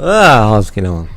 Hozir kelaman.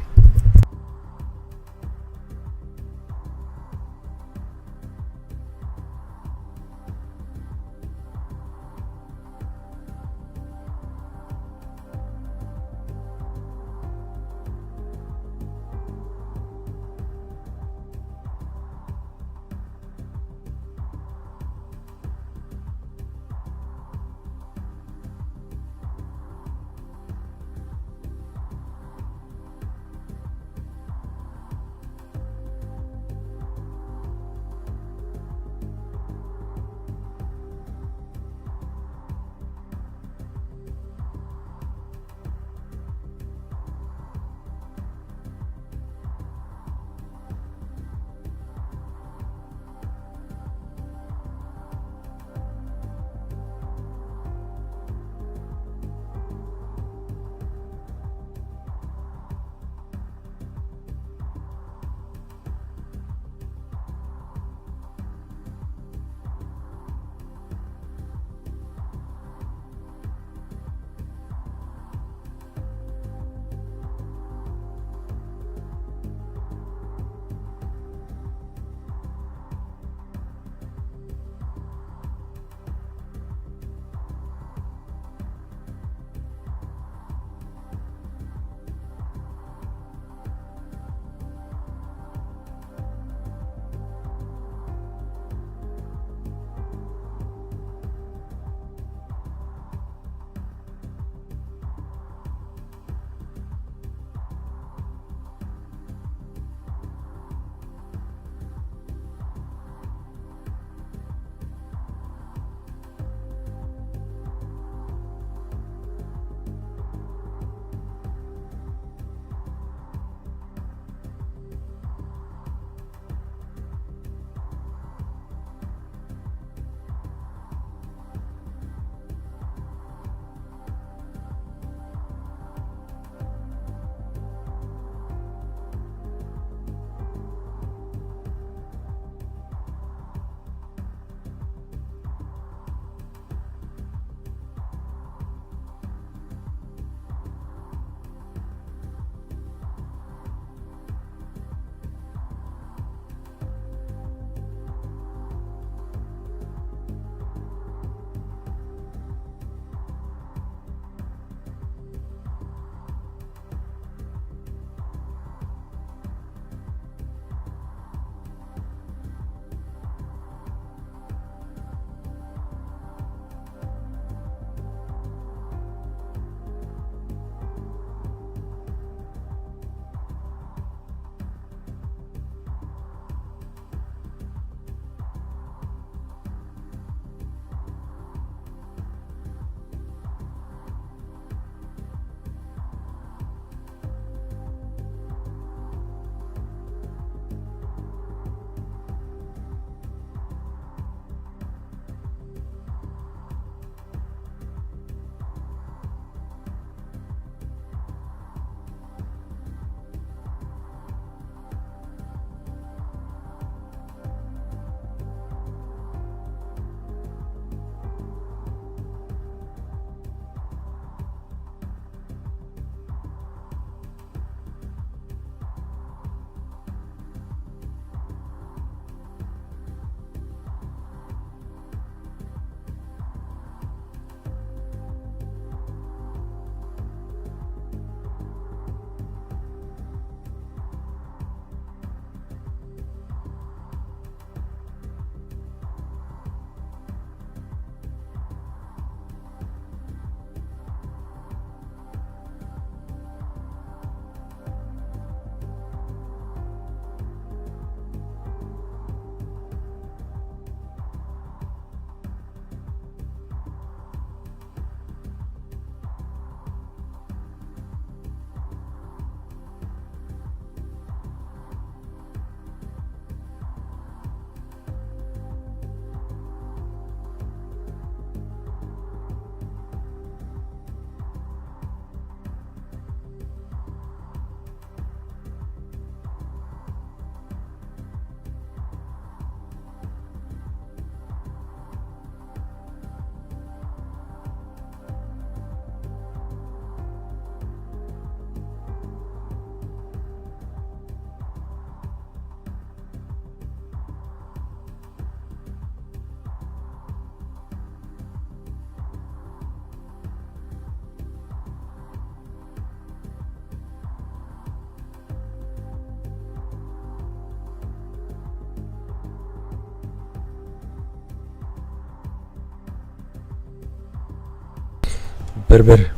Bir.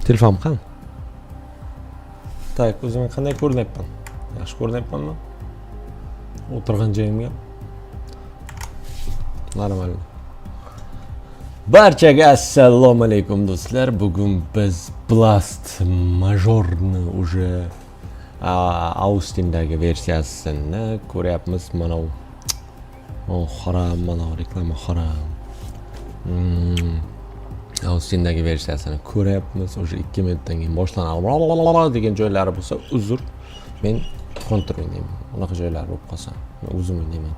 Telefon qani? Tak, o'zimni qanday ko'rinyapman? Yaxshi ko'rinyapmanmi? O'tirgan joyimga. Normal. Barchaga assalomu alaykum do'stlar. Bugun biz Blast Majorni уже Austin'dagi versiyasini ko'ryapmiz. Mana u. Haram, mana reklama haram. Austin'dagi versiyasini ko'ryapmiz. Уже 2 minutdan keyin boshlanadi degan joylari bo'lsa, uzr. Men counter o'ynayman. Unaqa joylar bo'lib qolsa, men o'zim o'ynayman.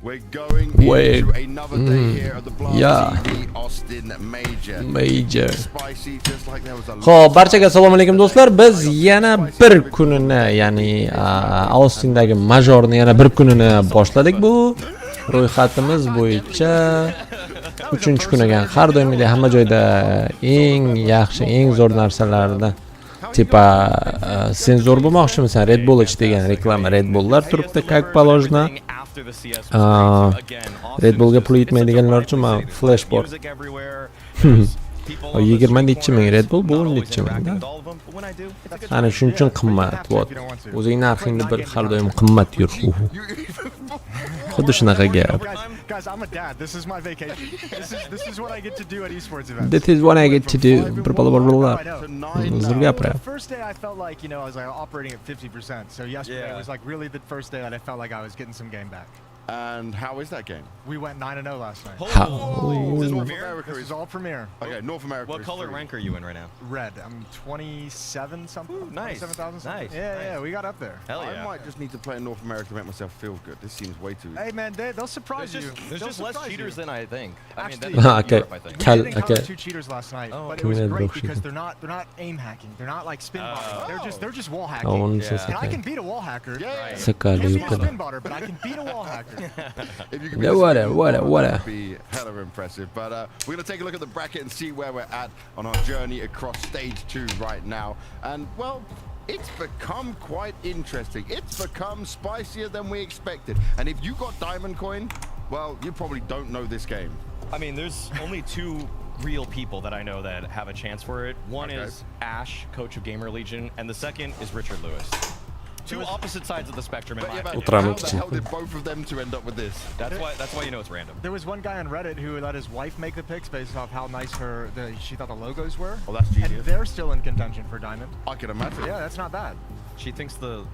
We're going into another day here at the Blast TV Austin Major. Spicy, just like there was a Xo'p, barchaga assalomu alaykum do'stlar. Biz yana bir kunini, ya'ni Austin'dagi Majorni yana bir kunini boshladik. Bu ro'yxatimiz bo'yicha 3-kun ekan. Har doimgidek hamma joyda eng yaxshi, eng zo'r narsalarni tipa sen zo'r bo'lmoqchimisan? Red Bull ich degan reklama Red Bulllar turibdi, как положено. Red Bullga pul yetmaydiganlar uchun mana flashboard. 20 necha ming Red Bull, bu necha ming. Ana shuning uchun qimmat. Vot. O'zing narxingni bir har doim qimmat yur. Xuddi shunaqa gap. Guys, I'm a dad. This is my vacation. This is what I get to do at esports events. This is what I get to do. Bir bala bor. Zo'r gapira. The first day I felt like, I was like operating at 50%. So yesterday was like really the first day that I felt like I was getting some game back. And how is that game? We went 9-0 last night. This is North America. This is all Premier. Okay, North America. What color rank are you in right now? Red. I'm 27 something. Ooh, nice. 27,000 something. Nice. Yeah, we got up there. Hell yeah. I might just need to play in North America to make myself feel good. This seems way too easy. Hey man, they'll surprise you. There's just less cheaters than I think. Actually, Okay. Europe, I think. We did encounter 2 cheaters last night, but it was Come great here, because they're not aim hacking. They're not like spin botting. They're just wall Oh, hacking. unisi And I can sakay. beat a wall hacker. Yeah. Sakali Can't beat a yuqadi. spin botter, but I can beat a wall hacker. If you could Yeah, be what that'd be hella impressive. But we're gonna take a look at the bracket and see where we're at on our journey across stage 2 right now. And well, it's become quite interesting. It's become spicier than we expected. And if you got Diamond Coin, well, you probably don't know this game. I mean, there's only 2 real people that I know that have a chance for it. One is Ash, coach of Gamer Legion, and the second is Richard Lewis. Two opposite sides of the spectrum. In But my yeah, man, opinion. how the hell did both of them to end up with this? That's why you know it's random. There was one guy on Reddit who let his wife make the picks based off how nice she thought the logos were. Oh, that's genius. And they're still in contention for Diamond. I can imagine. Yeah, that's not bad. She thinks the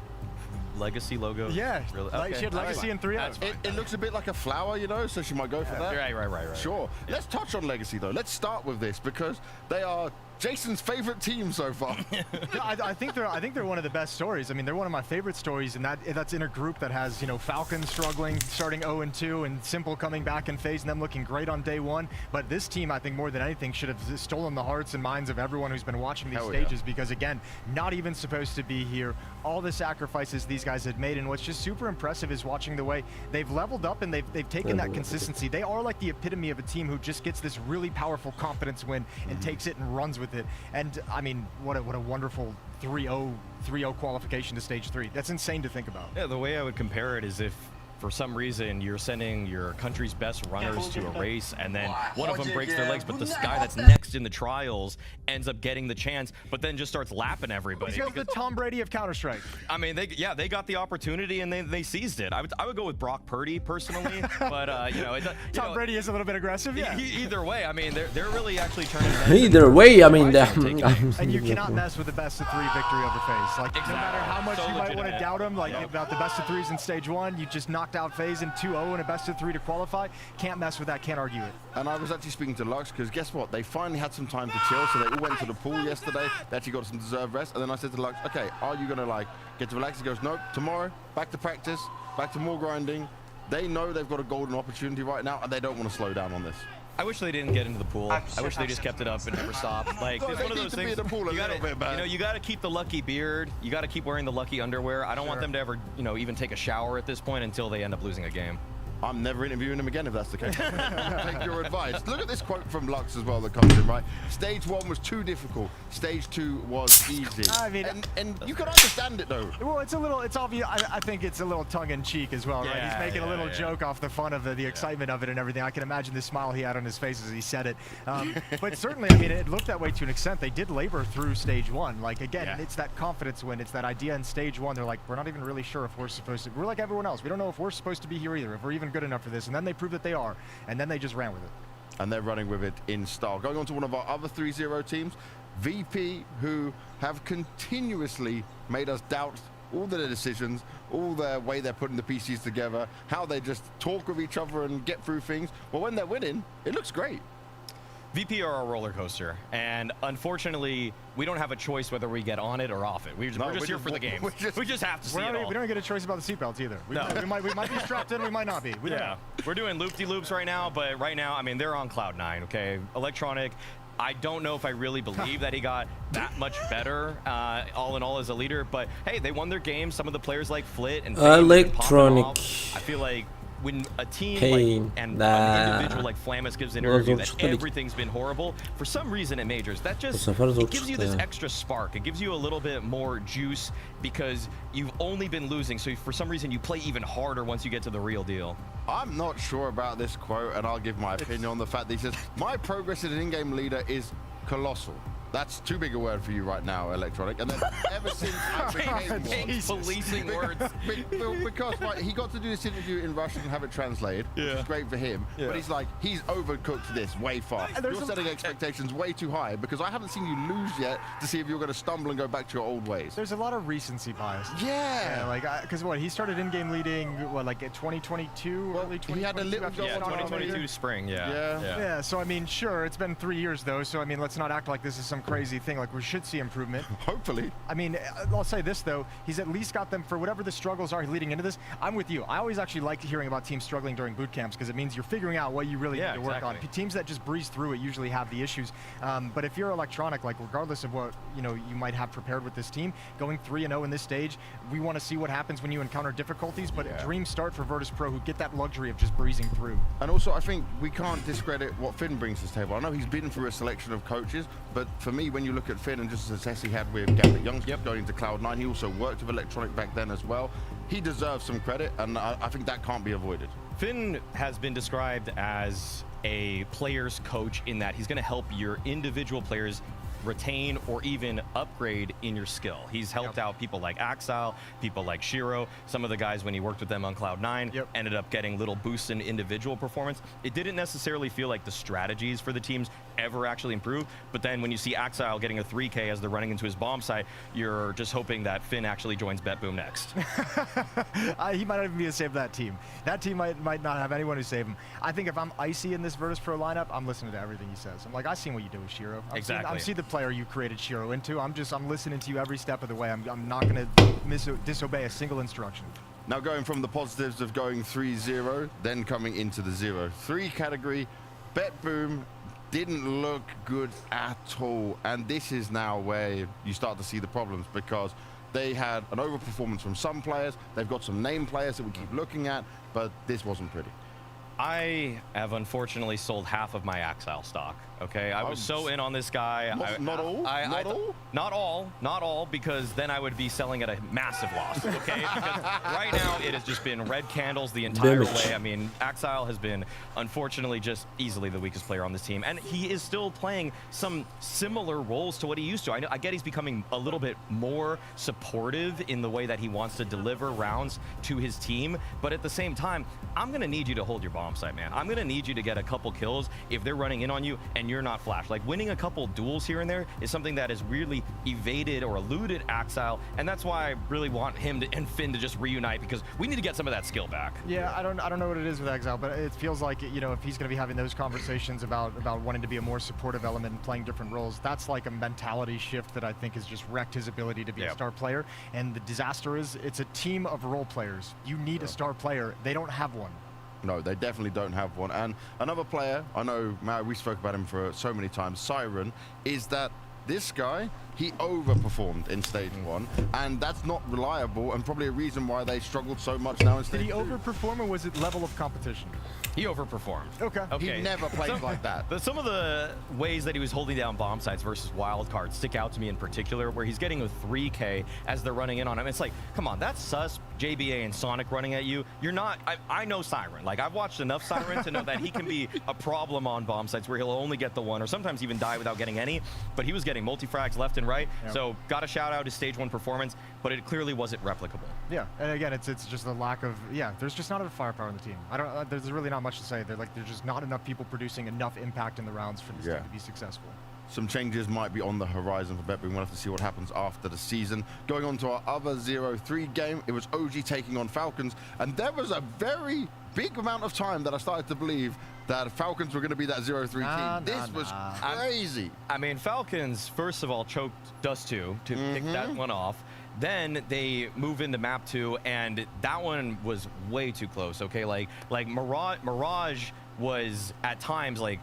Legacy logo. Yeah, Really? like she had Legacy in 3-0. It looks a bit like a flower, you know, so she might go for that. Right. Sure. Let's touch on Legacy, though. Let's start with this because they are Jason's favorite team so far. I think they're one of the best stories. I mean, they're one of my favorite stories, and that's in a group that has, you know, Falcon struggling, starting 0-2, and Simple coming back in phase, and them looking great on day one. But this team, I think, more than anything, should have stolen the hearts and minds of everyone who's been watching these stages because, again, not even supposed to be here. All the sacrifices these guys had made, and what's just super impressive is watching the way they've leveled up and they've taken that consistency. They are like the epitome of a team who just gets this really powerful confidence win and takes it and runs with it. And I mean, what a wonderful 3-0 qualification to stage 3. That's insane to think about. Yeah, the way I would compare it is if for some reason you're sending your country's best runners to a race and then one of them breaks their legs, but the guy that's next in the trials ends up getting the chance, but then just starts lapping everybody. He's the Tom Brady of Counter-Strike. I mean, they got the opportunity and they seized it. I would go with Brock Purdy personally, but you know, Tom Brady is a little bit aggressive. Yeah. Either way, I mean, they're really actually turning. Either way, I mean, and you cannot mess with the best of 3 victory over FaZe. Like, no matter how much you might want to doubt him, like about the best of 3s in stage 1, you just knocked out FaZe in 2-0 and a best of 3 to qualify. Can't mess with that. Can't argue it. And I was actually speaking to Lux because guess what? They finally had some time to chill, so they all went to the pool yesterday. They actually got some deserved rest. And then I said to Lux, okay, are you going to like get to relax? He goes, nope, tomorrow, back to practice, back to more grinding. They know they've got a golden opportunity right now, and they don't want to slow down on this. I wish they didn't get into the pool. I wish they just kept it up and never stopped. Like, it's one of those things. You gotta keep the lucky beard. You gotta keep wearing the lucky underwear. I don't want them to ever, you know, even take a shower at this point until they end up losing a game. I'm never interviewing him again if that's the case. Take your advice. Look at this quote from Lux as well that comes in, right? Stage 1 was too difficult. Stage 2 was easy. I mean, and you can understand it though. Well, it's obvious. I think it's a little tongue-in-cheek as well, right? He's making a little joke off the fun of the excitement of it and everything. I can imagine the smile he had on his face as he said it. But certainly, I mean, it looked that way to an extent. They did labor through stage 1. Like, again, it's that confidence win. It's that idea in stage 1. They're like, we're not even really sure if we're supposed to. We're like everyone else. We don't know if we're supposed to be here either, if we're even good enough for this. And then they prove that they are. And then they just ran with it. And they're running with it in style. Going on to one of our other 3-0 teams, VP, who have continuously made us doubt all their decisions, all their way they're putting the PCs together, how they just talk with each other and get through things. Well, when they're winning, it looks great. VP are a roller coaster, and unfortunately, we don't have a choice whether we get on it or off it. We're just here for the game. We just have to see it all. We don't get a choice about the seatbelts either. We might be strapped in, we might not be. We don't know. We're doing loop-de-loops right now, but right now, I mean, they're on cloud 9, okay? Electronic, I don't know if I really believe that he got that much better, all in all, as a leader, but hey, they won their game. Some of the players like Flit and Electronic. I feel like when a team and an individual like Flamus gives an interview that everything's been horrible, for some reason at majors, that just it gives you this extra spark. It gives you a little bit more juice because you've only been losing, so for some reason you play even harder once you get to the real deal. I'm not sure about this quote, and I'll give my opinion on the fact that he says, my progress as an in-game leader is colossal. That's too big a word for you right now, Electronic. And then ever since I became one, policing words. Because he got to do this interview in Russian and have it translated, which is great for him. But he's like, he's overcooked this way far. You're setting expectations way too high because I haven't seen you lose yet to see if you're going to stumble and go back to your old ways. There's a lot of recency bias. Yeah. Like, because he started in-game leading, like at 2022, early 2022? He had a little go 2022 spring, Yeah, so I mean, sure, it's been 3 years though, so I mean, let's not act like this is some crazy thing. Like, we should see improvement. Hopefully. I mean, I'll say this though, he's at least got them for whatever the struggles are leading into this. I'm with you. I always actually like hearing about teams struggling during boot camps because it means you're figuring out what you really need to work on. Teams that just breeze through it usually have the issues. But if you're Electronic, like regardless of what you might have prepared with this team, going 3-0 in this stage, we want to see what happens when you encounter difficulties. But dream start for Virtus Pro, who get that luxury of just breezing through. And also, I think we can't discredit what Finn brings to the table. I know he's been through a selection of coaches, but for me, when you look at Finn and just the success he had with Gambit Youngster going into Cloud9, he also worked with Electronic back then as well. He deserves some credit, and I think that can't be avoided. Finn has been described as a player's coach in that he's going to help your individual players retain or even upgrade in your skill. He's helped out people like Axile, people like Shiro, some of the guys when he worked with them on Cloud9 ended up getting little boosts in individual performance. It didn't necessarily feel like the strategies for the teams ever actually improved, but then when you see Axile getting a 3K as they're running into his bomb site, you're just hoping that Finn actually joins BetBoom next. He might not even be to save that team. That team might not have anyone who save him. I think if I'm Icy in this Virtus Pro lineup, I'm listening to everything he says. I'm like, I've seen what you do with Shiro. I've seen the player you created Shiro into. I'm listening to you every step of the way. I'm not going to disobey a single instruction. Now going from the positives of going 3-0, then coming into the 0-3 category, BetBoom didn't look good at all. And this is now where you start to see the problems, because they had an overperformance from some players. They've got some name players that we keep looking at, but this wasn't pretty. I have unfortunately sold half of my Axile stock. Okay, I was so in on this guy. Not all, because then I would be selling at a massive loss. Okay, because right now it has just been red candles the entire way. I mean, Axile has been unfortunately just easily the weakest player on this team, and he is still playing some similar roles to what he used to. I get he's becoming a little bit more supportive in the way that he wants to deliver rounds to his team, but at the same time, I'm gonna need you to hold your bomb site, man. I'm gonna need you to get a couple kills if they're running in on you and you're not flash. Like, winning a couple duels here and there is something that has really evaded or eluded Axile, and that's why I really want him and Finn to just reunite, because we need to get some of that skill back. Yeah, I don't know what it is with Axile, but it feels like, you know, if he's going to be having those conversations about wanting to be a more supportive element and playing different roles, that's like a mentality shift that I think has just wrecked his ability to be a star player. And the disaster is, it's a team of role players. You need a star player. They don't have one. No, they definitely don't have one. And another player, I know, Matt, we spoke about him for so many times, Siren, is that this guy, he overperformed in stage 1, and that's not reliable, and probably a reason why they struggled so much now in stage 2. Did he overperform, or was it level of competition? He overperformed. Okay. He never plays like that. Some of the ways that he was holding down bomb sites versus wildcards stick out to me in particular, where he's getting a 3K as they're running in on him. It's like, come on, that's sus, JBA and Sonic running at you. You're not, I know Siren. Like, I've watched enough Siren to know that he can be a problem on bomb sites where he'll only get the one, or sometimes even die without getting any, but he was getting multi-frags left and right. Yep. So, got to shout out his stage 1 performance, but it clearly wasn't replicable. Yeah, and again, it's just the lack of, there's just not enough firepower on the team. There's really not much to say. There's just not enough people producing enough impact in the rounds for this team to be successful. Some changes might be on the horizon for BetBoom. We'll have to see what happens after the season. Going on to our other 0-3 game, it was OG taking on Falcons, and there was a very big amount of time that I started to believe that Falcons were going to be that 0-3 team. This was crazy. I mean, Falcons, first of all, choked Dust 2 to pick that one off. Then they move into map 2, and that one was way too close. Okay, like Mirage was at times like,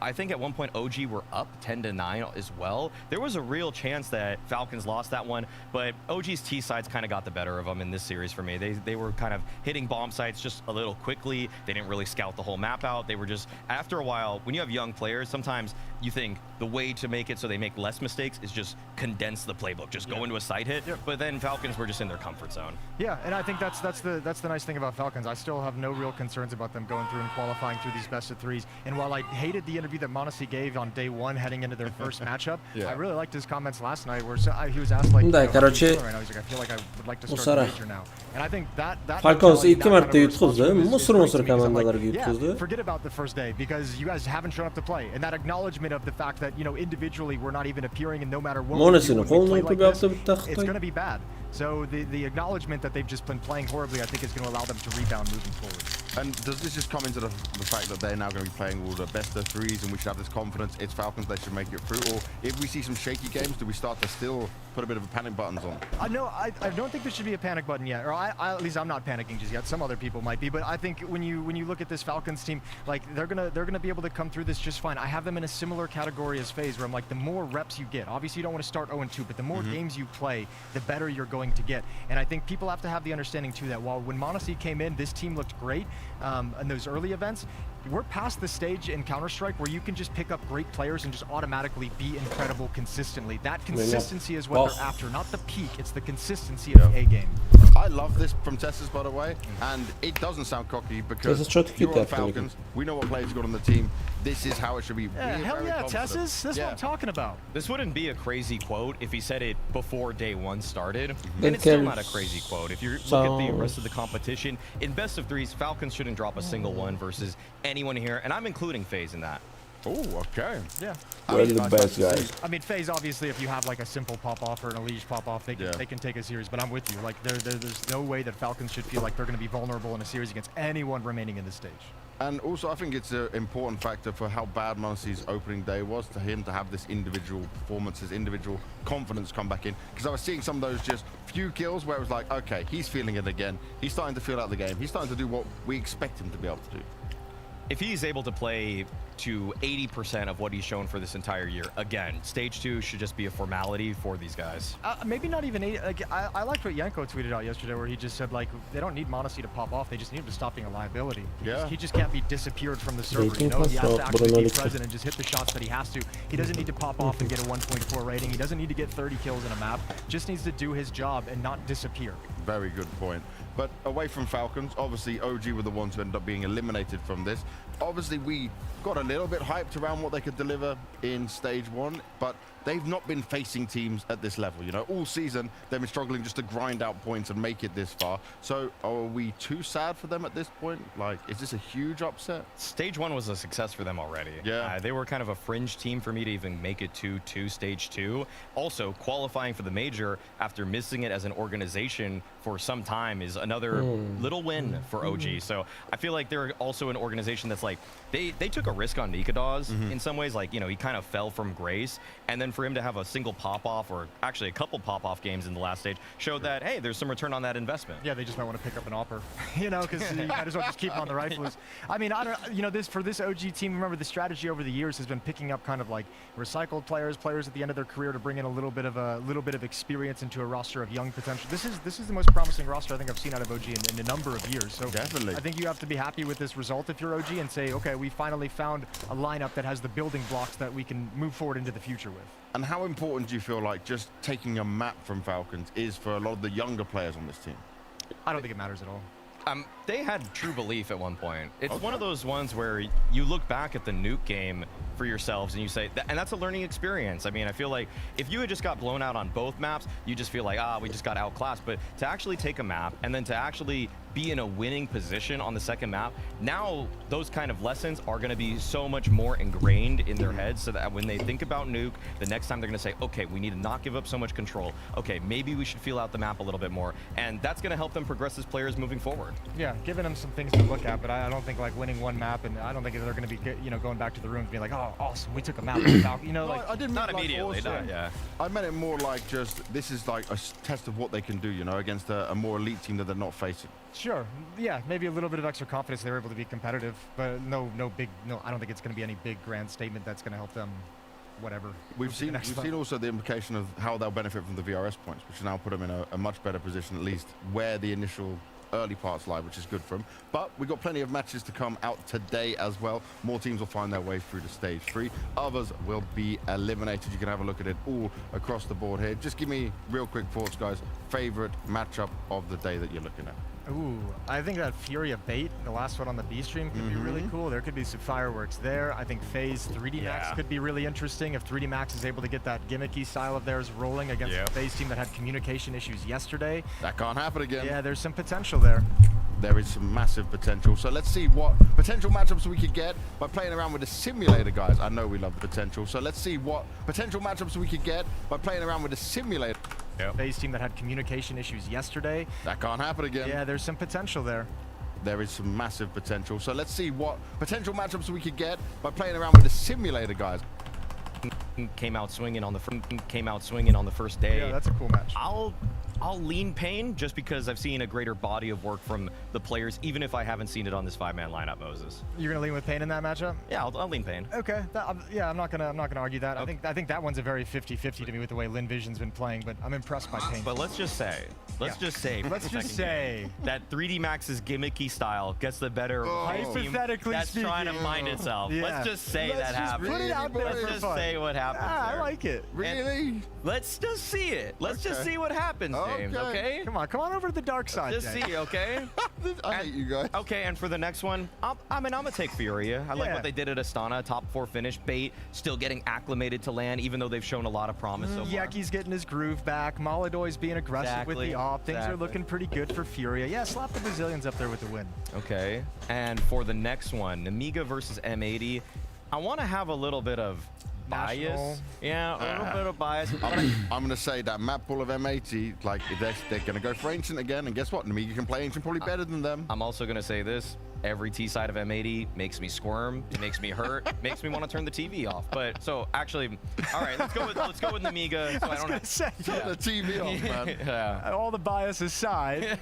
I think at one point OG were up 10-9 as well. There was a real chance that Falcons lost that one, but OG's T sides kind of got the better of them in this series for me. They were kind of hitting bomb sites just a little quickly. They didn't really scout the whole map out. They were just, after a while, when you have young players, sometimes you think the way to make it so they make less mistakes is just condense the playbook, just go into a side hit. But then Falcons were just in their comfort zone. Yeah, and I think that's the nice thing about Falcons. I still have no real concerns about them going through and qualifying through these best of 3s. And while I hated the interview that Monesi gave on day 1 heading into their first matchup, I really liked his comments last night where he was asked, like, right now? He's like, I feel like I would like to start the major now. And I think that Falcons ikki marta yutqizdi. Musur komandalarga yutqizdi. Forget about the first day, because you guys haven't shown up to play, and that acknowledgement of the fact that, you know, individually we're not even appearing, and no matter what we do, when we play like this, it's going to be bad. So the acknowledgement that they've just been playing horribly, I think, is going to allow them to rebound moving forward. And does this just come into the fact that they're now going to be playing all the best of 3s, and we should have this confidence? It's Falcons, they should make it through. Or if we see some shaky games, do we start to still put a bit of a panic buttons on? No, I don't think there should be a panic button yet. Or at least I'm not panicking just yet. Some other people might be. But I think when you look at this Falcons team, like, they're gonna be able to come through this just fine. I have them in a similar category as FaZe, where I'm like, the more reps you get, obviously you don't want to start 0-2, but the more games you play, the better you're going to get. And I think people have to have the understanding too that while when Monesi came in, this team looked great in those early events, we're past the stage in Counter-Strike where you can just pick up great players and just automatically be incredible consistently. That consistency is what they're after, not the peak. It's the consistency of the A game. I love this from Tessus, by the way, and it doesn't sound cocky because you're on Falcons. We know what players you got on the team. This is how it should be. Yeah, hell yeah, Tessus. That's what I'm talking about. This wouldn't be a crazy quote if he said it before day one started. And it's still not a crazy quote. If you look at the rest of the competition, in best of threes, Falcons shouldn't drop a single one versus anyone here, and I'm including FaZe in that. Oh, okay. Yeah. We're the best guys. I mean, FaZe, obviously, if you have like a simple pop-off or an Elige pop-off, they can take a series, but I'm with you. Like, there's no way that Falcons should feel like they're going to be vulnerable in a series against anyone remaining in this stage. And also, I think it's an important factor for how bad Muncie's opening day was to him to have this individual performances, individual confidence come back in. Because I was seeing some of those just few kills where it was like, okay, he's feeling it again. He's starting to feel out the game. He's starting to do what we expect him to be able to do. If he's able to play to 80% of what he's shown for this entire year, again, stage 2 should just be a formality for these guys. Maybe not even 80. Like, I liked what Yanko tweeted out yesterday, where he just said, like, they don't need Monacy to pop off. They just need him to stop being a liability. He just can't be disappeared from the server. You know, he has to actually be present and just hit the shots that he has to. He doesn't need to pop off and get a 1.4 rating. He doesn't need to get 30 kills in a map. Just needs to do his job and not disappear. Very good point. But away from Falcons, obviously OG were the ones who ended up being eliminated from this. Obviously, we got a little bit hyped around what they could deliver in stage 1, but they've not been facing teams at this level. You know, all season they've been struggling just to grind out points and make it this far. So are we too sad for them at this point? Like, is this a huge upset? Stage 1 was a success for them already. Yeah. They were kind of a fringe team for me to even make it to stage 2. Also, qualifying for the major after missing it as an organization for some time is another little win for OG. So I feel like they're also an organization that's like, they took a risk on Nikadaz in some ways. Like, you know, he kind of fell from grace, and then for him to have a single pop-off, or actually a couple pop-off games in the last stage, showed that, hey, there's some return on that investment. Yeah, they just might want to pick up an opper, you know, because you might as well just keep him on the rifle list. I mean, I don't, you know, for this OG team, remember the strategy over the years has been picking up kind of like recycled players at the end of their career to bring in a little bit of experience into a roster of young potential. This is the most promising roster I think I've seen out of OG in a number of years. So definitely, I think you have to be happy with this result if you're OG and say, okay, we finally found a lineup that has the building blocks that we can move forward into the future with. And how important do you feel like just taking a map from Falcons is for a lot of the younger players on this team? I don't think it matters at all. They had true belief at one point. It's one of those ones where you look back at the nuke game for yourselves and you say, and that's a learning experience. I mean, I feel like if you had just got blown out on both maps, you just feel like, we just got outclassed. But to actually take a map and then to actually be in a winning position on the second map, now those kind of lessons are going to be so much more ingrained in their heads, so that when they think about nuke, the next time they're going to say, okay, we need to not give up so much control. Okay, maybe we should feel out the map a little bit more. And that's going to help them progress as players moving forward. Yeah, giving them some things to look at, but I don't think like winning one map, and I don't think they're going to be, you know, going back to the room and being like, oh, awesome, we took a map. You know, like, I didn't not mean immediately. Like Yeah. I meant it more like just this is like a test of what they can do, you know, against a more elite team that they're not facing. Sure. Yeah, maybe a little bit of extra confidence they were able to be competitive, but no, I don't think it's going to be any big grand statement that's going to help them. Whatever. We've seen also the implication of how they'll benefit from the VRS points, which now put them in a much better position, at least where the initial early parts lie, which is good for them. But we've got plenty of matches to come out today as well. More teams will find their way through to stage 3. Others will be eliminated. You can have a look at it all across the board here. Just give me real quick thoughts, guys. Favorite matchup of the day that you're looking at? Ooh, I think that Fury of Bait, the last one on the B stream, could be really cool. There could be some fireworks there. I think FaZe 3D Max could be really interesting if 3D Max is able to get that gimmicky style of theirs rolling against the FaZe team that had communication issues yesterday. That can't happen again. Yeah, there's some potential there. There is some massive potential. So let's see what potential matchups we could get by playing around with the simulator, guys. I know we love the potential. So let's see what potential matchups we could get by playing around with the simulator. FaZe team that had communication issues yesterday. That can't happen again. Yeah, there's some potential there. There is some massive potential. So let's see what potential matchups we could get by playing around with the simulator, guys. came out swinging on the first day. Yeah, that's a cool match. I'll lean Pain just because I've seen a greater body of work from the players, even if I haven't seen it on this 5-man lineup, Moses. You're gonna lean with Pain in that matchup? Yeah, I'll lean Pain. Okay. Yeah, I'm not gonna argue that. Okay. I think that one's a very 50-50 to me with the way Lin Vision's been playing, but I'm impressed by Pain. But let's just say that 3D Max's gimmicky style gets the better hypothetically that's speaking. trying to mind itself. Yeah. Let's just say that happens. Put it out there Let's for just fun. say what happens. I like it. Really? Let's just see it. Let's just see what happens, James. Okay. Come on over to the dark side. Just James. see, okay? I hate you guys. Okay, and for the next one, I'm gonna take Furia. I like what they did at Astana, top 4 finish. Bait still getting acclimated to LAN, even though they've shown a lot of promise so far. Yaki's getting his groove back. Maladoy's being aggressive with the op. Things are looking pretty good for Furia. Yeah, slap the Brazilians up there with the win. Okay, and for the next one, Namiga versus M80, I want to have a little bit of bias. Yeah, a little bit of bias. I'm going to say that map pool of M80, like, they're going to go for Ancient again, and guess what? Namiga can play Ancient probably better than them. I'm also going to say this. Every T side of M80 makes me squirm, it makes me hurt, makes me want to turn the TV off. But so actually, all right, let's go with Namiga. So I don't have to say turn the TV off, man. Yeah. All the bias aside,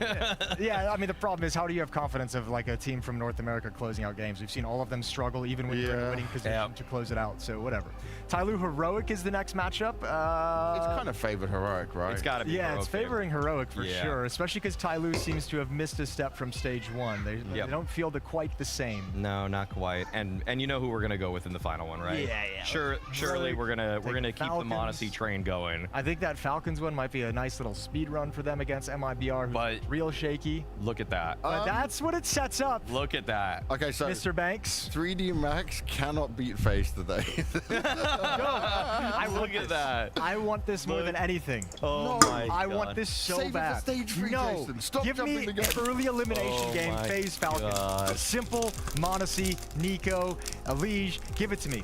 yeah. I mean, the problem is, how do you have confidence of like a team from North America closing out games? We've seen all of them struggle, even when you're in a winning position to close it out. So whatever. Tyloo Heroic is the next matchup. It's kind of favored Heroic, right? It's got to be. Yeah, it's favoring Heroic for sure, especially because Tyloo seems to have missed a step from stage 1. They don't feel quite the same. No, not quite. And you know who we're gonna go with in the final one, right? Yeah. Surely we're gonna keep the Monacy train going. I think that Falcons one might be a nice little speed run for them against MIBR, who's real shaky. Look at that. But that's what it sets up. Look at that. Okay, so Mr. Banks. 3D Max cannot beat FaZe today. Look at that. I want this more than anything. Oh my God. I want this so Save bad. it for stage 3, no, Jason. Stop give me jumping the gun. early elimination game, FaZe Falcons. Simple, Monacy, Nico, Elige, give it to me.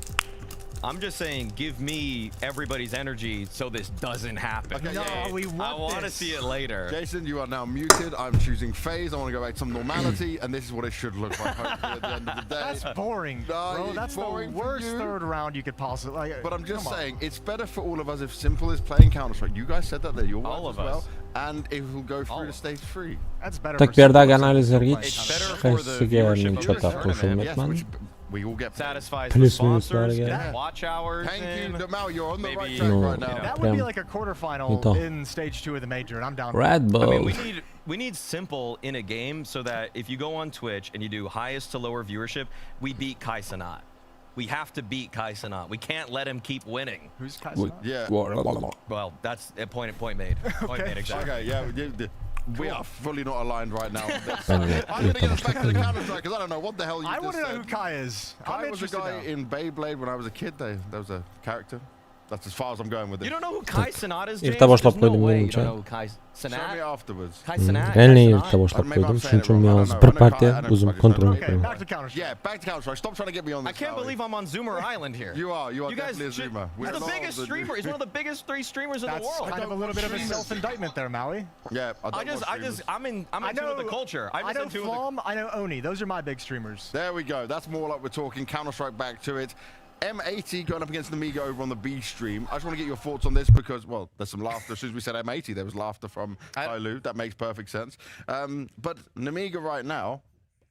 I'm just saying, give me everybody's energy so this doesn't happen. Okay, no, we want I want to see it later. Jason, you are now muted. I'm choosing FaZe. I want to go back to some normality, and this is what it should look like, hopefully, at the end of the day. That's boring, bro. That's the worst third round you could possibly... Like, but I'm just saying, it's better for all of us if Simple is playing Counter-Strike. You guys said that there. You're all as of well. us. And it will go through to stage 3. That's better. Tak pierdolę analizę Rich, Chota poszło Metman. We all get satisfies Plus the minus sponsors, target. get watch hours. Thank you, Damal. You're on the right maybe, track No. right now. That would be like a quarterfinal in stage 2 of the major, and I'm down. Red I Bull. mean, we need Simple in a game so that if you go on Twitch and you do highest to lower viewership, we beat Kai Cenat. We have to beat Kai Cenat. We can't let him keep winning. Who's Kai Cenat? Yeah. Well, that's a point made. Point made, exactly. Okay, yeah. We are fully not aligned right now. I'm going to get us back to the Counter-Strike because I don't know what the hell you I want to know said. who Kai is. Kai was a guy in Beyblade when I was a kid. There was a character. That's as far as I'm going with it. You don't know who Kai Cenat is, James? Irta boshla There's no pojedynczu way nie you don't wiem. know who Kai Show me Cenat. afterwards. Kai Cenat. Realnie Kai Irta Cenat. boshla Maybe I'm pojedynczu, saying it czym wrong. I miał don't know. super I know partię, Kai- I know uzum Kai Cenat. kontrol. Okay, back to Counter-Strike. Yeah, back to Counter-Strike. Stop trying to get me on this. I can't Howie. believe I'm on Zoomer Island here. You are. You are You guys definitely a should- Zoomer. He's We're the not biggest the- streamer. He's one of the biggest 3 streamers in the That's world. kind of a little bit of a self-indictment there, Maui. Yeah, I'm in tune with the culture. I know Flom, I know Oni. Those are my big streamers. There we go. That's more like we're talking. Counter-Strike back to it. M80 going up against Namiga over on the B stream. I just want to get your thoughts on this because, well, there's some laughter. As soon as we said M80, there was laughter from Tyloo. That makes perfect sense. But Namiga right now,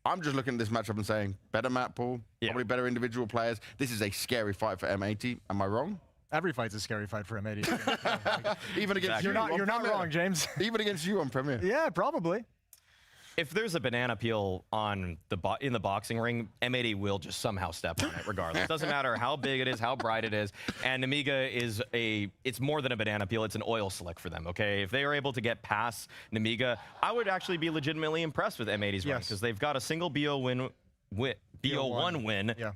I'm just looking at this matchup and saying, better map pool, probably better individual players. This is a scary fight for M80. Am I wrong? Every fight's a scary fight for M80. Even against you. You're not wrong, James. Even against you on Premier. Yeah, probably. If there's a banana peel on in the boxing ring, M80 will just somehow step on it regardless. It doesn't matter how big it is, how bright it is. And Namiga is it's more than a banana peel, it's an oil slick for them, okay? If they are able to get past Namiga, I would actually be legitimately impressed with M80's run because they've got a single BO1 win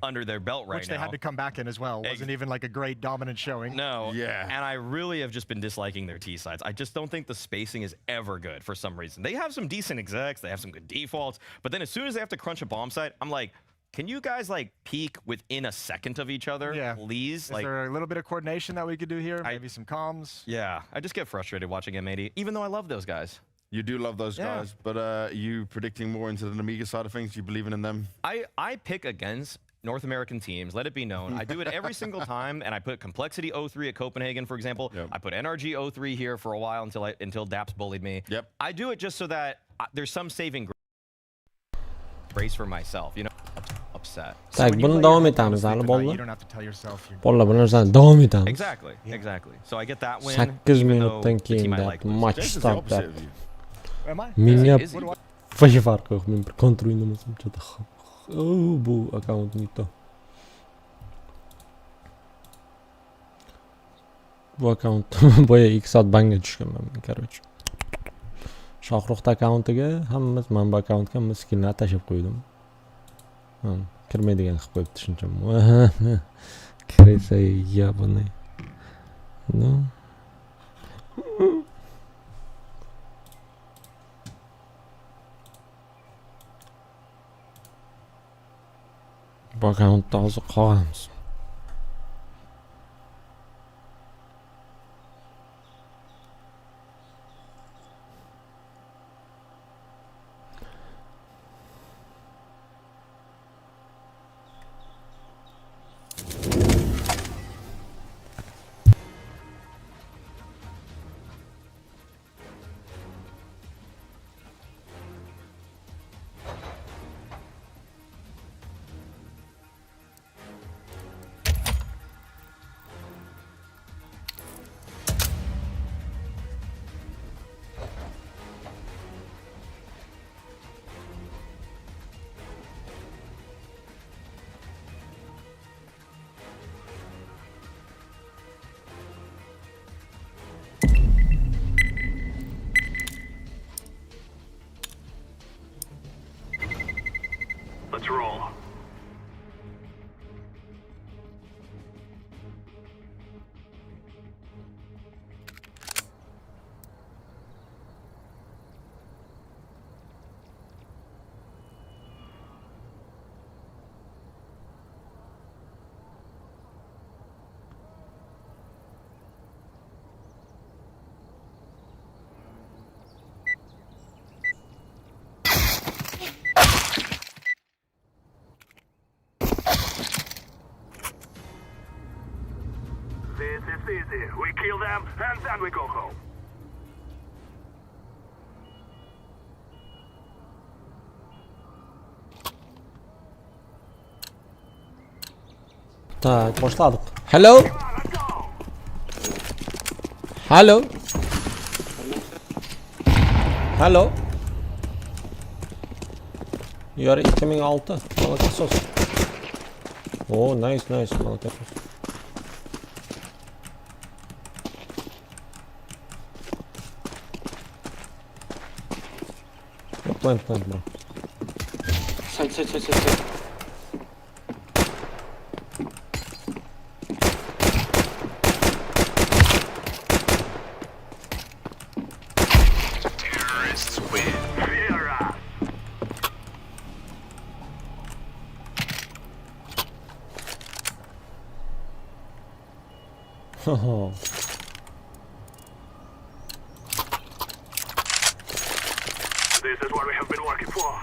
under their belt right now. Which they had to come back in as well. Wasn't even like a great dominant showing. No. Yeah. And I really have just been disliking their T sides. I just don't think the spacing is ever good for some reason. They have some decent execs, they have some good defaults, but then as soon as they have to crunch a bomb site, I'm like, can you guys like peak within a second of each other, please? Is there a little bit of coordination that we could do here? Maybe some comms? Yeah, I just get frustrated watching M80, even though I love those guys. You do love those guys, but you predicting more into the Namiga side of things? You believing in them? I pick against North American teams. Let it be known. I do it every single time, and I put complexity 03 at Copenhagen, for example. Yep. I put NRG 03 here for a while until Daps bullied me. Yep. I do it just so that there's some saving grace for myself, you know. Upset. Tak, bunu davam etamiz hali You bolalar. don't have to tell yourself you're Bolalar, bu narsani davam etamiz. Exactly. So I get that win. 8 even minutdan though the keyin team I deb like loses. match Jason's the start opposite deb. of you. Am I? Menga Is he? voy farqi yo'q. Men bir counter o'ynamasam chota. Bu account mito. Bu account boya 2 soat banga tushganman men, короче. Shohruxta accountiga hammamiz mana bu accountga hammamiz skinlarni tashab qo'ydim. Kirmaydigan qilib qo'yibdi shuncha. Kiresa yabani. No. Bu accountda hozir qolamiz. Let's roll. This is easy. We kill them, and then we go home. Tak, boshladik. Hello? Hello? Hello? You are 2006. Malaka sos. Oh, nice. Malaka sos. Plant, bro. Side. Terrorists win. Fear us. Oh. This is what we have been working for.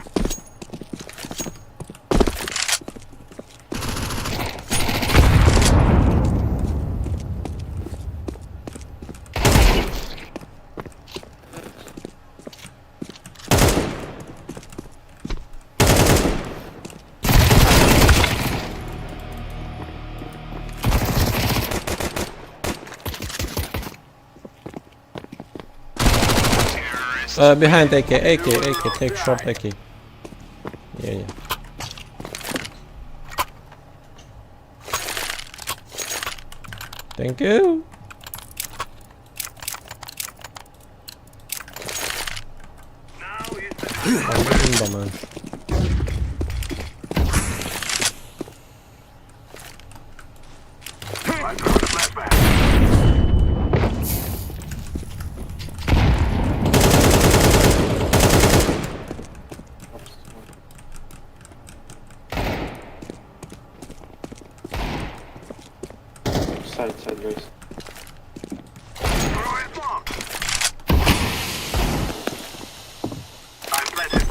Behind AK, take short AK. Yeah. Thank you. Now is the Anladım da ben. time for the flashback. Side race. Throwing smoke. I'm planted.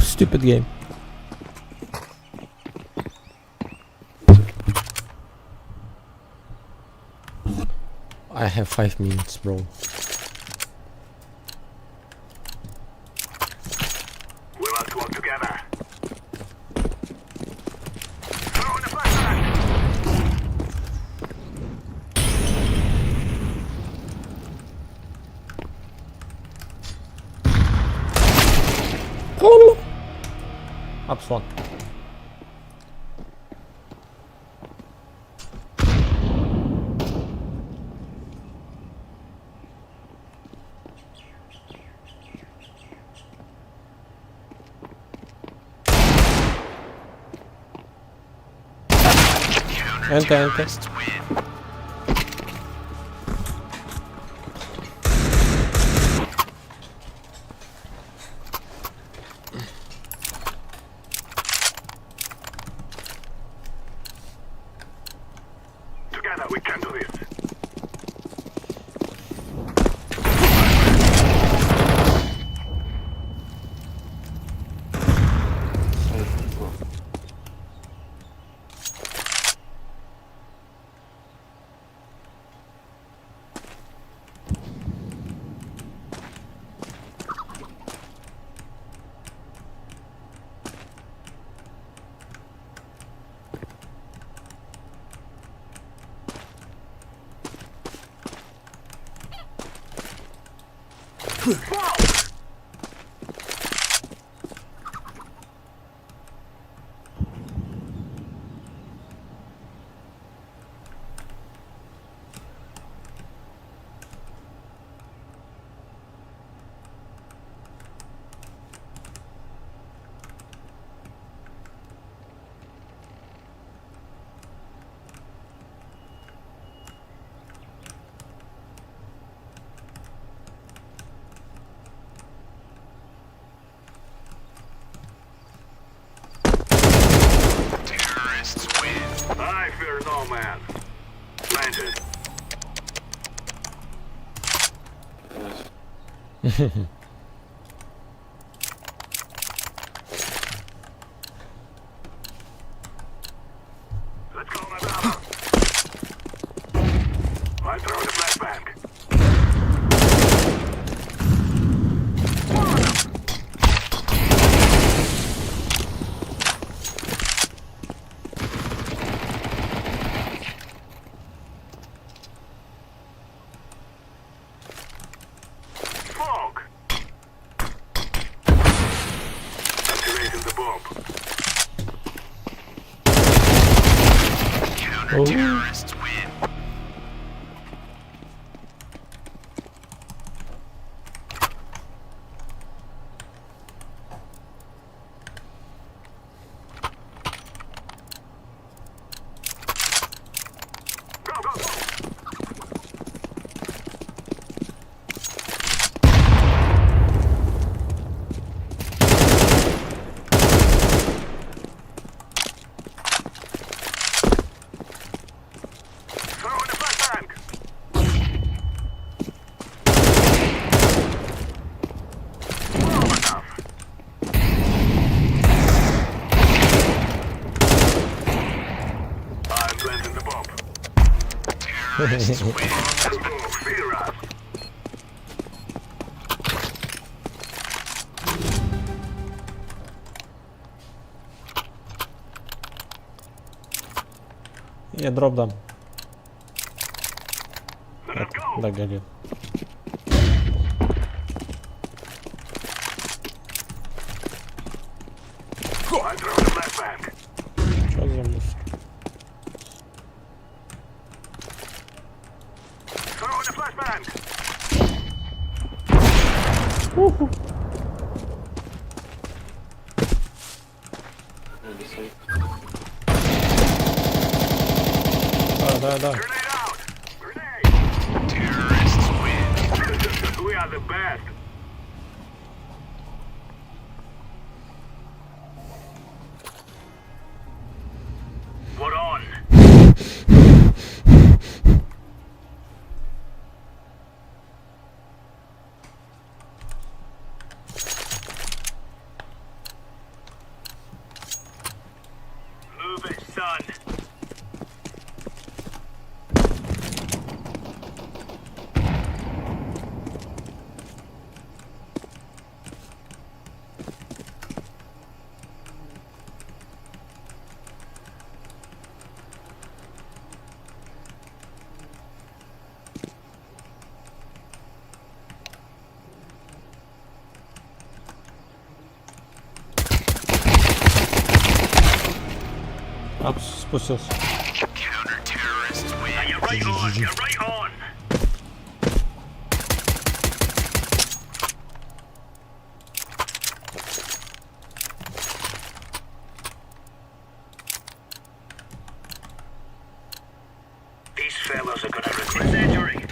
Stupid game. I have 5 minutes, bro. We must work together. Throw in the flashbang. Up front. Enter. Together we can do this. I fear no man. Planted. Let's go, my brother. I throw the flashbang. Fog. Activating the bomb. Oh. Go, go, go. Throw in the flashbang. Well enough. I'm planting the bomb. Fear us. Yeah, drop them. Let us go. Да, горит. I throw the flashbang. Чё за мусор? Throw in the flashbang. Да. Grenade out. Grenade. Terrorists win. We are the best. What on? Спустился. Counter-terrorists win. You're right on. You're right on. These fellas are gonna regret their injury.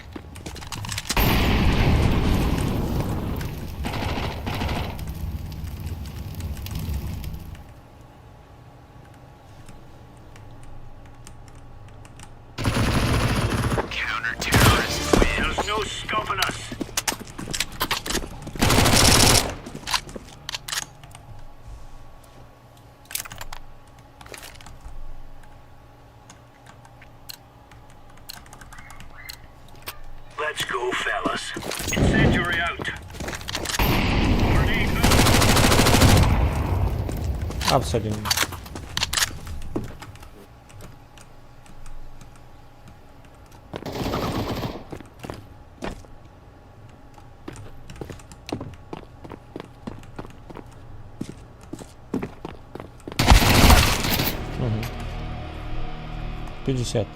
Counter-terrorists win. There's no stopping us. Let's go, fellas. Incendiary out. Grenade out. Абсолютно. Угу. 50.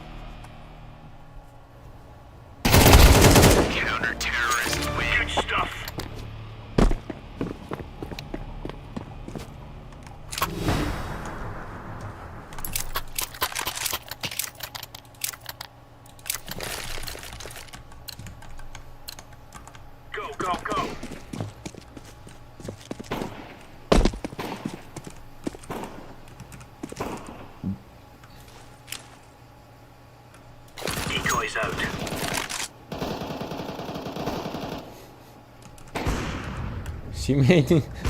Counter-terrorists win. Good stuff. Go, go, go. Decoys out.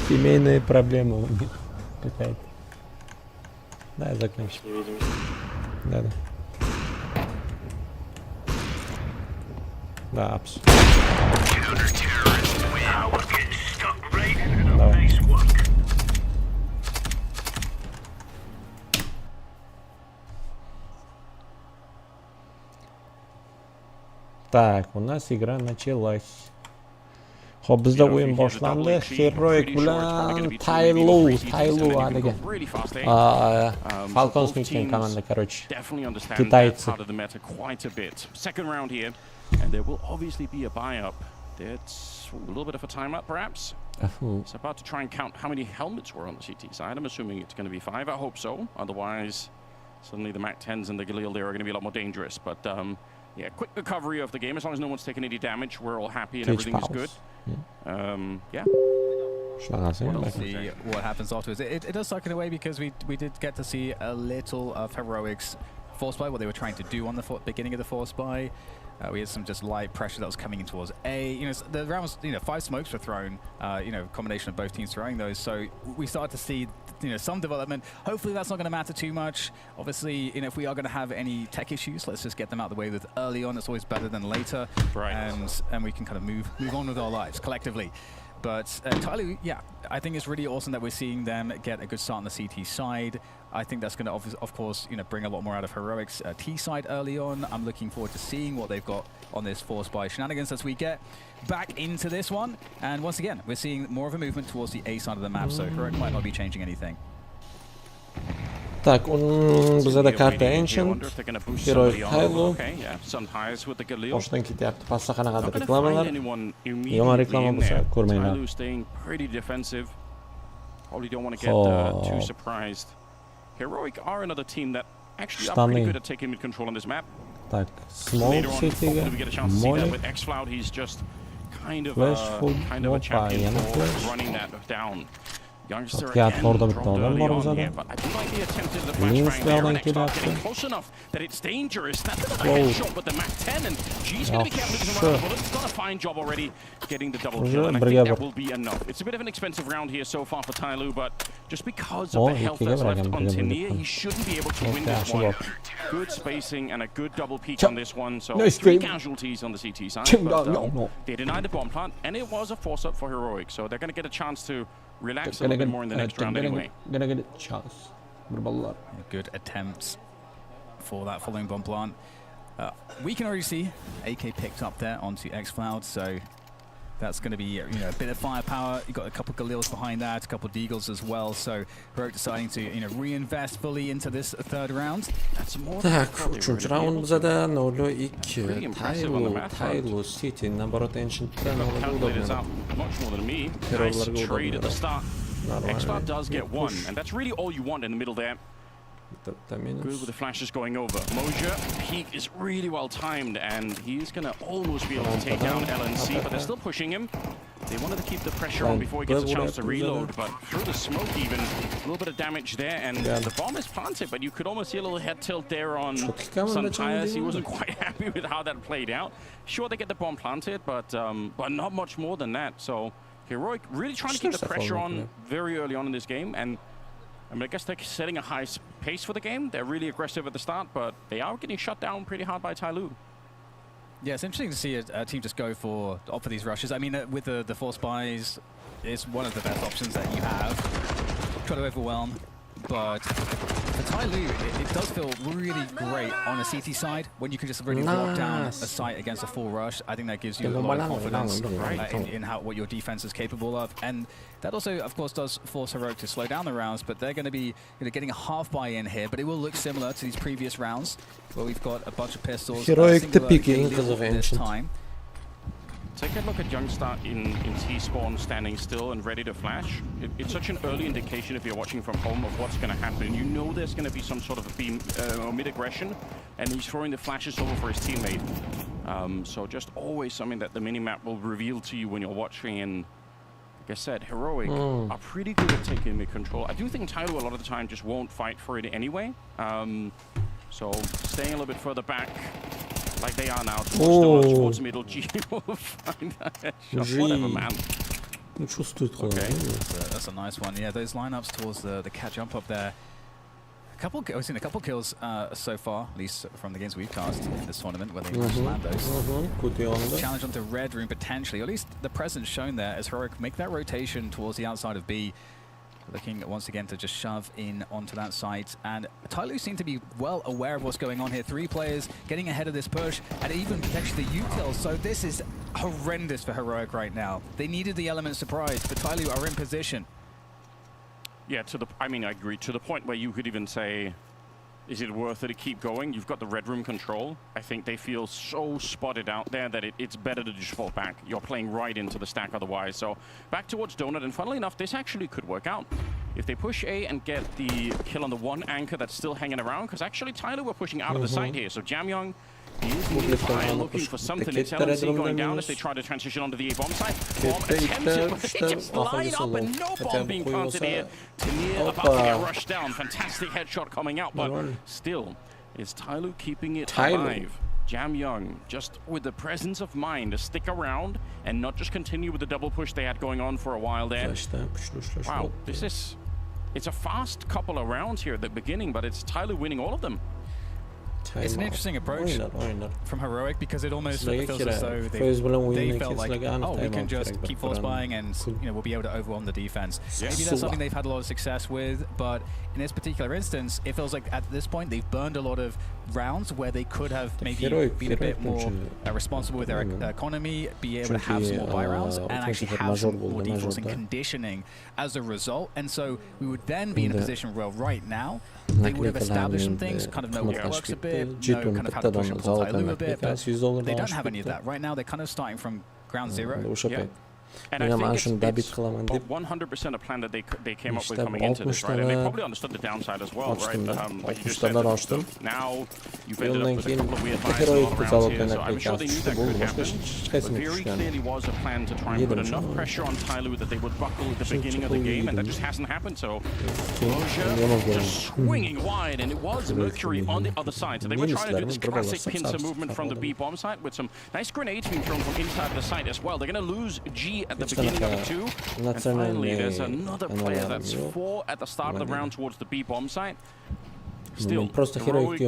Семейные проблемы у них какая-то. Да, закончим. Да, да. Да, абс. Counter-terrorists win. Now we're getting stuck right into the nice work. Так, у нас игра началась. Xo'p, bizda o'yin boshlandi. Heroic bilan Taylu haligi. Falcons mumkin komanda, короче. Definitely understand Китайцы. that part of the meta quite a bit. Second round here, and there will obviously be a buy-up. It's a little bit of a timeout, perhaps. It's about to try and count how many helmets were on the CT side. I'm assuming it's going to be 5. I hope so. Otherwise, suddenly the MAC-10s and the Galil there are going to be a lot more dangerous. But yeah, quick recovery of the game. As long as no one's taken any damage, we're all happy and everything is good. Yeah. We'll see what happens afterwards. It does suck in a way because we did get to see a little of Heroic's force buy, what they were trying to do on the beginning of the force buy. We had some just light pressure that was coming in towards A. You know, the round was, 5 smokes were thrown, combination of both teams throwing those. So we started to see, some development. Hopefully that's not going to matter too much. Obviously, if we are going to have any tech issues, let's just get them out of the way with early on. It's always better than later. Right. And we can kind of move on with our lives collectively. But Tyler, yeah, I think it's really awesome that we're seeing them get a good start on the CT side. I think that's going to, of course, bring a lot more out of Heroic's T side early on. I'm looking forward to seeing what they've got on this force by shenanigans as we get back into this one. And once again, we're seeing more of a movement towards the A side of the map, so Heroic might not be changing anything. Так, bizada karta Ancient, Heroic Taylu. Boshdan ketyapti. Pastda qanaqadir reklamalar. Yomon reklama bo'lsa ko'rmanglar. Probably don't want to get too surprised. Heroic are another team that actually are pretty good at taking control on this map. Так, Smoke Later on, City'ga hopefully we get a chance to see that Molly. with X-Cloud. He's just kind of Flash full a champion yana for flash. running that down. Youngster Topga again atlarda dropped bitta odam early bor on bizada. here, but I do like the attempt at the Links flashbang there, down and and X-Cloud kidnapped getting him. close enough that it's dangerous. That's another Whoa. headshot with the MAC-10, and G's going to be careful because around the bullet. He's done a fine job already getting the double kill, and I think that will be enough. It's a bit of an expensive round here so far for Tyloo, but just because of the health that's left on Tinia, he shouldn't be able to win this one. Good spacing and a good double peek on this one, so 3 casualties on the CT side, but they denied the bomb plant, and it was a force-up for Heroic, so they're going to get a chance to relax a little bit more in the next round anyway. Gonna get a chance. Good attempts for that following bomb plant. We can already see AK picked up there onto X-Cloud, so That's going to be, you know, a bit of firepower. You've got a couple of Galils behind that, a couple of Deagles as well. So Heroic deciding to, you know, reinvest fully into this third round. That's more Так, uchinchi raund bizada 0-2. Taylu City number attentionda calculators out much more than me. Nice trade at the start. X-Star does get one, and that's really all you want in the middle there. Good with the flashes going over. Moja peak is really well timed, and he's gonna almost be able to take down LNC, but they're still pushing him. They wanted to keep the pressure on before he gets a chance to reload, but through the smoke even, a little bit of damage there, and the bomb is planted, but you could almost see a little head tilt there on Sun Tires. He wasn't quite happy with how that played out. Sure, they get the bomb planted, but not much more than that. So Heroic really trying to keep the pressure on very early on in this game, and I mean, I guess they're setting a high pace for the game. They're really aggressive at the start, but they are getting shut down pretty hard by Tyloo. Yeah, it's interesting to see a team just go for these rushes. I mean, with the Force Buys, it's one of the best options that you have. Try to overwhelm, but for Tyloo, it does feel really great on a CT side when you can just really lock down a site against a full rush. I think that gives you a lot of confidence in what your defense is capable of, and that also, of course, does force Heroic to slow down the rounds. But they're going to be getting a half buy-in here, but it will look similar to these previous rounds where we've got a bunch of pistols. Heroic the picking because of ancient. Take a look at Youngstar in T-spawn standing still and ready to flash. It's such an early indication if you're watching from home of what's going to happen. You know there's going to be some sort of a beam or mid-aggression, and he's throwing the flashes over for his teammate. So just always something that the minimap will reveal to you when you're watching. And like I said, Heroic are pretty good at taking mid-control. I do think Tyloo a lot of the time just won't fight for it anyway. So staying a little bit further back, like they are now, towards middle. G will find that headshot. Whatever, man. Okay, that's a nice one. Yeah, those lineups towards the cat jump up there. We've seen a couple kills so far, at least from the games we've cast in this tournament, where they land those. Challenge onto red room potentially, or at least the presence shown there as Heroic make that rotation towards the outside of B. Looking once again to just shove in onto that site, and Tyloo seem to be well aware of what's going on here. 3 players getting ahead of this push, and even potentially the util. So this is horrendous for Heroic right now. They needed the element surprise, but Tyloo are in position. Yeah, I mean, I agree. To the point where you could even say, is it worth it to keep going? You've got the red room control. I think they feel so spotted out there that it's better to just fall back. You're playing right into the stack otherwise. So back towards Donut, and funnily enough, this actually could work out. If they push A and get the kill on the one anchor that's still hanging around, because actually Tyloo were pushing out of the site here. So Jamyoung, he is nearby looking for something. It's LNC going down as they try to transition onto the A bomb site. Bomb attempted, but they just line up and no bomb being planted here. Tanir about to get rushed down. Fantastic headshot coming out, but still, is Tyloo keeping it alive? Jamyoung, just with the presence of mind to stick around and not just continue with the double push they had going on for a while there. Wow, it's a fast couple of rounds here at the beginning, but it's Tyloo winning all of them. It's an interesting approach from Heroic, because it almost feels as though they felt like, oh, we can just keep force buying and we'll be able to overwhelm the defense. Maybe that's something they've had a lot of success with, but in this particular instance, it feels like at this point they've burned a lot of rounds where they could have maybe been a bit more responsible with their economy, be able to have some more buy rounds, and actually have some more defaults and conditioning as a result. And so we would then be in a position where right now they would have established some things, kind of know what works a bit, know kind of how to push and pull Tyloo a bit, but they don't have any of that. Right now they're kind of starting from ground zero. Yeah. And I think it's 100% a plan that they came up with coming into this, right? And they probably understood the downside as well, right? Like you just said, now you've ended up with a couple of weird buys all around here, so I'm sure they knew that could happen. But very clearly was a plan to try and put enough pressure on Tyloo that they would buckle at the beginning of the game, and that just hasn't happened. So Roja just swinging wide, and it was Mercury on the other side. So they were trying to do this classic pincer movement from the B bomb site with some nice grenades being thrown from inside the site as well. They're going to lose G at the beginning of it too, and finally there's another player that's 4 at the start of the round towards the B bomb site. Still, Heroic,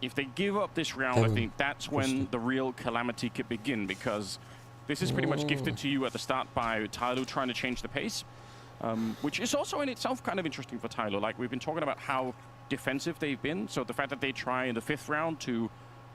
if they give up this round, I think that's when the real calamity could begin, because this is pretty much gifted to you at the start by Tyloo trying to change the pace, which is also in itself kind of interesting for Tyloo. Like, we've been talking about how defensive they've been, so the fact that they try in the 5th round to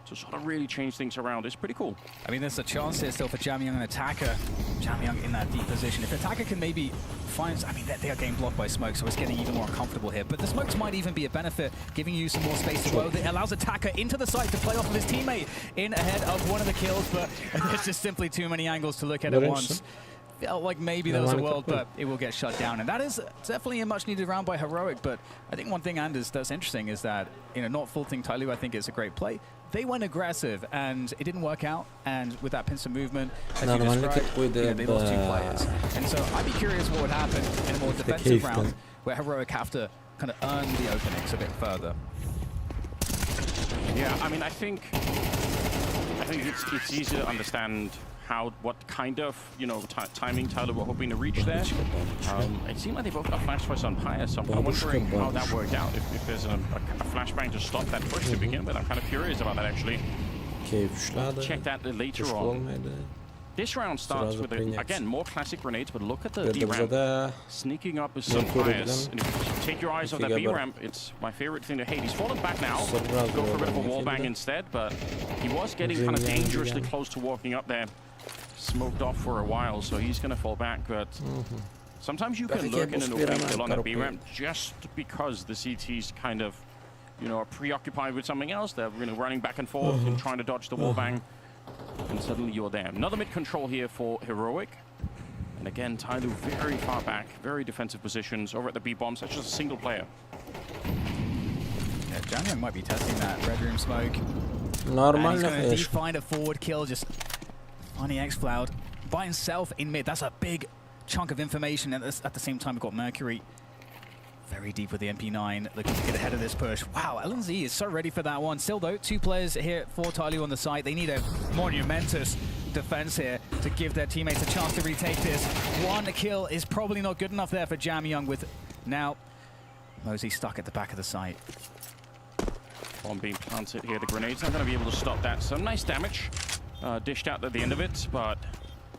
to sort of really change things around. It's pretty cool. I mean, there's a chance here still for Jamyang and Attacker. Jamyang in that deep position. If Attacker can maybe find... I mean, they are getting blocked by smoke, so it's getting even more uncomfortable here. But the smokes might even be a benefit, giving you some more space to go. It allows Attacker into the site to play off of his teammate in ahead of one of the kills, but there's just simply too many angles to look at once. Felt like maybe there was a world, but it will get shut down. And that is definitely a much-needed round by Heroic. But I think one thing, Anders, that's interesting is that, you know, not faulting Tyloo, I think it's a great play. They went aggressive, and it didn't work out. And with that pincer movement, as you described, they lost 2 players. And so I'd be curious what would happen in a more defensive round, where Heroic have to kind of earn the openings a bit further. Yeah, I mean, I think it's easy to understand what kind of, you know, timing Tyloo were hoping to reach there. It seemed like they both got flash for some Pyre, so I'm wondering how that worked out. If there's a flashbang to stop that push to begin with, I'm kind of curious about that actually. Check that later on. This round starts with, again, more classic grenades, but look at the D ramp sneaking up with some Pyres. And if you take your eyes off that B ramp, it's my favorite thing to hate. He's fallen back now. Go for a bit of a wallbang instead, but he was getting kind of dangerously close to walking up there. Smoked off for a while, so he's going to fall back, but sometimes you can lurk in an open kill on that B ramp just because the CT's kind of, you know, are preoccupied with something else. They're really running back and forth and trying to dodge the wallbang, and suddenly you're there. Another mid control here for Heroic, and again, Tyloo very far back, very defensive positions over at the B bomb, such as a single player. Yeah, Jamyang might be testing that red room smoke. Normal. He's going to find a forward kill, just on the X-Cloud by himself in mid. That's a big chunk of information, and at the same time we've got Mercury very deep with the MP9, looking to get ahead of this push. Wow, LNZ is so ready for that one. Still though, 2 players here for Tyloo on the site. They need a monumentous defense here to give their teammates a chance to retake this. 1 kill is probably not good enough there for Jamyang, with now Mosey stuck at the back of the site. Bomb being planted here. The grenade's not going to be able to stop that. Some nice damage dished out at the end of it, but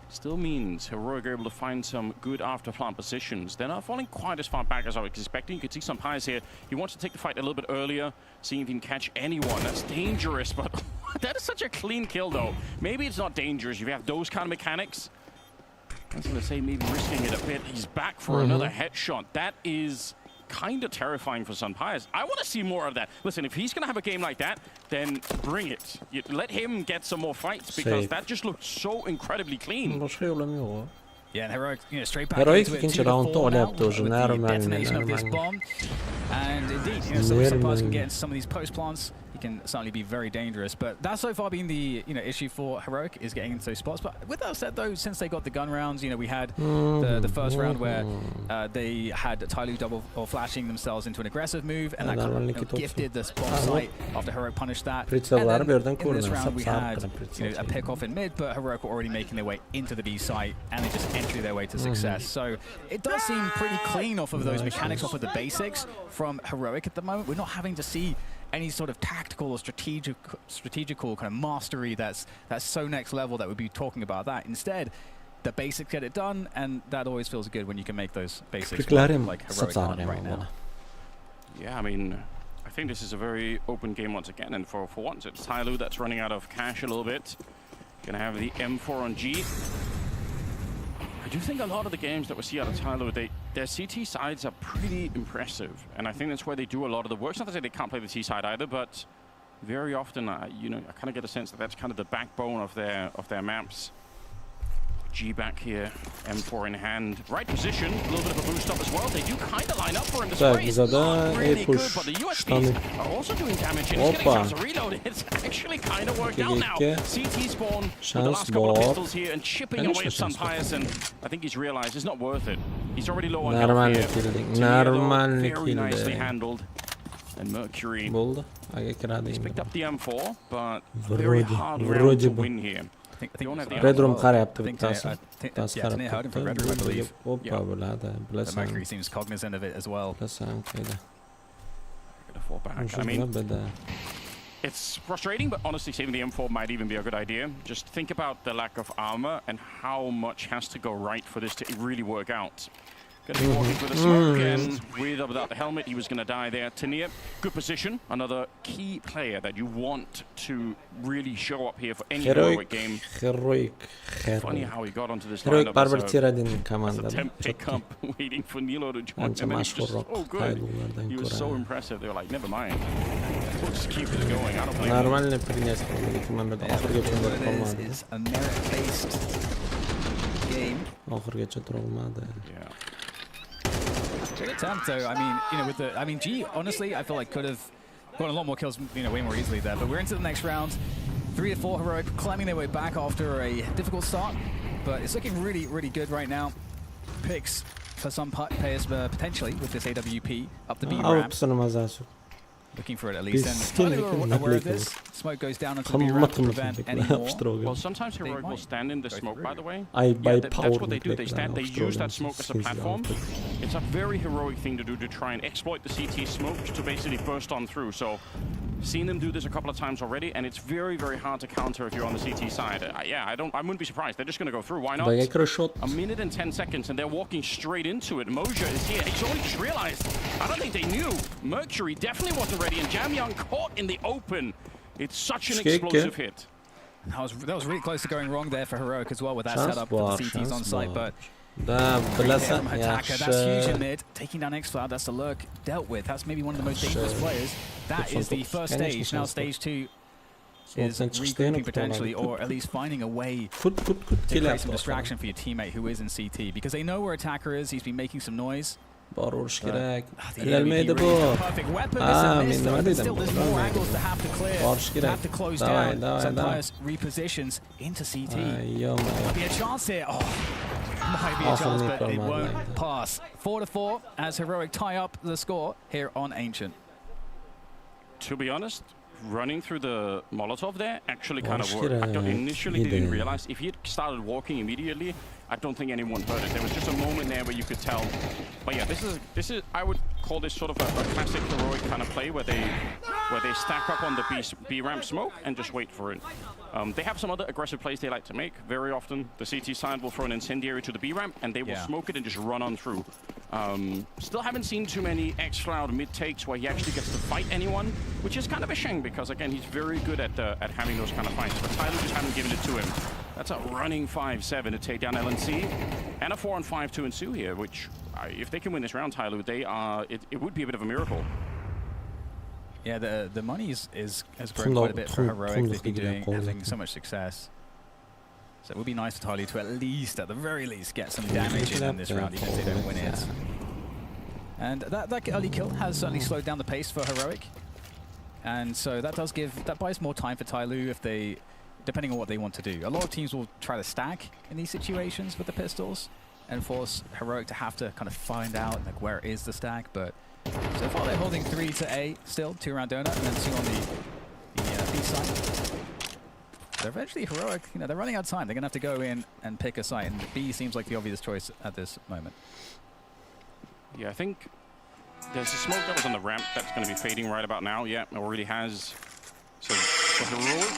still means Heroic are able to find some good after-plant positions. They're not falling quite as far back as I was expecting. You could see some Pyres here. He wants to take the fight a little bit earlier, seeing if he can catch anyone. That's dangerous, but that is such a clean kill, though. Maybe it's not dangerous if you have those kind of mechanics. I was going to say maybe risking it a bit. He's back for another headshot. That is kind of terrifying for some Pyres. I want to see more of that. Listen, if he's going to have a game like that, then bring it. Let him get some more fights, because that just looked so incredibly clean. Yeah, and Heroic, you know, straight back into it, 2-4 now with the detonation of this bomb. And indeed, you know, some Pyres can get into some of these post plants. He can certainly be very dangerous, but that's so far been the, you know, issue for Heroic, is getting into those spots. But with that said, though, since they got the gun rounds, you know, we had the first round where they had Tyloo double or flashing themselves into an aggressive move, and that kind of gifted this bomb site after Heroic punished that. And then in this round we had, you know, a pick off in mid, but Heroic were already making their way into the B site, and they just entry their way to success. So it does seem pretty clean off of those mechanics, off of the basics from Heroic at the moment. We're not having to see any sort of tactical or strategical kind of mastery that's so next level that we'd be talking about that. Instead, the basics get it done, and that always feels good when you can make those basics work, like Heroic right now. Yeah, I mean, I think this is a very open game once again, and for once it's Tyloo that's running out of cash a little bit. Gonna have the M4 on G. I do think a lot of the games that we see out of Tyloo, their CT sides are pretty impressive, and I think that's where they do a lot of the work. It's not to say they can't play the T side either, but very often, you know, I kind of get a sense that that's kind of the backbone of their maps. G back here, M4 in hand, right position, a little bit of a boost up as well. They do kind of line up for him. The spray is not really good, but the USBs are also doing damage, and he's getting a chance to reload. It's actually kind of worked out now. CT spawn with the last couple of pistols here and chipping away at some Pyres, and I think he's realized it's not worth it. He's already low on health here. Very nicely handled. And Mercury he's picked up the M4, but very hard round to win here. Red room ogriyapti bittasi. Tane heard him for Red room, I believe. Mercury seems cognizant of it as well. Fall back. I mean, it's frustrating, but honestly, saving the M4 might even be a good idea. Just think about the lack of armor and how much has to go right for this to really work out. Gonna be walking with a smoke, and with or without the helmet, he was gonna die there. Tania, good position. Another key player that you want to really show up here for any heroic game. Funny how he got onto this lineup as a temp pickup, waiting for Nilo to join him. And he was just so good. He was so impressive. They were like, never mind. We'll just keep it going. I don't blame him. This is a merit-based game. Yeah. Good attempt, though. I mean, you know, with the, G, honestly, I feel like could have gotten a lot more kills, you know, way more easily there. But we're into the next round. 3 to 4 heroic climbing their way back after a difficult start, but it's looking really, really good right now. Picks for some players potentially with this AWP up the B ramp. Looking for it at least. And are aware of this. Smoke goes down into the B ramp to prevent any more. Well, sometimes heroic will stand in the smoke, by the way. That's what they do. They use that smoke as a platform. It's a very heroic thing to do to try and exploit the CT smoke to basically burst on through. So, seen them do this a couple of times already, and it's very, very hard to counter if you're on the CT side. I wouldn't be surprised. They're just going to go through. Why not? A minute and 10 seconds, and they're walking straight into it. Moja is here. He's only just realized. I don't think they knew. Mercury definitely wasn't ready, and Jamyang caught in the open. It's such an explosive hit. That was really close to going wrong there for Heroic as well with that setup for the CTs on site, but attacker, that's huge in mid, taking down X-Cloud, that's the lurk dealt with. That's maybe one of the most dangerous players. That is the first stage. Now stage 2 is regrouping potentially, or at least finding a way to create some distraction for your teammate who is in CT, because they know where attacker is. He's been making some noise. Perfect weapon. Still, there's more angles to have to clear. Have to close down some players' repositions into CT. Might be a chance here. Might be a chance, but it won't pass. 4 to 4 as Heroic tie up the score here on Ancient. To be honest, running through the Molotov there actually kind of worked. I initially didn't realize if he had started walking immediately, I don't think anyone heard it. There was just a moment there where you could tell. But yeah, this is I would call this sort of a classic heroic kind of play where they stack up on the B ramp smoke and just wait for it. They have some other aggressive plays they like to make. Very often, the CT side will throw an incendiary to the B ramp and they will smoke it and just run on through. Still haven't seen too many X-Cloud mid takes where he actually gets to fight anyone, which is kind of a shame because again he's very good at having those kind of fights. But Tyler just haven't given it to him. That's a running 5-7 to take down LNC, and a 4-on-5 to ensue here. Which, if they can win this round, Tyler, it would be a bit of a miracle. Yeah, the money has grown quite a bit for Heroic. They've been having so much success. So it would be nice for Tyler to at the very least, get some damage in this round, even if they don't win it. And that early kill has certainly slowed down the pace for Heroic. And so that buys more time for Tyloo if they, depending on what they want to do. A lot of teams will try to stack in these situations with the pistols and force Heroic to have to kind of find out like where is the stack. But so far they're holding 3 to A still, 2 around donut, and then 2 on the B side. So eventually Heroic, they're running out of time. They're gonna have to go in and pick a site, and B seems like the obvious choice at this moment. Yeah, I think there's a smoke that was on the ramp that's going to be fading right about now. Yeah, it already has. So for Heroic,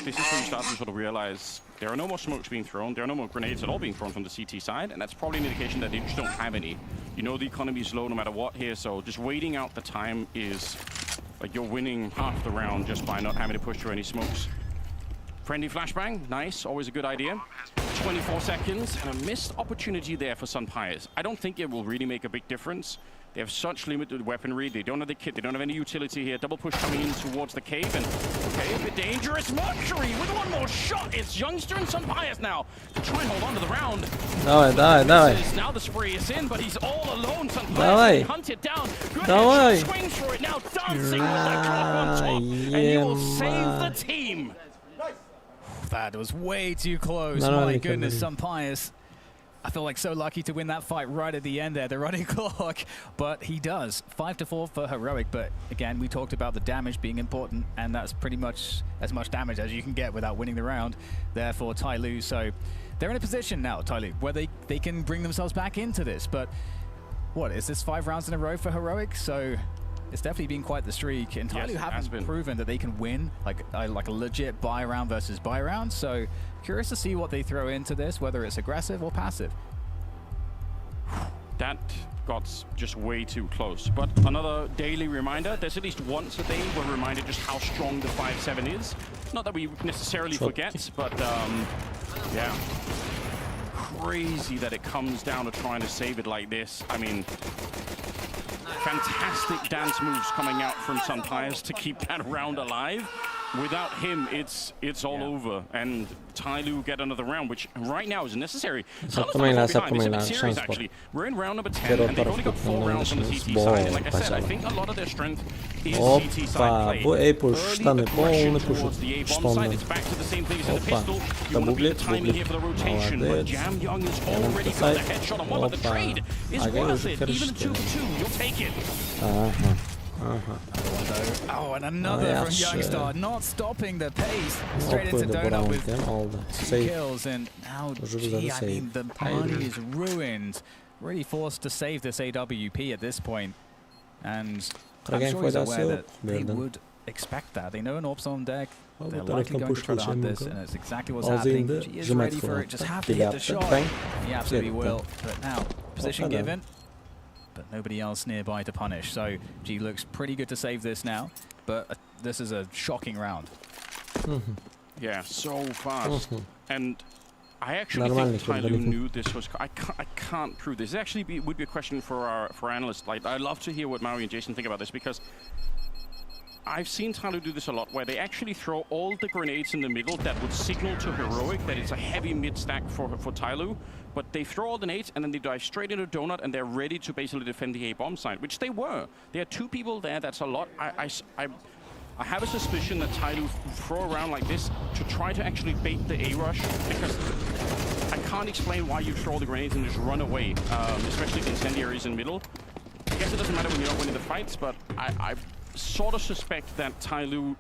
this is when you start to sort of realize there are no more smokes being thrown. There are no more grenades at all being thrown from the CT side, and that's probably an indication that they just don't have any. You know the economy is low no matter what here, so just waiting out the time is like you're winning half the round just by not having to push through any smokes. Friendly flashbang, nice, always a good idea. 24 seconds and a missed opportunity there for Sunpires. I don't think it will really make a big difference. They have such limited weaponry. They don't have the kit. They don't have any utility here. Double push coming in towards the cave. And, okay, a bit dangerous. Mercury with one more shot. It's Youngster and Sunpires now to try and hold on to the round. Now the spray is in, but he's all alone. Sunpires hunted down. Good swings for it now. Dancing with that clock on top. And you will save the team. That was way too close. My goodness, Sunpires. I feel like so lucky to win that fight right at the end there, the running clock, but he does. 5 to 4 for Heroic, but again, we talked about the damage being important, and that's pretty much as much damage as you can get without winning the round there for Tyloo. So they're in a position now, Tyloo, where they can bring themselves back into this, but what, is this 5 rounds in a row for Heroic? So it's definitely been quite the streak, and Tyloo haven't proven that they can win like a legit buy round versus buy round. So curious to see what they throw into this, whether it's aggressive or passive. That got just way too close. But another daily reminder, there's at least once a day we're reminded just how strong the 5-7 is. Not that we necessarily forget, but yeah. Crazy that it comes down to trying to save it like this. I mean, fantastic dance moves coming out from Sunpias to keep that round alive. Without him, it's all over, and Tyloo get another round, which right now is necessary. It's a bit serious, actually. We're in round number 10, and they've only got 4 rounds on the CT side. And like I said, I think a lot of their strength is CT side play. Early aggression towards the A-bomb side. It's back to the same thing as in the pistol. You want to beat the timing here for the rotation, but Jam Young is already got the headshot on one, but the trade is worth it. Even 2-2, you'll take it. Oh, and another from Youngstar, not stopping the pace. Straight into Donut with 2 kills, and now, gee, I mean, the party is ruined. Really forced to save this AWP at this point. And I'm sure he's aware that they would expect that. They know an AWP's on deck. They're likely going to try to hunt this, and it's exactly what's happening. He is ready for it, just have to hit the shot. He absolutely will. But now, position given. But nobody else nearby to punish. So G looks pretty good to save this now, but this is a shocking round. Yeah, so fast. And I actually think Tyloo knew this was. I can't prove this. It actually would be a question for our analysts. Like, I'd love to hear what Maui and Jason think about this, because I've seen Tyloo do this a lot, where they actually throw all the grenades in the middle that would signal to Heroic that it's a heavy mid-stack for Tyloo, but they throw all the nades and then they dive straight into Donut and they're ready to basically defend the A-bomb side, which they were. There are 2 people there, that's a lot. I have a suspicion that Tyloo throw around like this to try to actually bait the A-rush, because I can't explain why you throw the grenades and just run away, especially the incendiaries in middle. I guess it doesn't matter when you're not winning the fights, but I sort of suspect that Tyloo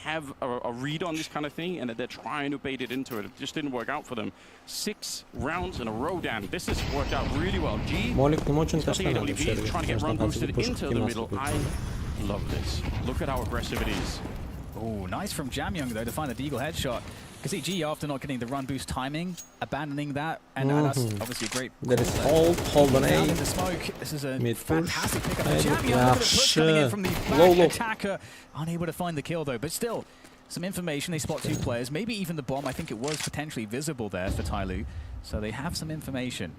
have a read on this kind of thing, and that they're trying to bait it into it. It just didn't work out for them. 6 rounds in a row, Dan. This has worked out really well. G, especially AWP, trying to get run boosted into the middle. I love this. Look at how aggressive it is. Oh, nice from Jam Young, though, to find the Deagle headshot. You can see G, after not getting the run boost timing, abandoning that, and that's obviously a great There is hold on A. The smoke. This is a fantastic pickup. Jam Young, look at the push coming in from the back attacker. Unable to find the kill, though, but still, some information. They spot 2 players, maybe even the bomb. I think it was potentially visible there for Tyloo, so they have some information.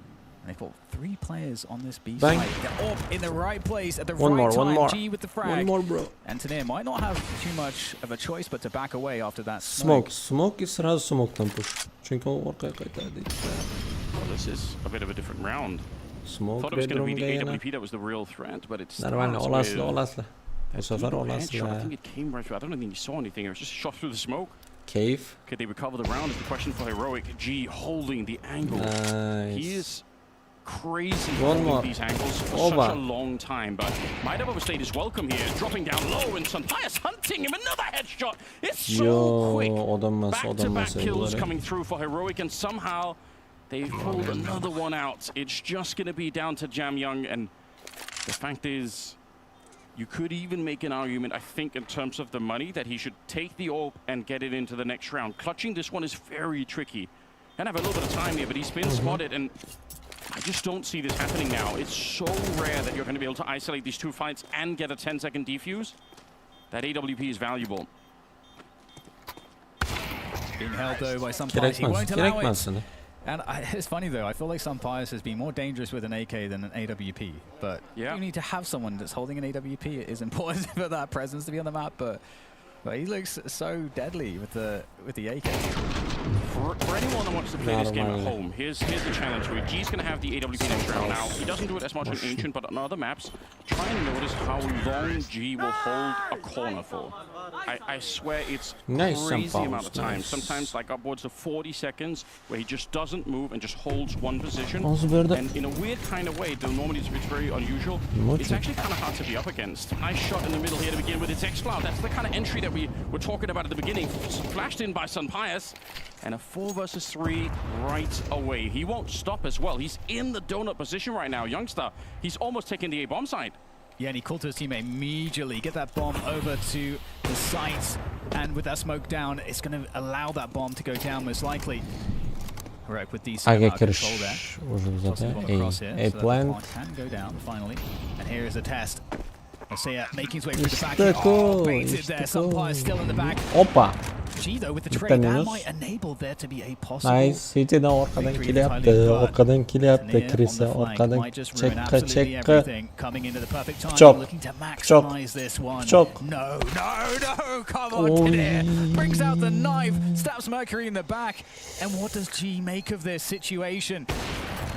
And they've got 3 players on this B side. They're all in the right place at the right time. One more. G with the frag. One more, bro. And Tanir might not have too much of a choice but to back away after that smoke. Smoke is сразу smoke'tan push. Çünkü o ortaya qaytadi. Well, this is a bit of a different round. Smoke. Thought it was going to be the AWP that was the real threat, but it's Nормально, olasli. I think it came right through. I don't think he saw anything. It was just shot through the smoke. Cave. Could they recover the round is the question for Heroic. G holding the angle. Nice. He is crazy holding these angles for such a long time, but might have overstayed his welcome here. Dropping down low, and Sunpias hunting him. Another headshot. It's so quick. Back-to-back kills coming through for Heroic, and somehow they pulled another one out. It's just going to be down to Jam Young, and the fact is, you could even make an argument, I think, in terms of the money, that he should take the AWP and get it into the next round. Clutching this one is very tricky. And have a little bit of time here, but he's been spotted, and I just don't see this happening now. It's so rare that you're going to be able to isolate these 2 fights and get a 10-second defuse. That AWP is valuable. Being held, though, by Sunpias. He won't allow it. And it's funny, though. I feel like Sunpias has been more dangerous with an AK than an AWP. But you need to have someone that's holding an AWP. It is important for that presence to be on the map. But he looks so deadly with the AK. For anyone that wants to play this game at home, here's the challenge for you. G's going to have the AWP next round. Now, he doesn't do it as much on Ancient, but on other maps, try and notice how long G will hold a corner for. I swear it's crazy amount of time. Sometimes like upwards of 40 seconds where he just doesn't move and just holds one position. And in a weird kind of way, though normally it's very unusual, it's actually kind of hard to be up against. Nice shot in the middle here to begin with. It's X-Cloud. That's the kind of entry that we were talking about at the beginning. Flashed in by Sunpias. And a 4 versus 3 right away. He won't stop as well. He's in the donut position right now. Youngstar, he's almost taking the A-bomb side. Yeah, and he called to his teammate immediately. Get that bomb over to the site. And with that smoke down, it's going to allow that bomb to go down most likely. Heroic with decent Aga amount of kirish control there. уже Tossing the bizada. bomb across here, A so that plant. the can go down finally. And here is the test. Osea making his way through the back. İşte Oh, gol, baited işte there. Some gol. players still in the back. Hoppa. G though with the Bir trade, that taneniz. might enable there to be a possible. Nice. City'den orkadan kill yaptı. Orkadan kill yaptı. Chris'e orkadan çekka. Coming into the perfect time, Çok. looking to maximize this one. Çok. No, come on, Kinnear brings out the knife, stabs Mercury in the back. And what does G make of this situation?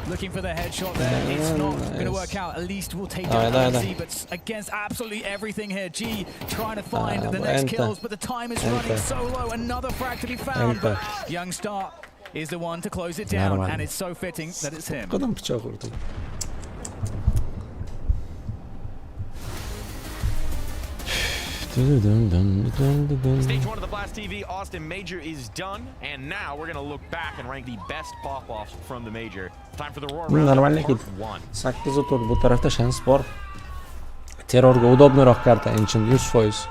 Looking for the headshot there. It's not going to work out. At least we'll take out C, but against absolutely everything here. G trying to find the next kills, but the time is running so low. Another frag to be found, but Young Star is the one to close it down, and it's so fitting that it's him. Kadın bıçak vurdu. Stage 1 of the Blast TV Austin Major is done, and now we're going to look back and rank the best pop-offs from the Major. Time for the Roar Round Normalde Part ki 1. 8 tur bu tarafta şans bor. Terrorga udobniroq karta Ancient 100%.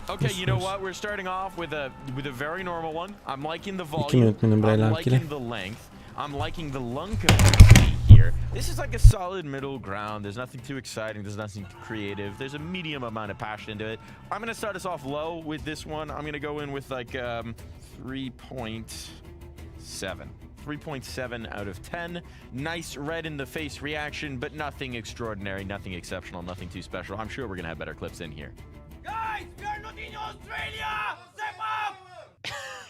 Okay, you know what? We're starting off with a very normal one. I'm liking the 2 volume. minut benim I'm buraylar liking kile. the length. I'm liking the lung capacity here. This is like a solid middle ground. There's nothing too exciting. There's nothing too creative. There's a medium amount of passion into it. I'm going to start us off low with this one. I'm going to go in with like 3.7. 3.7 out of 10. Nice red in the face reaction, but nothing extraordinary, nothing exceptional, nothing too special. I'm sure we're going to have better clips in here. Guys, we are not in Australia! Step up!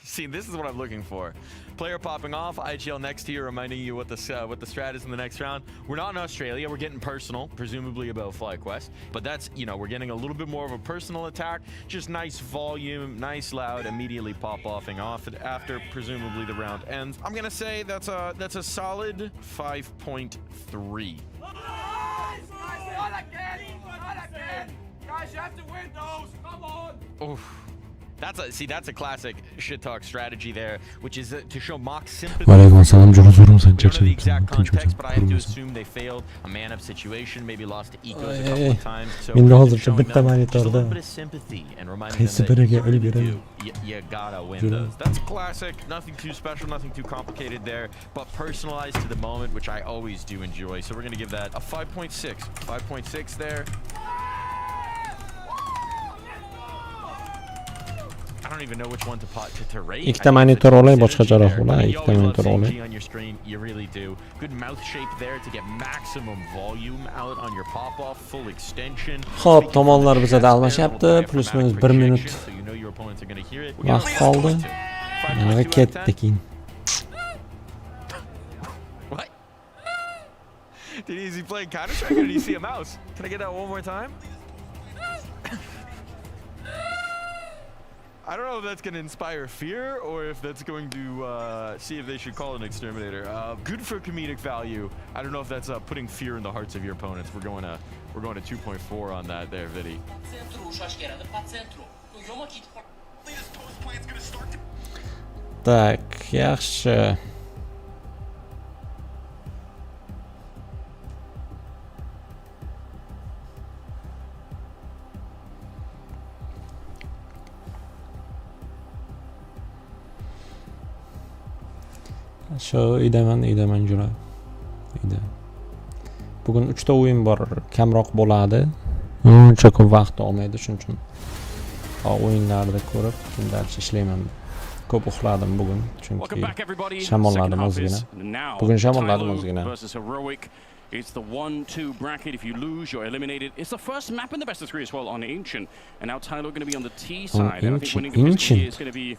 See, this is what I'm looking for. Player popping off, IGL next to you, reminding you what the strat is in the next round. We're not in Australia. We're getting personal, presumably about FlyQuest. But that's, you know, we're getting a little bit more of a personal attack. Just nice volume, nice loud, immediately pop-offing off after presumably the round ends. I'm gonna say that's a solid 5.3. Not again! Guys, you have to win those! Come on! Oof. That's a classic shit talk strategy there, which is to show mock sympathy. Aleykümselam Jules Urum sen We don't know the çerçeve exact tinç context, but I have to kurmasın. assume they failed a man-up situation, maybe lost to Ecos a couple of times. So Ben de just hazırca showing bitti them just a manitorda. little bit of sympathy and reminding Kayısı them that berege you really ölgüren. do. You gotta win those. That's classic. Nothing too special, nothing too complicated there, but personalized to the moment, which I always do enjoy. So we're gonna give that a 5.6. 5.6 there. I don't even know which one to rate. İkide monitor olay boshqacharoq bo'ladi. İkide monitor olay. On your screen, you really do. Good mouth shape there to get maximum volume out on your pop off, full extension. Xo'p, tomonlar bizada almashyapti. Plus minus 1 minut vaqt qoldi. Yana ketdi keyin. What? Is he playing Counter-Strike or did he see a mouse? Can I get that one more time? I don't know if that's going to inspire fear or if that's going to see if they should call an exterminator. Good for comedic value. I don't know if that's putting fear in the hearts of your opponents. We're going to 2.4 on that there, Vidi. Tak, yaxshi. Shu uydaman jura. Uyda. Bugun 3 ta o'yin bor, kamroq bo'ladi. Uncha ko'p vaqt olmaydi, shuning uchun o'yinlarni ko'rib, kunlarcha ishlayman. Ko'p uxladim bugun, chunki shamolladim ozgina. Bugun shamolladim ozgina. It's the 1-2 bracket. If you lose, you're eliminated. It's the first map in the best of 3 as well on Ancient. And now Tyler going to be on the T side. And I think winning the pistol here is going to be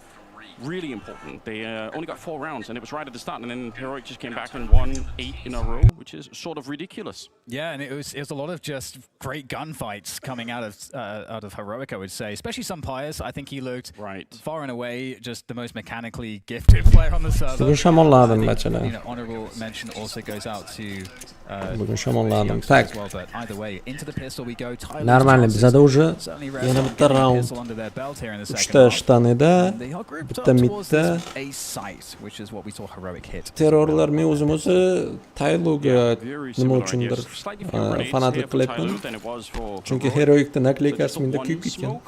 really important. They only got 4 rounds, and it was right at the start, and then Heroic just came back and won 8 in a row, which is sort of ridiculous. Yeah, and it was a lot of just great gunfights coming out of Heroic, I would say. Especially some Pius. I think he looked far and away just the most mechanically gifted player on the server. Bugun shamolladim bachalar. You know, honorable mention also goes out to Bugun shamolladim. Tak. well, but either way, into the pistol we go. Normalniy bizada уже yana bitta round. 3 ta shtan edi. Bitta midda. Terrorlar men o'zim-o'zi Tayluga nima uchundir fanatlik qilyapman. Chunki Heroicda nakleykas menda kuyib ketgan.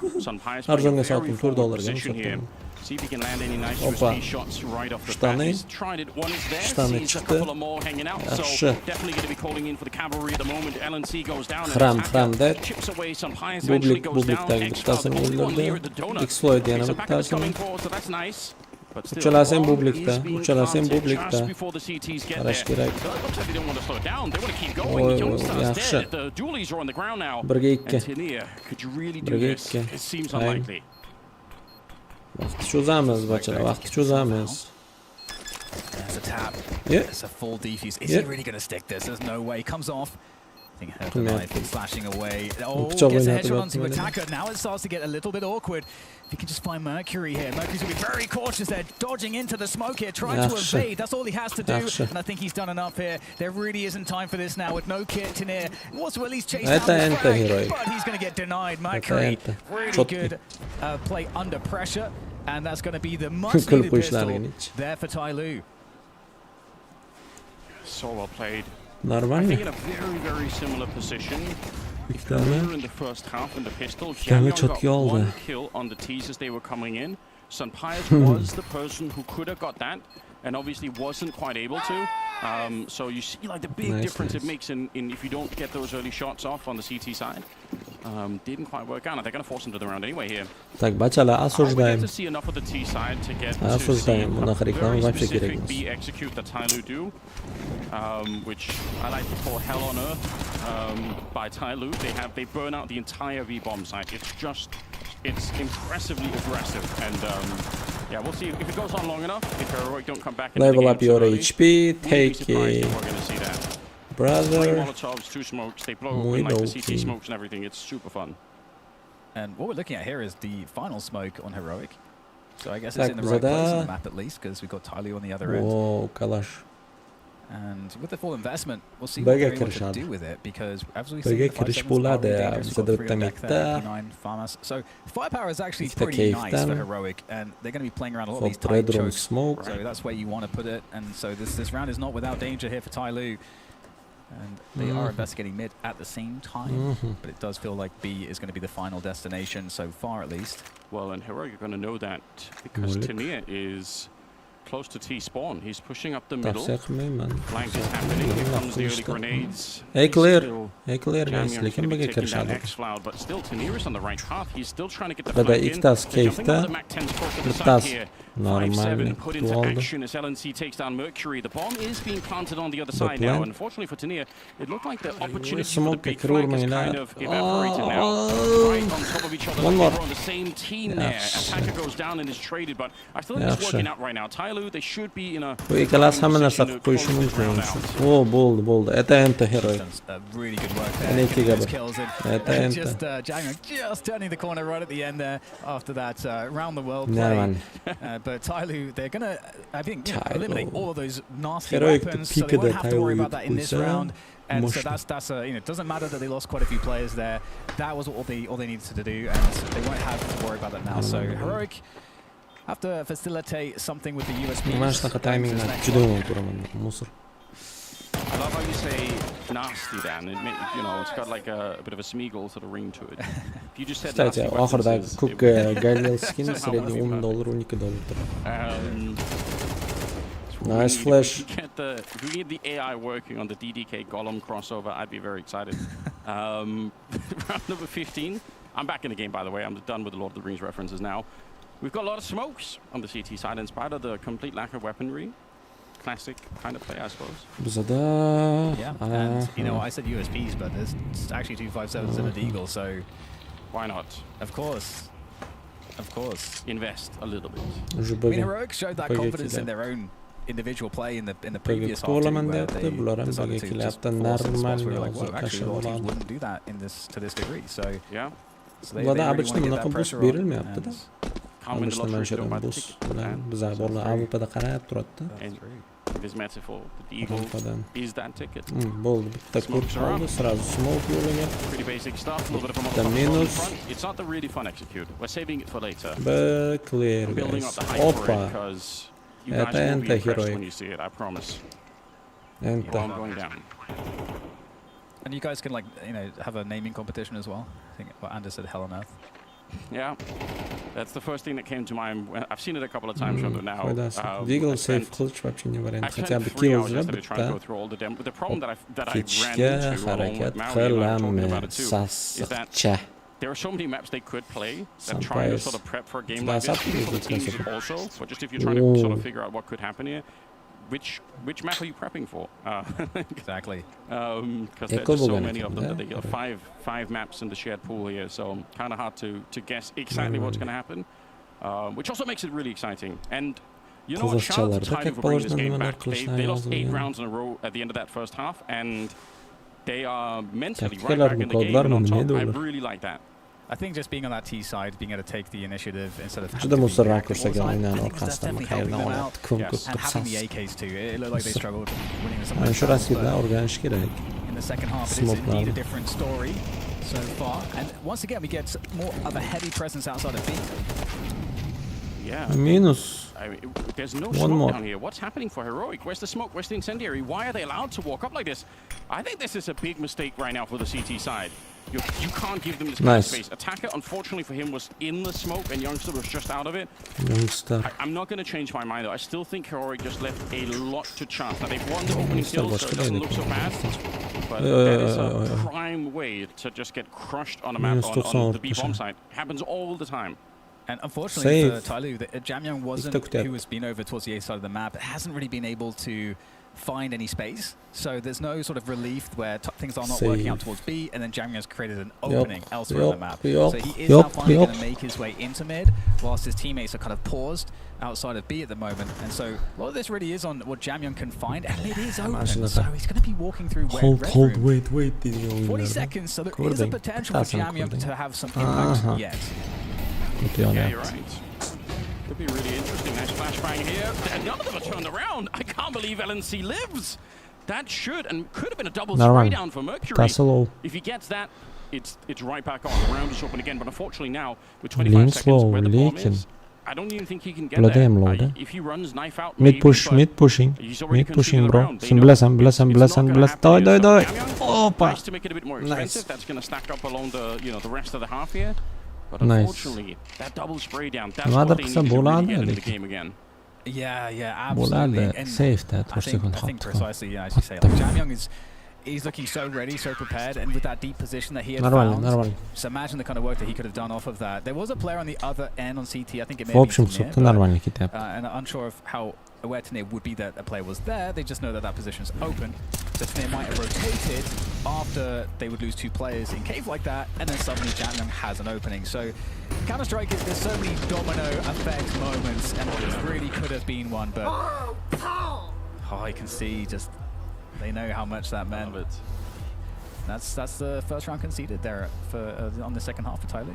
Arzonga sotdim $4 ga sotdim. See if he can land any nice Opa. USP shots right off the Штаны. bat. He's tried it once there, Штаны sees a çıktı. couple of more hanging out, so Yaxşı. definitely going to be calling in for the cavalry at the moment. LNC goes down and Храм, Attacker храмda. chips away some pies, eventually Bublik, goes down. bublikdagi Extra, the bittasini only one here at the o'ldirdi. donut. Exploit yana It's a backup coming bittasini. forward, so that's nice. But still, Uchalasi ham bomb bublikda, is being uchalasi ham planted bublikda. just before the CTs get Qarash there. kerak. So it looks like they don't want to slow it down. They want to keep going. Oy, The oy, Youngstar's yaxshi. dead. The dualies are on the ground now. 1-ga 2. And Tania, could you really do Birga this? 2. It seems Aynen. unlikely. Vaqtni cho'zamiz, bachalar, vaqtni cho'zamiz. There's a tap. Yeah. It's a full defuse. Is Yeah. he really going to stick this? There's no way. Comes off. I think her Yeah. knife is slashing away. Oh, Bıçak gets a oynadı headshot bak onto böyle. Attacker. Now it starts to get a little bit awkward. If he can just find Mercury here. Mercury's going to be very cautious there, dodging into the smoke here, trying to Yaxşı. evade. That's all he has to do. Yaxşı. And I think he's done enough here. There really isn't time for this now with no kit in here. He wants to at least chase Это down the ente frag, heroic. but he's going to get denied. Mercury, ente. really Чёткий. good play under pressure. And that's going to be the much Kılıp needed bu pistol işlerden hiç. there for Tai Lu. So well played. Normal I think mi? in a very, very similar position. İki tane. In the first half in the pistol, tane Jamyon got çatıyı aldı. one kill on the tees as they were coming in. Sunpius was the person who could have got that, and obviously wasn't quite able to. So you see like the big Nice, difference it nice. makes in if you don't get those early shots off on the CT side. Didn't quite work out. They're going to force him to the round anyway here. Tak, bachalar, I would get asujdaym. to see enough of the T side to get Ha, to see asujdaym. Bunaqa a reklama very вообще specific kerak emas. B execute that Tyloo do, which I like to call Hell on Earth by Tyloo. They burn out the entire V bomb site. It's impressively aggressive, and yeah, we'll see if it goes on long enough. If Heroic don't come back into Level the up game your too early, HP, wouldn't be take surprised it. if we're going to see that. Three Brother. Molotovs, 2 smokes. They blow Muy open like the low CT key. smokes and everything. It's super fun. And what we're looking at here is the final smoke on Heroic. So I guess Tak, it's in the right place on bize the map at least, because we've got Tyloo on the other end. Wow, kalash. And with the full investment, we'll see Bega what they're able to kirishadi. do with it, because as we've Bega seen, the 5 kirish sevens are bo'ladi, really dangerous. bizda We've got 3 on deck o'tda there, mitda. P9 farmers. So firepower is actually Ikkita pretty nice for cave'dan. Heroic, and they're going to be playing around a lot of Hop, these tight red room chokes. smoke. So that's where you want to put it, and so this round is not without danger here for Tyloo. And they are investigating mid at the same time, but it does feel like B is going to be the final destination so far, at least. Well, and Heroic are going to know that because Moeilijk. Tania is close to T spawn. He's pushing up the middle. Tavsiya qilmayman. Flank is happening. Here comes the early Qilishdi. grenades. Hey, He's clear. still Hey, clear guys, Jamyon's lekin gonna be bega taking down kirishadi. X-Cloud, but still Tania is on the right path. He's still trying to get the Bada flank in. ikkitasi They're jumping cave'da, over the Mac 10 close to the side bittasi here. normal 5-7 put into oldu. action as LNC takes down Mercury. The bomb is being planted on the other side plan. now. Unfortunately for Tania, it looked like the opportunity for the smoke big kırır flank has mıylar? kind of evaporated now. Right on top of each other. One Like more. they were on the same team there. Yaxshi. Attacker goes down and is traded, but I still think it's Yaxshi. working out right now. Tyloo, they should be in a Bu ikkalasi hamma narsa position qilib to qo'yishi close this round mumkin. out. O, bo'ldi. Eta Heroic. Done really good work And there. he Getting got those it. kills in. Ente. Just Jamyon just turning the corner right at the end there after that round the world play. Normal. But Tyloo, they're gonna, I think, eliminate all of those nasty Heroic weapons, to so they pick won't the have to worry Tyloo about that in this pulsa. round. And so Mushed. that's it doesn't matter that they lost quite a few players there. That was all they needed to do, and they won't have to worry about that now. So Heroic have to facilitate something with the USB. Mana shunaqa timinglar juda yomon ko'raman. Musor. I love how you say nasty, Dan. You know, it's got like a bit of a Smeagol sort of ring to it. If you just said Kстати, nasty oxirda references, Cook it would- Galil skin Somehow средний would be $10, $12 turadi. we Nice need- flash. If we get the AI working on the DDK Golem crossover, I'd be very excited. Round number 15. I'm back in the game, by the way. I'm done with the Lord of the Rings references now. We've got a lot of smokes on the CT side, in spite of the complete lack of weaponry. Classic kind of play, I suppose. Bizada. Yeah, and you know, I said USPs, but there's actually 2 5.7s and a Deagle, so Why not? of course. Invest a little bit. Уже I mean, bagi. Heroic showed that Bagi confidence in killer. their own individual play in the Bagi previous half olaman where deyapti, they bular ham decided bagi to just kelyapti. force it in spots Normal where you're like, hozir whoa, actually a lot of teams qashib wouldn't do that to this degree. So, Yeah. so they Bularda really обычно want to get bunaqa that boost pressure on. berilmayapti-da. Can't win the Обычно lottery mana if you don't buy shu the boost ticket. bilan And bizlar bolalar AWPda qarab turadi-da. this metaphor, the Eagle AWPdan. is that ticket. Bo'ldi, bitta ko'p Smokes are qoldi, up. srazu smoke yo'liga. Pretty basic stuff, a little bit of a The Molotov in minus. front. It's not the really fun execute. We're saving it for later. Clear I'm building up guys. the hype for it Opa. because you Это guys will be impressed anti-heroic. when you see it, I promise. Ente. Bomb going down. And you guys can, like, you know, have a naming competition as well. I think what Anders said, Hell on Earth. Yeah. That's the first thing that came to mind. I've seen it a couple of times now. Deagle save kılıç вообще не вариант. Хотя бы kill уже bitti. Keçga harakat qilamsizcha. There are so many maps they could play that try to sort of prep for a game like this. Easy also, but just if you're trying to sort of figure out what could happen here, which map are you prepping for? Exactly. Because there's so many of them that they get five maps in the shared pool here, so kind of hard to guess exactly what's going to happen. Which also makes it really exciting. And you know what? Shout out to Tyler for bringing this game back. They lost 8 rounds in a row at the end of that first half, and they are mentally right back in the game and on top. I really like that. I think just being on that T side, being able to take the initiative instead of Juda mos rakursga aynan orqasidan qayerdan olyapti kun and having the AKs too. It looked like they struggled winning this. Ana shu raskida o'rganish kerak. In the second half, it is indeed a different story so far. And once again, we get more of a heavy presence outside of B. Yeah. Minus. I mean, there's no smoke down here. What's happening for Heroic? Where's the smoke? Where's the incendiary? Why are they allowed to walk up like this? I think this is a big mistake right now for the CT side. You can't give them this kind of space. Attacker, unfortunately for him, was in the smoke, and Youngster was just out of it. I'm not going to change my mind, though. I still think Heroic just left a lot to chance. Now, they've won the opening kill, so it doesn't look so bad. But that is a prime way to just get crushed on a map on the B-bomb side. Happens all the time. And unfortunately for Tyloo, Jamyoung wasn't who has been over towards the A side of the map. It hasn't really been able to find any space. So there's no sort of relief where things are not working out towards B, and then Jamyoung's created an opening elsewhere on the map. So he is now finally going to make his way into mid, whilst his teammates are kind of paused outside of B at the moment. And so a lot of this really is on what Jamyoung can find, and it is open. So he's going to be walking through wait. 40 seconds, so there is a potential for Jamyoung to have some impact yet. Yeah, you're right. Could be really interesting. Nice flashbang here. None of them are turned around. I can't believe LNC lives. That should and could have been a double spray down for Mercury. If he gets that, it's right back on. The round is open again, but unfortunately now, with 25 seconds where the bomb is, I don't even think he can get there. If he runs knife out, mid pushing, bro. Bless him. Die. Opa. Nice to make it a bit more expensive. That's going to stack up along the the rest of the half here. But unfortunately, that double spray down, that's what they need to really get into the game again. Yeah, absolutely. And safe that. I think precisely, as you say, like Jamyoung he's looking so ready, so prepared, and with that deep position that he had found. So imagine the kind of work that he could have done off of that. There was a player on the other end on CT, I think it may have been Tanir, and I'm unsure of how aware Tanir would be that a player was there. They just know that that position's open. So Tanir might have rotated after they would lose 2 players in cave like that, and then suddenly Jamyoung has an opening. So Counter-Strike, there's so many domino effect moments, and this really could have been one, but you can see just they know how much that meant. That's the first round conceded there for on the second half for Tyloo.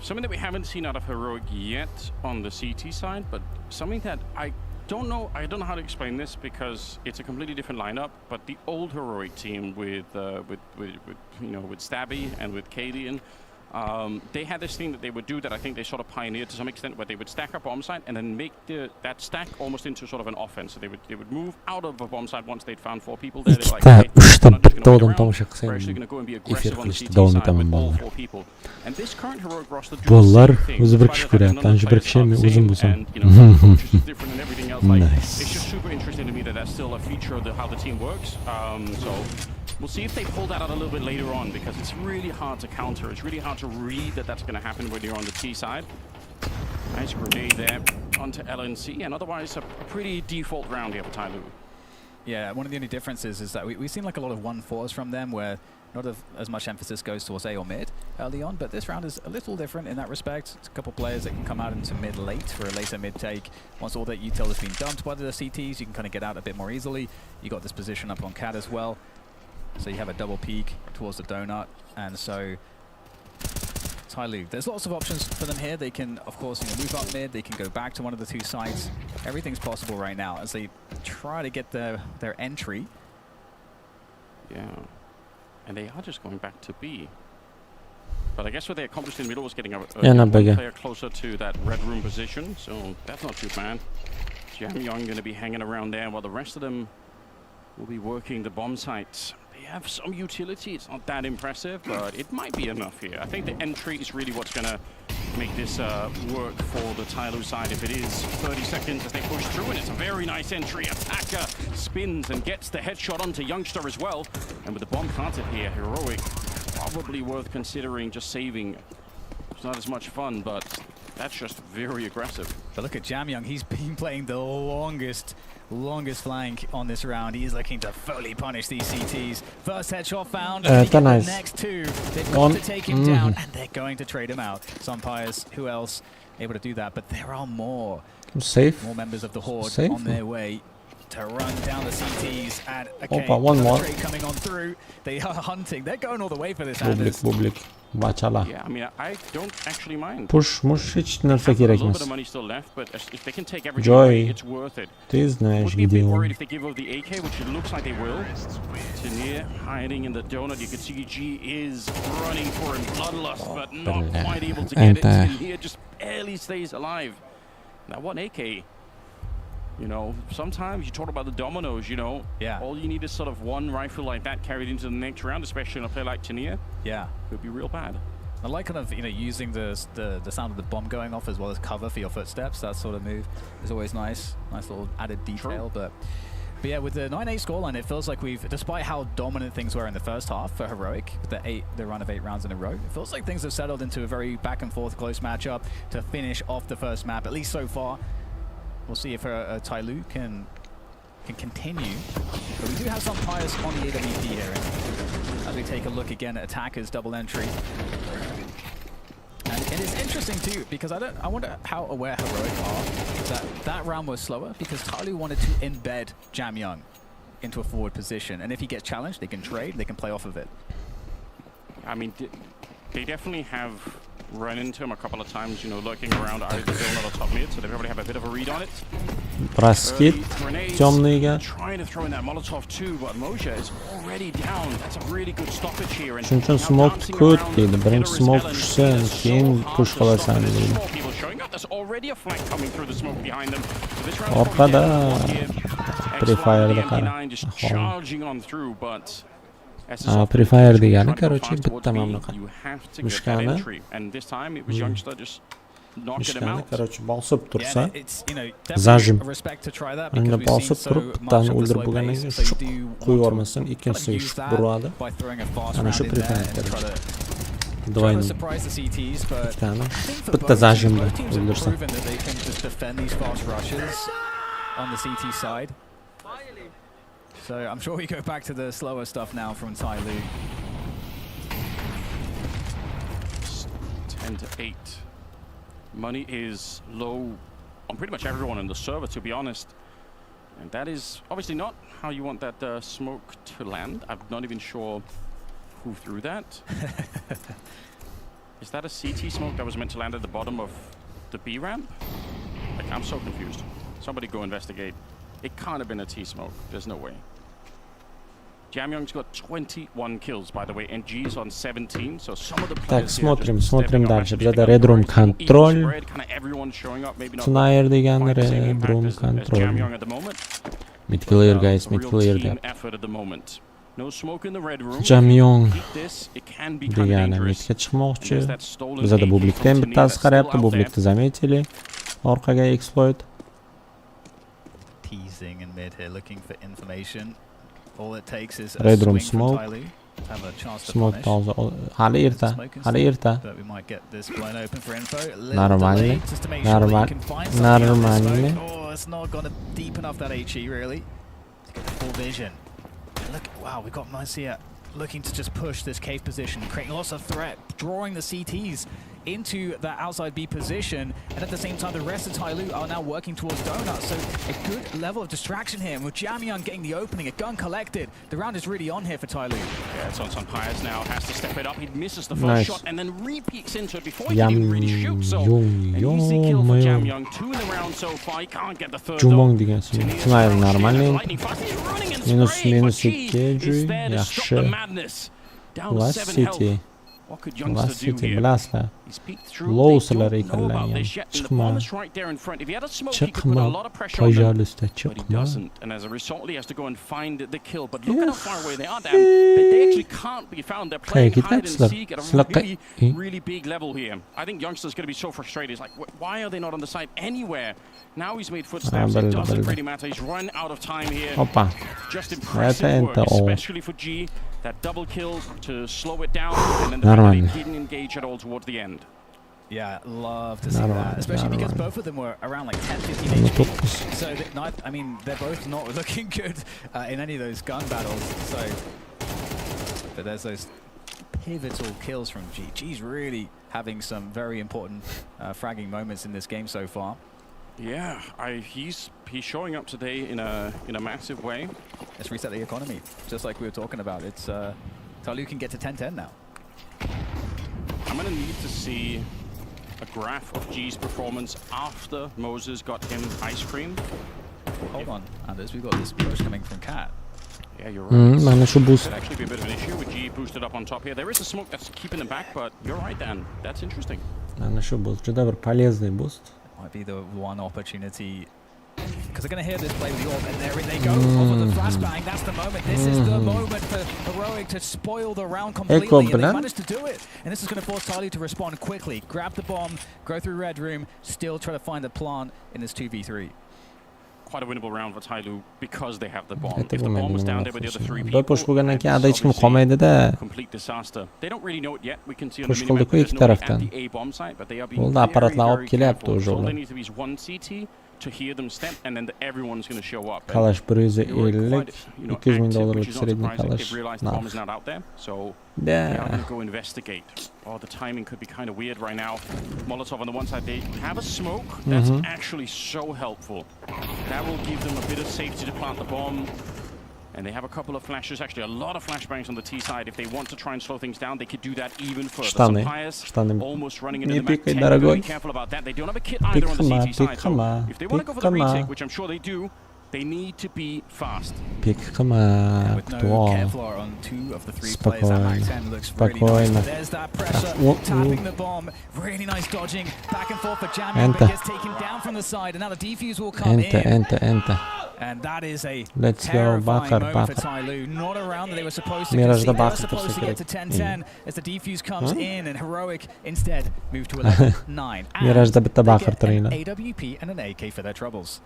Something that we haven't seen out of Heroic yet on the CT side, but something that I don't know how to explain this because it's a completely different lineup. But the old Heroic team with Stabby and with Cadian, they had this thing that they would do that I think they sort of pioneered to some extent, where they would stack up bomb site and then make that stack almost into sort of an offense. So they would move out of a bomb site once they'd found 4 people there. They're like, okay, we're actually going to go and be aggressive on the CT side with all 4 people. And this current Heroic roster do the same thing. Coaches is different and everything else. Like, it's just super interesting to me that that's still a feature of how the team works. So we'll see if they pull that out a little bit later on, because it's really hard to counter. It's really hard to read that that's going to happen when you're on the T side. Nice grenade there onto LNC, and otherwise a pretty default round here for Tyloo. Yeah, one of the only differences is that we've seen like a lot of 1-4s from them, where not as much emphasis goes towards A or mid early on, but this round is a little different in that respect. It's a couple players that can come out into mid late for a later mid take. Once all that util has been dumped by the CTs, you can kind of get out a bit more easily. You got this position up on Cat as well. So you have a double peek towards the donut, and so Tyloo, there's lots of options for them here. They can, of course, move up mid. They can go back to one of the 2 sites. Everything's possible right now as they try to get their entry. Yeah, and they are just going back to B. But I guess what they accomplished in middle was getting a player closer to that red room position, so that's not too bad. Jamyoung going to be hanging around there while the rest of them will be working the bomb sites. They have some utility. It's not that impressive, but it might be enough here. I think the entry is really what's going to make this work for the Tyloo side. If it is 30 seconds as they push through, and it's a very nice entry. Attacker spins and gets the headshot onto Youngster as well. And with the bomb planted here, Heroic, probably worth considering just saving. It's not as much fun, but that's just very aggressive. But look at Jamyoung. He's been playing the longest flank on this round. He's looking to fully punish these CTs. First headshot found. Nice. Next two, they've got to take him down, and they're going to trade him out. Sumpires, who else able to do that? But there are more. Safe. More members of the Horde Safe. on their way to run down the CTs. And okay, Opa, one more. trade coming on through. They are hunting. They're going all the way for this. Public. Bachala. Yeah, I mean, I don't actually mind. Push hiç narsa kerak A little bit emas. of money still left, but if they can take everything Joy. away, it's worth it. Tezna Would be a bit gidiyor. worried if they give over the AK, which it looks like they will. Tenier hiding in the donut. You can see G is running for him, bloodlust, but not quite able to get it. Tenier just barely stays alive. That one AK, you know, sometimes you talk about the dominoes, you know. Yeah. All you need is sort of one rifle like that carried into the next round, especially in a player like Tenier. Yeah. Could be real bad. I like kind of, you know, using the sound of the bomb going off as well as cover for your footsteps. That sort of move is always nice. Nice little added detail. But yeah, with the 9-8 scoreline, it feels like we've, despite how dominant things were in the first half for Heroic, with the run of 8 rounds in a row, it feels like things have settled into a very back and forth close matchup to finish off the first map, at least so far. We'll see if Tyloo can continue. But we do have some players on the AWP here. As we take a look again at Attacker's double entry. And it is interesting too, because I wonder how aware Heroic are that round was slower, because Tyloo wanted to embed Jamyoung into a forward position. And if he gets challenged, they can trade, they can play off of it. I mean, they definitely have run into him a couple of times, you know, lurking around either the zone or the top mid, so they probably have a bit of a read on it. Braskit. Temniyga. Trying to throw in that Molotov too, but Moja is already down. That's a really good stoppage here. Shuning uchun smoke ko'p deydi. Birinchi smoke tushsa, keyin push qilasan deydi. Orqada Prefire'da qara. Prefire degani, короче, bitta mamlaqa. Mishkani, короче, bosib tursa, zajim. Endi bosib turib, bittani o'ldirib bo'lgandan keyin shuq qo'yib yubormasdan ikkinchisiga shuq uradi. Ana shu Prefire короче. Двойный. Bittani, bitta zajimda o'ldirsa. So I'm sure we go back to the slower stuff now from Tyloo. 10-8. Money is low on pretty much everyone in the server, to be honest. And that is obviously not how you want that smoke to land. I'm not even sure who threw that. Is that a CT smoke that was meant to land at the bottom of the B ramp? Like, I'm so confused. Somebody go investigate. It can't have been a T smoke. There's no way. Jamyoung's got 21 kills, by the way, and G's on 17, so some of the players смотрим дальше. Bizada Red Room Control. Sniper degani Red Room Control. Mid clear, guys, mid clear deb. Jamyoung degani midga chiqmoqchi. Bizada publikda ham bittasi qarayapti, publikda zametili. Orqaga exploit. Teasing in mid here, looking for information. All it takes is Red Room smoke. Smoke pauza. Hali erta. But we might get this blown open for info. Нормально. Нормально. Oh, it's not gone deep enough, that HE, really. To get the full vision. Look, wow, we've got Marcia looking to just push this cave position, creating lots of threat, drawing the CTs into that outside B position, and at the same time the rest of Tyloo are now working towards Donut, so a good level of distraction here, and with Jamyoung getting the opening, a gun collected, the round is really on here for Tyloo. Yeah, it's on some Pyres now, has to step it up, he misses the first shot and then repeats into it before he can even really shoot, so an easy kill for Jamyoung, 2 in the round so far, he can't get the third though. Sniper нормально. Минус 2 yaxshi. Last City. What could youngster do Vasiti here? bilasizlar. He's peeked through. Lowslar They don't know about ekanlar this ham. yet, and the Chiqma. bomb is right there in front. If he had a smoke, he could put a Chiqma. lot of pressure on them. Tojarlista But he chiqma. doesn't, and as a result, he has to go and find the kill. But look at how far away they are. They actually can't be found. They're playing hide and seek at a really big level here. I think youngster's going to be so frustrated. He's like, why are they not on the side anywhere? Now he's made footsteps. It doesn't really matter. He's run out of time here. Hoppa. Just impressive work, especially for G. That double kill to slow it down, and then the fact that he didn't engage at all towards the end. Yeah, love to see that, especially because both of them were around like 10-15 HP. So, I mean, they're both not looking good in any of those gun battles. So, but there's those pivotal kills from G. G's really having some very important fragging moments in this game so far. Yeah, he's showing up today in a massive way. Let's reset the economy, just like we were talking about. It's Tyloo can get to 10-10 now. I'm gonna need to see a graph of G's performance after Moses got him ice cream. Hold on, Anders, we've got this push coming from Cat. Yeah, you're right. Mana shu boost. Could actually be a bit of an issue with G boosted up on top here. There is a smoke that's keeping him back, but you're right, Dan. That's interesting. Mana shu boost. Juda bir полезный boost. Might be the one opportunity, because they're going to hear this play with the orb, and there they go over the flashbang. That's the moment. This is the moment for Heroic to spoil the round completely, and they managed to do it. And this is going to force Tyloo to respond quickly, grab the bomb, go through red room, still try to find the plant in this 2v3. Quite a winnable round for Tyloo because they have the bomb. If the bomb was down there with the other three people, push bo'lgandan keyin ada hech kim qolmaydi-da. Complete disaster. They don't really know it yet. We can see on Push the minimap qildik-ku there's ikki nobody tarafdan. at the A bomb site, but they are being Bo'ldi, apparatlar olib very kelyapti careful. o'sha All ular. they need to be is one CT to hear them step, and then everyone's going to show up. Kalash 150, $200,000 $200,000 srednji They've kalash. realized the bomb is not out there, so they are going Da. to go investigate. Oh, the timing could be kind of weird right now. Molotov on the one side, they have a smoke. That's actually so helpful. That will give them a bit of safety to plant the bomb. And they have a couple of flashes, actually a lot of flashbangs on the T side. If they want to try and slow things down, they could do that even further. Штаны. Some almost running into Не the Mac пикай, 10. дорогой. Be careful about that. They don't have a kit either on the CT side. So if they want to go for the retake, which I'm sure they do, they need to be fast. Pik qilma, With no kutib ol. Kevlar on 2 of the 3 players, that Mac 10 looks really nice. There's that pressure, tapping the bomb, really nice dodging, back and forth for jamming, but gets taken down from the side, and now the defuse will come in. Enter. And that is a Let's go, terrifying Bakar, moment for Bakar. Tyloo. Not a round that they were supposed to Mirage concede. da They were Bakar supposed to get to tursa 10-10 as the defuse comes in, and Heroic instead moved to 11-9. Mirage da bitta Bakar they get an turaylar. AWP and an AK for their troubles.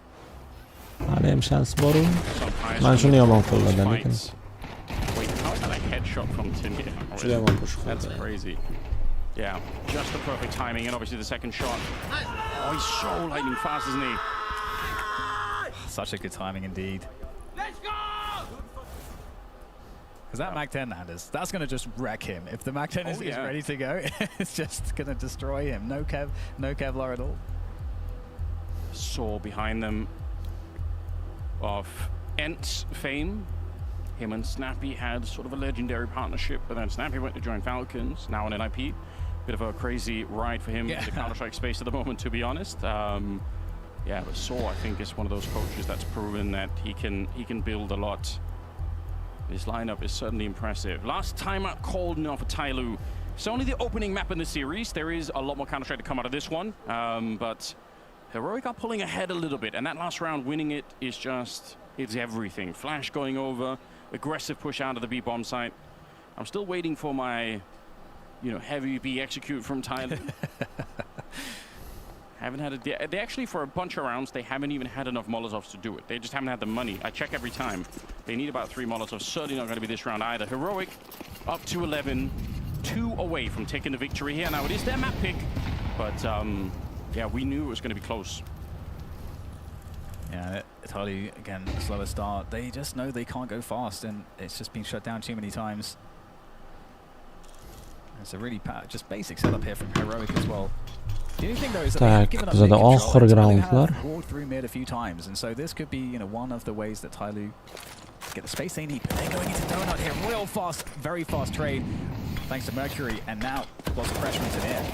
Hali ham shans boru. Mana shuni yomon qo'lladim lekin. Wait, how is that a headshot from Tim here? Juda yomon push That's qildi. crazy. Yeah, just the perfect timing, and obviously the second shot. Oh, he's so lightning fast, isn't he? Such a good timing indeed. Let's go! Because that Mac 10, Anders, that's going to just wreck him. If the Mac 10 is ready to go, it's just going to destroy him. No Kevlar at all. Saw behind them of Ent's fame. Him and Snappy had sort of a legendary partnership, but then Snappy went to join Falcons, now in NIP. Bit of a crazy ride for him in the Counter-Strike space at the moment, to be honest. Yeah, but Saw, I think, is one of those coaches that's proven that he can build a lot. This lineup is certainly impressive. Last time out called now for Tyloo. It's only the opening map in the series. There is a lot more Counter-Strike to come out of this one, but Heroic are pulling ahead a little bit, and that last round winning it is just, it's everything. Flash going over, aggressive push out of the B bomb site. I'm still waiting for my, heavy B execute from Tyloo. Haven't had it. They actually, for a bunch of rounds, they haven't even had enough Molotovs to do it. They just haven't had the money. I check every time. They need about 3 Molotovs. Certainly not going to be this round either. Heroic up to 11, 2 away from taking the victory here. Now it is their map pick, but yeah, we knew it was going to be close. Yeah, Tyloo again, slower start. They just know they can't go fast, and it's just been shut down too many times. It's a really just basic setup here from Heroic as well. The only thing though is that they've given up mid control. Tyloo have walked through mid a few times, and so this could be one of the ways that Tyloo get the space they need. But they're going into donut here, real fast, very fast trade, thanks to Mercury, and now lots of pressure into the air.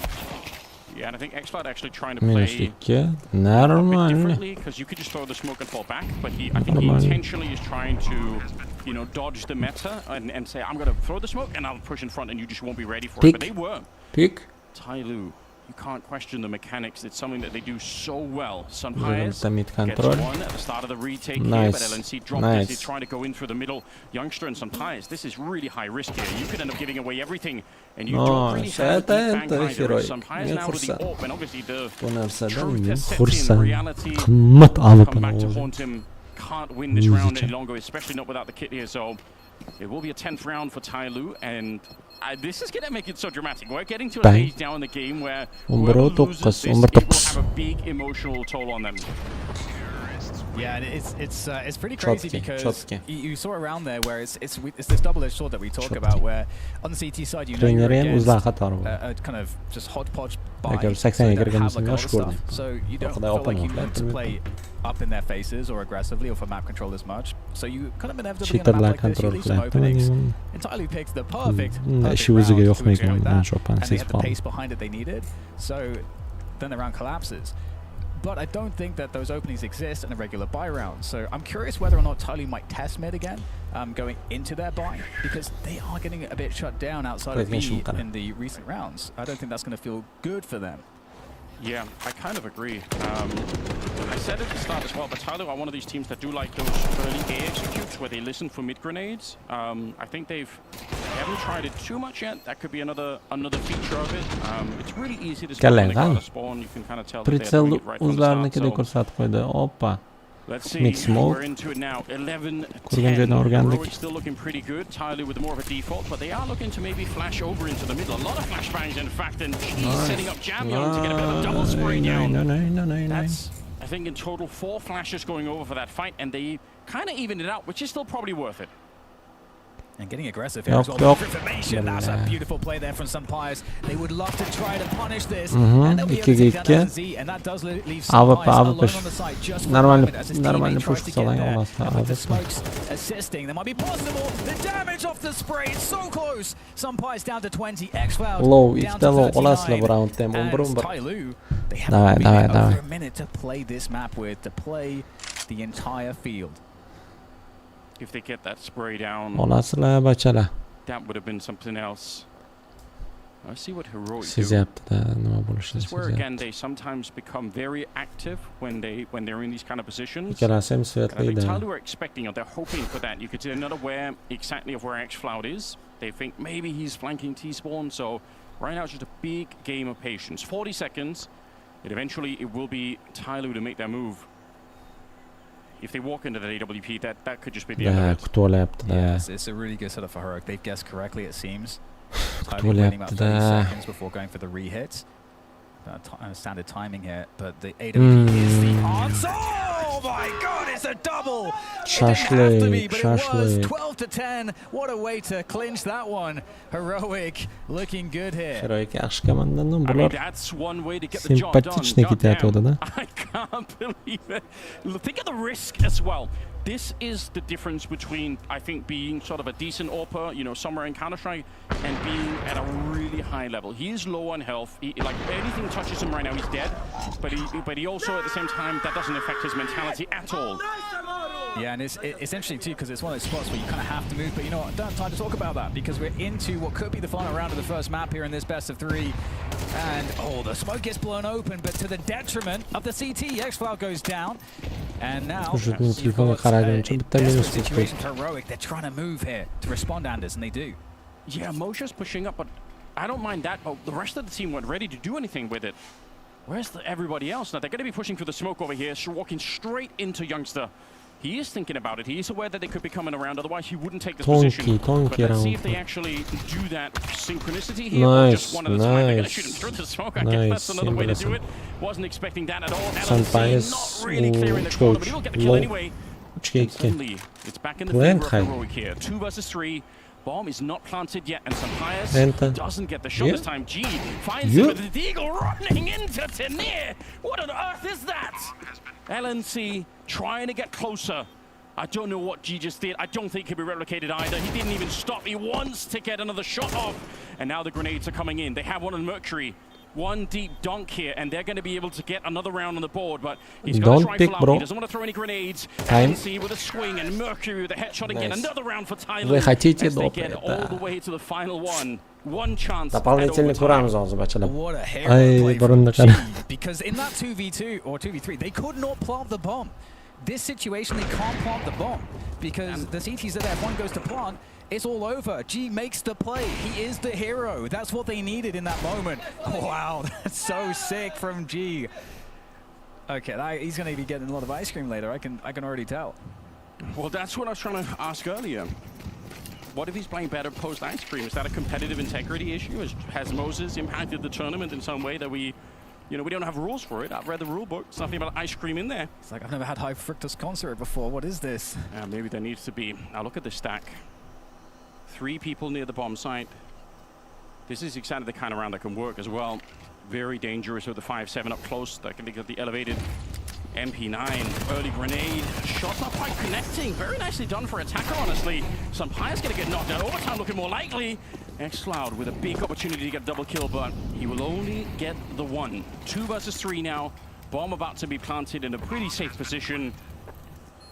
Yeah, and I think X-Cloud actually trying to minus play 2. a bit Normal. differently, because you could just throw the smoke and fall back, but I think he intentionally is trying to, you know, dodge the meta and say, I'm going to throw the smoke and I'll push in front and you just won't be ready for it. But they were. Pick. Tyloo, you can't question the mechanics. It's something that they do so well. Sunpires mid gets control. one at the start of the retake Nice. here, but LNC dropped Nice. He's trying to go in through the middle. Youngster and Sunpires, this is really high risk here. You could end up giving away everything, and you don't really have a deep bank either. Sunpires now with the AWP, and obviously the truth has set in. Reality come back to haunt him. Can't win this round any longer, especially not without the kit here. So it will be a 10th round for Tyloo, and this is going to make it so dramatic. We're getting to a stage now in the game where whoever loses this, it will have a big emotional toll on them. Yeah, and it's pretty crazy because you saw around there where it's this double-edged sword that we talk about, where on the CT side you know you're against a kind of just hodgepodge buy, so they don't have like a lot of stuff. So you don't feel like you need to play up in their faces or aggressively or for map control as much. So you kind of inevitably on a map like this, you leave some openings. And Tyloo picked the perfect round to exploit that, and they had the pace behind it they needed. So then the round collapses. But I don't think that those openings exist in a regular buy round. So I'm curious whether or not Tyloo might test mid again, going into their buy, because they are getting a bit shut down outside of B in the recent rounds. I don't think that's going to feel good for them. Yeah, I kind of agree. I said at the start as well, but Tyloo are one of these teams that do like those early A executes where they listen for mid grenades. I think they haven't tried it too much yet. That could be another feature of it. It's really easy to spot when they go out of spawn. You can kind of tell that they're doing it right from the start. So let's see. We're into it now. 11-10. Heroic still looking pretty good. Tyloo with more of a default, but they are looking to maybe flash over into the middle. A lot of flashbangs, in fact, and he's setting up Jamyon to get a bit of a double spray down. That's, I think, in total 4 flashes going over for that fight, and they kind of evened it out, which is still probably worth it. And getting aggressive here as well. Information. That's a beautiful play there from Sunpires. They would love to try to punish this. And they'll be able to take down Z, and that does leave Sunpires alone on the side just for a moment as his teammate tries to get there. And with the smokes assisting, there might be possible. The damage off the spray, it's so close. Sunpires down to 20, X-Cloud down to 39. And Tyloo, they have over a minute to play this map with, to play the entire field. If they get that spray down, that would have been something else. I see what Heroic do. This is where again they sometimes become very active when they're in these kind of positions. I think Tyloo are expecting, or they're hoping for that. You could see they're not aware exactly of where X-Cloud is. They think maybe he's flanking T-spawn. So right now it's just a big game of patience. 40 seconds. And eventually it will be Tyloo to make their move. If they walk into the AWP, that could just be the end of it. Yes, it's a really good setup for Heroic. They've guessed correctly, it seems. Tyloo waiting about 30 seconds before going for the re-hit. Standard timing here, but the AWP is the answer. Oh my god, it's a double! It didn't have to be, but it was 12-10. What a way to clinch that one. Heroic looking good here. I mean, that's one way to get the job done. I can't believe it. Think of the risk as well. This is the difference between, I think, being sort of a decent AWPer, you know, somewhere in Counter-Strike, and being at a really high level. He is low on health. Like, anything touches him right now, he's dead. But he also, at the same time, that doesn't affect his mentality at all. Yeah, and it's interesting too, because it's one of those spots where you kind of have to move, but you know what, I don't have time to talk about that, because we're into what could be the final round of the first map here in this best of 3. And, oh, the smoke gets blown open, but to the detriment of the CT, X-Cloud goes down. And now, you've got a desperate situation for Heroic. They're trying to move here to respond, Anders, and they do. Yeah, Moshe's pushing up, but I don't mind that, but the rest of the team weren't ready to do anything with it. Where's everybody else? Now, they're going to be pushing through the smoke over here, so walking straight into Youngster. He is thinking about it. He is aware that they could be coming around, otherwise he wouldn't take this position. But let's see if they actually do that synchronicity here, or just one at a time. They're going to shoot him through the smoke. I guess that's another way to do it. Wasn't expecting that at all. LNC not really clearing the corner, but he will get the kill anyway. Suddenly, it's back in the favor of Heroic here. 2 versus 3. Bomb is not planted yet, and Sunpires doesn't get the shot this time. G finds him with the Deagle running into Tanir. What on earth is that? LNC trying to get closer. I don't know what G just did. I don't think he'll be replicated either. He didn't even stop. He wants to get another shot off. And now the grenades are coming in. They have one on Mercury. one deep dunk here, and they're going to be able to get another round on the board, but he's going to try pick, for bro. He doesn't want to throw any grenades. Time. See with a swing, and Mercury with a headshot again. Nice. Another round for Tyler. Вы хотите As they допы, get all the way to the final one. One chance. Дополнительный курам зал забачили. What a hero Ай, play бурунда from кара. G, because in that 2v2 or 2v3, they could not plant the bomb. This situation, they can't plant the bomb because the CTs are there. If one goes to plant, it's all over. G makes the play. He is the hero. That's what they needed in that moment. Wow, that's so sick from G. Okay, he's going to be getting a lot of ice cream later. I can already tell. Well, that's what I was trying to ask earlier. What if he's playing better post ice cream? Is that a competitive integrity issue? Has Moses impacted the tournament in some way that we don't have rules for it? I've read the rule book. There's nothing about ice cream in there. It's like, I've never had high fructose corn syrup before. What is this? Maybe there needs to be. Now look at the stack. 3 people near the bomb site. This is exactly the kind of round that can work as well. Very dangerous with the 5-7 up close. That can get the elevated MP9. Early grenade. Shot not quite connecting. Very nicely done for Attacker, honestly. Sampire's going to get knocked out. Overtime looking more likely. X-Cloud with a big opportunity to get a double kill, but he will only get the 1. 2 versus 3 now. Bomb about to be planted in a pretty safe position.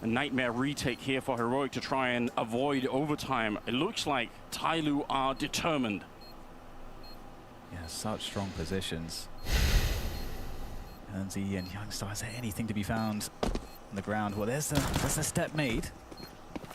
A nightmare retake here for Heroic to try and avoid overtime. It looks like Tyloo are determined. Yeah, such strong positions. And Z and Youngstar, is there anything to be found on the ground? Well, there's a step made.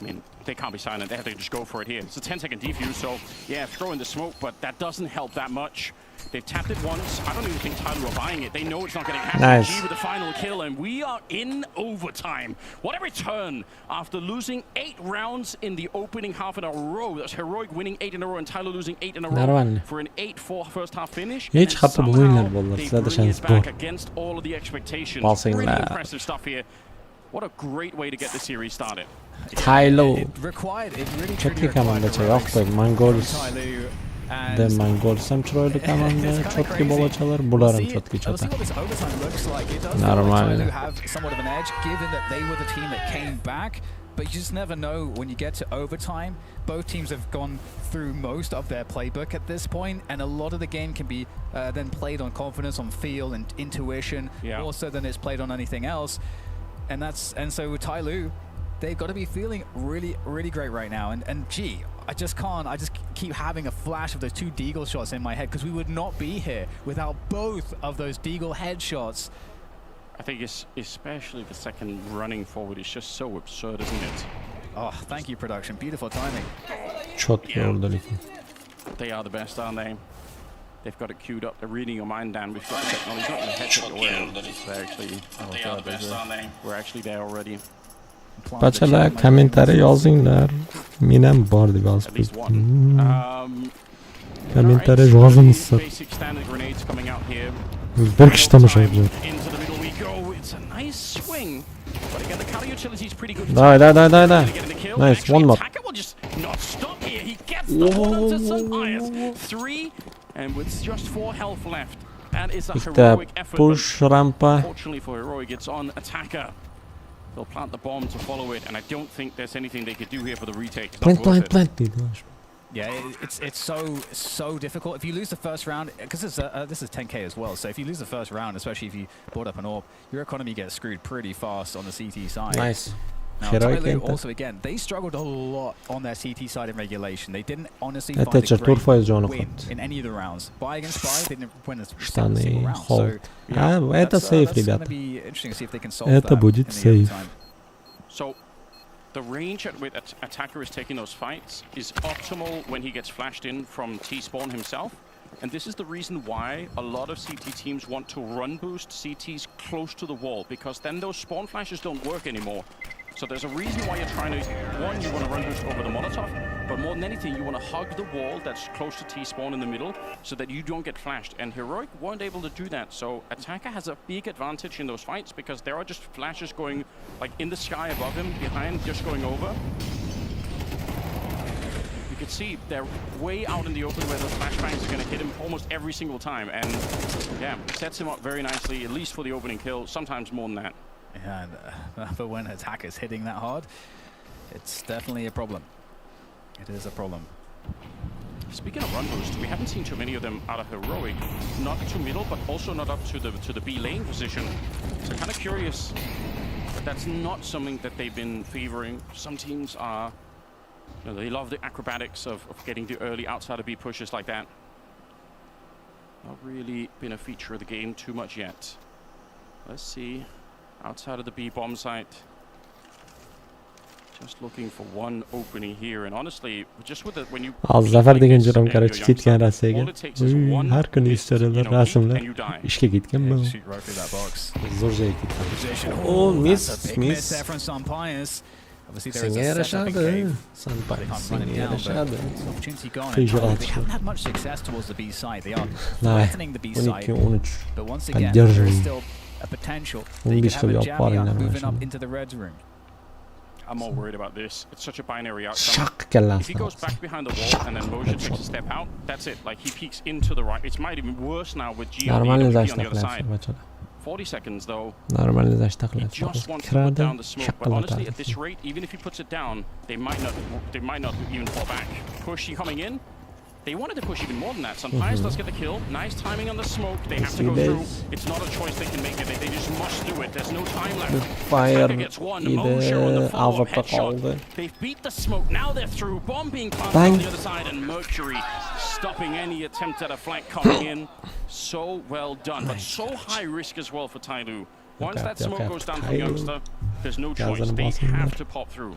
I mean, they can't be silent. They have to just go for it here. It's a 10-second defuse, so yeah, throw in the smoke, but that doesn't help that much. They've tapped it once. I don't even think Tyloo are buying it. They know it's not getting happen. Nice. G with the final kill, and we are in overtime. What a return after losing 8 rounds in the opening half in a row. That's Heroic winning 8 in a row and Tyloo losing 8 in a row Нормально. for an 8-4 first half finish. Hiç hatı bulmayınlar Somehow bollar. they Следующий bring şans it bu. back against all of the expectations. Balsing Really lab. impressive stuff here. What a great way to get the series started. Tyloo. It really Чёткий required команда heroics yo'q. Mongols. Tyloo and The Mongols ham chiroyli komanda, chotki bolachalar, bular ham chotki We'll see chota. what this overtime looks like. It does feel like Нормально. Tyloo have somewhat of an edge, given that they were the team that came back. But you just never know when you get to overtime. Both teams have gone through most of their playbook at this point, and a lot of the game can be then played on confidence, on feel, and intuition, more so than it's played on anything else. And so with Tyloo, they've got to be feeling really, really great right now. And gee, I just keep having a flash of those 2 Deagle shots in my head, because we would not be here without both of those Deagle headshots. I think it's especially the second running forward is just so absurd, isn't it? Oh, thank you, production. Beautiful timing. Chotki orada. They are the best, aren't they? They've got it queued up. They're reading your mind, Dan. We've got the technology. It's not in the headset you're wearing. They're actually, They are the best, aren't they? we're actually there already. Bachalar kommentariy yozinglar. Men ham bor deb At yozib least qo'ydim. one. Kommentariy Alright, yozinglar. basic standard grenades coming out here. Bir kishi tomosha qilib. Into the middle we go. It's a nice swing. But again, the counter utility is pretty good. Die. Nice, one more. Attacker will just not stop here. He gets the one onto Sampire's 3, and with just 4 health left. That is a heroic effort. Push rampa. Fortunately for Heroic, it's on Attacker. They'll plant the bomb to follow it, and I don't think there's anything they could do here for the retake. It's not worth it. Plant. Yeah, it's so difficult. If you lose the first round, because this is 10k as well, so if you lose the first round, especially if you brought up an AWP, your economy gets screwed pretty fast on the CT side. Nice. Now, Tyloo also, again, they struggled a lot on their CT side in regulation. They didn't honestly find a great win in any of the rounds. Buy against Buy, they didn't win a single round. So, это сейф, that's going to ребята. be interesting to see if they can solve Это that будет in the сейф. overtime. So, the range at which Attacker is taking those fights is optimal when he gets flashed in from T-spawn himself. And this is the reason why a lot of CT teams want to run boost CTs close to the wall, because then those spawn flashes don't work anymore. So there's a reason why you're trying to, one, you want to run boost over the Molotov, but more than anything, you want to hug the wall that's close to T-spawn in the middle so that you don't get flashed. And Heroic weren't able to do that. So Attacker has a big advantage in those fights because there are just flashes going like in the sky above him, behind, just going over. You can see they're way out in the open where those flashbangs are going to hit him almost every single time. And yeah, sets him up very nicely, at least for the opening kill, sometimes more than that. Yeah, but when Attacker's hitting that hard, it's definitely a problem. It is a problem. Speaking of run boost, we haven't seen too many of them out of heroic, not to middle, but also not up to the B lane position. So kind of curious, but that's not something that they've been favoring. Some teams are, you know, they love the acrobatics of getting the early outside of B pushes like that. Not really been a feature of the game too much yet. Let's see, outside of the B bomb site. Just looking for one opening here, and honestly, just with the when you Zafer degan jirim qarach ketgan Rossiyaga. Har kuni istoriyalar, rasmlar. Ishga ketganman. Zo'r joyga ketgan. Oh, miss. Senga yarashadi. Senga yarashadi. They haven't had much success towards the B side. They are threatening the B side, but once again, there is still a potential that you could have a jammy on moving up into the Reds room. I'm more worried about this. It's such a binary outcome. If he goes back behind the wall and then motion takes a step out, that's it. Like, he peeks into the right. It might even worse now with GLD on the other side. 40 seconds though. He just wants to put down the smoke, but honestly, at this rate, even if he puts it down, they might not even fall back. Push coming in. They wanted to push even more than that. Sunpias does get the kill. Nice timing on the smoke. They have to go through. It's not a choice they can make it. They just must do it. There's no time left. Fire gets one. Mosher on the follow-up headshot. They've beat the smoke. Now they're through. Bomb being planted on the other side, and Mercury stopping any attempt at a flank coming in. So well done, but so high risk as well for Tyloo. Once that smoke goes down for Youngster, there's no choice. They have to pop through.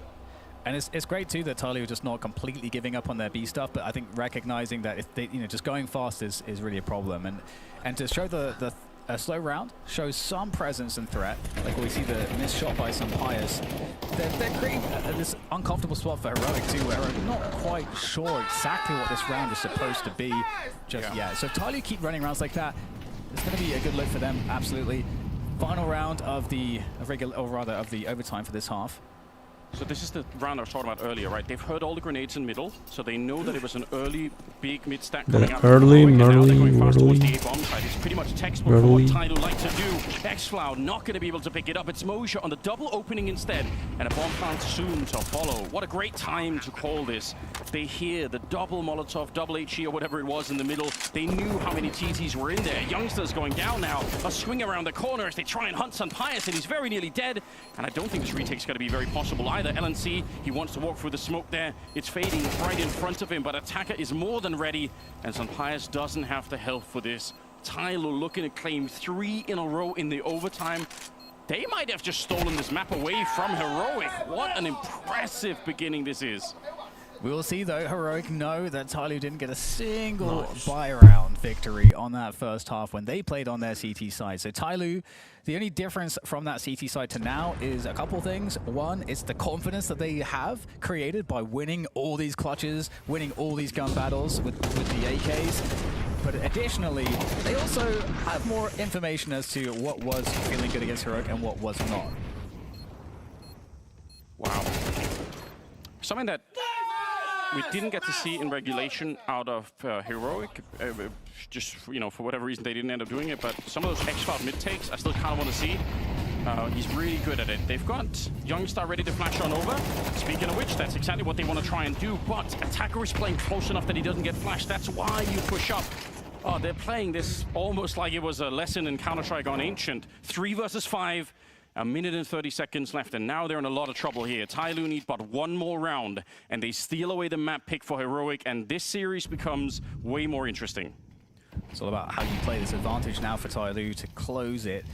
And it's great too that Tyloo are just not completely giving up on their B stuff, but I think recognizing that if they, just going fast is really a problem, and to show the slow round shows some presence and threat. Like we see the missed shot by Sunpias. They're creating this uncomfortable spot for Heroic too, where I'm not quite sure exactly what this round is supposed to be just yet. So if Tyloo keep running rounds like that, it's going to be a good look for them. Absolutely. Final round of the overtime for this half. So this is the round I was talking about earlier, right? They've heard all the grenades in middle, so they know that it was an early big mid stack coming up. Early. It's pretty much textbook for what Tyloo like to do. Xflow not going to be able to pick it up. It's Mosher on the double opening instead, and a bomb plant soon to follow. What a great time to call this. They hear the double Molotov, double HE or whatever it was in the middle. They knew how many TTs were in there. Youngster's going down now. A swing around the corner as they try and hunt Sunpias, and he's very nearly dead. And I don't think this retake's going to be very possible either. LNC, he wants to walk through the smoke there. It's fading right in front of him, but Attacker is more than ready, and Sunpias doesn't have the health for this. Tyloo looking to claim 3 in a row in the overtime. They might have just stolen this map away from Heroic. What an impressive beginning this is. We will see though, Heroic know that Tyloo didn't get a single buy round victory on that first half when they played on their CT side. So Tyloo, the only difference from that CT side to now is a couple things. One, it's the confidence that they have created by winning all these clutches, winning all these gun battles with the AKs. But additionally, they also have more information as to what was feeling good against Heroic and what was not. Wow. Something that we didn't get to see in regulation out of Heroic, just for whatever reason they didn't end up doing it, but some of those X-Cloud mid-takes I still kind of want to see. He's really good at it. They've got Youngstar ready to flash on over. Speaking of which, that's exactly what they want to try and do, but Attacker is playing close enough that he doesn't get flashed. That's why you push up. Oh, they're playing this almost like it was a lesson in Counter-Strike on Ancient. 3 versus 5. A minute and 30 seconds left, and now they're in a lot of trouble here. Tyloo need but one more round, and they steal away the map pick for Heroic, and this series becomes way more interesting. It's all about how you play this advantage now for Tyloo to close it.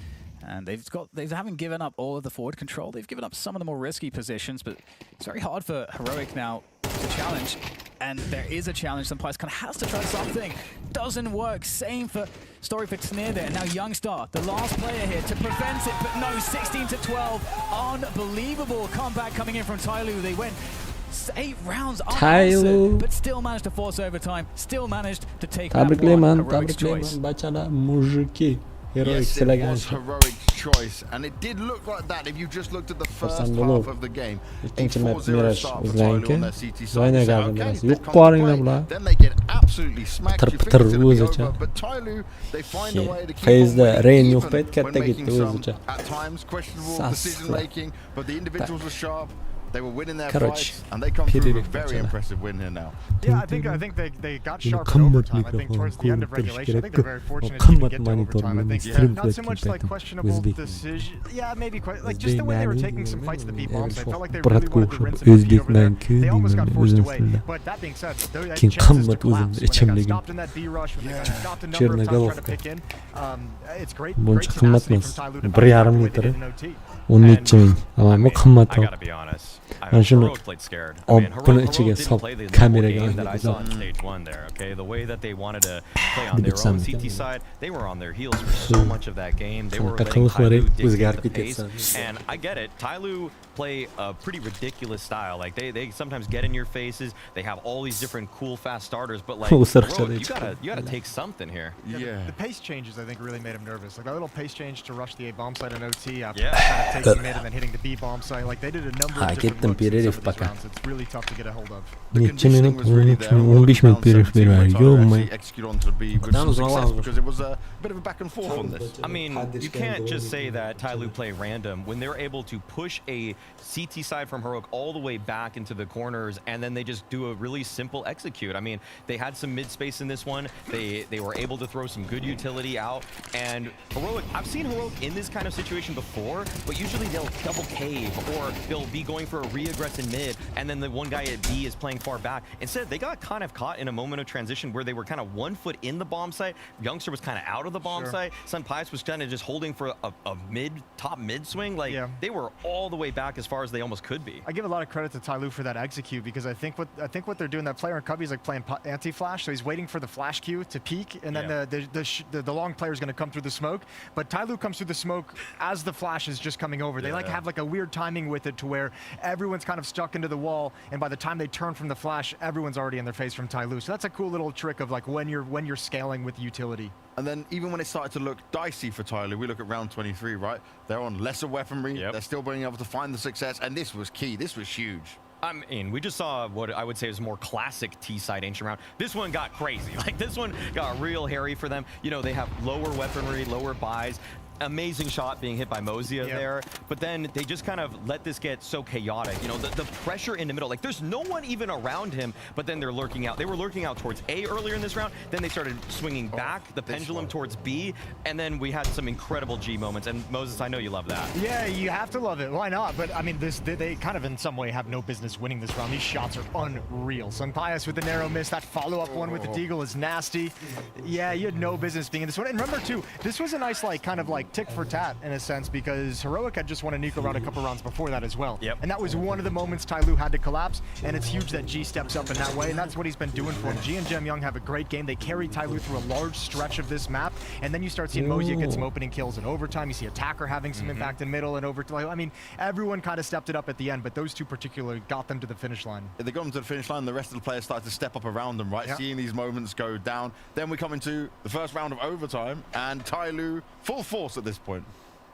And they haven't given up all of the forward control. They've given up some of the more risky positions, but it's very hard for Heroic now to challenge. And there is a challenge. Sunpias kind of has to try something. Doesn't work. Same for story for Tnir there. Now Youngstar, the last player here to prevent it, but no, 16 to 12. Unbelievable comeback coming in from Tyloo. They went 8 rounds unanswered, but still managed to force overtime. Still managed to take that one. Heroic's choice. Yes, it was Heroic's choice, and it did look like that if you just looked at the first half of the game. A 4-0 start for Tyloo on their CT side. Okay, then they get absolutely smacked. You think it's going to be over, but Tyloo, they find a way to keep on winning even when making some, at times, questionable decision-making, but the individuals were sharp. They were winning their Короче, fights, and they come through with a перерыв very начали. impressive win here now. Yeah, I think they got sharp in Qimmat overtime. I think mikrofon towards the end of qo'yib turish regulation, I think kerak-ku. they're very fortunate to Qimmat even get to monitor overtime. I bilan think stream not so qilayotgan much like paytim questionable o'zbek decision. Yeah, maybe quite like just the way they were taking some fights to beat bombs. I felt like they Brat really wanted to qo'shib, rinse and repeat o'zbek over there. man-ku They almost got deyman, forced o'zim away. sizlar. But that being said, they had Keyin chances to qimmat o'zim collapse when they got ichimligim. stopped in that B rush, when they got stopped a number of times trying to Chernogolovka. pick in. It's great Buncha tenacity qimmatmas. from Ty Lue to 1,5 find a way to litri. get an OT. 13 ming. Ama bu qimmat. I gotta be honest. Mana shuni Heroic played scared. I mean, olib buni Heroic ichiga didn't solib play the normal kameraga game that I saw olib in stage 1 there, okay? The way that they wanted to play on their own CT side, they were on their heels for so much of that game. They were letting Ty Lue dictate the pace. And I get it. Ty Lue play a pretty ridiculous style. Like they sometimes get in your faces. They have all these different cool fast starters, but like Heroic, you gotta take something here. Yeah. The pace changes, I think, really made him nervous. Like that little pace change to rush the A bomb site and OT after kind of taking mid and then hitting the B bomb site. Like they did a number of different looks in some of these rounds. It's really tough to get a hold of. The Necha conditioning minut? was really there. 15 minut berib bermaydi. Yo'qmi? Execute onto the B with some success because it was a bit of a back and forth on this. I mean, you can't just say that Ty Lue play random when they're able to push a CT side from Heroic all the way back into the corners, and then they just do a really simple execute. I mean, they had some mid space in this one. They were able to throw some good utility out, and Heroic, I've seen Heroic in this kind of situation before, but usually they'll double cave or they'll be going for a re-aggress in mid, and then the one guy at B is playing far back. Instead, they got kind of caught in a moment of transition where they were kind of 1 foot in the bomb site. Youngster was kind of out of the bomb site. Sun Pius was kind of just holding for a top mid swing. Like they were all the way back as far as they almost could be. I give a lot of credit to Ty Lue for that execute because I think what they're doing, that player in Cubby is like playing anti-flash, so he's waiting for the flash cue to peak, and then the long player is going to come through the smoke. But Ty Lue comes through the smoke as the flash is just coming over. They have like a weird timing with it to where everyone's kind of stuck into the wall, and by the time they turn from the flash, everyone's already in their face from Ty Lue. So that's a cool little trick of like when you're scaling with utility. And then even when it started to look dicey for Ty Lue, we look at round 23, right? They're on lesser weaponry. They're still being able to find the success, and this was key. This was huge. I mean, we just saw what I would say is more classic T-side ancient round. This one got crazy. Like, this one got real hairy for them. You know, they have lower weaponry, lower buys. Amazing shot being hit by Mozia there, but then they just kind of let this get so chaotic. You know, the pressure in the middle, like there's no one even around him, but then they're lurking out. They were lurking out towards A earlier in this round, then they started swinging back, the pendulum towards B, and then we had some incredible G moments, and Moses, I know you love that. Yeah, you have to love it. Why not? But I mean, they kind of in some way have no business winning this round. These shots are unreal. Sun Pius with the narrow miss, that follow-up one with the Deagle is nasty. Yeah, you had no business being in this one. And remember too, this was a nice like kind of like tick for tat in a sense because Heroic had just won a Nico round a couple rounds before that as well. And that was one of the moments Ty Lue had to collapse, and it's huge that G steps up in that way, and that's what he's been doing for him. G and Jem Young have a great game. They carry Ty Lue through a large stretch of this map, and then you start seeing Mozia get some opening kills in overtime. You see Attacker having some impact in middle and overtime. I mean, everyone kind of stepped it up at the end, but those two particularly got them to the finish line. They got them to the finish line, the rest of the players started to step up around them, right? Seeing these moments go down. Then we come into the first round of overtime, and Ty Lue full force at this point.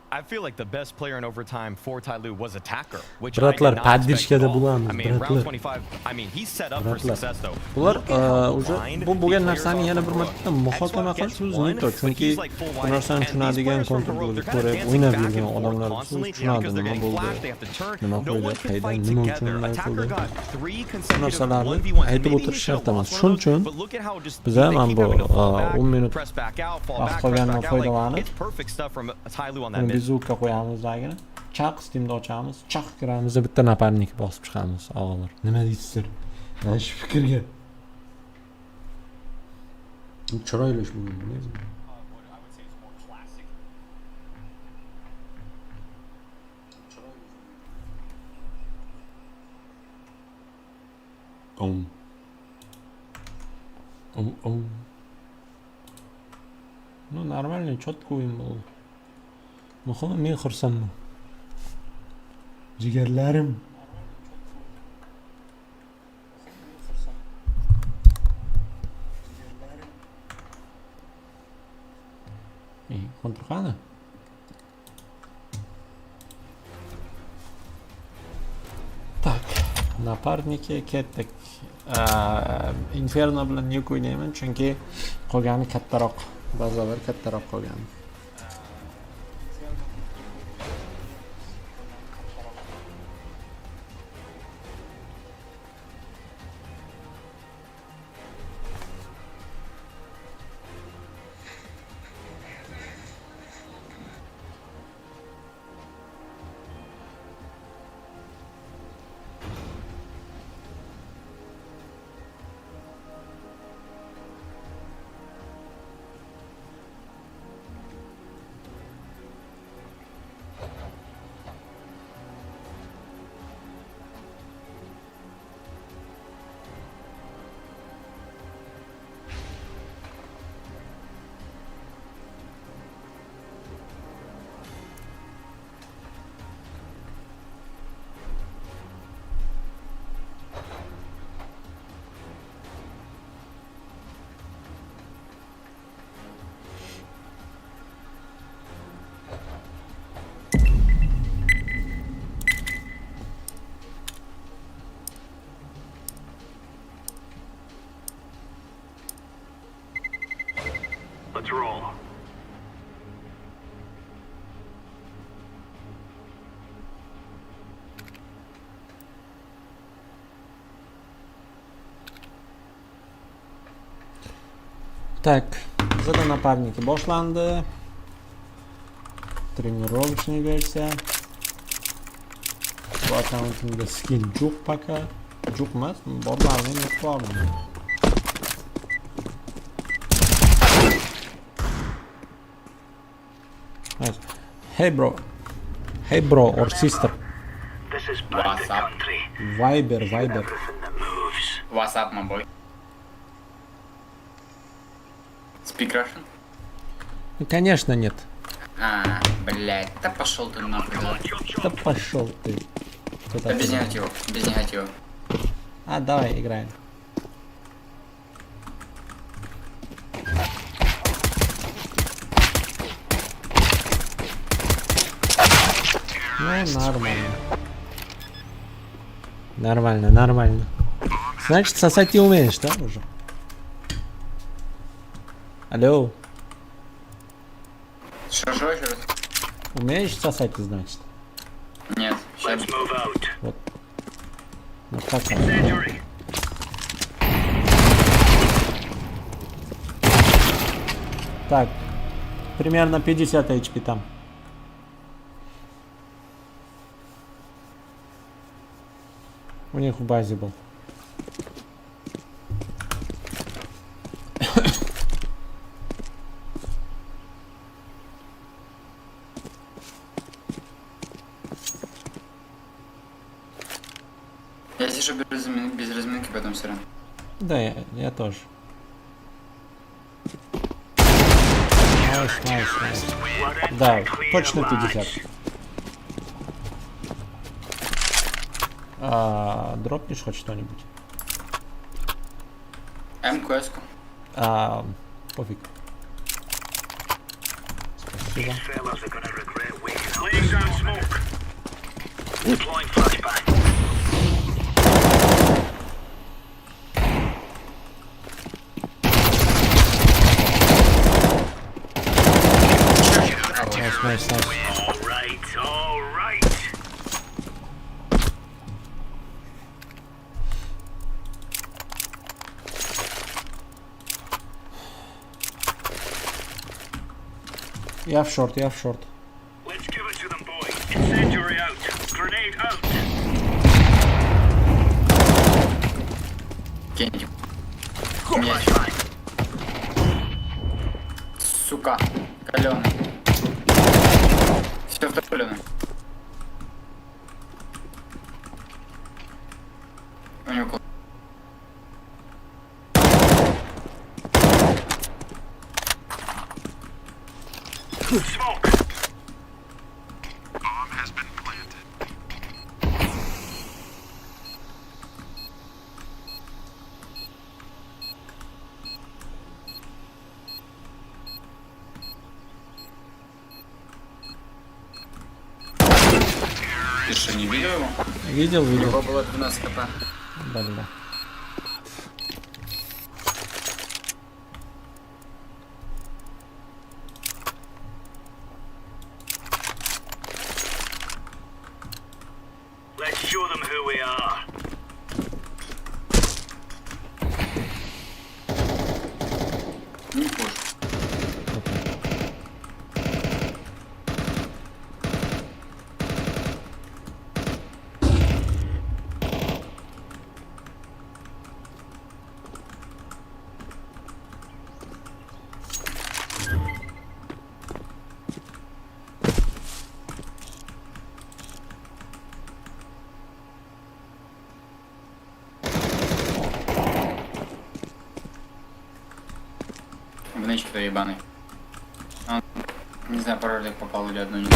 I feel like the best player in overtime for Ty Lue was Attacker, which Bratlar, I did not expect at all. bo'lamiz, I mean, round bratlar. 25, I mean, he's set up for success though. Bular Look at how o'sha blind bu bo'lgan the narsani players yana are bir from marta Heroic. muhokama X1 qilishimiz gets one, mumkin, but chunki he's like full bu wide. narsani And these tushunadigan players from kontrol Heroic, bo'lib they're kind of ko'rib dancing o'ynab back yurgan and forth odamlar constantly tushunadi because they're nima getting flashed, bo'ldi, they have to turn. nima No one qo'ydi, can qayda, fight nima uchun together. bunday Attacker qildi. got 3 Bu consecutive narsalarni 1v1s. aytib Maybe he o'tirish should shart have emas. lost one Shuning of those, uchun but look at how just biz they ham keep bu having to fall back, 10 minut press back out, fall vaqt back, press qolganidan back out. Like, foydalanib it's perfect stuff from Ty Lue on that mid. bizuka qo'yamiz dagini. Chaq Steam'da ochamiz, chaq kiramiz, bitta naparnik bosib chiqamiz, og'alar. Nima deysizlar? Mana shu fikrga. Chiroyli ish bo'lgan, bilasizmi? Ну, нормально, четко o'yin bo'ldi. Muhimi men xursandman. Jigarlarim. Kontrol qani? Tak, naparniki ketdik. Inferno bilan yo'q o'ynayman, chunki qolgani kattaroq, bazobar kattaroq qolgani. Так, zada naparniki boshlandi. Trenirovочный versiya. Bu akkauntimda skin yo'q paka. Yo'q emas, borlarni yo'q bormi? Hey bro. Hey bro or sister. This is bandit country. Viber. Everything that moves. What's up, my boy? Speak Russian? Ну, конечно, нет. Блять, да пошел ты нахуй. Да пошел ты. Да без негатива, без негатива. А, давай, играем. Ну, нормально. Нормально. Значит, сосать не умеешь, да, уже? Алло. Что еще раз? Умеешь сосать, значит? Нет, сейчас. Let's move out. Вот. Ну, как так? Incendiary. Так. Примерно 50 HP там. У них в базе был. Я сижу без разминки, поэтому все равно. Да, я тоже. Найс. Да, точно 50. Дропнешь хоть что-нибудь? МКС-ку. Пофиг. Спасибо. Fellas are gonna regret waiting. Laying down smoke. Deploying flashbang. Найс. All right. Я в шорт. Let's give it to them, boys. Incendiary out. Grenade out. Кинь. Мяч. Сука. Калёный. Все втопленное. У него Smoke. Ты что, не видел его? Видел. У него было 12 кп. Да. Let's show them who we are. Не пуш. Внучка ебаный. Он, не знаю, пару раз попал или одну не. There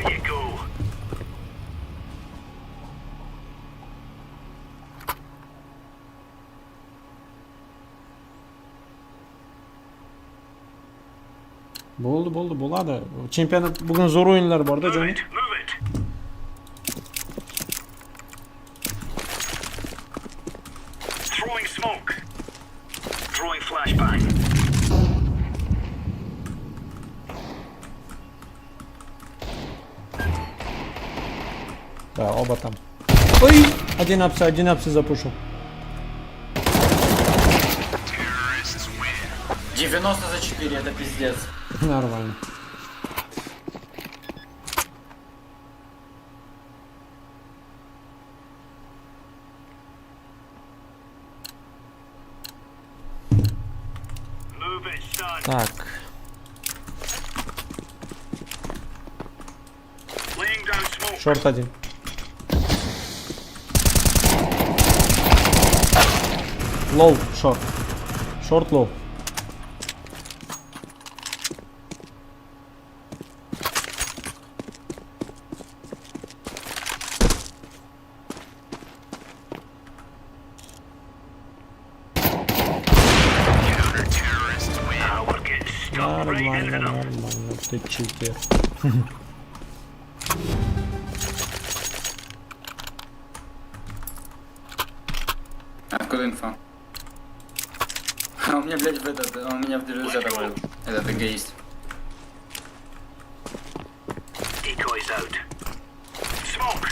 you go. Bo'ladi. Chempionat bugun zo'r o'yinlar bor-da, Move Johnny. it. Move it. Throwing smoke. Throwing flashbang. оба там. Ой, один апси запушу. 90 за 4, это пиздец. Нормально. Move it, son. Так, Laying down smoke. шорт один. Лоу, шорт. Шорт лоу. Now we're getting stuck right into them. Нормально, ты читер. Откуда инфа? А у меня, блядь, у меня в делюзе был этот эгоист. Decoys out. Smoke.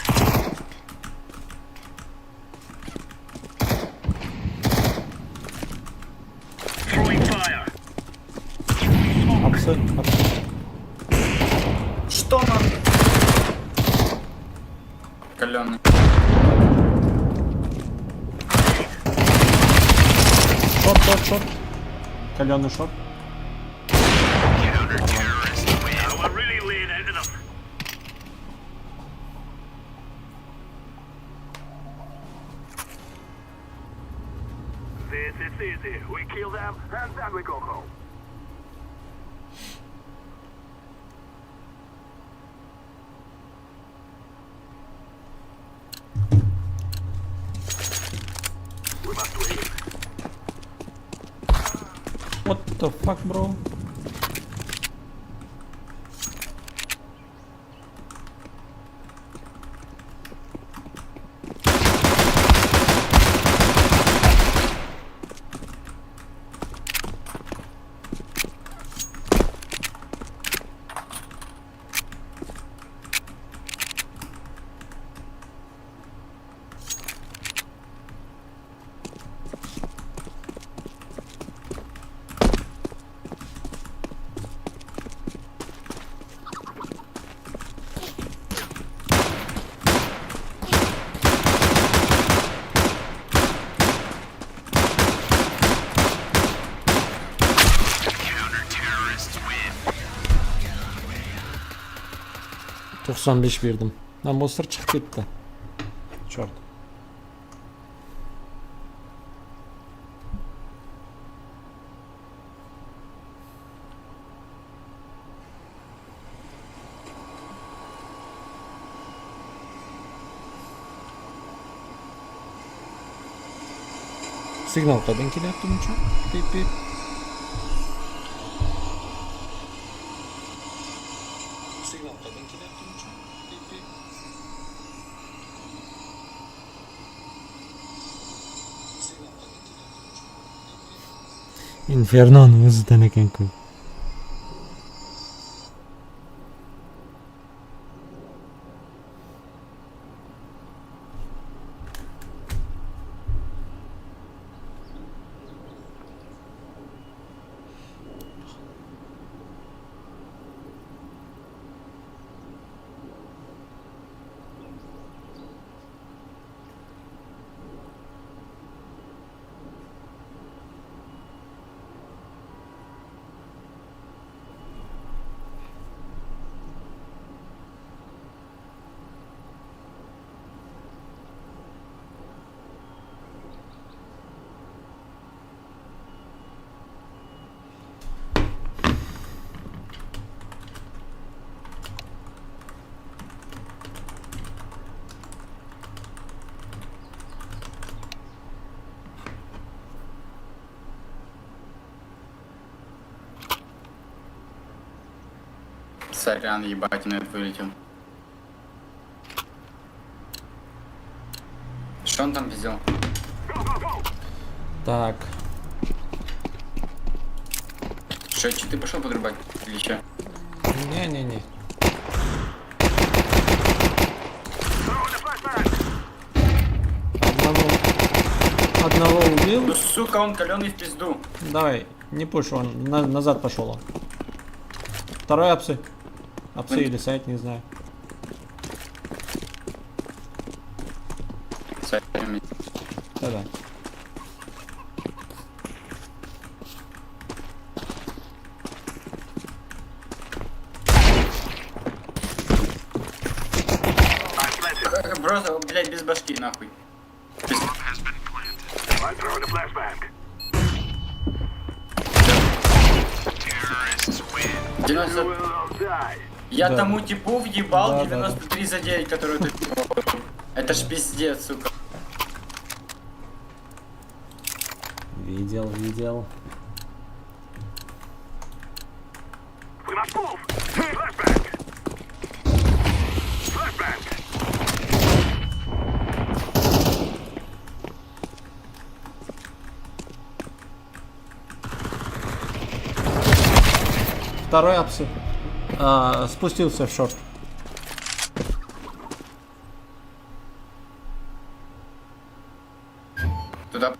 Throwing fire. Апсы. Что нам? Каленый. Шорт. Каленый шорт. Now we're really laying into them. This is easy. We kill them and then we go home. We must win. What the fuck, bro? Doksan beş verdim. Lan monster çıkıp gitti. Çort. Signal qilib kelyapti buncha. Pip pip. Signal qilib kelyapti buncha. Pip pip. Signal qilib kelyapti buncha. Infernoni o'zidan ekan-ku. Сорян, ебать, на это вылетел. Что он там пиздел? Так. Что, ты пошел подрубать? Или че? Не-не-не. одного убил. Ну, сука, он каленый в пизду. Давай, не пуш, он назад пошел. Второй апсы. Апсы или сайт, не знаю. Да-да. Броза, блядь, без башки, нахуй. I'm throwing a flashbang. 90... You will all die. Я Да. тому типу въебал Да, 93 за 9, который ты... Это ж пиздец, сука. Видел. We must move. Flashbang. Flashbang. Второй апсы. Спустился в шорт. Туда.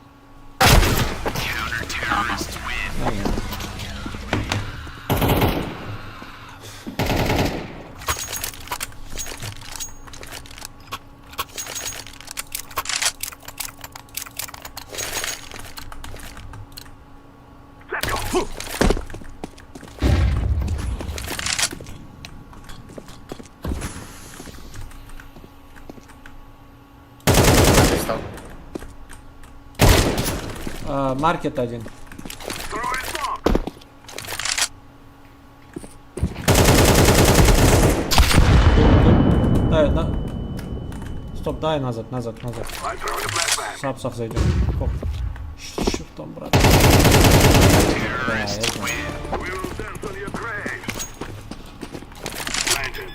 Let's go. Маркет один. Throwing smoke. Дай, да. Стоп, дай назад. I'm throwing a flashbang. С апсов зайдем. Хоп. Что там, брат? Да, я знаю. We will dance on your grave. Planted.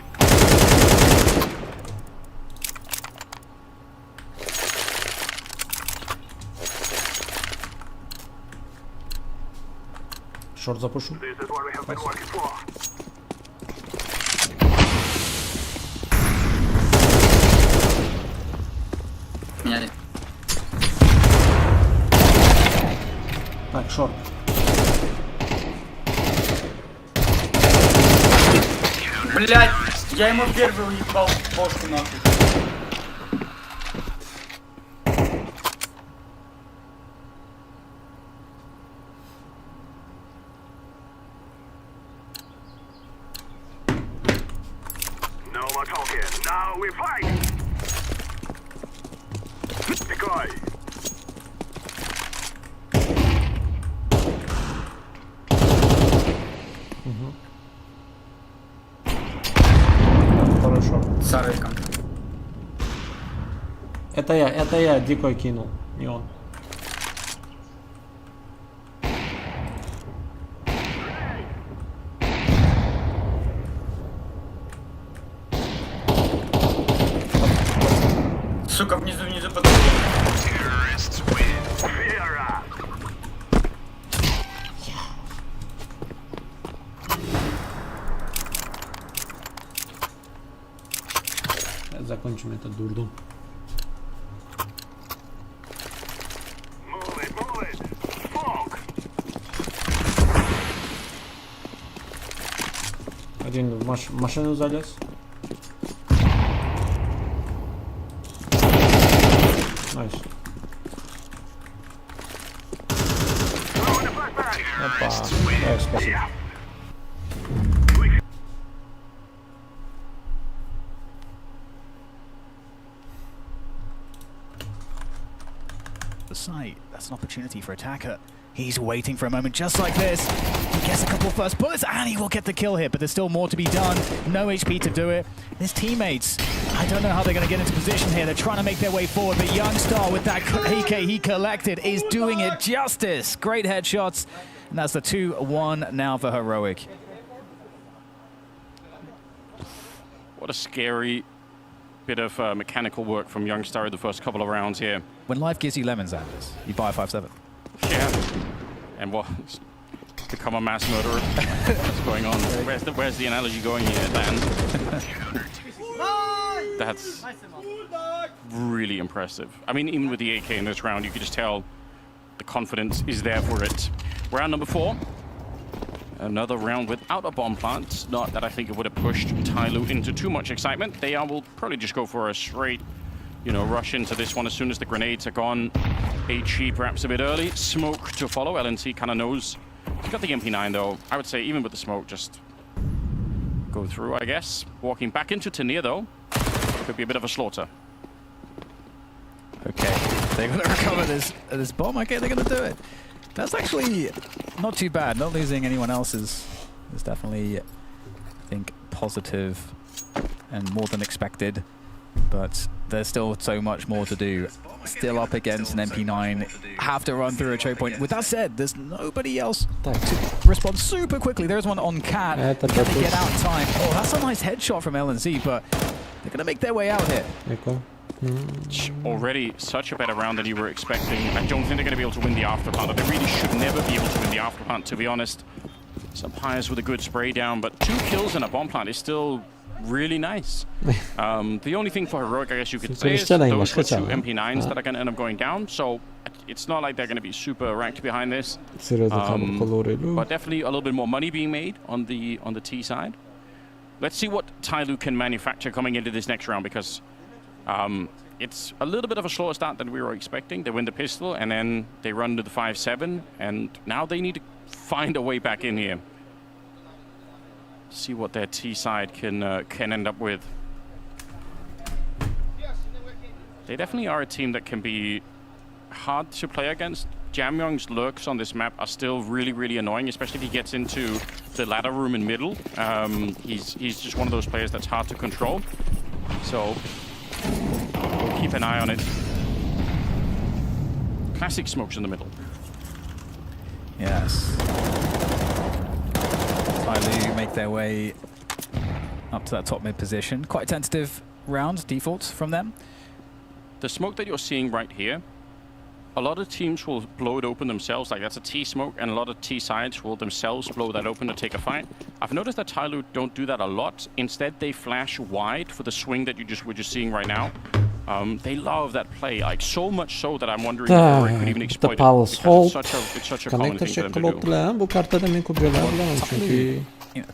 Шорт запушу. This is what we have been working for. Меня... Так, шорт. Блядь, я ему первый уебал бошку нахуй. No more talking. Now we fight. Decoy. Второй шорт. С арыком. Это я дикой кинул, не он. Сука, внизу потом. Fear. Закончим этот дурдом. Move it. Smoke. Один в машину залез. Найс. Throwing a flashbang. Опа. Так, спасибо. The site, that's an opportunity for attacker. He's waiting for a moment just like this. He gets a couple of first bullets and he will get the kill here, but there's still more to be done. No HP to do it. His teammates, I don't know how they're going to get into position here. They're trying to make their way forward, but Youngstar with that AK he collected is doing it justice. Great headshots, and that's the 2-1 now for Heroic. What a scary bit of mechanical work from Youngstar in the first couple of rounds here. When life gives you lemons, Anders, you buy a 5.7. Yeah. And what? Become a mass murderer? What's going on? Where's the analogy going here, Dan? That's really impressive. I mean, even with the AK in this round, you could just tell the confidence is there for it. Round number 4. Another round without a bomb plant. Not that I think it would have pushed Tyloo into too much excitement. They will probably just go for a straight, you know, rush into this one as soon as the grenades are gone. HE perhaps a bit early. Smoke to follow. LNC kind of knows. He's got the MP9 though. I would say even with the smoke, just go through, I guess. Walking back into Tania though. Could be a bit of a slaughter. Okay, they're going to recover this bomb. Okay, they're going to do it. That's actually not too bad. Not losing anyone else is definitely, I think, positive and more than expected. But there's still so much more to do. Still up against an MP9. Have to run through a choke point. With that said, there's nobody else to respond super quickly. There's one on Cat. Can they get out in time? Oh, that's a nice headshot from LNZ, but they're going to make their way out here. Already such a better round than you were expecting. I don't think they're going to be able to win the afterplant. They really should never be able to win the afterplant, to be honest. Some Pious with a good spray down, but 2 kills in a bomb plant is still really nice. The only thing for Heroic, I guess you could say, is those were 2 MP9s that are going to end up going down. So it's not like they're going to be super ranked behind this. But definitely a little bit more money being made on the T side. Let's see what Tyloo can manufacture coming into this next round, because it's a little bit of a slower start than we were expecting. They win the pistol, and then they run to the 5-7, and now they need to find a way back in here. See what their T side can end up with. They definitely are a team that can be hard to play against. Jamyong's lurks on this map are still really, really annoying, especially if he gets into the ladder room in middle. He's just one of those players that's hard to control. So we'll keep an eye on it. Classic smokes in the middle. Yes. Tyloo make their way up to that top mid position. Quite a tentative round, default from them. The smoke that you're seeing right here, a lot of teams will blow it open themselves, like that's a T smoke, and a lot of T sides will themselves blow that open to take a fight. I've noticed that Tyloo don't do that a lot. Instead, they flash wide for the swing that we're just seeing right now. They love that play, like so much so that I'm wondering if they could even exploit it. Because it's such a common thing for them to do.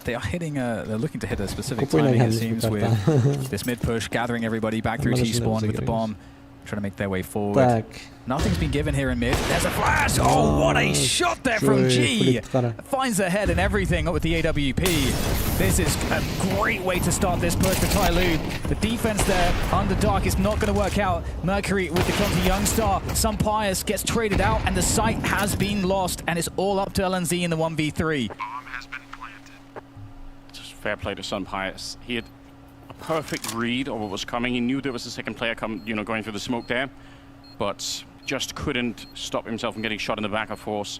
They are hitting they're looking to hit a specific timing, it seems, with this mid push, gathering everybody back through T-spawn with the bomb, trying to make their way forward. Nothing's been given here in mid. There's a flash! Oh, what a shot there from G! Finds the head and everything with the AWP. This is a great way to start this push for Tyloo. The defense there under Dark is not going to work out. Mercury with the Conti Youngstar. Some Pious gets traded out, and the site has been lost, and it's all up to LNZ in the 1v3. Fair play to Sun Pious. He had a perfect read of what was coming. He knew there was a second player going through the smoke there, but just couldn't stop himself from getting shot in the back of force.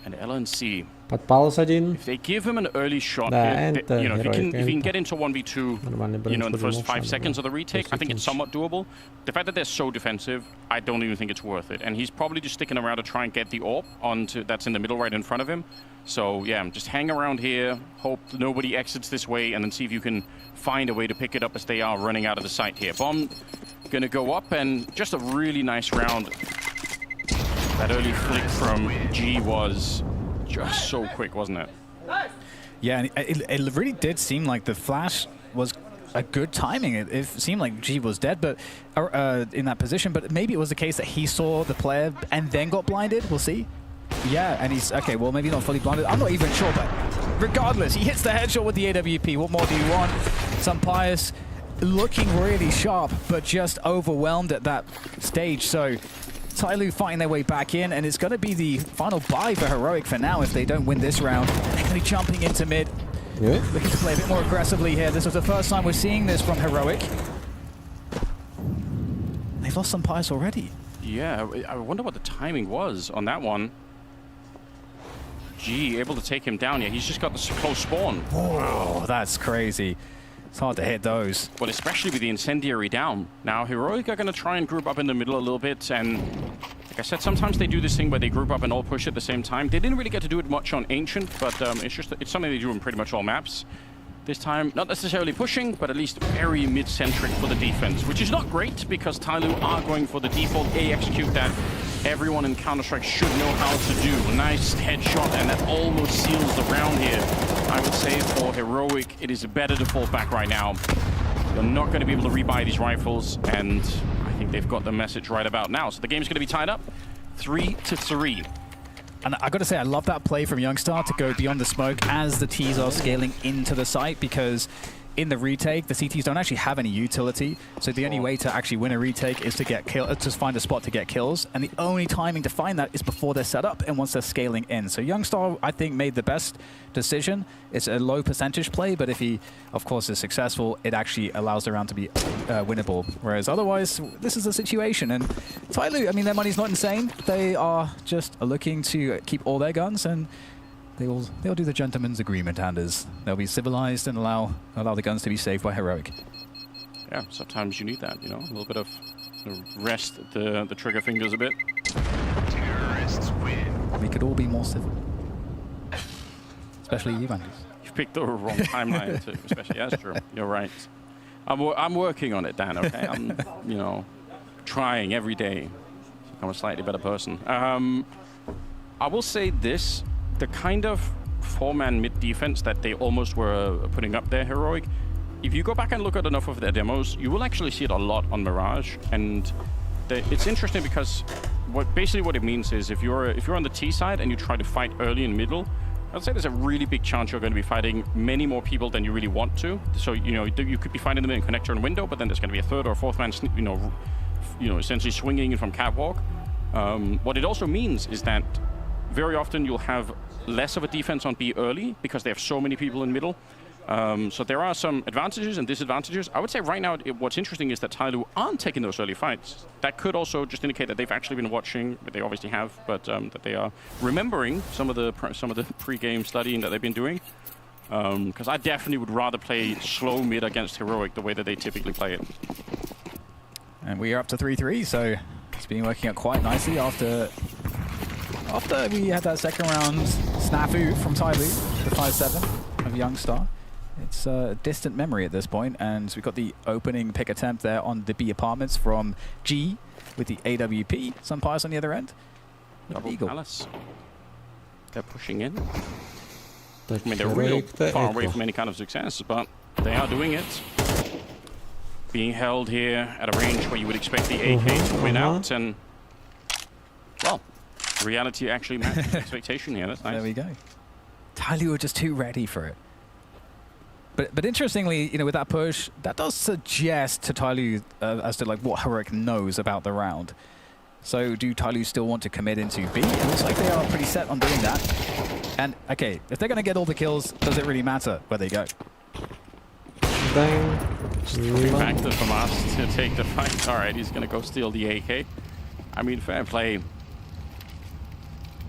And LNC, if they give him an early shot, if he can get into 1v2, in the first 5 seconds of the retake, I think it's somewhat doable. The fact that they're so defensive, I don't even think it's worth it. And he's probably just sticking around to try and get the AWP that's in the middle right in front of him. So yeah, just hang around here, hope nobody exits this way, and then see if you can find a way to pick it up as they are running out of the site here. Bomb gonna go up, and just a really nice round. That early flick from G was just so quick, wasn't it? Yeah, and it really did seem like the flash was a good timing. It seemed like G was dead, but in that position, but maybe it was the case that he saw the player and then got blinded. We'll see. Yeah, and he's okay. Well, maybe not fully blinded. I'm not even sure, but regardless, he hits the headshot with the AWP. What more do you want? Some Pious looking really sharp, but just overwhelmed at that stage. So Tyloo fighting their way back in, and it's going to be the final buy for Heroic for now if they don't win this round. They're going to be jumping into mid, looking to play a bit more aggressively here. This is the first time we're seeing this from Heroic. They've lost some Pious already. Yeah, I wonder what the timing was on that one. G able to take him down. Yeah, he's just got the close spawn. Oh, that's crazy. It's hard to hit those. Well, especially with the incendiary down. Now, Heroic are going to try and group up in the middle a little bit, and like I said, sometimes they do this thing where they group up and all push at the same time. They didn't really get to do it much on Ancient, but it's something they do in pretty much all maps. This time, not necessarily pushing, but at least very mid-centric for the defense, which is not great because Tyloo are going for the default A execute that everyone in Counter-Strike should know how to do. A nice headshot, and that almost seals the round here. I would say for Heroic, it is better to fall back right now. You're not going to be able to rebuy these rifles, and I think they've got the message right about now. So the game's going to be tied up 3-3. And I got to say, I love that play from Youngstar to go beyond the smoke as the Ts are scaling into the site, because in the retake, the CTs don't actually have any utility. So the only way to actually win a retake is to get just find a spot to get kills. And the only timing to find that is before they're set up and once they're scaling in. So Youngstar, I think, made the best decision. It's a low percentage play, but if he, of course, is successful, it actually allows the round to be winnable. Whereas otherwise, this is a situation. And Tyloo, I mean, their money's not insane. They are just looking to keep all their guns, and they'll do the gentleman's agreement, Anders. They'll be civilized and allow the guns to be saved by Heroic. Yeah, sometimes you need that, you know, a little bit of rest the trigger fingers a bit. Terrorists win. We could all be more civil. Especially you, Anders. You've picked the wrong timeline too, especially. Yeah, that's true. You're right. I'm working on it, Dan, okay? I'm, you know, trying every day to become a slightly better person. I will say this. The kind of four-man mid-defense that they almost were putting up there, Heroic, if you go back and look at enough of their demos, you will actually see it a lot on Mirage. And it's interesting because basically what it means is if you're on the T side and you try to fight early and middle, I'd say there's a really big chance you're going to be fighting many more people than you really want to. So, you know, you could be fighting them in connector and window, but then there's going to be a third or fourth man, you know, essentially swinging in from catwalk. What it also means is that very often you'll have less of a defense on B early because they have so many people in middle. So there are some advantages and disadvantages. I would say right now what's interesting is that Tyloo aren't taking those early fights. That could also just indicate that they've actually been watching, but they obviously have, but that they are remembering some of the pre-game studying that they've been doing. Because I definitely would rather play slow mid against Heroic the way that they typically play it. And we are up to 3-3, so it's been working out quite nicely after we had that second round snafu from Tyloo, the 5-7 of Youngstar. It's a distant memory at this point, and we've got the opening pick attempt there on the B apartments from G with the AWP. Some Pius on the other end. Double Palace. They're pushing in. I mean, they're real far away from any kind of success, but they are doing it. Being held here at a range where you would expect the AK to win out, and well, reality actually matches expectation here. That's nice. There we go. Tyloo are just too ready for it. But interestingly, you know, with that push, that does suggest to Tyloo as to like what Heroic knows about the round. So do Tyloo still want to commit into B? It looks like they are pretty set on doing that. And okay, if they're going to get all the kills, does it really matter where they go? Bang. Back to Famas to take the fight. All right, he's going to go steal the AK. I mean, fair play.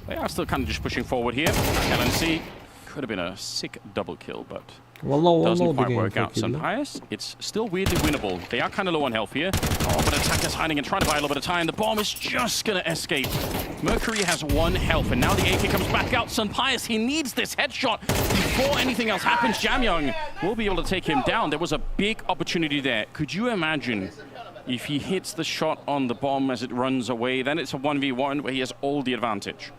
They are still kind of just pushing forward here. LNC could have been a sick double kill, but doesn't quite work out. Sunpius, it's still weirdly winnable. They are kind of low on health here. Oh, but Attacker's hiding and trying to buy a little bit of time. The bomb is just going to escape. Mercury has 1 health, and now the AK comes back out. Sunpius, he needs this headshot before anything else happens. Jamyoung will be able to take him down. There was a big opportunity there. Could you imagine if he hits the shot on the bomb as it runs away? Then it's a 1v1 where he has all the advantage.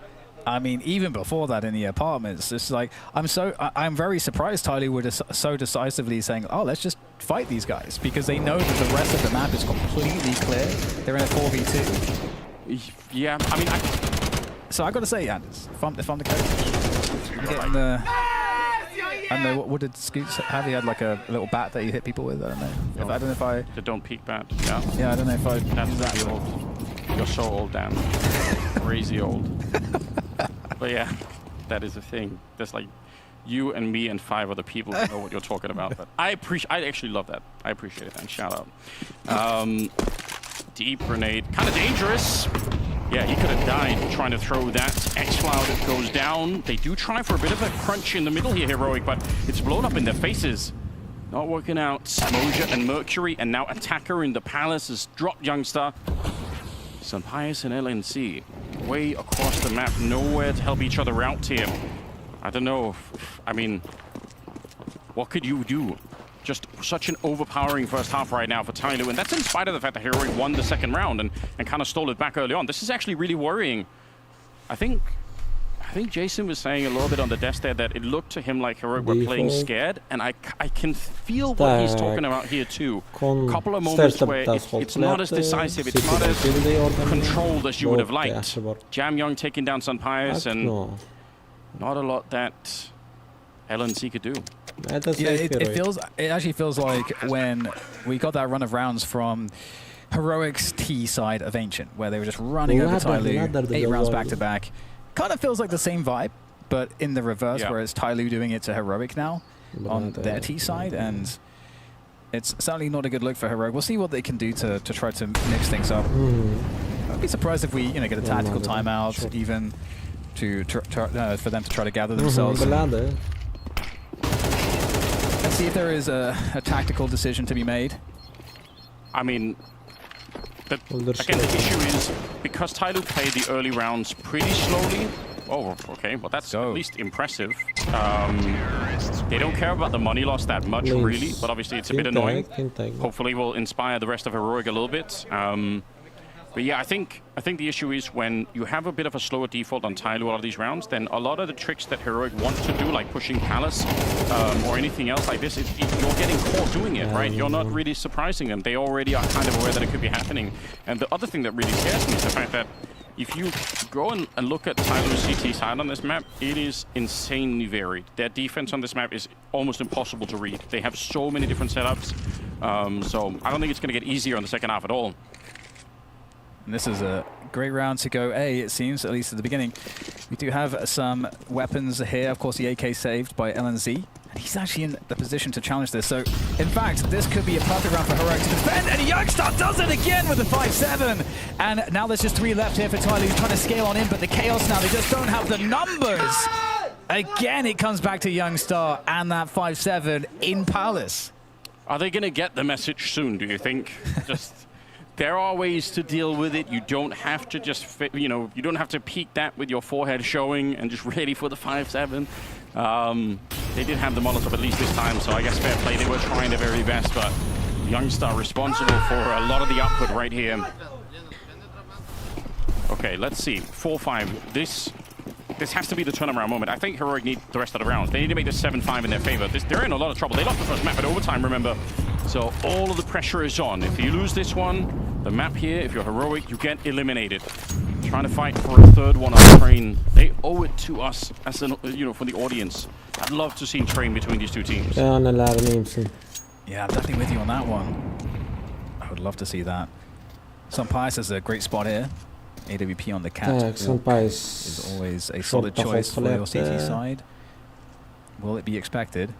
I mean, even before that in the apartments, it's like, I'm very surprised Tyloo were so decisively saying, oh, let's just fight these guys, because they know that the rest of the map is completely clear. They're in a 4v2. Yeah, I mean, so I got to say, Anders, if I'm the coach, I'm getting the... I don't know, what did Scoots have? He had like a little bat that you hit people with, I don't know. I don't know if I... The don't peek bat, yeah. Yeah, I don't know if I... That's that old. You're so old, Dan. Crazy old. But yeah, that is the thing. There's like you and me and 5 other people who know what you're talking about. But I actually love that. I appreciate it, and shout out. Deep grenade, kind of dangerous. Yeah, he could have died trying to throw that. X-Cloud goes down. They do try for a bit of a crunch in the middle here, Heroic, but it's blown up in their faces. Not working out. Moja and Mercury, and now Attacker in the Palace has dropped Youngstar. Sunpius and LNC way across the map, nowhere to help each other out here. I don't know. I mean, what could you do? Just such an overpowering first half right now for Tyloo, and that's in spite of the fact that Heroic won the second round and kind of stole it back early on. This is actually really worrying. I think Jason was saying a little bit on the desk there that it looked to him like Heroic were playing scared, and I can feel what he's talking about here too. A couple of moments where it's not as decisive, it's not as controlled as you would have liked. Jam Young taking down Sun Pius, and not a lot that LNC could do. Yeah, it actually feels like when we got that run of rounds from Heroic's T side of Ancient, where they were just running over Tyloo, 8 rounds back to back. Kind of feels like the same vibe, but in the reverse, where it's Tyloo doing it to Heroic now on their T side, and it's certainly not a good look for Heroic. We'll see what they can do to try to mix things up. I'd be surprised if we get a tactical timeout, even for them to try to gather themselves. Let's see if there is a tactical decision to be made. I mean, again, the issue is because Tyloo played the early rounds pretty slowly. Oh, okay. Well, that's at least impressive. They don't care about the money loss that much, really, but obviously it's a bit annoying. Hopefully, will inspire the rest of Heroic a little bit. But yeah, I think the issue is when you have a bit of a slower default on Tyloo a lot of these rounds, then a lot of the tricks that Heroic wants to do, like pushing Palace or anything else like this, you're getting caught doing it, right? You're not really surprising them. They already are kind of aware that it could be happening. And the other thing that really scares me is the fact that if you go and look at Tyloo's CT side on this map, it is insanely varied. Their defense on this map is almost impossible to read. They have so many different setups. So I don't think it's going to get easier in the second half at all. And this is a great round to go A, it seems, at least at the beginning. We do have some weapons here. Of course, the AK saved by LNZ. And he's actually in the position to challenge this. So, in fact, this could be a perfect round for Heroic to defend. And Youngstar does it again with the 5-7. And now there's just 3 left here for Tyloo. He's trying to scale on in, but the Chaos now, they just don't have the numbers. Again, it comes back to Youngstar and that 5-7 in Palace. Are they going to get the message soon, do you think? There are ways to deal with it. You don't have to just, you don't have to peak that with your forehead showing and just ready for the 5-7. They did have the Molotov at least this time, so I guess fair play. They were trying their very best, but Youngstar responsible for a lot of the output right here. Okay, let's see. 4-5. This has to be the turnaround moment. I think Heroic need the rest of the rounds. They need to make this 7-5 in their favor. They're in a lot of trouble. They lost the first map at overtime, remember? So all of the pressure is on. If you lose this one, the map here, if you're Heroic, you get eliminated. Trying to fight for a third one on Train. They owe it to us as for the audience. I'd love to see Train between these two teams. Yeah, I'm definitely with you on that one. I would love to see that. Sun Pius is a great spot here. AWP on the cat is always a solid choice for your CT side. Will it be expected?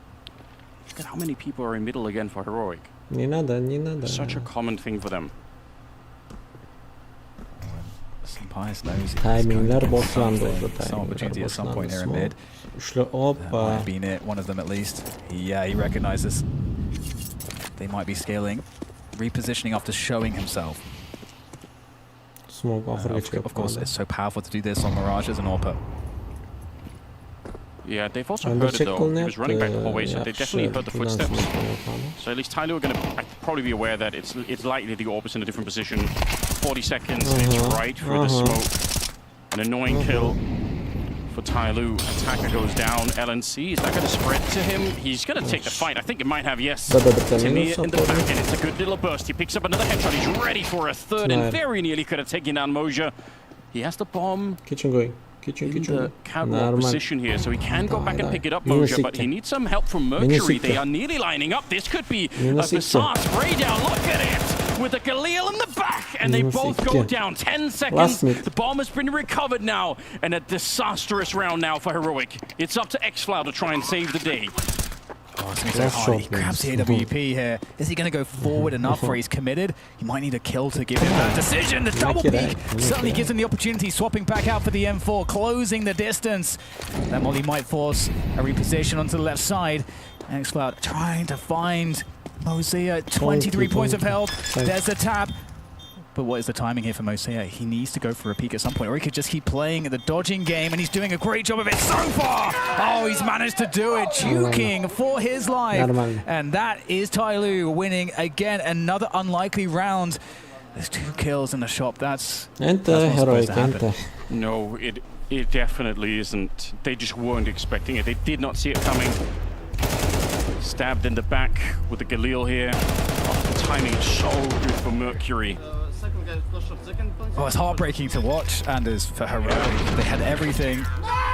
Look at how many people are in middle again for Heroic. Such a common thing for them. Sun Pius knows some opportunity at some point here in mid. That might have been it, one of them at least. Yeah, he recognizes they might be scaling, repositioning after showing himself. Of course, it's so powerful to do this on Mirages and Orpa. Yeah, they've also heard it though. He was running back the whole way, so they definitely heard the footsteps. So at least Tyloo are going to probably be aware that it's likely the Orb is in a different position. 40 seconds, and it's right through the smoke. An annoying kill for Tyloo. Attacker goes down. LNC, is that going to spread to him? He's going to take the fight. I think it might have, yes. Timmy in the back, and it's a good little burst. He picks up another headshot. He's ready for a third, and very nearly could have taken down Moja. He has the bomb. In the catwalk position here, so he can go back and pick it up, Moja, but he needs some help from Mercury. They are nearly lining up. This could be a bizarre spray down. Look at it! With a Galil in the back, and they both go down. 10 seconds. The bomb has been recovered now, and a disastrous round now for Heroic. It's up to xFlow to try and save the day. Oh, it's going to be so hard. He grabs the AWP here. Is he going to go forward enough where he's committed? He might need a kill to give him that decision. The double peek certainly gives him the opportunity. Swapping back out for the M4, closing the distance. That molly might force a reposition onto the left side. xFlow trying to find Mosea. 23 points of health. There's the tap. But what is the timing here for Mosea? He needs to go for a peek at some point, or he could just keep playing the dodging game, and he's doing a great job of it so far. Oh, he's managed to do it, juking for his life. And that is Tyloo winning again, another unlikely round. There's 2 kills in the shop. That's not supposed to happen. No, it definitely isn't. They just weren't expecting it. They did not see it coming. Stabbed in the back with the Galil here. Oh, the timing is so good for Mercury. Oh, it's heartbreaking to watch, Anders, for Heroic. They had everything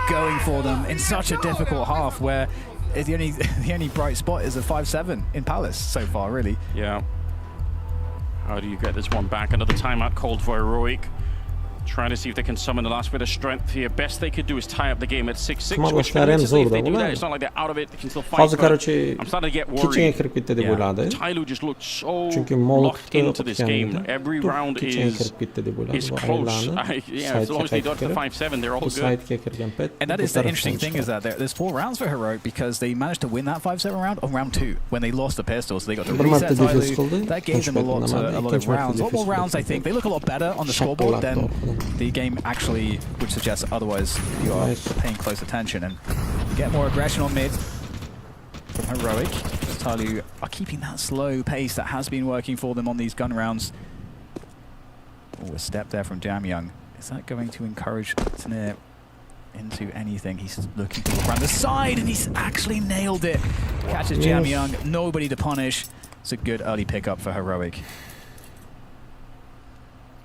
going for them in such a difficult half, where the only bright spot is a 5-7 in Palace so far, really. Yeah. How do you get this one back? Another timeout called for Heroic. Trying to see if they can summon the last bit of strength here. Best they could do is tie up the game at 6-6, which means if they do that, it's not like they're out of it. They can still fight. I'm starting to get worried. Tyloo just looks so locked into this game. Every round is close. Yeah, as long as they dodge the 5-7, they're all good. And that is the interesting thing, is that there's 4 rounds for Heroic, because they managed to win that 5-7 round on round 2 when they lost the pistol, so they got to reset Tyloo. That gave them a lot of rounds. A lot more rounds, I think. They look a lot better on the scoreboard than the game actually would suggest. Otherwise, you are paying close attention and get more aggression on mid from Heroic. Tyloo are keeping that slow pace that has been working for them on these gun rounds. Oh, a step there from Jamyoung. Is that going to encourage Tanir into anything? He's looking to look around the side, and he's actually nailed it. Catches Jamyoung, nobody to punish. It's a good early pickup for Heroic.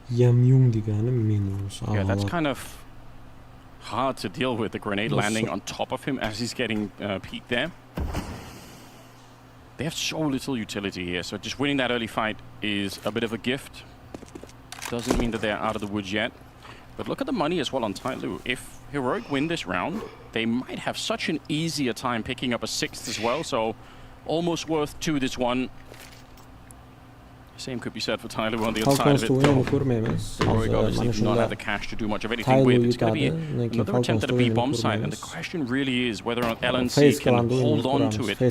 Yeah, that's kind of hard to deal with, the grenade landing on top of him as he's getting peeked there. They have so little utility here, so just winning that early fight is a bit of a gift. Doesn't mean that they're out of the woods yet. But look at the money as well on Tyloo. If Heroic win this round, they might have such an easier time picking up a 6th as well, so almost worth 2 this one. Same could be said for Tyloo on the other side of it, though. Heroic obviously do not have the cash to do much of anything with. It's going to be another attempt at a B-bomb site, and the question really is whether or not LNC can hold on to it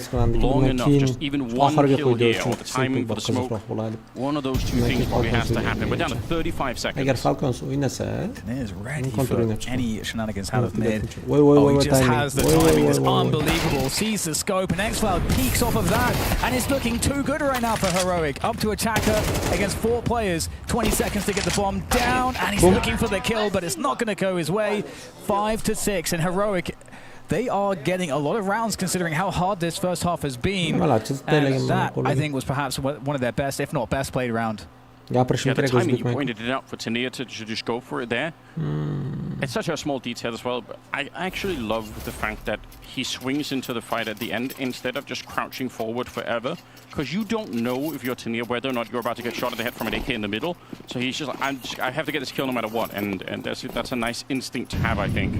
long enough, just even 1 kill here, or the timing for the smoke. One of those 2 things probably has to happen. We're down to 35 seconds. Tanir's ready for any shenanigans out of mid. Oh, he just has the timing. It's unbelievable. Sees the scope, and X-Cloud peeks off of that, and it's looking too good right now for Heroic. Up to attack against 4 players, 20 seconds to get the bomb down, and he's looking for the kill, but it's not going to go his way. 5-6, and Heroic, they are getting a lot of rounds considering how hard this first half has been. And that, I think, was perhaps one of their best, if not best, played round. Yeah, the timing, you pointed it out for Tanir to just go for it there. It's such a small detail as well, but I actually love the fact that he swings into the fight at the end instead of just crouching forward forever, because you don't know if you're Tanir whether or not you're about to get shot in the head from an AK in the middle. So he's just like, I have to get this kill no matter what, and that's a nice instinct to have, I think.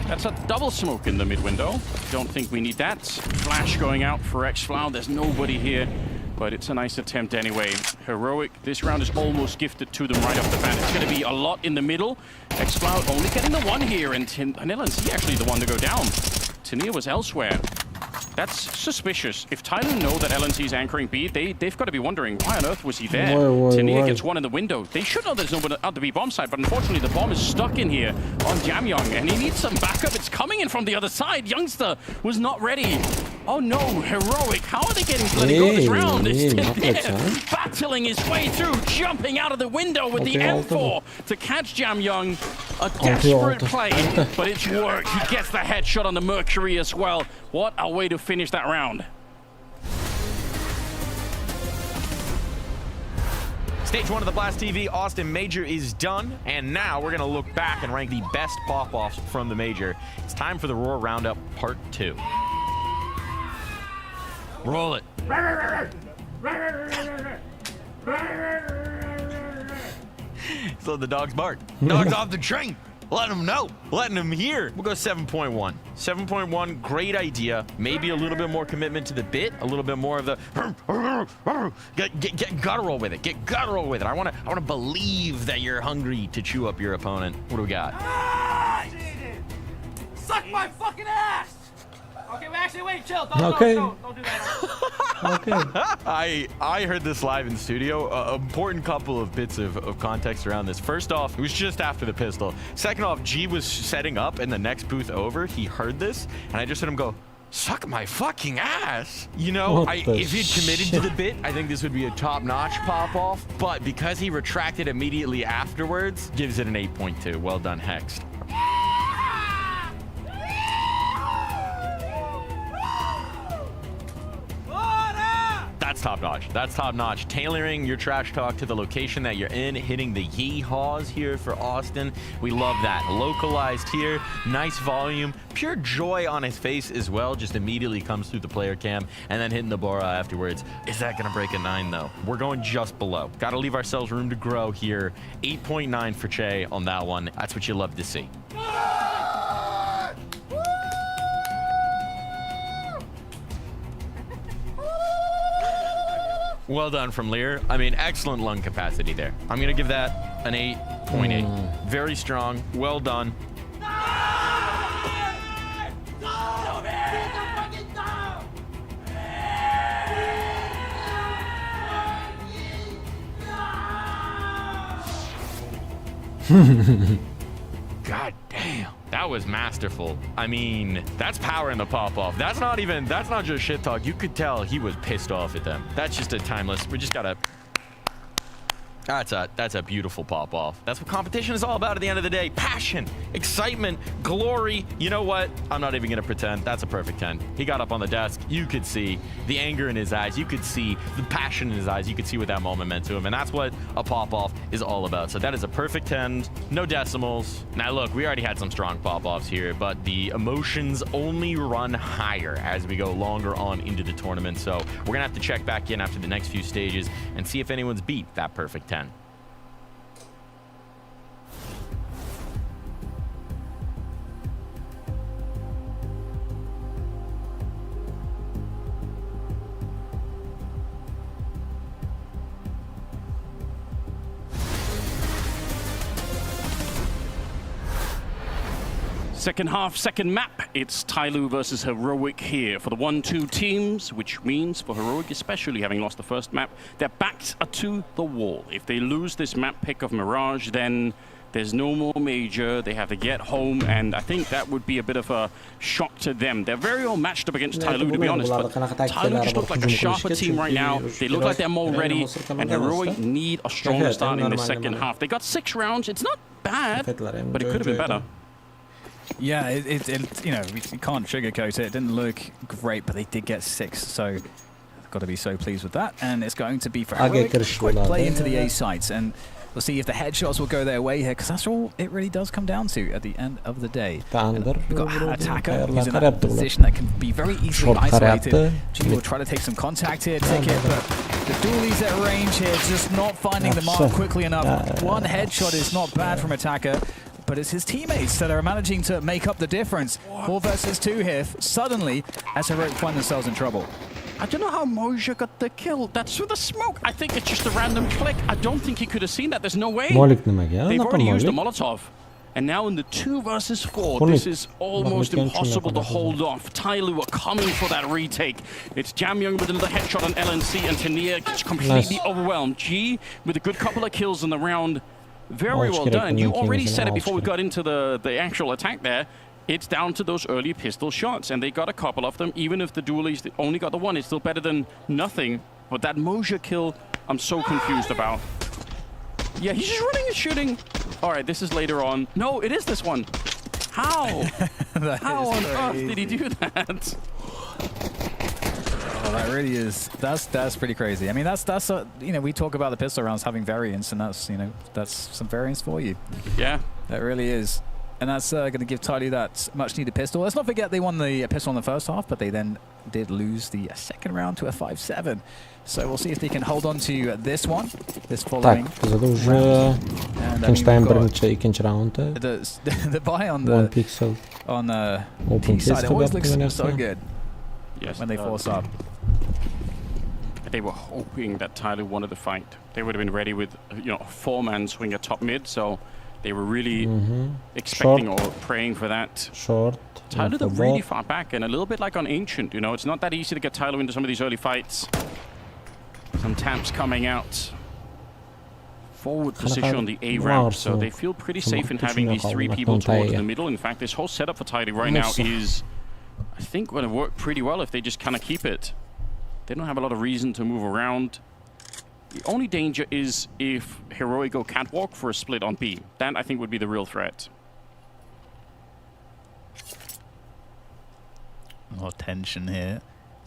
That's a double smoke in the mid window. Don't think we need that. Flash going out for X-Cloud. There's nobody here. But it's a nice attempt anyway. Heroic, this round is almost gifted to them right off the bat. It's going to be a lot in the middle. X-Cloud only getting the 1 here, and LNC actually the one to go down. Tanir was elsewhere. That's suspicious. If Tyloo know that LNC is anchoring B, they've got to be wondering, why on earth was he there? Tanir gets 1 in the window. They should know there's nobody at the B bomb site, but unfortunately the bomb is stuck in here on Jamyoung, and he needs some backup. It's coming in from the other side. Youngster was not ready. Oh no, Heroic. How are they getting to let it go this round? It's Tanir battling his way through, jumping out of the window with the M4 to catch Jamyoung. A desperate play, but it's worked. He gets the headshot on the Mercury as well. What a way to finish that round. Stage 1 of the Blast TV Austin Major is done, and now we're going to look back and rank the best pop-offs from the Major. It's time for the Roar Roundup Part 2. Roll it. So the dogs bark. Dogs off the train. Letting them know. Letting them hear. We'll go 7.1. 7.1, great idea. Maybe a little bit more commitment to the bit. A little bit more of the get guttural with it. Get guttural with it. I want to believe that you're hungry to chew up your opponent. What do we got? Suck my fucking ass! Okay, actually, wait, chill. Don't do that. Okay. I heard this live in studio. Important couple of bits of context around this. First off, it was just after the pistol. Second off, G was setting up in the next booth over. He heard this, and I just heard him go, "Suck my fucking ass." You know, if he'd committed to the bit, I think this would be a top-notch pop-off. But because he retracted immediately afterwards, gives it an 8.2. Well done, Hext. That's top-notch. That's top-notch. Tailoring your trash talk to the location that you're in, hitting the yee-haws here for Austin. We love that. Localized here, nice volume, pure joy on his face as well, just immediately comes through the player cam, and then hitting the Bora afterwards. Is that gonna break a 9 though? We're going just below. Gotta leave ourselves room to grow here. 8.9 for Che on that one. That's what you love to see. Well done from Lear. I mean, excellent lung capacity there. I'm going to give that an 8.8. Very strong. Well done. God damn. That was masterful. I mean, that's power in the pop-off. That's not just shit talk. You could tell he was pissed off at them. That's just a timeless. We just gotta. That's a beautiful pop-off. That's what competition is all about at the end of the day. Passion, excitement, glory. You know what? I'm not even gonna pretend. That's a perfect 10. He got up on the desk. You could see the anger in his eyes. You could see the passion in his eyes. You could see what that moment meant to him. And that's what a pop-off is all about. So that is a perfect 10. No decimals. Now look, we already had some strong pop-offs here, but the emotions only run higher as we go longer on into the tournament. So we're gonna have to check back in after the next few stages and see if anyone's beat that perfect 10. Second half, second map. It's Tyloo versus Heroic here for the 1-2 teams, which means for Heroic, especially having lost the first map, their backs are to the wall. If they lose this map pick of Mirage, then there's no more major. They have to get home, and I think that would be a bit of a shock to them. They're very well matched up against Tyloo, to be honest, but Tyloo just look like a sharper team right now. They look like they're more ready, and Heroic need a strong start in the second half. They got 6 rounds. It's not bad, but it could have been better. Yeah, you know, we can't sugarcoat it. It didn't look great, but they did get 6, so I've got to be so pleased with that. And it's going to be for Heroic, quick play into the A sites, and we'll see if the headshots will go their way here, because that's all it really does come down to at the end of the day. And we've got an attacker who's in that position that can be very easily isolated. G will try to take some contact here, take it, but the dualies at range here, just not finding the mark quickly enough. One headshot is not bad from attacker, but it's his teammates that are managing to make up the difference. 4 versus 2 here, suddenly, as Heroic find themselves in trouble. I don't know how Moja got the kill. That's through the smoke. I think it's just a random click. I don't think he could have seen that. There's no way. They've already used a Molotov. And now in the 2 versus 4, this is almost impossible to hold off. Tyloo are coming for that retake. It's Jamyoung with another headshot on LNC, and Tania gets completely overwhelmed. G with a good couple of kills in the round. Very well done. You already said it before we got into the actual attack there. It's down to those early pistol shots, and they got a couple of them. Even if the dualies only got the 1, it's still better than nothing. But that Moja kill, I'm so confused about. Yeah, he's just running and shooting. All right, this is later on. No, it is this one. How? How on earth did he do that? Oh, that really is. That's pretty crazy. I mean, that's you know, we talk about the pistol rounds having variance, and that's, you know, that's some variance for you. Yeah, that really is. And that's going to give Tyloo that much-needed pistol. Let's not forget they won the pistol in the first half, but they then did lose the second round to a 5-7. So we'll see if they can hold on to this one, this following round. And the buy on the T side always looks so good. Yes, when they force up. They were hoping that Tyloo wanted the fight. They would have been ready with, you know, a 4-man swing at top mid. So They were really expecting or praying for that. Short. Tyler, they're really far back, and a little bit like on Ancient, you know, it's not that easy to get Tyler into some of these early fights. Some taps coming out. Forward position on the A ramp, so they feel pretty safe in having these three people towards the middle. In fact, this whole setup for Tyler right now is, I think, going to work pretty well if they just kind of keep it. They don't have a lot of reason to move around. The only danger is if Heroic go catwalk for a split on B. That, I think, would be the real threat. A lot of tension here.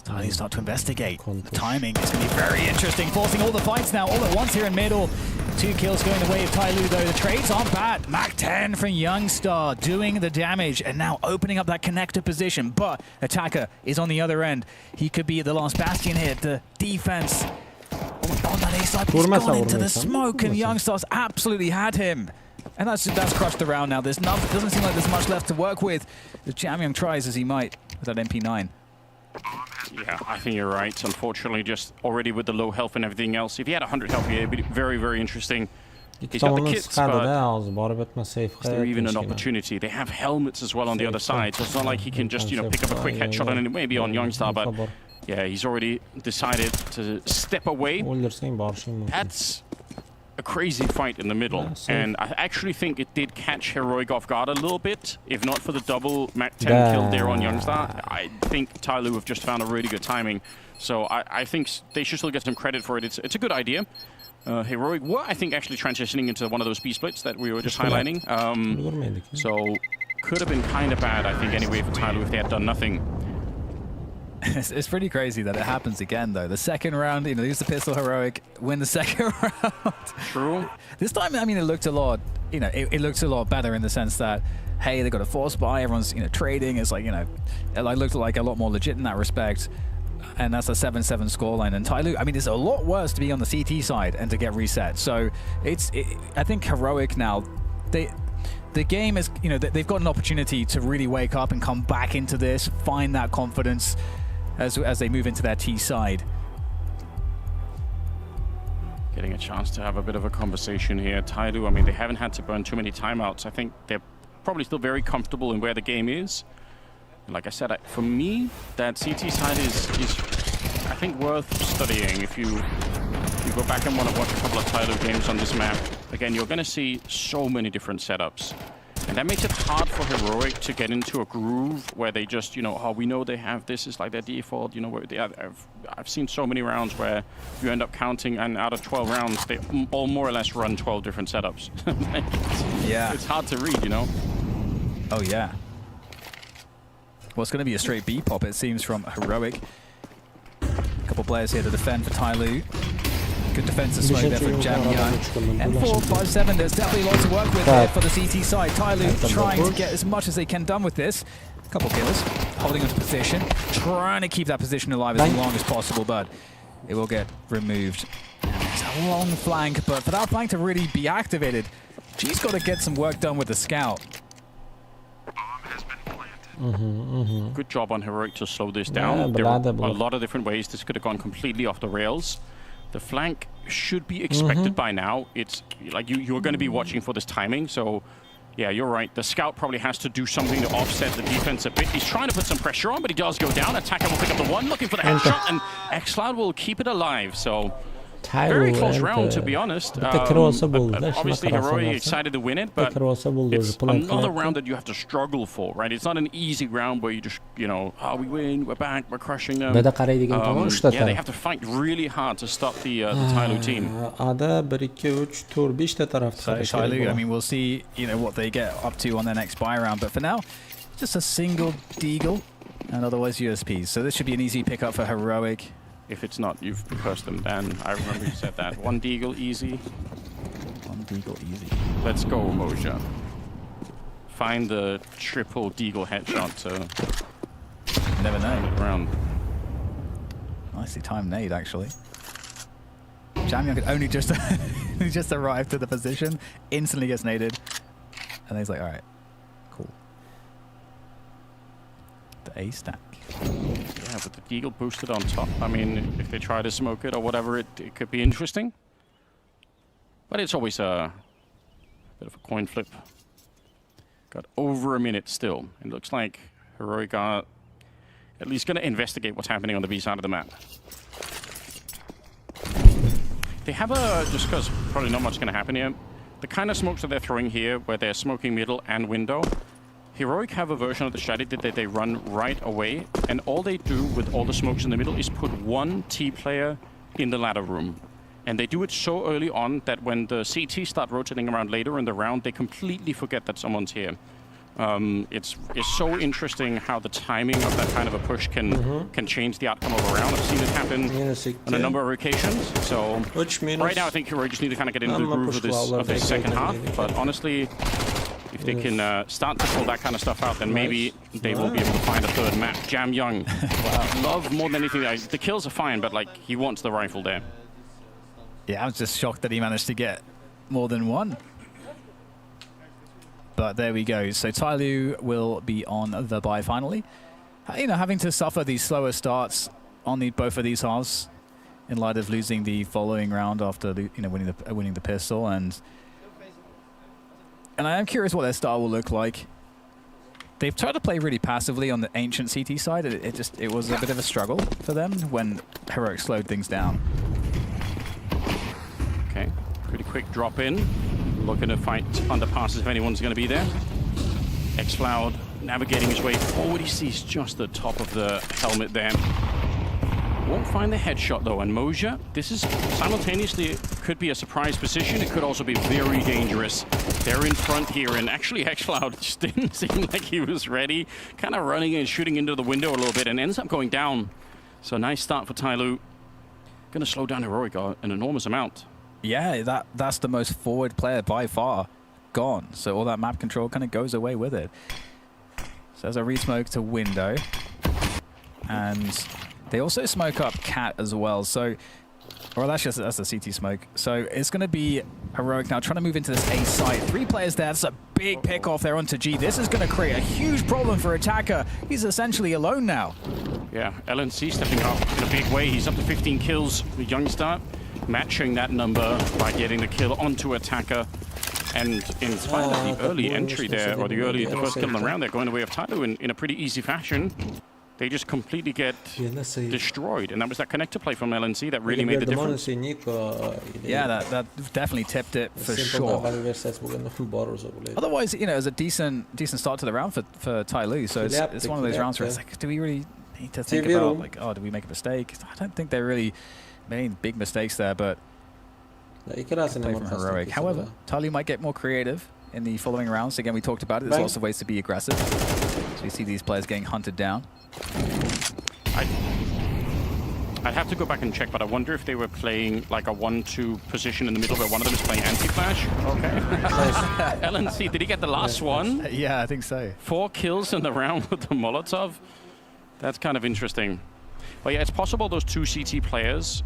They start to investigate. The timing is going to be very interesting, forcing all the fights now all at once here in middle. 2 kills going the way of Tyloo, though. The trades aren't bad. Mac 10 from Youngstar doing the damage and now opening up that connector position. But Attacker is on the other end. He could be the last bastion here. The defense on that A side, he's gone into the smoke, and Youngstar's absolutely had him. And that's crushed the round now. Doesn't seem like there's much left to work with. The Jamyang tries as he might with that MP9. Yeah, I think you're right. Unfortunately, just already with the low health and everything else. If he had 100 health, it'd be very, very interesting. He's got the kits, but is there even an opportunity? They have helmets as well on the other side, so it's not like he can just, you know, pick up a quick headshot and maybe on Youngstar, but yeah, he's already decided to step away. That's a crazy fight in the middle, and I actually think it did catch Heroic off guard a little bit. If not for the double Mac 10 kill there on Youngstar, I think Tyloo have just found a really good timing. So I think they should still get some credit for it. It's a good idea. Heroic were, I think, actually transitioning into one of those B splits that we were just highlighting. So could have been kind of bad, I think, anyway, for Tyloo if they had done nothing. It's pretty crazy that it happens again, though. The second round, you know, use the pistol Heroic, win the second round. True. This time, I mean, it looked a lot, you know, it looks a lot better in the sense that, hey, they got a force buy, everyone's, you know, trading. It's like, you know, it looked like a lot more legit in that respect. And that's a 7-7 scoreline. And Tyloo, I mean, it's a lot worse to be on the CT side and to get reset. So I think Heroic now, the game is, you know, they've got an opportunity to really wake up and come back into this, find that confidence as they move into their T side. Getting a chance to have a bit of a conversation here. Tyloo, I mean, they haven't had to burn too many timeouts. I think they're probably still very comfortable in where the game is. Like I said, for me, that CT side is I think, worth studying. If you go back and want to watch a couple of Tyloo games on this map, again, you're going to see so many different setups. And that makes it hard for Heroic to get into a groove where they just, you know, oh, we know they have this is like their default, you know, where I've seen so many rounds where you end up counting, and out of 12 rounds, they all more or less run 12 different setups. Yeah. It's hard to read, you know? Oh, yeah. Well, it's going to be a straight B pop, it seems, from Heroic. A couple players here to defend for Tyloo. Good defensive smoke there from Jamyang. And 4-5-7, there's definitely a lot to work with here for the CT side. Tyloo trying to get as much as they can done with this. Couple kills, holding onto position, trying to keep that position alive as long as possible, but it will get removed. It's a long flank, but for that flank to really be activated, G's got to get some work done with the scout. Good job on Heroic to slow this down. There are a lot of different ways this could have gone completely off the rails. The flank should be expected by now. It's like you're going to be watching for this timing. So, yeah, you're right. The scout probably has to do something to offset the defense a bit. He's trying to put some pressure on, but he does go down. Attacker will pick up the one, looking for the headshot, and Xcloud will keep it alive. So, very close round, to be honest. Obviously, Heroic excited to win it, but it's another round that you have to struggle for, right? It's not an easy round where you just, you know, oh, we win, we're back, we're crushing them. Yeah, they have to fight really hard to stop the Tyloo team. So Tyloo, I mean, we'll see, you know, what they get up to on their next buy round, but for now, just a single deagle and otherwise USPs. So this should be an easy pickup for Heroic. If it's not, you've cursed them, Dan. I remember you said that. One deagle easy. One deagle easy. Let's go, Moja. Find the triple deagle headshot to never know. Around. Nicely timed nade, actually. Jamyang could only just arrived to the position, instantly gets naded, and he's like, all right, cool. The A stack. Yeah, but the deagle boosted on top. I mean, if they try to smoke it or whatever, it could be interesting. But it's always a Bit of a coin flip. Got over a minute still. It looks like Heroic are at least going to investigate what's happening on the B side of the map. They have a, just because probably not much going to happen here, the kind of smokes that they're throwing here, where they're smoking middle and window, Heroic have a version of the strategy that they run right away, and all they do with all the smokes in the middle is put one T player in the ladder room. And they do it so early on that when the CT start rotating around later in the round, they completely forget that someone's here. It's so interesting how the timing of that kind of a push can change the outcome of a round. I've seen it happen on a number of occasions. So right now I think Heroic just need to kind of get into the groove of this second half. But honestly, if they can start to pull that kind of stuff out, then maybe they will be able to find a third map. Jam Young, love more than anything. The kills are fine, but like he wants the rifle there. Yeah, I was just shocked that he managed to get more than one. But there we go. So Tyloo will be on the bye finally. You know, having to suffer these slower starts on both of these halves in light of losing the following round after winning the pistol, and I am curious what their style will look like. They've tried to play really passively on the ancient CT side. It was a bit of a struggle for them when Heroic slowed things down. Okay, pretty quick drop in. Looking to fight underpasses if anyone's going to be there. Xcloud navigating his way forward. He sees just the top of the helmet there. Won't find the headshot though. And Moja, this is simultaneously could be a surprise position. It could also be very dangerous. They're in front here, and actually Xcloud just didn't seem like he was ready. Kind of running and shooting into the window a little bit and ends up going down. So nice start for Tyloo. Going to slow down Heroic an enormous amount. Yeah, that's the most forward player by far gone. So all that map control kind of goes away with it. So there's a re-smoke to window. And they also smoke up Cat as well. So, well, that's a CT smoke. So it's going to be Heroic now trying to move into this A site. 3 players there. That's a big pick off there onto G. This is going to create a huge problem for Attacker. He's essentially alone now. Yeah, LNC stepping up in a big way. He's up to 15 kills. The Youngster matching that number by getting the kill onto Attacker. And in spite of the early entry there, or the first kill in the round, they're going the way of Tyloo in a pretty easy fashion. They just completely get destroyed. And that was that connector play from LNC that really made the difference. Yeah, that definitely tipped it for sure. Otherwise, you know, it was a decent start to the round for Tyloo. So it's one of those rounds where it's like, do we really need to think about, like, oh, did we make a mistake? I don't think they really made big mistakes there, but play from Heroic. However, Tyloo might get more creative in the following rounds. Again, we talked about it. There's lots of ways to be aggressive. So you see these players getting hunted down. I'd have to go back and check, but I wonder if they were playing like a 1-2 position in the middle where one of them is playing anti-flash. Okay. LNC, did he get the last one? Yeah, I think so. 4 kills in the round with the Molotov. That's kind of interesting. But yeah, it's possible those 2 CT players,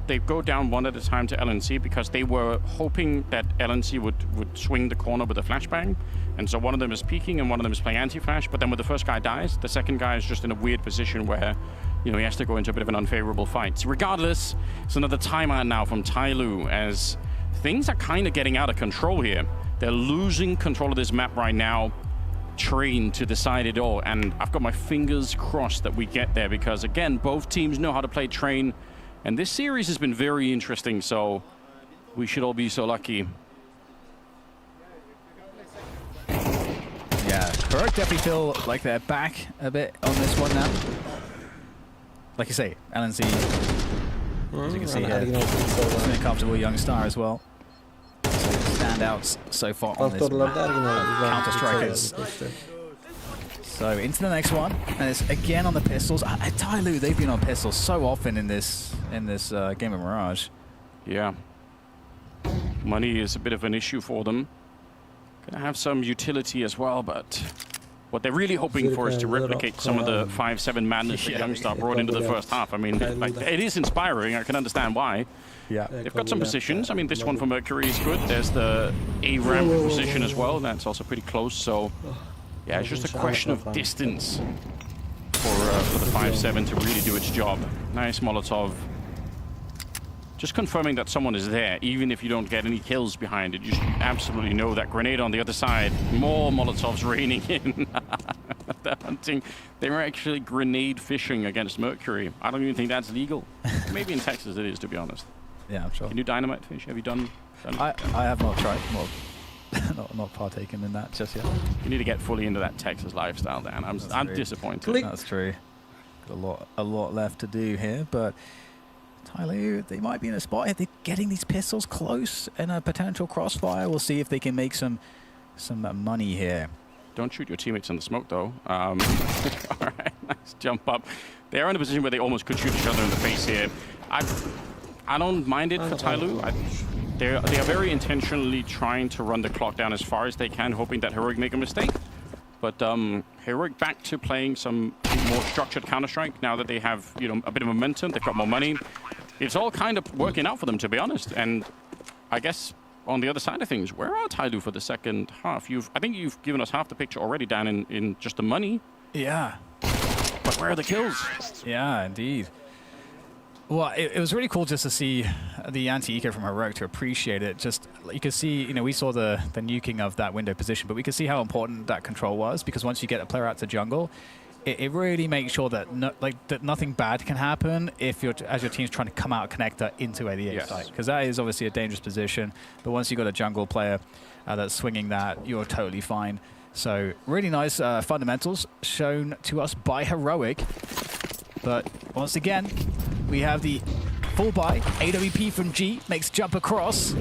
they go down one at a time to LNC because they were hoping that LNC would swing the corner with a flashbang. And so one of them is peeking and one of them is playing anti-flash. But then when the first guy dies, the second guy is just in a weird position where, you know, he has to go into a bit of an unfavorable fight. So regardless, it's another timeout now from Tyloo as things are kind of getting out of control here. They're losing control of this map right now. Train to decide it all, and I've got my fingers crossed that we get there because, again, both teams know how to play Train, and this series has been very interesting, so we should all be so lucky. Yeah, Heroic definitely feel like they're back a bit on this one now. Like you say, LNC, as you can see here, a comfortable young star as well. Standouts so far on this Counter-Strikers. So into the next one, and it's again on the pistols. Tyloo, they've been on pistols so often in this game of Mirage. Yeah, money is a bit of an issue for them. Gonna have some utility as well, but what they're really hoping for is to replicate some of the 5-7 madness that Youngstar brought into the first half. I mean, like, it is inspiring. I can understand why. Yeah, they've got some positions. I mean, this one for Mercury is good. There's the A-ramp position as well. That's also pretty close. So, yeah, it's just a question of distance for the 5-7 to really do its job. Nice Molotov. just confirming that someone is there, even if you don't get any kills behind it. You should absolutely know that grenade on the other side. More Molotovs raining in. They're hunting. They were actually grenade fishing against Mercury. I don't even think that's legal. Maybe in Texas it is, to be honest. Yeah, I'm sure. Can you dynamite fish? Have you done I have not tried. Well, not partaken in that just yet. You need to get fully into that Texas lifestyle, Dan. I'm disappointed. That's true. Got a lot left to do here, but Tyloo, they might be in a spot here. They're getting these pistols close in a potential crossfire. We'll see if they can make some money here. Don't shoot your teammates in the smoke, though. All right, nice jump up. They are in a position where they almost could shoot each other in the face here. I don't mind it for Tyloo. They are very intentionally trying to run the clock down as far as they can, hoping that Heroic make a mistake. But Heroic back to playing some more structured Counter-Strike now that they have, you know, a bit of momentum. They've got more money. It's all kind of working out for them, to be honest. And I guess on the other side of things, where are Tyloo for the second half? I think you've given us half the picture already, Dan, in just the money. Yeah. But where are the kills? Yeah, indeed. Well, it was really cool just to see the anti-eco from Heroic, to appreciate it. Just, you could see, you know, we saw the nuking of that window position, but we could see how important that control was, because once you get a player out to jungle, it really makes sure that that nothing bad can happen if as your team's trying to come out connector into a A site, because that is obviously a dangerous position. But once you've got a jungle player that's swinging that, you're totally fine. So really nice fundamentals shown to us by Heroic. But once again, we have the full buy. AWP from G makes jump across.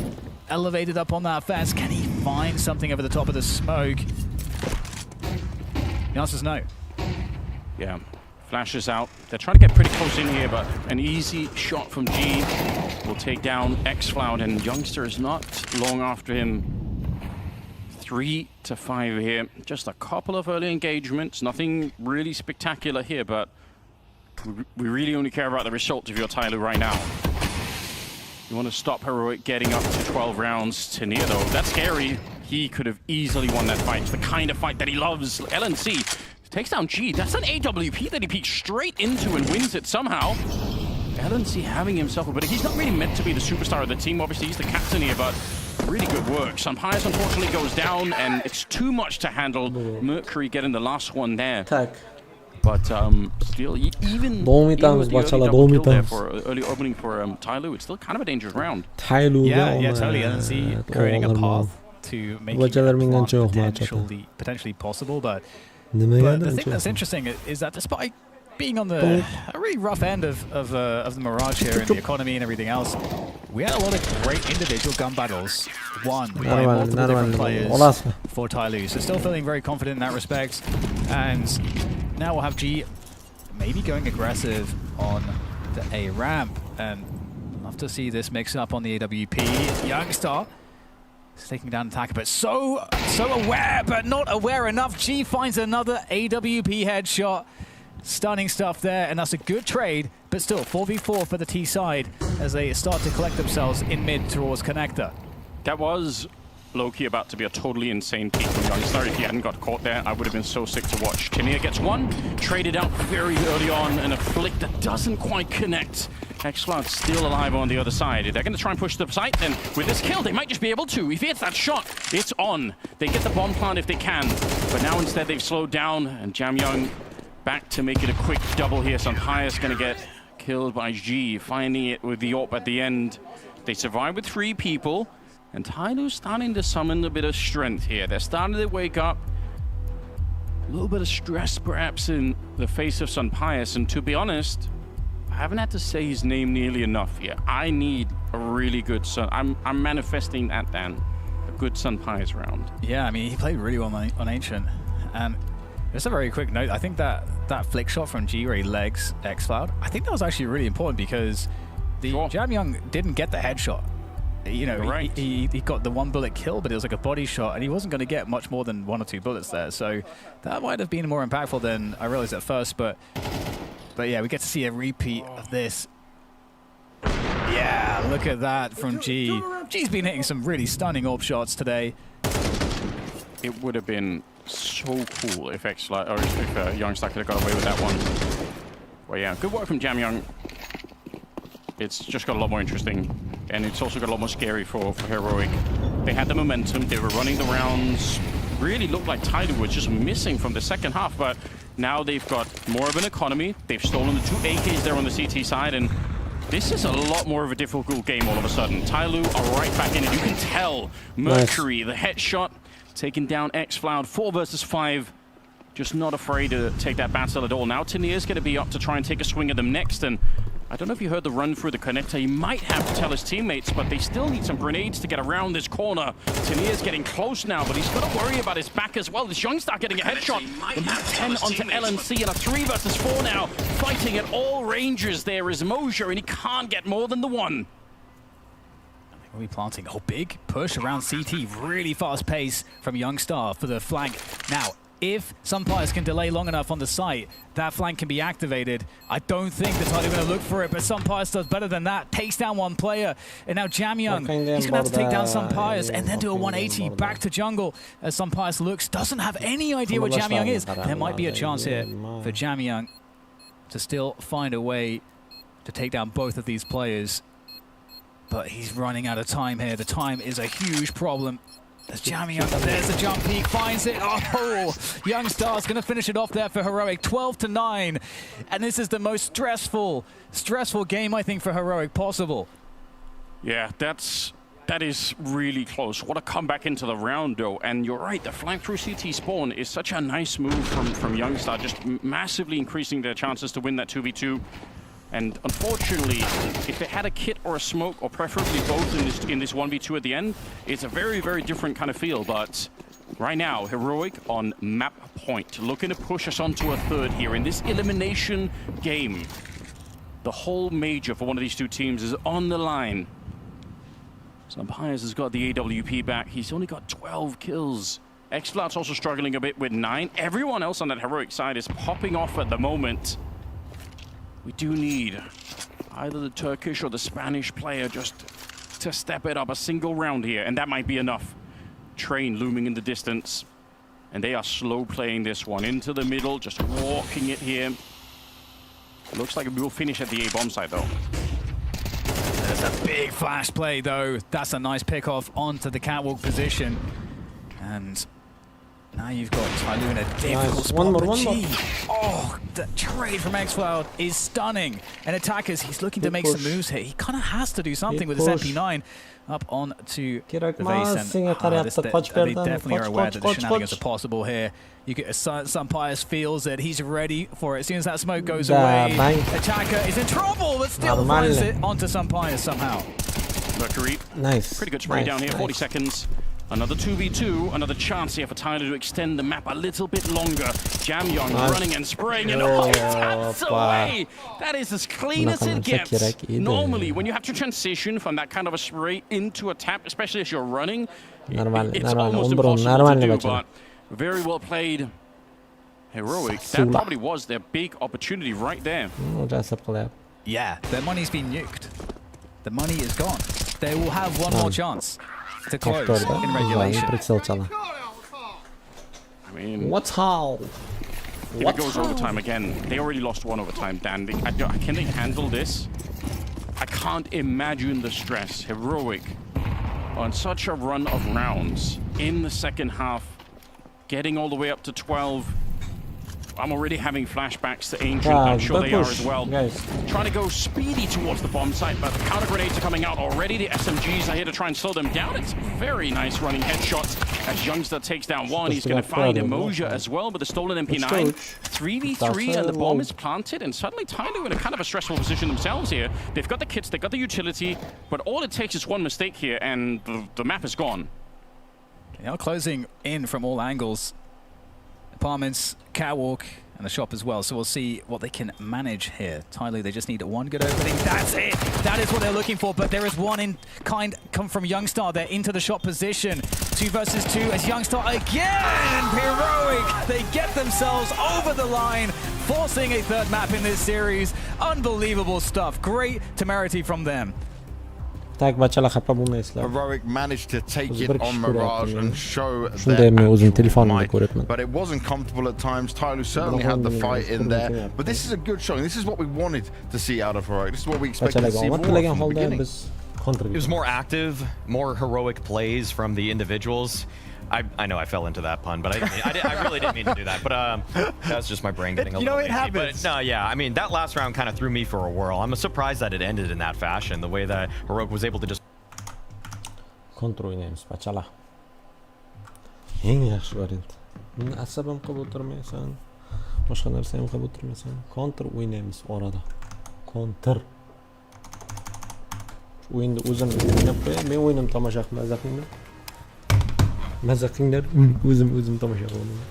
Elevated up on that fence. Can he find something over the top of the smoke? The answer's no. Yeah, flashes out. They're trying to get pretty close in here, but an easy shot from G will take down xFloud, and Youngster is not long after him. 3 to 5 here. Just a couple of early engagements. Nothing really spectacular here, but we really only care about the result if you're Tyloo right now. You want to stop Heroic getting up to 12 rounds to near, though. That's scary. He could have easily won that fight. It's the kind of fight that he loves. LNC takes down G. That's an AWP that he peeks straight into and wins it somehow. LNC having himself a bit. He's not really meant to be the superstar of the team. Obviously, he's the captain here, but really good work. Sunpius unfortunately goes down, and it's too much to handle. Mercury getting the last one there. But still, even with the early double kill there for early opening for Tyloo, it's still kind of a dangerous round. Yeah, totally. LNC creating a path to make it potentially possible, but the thing that's interesting is that despite being on a really rough end of the Mirage here in the economy and everything else, we had a lot of great individual gun battles won by multiple different players for Tyloo. So still feeling very confident in that respect. And now we'll have G maybe going aggressive on the A ramp. And love to see this mix up on the AWP. Youngster is taking down attacker, but so aware, but not aware enough. G finds another AWP headshot. Stunning stuff there, and that's a good trade, but still 4v4 for the T side as they start to collect themselves in mid towards connector. That was low-key about to be a totally insane peak from Youngstar. If he hadn't got caught there, I would have been so sick to watch. Tania gets one, traded out very early on, and a flick that doesn't quite connect. xFloud still alive on the other side. They're going to try and push the site, and with this kill, they might just be able to. If he hits that shot, it's on. They get the bomb plant if they can, but now instead they've slowed down, and Jamyoung back to make it a quick double here. Sunpius going to get killed by G, finding it with the AWP at the end. They survive with 3 people, and Tyloo's starting to summon a bit of strength here. They're starting to wake up. A little bit of stress perhaps in the face of Sunpius, and to be honest, I haven't had to say his name nearly enough here. I need a really good I'm manifesting that, Dan. A good Sunpius round. Yeah, I mean, he played really well on Ancient, and just a very quick note, I think that flick shot from G where he legs xFloud, I think that was actually really important because the Jamyoung didn't get the headshot. You know, right. he got the 1 bullet kill, but it was like a body shot, and he wasn't going to get much more than 1 or 2 bullets there. So that might have been more impactful than I realized at first. But yeah, we get to see a repeat of this. Yeah, look at that from G. G's been hitting some really stunning AWP shots today. It would have been so cool if Youngstar could have got away with that one. Well, yeah, good work from Jamyoung. it's just got a lot more interesting, and it's also got a lot more scary for Heroic. They had the momentum, they were running the rounds, really looked like Tidal was just missing from the second half, but now they've got more of an economy. They've stolen the 2 AKs there on the CT side, and this is a lot more of a difficult game all of a sudden. Tyloo are right back in it. You can tell Mercury, the headshot, taking down X-Cloud, 4 versus 5. Just not afraid to take that battle at all. Now Tanir's going to be up to try and take a swing at them next, and I don't know if you heard the run through the connector. He might have to tell his teammates, but they still need some grenades to get around this corner. Tanir's getting close now, but he's got to worry about his back as well. This Youngstar getting a headshot. The map 10 onto LNC, and a 3 versus 4 now. Fighting at all ranges there is Mosier, and he can't get more than the 1. Are we planting? Oh, big push around CT. Really fast pace from Youngstar for the flank. Now, if some players can delay long enough on the site, that flank can be activated. I don't think the Tidal are going to look for it, but some players does better than that. Takes down 1 player, and now Jamyoung, he's going to have to take down some players and then do a 180 back to jungle as some players looks. Doesn't have any idea what Jamyoung is. There might be a chance here for Jamyoung to still find a way to take down both of these players, but he's running out of time here. The time is a huge problem. As Jamyoung, there's a jump peak, finds it. Oh, Youngstar's going to finish it off there for Heroic, 12-9. And this is the most stressful game, I think, for Heroic possible. Yeah, that is really close. What a comeback into the round, though. And you're right, the flank through CT spawn is such a nice move from Youngstar, just massively increasing their chances to win that 2v2. And unfortunately, if they had a kit or a smoke, or preferably both in this 1v2 at the end, it's a very, very different kind of feel. But right now, Heroic on map point, looking to push us onto a 3rd here in this elimination game. The whole major for one of these 2 teams is on the line. Sampires has got the AWP back. He's only got 12 kills. X-Cloud's also struggling a bit with 9. Everyone else on that Heroic side is popping off at the moment. We do need either the Turkish or the Spanish player just to step it up a single round here, and that might be enough. Train looming in the distance, and they are slow playing this one into the middle, just walking it here. Looks like we will finish at the A bomb side though. There's a big flash play though. That's a nice pick off onto the catwalk position, and now you've got Tyloo in a difficult spot. One more. Oh, the trade from X-Cloud is stunning. And Attackers, he's looking to make some moves here. He kind of has to do something with his MP9 up on to the base. And they definitely are aware that the shenanigans are possible here. You get Sampires feels that he's ready for it. As soon as that smoke goes away, Attacker is in trouble, but still finds it onto Sampires somehow. Mercury, nice. Pretty good spray down here, 40 seconds. Another 2v2, another chance here for Tyler to extend the map a little bit longer. Jamyoung running and spraying, and that's away! That is as clean as it gets. Normally, when you have to transition from that kind of a spray into a tap, especially as you're running, it's almost impossible to do, but very well played. Heroic, that probably was their big opportunity right there. Yeah, their money's been nuked. The money is gone. They will have one more chance to close in regulation. I mean, what's how? If it goes overtime again, they already lost 1 overtime, Dan. Can they handle this? I can't imagine the stress. Heroic on such a run of rounds in the second half, getting all the way up to 12. I'm already having flashbacks to Ancient. I'm sure they are as well. Trying to go speedy towards the bomb site, but the counter grenades are coming out already. The SMGs are here to try and slow them down. It's very nice running headshots as Youngstar takes down 1. He's going to find Emoja as well, but the stolen MP9. 3v3, and the bomb is planted, and suddenly Tyloo in a kind of a stressful position themselves here. They've got the kits, they've got the utility, but all it takes is 1 mistake here, and the map is gone. Now closing in from all angles. Apartments, catwalk, and the shop as well. So we'll see what they can manage here. Tyloo, they just need 1 good opening. That's it. That is what they're looking for. But there is 1 in kind come from Youngstar. They're into the shop position. 2 versus 2 as Youngstar again. Heroic. They get themselves over the line, forcing a 3rd map in this series. Unbelievable stuff. Great temerity from them. Tak bachalar xafa bo'lmaysizlar. Heroic managed to take it Bir on kishi Mirage ko'ryapti and meni. show Shunda their men o'zim actual telefonimda might. ko'ryapman. But it wasn't comfortable at times. Tyloo certainly had the fight in there. But this is a good showing. This is what we wanted to see out of Heroic. This is what we expected to Bachalarga see more omad from tilagan the holda beginning. biz kontrga. It was more active, more heroic plays from the individuals. I know I fell into that pun, but I really didn't mean to do that. But that was just my brain getting a little it lazy. happens. But no, yeah, I mean, that last round kind of threw me for a whirl. I'm surprised that it ended in that fashion, the way that Heroic was able to just... Kontr o'ynaymiz bachalar. Eng yaxshi variant. Asab ham qilib o'tirmaysan. Boshqa narsa ham qilib o'tirmaysan. Kontr o'ynaymiz orada. Kontr. O'yinni o'zim o'ynab qo'yay. Men o'yinimni tomosha qilib mazza qilinglar. Mazza qilinglar. O'zim tomosha qilaman.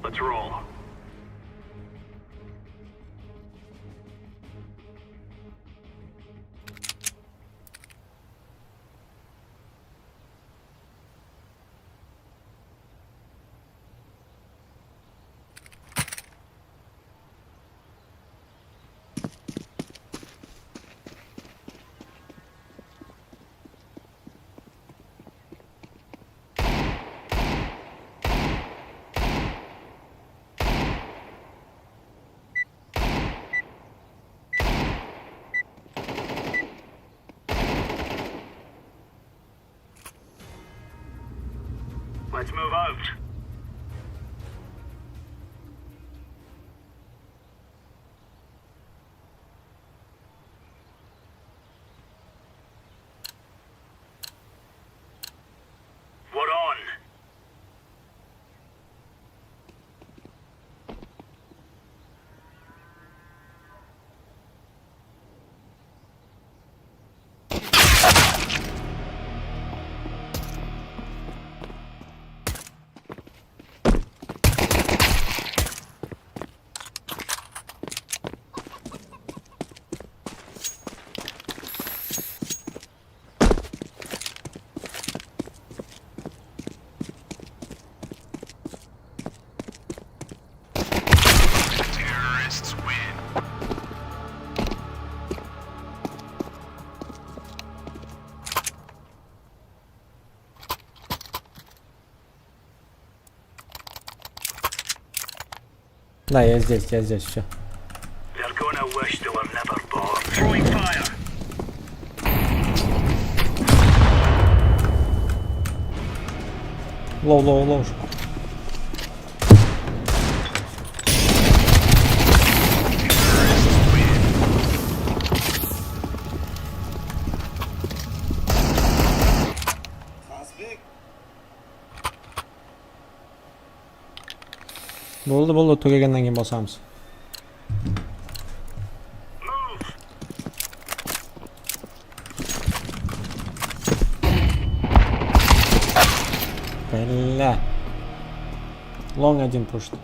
Let's roll. Let's move out. What on? Да, я здесь, все. They're gonna wish they were never born. Throwing fire. Low. Bo'ldi, tugagandan keyin bosamiz. Bella. Long один pushed. Çok.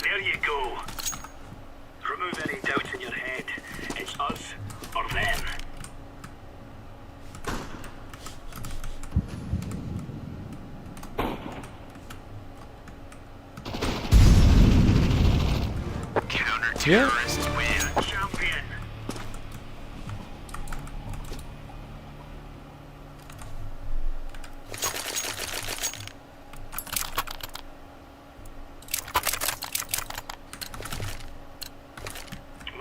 There you go. Remove any doubts in your head. It's us or them. Counter-terrorists win. Champion.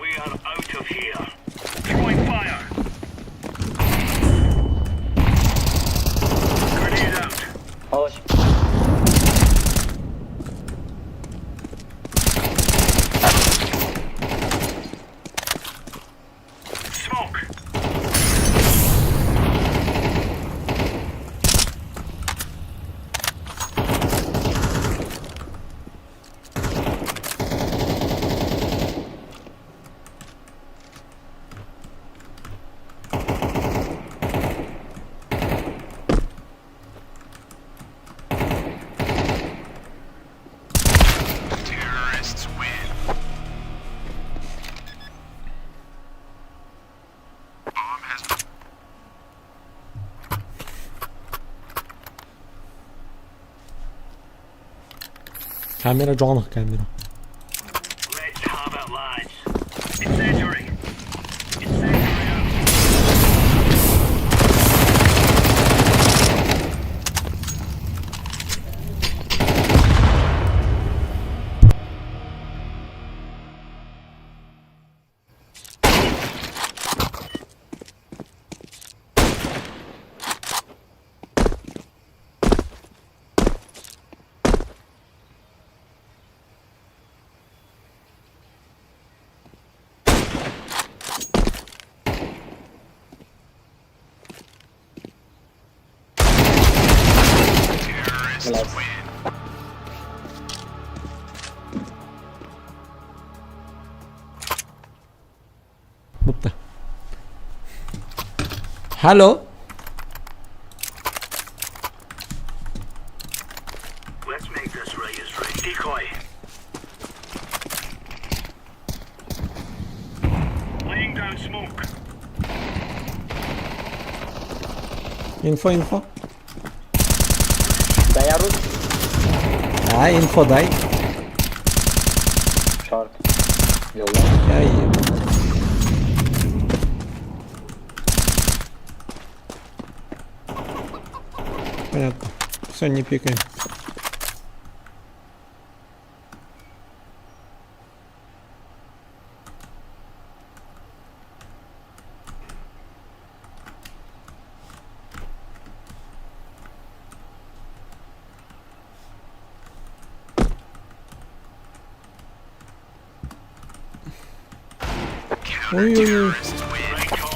We are out of here. Throwing fire. Grenade out. Smoke. Terrorists win. Bomb has been Kamera canlı kamera. Let's have it, lads. Incendiary. Incendiary out. Terrorists win. Bitta. Hello. Let's make this right as right. Decoy. Laying down smoke. Info. Info дай. Я ем. Понятно. Все, не пикай. Ой-ой-ой.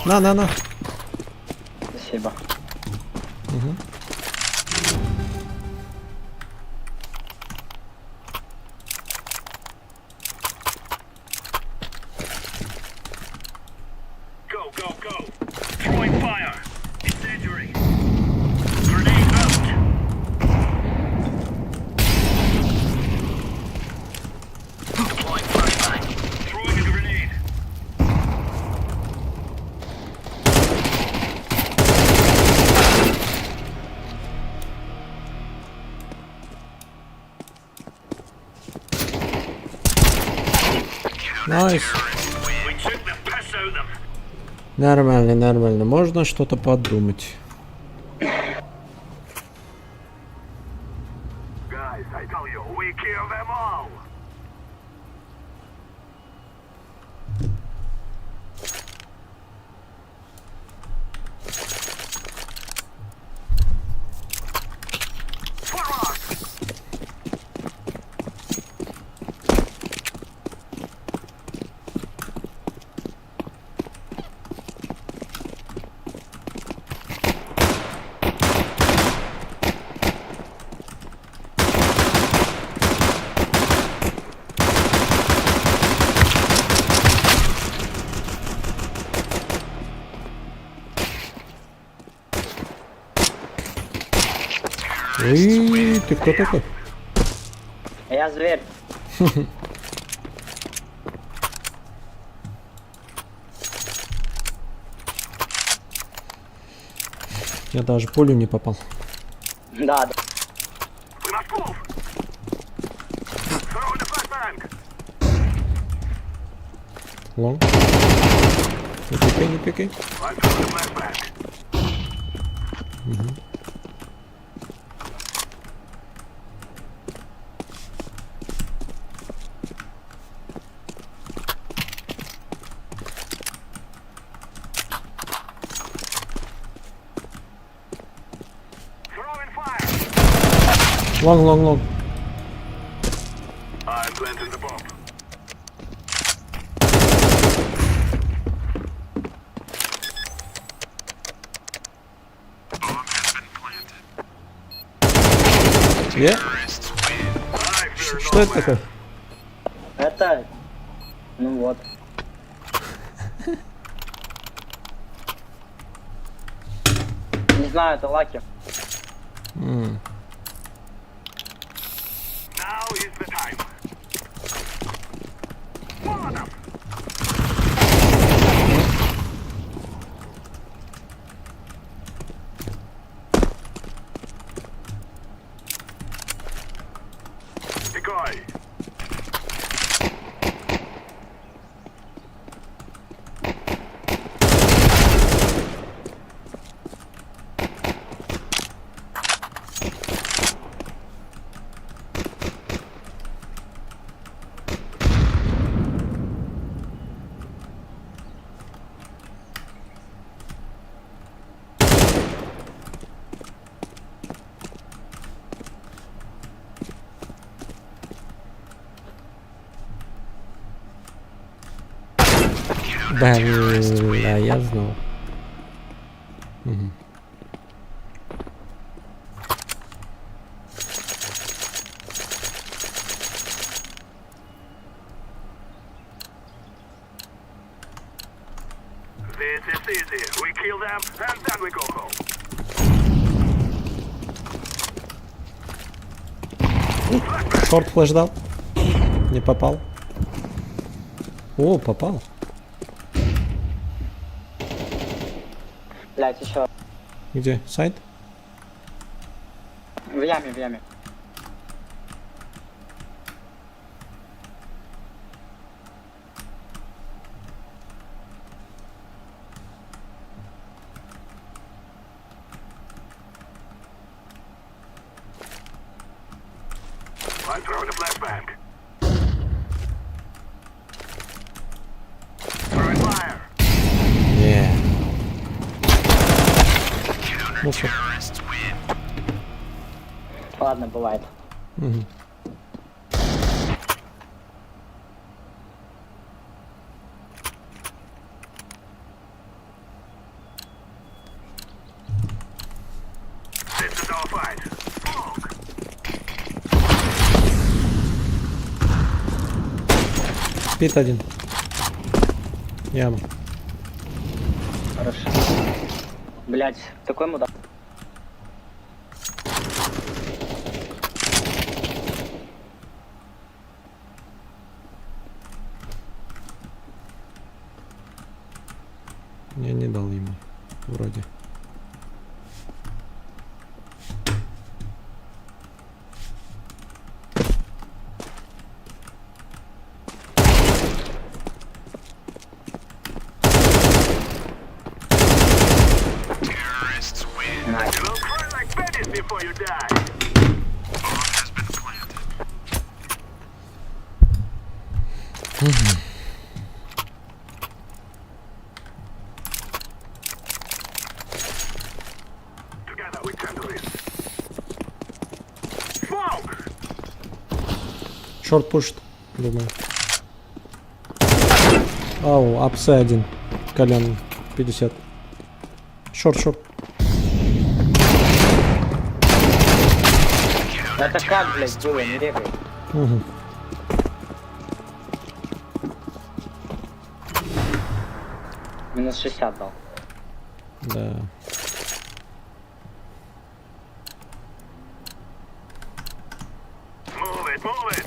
На. Спасибо. Go. Throwing fire. Incendiary. Grenade out. Deploying flashbang. Throwing a grenade. Найс. We took the piss out of them. Нормально, нормально. Можно что-то подумать. Guys, I tell you, we kill them all. Эй, ты кто такой? Я зверь. Я даже пулю не попал. Да, да. We must move. Throw in the flashbang. Лонг. Не пикай, не пикай. I'm throwing the flashbang. Throwing fire. Лонг, лонг, лонг. I'm planting the bomb. Е? Что это такое? Это... Ну вот. Не знаю, это лаки. М. Now is the time. Follow them. Decoy. Да, я знал. Мгм. This is easy. We kill them and then we go home. Шорт флеш дал. Не попал. О, попал. Блять, еще. Где? Сайт? В яме, в яме. I'm throwing a flashbang. Throwing fire. Не. Мусор. Ладно, бывает. Мгм. This is our fight. Smoke. Спит один. Яма. Хорошо. Блять, такой мудак. Я не дал ему. Вроде. before you die. Together we can do this. Smoke! Short pushed, думаю. Ау, апсы один. Колян 50. Шорт. Это как, блядь, было, не регай. Угу. Минус 60 дал. Да. Move it, move it!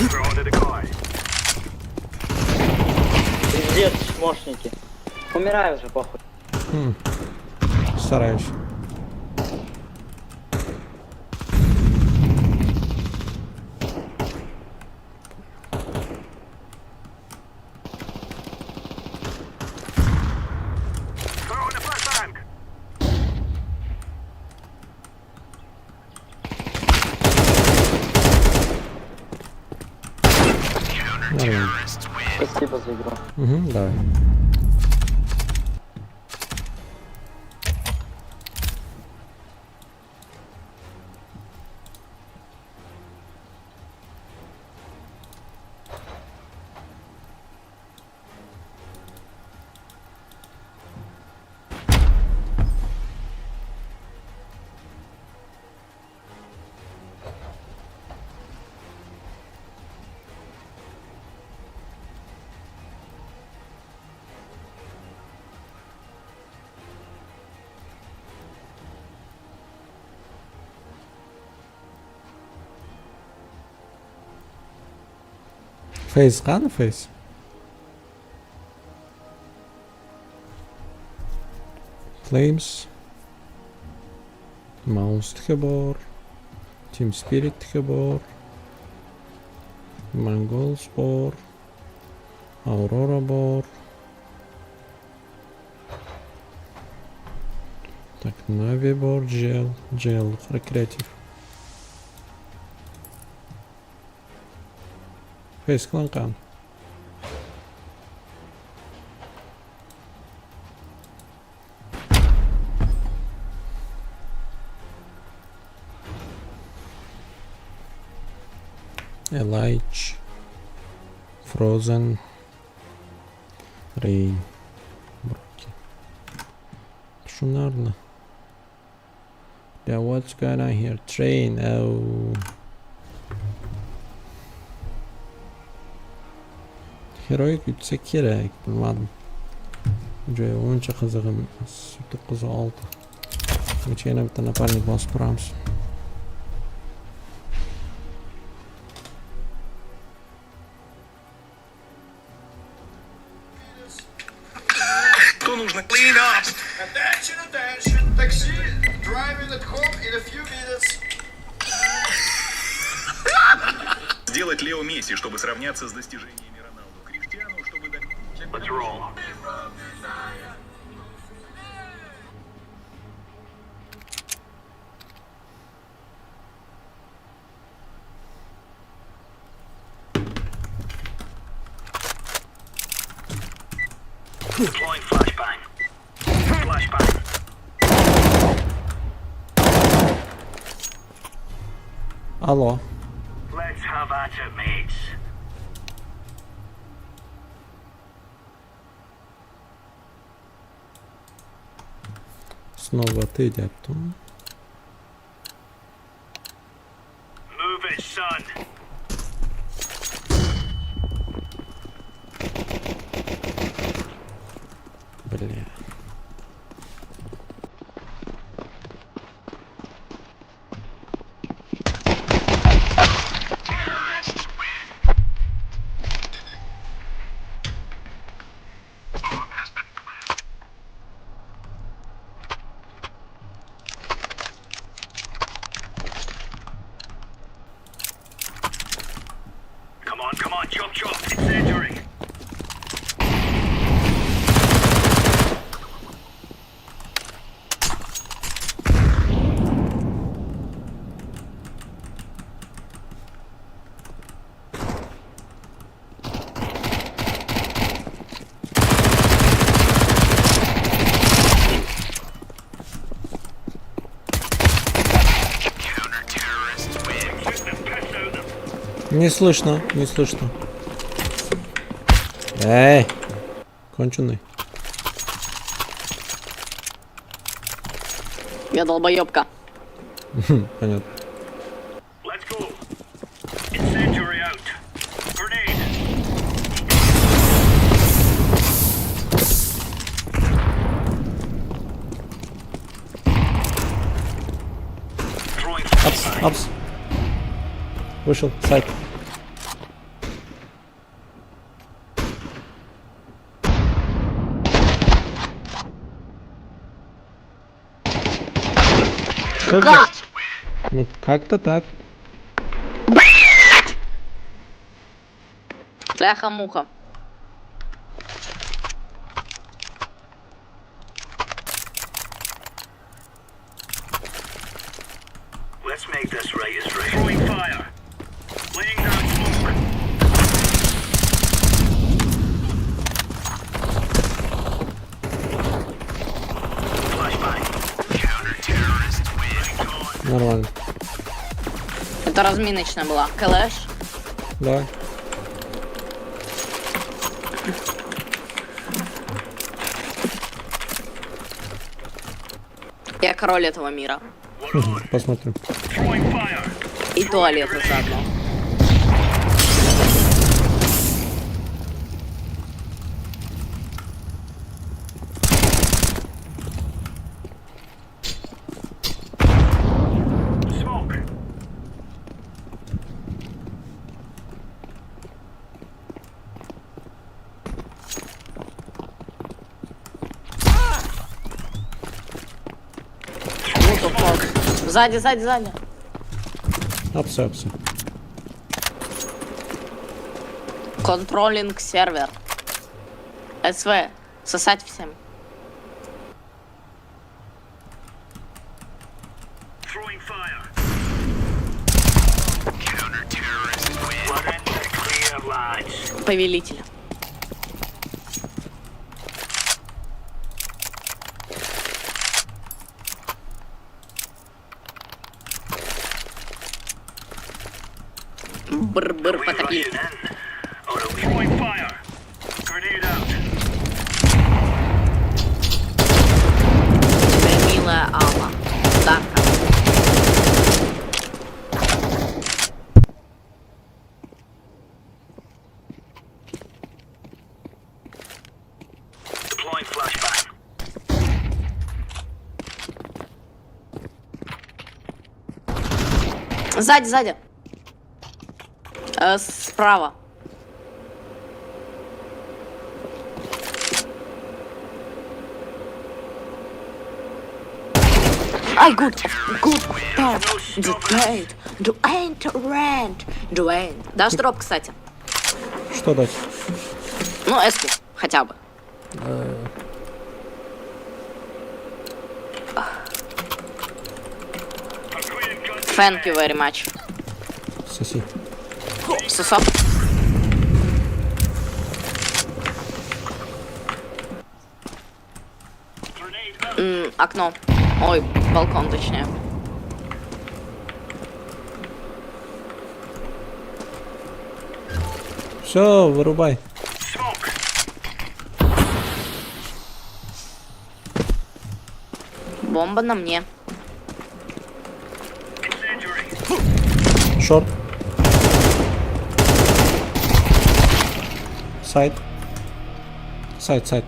Throw the decoy. Пиздец, чмошники. Умирай уже, похуй. Стараюсь. Throw in the flashbang! Нормально. Спасибо за игру. Угу, давай. Face qani face? Flames. Mouse tika bor. Team Spirit tika bor. Mongols bor. Aurora bor. Так, Navi bor, Gel, Recreative. Face clan qani? Elite, Frozen, Rain, Broken. Шунарно. Yeah, what's going on here? Train, oh. Heroik yüksek kerak, bilmadim. Joy o'yincha qizig'i 9-6. Buncha yana bitta naparnik bosib turamiz. Что нужно? Clean up! Attention! Taxi! Driving at home in a few minutes. Сделать Лео Месси, чтобы сравняться с достижениями Роналду Криштиану, чтобы дать... Let's roll. Deploying flashbang. Flashbang. Алло. Let's have at it, mates. Снова ты, deyapti. Move it, son. Бля. Come on, chop. Incendiary. Не слышно, не слышно. Эй, конченый. Я долбоёбка. Понятно. Let's go. Incendiary out. Grenade. Throwing Апс, апс. Вышел, сайт. Как? Ну, как-то так. Бляха-муха. Let's make this right is right. Throwing fire. Laying down smoke. Flashbang. Counter-terrorist win. Нормально. Это разминочная была. Калаш. Да. Я король этого мира. Посмотрим. Throwing fire. И туалеты заодно. Smoke. What the fuck? Сзади, сзади, сзади. Апсы, апсы. Контролинг сервер. СВ. Сосать всем. Throwing fire. Counter-terrorist win. One end clear, lads. Повелитель. Бр-бр потопили. Rushing in. Oh, no. Throwing fire. Grenade out. Твоя милая Алла. Дарка. Deploying flashbang. Сзади, сзади. Справа. Ай, good part. Дуэйн. Дашь дроп, кстати. Что дать? Ну, эску, хотя бы. Thank you very much. Соси. Сосок. Окно. Ой, балкон точнее. Все, вырубай. Бомба на мне. Шорт. Сайт. Сайт, сайт.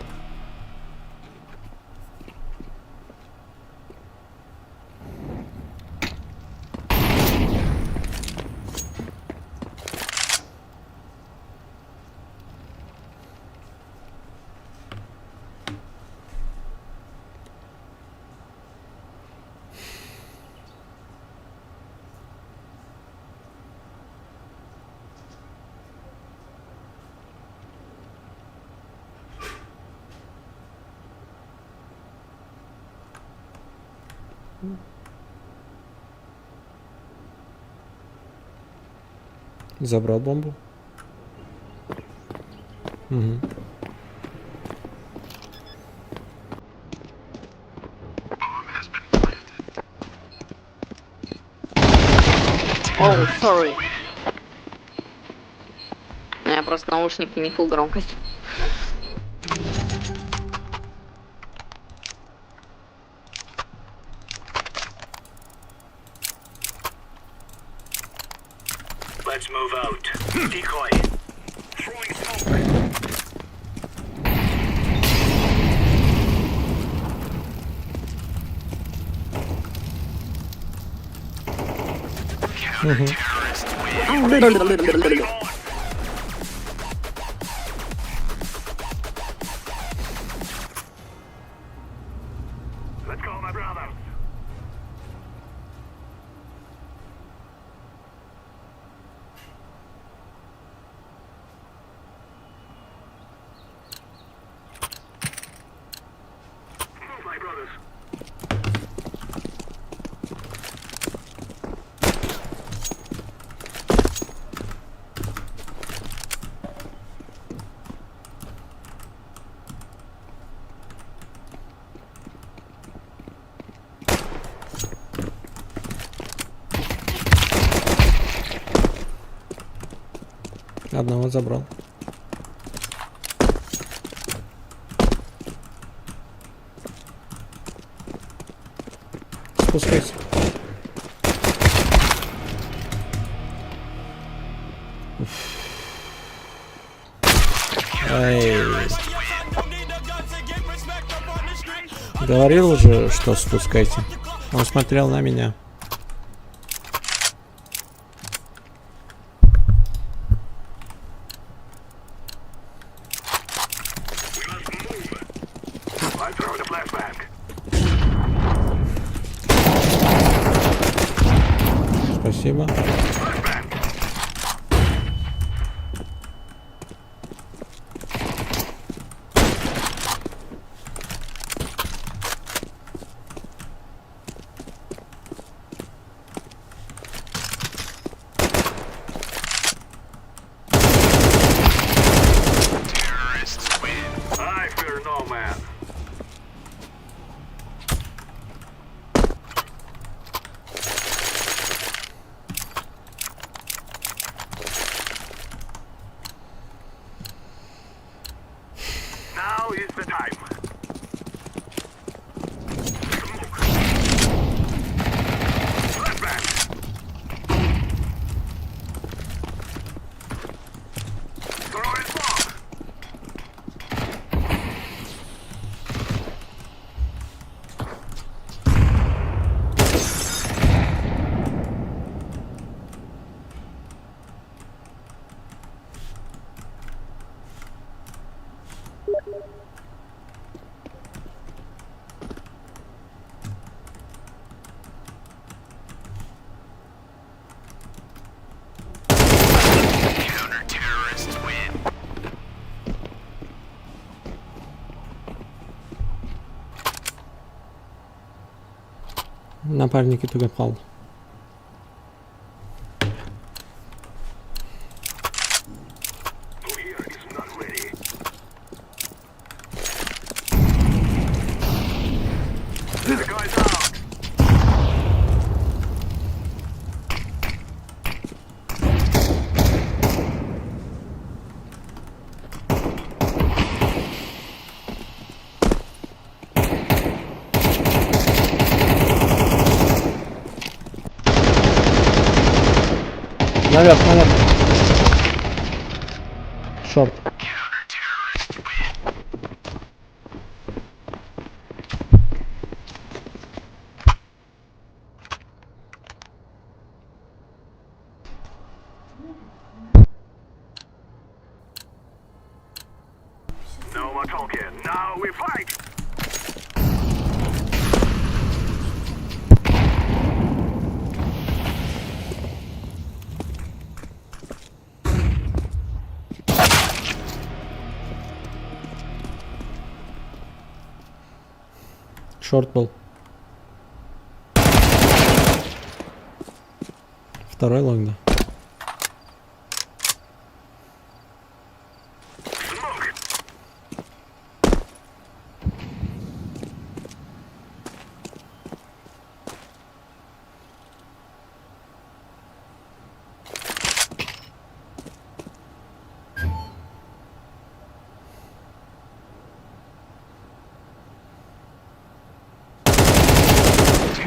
Забрал бомбу. Угу. Oh, sorry. просто наушники не full громкость. Let's move out. Decoy. Throwing smoke. Let's go, my brothers. Move, my brothers. Одного забрал. Спускайся. Эй. Говорил уже, что спускайте. Он смотрел на меня. I throw the flashbang. Спасибо. I fear no man. Now is the time. Smoke. Flashbang. Throwing smoke. Counter-terrorists win. Напарники туда пал. Who here is not ready? The guy's out. Наверх, наверх. Шорт. Counter-terrorists win. No more talking. Now we fight. Шорт был. Второй лонг, да. Smoke. We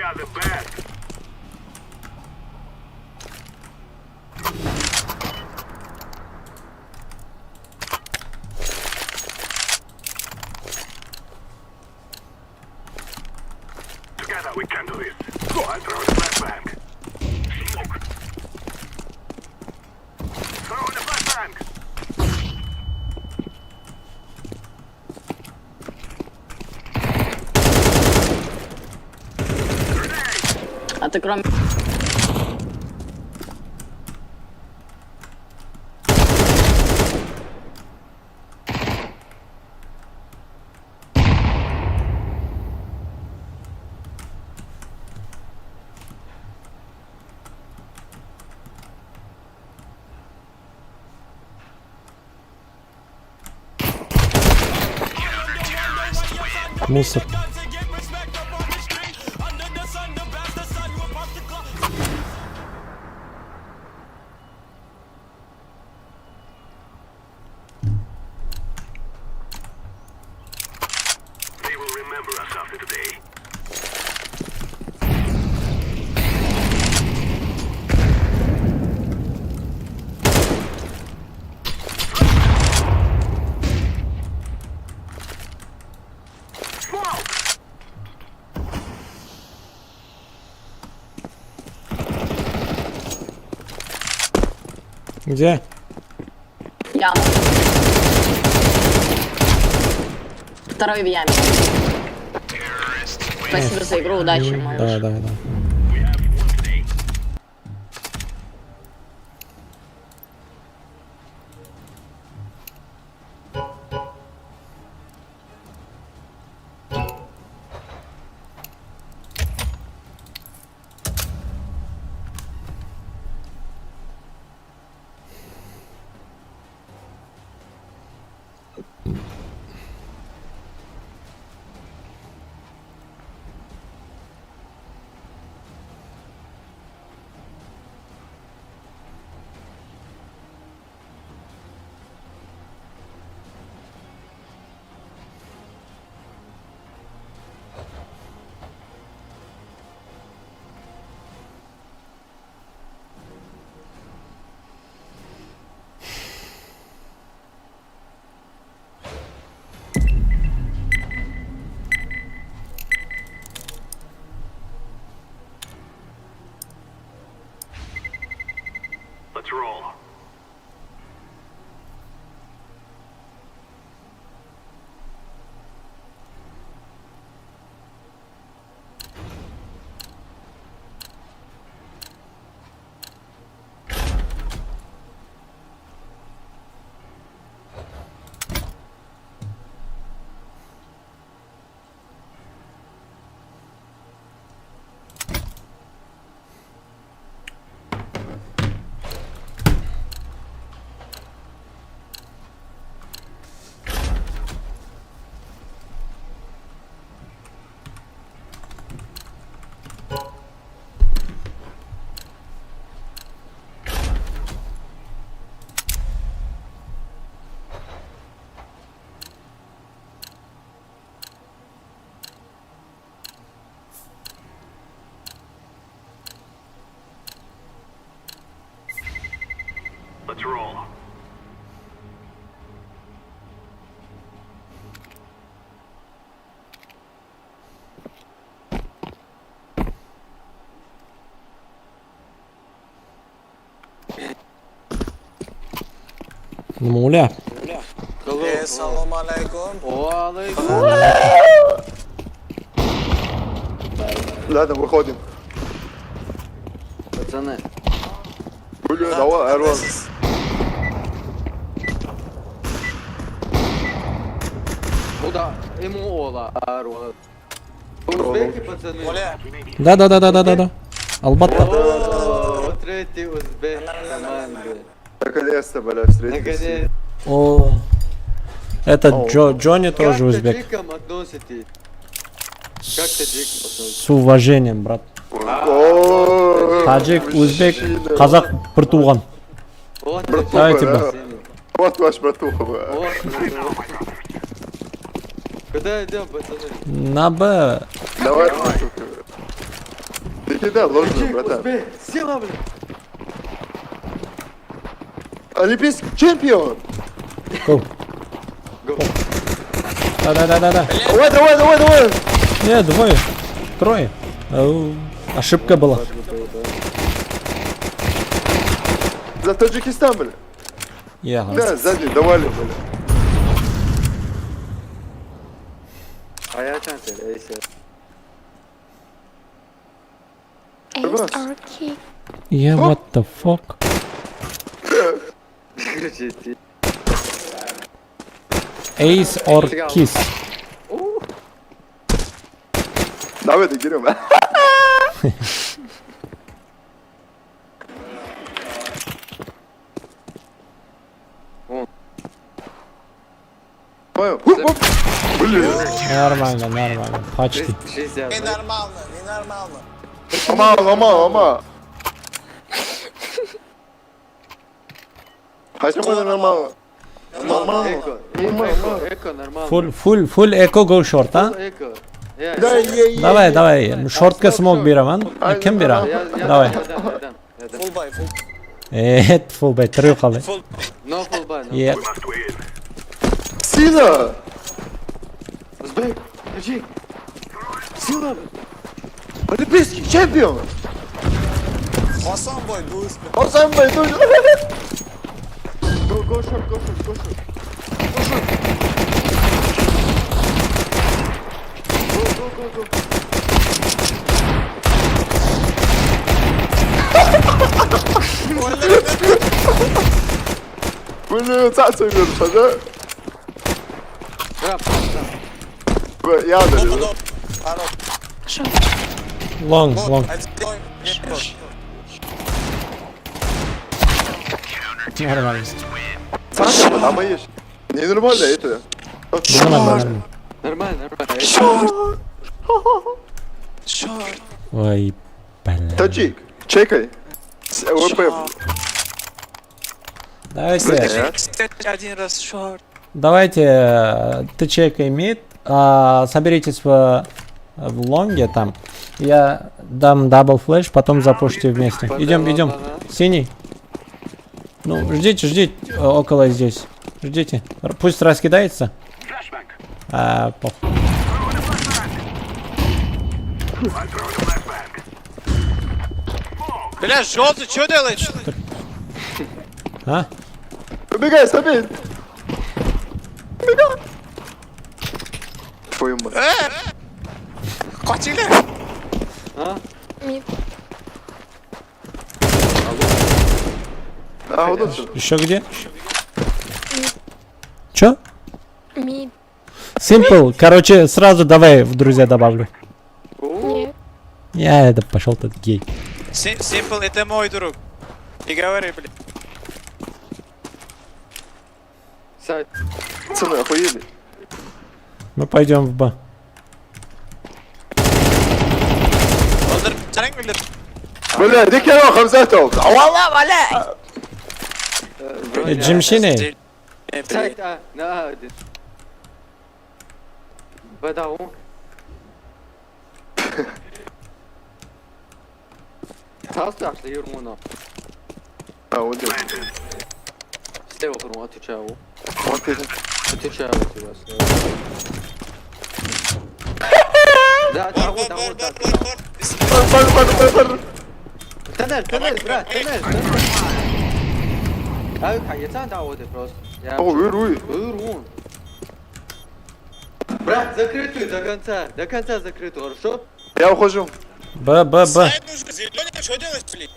are the best. Together we can do this. Go and throw the flashbang. Smoke. Throw in the flashbang. А ты кроме... Мусор. They will remember us after today. Smoke! Где? Яма. Второй в яме. Спасибо за игру, удачи, малыш. Да. Let's roll. Let's roll. Nima bo'lyapti? Assalomu alaykum. Va alaykum. Ладно, выходим. Пацаны. Бля, давай, Арван. Куда? Ему ола, Арван. Узбеки, пацаны. Да. Албатта. О, третий узбек команды. Наконец-то, бля, встретились. О, это Джонни тоже Как узбек. к таджикам относитесь? Как к таджикам относитесь? С уважением, брат. Таджик, узбек, казах, бір туған. Вот, Давайте, брат. Вот ваш братуха, бля. Куда идем, пацаны? На Б. Давай, братуха. Ты кидай ложную, братан. Узбек, сила, бля. Олимпийский чемпион! Go. Да. Давай! Не, двое. Трое. Ау, ошибка была. За Таджикистан, бля. Я. Да, сзади, давали, бля. А я чантер, Yeah, what the fuck? Ace or kiss? Давай, гирем. Нормально. Почти. Ненормально. Ломал. Хотя бы нормально. Эко, нормально. Full echo go short, а? Эко. Давай. Shortga smoke beraman. Kim bera? Давай. Full buy. Full bay. Trio qaldi. No full buy. Yeah. Sina! Узбек, таджик. Сила! Олимпийский чемпион! Hasan Bey, dur. Go short. Go. Bunu sen söylüyorsun sana. Ya da. Long. Нормально. Саша, а есть. Ненормально это. Нормально. Ой, бля. Таджик, чекай. Давайте. Один раз шорт. Давайте, ты чекай мид, соберитесь в лонге там. Я дам дабл флеш, потом запушите вместе. Идем. Синий. Ну, ждите, около здесь. Ждите. Пусть раскидается. Похуй. Бля, желтый, что делаешь? А? Убегай, Сабин! Убегай! Твою мать. Хватили? А? Вот он. Еще где? Чё? Simple. Короче, сразу давай в друзья добавлю. Нет. Я это пошел тот гей. Simple, это мой друг. Не говори, блин. Пацаны, охуели. Мы пойдем в Б. Бля, иди киро, Хамзатов. Валла, валя! Джимшины. Бадау. Таусташли юрмуна. Вот здесь. Слева хрум, отвечаю. Вот это. Отвечаю тебя слева. Да. Тоннель, брат, тоннель. Хайцан даводы просто. Уй. Брат, закрытую до конца закрытую, хорошо? Я ухожу. Б. Зеленый, что делаешь, блин?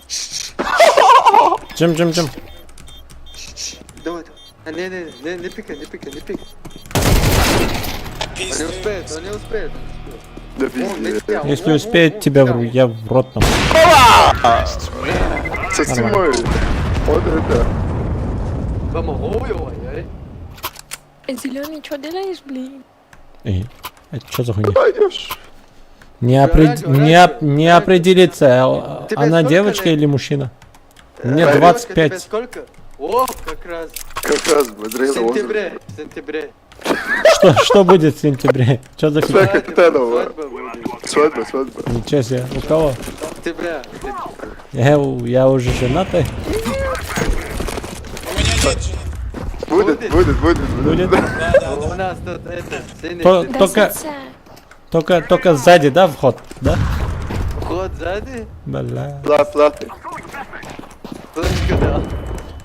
Джим. Давай. Не пикай. Он не успеет. Да пиздец. Если успеет, тебя я в рот там. Со стимой. Вот это. Зеленый, что делаешь, блин? Эй, это что за хуйня? Пойдешь. Не определиться, она девочка или мужчина? Мне 25. Сколько? О, как раз. Как раз бы, В зрелый возраст. сентябре. В сентябре. Что будет в сентябре? Что за Свадьба фигня? капитанова. Свадьба будет. Свадьба. Ничего себе. У кого? В сентябре. Я уже женатый. Будет. Будет? У нас тут это... Только сзади, да, вход? Да? Вход сзади? Бля. Платы. Флешку дал.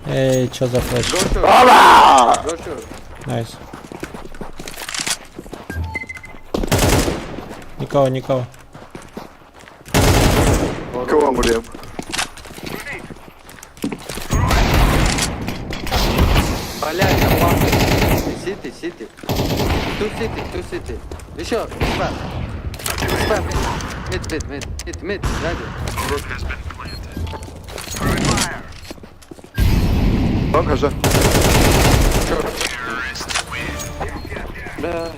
Эй, что за флеш? Гошу. Найс. Никого. Кого мурем? Поляк, Сити. Ту сити. Еще, спам. Мид, сзади. Он хожа. Да.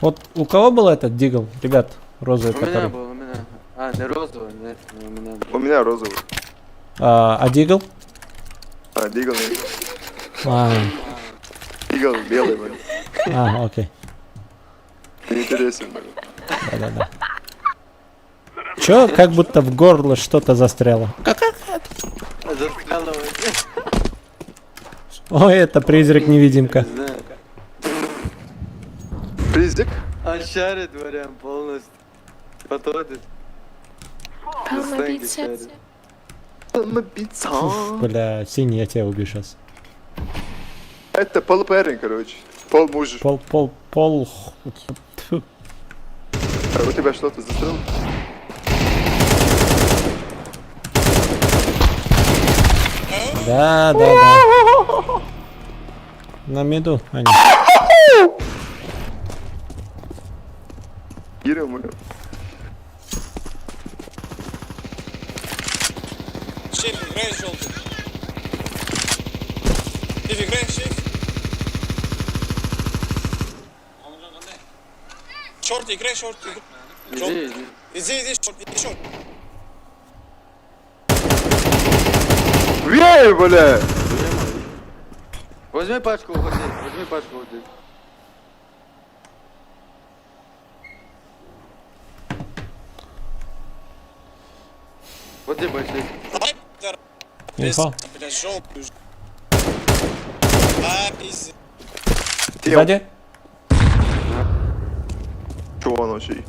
Вот у кого был этот дигл, ребят, розовый, У меня который? был, у меня. А, не розовый, нет, у меня был. У меня розовый. А дигл? А, дигл нет. Дигл белый, блин. Окей. Интересен. Да. Чё, как будто в горло что-то застряло. Застряла. Ой, это призрак-невидимка. Призрак? Он шарит вариант полностью. Подходит. Бля, синий, я тебя убью сейчас. Это полупарень, короче. Пол муж. Пол. Тьфу. А у тебя что-то застрял? Да. На меду они. Гирю мы. Шеф, играешь желтый. Ты играешь, шеф? Шорт, играй, шорт. Иди, шорт. Ей, бля! Возьми пачку, уходи. Вот где большой. Инфа. Блядь, желтый. А, пиздец. Сзади? Чего он вообще?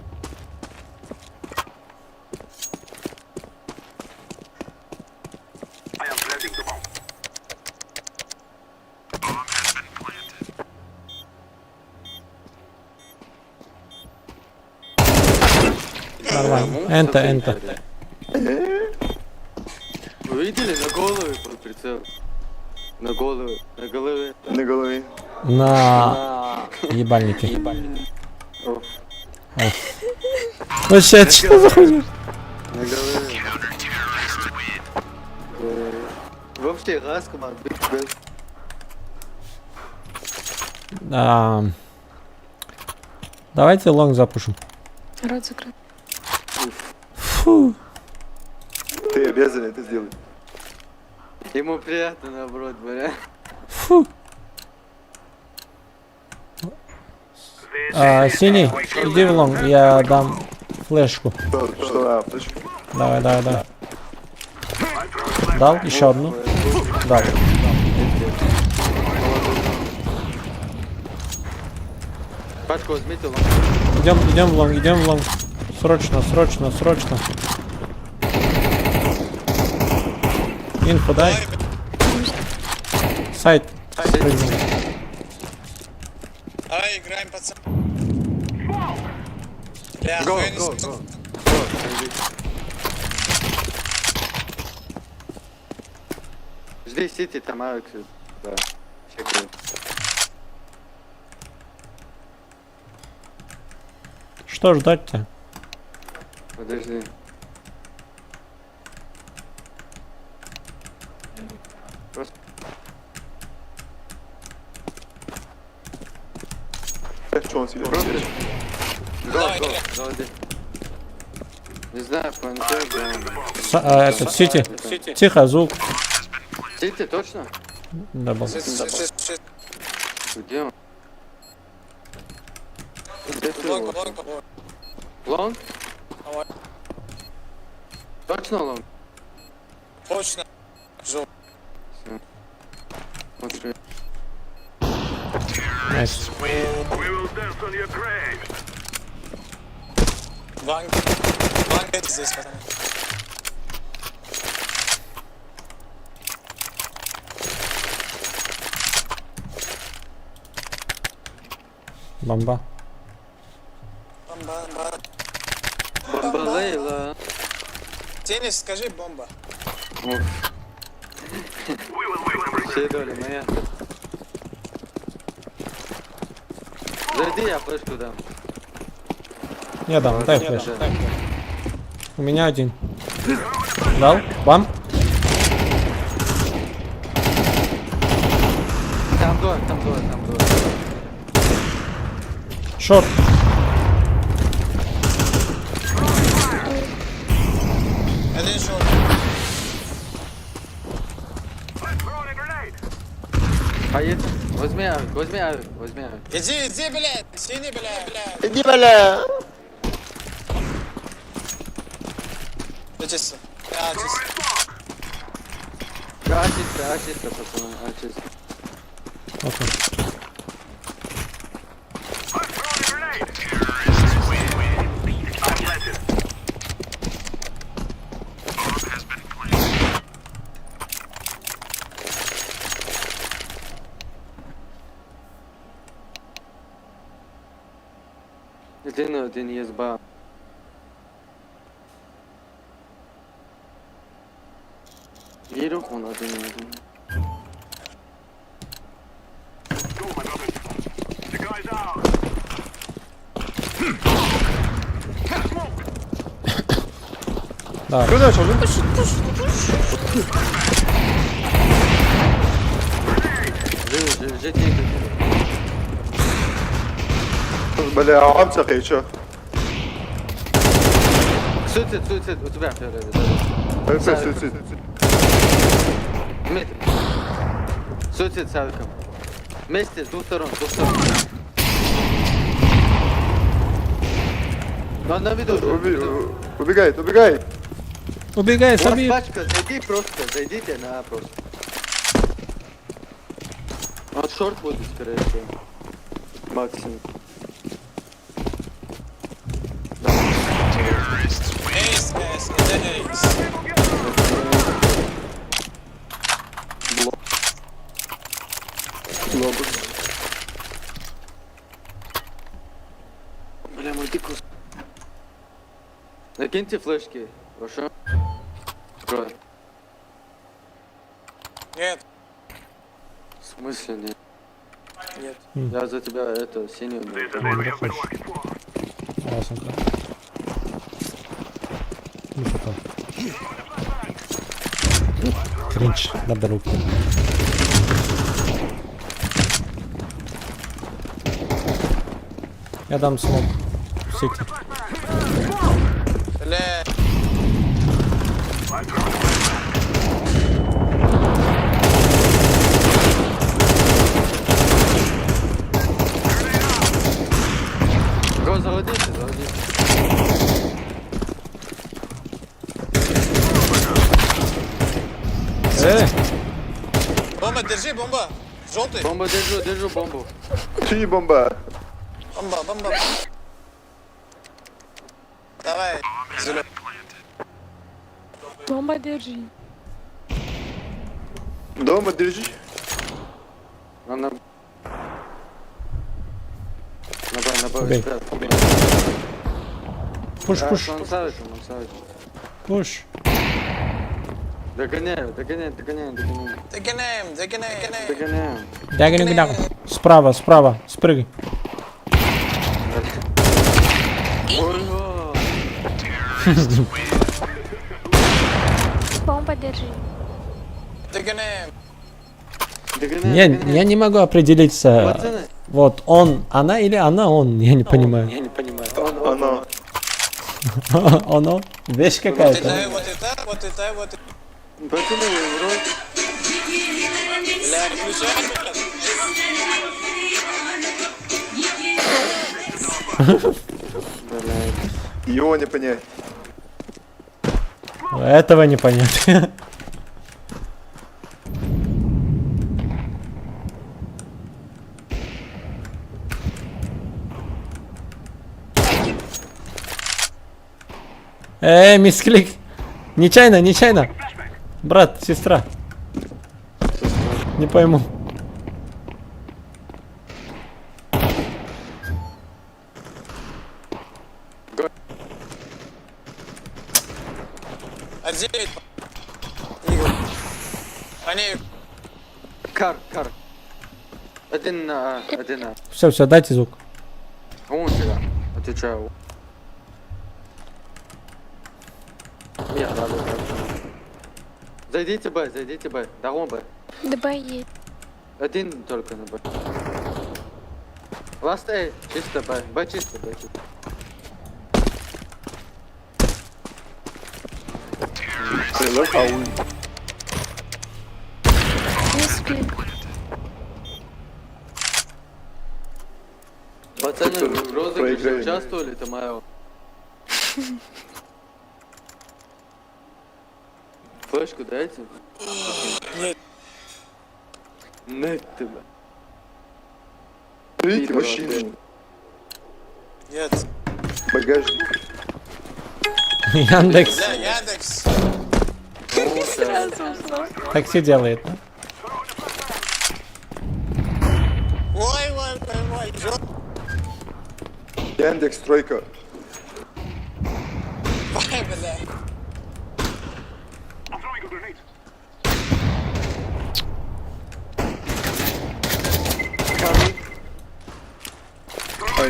Нормально. Энто. Вы видели на голове под прицел? На голове. На голове. На ебальнике. Вообще, это что за хуйня? На голове. Вообще, раз, команд. Давайте лонг запушим. Рот закрыт. Фу. Ты обязан это сделать. Ему приятно, наоборот, бля. Фу. Синий, иди в лонг, я дам флешку. Что, флешку? Давай. Дал, еще одну. Дал. Пачку возьмите, лонг. Идем в лонг. Срочно. Инфу дай. Сайт. Давай играем, пацан. Бля, Го. Жди сити, там Алекс. Да, чекай. Что ждать-то? Подожди. Просто... Что он себе? Заводи. Не знаю, планетер, Этот, Сити. Тихо, звук. Сити, точно? Да, был. Где он? Где ты его? Лонг? Точно лонг? Точно. Всё. Смотри. Найс. Ванг здесь, пацаны. Бомба. Бомба Лейла. Теннис, скажи бомба. Все доли моя. Зайди, я флешку дам. Я дам, дай флеш. У меня один. Дал? Бам? Там двое. Шорт. Один шорт. Поедь. Возьми авик. Иди, блядь, синий, блядь. Иди, бля! Чисто. Чисто, пацаны, чисто. Окей. Один есть ба. Гиру он один. Да. Куда что? Жди. Бля, عم سقي شو؟ Суицид, у тебя первый. Суицид. Дмитрий. Суицид с авиком. Вместе, с двух сторон. Он на виду. Убегает. Убегай, Вот Сабир. пачка, зайдите на просто. Он шорт будет, скорее всего. Максимум. Эйс, это эйс. Глобус. Бля, мой дикус. Накиньте флешки, хорошо? Трое. Нет. В смысле нет? Нет. Я за тебя это синюю. Ясненько. Ну что там? Кринж, надо руки. Я дам смог. Сити. Бля. Го, заводите. Бомба, держи, бомба. Желтый. Бомба, держу бомбу. Чьи бомба? Бомба. Давай, зеленый. Бомба держи. Дома держи. Она... На Убей. Пуш. Он савит. Пуш. Догоняем. Дагни. Справа. Спрыгай. Бомба держи. Я не могу определиться. Вот он, она или она, он, я не понимаю. Оно. Оно? Вещь какая-то. Вот это, вот это, вот это. Пацаны, вроде. Бля, включай, Его не понять. Этого не понять. Мисклик. Нечаянно, нечаянно. Брат, сестра. Не пойму. Отделить. Игорь. Они... Кар. Один на. Все, дайте звук. Он тебя. Отвечаю. Нет, ладно. Зайдите Б. Дагон Б. Давай едь. Один только на Б. Ласт A, чисто Б. Б чисто. Мисклик. Пацаны, в розыгрыше участвовали, это мое. Флешку дайте. Нет. Нет тебя. Видите, мужчина. Нет. Багажник. Яндекс. Бля, Яндекс. Сразу узнал. Такси делает, да? Ой, жёстко. Яндекс тройка. Ой, бля.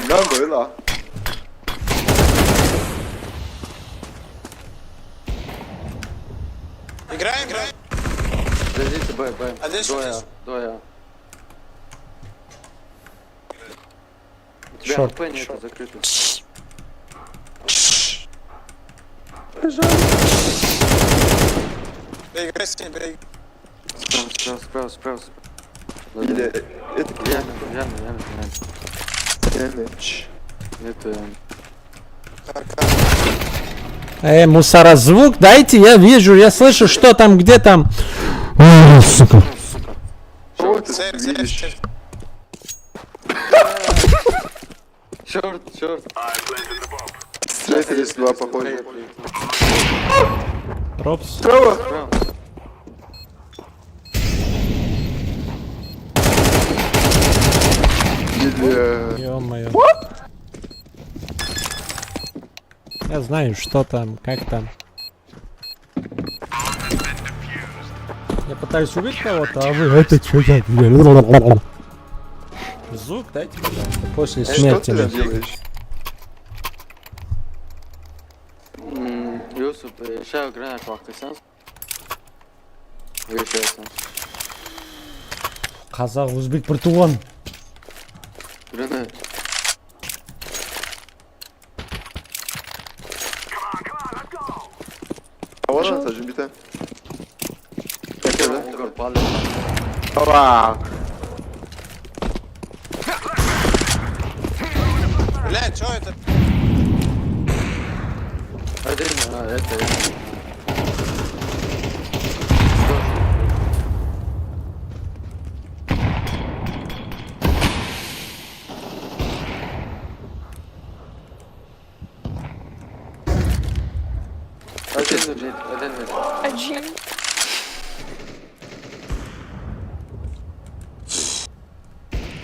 Нам было. Играем. Зайдите Б. Один шутишь? Доя. У тебя Шорт. ХП нету закрыто. Играй с ним, бей. Справа. Или это Яна. Яныч. Это... Мусора, звук дайте, я вижу, я слышу, что там, где там. Ой, сука. Что ты видишь? Черт. Встретились два, похоже. Ропс. Справа. Или... Ё-моё. Я знаю, что там, как там. Я пытаюсь убить кого-то, а вы это что за... Звук дайте, пожалуйста, после Что смерти. ты делаешь? Yusuf, aşağı granat bakırsanız. Yaşarsın. Қазақ, өзбек, бір туған. Granat. Havada tacım bir tane. Игорь, палец. Ава. Бля, чё это? Один, это... Один. Один.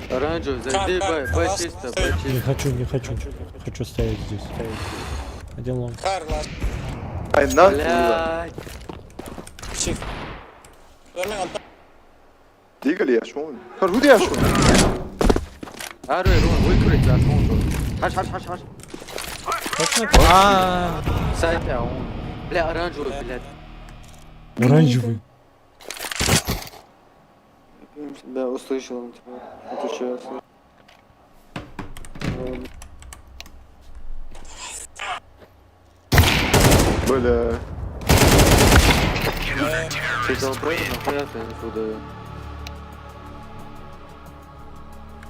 Оранжевый, зайди, бай чисто, бай чисто. Не хочу. Хочу стоять здесь. Один лом. Карла. Ay lan. Блядь. Чик. Digal ya şu an. Kar hudi ya şu an. Арвей, Рон, выкрыть, Хаш. Точно это? Сайт, он. Бля, оранжевый, блядь. Оранжевый. Да, услышал он тебя. Отвечаю. Бля. Ты долбой, нахуя ты инфу даю?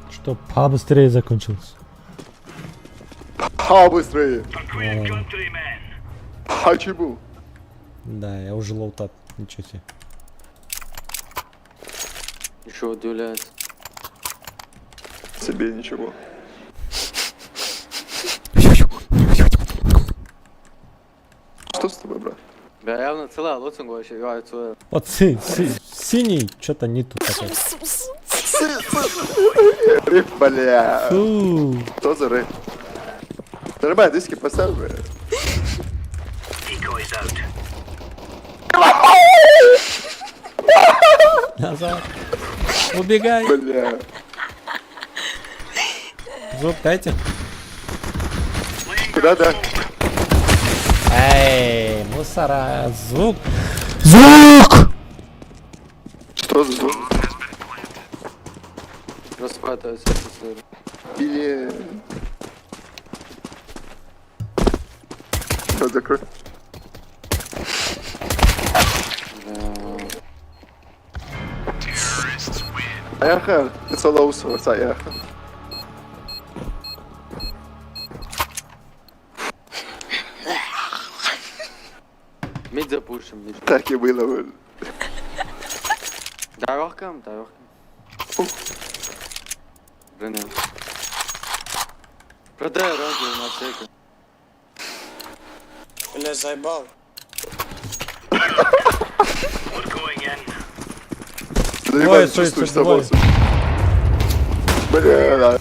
Что побыстрее закончилось. Быстрее. Чему? Да, я уже лоутап. Ничего себе. Еще удивляется. Себе ничего. Что с тобой, брат? Бля, явно целая лоцинг вообще играет свое. Вот синий, что-то не тут такое. Риф, бля. Фу. Что за риф? Нормально, диски поставь, бля. Назад. Убегай. Бля. Звук дайте. Да. Эй, мусора, звук. Звук! Что за звук? Распадается после. Или... Что закрой? Agar, it's all also, Agar. Мид запушим, мид. Так и было, бля. Дорогкам. Блин. Продай оранжевый на всякий. Бля, заебал. Заебал, чувствуешь собой. Бля, да.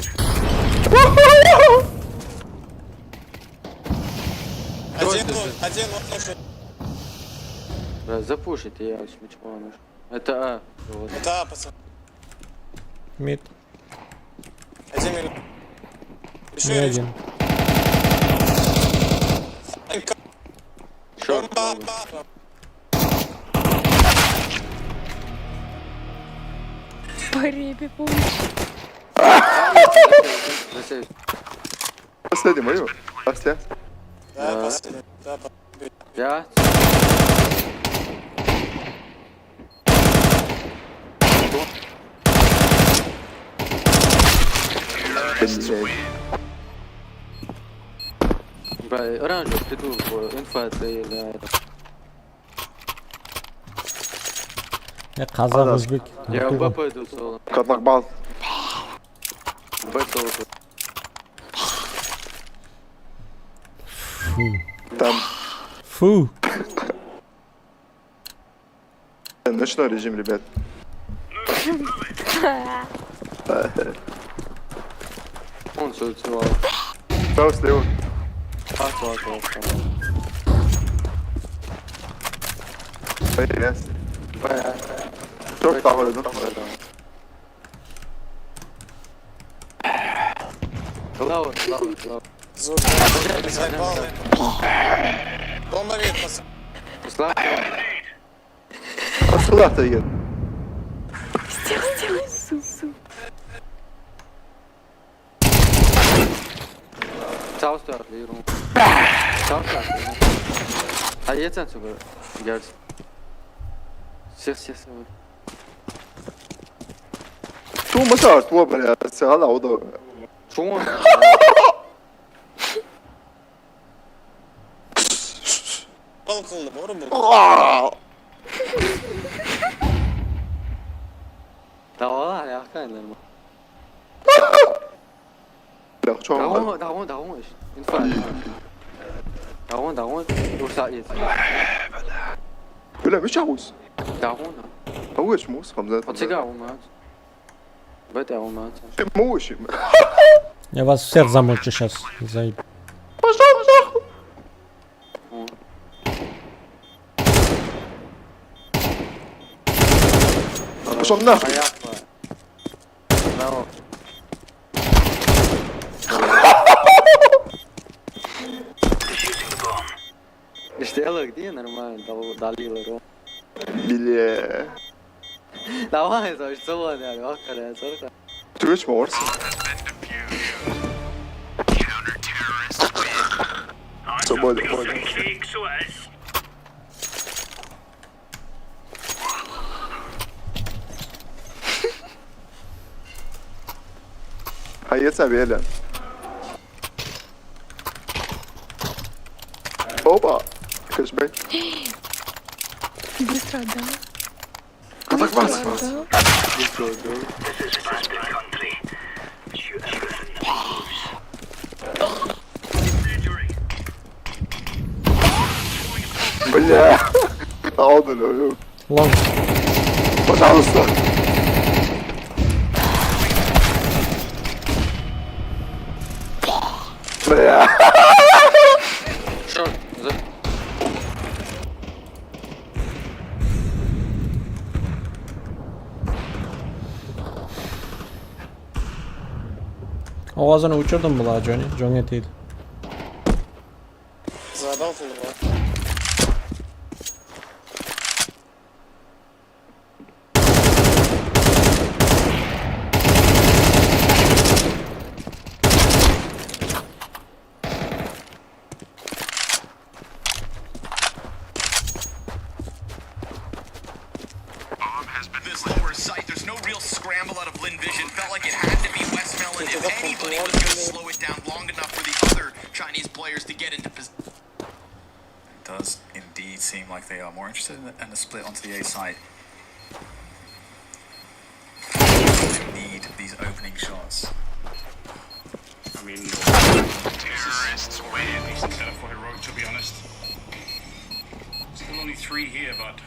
Один. Бля, запушите, я смычпал. Это А. Вот. Это А, пацан. Мид. 1 минут. Еще Не один. Шорт. По репе получил. Последний мою. Остя. Да, последний. Да, Я. Бля, оранжевый придурок, инфа это или... Я казах, өзбек. Я в БП иду соло. Катлак бал. Б соло. Там. Фу. Ночной режим, ребят. Он все целовал. Справа, слева. Yes. Çok tavalıydı. Лава. Звук. Заебал. Бомба вид, пацан. Asıl da yiyin. Сделай сусу. Sağ taraflı yürüm. Sağ taraflı. Hadi yeter sonra. Gelsin. Ses. Tu mă să arăt, bă, se ala o două. Çoğun. Bal kıldı, doğru mu? Dava alakayla mı? Çok. Dava işte. İnfaz. Dava. Yoksa yeter. Böyle bir çavuz. Dava. Avuç mus, Hamza. Отсюда умат. Бета умат. Муши. Я вас всех замочу сейчас. Заеб. Пожалуйста. Пошел нахуй. диалог, где нормально, долила ром. Бля. Давай, что ладно, Agar, sorry. Twitch Morse. Свободен. Cake, so it is. А jetzt wählen. Опа. Кэшбэк. Быстро отдал. А так вас. Отдал. This is Spastic country. Shoot everything that moves. Injury. Бля. Алдын. Long. Пожалуйста. Бля. Short, the Ovozini o'chirdim bular jonga tegdi. задал ты его. This lower sight, there's no real scramble out of Lin Vision. Felt like it had to be West Melon if anybody was going to slow it down long enough for the other Chinese players to get into position. It does indeed seem like they are more interested in the split onto the A side. They need these opening shots. I mean, this is a decent setup for Heroic, to be honest. Still only 3 here, but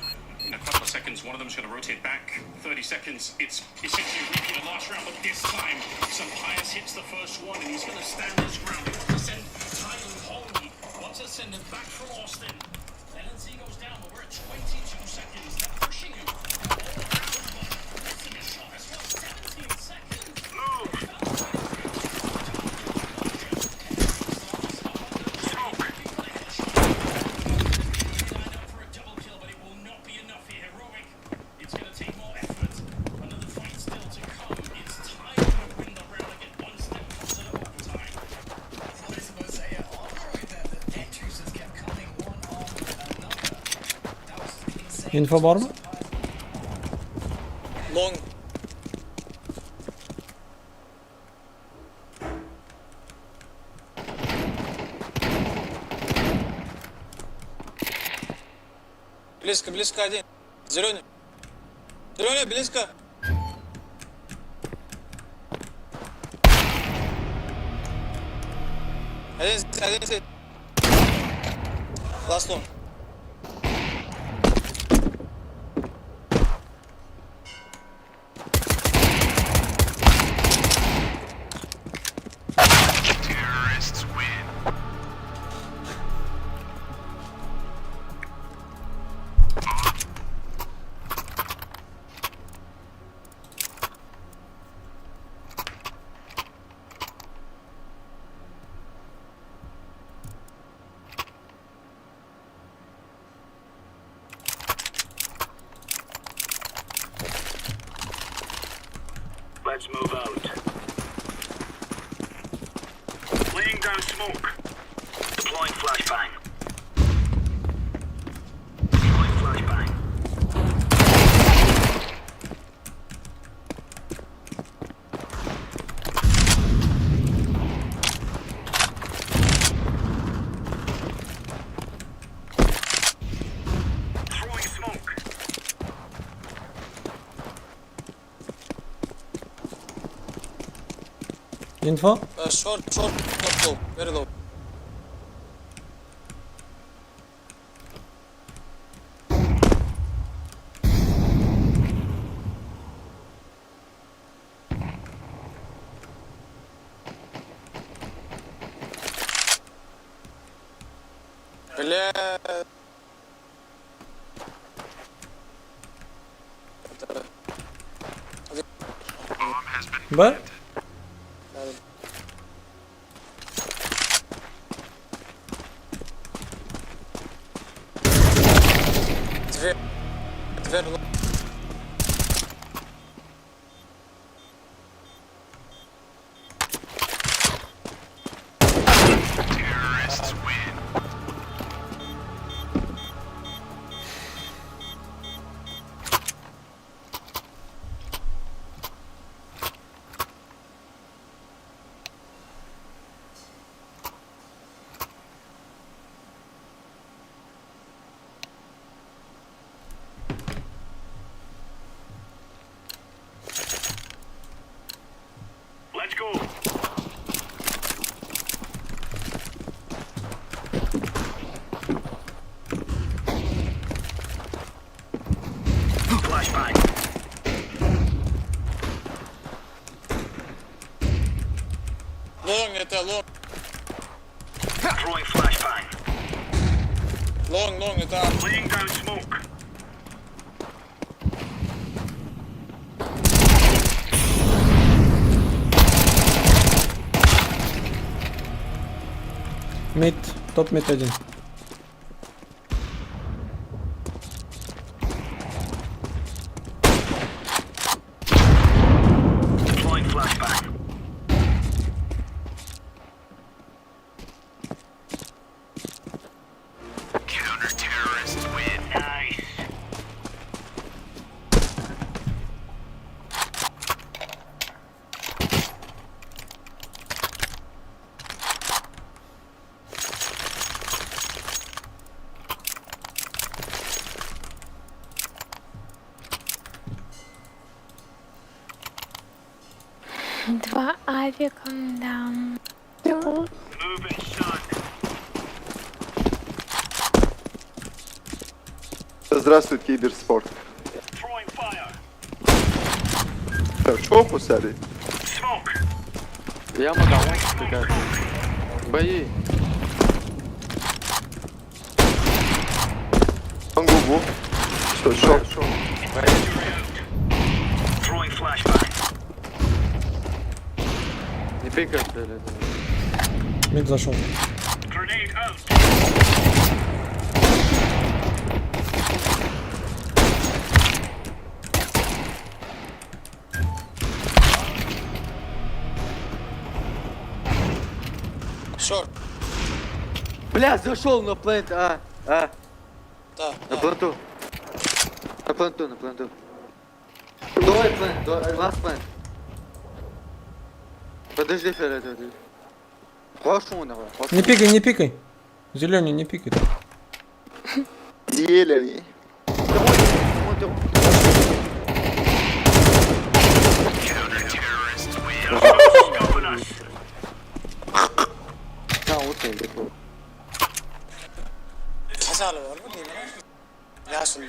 in a couple of seconds, one of them's going to rotate back. 30 seconds, it's essentially repeated last round, but this time, Sampaias hits the first one, and he's going to stand his ground. He wants to send Tyler home. Wants to send him back for Austin. LNZ goes down, but we're at 22 seconds. They're pushing him all around, but missing a shot as well. 17 seconds. For a double kill, but it will not be enough here. Heroic, it's going to take more effort. Another fight still to come. It's time to win the round and get one step closer to overtime. Info bormi? Long. Близко, близко один. Зеленый. Зеленый, близко. Один здесь. Last one. Terrorists win. Let's move out. Laying down smoke. Deploying flashbang. Deploying flashbang. Throwing smoke. Info? Short, not low, very low. Бля. But Дверь. Let's go. Flashbang. Long, это long. Throwing flashbang. Long, это. Laying down smoke. Mid, top mid один. Deploying flashbang. Counter-terrorists win. Nice. Два авиком дам. Move it, son. Здравствует киберспорт. Throwing fire. В жопу сяди. Smoke. Яма домой какая-то. Бои. Он губу. Что, шок? Throwing flashbang. Не пикай, блядь. Mid зашел. Grenade out. Шорт. Бля, зашел на плент, Да. на пленту. На пленту. Давай плент, last плент. Подожди, фиолетовый. Вашу нахуй. Не пикай. Зеленый, не пикай. Зелени. Counter-terrorists win. Stopping us. Ha, okey, bekle. Kasalı var mı değil mi? Nasıl?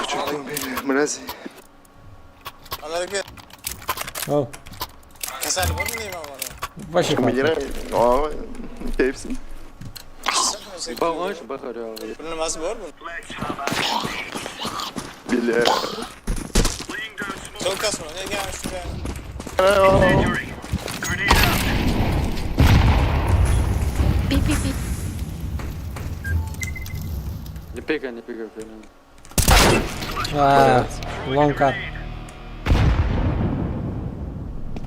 Çok beni. Mrazi. Anladık bir. Oh. Kasalı var mı değil mi ama? Вообще Yine o hepsi. Bağış bakar ya. Bunun nasıl var mı? Let's have a Bile. laying down smoke. Çok kasma. Ne gelmiş şuraya? Incendiary. Grenade out. Би. Не пикай, фиолетовый. Long cut.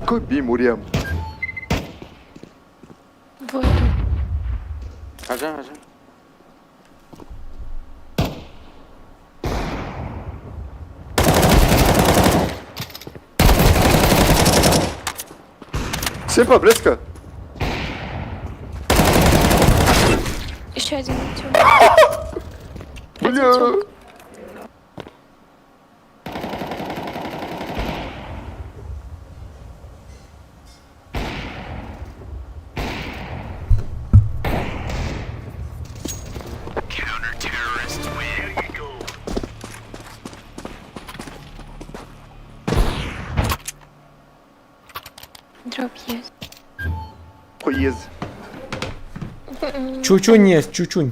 Купи Мурьям. Вот. Ага. Симпа, близко. Еще один утюг. Бля. Counter-terrorists win. Here you go. Дроп есть. Хуез. Чучунь есть, чучунь.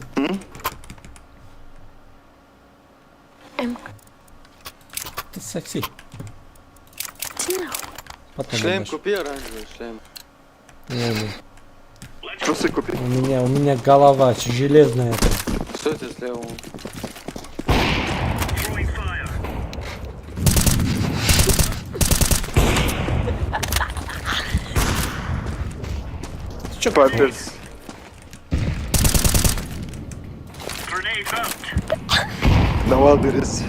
Ты секси. Иди нахуй. Потом Шлем отдашь. купи оранжевый, шлем. Не. Трусы купи. У меня голова железная. Что это слева? Че папец? Давай, берись.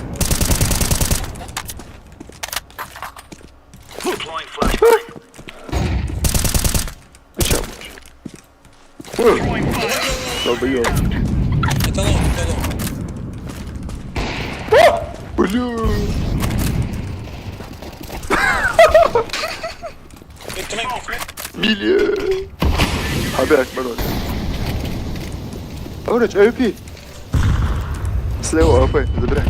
Долбоёб. Блю. Били. Опять, барон. Орыч, АВП. Слева АВП, забирай.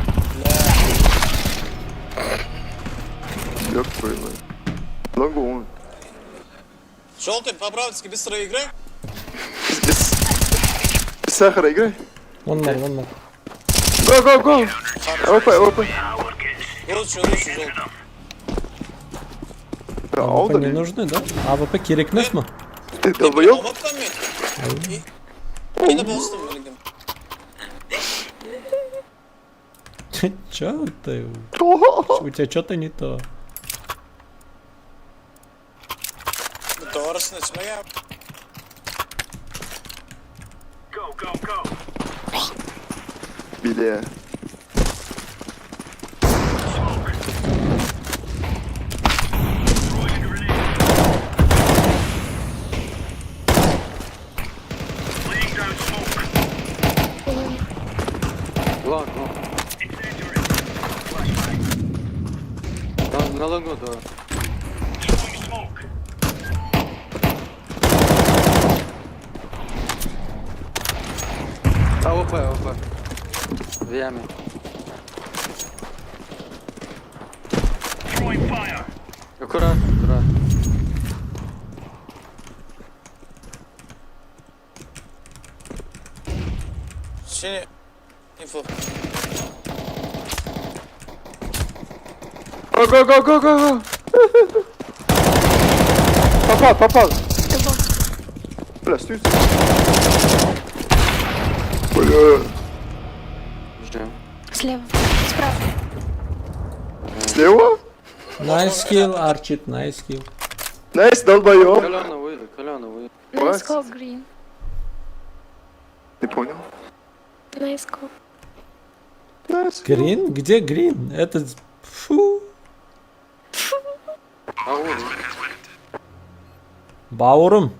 Ёб твою мать. Лонгу. Желтый, по-братски быстро играй. Без сахара играй. Вон мар. Го. АВП. Лучше, желтый. АВП не нужны, да? АВП керекмес mi? Ты долбоёб? Yine bastım böyle. Чё ты? У тебя что-то не то. Doğrusunu içme ya. Били. Ладно. На лонгу, да. АВП. В яме. Аккуратно. Şimdi info. Го. Попал. Бля, стой. Бля. Ждем. Слева. Справа. Слева? Nice kill, Archit, nice kill. Найс, долбоёб. Коляна выйдет. Nice call, green. Не понял. Nice call. Green? Где green? Это... Фу. Бауырым.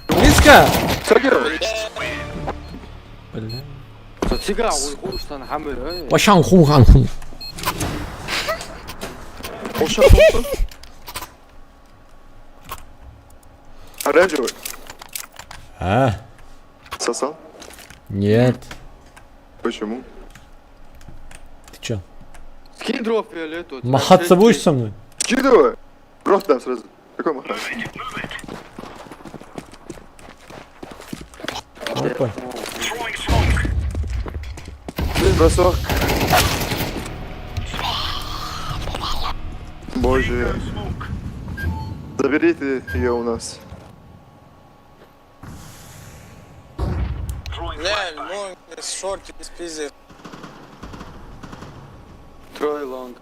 Близко! Бля. Сатига, ойгуштан хамыр. Башан хухан. Оранжевый. А? Сосал? Нет. Почему? Ты чё? Скинь дроп фиолетовый. Махаться будешь со мной? Скидывай. Рот дам сразу. Какой махать? Опа. Бросок. Боже. Заберите ее у нас. Ne, long, short, pizzy. Трой лонг.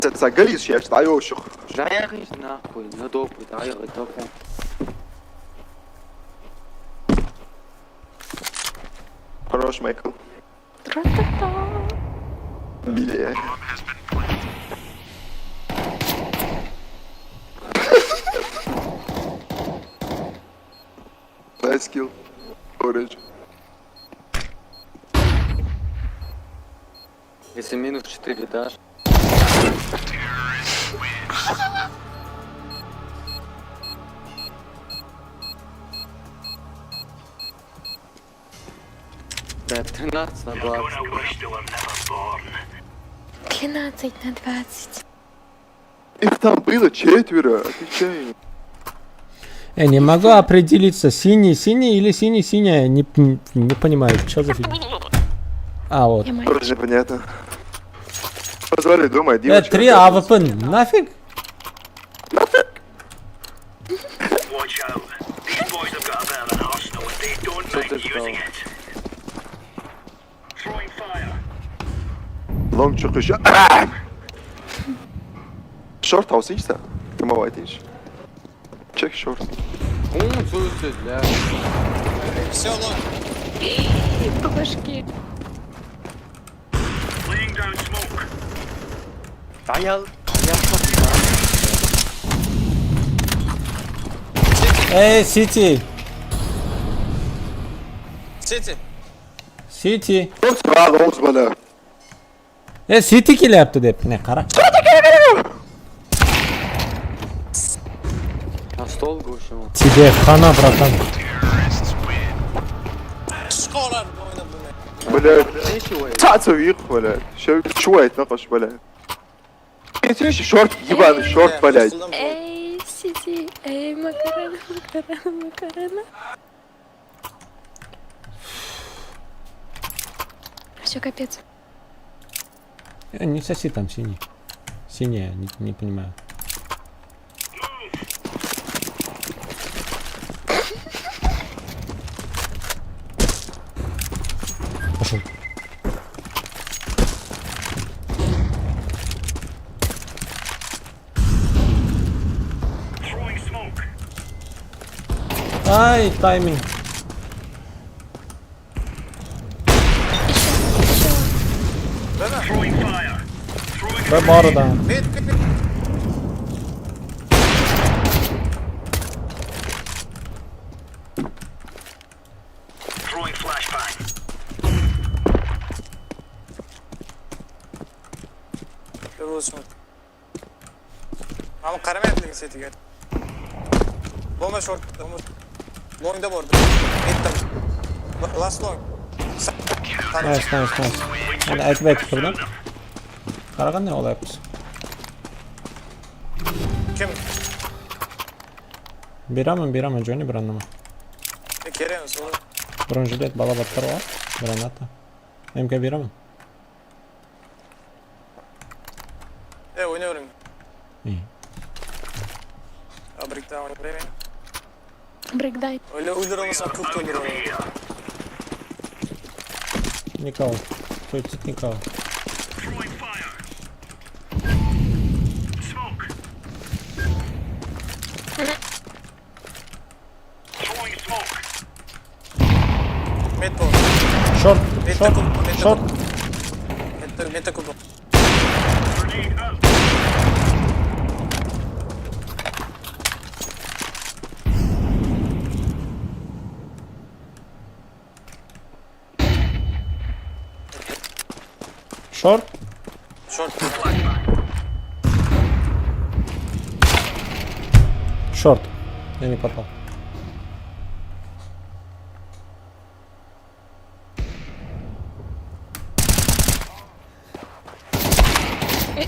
Это горишь, я считаю, еще. Да я, конечно, нахуй, на допу, да я допу. Хорош, Майкл. Били. Nice kill. Orange. Если минус 4 дашь. Да, 13 на 20. 13 на 20. Их там было 4, отвечаю. Я не могу определиться, синий или синяя, не понимаю, что за фигня. А, вот. Тоже понятно. Позвали дома, девочка. 3 АВП, нафиг? Нафиг? Using it. Throwing fire. Long çıkış. Short house işte. Kama vaydinç. Check short. Все, лонг. По башке. Laying down smoke. Hey City. City. City. Olsun bana. City kill yaptı dep. Ne kara. Тебе хана, братан. Школар oynadı ne? Böyle تعتويق ولا شوية نقش ولا ايش شورت يبان شورت بلاي Эй, сиди. Эй, макарена, макарена, макарена. Все, капец. Не соси там синий. Синяя, не понимаю. Пошел. Throwing smoke. Ай, тайминг. Throwing fire. Throwing Ve bu arada. Throwing flashbang. Ama karama yaptı seti gel. Bomba short. Long da border. Ettim. Last long. Nice. Hadi ayıp et buradan. Karakan ne olay yapmış? Kim? Birama, Johnny bir anlama. Kerem sonra. Bronjulet bala batları var. Granata. MK birama. Oynuyorum. İyi. Abrikta oynayayım. Брейкдай. Öyle uydur olmasa kıp olur onu. Никого. Суицид никого. Throwing fire. Smoke. Throwing smoke. Medball. Short. Meta kubu. Grenade out. Short. Short. Я не попал.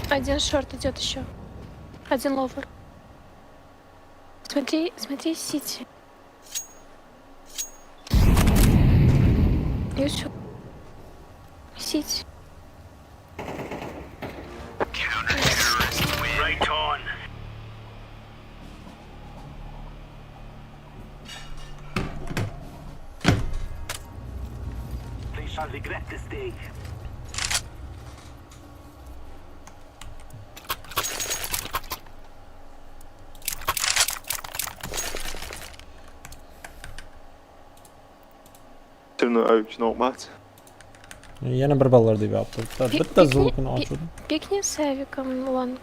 Один шорт идет еще. Один ловер. Смотри, Сити. И еще. Сити. Right on. They shall regret this day. Yana bir ballar deb yaptı. Bitta zulkini ochdim. Пикни с авиком лонг.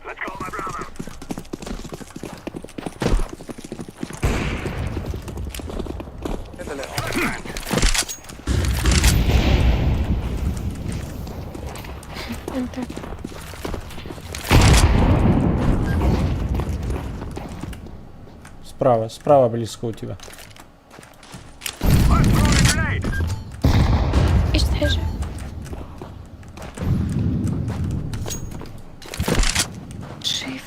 Let's go, my brother. Enter. Справа близко у тебя. İşte же. Шиф.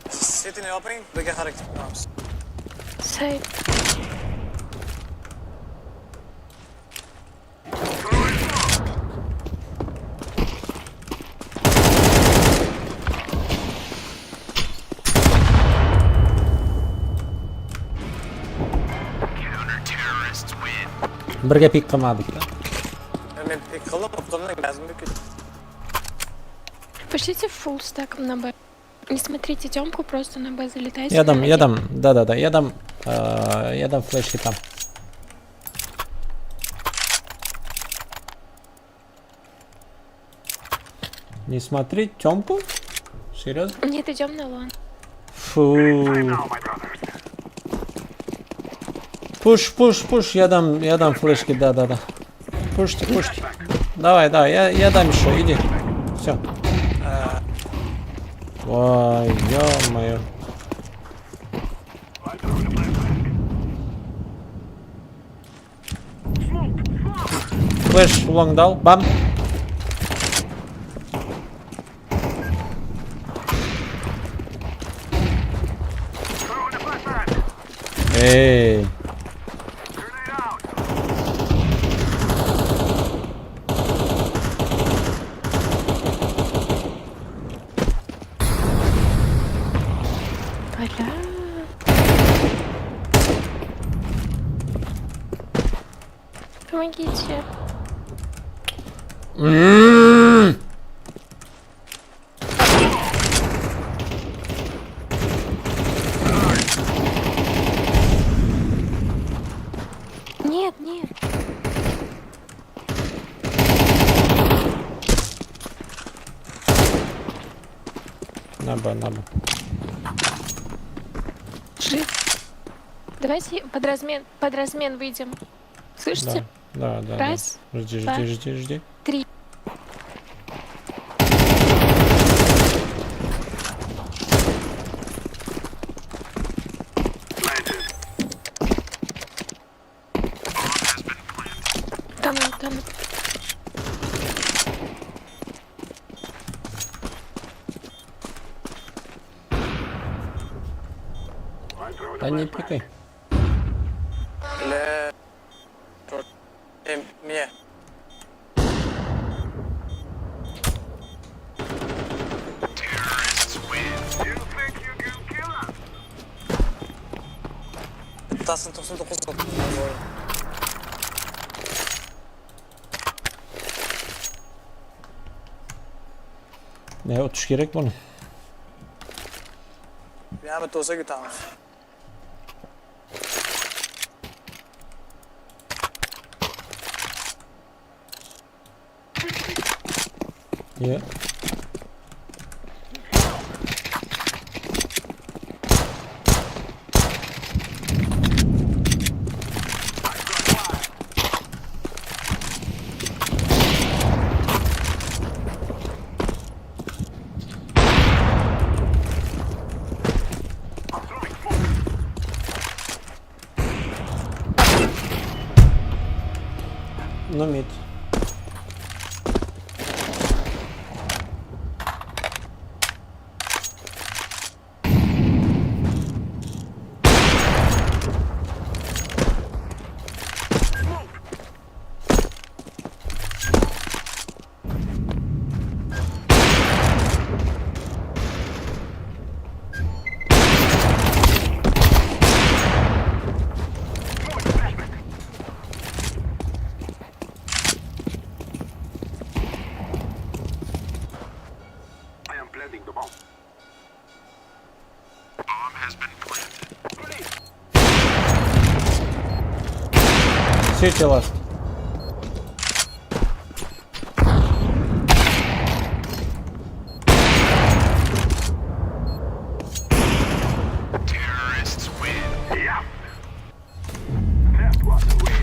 Setini yapayım, böyle hareket yapmamız. Сайт. Birga pik qilmadik. Men pik qildim, lazım ki. Пошлите фулл стеком на Б. Не смотрите Тёмку, просто на Б залетайте. Я дам, да, я дам флешки там. Не смотри Тёмку? Серьезно? Нет, идем на лон. Фу. Пуш, я дам флешки, да. Пушьте. Давай, я дам еще, иди. Все. Ой, ё-моё. Флеш лонг дал, бам. Эй. Помогите. Нет. На Б. Жив. Давайте под размен выйдем. Слышите? Да. Раз. Жди. 3. Там. Да не пикай. Мне. Tasın 99 oldu. Ne otuş gerek bunu? Ya mı tosa gitarmış. Ya. No mid. City last. Terrorists win. Yeah. That was a win.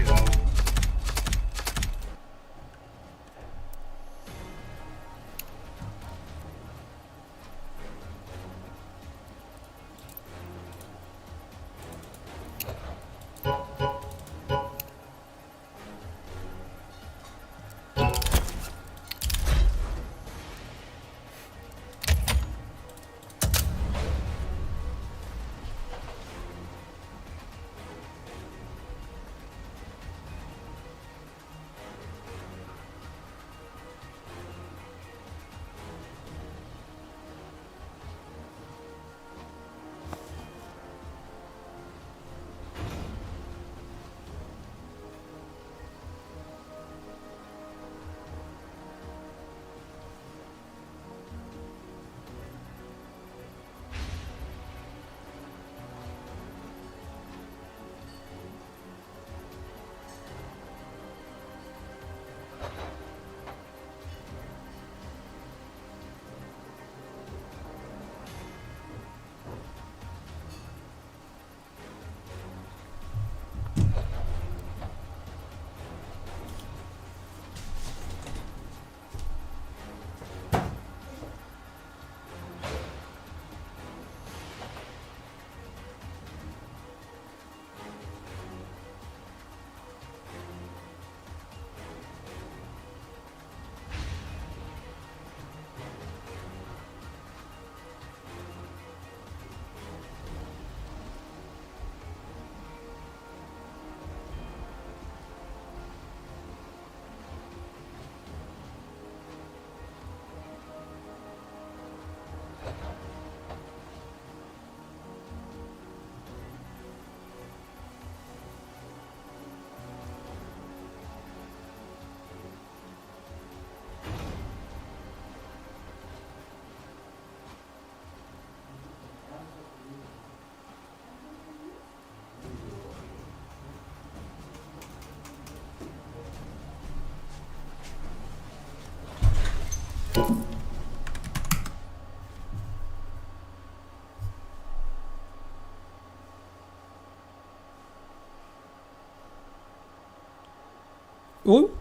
Ooh.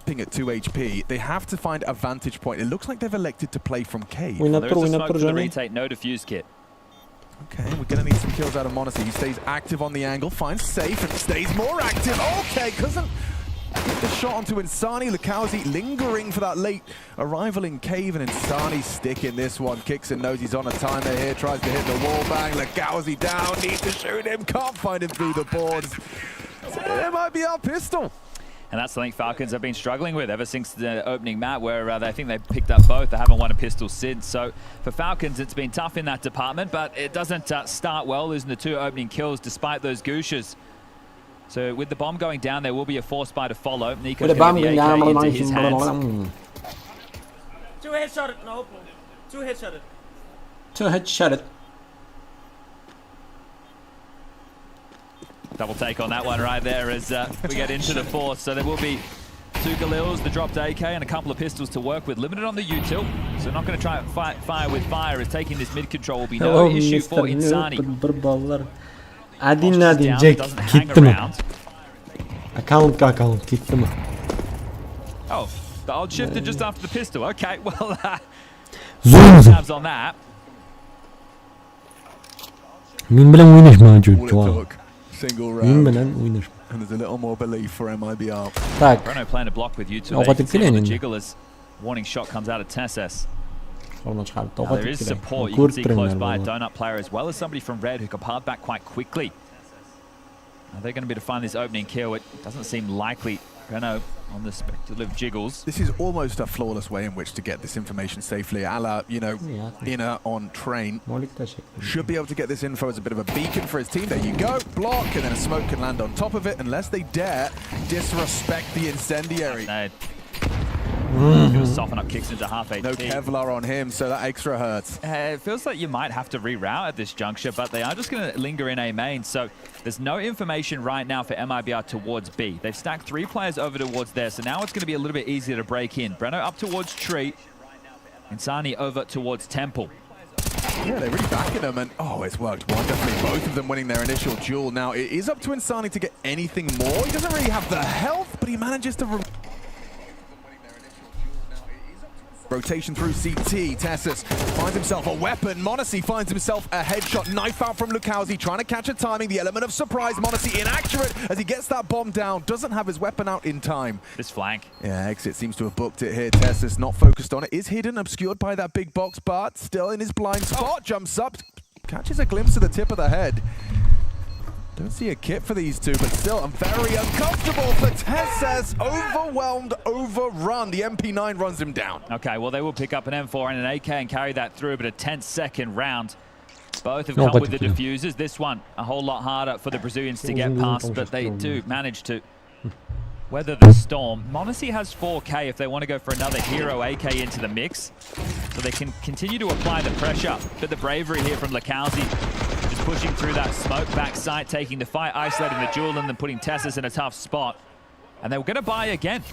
At 2 HP, they have to find a vantage point. It looks like they've elected to play from cave. Win up, There's a smoke for the retake, no defuse kit. Okay, we're gonna need some kills out of Monacy. He stays active on the angle, finds safe, and stays more active. Okay, doesn't get the shot onto Insani. Lukowski lingering for that late arrival in cave, and Insani sticking this one. Kicks and knows he's on a timer here, tries to hit the wall bang. Lukowski down, needs to shoot him, can't find him through the boards. It might be our pistol. And that's something Falcons have been struggling with ever since the opening map, where I think they picked up both. They haven't won a pistol since. So for Falcons, it's been tough in that department, but it doesn't start well, losing the 2 opening kills despite those gooshes. So with the bomb going down, there will be a force buy to follow. Nico's going to get the AK into his hands. 2 headshot it, no. 2 headshot it. 2 headshot it. Double take on that one right there as we get into the fourth. So there will be 2 Galils, the dropped AK, and a couple of pistols to work with. Limited on the util, so not going to try and fire with fire, as taking this mid control will be no issue for Insani. Doesn't hang around. Account gittimi. Oh, the old shifted just after the pistol. Okay, well, tabs on that. Men bilan o'ynashma juda. Single round. And there's a little more belief for MIBR. Bruno playing a block with you today. The jiggle as warning shot comes out of Tesses. There is support. You can see close by a donut player as well as somebody from Red who can part back quite quickly. Are they going to be able to find this opening kill? It doesn't seem likely. Bruno on the speculative jiggles. This is almost a flawless way in which to get this information safely, a la, you know, Inner on train. Should be able to get this info as a bit of a beacon for his team. There you go, block, and then a smoke can land on top of it, unless they dare disrespect the incendiary. Soften up, kicks into half HP. No Kevlar on him, so that extra hurts. It feels like you might have to reroute at this juncture, but they are just going to linger in A main. So there's no information right now for MIBR towards B. They've stacked 3 players over towards there, so now it's going to be a little bit easier to break in. Breno up towards Tree. Insani over towards Temple. Yeah, they're really backing them, and oh, it's worked wonderfully. Both of them winning their initial duel. Now, it is up to Insani to get anything more. He doesn't really have the health, but he manages to... Rotation through CT. Tessus finds himself a weapon. Monacy finds himself a headshot. Knife out from Lukowski, trying to catch a timing. The element of surprise. Monacy inaccurate as he gets that bomb down. Doesn't have his weapon out in time. This flank. Yeah, Exit seems to have booked it here. Tessus not focused on it. Is hidden, obscured by that big box, but still in his blind spot. Jumps up, catches a glimpse of the tip of the head. Don't see a kit for these 2, but still, I'm very uncomfortable for Tesses. Overwhelmed, overrun. The MP9 runs him down. Okay, well, they will pick up an M4 and an AK and carry that through, but a 10-second round. Both have come with the diffusers. This one, a whole lot harder for the Brazilians to get past, but they do manage to weather the storm. Monacy has 4K if they want to go for another hero AK into the mix, so they can continue to apply the pressure. But the bravery here from Lukowski, just pushing through that smoke backside, taking the fight, isolating the duel, and then putting Tessus in a tough spot. And they were going to buy again.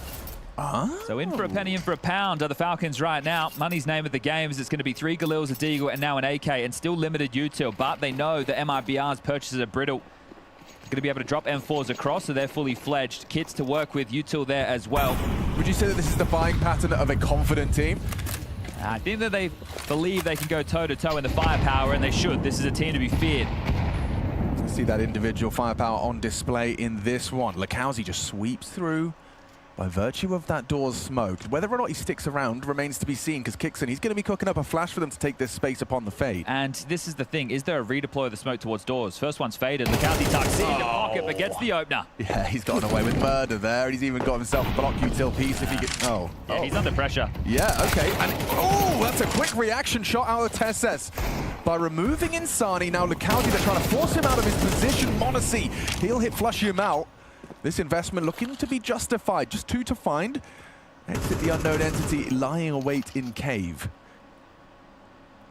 So in for a penny, in for a pound are the Falcons right now. Money's name of the game is it's going to be 3 Galils, a Deagle, and now an AK, and still limited util. But they know that MIBR's purchases are brittle. Going to be able to drop M4s across, so they're fully fledged. Kits to work with, util there as well. Would you say that this is the buying pattern of a confident team? I think that they believe they can go toe-to-toe in the firepower, and they should. This is a team to be feared. See that individual firepower on display in this one. Lukowski just sweeps through by virtue of that door's smoked. Whether or not he sticks around remains to be seen, because Kixon, he's going to be cooking up a flash for them to take this space upon the fade. And this is the thing. Is there a redeploy of the smoke towards doors? First one's faded. Lukowski tucks it in the pocket, but gets the opener. Yeah, he's gotten away with murder there. He's even got himself a block util piece if he gets... Yeah, he's under pressure. Yeah, okay. And that's a quick reaction shot out of Tesses. By removing Insani, now Lukowski, they're trying to force him out of his position. Monacy, he'll hit flush him out. This investment looking to be justified. Just 2 to find. Exit the unknown entity lying await in cave.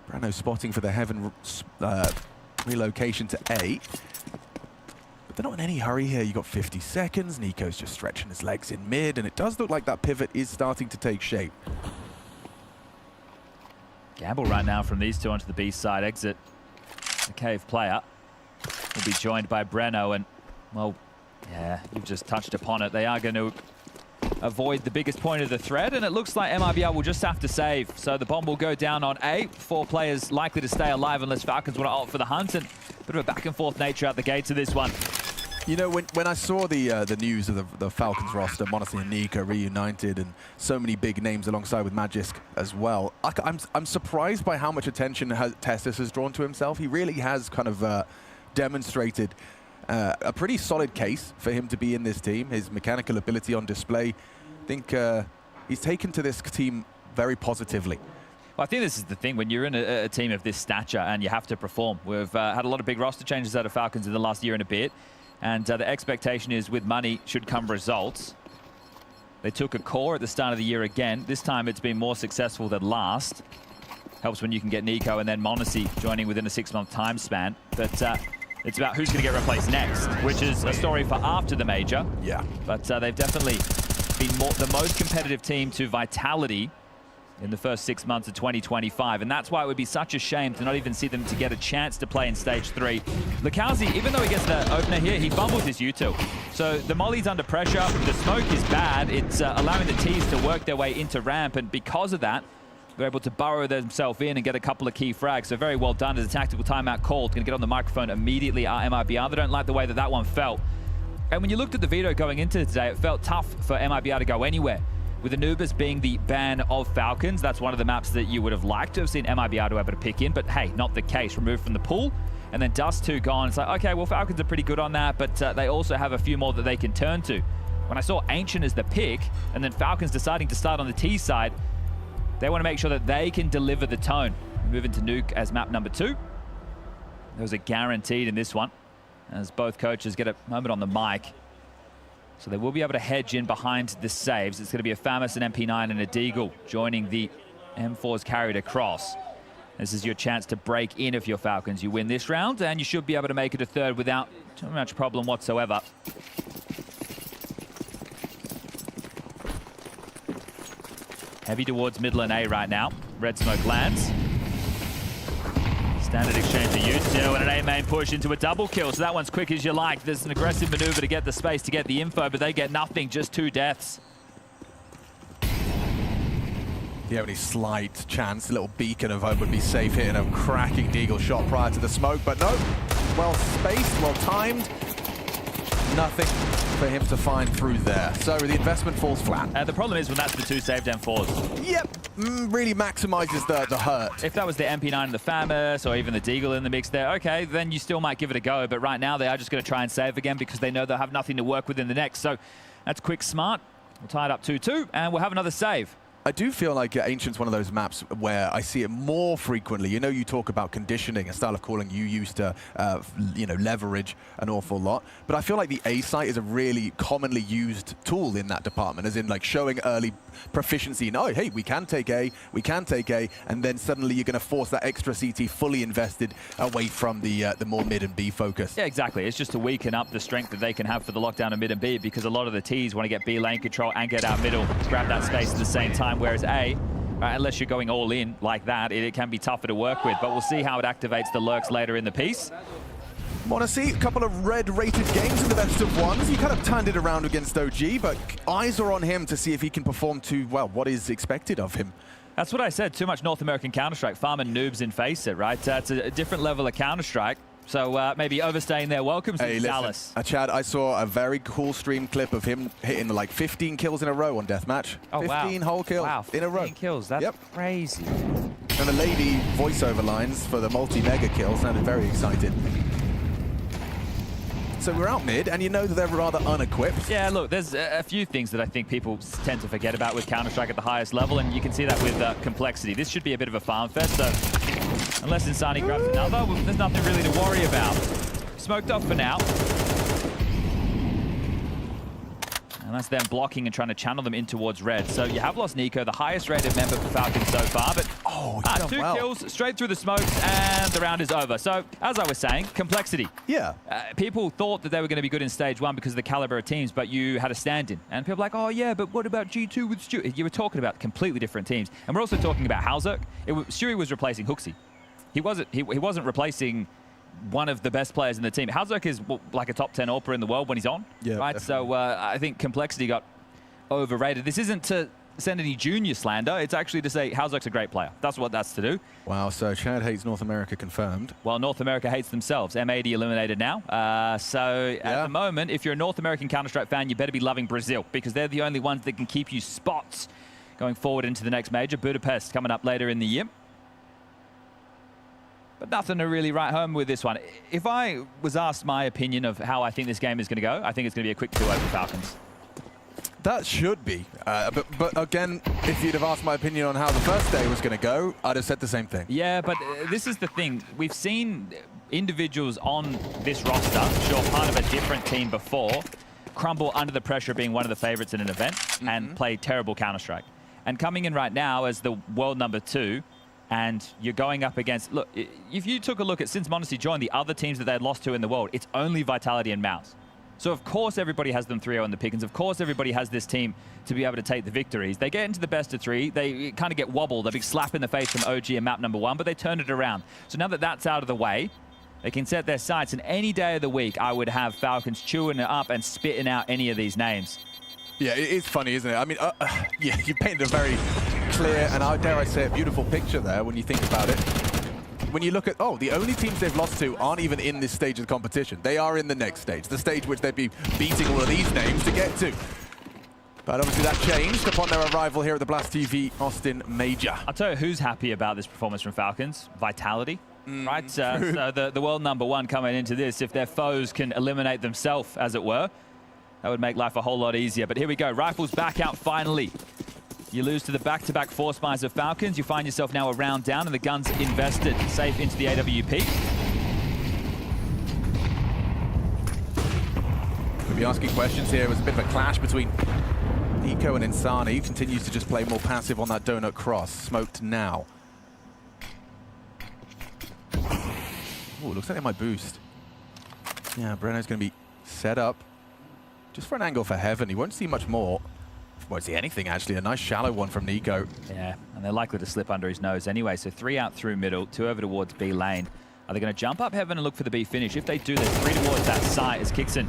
Brano spotting for the heaven relocation to A. But they're not in any hurry here. You've got 50 seconds. Nico's just stretching his legs in mid, and it does look like that pivot is starting to take shape. Gamble right now from these two onto the B side. Exit. The cave player will be joined by Breno, and, well, yeah, you've just touched upon it. They are going to avoid the biggest point of the threat, and it looks like MIBR will just have to save. So the bomb will go down on A. 4 players likely to stay alive unless Falcons want to ult for the hunt, and a bit of a back and forth nature out the gates of this one. You know, when I saw the news of the Falcons roster, Monacy and Nika reunited, and so many big names alongside with Magisk as well, I'm surprised by how much attention Testis has drawn to himself. He really has kind of demonstrated a pretty solid case for him to be in this team. His mechanical ability on display, I think he's taken to this team very positively. Well, I think this is the thing. When you're in a team of this stature and you have to perform, we've had a lot of big roster changes out of Falcons in the last year and a bit. And the expectation is with money should come results. They took a core at the start of the year again. This time it's been more successful than last. Helps when you can get Nico and then Monacy joining within a 6-month time span. But it's about who's going to get replaced next, which is a story for after the major. Yeah. But they've definitely been the most competitive team to Vitality in the first 6 months of 2025, and that's why it would be such a shame to not even see them to get a chance to play in Stage 3. Lukowski, even though he gets the opener here, he fumbles his util. So the molly's under pressure, the smoke is bad, it's allowing the T's to work their way into ramp, and because of that, they're able to burrow themselves in and get a couple of key frags. So very well done as a tactical timeout called. Going to get on the microphone immediately, MIBR. They don't like the way that one felt. And when you looked at the video going into today, it felt tough for MIBR to go anywhere. With Anubis being the ban of Falcons, that's one of the maps that you would have liked to have seen MIBR to be able to pick in, but hey, not the case. Removed from the pool, and then Dust 2 gone. It's like, okay, well, Falcons are pretty good on that, but they also have a few more that they can turn to. When I saw Ancient as the pick, and then Falcons deciding to start on the T side, they want to make sure that they can deliver the tone. We move into Nuke as map number 2. Those are guaranteed in this one, as both coaches get a moment on the mic. So they will be able to hedge in behind the saves. It's going to be a Famis, an MP9, and a Deagle joining the M4s carried across. This is your chance to break in if you're Falcons. You win this round, and you should be able to make it a third without too much problem whatsoever. Heavy towards middle and A right now. Red smoke lands. Standard exchange to U2 and an A main push into a double kill. So that one's quick as you like. There's an aggressive maneuver to get the space to get the info, but they get nothing, just 2 deaths. Yeah, only slight chance. A little beacon of hope would be safe hitting a cracking Deagle shot prior to the smoke, but no. Well spaced, well timed. Nothing for him to find through there. So the investment falls flat. The problem is when that's the 2 saved M4s. Yep, really maximizes the hurt. If that was the MP9 and the Famis, or even the Deagle in the mix there, okay, then you still might give it a go. But right now they are just going to try and save again because they know they'll have nothing to work with in the next. So that's quick, smart. We'll tie it up 2-2, and we'll have another save. I do feel like Ancient's one of those maps where I see it more frequently. You know, you talk about conditioning, a style of calling you used to, you know, leverage an awful lot. But I feel like the A site is a really commonly used tool in that department, as in like showing early proficiency. No, hey, we can take A, and then suddenly you're going to force that extra CT fully invested away from the more mid and B focus. Yeah, exactly. It's just to weaken up the strength that they can have for the lockdown of mid and B, because a lot of the Ts want to get B lane control and get out middle, grab that space at the same time. Whereas A, unless you're going all in like that, it can be tougher to work with. But we'll see how it activates the lurks later in the piece. Want to see a couple of red-rated games in the best of ones. He kind of turned it around against OG, but eyes are on him to see if he can perform to, well, what is expected of him. That's what I said. Too much North American Counter-Strike. Farming noobs in face it, right? It's a different level of Counter-Strike. So maybe overstaying their welcomes in Dallas. Chad, I saw a very cool stream clip of him hitting like 15 kills in a row on Deathmatch. Oh, 15 whole kills in a row. 15 kills, that's crazy. And the lady voiceover lines for the multi-mega kill sounded very excited. So we're out mid, and you know that they're rather unequipped. Yeah, look, there's a few things that I think people tend to forget about with Counter-Strike at the highest level, and you can see that with complexity. This should be a bit of a farm fest, so unless Insani grabs another, there's nothing really to worry about. Smoked off for now. And And that's them blocking and trying to channel them in towards red. So you have lost Nico, the highest rated member for Falcons so far, but 2 kills straight through the smokes and the round is over. So as I was saying, complexity. Yeah. People thought that they were going to be good in stage 1 because of the caliber of teams, but you had a stand-in. And people were like, oh yeah, but what about G2 with Stewie? You were talking about completely different teams. And we're also talking about Halzerk. Stewie was replacing Hooksy. He wasn't replacing one of the best players in the team. Halzerk is like a top 10 AWPer in the world when he's on, right? Definitely. So I think complexity got overrated. This isn't to send any junior slander. It's actually to say Halzerk's a great player. That's what that's to do. Wow, so Chad hates North America confirmed. Well, North America hates themselves. M80 eliminated now. At the moment, if you're a North American Counter-Strike fan, you better be loving Brazil because they're the only ones that can keep you spots going forward into the next major. Budapest coming up later in the year. But nothing to really write home with this one. If I was asked my opinion of how I think this game is going to go, I think it's going to be a quick 2 over Falcons. That should be. But again, if you'd have asked my opinion on how the first day was going to go, I'd have said the same thing. Yeah, but this is the thing. We've seen individuals on this roster, sure, part of a different team before, crumble under the pressure of being one of the favorites in an event and play terrible Counter-Strike. And coming in right now as the world number 2, and you're going up against... Look, if you took a look at, since m0NESY joined, the other teams that they had lost to in the world, it's only Vitality and Mouse. So of course everybody has them 3-0 in the pickings. Of course everybody has this team to be able to take the victories. They get into the best of 3. They kind of get wobbled. A big slap in the face from OG and map number 1, but they turn it around. So now that that's out of the way, they can set their sights. And any day of the week, I would have Falcons chewing it up and spitting out any of these names. Yeah, it is funny, isn't it? I mean, yeah, you painted a very clear and, dare I say, a beautiful picture there when you think about it. When you look at, the only teams they've lost to aren't even in this stage of the competition. They are in the next stage, the stage which they'd be beating all of these names to get to. But obviously that changed upon their arrival here at the Blast TV Austin Major. I'll tell you who's happy about this performance from Falcons. Vitality, right? So the world number 1 coming into this, if their foes can eliminate themselves, as it were, that would make life a whole lot easier. But here we go. Rifles back out finally. You lose to the back-to-back force buys of Falcons. You find yourself now a round down, and the gun's invested safe into the AWP. We'll be asking questions here. It was a bit of a clash between Nico and Insani. He continues to just play more passive on that donut cross. Smoked now. Oh, looks like they might boost. Yeah, Breno's going to be set up just for an angle for Heaven. He won't see much more. Won't see anything, actually. A nice shallow one from Nico. Yeah, and they're likely to slip under his nose anyway. So 3 out through middle, 2 over towards B lane. Are they going to jump up Heaven and look for the B finish? If they do, they're 3 towards that site as Kixon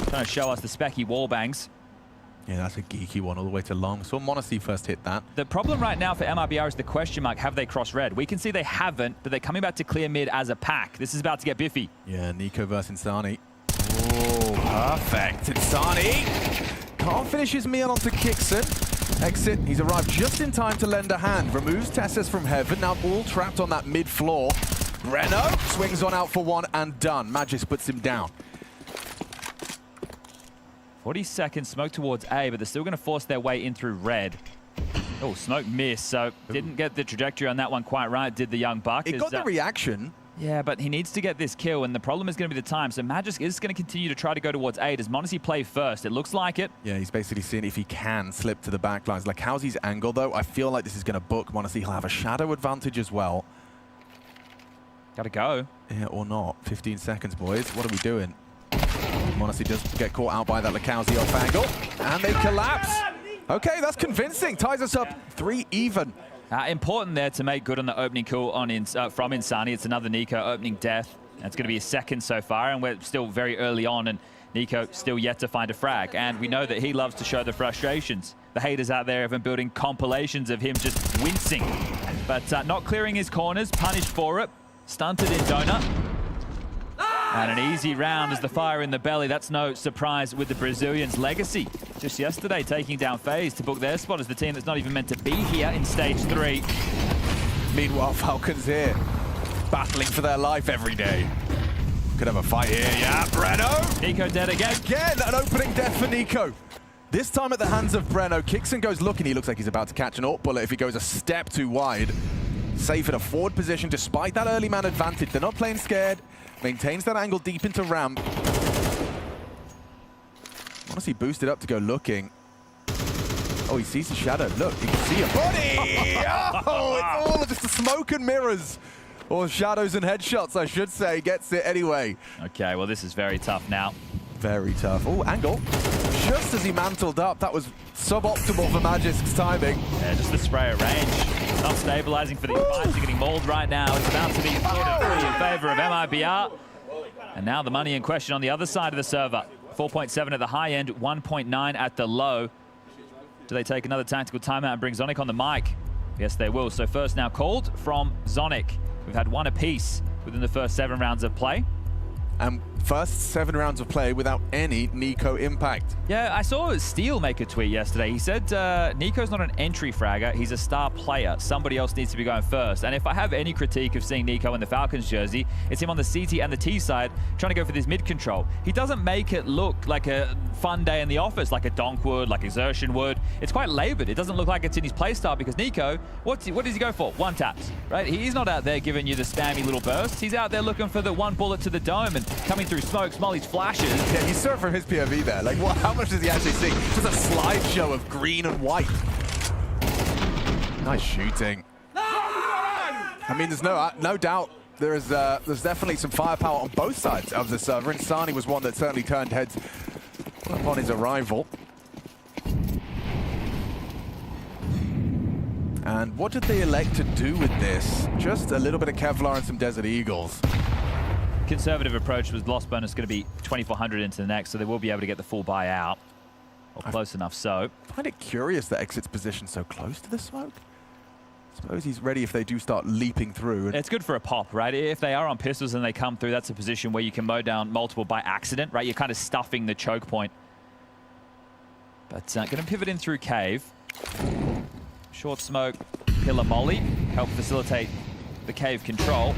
trying to show us the specky wall bangs. Yeah, that's a geeky one all the way to long. So m0NESY first hit that. The problem right now for MRBR is the question mark, have they crossed red? We can see they haven't, but they're coming back to clear mid as a pack. This is about to get biffy. Yeah, Nico versus Insani. Oh, perfect. Insani can't finish his meal onto Kixon. Exit, he's arrived just in time to lend a hand. Removes Tessus from Heaven, now all trapped on that mid floor. Breno swings on out for 1 and done. Magis puts him down. 40 seconds, smoke towards A, but they're still going to force their way in through red. Oh, smoke missed, so didn't get the trajectory on that one quite right, did the young buck. It got the reaction. Yeah, but he needs to get this kill, and the problem is going to be the time. So Magis is going to continue to try to go towards A. Does m0NESY play first? It looks like it. Yeah, he's basically seeing if he can slip to the back lines. Like, how's his angle, though? I feel like this is going to book m0NESY. He'll have a shadow advantage as well. Gotta go. Yeah, or not. 15 seconds, boys. What are we doing? m0NESY does get caught out by that Lakowski off angle, and they collapse. Okay, that's convincing. Ties us up 3 even. Important there to make good on the opening kill on from Insani. It's another Nico opening death. It's going to be a second so far, and we're still very early on, and Nico still yet to find a frag. And we know that he loves to show the frustrations. The haters out there have been building compilations of him just wincing. But not clearing his corners, punished for it. Stunted in donut. And an easy round as the fire in the belly. That's no surprise with the Brazilians' legacy. Just yesterday taking down FaZe to book their spot as the team that's not even meant to be here in stage 3. Meanwhile, Falcons here, battling for their life every day. Could have a fight here, yeah, Breno! Nico dead again. Again, an opening death for Nico. This time at the hands of Breno. Kixon goes looking, he looks like he's about to catch an AWP bullet if he goes a step too wide. Safe in a forward position despite that early man advantage. They're not playing scared. Maintains that angle deep into ramp. Honestly, boosted up to go looking. Oh, he sees the shadow. Look, he can see a body! Oh, it's all just the smoke and mirrors. Or shadows and headshots, I should say. Gets it anyway. Okay, well, this is very tough now. Very tough. Oh, angle. Just as he mantled up, that was suboptimal for Magisk's timing. Yeah, just the spray at range. Not stabilizing for the fights. They're getting mauled right now. It's about to be in favor of MIBR. And now the money in question on the other side of the server. 4.7 at the high end, 1.9 at the low. Do they take another tactical timeout and bring Zonic on the mic? Yes, they will. So first now called from Zonic. We've had one apiece within the first 7 rounds of play. And first 7 rounds of play without any Nico impact. Yeah, I saw Steel make a tweet yesterday. He said Nico's not an entry fragger, he's a star player. Somebody else needs to be going first. And if I have any critique of seeing Nico in the Falcons jersey, it's him on the CT and the T side trying to go for this mid control. He doesn't make it look like a fun day in the office, like a Donk would, like Exertion would. It's quite labored. It doesn't look like it's in his playstyle because Nico, what does he go for? One taps, right? He's not out there giving you the spammy little bursts. He's out there looking for the one bullet to the dome and coming through smokes, Molly's flashes. Yeah, you saw it from his POV there. Like, what? How much does he actually see? Just a slideshow of green and white. Nice shooting. I mean, there's no doubt there's definitely some firepower on both sides of the server. And Sani was one that certainly turned heads upon his arrival. And what did they elect to do with this? Just a little bit of Kevlar and some Desert Eagles. Conservative approach was loss bonus going to be 2,400 into the next, so they will be able to get the full buy out. Or close enough so. I find it curious that Exit's position so close to the smoke. I suppose he's ready if they do start leaping through. It's good for a pop, right? If they are on pistols and they come through, that's a position where you can mow down multiple by accident, right? You're kind of stuffing the choke point. But going to pivot in through cave. Short smoke, pillar molly, help facilitate the cave control.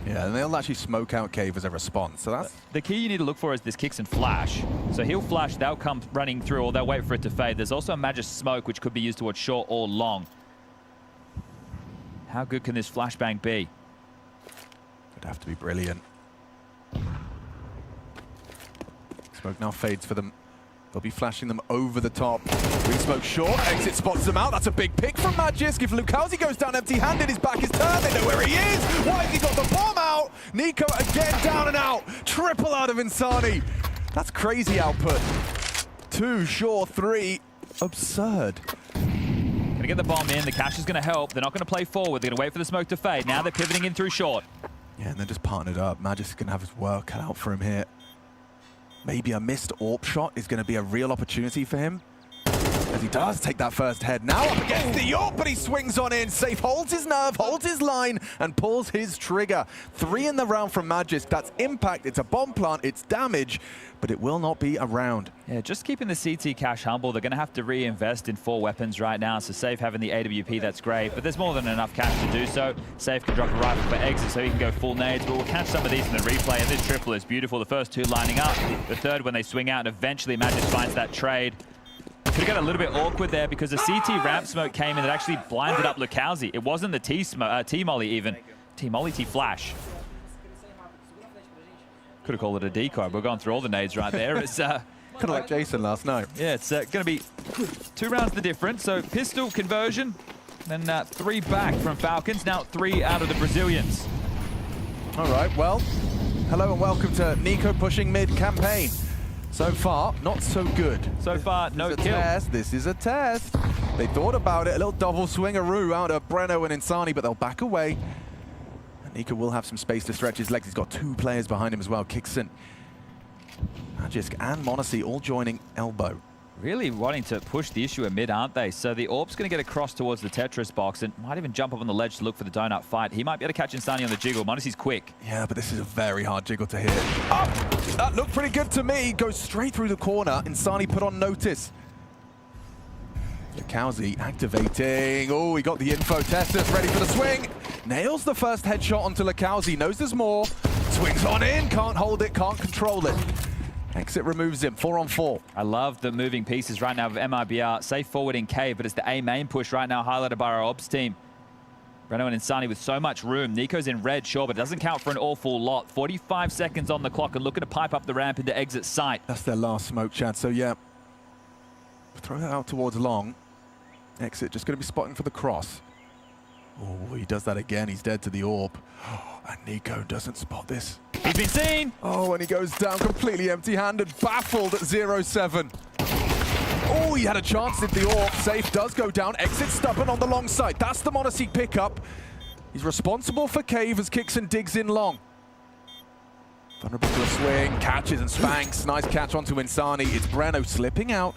Yeah, and they'll actually smoke out cave as a response. So that's the key you need to look for is this kicks and flash. So he'll flash, they'll come running through, or they'll wait for it to fade. There's also a magic smoke which could be used towards short or long. How good can this flashbang be? It'd have to be brilliant. Smoke now fades for them. They'll be flashing them over the top. Green smoke short, Exit spots them out. That's a big pick from Magisk. If Lukowski goes down empty-handed, his back is turned. They know where he is. Why has he got the bomb out? Nico again down and out. Triple out of Insani. That's crazy output. 2, sure, 3. Absurd. Gonna get the bomb in. The cash is gonna help. They're not gonna play forward. They're gonna wait for the smoke to fade. Now they're pivoting in through short. Yeah, and they're just partnered up. Magisk is gonna have his work cut out for him here. Maybe a missed AWP shot is going to be a real opportunity for him. As he does take that first head. Now up against the AWP, but he swings on in. Safe holds his nerve, holds his line, and pulls his trigger. 3 in the round from Magisk. That's impact. It's a bomb plant. It's damage, but it will not be a round. Yeah, just keeping the CT cash humble. They're going to have to reinvest in 4 weapons right now. So Safe having the AWP, that's great. But there's more than enough cash to do so. Safe can drop a rifle for Exit so he can go full nades. But we'll catch some of these in the replay. And this triple is beautiful. The first 2 lining up. The third when they swing out. And eventually Magisk finds that trade. Could have got a little bit awkward there because the CT ramp smoke came in that actually blinded up Lukowski. It wasn't the T-Molly even. T-Molly, T-Flash. Could have called it a decoy. We're going through all the nades right there. It's kind of like Jason last night. Yeah, it's going to be 2 rounds the difference. So pistol conversion, then 3 back from Falcons. Now 3 out of the Brazilians. All right, well, hello and welcome to Nico pushing mid campaign. So far, not so good. So far, no kill. This is a test. They thought about it. A little double swingaroo out of Breno and Insani, but they'll back away. And Nico will have some space to stretch his legs. He's got 2 players behind him as well. Kixon, Magisk, and Monacy all joining elbow. Really wanting to push the issue at mid, aren't they? So the AWP's going to get across towards the Tetris box and might even jump up on the ledge to look for the donut fight. He might be able to catch Insani on the jiggle. Monacy's quick. Yeah, but this is a very hard jiggle to hit. Oh, that looked pretty good to me. Goes straight through the corner. Insani put on notice. Lukowski activating. Oh, he got the info. Tessus ready for the swing. Nails the first headshot onto Lukowski. Knows there's more. Swings on in. Can't hold it. Can't control it. Exit removes him, 4 on 4. I love the moving pieces right now of MIBR. Safe forward in cave, but it's the A main push right now, highlighted by our ops team. Breno and Insani with so much room. Nico's in red, sure, but it doesn't count for an awful lot. 45 seconds on the clock and looking to pipe up the ramp into exit sight. That's their last smoke, Chad. So, yeah, throw that out towards long. Exit just going to be spotting for the cross. Oh, he does that again. He's dead to the orb. And Nico doesn't spot this. He's been seen. Oh, and he goes down completely empty-handed, baffled at 0-7. Oh, he had a chance at the orb. Safe does go down. Exit stubborn on the long side. That's the Monacy pickup. He's responsible for cave as Kixon digs in long. Vulnerable to a swing, catches and spanks. Nice catch onto Insani. It's Breno slipping out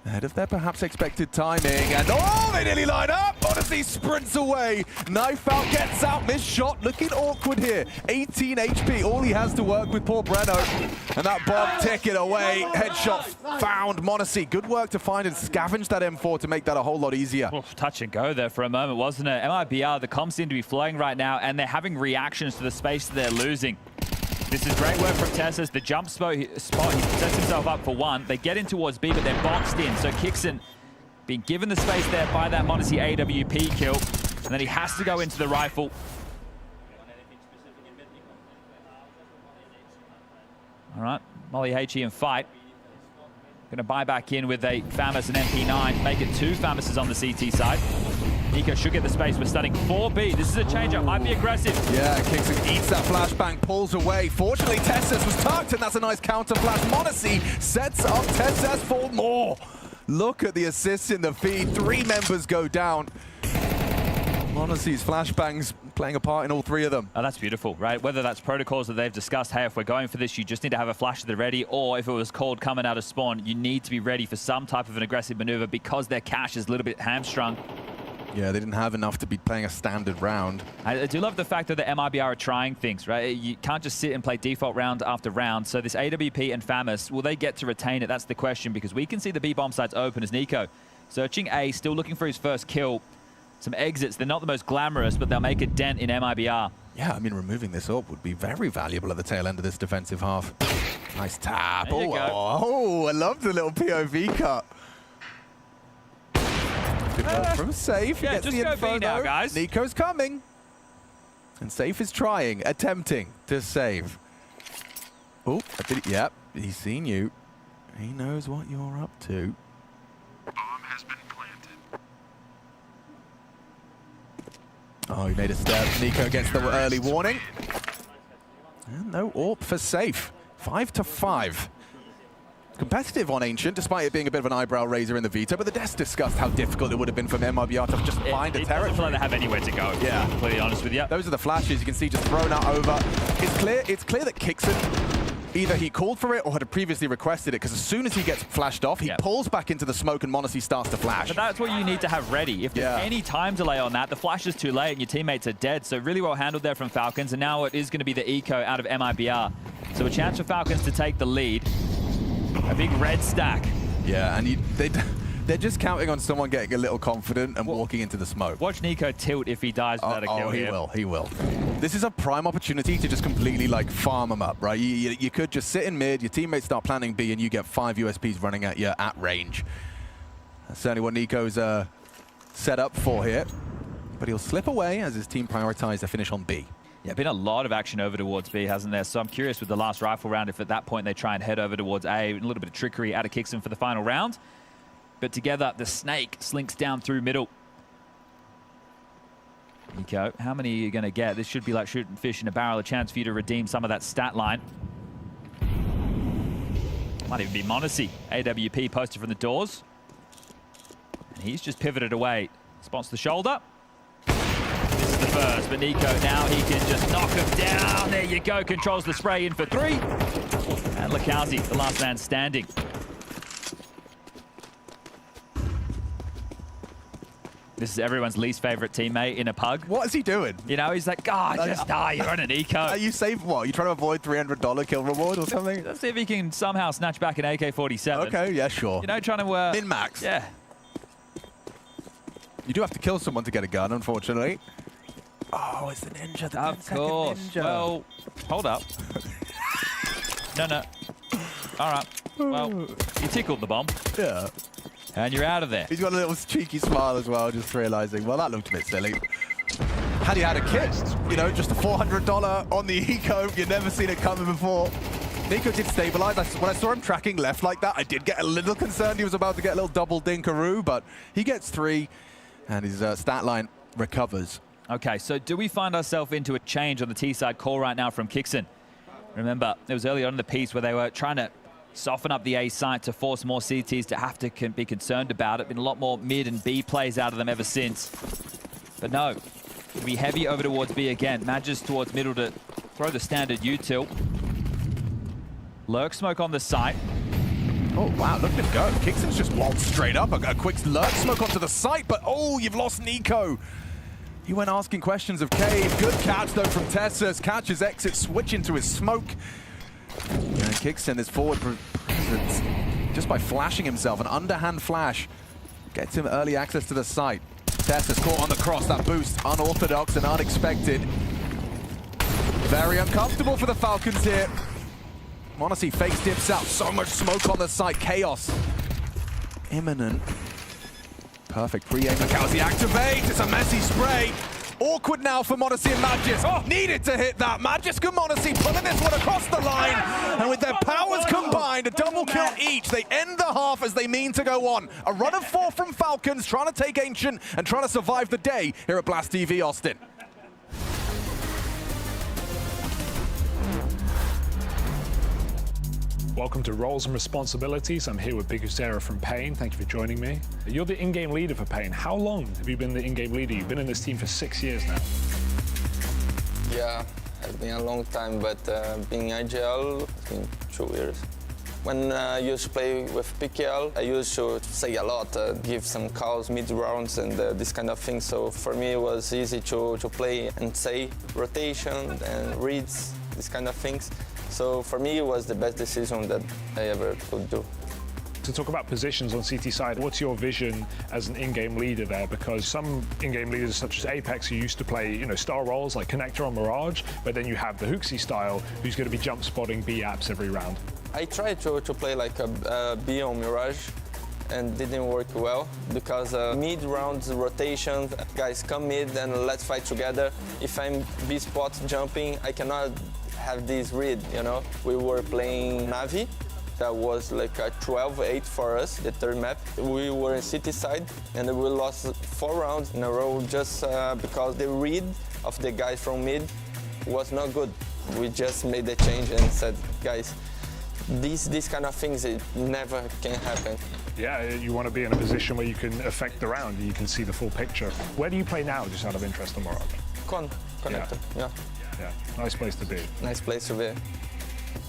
ahead of their perhaps expected timing. And oh, they nearly line up. Odyssey sprints away. Knife out, gets out, missed shot. Looking awkward here. 18 HP, all he has to work with, poor Breno. And that bomb ticket away. Headshot found. Monacy, good work to find and scavenge that M4 to make that a whole lot easier. Oof, touch and go there for a moment, wasn't it? MIBR, the comms seem to be flowing right now, and they're having reactions to the space that they're losing. This is great work from Tessus. The jump spot, he sets himself up for one. They get in towards B, but they're boxed in. So Kixon being given the space there by that Monacy AWP kill. And then he has to go into the rifle. All right, Molly HE and fight. Going to buy back in with a FAMAS and MP9. Make it 2 FAMASes on the CT side. Nico should get the space. We're studying 4B. This is a change-up. Might be aggressive. Yeah, Kixon eats that flashbang, pulls away. Fortunately, Tessus was tucked, and that's a nice counter flash. Monacy sets up Tessus for more. Look at the assists in the feed. 3 members go down. Monacy's flashbangs playing a part in all 3 of them. Oh, that's beautiful, right? Whether that's protocols that they've discussed, hey, if we're going for this, you just need to have a flash at the ready, or if it was called coming out of spawn, you need to be ready for some type of an aggressive maneuver because their cache is a little bit hamstrung. Yeah, they didn't have enough to be playing a standard round. I do love the fact that the MIBR are trying things, right? You can't just sit and play default round after round. So this AWP and FAMAS, will they get to retain it? That's the question, because we can see the B bomb sites open as Nico searching A, still looking for his first kill. Some exits, they're not the most glamorous, but they'll make a dent in MIBR. Yeah, I mean, removing this up would be very valuable at the tail end of this defensive half. Nice tap. There you go. Oh, I love the little POV cut. From Safe, yeah, gets just the go info B now, though. guys. Nico's coming. And Safe is trying, attempting to save. Oh, yep, he's seen you. He knows what you're up to. Bomb has been planted. Oh, he made a step. Nico gets the early warning. And no AWP for Safe. 5-5. Competitive on Ancient, despite it being a bit of an eyebrow raiser in the veto, but the desk discussed how difficult it would have been for MIBR to just find a territory. It doesn't feel like they have anywhere to go, yeah, to be completely honest with you. Those are the flashes you can see just thrown out over. It's clear that Kixon, either he called for it or had previously requested it, because as soon as he gets flashed off, he pulls back into the smoke and Monacy starts to flash. But that's what you need to have ready. If there's any time delay on that, the flash is too late and your teammates are dead. So really well handled there from Falcons, and now it is going to be the eco out of MIBR. So a chance for Falcons to take the lead. A big red stack. Yeah, and they're just counting on someone getting a little confident and walking into the smoke. Watch Nico tilt if he dies without a kill here. He will. This is a prime opportunity to just completely like farm them up, right? You could just sit in mid, your teammates start planning B, and you get 5 USPs running at you at range. That's certainly what Nico's set up for here. But he'll slip away as his team prioritizes a finish on B. Yeah, been a lot of action over towards B, hasn't there? So I'm curious with the last rifle round if at that point they try and head over towards A. A little bit of trickery out of Kixon for the final round. But together, the snake slinks down through middle. Nico, how many are you going to get? This should be like shooting fish in a barrel, a chance for you to redeem some of that stat line. Might even be Monacy. AWP posted from the doors. And he's just pivoted away. Spots the shoulder. This is the first, but Nico now, he can just knock him down. There you go, controls the spray in for 3. And Lakowski, the last man standing. This is everyone's least favorite teammate in a pug. What is he doing? You know, he's like, God, just die, you're on an eco. Are you safe? What? You trying to avoid $300 kill reward or something? Let's see if he can somehow snatch back an AK-47. Okay, yeah, sure. You know, trying to... Min-max. Yeah. You do have to kill someone to get a gun, unfortunately. Oh, it's the ninja. The of course. Ninja. Well, hold up. No. All right. Well, you tickled the bomb. Yeah. And you're out of there. He's got a little cheeky smile as well, just realizing, well, that looked a bit silly. had he had a kit, you know, just a $400 on the eco, you've never seen it coming before. Nico did stabilize. When I saw him tracking left like that, I did get a little concerned he was about to get a little double dinkaroo, but he gets 3, and his stat line recovers. Okay, so do we find ourselves into a change on the T-side call right now from Kixon? Remember, it was earlier on in the piece where they were trying to soften up the A side to force more CTs to have to be concerned about it. Been a lot more mid and B plays out of them ever since. But no, be heavy over towards B again. Madges towards middle to throw the standard U-tilt. Lurk smoke on the site. Oh, wow, look at him go. Kixon's just waltzed straight up. A quick lurk smoke onto the site, but oh, you've lost Nico. He went asking questions of Cave. Good catch, though, from Tessus. Catches exit, switch into his smoke. And Kixon is forward presence just by flashing himself. An underhand flash gets him early access to the site. Tessus caught on the cross. That boost, unorthodox and unexpected. Very uncomfortable for the Falcons here. m0NESY fakes dips out. So much smoke on the site. Chaos imminent. Perfect pre-aim. Makowski activates. It's a messy spray. Awkward now for m0NESY and Madges. Oh, needed to hit that. Madges and m0NESY pulling this one across the line. And with their powers combined, a double kill each, they end the half as they mean to go on. A run of 4 from Falcons, trying to take Ancient and trying to survive the day here at Blast TV Austin. Welcome to Roles and Responsibilities. I'm here with Bigusera from Pain. Thank you for joining me. You're the in-game leader for Pain. How long have you been the in-game leader? You've been in this team for 6 years now. Yeah, it's been a long time, but being IGL, it's been 2 years. When I used to play with PKL, I used to say a lot, give some calls mid-rounds and this kind of thing. So for me, it was easy to play and say rotation and reads, this kind of things. So for me, it was the best decision that I ever could do. To talk about positions on CT side, what's your vision as an in-game leader there? Because some in-game leaders, such as Apex, who used to play, you know, star roles like Connector or Mirage, but then you have the Hooksy style, who's going to be jump spotting B apps every round. I tried to play like a B on Mirage, and didn't work well because mid-round rotation, guys come mid and let's fight together. If I'm B spot jumping, I cannot have this read, you know. We were playing Navi, that was like a 12-8 for us, the third map. We were in city side and we lost 4 rounds in a row just because the read of the guys from mid was not good. We just made the change and said, guys, these kind of things, it never can happen. Yeah, you want to be in a position where you can affect the round and you can see the full picture. Where do you play now, just out of interest, on Mirage? Connector, yeah. Yeah, nice place to be. Nice place to be.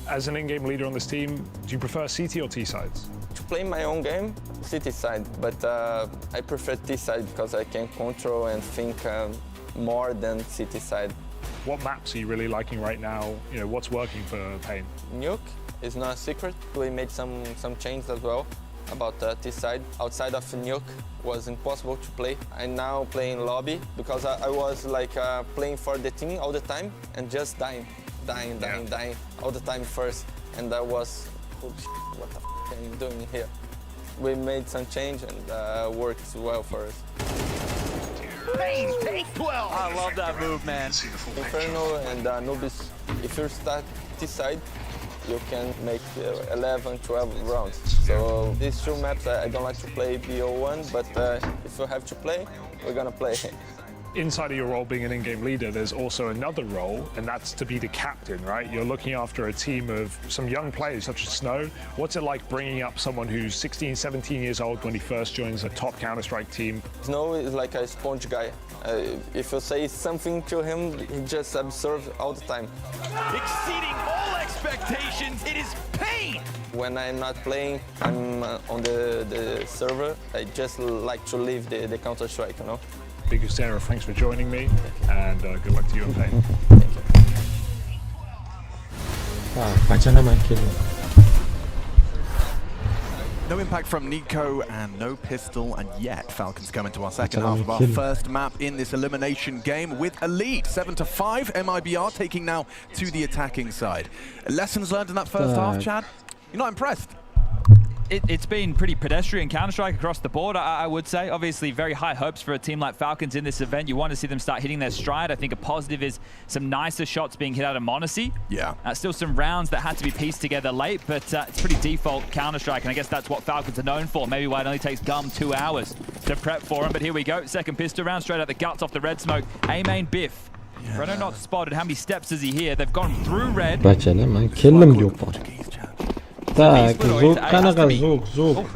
As an in-game leader on this team, do you prefer CT or T sides? To play my own game, CT side, but I prefer T side because I can control and think more than CT side. What maps are you really liking right now? You know, what's working for Pain? Nuke is not a secret. We made some changes as well about T side. Outside of Nuke was impossible to play. I'm now playing lobby because I was like playing for the team all the time and just dying all the time first. And I was, oh, what the f am I doing here? We made some change and worked well for us. Pain, take 12! I love that move, man. Inferno and Nubis, if you start T-side, you can make 11, 12 rounds. So these 2 maps, I don't like to play BO1, but if you have to play, we're gonna play. Inside of your role being an in-game leader, there's also another role, and that's to be the captain, right? You're looking after a team of some young players, such as Snow. What's it like bringing up someone who's 16, 17 years old when he first joins a top Counter-Strike team? Snow is like a sponge guy. If you say something to him, he just absorbs all the time. Exceeding all expectations, it is Pain! When I'm not playing, I'm on the server. I just like to leave the Counter-Strike, you know? Bigusera, thanks for joining me, and good luck to you in Pain. No impact from Nico and no pistol, and yet Falcons come into our second half of our first map in this elimination game with a lead, 7-5. MIBR taking now to the attacking side. Lessons learned in that first half, Chad? You're not impressed? it's been pretty pedestrian Counter-Strike across the board, I would say. Obviously, very high hopes for a team like Falcons in this event. You want to see them start hitting their stride. I think a positive is some nicer shots being hit out of Monacy. Yeah. Still some rounds that had to be pieced together late, but it's pretty default Counter-Strike, and I guess that's what Falcons are known for. Maybe why it only takes Gum 2 hours to prep for him, but here we go. Second pistol round, straight out the guts off the red smoke. A-main Biff. Yeah. Renault not spotted. How many steps is he here? They've gone through red. Bacana, man. Kellim yo'q. Tak, zo'q qanaqa zo'q.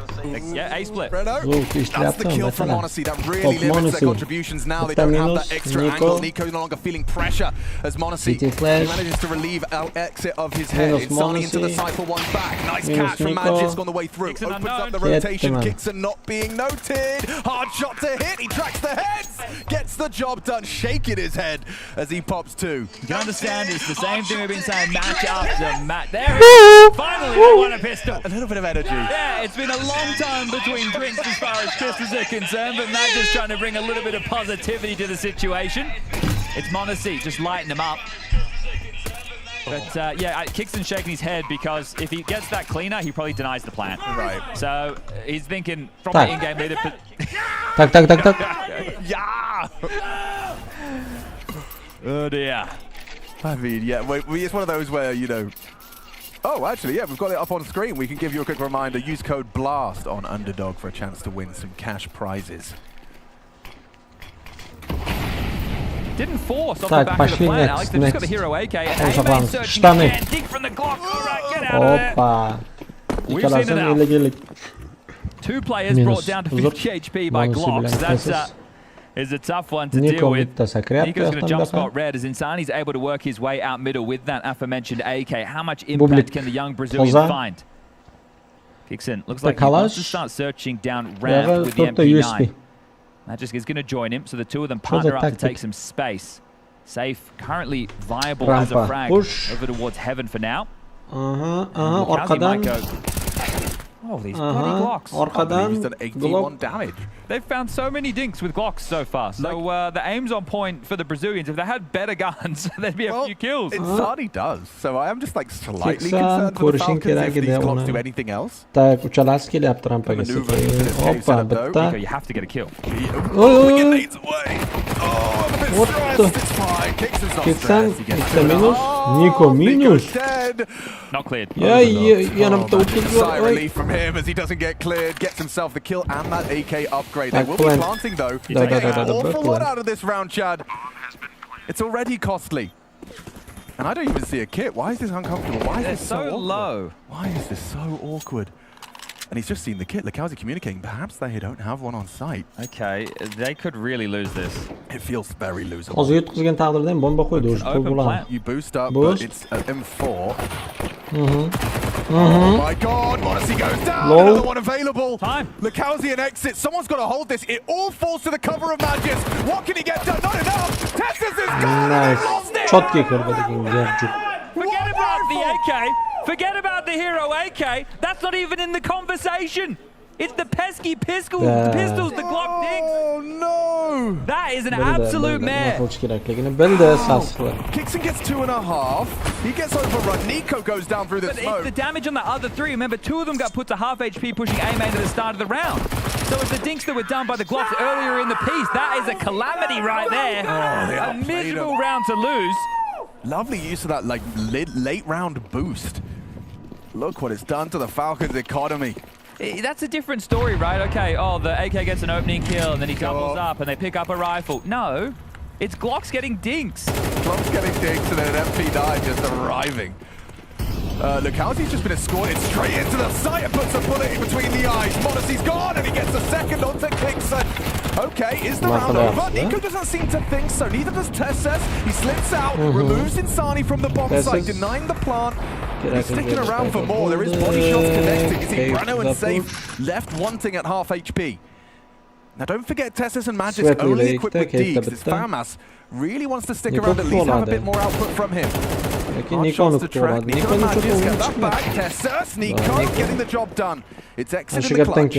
Yeah, A split. That's the kill from Monacy. That really limits their contributions now. They don't have that extra angle. Nico no longer feeling pressure as Monacy manages to relieve our exit of his head. Insani into the Cypher one back. Nice catch from Magisk on the way through. Opens up the rotation. Kixon not being noted. Hard shot to hit. He tracks the heads. Gets the job done. Shaking his head as he pops two. You can understand it's the same thing we've been saying match after match. There it is. Finally, they won a pistol. A little bit of energy. Yeah, it's been a long time between drinks as far as pistols are concerned, but Matt just trying to bring a little bit of positivity to the situation. It's Monacy just lighting him up. But yeah, Kixon's shaking his head because if he gets that cleaner, he probably denies the plant. Right. So he's thinking from the in-game leader. Tak. Yeah. Oh dear. I mean, yeah, it's one of those where, you know. Oh, actually, yeah, we've got it up on screen. We can give you a quick reminder. Use code BLAST on Underdog for a chance to win some cash prizes. Didn't force off the back of the plan, Alex. They've just got the hero AK. A-main searching again. Dig from the Glock. All right, get out of there. We've seen it now. 2 players brought down to 50 HP by Glocks. That is a tough one to deal with. Nico's going to jump spot red as Insani's able to work his way out middle with that aforementioned AK. How much impact can the young Brazilian find? Kixon looks like he wants to start searching down ramp with the MP9. Magisk is going to join him, so the two of them partner up to take some space. Safe, currently viable as a frag over towards heaven for now. Oh, these bloody Glocks. He's done 81 damage. They've found so many dinks with Glocks so far. So the aim's on point for the Brazilians. If they had better guns, there'd be a few kills. Insani does. So I am just like slightly concerned for the Falcons if these Glocks do anything else. Tak, uchalash kelyapti rampaga. Hoppa, bitta. You have to get a kill. Kixon, ikkita minus, Nico minus. Not cleared. Yeah, yana bitta sigh of relief from him as he doesn't get cleared, gets himself the kill and that AK upgrade. They will be planting though. He's taking an awful lot out of this round, Chad. It's already costly. And I don't even see a kit. Why is this uncomfortable? Why is this so low? Why is this so awkward? And he's just seen the kit. Look, how's he communicating? Perhaps they don't have one on site. Okay, they could really lose this. It feels very losable. Hozir yutqizgan taqdirda ham bomba qo'ydi o'sha pul bilan. You boost up, but it's an M4. Oh my god, Monacy goes down. Another one available. Time. Lukowski exit. Someone's got to hold this. It all falls to the cover of Magisk. What can he get done? Not enough. Tessus is gone. Nice. Lost it. Chotki ko'rbadik Forget about the AK. Forget about the hero AK. That's not even in the conversation. It's the pesky pistols, the Glock dicks. Oh no! That is an absolute mare. Kixon gets 2.5. He gets overrun. Nico goes down through the smoke. It's the damage on the other 3. Remember, 2 of them got put to half HP pushing A-main at the start of the round. So it's the dinks that were done by the Glocks earlier in the piece. That is a calamity right there. Oh, a miserable round to lose. Lovely use of that like late round boost. Look what it's done to the Falcons' economy. That's a different story, right? Okay, oh, the AK gets an opening kill and then he doubles up and they pick up a rifle. No, it's Glocks getting dinks. Glocks getting dinks and then an MP9 just arriving. Lukowski's just been escorted straight into the site and puts a bullet in between the eyes. Monacy's gone and he gets a second onto Kixon. Okay, is the round over? Nico doesn't seem to think so. Neither does Tessus. He slips out, removes Insani from the bomb site, denying the plant. He's sticking around for more. There is body shots connecting. You see Brano and Safe left wanting at half HP. Now don't forget Tessus and Magisk only equipped with Deeks. This FAMAS really wants to stick around, at least have a bit more output from him. Shots to track. Nico and Magisk get that back. Tessus, Nico getting the job done. It's exit in the clutch.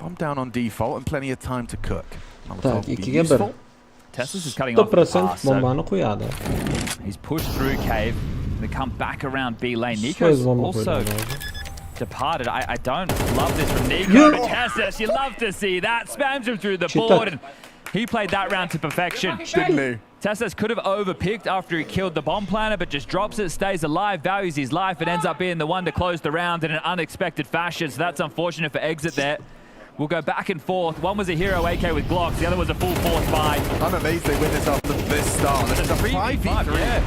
Bomb down on default and plenty of time to cook. Tessus is cutting off the pass, so he's pushed through cave. They come back around B lane. Nico's also departed. I don't love this from Nico. But Tessus, you love to see that. Spams him through the board, and he played that round to perfection. Didn't he? Tessus could have overpicked after he killed the bomb planter, but just drops it, stays alive, values his life, and ends up being the one to close the round in an unexpected fashion. So that's unfortunate for Exit there. We'll go back and forth. One was a hero AK with Glocks, the other was a full force buy. I'm amazed they win this after this start. This is a 5v3. Yeah.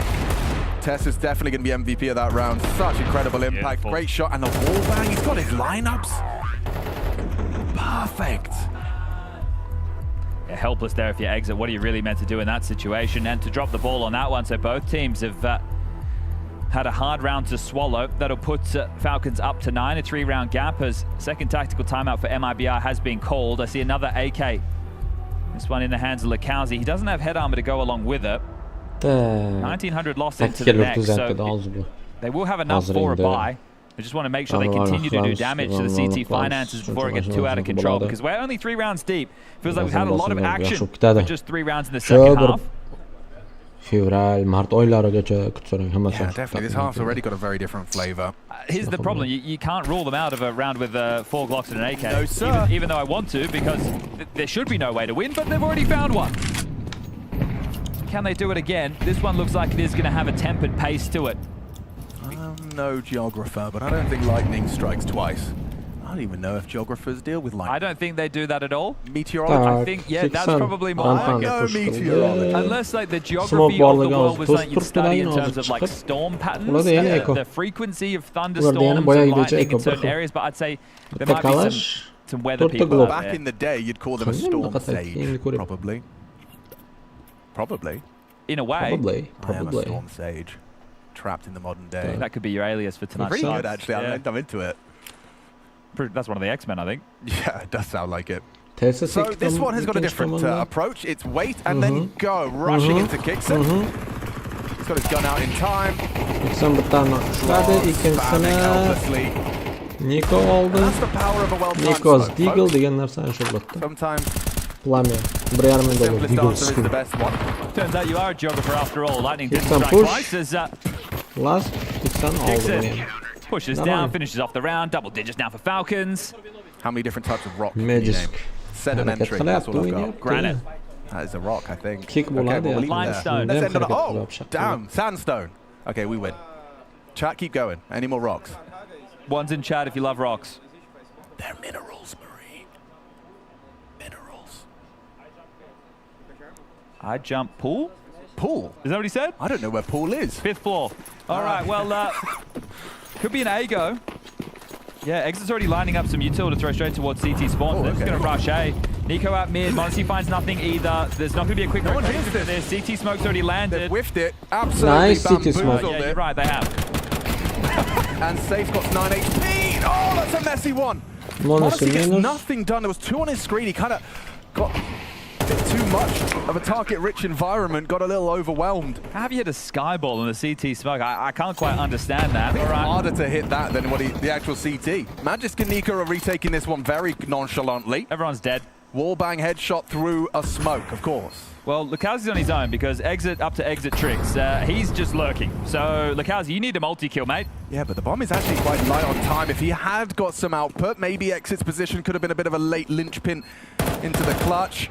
Tess is definitely going to be MVP of that round. Such incredible impact. Beautiful. Great shot. And the wall bang. He's got his lineups. Perfect. Yeah, helpless there if you exit. What are you really meant to do in that situation? And to drop the ball on that one. So both teams have had a hard round to swallow. That'll put Falcons up to 9, a 3-round gap as second tactical timeout for MIBR has been called. I see another AK. This one in the hands of Lekowski. He doesn't have head armor to go along with it. 1900 lost into the neck, so they will have enough for a buy. I just want to make sure they continue to do damage to the CT finances before it gets too out of control, because we're only 3 rounds deep. Feels like we've had a lot of action with just 3 rounds in the second half. Fevral, mart oylarigacha kutso'rang hammasi. Yeah, definitely. This half's already got a very different flavor. Here's the problem. You can't rule them out of a round with 4 Glocks and an AK. No, sir. Even though I want to, because there should be no way to win, but they've already found one. Can they do it again? This one looks like it is going to have a tempered pace to it. I'm no geographer, but I don't think lightning strikes twice. I don't even know if geographers deal with lightning. I don't think they do that at all. Meteorology? I think, yeah, that's probably more like no meteorology. Unless like the geography of the world was something you'd study in terms of like storm patterns, the frequency of thunderstorms and lightning in certain areas, but I'd say there might be some weather people out Back there. in the day, you'd call them a storm sage, probably. Probably. In a way. I am a storm sage, trapped in the modern day. That could be your alias for tonight's Pretty side. good, actually. Yeah. I'm into it. That's one of the X-Men, I think. Yeah, it does sound like it. So this one has got a different approach. It's wait and then go, rushing into Kixon. He's got his gun out in time. Nico oldu. That's the power of a well-timed Nico's smoke, Deagle deganlar sana şurada. Sometimes Plamia. $1,500 Deagle is the best one. Turns out you are a geographer after all. Lightning didn't Kixon strike push. twice as Last Kixon oldu. pushes down, finishes off the round. Double digits now for Falcons. How many different types of rock can you Magic. name? Sedimentary, that's what I've got. Granite. That is a rock, I think. Limestone. Let's end on a, oh, damn, sandstone. Okay, we win. Chat, keep going. Any more rocks? One's in chat if you love rocks. They're minerals, Marie. Minerals. I jump pool? Pool? Is that what he said? I don't know where pool is. 5th floor. All right, well, could be an A-go. Yeah, Exit's already lining up some util to throw straight towards CT spawn. They're just going to rush A. Nico out mid. Modesty finds nothing either. There's not going to be a quick rotation for this. CT smoke's already landed. They've whiffed it. Absolutely Nice CT bamboozled smoke. Yeah, you're right, they have. And Safe's got 9 HP. Oh, that's a messy one. Modesty gets nothing done. There was 2 on his screen. He kind of got a bit too much of a target-rich environment, got a little overwhelmed. How have you hit a skyball in the CT smoke? I can't quite understand that. It's harder to hit that than what the actual CT. Magisk and Nico are retaking this one very nonchalantly. Everyone's dead. Wallbang headshot through a smoke, of course. Well, Lekowski's on his own because Exit up to Exit tricks. He's just lurking. So, Lekowski, you need a multi-kill, mate. Yeah, but the bomb is actually quite light on time. If he had got some output, maybe Exit's position could have been a bit of a late linchpin into the clutch.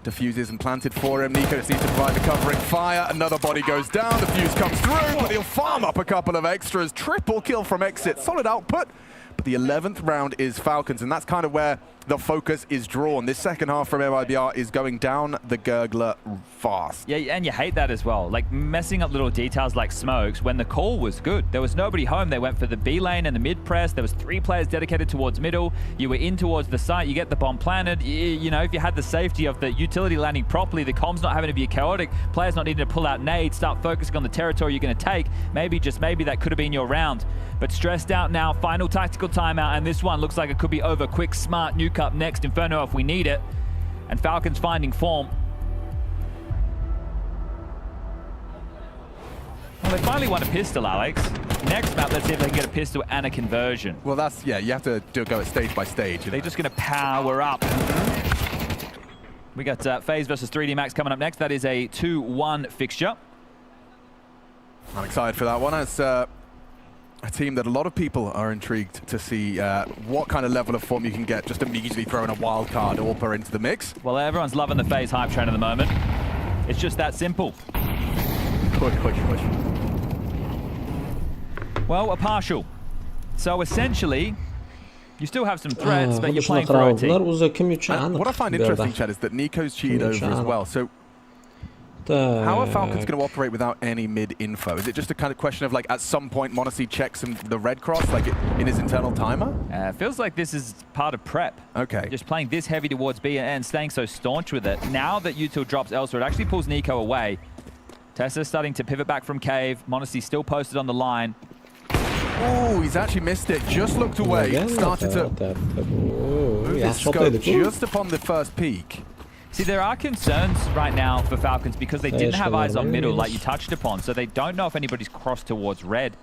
Diffuses and planted for him. Nico just needs to provide the covering fire. Another body goes down. The fuse comes through, but he'll farm up a couple of extras. Triple kill from Exit. Solid output. But the 11th round is Falcons, and that's kind of where the focus is drawn. This second half from MIBR is going down the gurgler fast. Yeah, and you hate that as well. Like messing up little details like smokes when the call was good. There was nobody home. They went for the B lane and the mid press. There was 3 players dedicated towards middle. You were in towards the site. You get the bomb planted. You know, if you had the safety of the utility landing properly, the comms not having to be chaotic, players not needing to pull out nades, start focusing on the territory you're going to take. Maybe, just maybe, that could have been your round. But stressed out now, final tactical timeout, and this one looks like it could be over quick. Smart, nuke up next, Inferno if we need it. And Falcons finding form. Well, they finally won a pistol, Alex. Next map, let's see if they can get a pistol and a conversion. Well, that's, yeah, you have to go it stage by stage. They're just going to power up. We got FaZe versus 3D Max coming up next. That is a 2-1 fixture. I'm excited for that one. It's a team that a lot of people are intrigued to see what kind of level of form you can get just immediately throwing a wild card AWPer into the mix. Well, everyone's loving the FaZe hype train at the moment. It's just that simple. Push, push, push. Well, a partial. So essentially, you still have some threats, but you're playing for a team. What I find interesting, Chad, is that Nico's cheated over as well. So how are Falcons going to operate without any mid info? Is it just a kind of question of like at some point m0NESY checks the red cross like in his internal timer? Feels like this is part of prep. Okay. Just playing this heavy towards B and staying so staunch with it. Now that util drops elsewhere, it actually pulls Nico away. Tessa's starting to pivot back from cave. m0NESY still posted on the line. Oh, he's actually missed it. Just looked away. Started to move his scope just upon the first peak. See, there are concerns right now for Falcons because they didn't have eyes on middle like you touched upon, so they don't know if anybody's crossed towards red.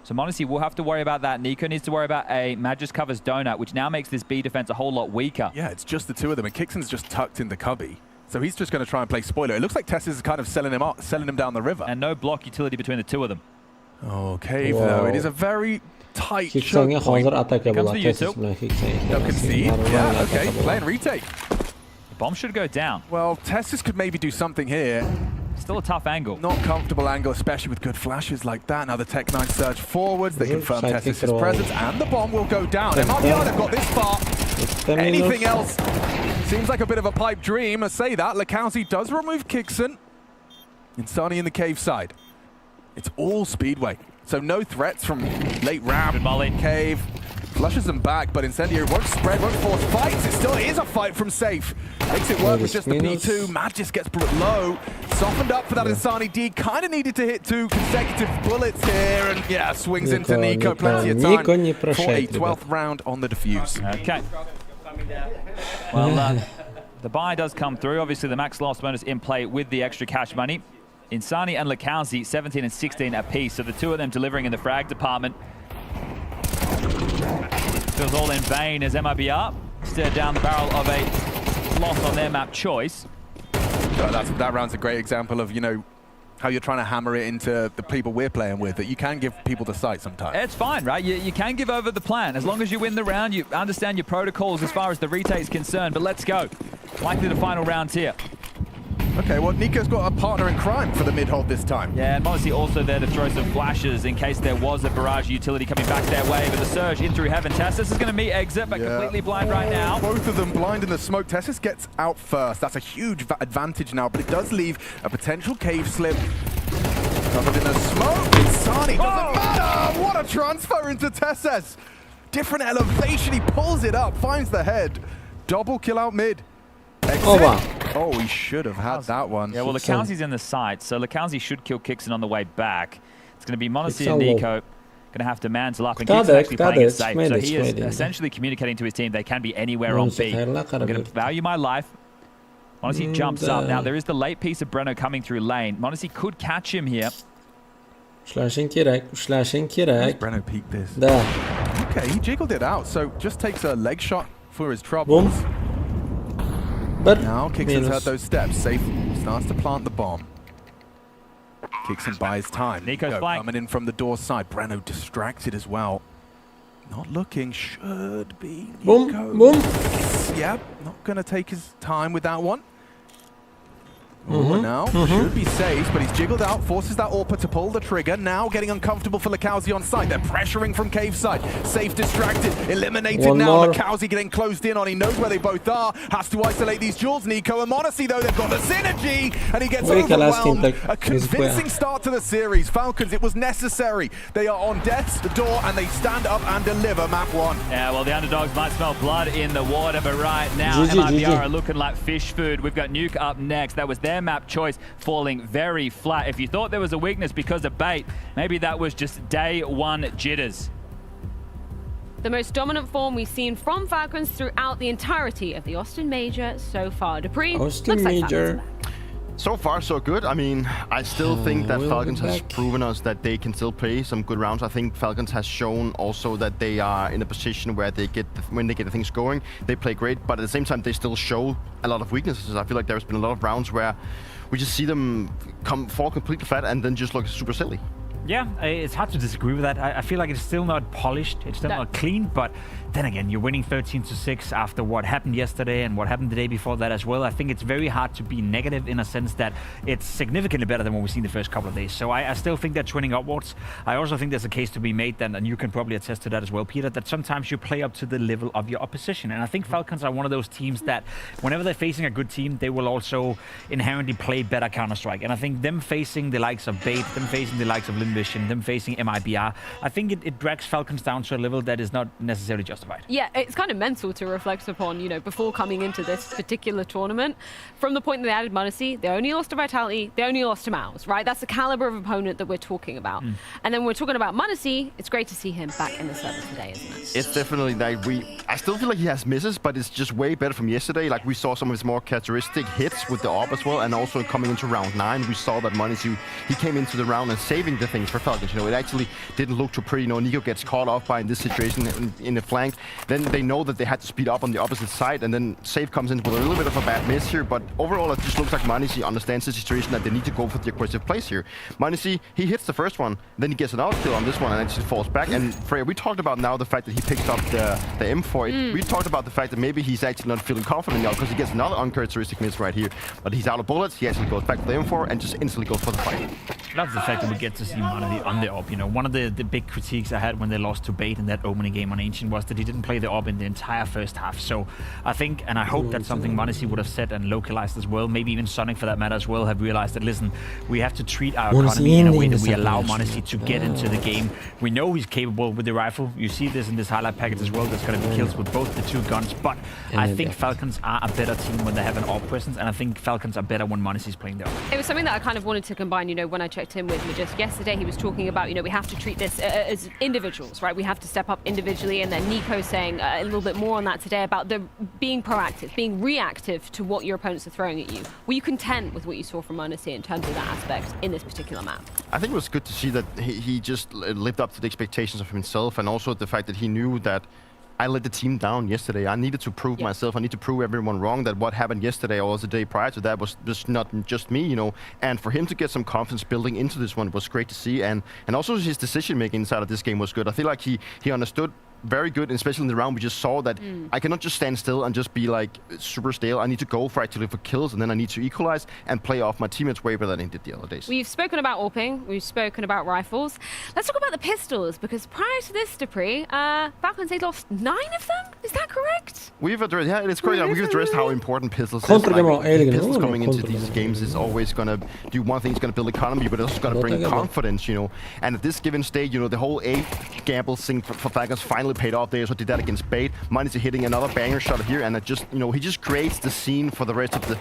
So m0NESY will have to worry about that. Nico needs to worry about A. Mad just covers Donut, which now makes this B defense a whole lot weaker. Yeah, it's just the two of them, and Kixon's just tucked in the cubby. So he's just going to try and play spoiler. It looks like Tess is kind of selling him down the river. And no block utility between the two of them. Oh, Cave, though. It is a very tight choke point. Comes the util. No concede. Yeah, okay. Playing retake. Bomb should go down. Well, Tessus could maybe do something here. Still a tough angle. Not comfortable angle, especially with good flashes like that. Now the Tech-9 surge forwards. They confirm Tessus' presence, and the bomb will go down. MRBR, they've got this far. Anything else seems like a bit of a pipe dream. I say that. Lakowski does remove Kixon. Insani in the cave side. It's all Speedway. So no threats from late ramp, cave. Flushes them back, but Incendiary won't spread, won't force fights. It still is a fight from safe. Makes it work with just the P2. Mad just gets low. Softened up for that Insani D. Kind of needed to hit 2 consecutive bullets here. And yeah, swings into Nico. Plenty of time for a 12th round on the defuse. Okay. Well, the buy does come through. Obviously, the max loss bonus in play with the extra cash money. Insani and Lakowski, 17 and 16 apiece. So the two of them delivering in the frag department. Feels all in vain as MRBR stared down the barrel of a loss on their map choice. That round's a great example of, you know, how you're trying to hammer it into the people we're playing with, that you can give people the sight sometimes. It's fine, right? You can give over the plan. As long as you win the round, you understand your protocols as far as the retake is concerned, but let's go. Likely the final rounds here. Okay, well, Nico's got a partner in crime for the mid-hold this time. Yeah, and m0NESY also there to throw some flashes in case there was a barrage utility coming back their way. But the surge in through heaven. Tessus is going to meet exit, but completely blind right now. Both of them blind in the smoke. Tessus gets out first. That's a huge advantage now, but it does leave a potential cave slip. Covered in the smoke. Insani doesn't matter. What a transfer into Tessus. Different elevation. He pulls it up, finds the head. Double kill out mid. Oh, he should have had that one. Yeah, well, Lakowski's in the side, so Lakowski should kill Kixon on the way back. It's going to be m0NESY and Nico going to have to mantle up, and Kixon actually playing it safe. So he is essentially communicating to his team they can be anywhere on B. I'm going to value my life. m0NESY jumps up. Now, there is the late piece of Breno coming through lane. m0NESY could catch him here. Breno peeked this. Okay, he jiggled it out, so just takes a leg shot for his troubles. But now Kixon's heard those steps. Safe starts to plant the bomb. Kixon buys time. Nico's flank. Coming in from the door side. Breno distracted as well. Not looking. Should be Nico. Boom. Yep. Not going to take his time with that one. Now should be safe, but he's jiggled out, forces that AWPer to pull the trigger. Now getting uncomfortable for Lakowski on site. They're pressuring from cave side. Safe distracted, eliminated now. Lakowski getting closed in on. He knows where they both are. Has to isolate these duels. Nico and m0NESY though, they've got the synergy, and he gets overwhelmed. A convincing start to the series. Falcons, it was necessary. They are on death's door, and they stand up and deliver map 1. Yeah, well, the underdogs might smell blood in the water, but right now, MRBR are looking like fish food. We've got Nuke up next. That was their map choice, falling very flat. If you thought there was a weakness because of bait, maybe that was just day one jitters. The most dominant form we've seen from Falcons throughout the entirety of the Austin Major so far. Dupree, Austin Major. So far, so good. I mean, I still think that Falcons has proven us that they can still play some good rounds. I think Falcons has shown also that they are in a position where they get when they get the things going, they play great. But at the same time, they still show a lot of weaknesses. I feel like there's been a lot of rounds where we just see them fall completely flat and then just look super silly. Yeah, it's hard to disagree with that. I feel like it's still not polished. It's still not clean, but then again, you're winning 13-6 after what happened yesterday and what happened the day before that as well. I think it's very hard to be negative in a sense that it's significantly better than what we've seen the first couple of days. So I still think they're trending upwards. I also think there's a case to be made then, and you can probably attest to that as well, Peter, that sometimes you play up to the level of your opposition. And I think Falcons are one of those teams that whenever they're facing a good team, they will also inherently play better Counter-Strike. And I think them facing the likes of Bait, them facing the likes of Linvision, them facing MIBR, I think it drags Falcons down to a level that is not necessarily justified. Yeah, it's kind of mental to reflect upon, you know, before coming into this particular tournament. From the point that they added m0NESY, they only lost to Vitality, they only lost to MOUZ, right? That's the caliber of opponent that we're talking about. And then when we're talking about m0NESY, it's great to see him back in this level today, isn't it? It's definitely like I still feel like he has misses, but it's just way better from yesterday. Like we saw some of his more characteristic hits with the AWP as well, and also coming into round 9, we saw that m0NESY, he came into the round and saving the things for Falcons. You know, it actually didn't look too pretty. You know, Nico gets caught off by in this situation in the flank. Then they know that they had to speed up on the opposite side, and then Save comes in with a little bit of a bad miss here, but overall it just looks like m0NESY understands the situation that they need to go for the aggressive plays here. m0NESY, he hits the first one, then he gets an out kill on this one and actually falls back. And Freya, we talked about now the fact that he picks up the M4. We talked about the fact that maybe he's actually not feeling confident now because he gets another uncharacteristic miss right here, but he's out of bullets. He actually goes back to the M4 and just instantly goes for the fight. Love the fact that we get to see m0NESY on the AWP. You know, one of the big critiques I had when they lost to Bait in that opening game on Ancient was that he didn't play the AWP in the entire first half. So I think, and I hope that's something m0NESY would have said and localized as well. Maybe even Sonic, for that matter, as well, have realized that, listen, we have to treat our economy in a way that we allow m0NESY to get into the game. We know he's capable with the rifle. You see this in this highlight package as well. There's going to be kills with both the two guns. But I think Falcons are a better team when they have an AWP presence, and I think Falcons are better when m0NESY is playing the AWP. It was something that I kind of wanted to combine, you know, when I checked in with Majest yesterday. He was talking about, you know, we have to treat this as individuals, right? We have to step up individually. And then Nico saying a little bit more on that today about the being proactive, being reactive to what your opponents are throwing at you. Were you content with what you saw from m0NESY in terms of that aspect in this particular map? I think it was good to see that he just lived up to the expectations of himself, and also the fact that he knew that I let the team down yesterday. I needed to prove myself. I need to prove everyone wrong that what happened yesterday or the day prior to that was just not just me, you know. And for him to get some confidence building into this one was great to see. And also his decision making inside of this game was good. I feel like he understood very good, and especially in the round we just saw that I cannot just stand still and just be like super stale. I need to go for actually for kills, and then I need to equalize and play off my teammates way better than I did the other days. We've spoken about AWPing, we've spoken about rifles. Let's talk about the pistols, because prior to this, Dupree, Falcons, they lost 9 of them? Is that correct? We've addressed, yeah, it's correct. We've addressed how important pistols is. Like, pistols coming into these games is always going to do one thing, it's going to build economy, but it's also going to bring confidence, you know. And at this given stage, you know, the whole A gamble thing for Falcons finally paid off. They also did that against Bait. m0NESY hitting another banger shot here, and it just, you know, he just creates the scene for the rest of the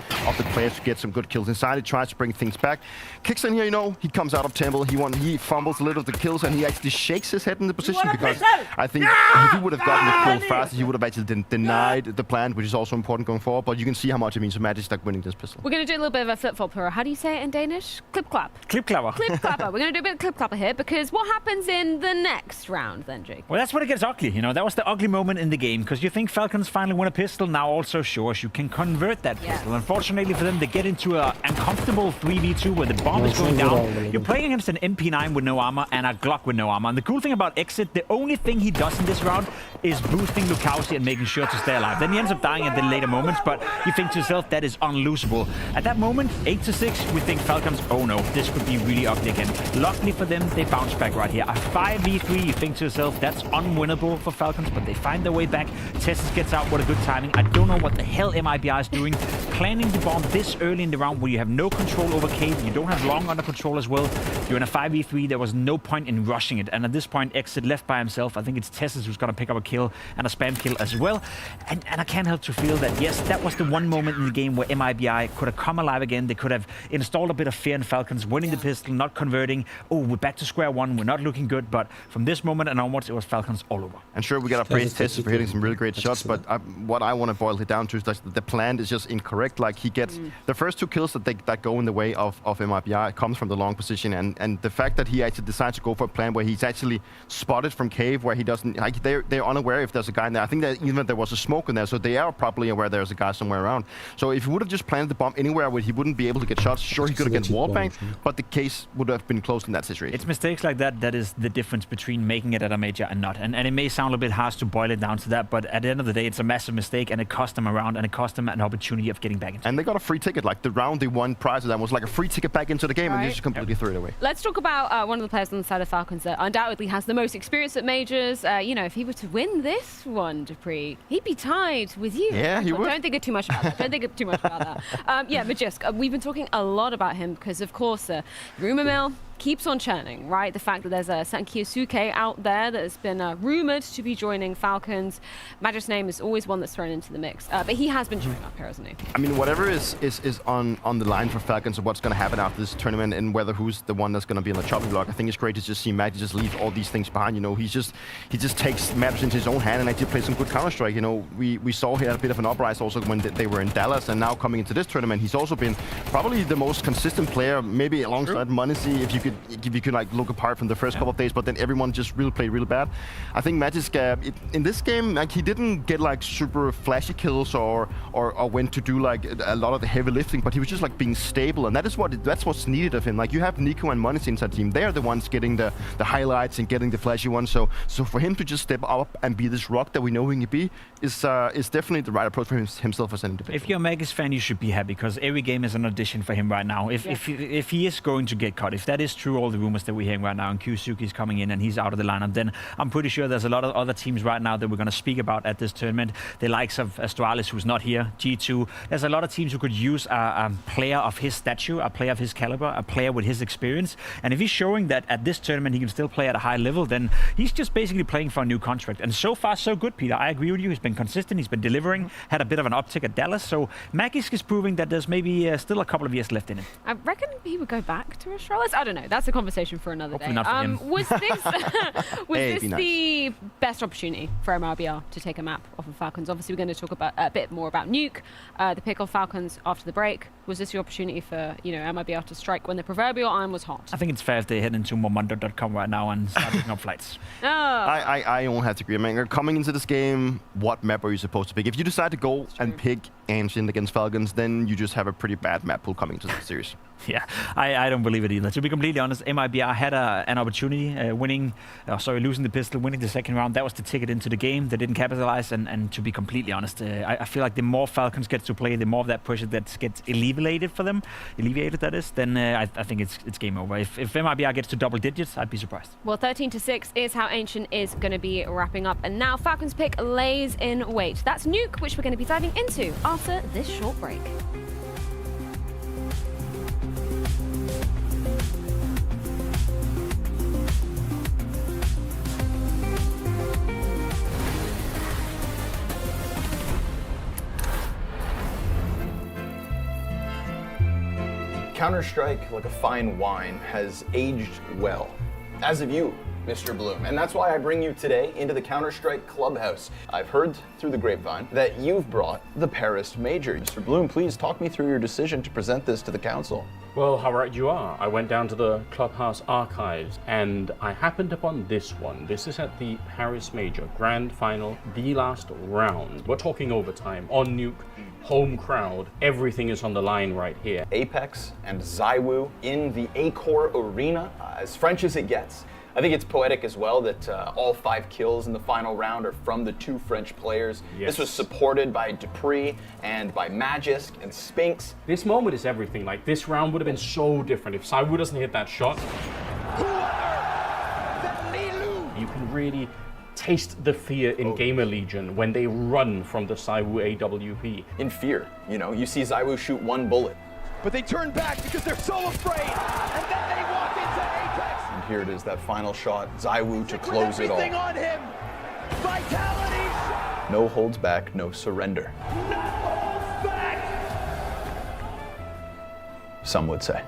players to get some good kills inside. He tries to bring things back. Kicks in here, you know, he comes out of temple. He fumbles a little of the kills, and he actually shakes his head in the position, because I think if he would have gotten the kill faster, he would have actually denied the plant, which is also important going forward. But you can see how much it means to Magic like winning this pistol. We're going to do a little bit of a flip-flop here. How do you say it in Danish? Clip-clap. Clip-clapper. Clip-clapper. We're going to do a bit of clip-clapper here, because what happens in the next round then, Jake? Well, that's when it gets ugly. You know, that was the ugly moment in the game, because you think Falcons finally win a pistol. Now also shows you can convert that pistol. Unfortunately for them, they get into an uncomfortable 3v2 where the bomb is going down. You're playing against an MP9 with no armor and a Glock with no armor. And the cool thing about Exit, the only thing he does in this round is boosting Lukowski and making sure to stay alive. Then he ends up dying at the later moments, but you think to yourself, that is unlosable. At that moment, 8-6, we think Falcons, oh no, this could be really ugly again. Luckily for them, they bounce back right here. A 5v3, you think to yourself, that's unwinnable for Falcons, but they find their way back. Tessus gets out, what a good timing. I don't know what the hell MIBR is doing. Planning the bomb this early in the round where you have no control over Cave, you don't have long under control as well. You're in a 5v3, there was no point in rushing it. And at this point, Exit left by himself. I think it's Tessus who's going to pick up a kill and a spam kill as well. And I can't help to feel that, yes, that was the one moment in the game where MIBI could have come alive again. They could have installed a bit of fear in Falcons, winning the pistol, not converting. Oh, we're back to square one. We're not looking good. But from this moment and onwards, it was Falcons all over. And sure, we got to praise Tessus for hitting some really great shots, but what I want to boil it down to is that the plan is just incorrect. correct. Like he gets the first 2 kills that go in the way of MIBR comes from the long position, and the fact that he actually decides to go for a plan where he's actually spotted from cave, where he doesn't, like they're unaware if there's a guy in there. I think that even there was a smoke in there, so they are probably aware there's a guy somewhere around. So if he would have just planted the bomb anywhere where he wouldn't be able to get shots, sure he could have get wallbanged, but the case would have been closed in that situation. It's mistakes like that that is the difference between making it at a major and not. And it may sound a bit harsh to boil it down to that, but at the end of the day, it's a massive mistake, and it cost them a round, and it cost them an opportunity of getting back into it. And they got a free ticket. Like the round they won prior to that was like a free ticket back into the game, and they just completely threw it away. Let's talk about one of the players on the side of Falcons that undoubtedly has the most experience at majors. You know, if he were to win this one, Dupree, he'd be tied with you. Yeah, he would. Don't think too much about that. Don't think too much about that. Yeah, Majisk, we've been talking a lot about him because, of course, the rumor mill keeps on churning, right? The fact that there's a Sankyosuke out there that has been rumored to be joining Falcons. Magic's name is always one that's thrown into the mix, but he has been showing up here, hasn't he? I mean, whatever is on the line for Falcons of what's going to happen after this tournament, and whether who's the one that's going to be on the chopping block, I think it's great to just see Magic just leave all these things behind. You know, he just takes matters into his own hand and actually plays some good Counter-Strike. You know, we saw he had a bit of an uprise also when they were in Dallas, and now coming into this tournament, he's also been probably the most consistent player, maybe alongside Munacy, if you could like look apart from the first couple of days, but then everyone just really played really bad. I think Magic in this game, like he didn't get like super flashy kills or went to do like a lot of the heavy lifting, but he was just like being stable, and that's what's needed of him. Like you have Nico and Munacy inside the team, they're the ones getting the highlights and getting the flashy ones. So for him to just step up and be this rock that we know he can be is definitely the right approach for himself as an individual. If you're a Magus fan, you should be happy because every game is an audition for him right now. If he is going to get cut, if that is true, all the rumors that we're hearing right now, and Kyusuke's coming in and he's out of the lineup, then I'm pretty sure there's a lot of other teams right now that we're going to speak about at this tournament. The likes of Astralis, who's not here, G2. There's a lot of teams who could use a player of his stature, a player of his caliber, a player with his experience. And if he's showing that at this tournament he can still play at a high level, then he's just basically playing for a new contract. And so far, so good, Peter. I agree with you. He's been consistent. He's been delivering. Had a bit of an uptick at Dallas. So Magisk is proving that there's maybe still a couple of years left in him. I reckon he would go back to Astralis. I don't know. That's a conversation for another Hopefully day. Not for him. Was this the best opportunity for MIBR to take a map off of Falcons? Obviously, we're going to talk about a bit more about Nuke, the pick of Falcons after the break. Was this the opportunity for MIBR to strike when the proverbial iron was hot? I think it's fair if they head into momondo.com right now and start picking up flights. Oh. I don't have to agree. I mean, coming into this game, what map are you supposed to pick? If you decide to go and pick Ancient against Falcons, then you just have a pretty bad map pool coming into the series. Yeah, I don't believe it either. To be completely honest, MIBR had an opportunity losing the pistol, winning the second round. That was the ticket into the game. They didn't capitalize, and to be completely honest, I feel like the more Falcons get to play, the more of that pressure that gets alleviated for them, that is, then I think it's game over. If MIBR gets to double digits, I'd be surprised. Well, 13-6 is how Ancient is going to be wrapping up. And now Falcons pick lays in wait. That's Nuke, which we're going to be diving into after this short break. Counter-Strike, like a fine wine, has aged well. As have you, Mr. Bloom. And that's why I bring you today into the Counter-Strike Clubhouse. I've heard through the grapevine that you've brought the Paris Major. Mr. Bloom, please talk me through your decision to present this to the council. Well, how right you are. I went down to the Clubhouse archives and I happened upon this one. This is at the Paris Major Grand Final, the last round. We're talking overtime on Nuke, home crowd. Everything is on the line right here. Apex and ZywOo in the Agar Arena, as French as it gets. I think it's poetic as well that all 5 kills in the final round are from the 2 French players. Yes. This was supported by Dupree and by Magisk and Spinks. This moment is everything. Like, this round would have been so different if ZywOo doesn't hit that shot. You can really taste the fear in Gamer Legion when they run from the ZywOo AWP. In fear, you see ZywOo shoot 1 bullet. But they turn back because they're so afraid, and then they walk into Apex. And here it is, that final shot, ZywOo to close it all. Everything on him. Vitality. No holds back, no surrender. No holds back. Some would say.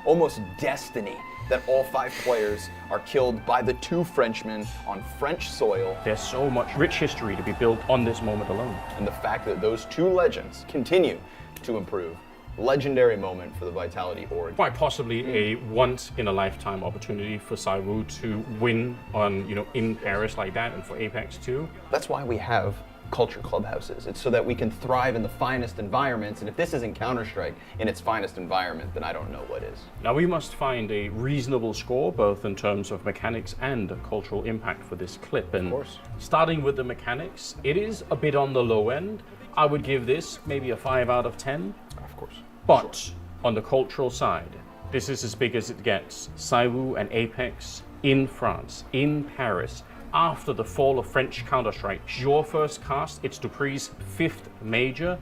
almost destiny that all 5 players are killed by the 2 Frenchmen on French soil. There's so much rich history to be built on this moment alone. And the fact that those 2 legends continue to improve. Legendary moment for the Vitality org. Quite possibly a once-in-a-lifetime opportunity for ZywOo to win on, in Paris like that, and for Apex too. That's why we have culture clubhouses. It's so that we can thrive in the finest environments, and if this isn't Counter-Strike in its finest environment, then I don't know what is. Now we must find a reasonable score, both in terms of mechanics and cultural impact for this clip. And starting with the mechanics, it is a bit on the low end. I would give this maybe a 5 out of 10. Of course. But on the cultural side, this is as big as it gets. ZywOo and Apex in France, in Paris, after the fall of French Counter-Strike. Your first cast, it's Dupree's 5th major.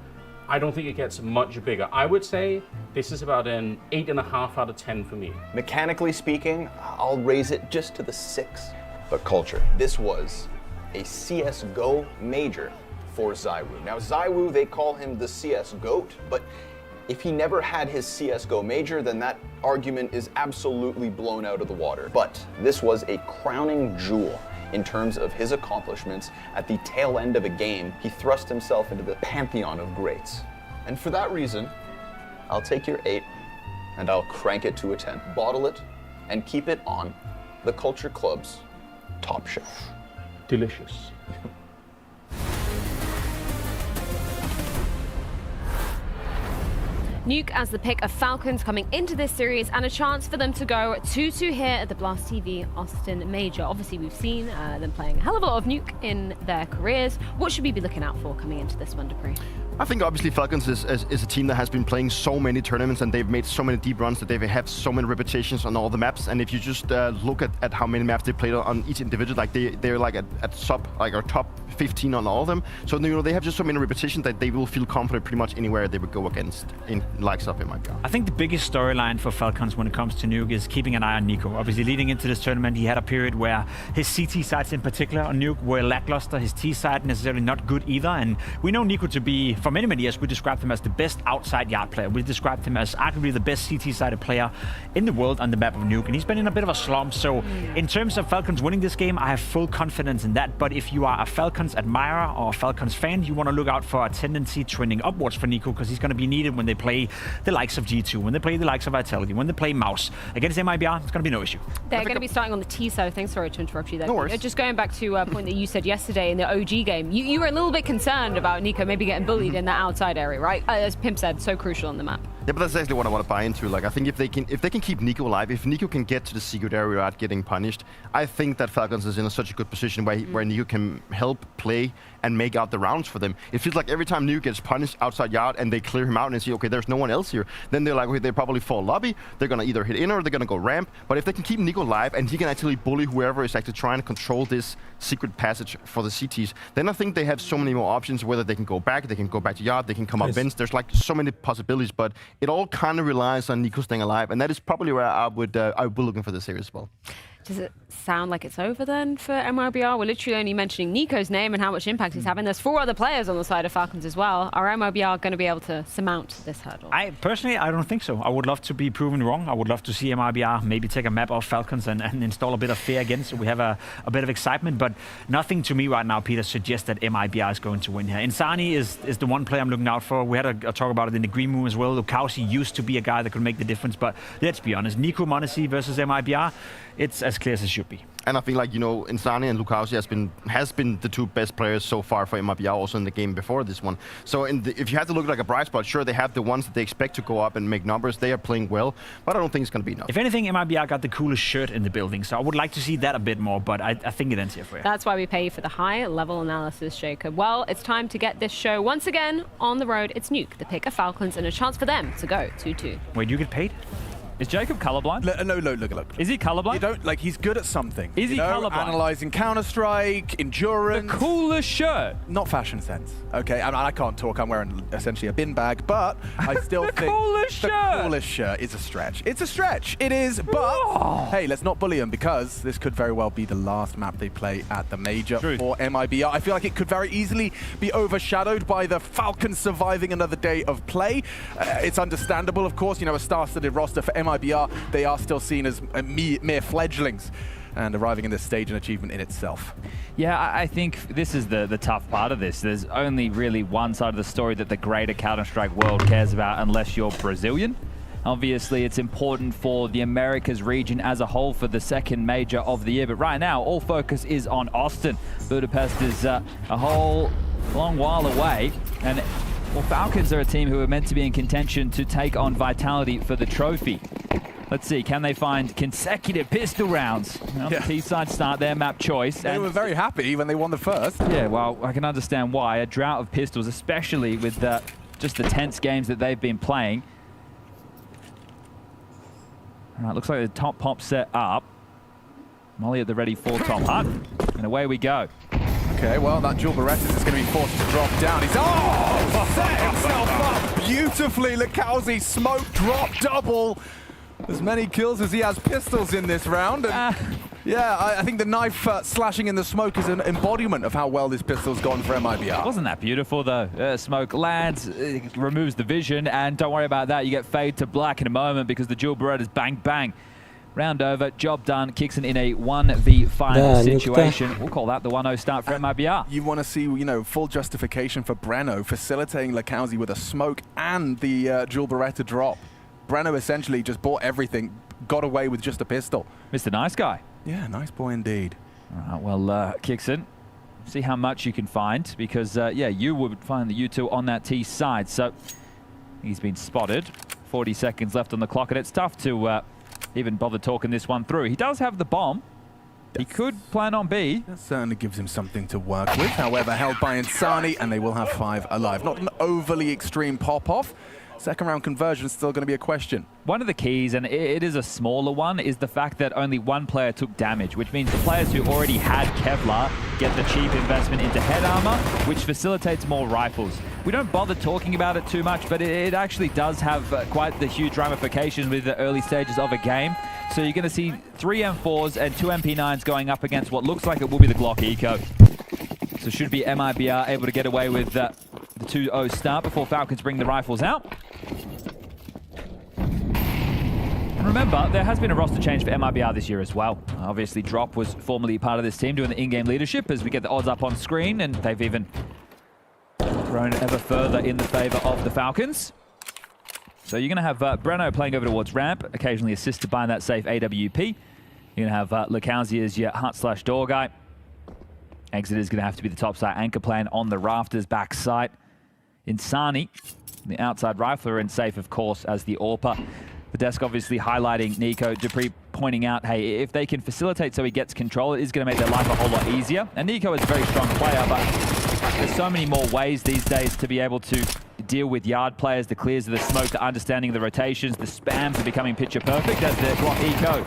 I don't think it gets much bigger. I would say this is about an 8.5 out of 10 for me. Mechanically speaking, I'll raise it just to the 6. But culture, this was a CSGO major for ZywOo. Now ZywOo, they call him the CS GOAT, but if he never had his CSGO major, then that argument is absolutely blown out of the water. But this was a crowning jewel in terms of his accomplishments. At the tail end of a game, he thrust himself into the pantheon of greats. And for that reason, I'll take your 8 and I'll crank it to a 10. Bottle it and keep it on the Culture Club's top shelf. Delicious. Nuke as the pick of Falcons coming into this series, and a chance for them to go 2-2 here at the Blast TV Austin Major. Obviously, we've seen them playing a hell of a lot of Nuke in their careers. What should we be looking out for coming into this one, Dupree? I think obviously Falcons is a team that has been playing so many tournaments, and they've made so many deep runs that they have so many reputations on all the maps. And if you just look at how many maps they played on each individual, like they're like our top 15 on all of them. So they have just so many reputations that they will feel confident pretty much anywhere they would go against in likes of him. I think the biggest storyline for Falcons when it comes to Nuke is keeping an eye on NiKo. Obviously, leading into this tournament, he had a period where his CT sides in particular on Nuke were lackluster. His T side necessarily not good either. And we know NiKo to be, for many years, we described him as the best outside yard player. We described him as arguably the best CT-sided player in the world on the map of Nuke. And he's been in a bit of a slump. So in terms of Falcons winning this game, I have full confidence in that. But if you are a Falcons admirer or a Falcons fan, you want to look out for a tendency trending upwards for NiKo, because he's going to be needed when they play the likes of G2, when they play the likes of Vitality, when they play Mouse. Against MIBR, it's going to be no issue. They're going to be starting on the T side of things. Sorry to interrupt you there. No worries. Just going back to a point that you said yesterday in the OG game, you were a little bit concerned about NiKo maybe getting bullied in that outside area, right? As Pimp said, so crucial on the map. Yeah, but that's actually what I want to buy into. Like, I think if they can keep NiKo alive, if NiKo can get to the secret area without getting punished, I think that Falcons is in such a good position where NiKo can help play and make out the rounds for them. It feels like every time NiKo gets punished outside yard and they clear him out and see, okay, there's no one else here, then they're like, okay, they probably fall lobby, they're gonna either hit in or they're gonna go ramp. But if they can keep NiKo alive and he can actually bully whoever is actually trying to control this secret passage for the CTs, then I think they have so many more options, whether they can go back to yard, they can come up vents. There's like so many possibilities, but it all kind of relies on NiKo staying alive, and that is probably where I would be looking for this series as well. Does it sound like it's over then for MIBR? We're literally only mentioning NiKo's name and how much impact he's having. There's 4 other players on the side of Falcons as well. Are MIBR going to be able to surmount this hurdle? Personally, I don't think so. I would love to be proven wrong. I would love to see MIBR maybe take a map off Falcons and install a bit of fear again, so we have a bit of excitement. But nothing to me right now, Peter, suggests that MIBR is going to win here. Insani is the one player I'm looking out for. We had a talk about it in the green room as well. Lukowski used to be a guy that could make the difference, but let's be honest, NiKo Monacy versus MIBR, it's as clear as it should be. And I think, like, Insani and Lukowski has been the 2 best players so far for MIBR, also in the game before this one. So if you have to look like a bright spot, sure, they have the ones that they expect to go up and make numbers. They are playing well, but I don't think it's going to be enough. If anything, MIBR got the coolest shirt in the building, so I would like to see that a bit more, but I think it ends here for you. That's why we pay for the high-level analysis, Jacob. Well, it's time to get this show once again on the road. It's Nuke, the pick of Falcons, and a chance for them to go 2-2. Wait, you get paid? Is Jacob colorblind? No, look. Is he colorblind? You don't, like, he's good at something. Is he colorblind? Analyzing Counter-Strike, endurance. The coolest shirt. Not fashion sense. Okay, I can't talk. I'm wearing essentially a bin bag, but I still think the coolest shirt is a stretch. It's a stretch. It is, but hey, let's not bully him, because this could very well be the last map they play at the major for MIBR. I feel like it could very easily be overshadowed by the Falcons surviving another day of play. It's understandable, of course, a star-studded roster for MIBR MIBR, they are still seen as mere fledglings, and arriving in this stage an achievement in itself. Yeah, I think this is the tough part of this. There's only really one side of the story that the greater Counter-Strike world cares about unless you're Brazilian. Obviously, it's important for the Americas region as a whole for the second major of the year. But right now, all focus is on Austin. Budapest is a whole long while away. And well, Falcons are a team who are meant to be in contention to take on Vitality for the trophy. Let's see, can they find consecutive pistol rounds? Well, the T-side start their map choice. They were very happy when they won the first. Yeah, well, I can understand why. A drought of pistols, especially with just the tense games that they've been playing. All right, looks like the top pop set up. Molly at the ready for top hut. And away we go. Okay, well, that dual Berettas is going to be forced to drop down. He's set himself up beautifully. Lakowski smoke drop double. As many kills as he has pistols in this round. And yeah, I think the knife slashing in the smoke is an embodiment of how well this pistol's gone for MIBR. Wasn't that beautiful, though? Smoke lands, removes the vision, and don't worry about that. You get fade to black in a moment because the dual Berettas bang, bang. Round over, job done. Kicks in a 1v5 situation. We'll call that the 1-0 start for MIBR. You want to see, you know, full justification for Breno facilitating Lakowski with a smoke and the dual Beretta drop. Breno essentially just bought everything, got away with just a pistol. Mr. Nice Guy. Yeah, nice boy indeed. All right, well, Kixon, see how much you can find because, yeah, you would find the U2 on that T side. So he's been spotted. 40 seconds left on the clock, and it's tough to even bother talking this one through. He does have the bomb. He could plan on B. That certainly gives him something to work with. However, held by Insani, and they will have 5 alive. Not an overly extreme pop-off. Second round conversion is still going to be a question. One of the keys, and it is a smaller one, is the fact that only one player took damage, which means the players who already had Kevlar get the cheap investment into head armor, which facilitates more rifles. We don't bother talking about it too much, but it actually does have quite the huge ramifications with the early stages of a game. So you're going to see 3 M4s and 2 MP9s going up against what looks like it will be the Glock Eco. So should be MIBR able to get away with the 2-0 start before Falcons bring the rifles out. And remember, there has been a roster change for MIBR this year as well. Obviously, Drop was formerly part of this team doing the in-game leadership as we get the odds up on screen, and they've even grown ever further in the favor of the Falcons. So you're going to have Breno playing over towards ramp, occasionally assisted by that safe AWP. You're going to have Lakowski as your hut/door guy. Exit is going to have to be the topside anchor plan on the rafters, back sight. Insani, the outside rifler, and safe, of course, as the AWPer. The desk obviously highlighting Nico. Dupree pointing out, hey, if they can facilitate so he gets control, it is going to make their life a whole lot easier. And Nico is a very strong player, but there's so many more ways these days to be able to deal with yard players, the clears of the smoke, the understanding of the rotations, the spams are becoming picture perfect as the Glock Eco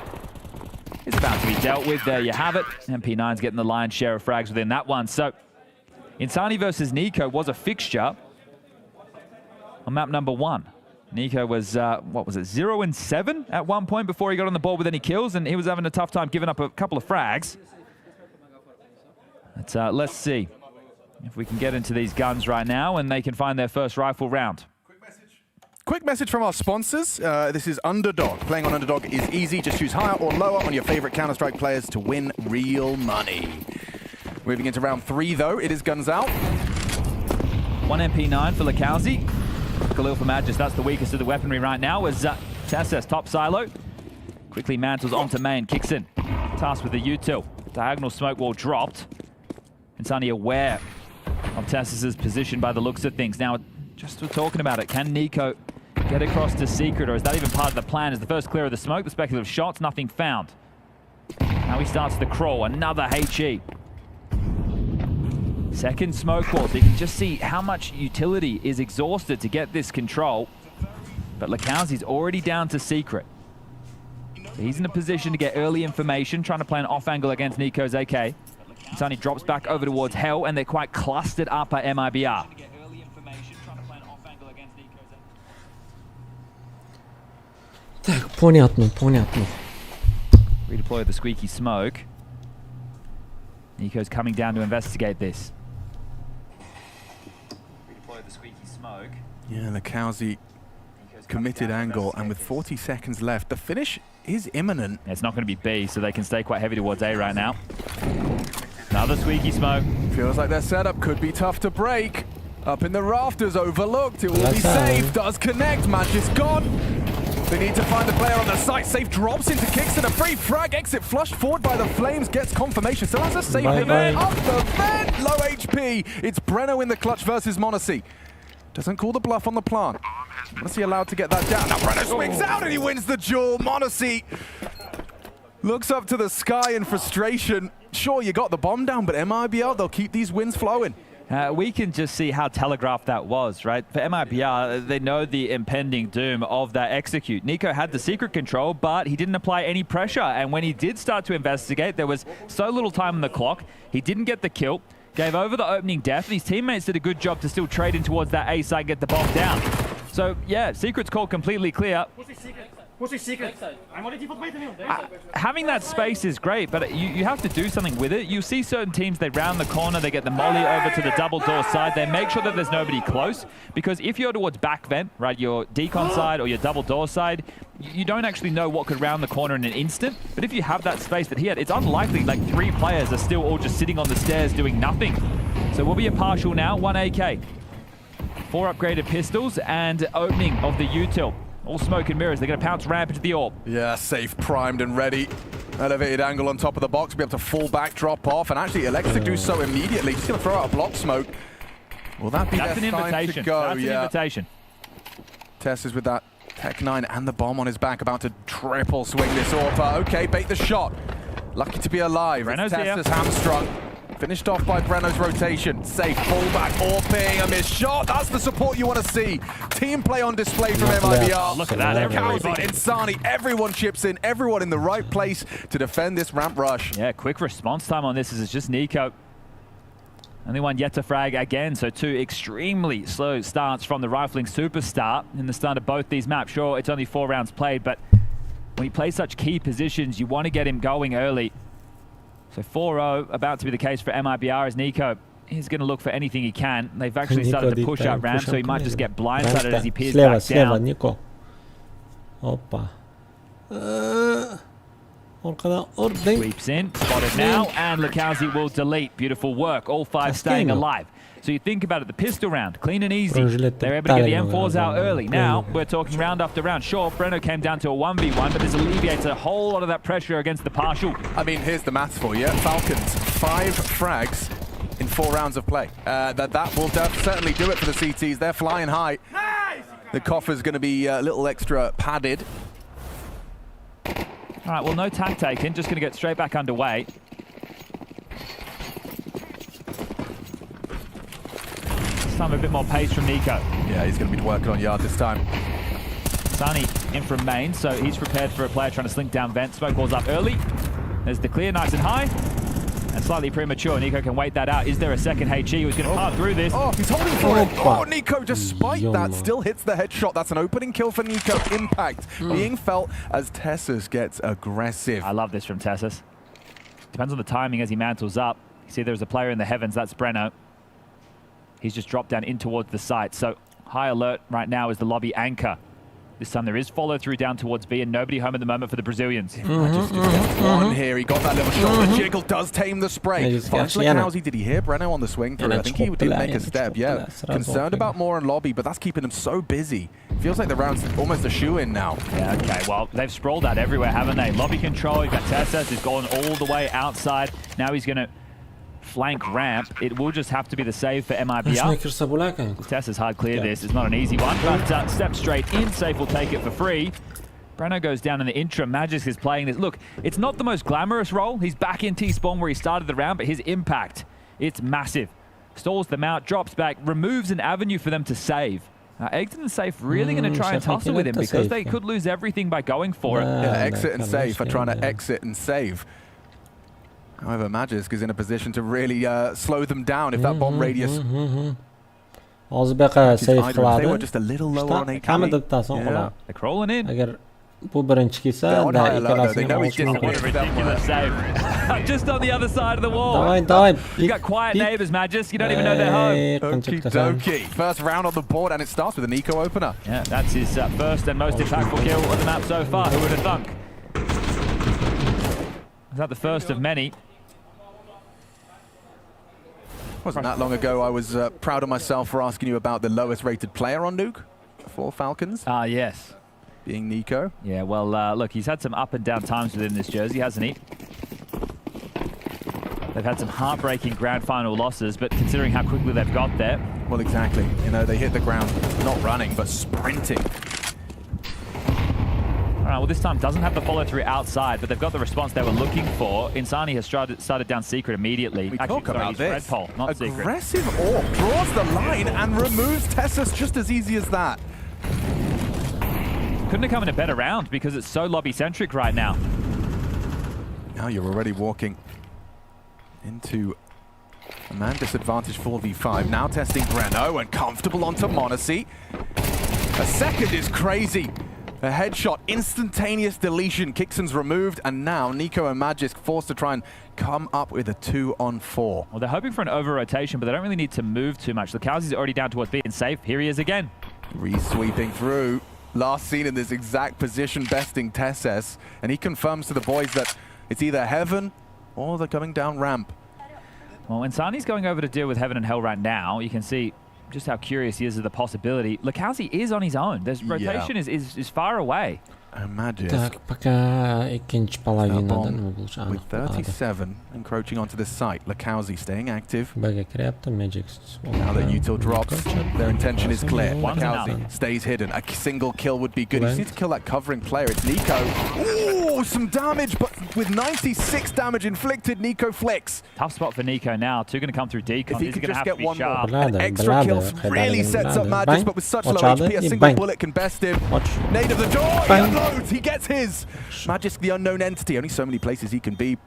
is about to be dealt with. There you have it. MP9's getting the lion's share of frags within that one. So Insani versus Nico was a fixture on map number 1. Nico was, what was it, 0-7 at one point before he got on the board with any kills, and he was having a tough time giving up a couple of frags. But, let's see if we can get into these guns right now and they can find their first rifle round. Quick message from our sponsors. This is Underdog. Playing on Underdog is easy. Just choose higher or lower on your favorite Counter-Strike players to win real money. Moving into round 3, though, it is guns out. 1 MP9 for Lakowski. Khalil for Magis, that's the weakest of the weaponry right now, as Tesses top silo. Quickly mantles onto main, kicks in. Tasked with the util. Diagonal smoke wall dropped. Insani aware of Tesses' position by the looks of things. Now, just we're talking about it, can Nico get across to Secret, or is that even part of the plan? Is the first clear of the smoke, the speculative shots, nothing found. Now he starts the crawl, another HE. Second smoke wall, so you can just see how much utility is exhausted to get this control. But Lakowski's already down to Secret. So he's in a position to get early information, trying to play an off angle against Nico's AK. Insani drops back over towards Hell, and they're quite clustered up at MIBR. Tak, понятно. Redeploy the squeaky smoke. Nico's coming down to investigate this. Redeploy the squeaky smoke. Yeah, Lakowski committed angle, and with 40 seconds left, the finish is imminent. It's not going to be B, so they can stay quite heavy towards A right now. Another squeaky smoke. Feels like their setup could be tough to break. Up in the rafters, overlooked. It will be safe. Does connect. Match is gone. They need to find the player on the site. Safe drops into Kingston. A free frag. Exit flushed forward by the Flames. Gets confirmation. Still has a safe event. Up the vent. Low HP. It's Breno in the clutch versus Monacy. Doesn't call the bluff on the plant. Monacy allowed to get that down. Now Breno swings out and he wins the duel. Monacy looks up to the sky in frustration. Sure, you got the bomb down, but MIBR, they'll keep these wins flowing. We can just see how telegraphed that was, right? For MIBR, they know the impending doom of that execute. Nico had the secret control, but he didn't apply any pressure. And when he did start to investigate, there was so little time on the clock. He didn't get the kill, gave over the opening death, and his teammates did a good job to still trade in towards that A side and get the bomb down. So, yeah, secret's called completely clear. Having that space is great, but you have to do something with it. You see certain teams, they round the corner, they get the molly over to the double door side, they make sure that there's nobody close, because if you're towards back vent, right, your decon side or your double door side, you don't actually know what could round the corner in an instant. But if you have that space that he had, it's unlikely like 3 players are still all just sitting on the stairs doing nothing. So we'll be a partial now, 1 AK. 4 upgraded pistols and opening of the util. All smoke and mirrors. They're going to pounce ramp into the orb. Yeah, safe, primed and ready. Elevated angle on top of the box. Be able to fall back, drop off, and actually elects to do so immediately. Just going to throw out a block smoke. Will that be That's their an time invitation. to go? That's an invitation. Tess is with that Tech 9 and the bomb on his back, about to triple swing this orb. Okay, bait the shot. Lucky to be alive. Breno's Tess is hamstrung. Finished off by Breno's rotation. Safe, pullback, Orping, a missed shot. That's the support you want to see. Team play on display from MIBR. Look at that, everybody. Insani, everyone chips in, everyone in the right place to defend this ramp rush. Yeah, quick response time on this is just Nico. Only one yet to frag again, so 2 extremely slow starts from the rifling superstar in the start of both these maps. Sure, it's only 4 rounds played, but when you play such key positions, you want to get him going early. So 4-0, about to be the case for MIBR as Nico is going to look for anything he can. They've actually started to push out ramp, so he might just get blindsided as he peers back down. Nico. Opa. Sweeps in, spotted now, and Lukowski will delete. Beautiful work, all 5 staying alive. So you think about it, the pistol round, clean and easy. They're able to get the M4s out early. Now, we're talking round after round. Sure, Breno came down to a 1v1, but this alleviates a whole lot of that pressure against the partial. I mean, here's the maths for you. Falcons, 5 frags in 4 rounds of play. That will certainly do it for the CTs. They're flying high. Nice! The coffer's going to be a little extra padded. All right, well, no tack taken. Just going to get straight back underway. Time a bit more pace from Nico. Yeah, he's going to be working on yard this time. Sunny in from main, so he's prepared for a player trying to slink down vent. Smoke balls up early. There's the clear, nice and high. And slightly premature. Nico can wait that out. Is there a second HE who's going to part through this? Oh, he's holding for it. Oh, Nico, despite that, still hits the headshot. That's an opening kill for Nico. Impact being felt as Tessus gets aggressive. I love this from Tessus. Depends on the timing as he mantles up. You see there's a player in the heavens. That's Breno. He's just dropped down in towards the site. So high alert right now is the lobby anchor. This time there is follow through down towards B and nobody home at the moment for the Brazilians. Just one here. He got that little shot. The jiggle does tame the spray. Lukowski, did he hear Breno on the swing through? I think he did make a step. Yeah. Concerned about more in lobby, but that's keeping him so busy. Feels like the round's almost a shoe-in now. Yeah, okay. Well, they've sprawled out everywhere, haven't they? Lobby control. You've got Tessus who's gone all the way outside. Now he's going to flank ramp. It will just have to be the save for MIBR. Tess has hard clear this. It's not an easy one, but step straight in. Safe will take it for free. Breno goes down in the interim. Magisk is playing this. Look, it's not the most glamorous role. He's back in T-spawn where he started the round, but his impact, it's massive. Stalls them out, drops back, removes an avenue for them to save. Eggton and Safe really going to try and tussle with him because they could lose everything by going for it. Yeah, exit and Safe are trying to exit and save. However, Magisk is in a position to really slow them down if that bomb radius. They were just a little lower on 8. They're crawling in. Bu birinchi kelsa, da ikkalasini What a ridiculous save. Just on the other side of the wall. Давай. You got quiet neighbors, Magis. You don't even know they're home. Okie dokie. First round on the board, and it starts with a Nico opener. Yeah, that's his first and most impactful kill on the map so far. Who would have thunk? Is that the first of many? Wasn't that long ago I was proud of myself for asking you about the lowest rated player on Nuke for Falcons. Yes. Being Nico. Yeah, well, look, he's had some up and down times within this jersey, hasn't he? They've had some heartbreaking grand final losses, but considering how quickly they've got there. Well, exactly. You know, they hit the ground not running, but sprinting. All right, well, this time doesn't have the follow-through outside, but they've got the response they were looking for. Insani has started down secret immediately. We talk about this. Red pole, not secret. Aggressive Orc draws the line and removes Tessus just as easy as that. Couldn't have come in a better round because it's so lobby-centric right now. Now you're already walking into a man disadvantage 4v5. Now testing Breno and comfortable onto Monacy. A second is crazy. A headshot, instantaneous deletion. Kixon's removed, and now Nico and Magisk forced to try and come up with a 2-on-4. Well, they're hoping for an over-rotation, but they don't really need to move too much. Lakowski's already down towards being safe. Here he is again. Re-sweeping through. Last seen in this exact position, besting Tesses, and he confirms to the boys that it's either heaven or they're coming down ramp. Well, when Sani's going over to deal with heaven and hell right now, you can see just how curious he is of the possibility. Lakowski is on his own. There's rotation is far away. Magisk. Так, пока ikinchi polовinadan bo'lsa with 37 encroaching onto the site. Lakowski staying active. B'ga kiryapti, Magic. Now that util drops, their intention is clear. Lakowski stays hidden. A single kill would be good. He needs to kill that covering player. It's Nico. Ooh, some damage, but with 96 damage inflicted, Nico flicks. Tough spot for Nico now. Two going to come through decon. If he could just get one sharp. more, an extra kill really sets up Magisk, but with such low HP, a single bullet can best him. Nade of the door, he unloads, he gets his. Magisk, the unknown entity, only so many places he can be.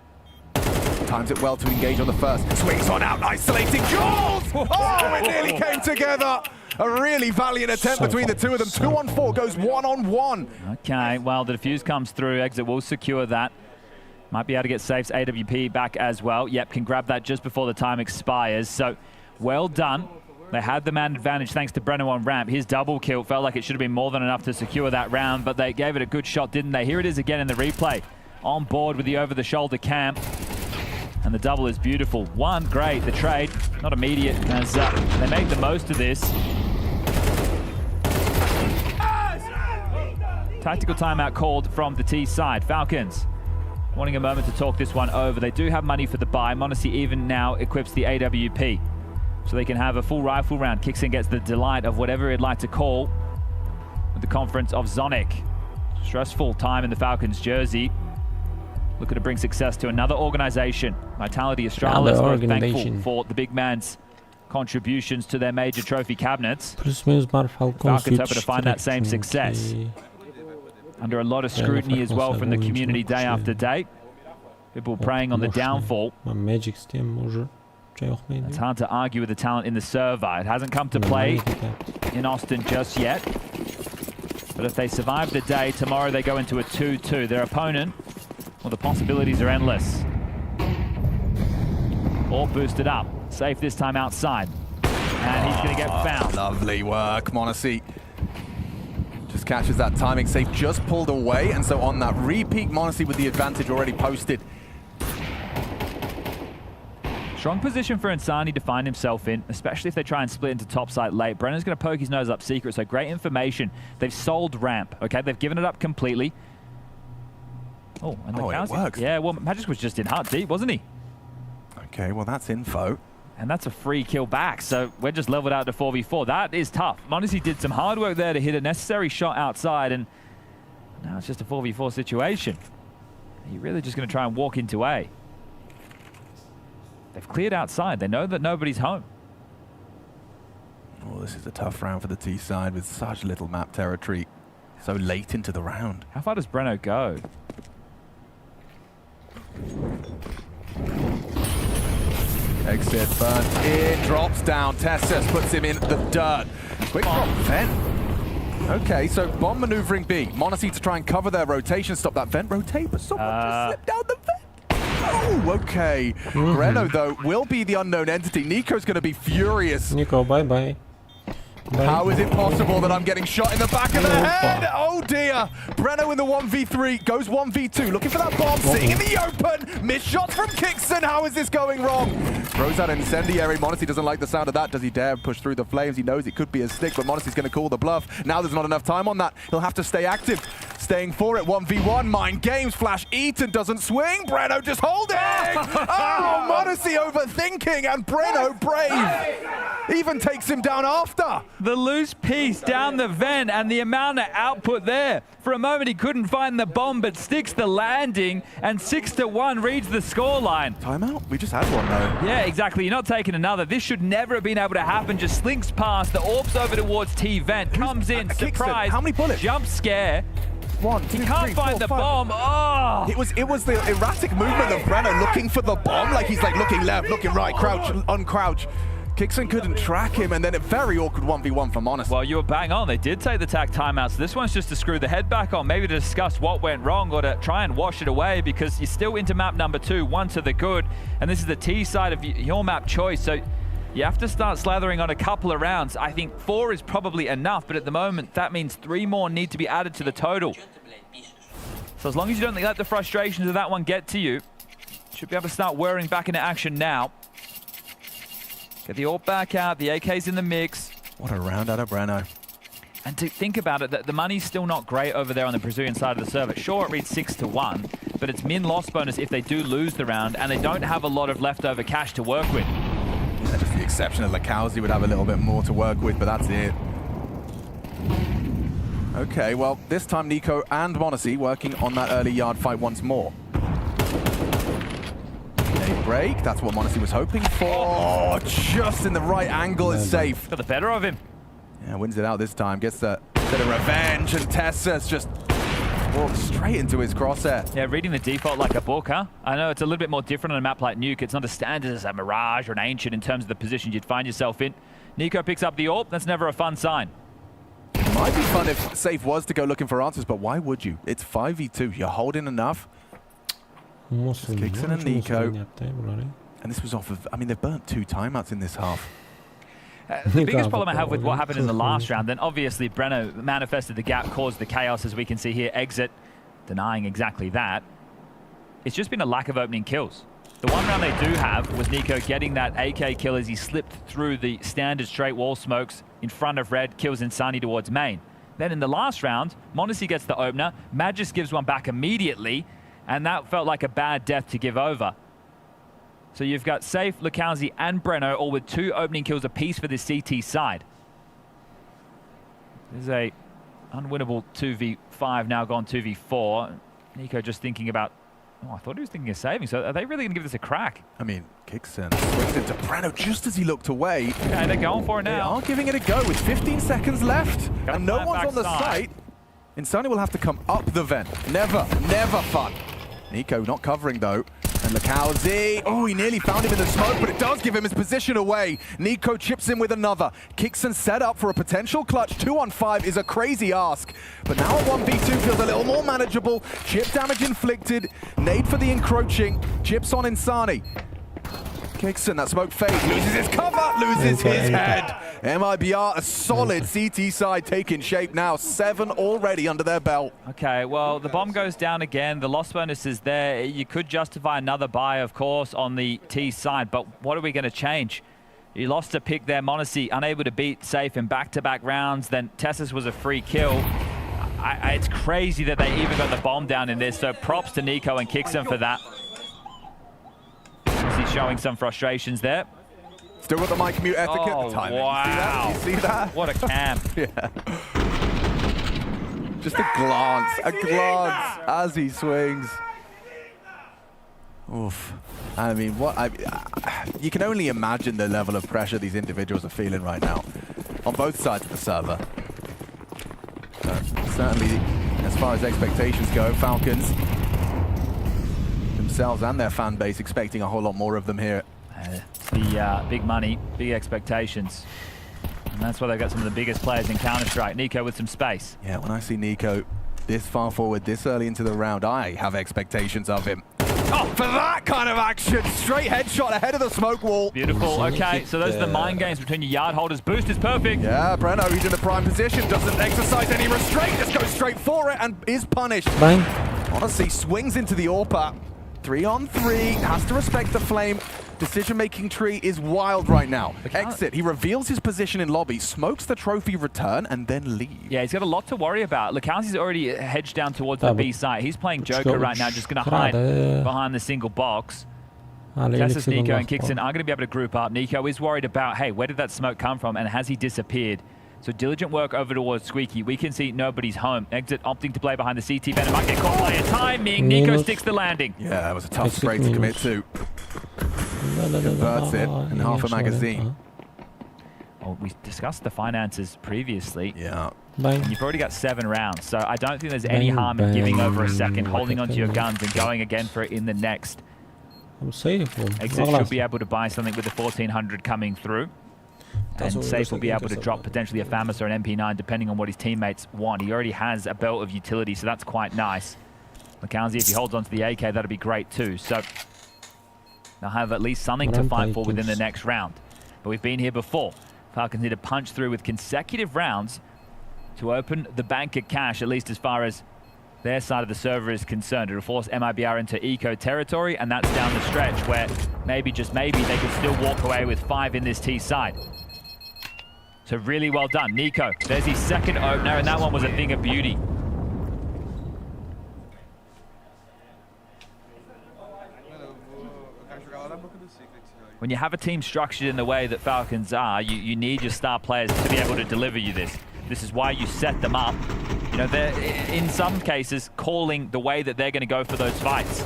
Times it well to engage on the first. Swings one out, isolating Jaws! Oh, it nearly came together. A really valiant attempt between the two of them. 2-on-4 goes 1-on-1. Okay, well, the defuse comes through. Exit will secure that. Might be able to get Safe's AWP back as well. Yep, can grab that just before the time expires. So, well done. They had the man advantage thanks to Breno on ramp. His double kill felt like it should have been more than enough to secure that round, but they gave it a good shot, didn't they? Here it is again in the replay. On board with the over-the-shoulder cam. And the double is beautiful. One, great. The trade, not immediate, as they make the most of this. Tactical timeout called from the T side. Falcons wanting a moment to talk this one over. They do have money for the buy. Monacy even now equips the AWP. So they can have a full rifle round. Kixon gets the delight of whatever he'd like to call with the conference of Zonic. Stressful time in the Falcons jersey. Looking to bring success to another organization. Vitality Australia is most thankful for the big man's contributions to their major trophy cabinets. Falcons hoping to find that same success. Under a lot of scrutiny as well from the community day after day. People preying on the downfall. It's hard to argue with the talent in the server. It hasn't come to play in Austin just yet. But if they survive the day, tomorrow they go into a 2-2. Their opponent, well, the possibilities are endless. All boosted up. Safe this time outside. And he's going to get found. Lovely work, Monacy. Just catches that timing. Safe just pulled away, and so on that repeat, Monacy with the advantage already posted. Strong position for Insani to find himself in, especially if they try and split into top side late. Brenner's going to poke his nose up secret, so great information. They've sold ramp, okay? They've given it up completely. Oh, and it works. Yeah, well, Magisk was just in heart deep, wasn't he? Okay, well, that's info. And that's a free kill back, so we're just leveled out to 4v4. That is tough. Monacy did some hard work there to hit a necessary shot outside, and now it's just a 4v4 situation. You're really just going to try and walk into A. They've cleared outside. They know that nobody's home. Oh, this is a tough round for the T side with such little map territory so late into the round. How far does Breno go? Exit, burnt in, drops down. Tessus puts him in the dirt. Quick drop, Fen. Okay, so bomb maneuvering B. Monacy to try and cover their rotation, stop that vent rotate, but someone just slipped down the vent. Oh, okay. Breno, though, will be the unknown entity. Nico's going to be furious. Nico, bye-bye. How is it possible that I'm getting shot in the back of the head? Oh dear! Breno in the 1v3, goes 1v2, looking for that bomb, sitting in the open! Missed shots from Kickson, how is this going wrong? Throws out incendiary, Monacy doesn't like the sound of that. Does he dare push through the flames? He knows it could be a stick, but Monacy's going to call the bluff. Now there's not enough time on that. He'll have to stay active. Staying for it, 1v1, mind games, flash Eaton doesn't swing, Breno just holding! Oh, Monacy overthinking, and Breno brave! Even takes him down after! The loose piece down the vent and the amount of output there. For a moment he couldn't find the bomb, but sticks the landing, and 6-1 reads the scoreline. Timeout? We just had one though. Yeah, exactly. You're not taking another. This should never have been able to happen. Just slinks past, the orbs over towards T-Vent, comes in, surprise. How many bullets? Jump scare. One, two, he can't three, find four, the five. bomb. Oh! It was the erratic movement of Breno looking for the bomb, like he's like looking left, looking right, crouch, uncrouch. Kickson couldn't track him, and then a very awkward 1v1 for Monacy. Well, you were bang on. They did take the tack timeouts. This one's just to screw the head back on, maybe to discuss what went wrong or to try and wash it away, because you're still into map number 2, one to the good, and this is the T side of your map choice, so you have to start slathering on a couple of rounds. I think 4 is probably enough, but at the moment, that means 3 more need to be added to the total. So as long as you don't let the frustrations of that one get to you, should be able to start whirring back into action now. Get the AWP back out, the AK's in the mix. What a round out of Breno. And to think about it, the money's still not great over there on the Brazilian side of the server. Sure, it reads 6-1, but it's min loss bonus if they do lose the round, and they don't have a lot of leftover cash to work with. Yeah, just the exception of Lakowski would have a little bit more to work with, but that's it. Okay, well, this time Nico and Monacy working on that early yard fight once more. A break, that's what Monacy was hoping for. Oh, just in the right angle is safe. Got the better of him. Yeah, wins it out this time, gets a bit of revenge, and Tessa's just walks straight into his crosshair. Yeah, reading the default like a book, huh? I know it's a little bit more different on a map like Nuke. It's not as standard as a Mirage or an Ancient in terms of the positions you'd find yourself in. Nico picks up the AWP, that's never a fun sign. It might be fun if Safe was to go looking for answers, but why would you? It's 5v2, you're holding enough. Kickson and Nico. And this was off of, I mean, they've burnt 2 timeouts in this half. The biggest problem I have with what happened in the last round, then obviously Breno manifested the gap, caused the chaos, as we can see here. Exit denying exactly that. It's just been a lack of opening kills. The one round they do have was Nico getting that AK kill as he slipped through the standard straight wall smokes in front of Red, kills Insani towards main. Then in the last round, Monacy gets the opener, Magis gives one back immediately, and that felt like a bad death to give over. So you've got Safe, Lakowski, and Breno all with 2 opening kills apiece for this CT side. There's a unwinnable 2v5 now gone 2v4. Nico just thinking about, oh, I thought he was thinking of saving. So are they really going to give this a crack? I mean, Kickson swings into Breno just as he looked away. Yeah, they're going for it now. They are giving it a go with 15 seconds left. And no one's on the site. Insani will have to come up the vent. Never, never fun. Nico not covering though. And Lakowski, oh, he nearly found him in the smoke, but it does give him his position away. Nico chips in with another. Kickson set up for a potential clutch. 2-on-5 is a crazy ask. But now a 1v2 feels a little more manageable. Chip damage inflicted. Nade for the encroaching. Chips on Insani. Kickson, that smoke fades, loses his cover, loses his head. MIBR, a solid CT side taking shape now. 7 already under their belt. Okay, well, the bomb goes down again. The loss bonus is there. You could justify another buy, of course, on the T side, but what are we going to change? You lost a pick there. Monacy unable to beat Safe in back-to-back rounds. Then Tessus was a free kill. It's crazy that they even got the bomb down in this, so props to Nico and Kickson for that. He's showing some frustrations there. Still got the mic mute etiquette. Oh, wow. You see that? What a camp. Yeah. Just a glance as he swings. Oof. I mean, you can only imagine the level of pressure these individuals are feeling right now on both sides of the server. Certainly, as far as expectations go, Falcons themselves and their fan base expecting a whole lot more of them here. The big money, big expectations. And that's why they've got some of the biggest players in Counter-Strike. Nico with some space. Yeah, when I see Nico this far forward, this early into the round, I have expectations of him. Oh, for that kind of action! Straight headshot ahead of the smoke wall. Beautiful. Okay, so those are the mind games between your yard holders. Boost is perfect. Yeah, Breno, he's in the prime position, doesn't exercise any restraint, just goes straight for it and is punished. Bang. Honestly, swings into the AWP. 3-on-3, has to respect the flame. Decision-making tree is wild right now. Exit, he reveals his position in lobby, smokes the trophy return, and then leaves. Yeah, he's got a lot to worry about. Lacalzi's already hedged down towards the B site. He's playing Joker right now, just going to hide behind the single box. Tessus, Nico, and Kixon are going to be able to group up. Nico is worried about, hey, where did that smoke come from, and has he disappeared? So diligent work over towards Squeaky. We can see nobody's home. Exit opting to play behind the CT. Venom might get caught by a timing. Nico sticks the landing. Yeah, that was a tough spray to commit to. Converts it in half a magazine. Well, we discussed the finances previously. Yeah. And you've already got 7 rounds, so I don't think there's any harm in giving over a second, holding onto your guns and going again for it in the next. Exit should be able to buy something with the 1400 coming through. And Safe will be able to drop potentially a FAMAS or an MP9 depending on what his teammates want. He already has a belt of utility, so that's quite nice. Lacalzi, if he holds onto the AK, that'd be great too. So they'll have at least something to fight for within the next round. But we've been here before. Falcons need to punch through with consecutive rounds to open the bank of cash, at least as far as their side of the server is concerned. It'll force MIBR into eco territory, and that's down the stretch where maybe, just maybe, they could still walk away with 5 in this T side. So really well done. Nico, there's his second opener, and that one was a thing of beauty. When you have a team structured in the way that Falcons are, you need your star players to be able to deliver you this. This is why you set them up. You know, they're, in some cases, calling the way that they're going to go for those fights.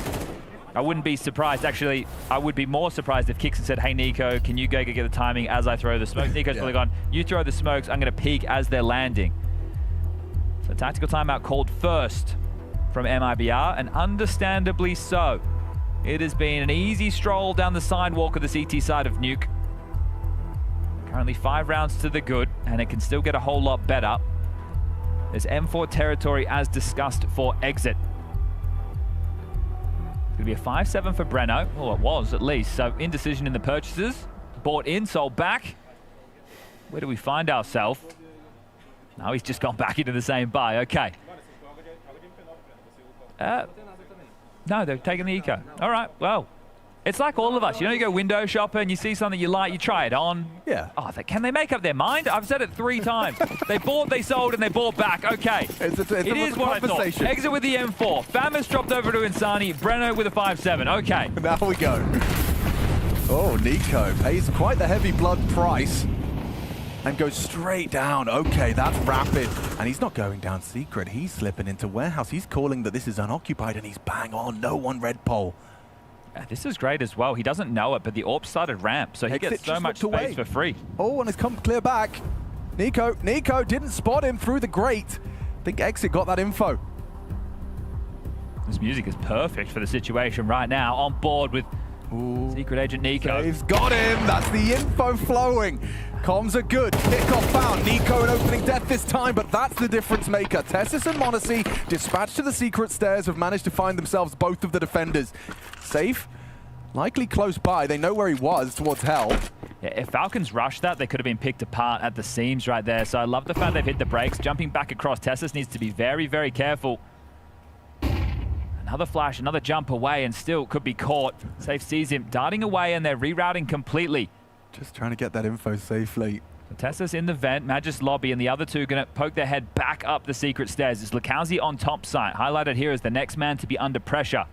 I wouldn't be surprised. Actually, I would be more surprised if Kixon said, hey, Nico, can you go get the timing as I throw the smokes? Nico's probably gone, you throw the smokes, I'm going to peek as they're landing. So tactical timeout called first from MIBR, and understandably so. It has been an easy stroll down the sidewalk of the CT side of Nuke. Currently 5 rounds to the good, and it can still get a whole lot better. There's M4 territory as discussed for Exit. It's going to be a 5-7 for Breno. Well, it was at least. So indecision in the purchases. Bought in, sold back. Where do we find ourselves? No, he's just gone back into the same buy. Okay. No, they're taking the eco. All right, well, it's like all of us. You know, you go window shopping and you see something you like, you try it on. Yeah. Oh, can they make up their mind? I've said it 3 times. They bought, they sold, and they bought back. Okay. It is what I thought. Exit with the M4. FAMAS dropped over to Insani. Breno with a 5-7. Okay. Now we go. Oh, Nico pays quite the heavy blood price and goes straight down. Okay, that's rapid. And he's not going down secret. He's slipping into warehouse. He's calling that this is unoccupied, and he's bang on. No one red pole. This is great as well. He doesn't know it, but the AWP started ramp, so he gets so much space for free. Oh, and it's come clear back. Nico didn't spot him through the grate. I think Exit got that info. This music is perfect for the situation right now. On board with Secret Agent Nico. He's got him. That's the info flowing. Comms are good. Kickoff found. Nico an opening death this time, but that's the difference maker. Tessus and Monacy, dispatched to the secret stairs, have managed to find themselves both of the defenders. Safe, likely close by. They know where he was, towards hell. Yeah, if Falcons rushed that, they could have been picked apart at the seams right there. So I love the fact they've hit the brakes. Jumping back across, Tessus needs to be very, very careful. Another flash, another jump away, and still could be caught. Safe sees him darting away, and they're rerouting completely. Just trying to get that info safely. Tessus in the vent, Magis lobby, and the other two going to poke their head back up the secret stairs. It's Lacalzi on top site, highlighted here as the next man to be under pressure.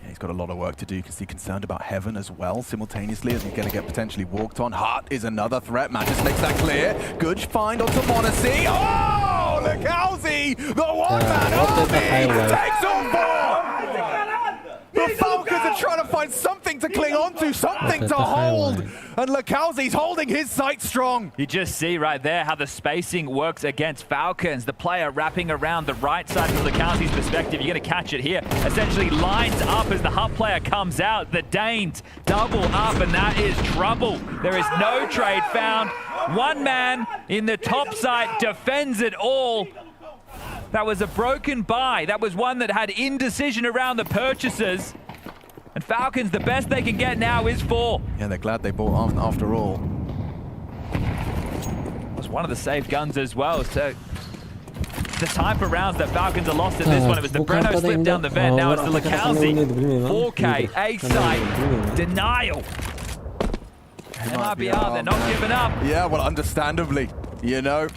Yeah, he's got a lot of work to do because he's concerned about Heaven as well, simultaneously as he's going to get potentially walked on. Hart is another threat. Magis makes that clear. Good find onto Monacy. Oh, Lacalzi, the one-man army, takes on 4. The Falcons are trying to find something to cling on to, something to hold. And Lacalzi's holding his sight strong. You just see right there how the spacing works against Falcons. The player wrapping around the right side from Lacalzi's perspective. You're going to catch it here. Essentially lines up as the hub player comes out. The Danes double up, and that is trouble. There is no trade found. One man in the top side defends it all. That was a broken buy. That was one that had indecision around the purchases. And Falcons, the best they can get now is 4. Yeah, they're glad they bought on after all. It was one of the safe guns as well. So the type of rounds that Falcons are lost in this one, it was the Breno slip down the vent. Now it's the Lakowski. 4K, A-side, denial. MRBR, they're not giving up. Yeah, well, understandably, you know.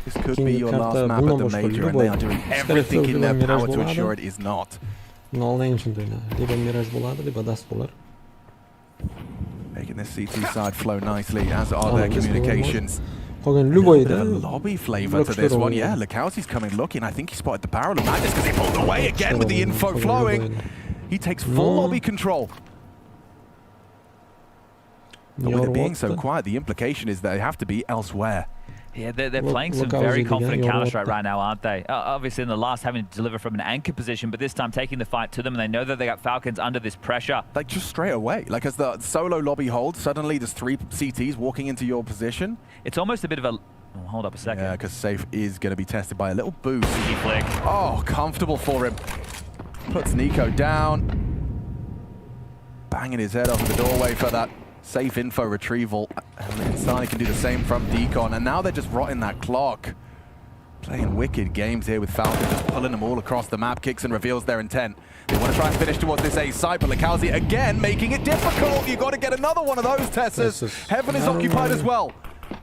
This could be your last map at the major, and they are doing everything in their power to ensure it is not. Making this CT side flow nicely, as are their communications. A bit of a lobby flavor to this one. Yeah, Lakowski's coming looking. I think he spotted the barrel of madness because he pulled away again with the info flowing. He takes full lobby control. But with it being so quiet, the implication is they have to be elsewhere. Yeah, they're playing some very confident Counter-Strike right now, aren't they? Obviously in the last having to deliver from an anchor position, but this time taking the fight to them, and they know that they got Falcons under this pressure. Like just straight away, like as the solo lobby holds, suddenly there's 3 CTs walking into your position. It's almost a bit of a... Oh, hold up a second. Yeah, because Safe is going to be tested by a little boost. Easy flick. Oh, comfortable for him. Puts Nico down. Banging his head off the doorway for that safe info retrieval. And Insani can do the same from Decon. And now they're just rotting that clock. Playing wicked games here with Falcon, just pulling them all across the map. Kicks and reveals their intent. They want to try and finish towards this A side, but Lakowski again making it difficult. You got to get another one of those, Tessers. Heaven is occupied as well.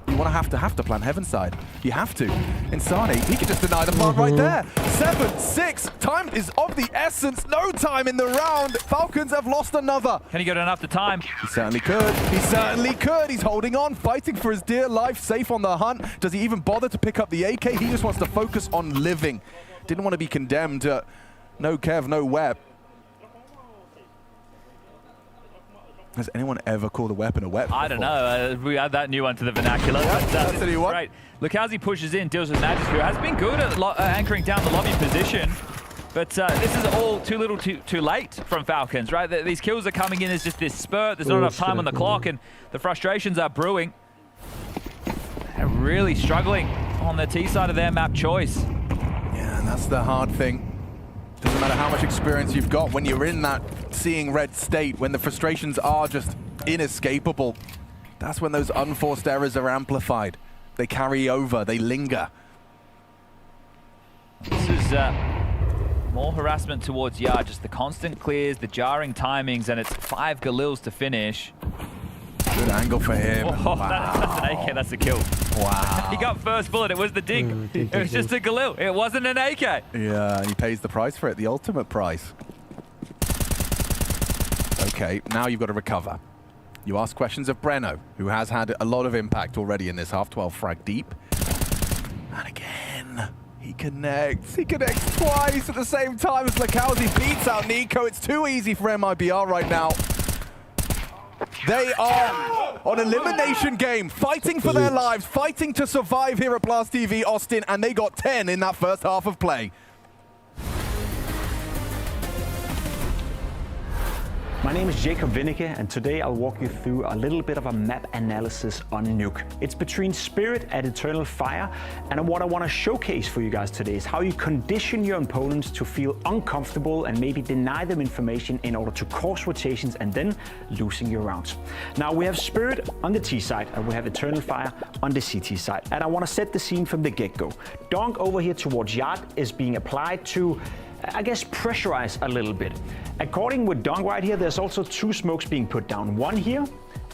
You want to have to plan Heaven side. You have to. Insani, he could just deny the plant right there. 7, 6. Time is of the essence. No time in the round. Falcons have lost another. Can he go down after time? He certainly could. He certainly could. He's holding on, fighting for his dear life, Safe on the hunt. Does he even bother to pick up the AK? He just wants to focus on living. Didn't want to be condemned to no Kev, no Web. Has anyone ever called a weapon a weapon? I don't know. We add that new one to the vernacular. Yeah, that's a new one. Right. Lakowski pushes in, deals with Magic, who has been good at anchoring down the lobby position. But this is all too little too late from Falcons, right? These kills are coming in as just this spurt. There's not enough time on the clock, and the frustrations are brewing. They're really struggling on the T side of their map choice. Yeah, and that's the hard thing. Doesn't matter how much experience you've got when you're in that seeing red state, when the frustrations are just inescapable. That's when those unforced errors are amplified. They carry over, they linger. This is more harassment towards Yard, just the constant clears, the jarring timings, and it's 5 Galils to finish. Good angle for him. Oh, wow. That's an AK, that's a kill. Wow. He got first bullet, it was the dig. It was just a Galil, it wasn't an AK. Yeah, he pays the price for it, the ultimate price. Okay, now you've got to recover. You ask questions of Breno, who has had a lot of impact already in this half 12 frag deep. And again, he connects. He connects twice at the same time as Lakowski beats out Nico. It's too easy for MIBR right now. They are on elimination game, fighting for their lives, fighting to survive here at Blast TV Austin, and they got 10 in that first half of play. My name is Jacob Winneke, and today I'll walk you through a little bit of a map analysis on Nuke. It's between Spirit and Eternal Fire, and what I want to showcase for you guys today is how you condition your opponents to feel uncomfortable and maybe deny them information in order to cause rotations and then losing your rounds. Now we have Spirit on the T side and we have Eternal Fire on the CT side, and I want to set the scene from the get-go. Donk over here towards Yard is being applied to, I guess, pressurize a little bit. According with Dong right here, there's also 2 smokes being put down. One here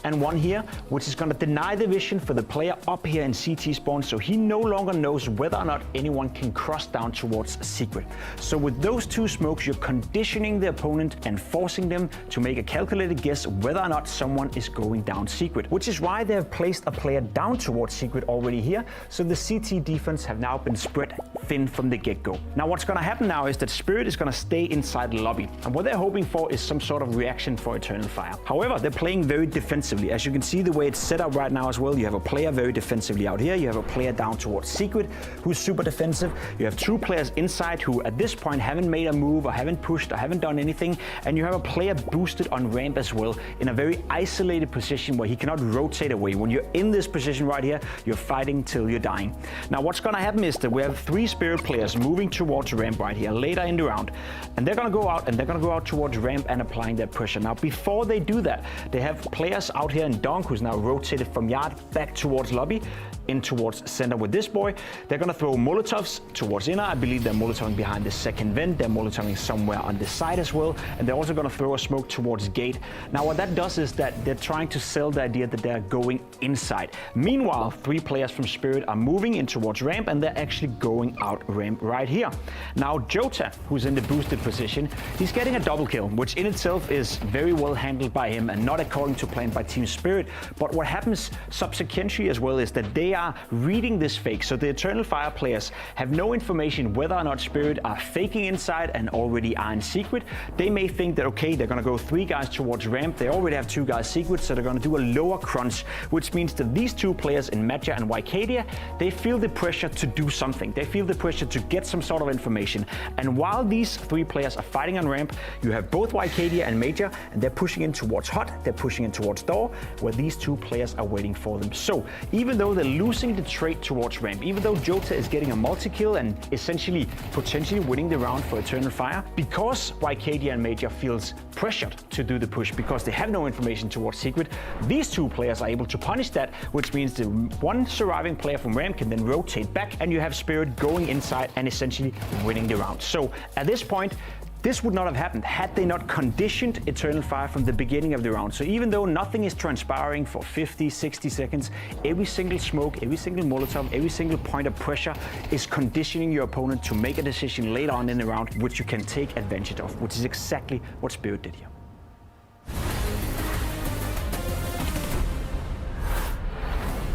and one here, which is going to deny the vision for the player up here in CT spawn, so he no longer knows whether or not anyone can cross down towards secret. So with those 2 smokes, you're conditioning the opponent and forcing them to make a calculated guess whether or not someone is going down secret, which is why they have placed a player down towards secret already here. So the CT defense have now been spread thin from the get-go. Now what's going to happen now is that Spirit is going to stay inside the lobby, and what they're hoping for is some sort of reaction for Eternal Fire. However, they're playing very defensively. As you can see the way it's set up right now as well, you have a player very defensively out here, you have a player down towards Secret who's super defensive, you have 2 players inside who at this point haven't made a move or haven't pushed or haven't done anything, and you have a player boosted on ramp as well in a very isolated position where he cannot rotate away. When you're in this position right here, you're fighting till you're dying. Now what's going to happen is that we have 3 Spirit players moving towards ramp right here later in the round, and they're going to go out and they're going to go out towards ramp and applying that pressure. Now before they do that, they have players out here in Donk who's now rotated from yard back towards lobby in towards center with this boy. They're going to throw Molotovs towards inner. I believe they're Molotoving behind the second vent. They're Molotoving somewhere on this side as well. And they're also going to throw a smoke towards gate. Now what that does is that they're trying to sell the idea that they're going inside. Meanwhile, 3 players from Spirit are moving in towards ramp, and they're actually going out ramp right here. Now Chota, who's in the boosted position, he's getting a double kill, which in itself is very well handled by him and not according to plan by Team Spirit. But what happens subsequently as well is that they are reading this fake. So the Eternal Fire players have no information whether or not Spirit are faking inside and already are in secret. They may think that, okay, they're going to go 3 guys towards ramp. They already have 2 guys secret, so they're going to do a lower crunch, which means that these 2 players in Magi and Wycadia, they feel the pressure to do something. They feel the pressure to get some sort of information. And while these 3 players are fighting on ramp, you have both Wycadia and Major, and they're pushing in towards hot, they're pushing in towards door, where these 2 players are waiting for them. So even though they're losing the trade towards ramp, even though Chota is getting a multi-kill and essentially potentially winning the round for Eternal Fire, because Wycadia and Major feels pressured to do the push because they have no information towards secret, these 2 players are able to punish that, which means the 1 surviving player from ramp can then rotate back, and you have Spirit going inside and essentially winning the round. So at this point, this would not have happened had they not conditioned Eternal Fire from the beginning of the round. So even though nothing is transpiring for 50, 60 seconds, every single smoke, every single Molotov, every single point of pressure is conditioning your opponent to make a decision later on in the round, which you can take advantage of, which is exactly what Spirit did here.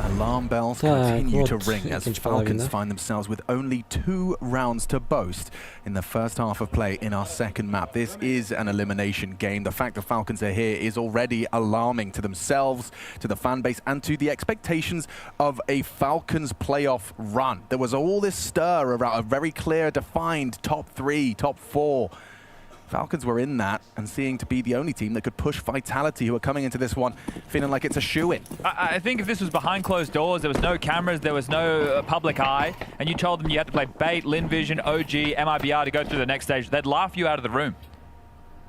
Alarm bells continue to ring as Falcons find themselves with only 2 rounds to boast in the first half of play in our second map. This is an elimination game. The fact that Falcons are here is already alarming to themselves, to the fan base, and to the expectations of a Falcons playoff run. There was all this stir around a very clear, defined top 3, top 4. Falcons were in that and seeing to be the only team that could push Vitality, who are coming into this one feeling like it's a shoo-in. I think if this was behind closed doors, there was no cameras, there was no public eye, and you told them you had to play Bait, Linvision, OG, MIBR to go through the next stage, they'd laugh you out of the room.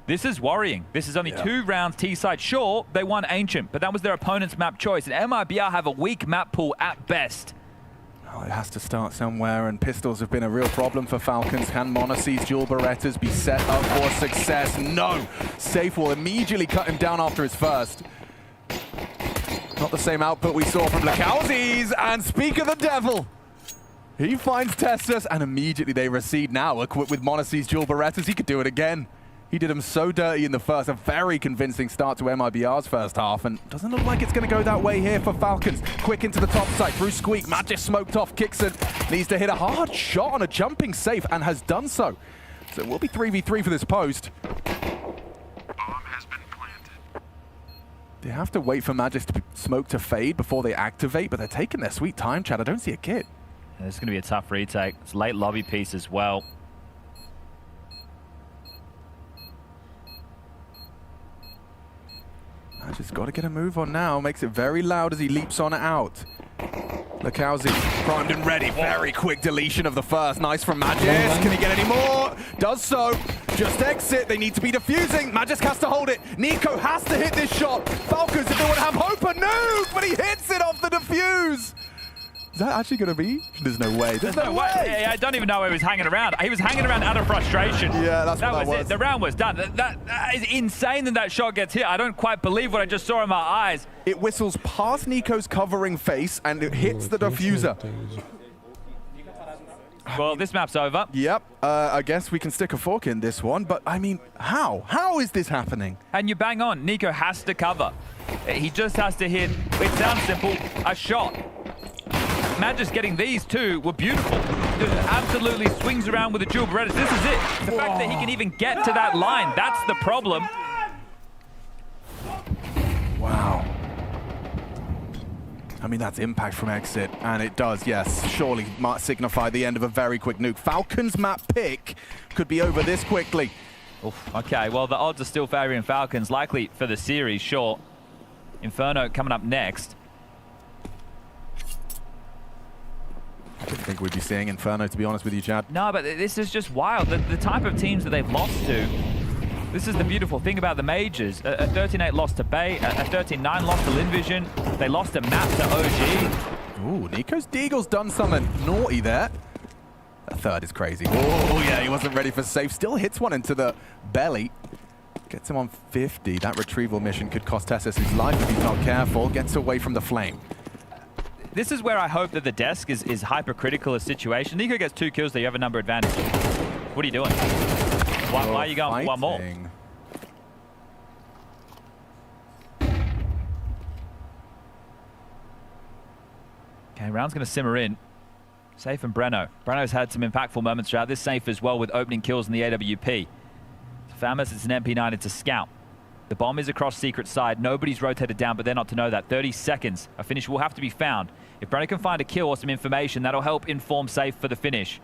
This is worrying. This is only 2 rounds T-side. Sure, they won Ancient, but that was their opponent's map choice, and MIBR have a weak map pool at best. Oh, it has to start somewhere, and pistols have been a real problem for Falcons. Can Monacy's dual Berettas be set up for success? No! Safe will immediately cut him down after his first. Not the same output we saw from Lakauzi's, and speak of the devil! He finds Tessus, and immediately they recede now. Equipped with Monacy's dual Berettas, he could do it again. He did him so dirty in the first. A very convincing start to MIBR's first half, and doesn't look like it's going to go that way here for Falcons. Quick into the top side, through Squeak. Magic smoked off, Kixon needs to hit a hard shot on a jumping safe, and has done so. So it will be 3v3 for this post. They have to wait for Magic smoke to fade before they activate, but they're taking their sweet time, Chad. I don't see a kit. Yeah, this is going to be a tough retake. It's late lobby piece as well. Magic's got to get a move on now. Makes it very loud as he leaps on out. Lakauzi primed and ready. Very quick deletion of the first. Nice from Magis. Can he get any more? Does so. Just exit. They need to be defusing. Magis has to hold it. Nico has to hit this shot. Falcons, if they want to have hope, a nuke, but he hits it off the defuse. Is that actually going to be? There's no way. There's no way. I don't even know where he was hanging around. He was hanging around out of frustration. Yeah, that's what that was. It. The round was done. That is insane that shot gets hit. I don't quite believe what I just saw in my eyes. It whistles past Nico's covering face and it hits the diffuser. Well, this map's over. Yep. I guess we can stick a fork in this one, but I mean, how? How is this happening? And you bang on. Nico has to cover. He just has to hit, it sounds simple, a shot. Magic getting these two were beautiful. Just absolutely swings around with the dual Berettas. This is it. The fact that he can even get to that line, that's the problem. Wow. I mean, that's impact from exit, and it does, yes, surely signify the end of a very quick nuke. Falcons map pick could be over this quickly. Oof, okay, well, the odds are still favoring Falcons, likely for the series, sure. Inferno coming up next. I didn't think we'd be seeing Inferno, to be honest with you, Chad. No, but this is just wild. The type of teams that they've lost to. This is the beautiful thing about the majors. A 13-8 loss to Bay, a 13-9 loss to Linvision. They lost a map to OG. Ooh, Nico's Deagle's done something naughty there. That third is crazy. Oh, yeah, he wasn't ready for safe. Still hits one into the belly. Gets him on 50. That retrieval mission could cost Tessus his life if he's not careful. Gets away from the flame. This is where I hope that the desk is hypercritical of situation. Nico gets 2 kills there. You have a number advantage. What are you doing? Why are you going for one more? Okay, round's going to simmer in. Safe and Breno. Breno's had some impactful moments throughout this. Safe as well with opening kills in the AWP. Famas, it's an MP9, it's a scout. The bomb is across secret side. Nobody's rotated down, but they're not to know that. 30 seconds. A finish will have to be found. If Breno can find a kill or some information, that'll help inform Safe for the finish.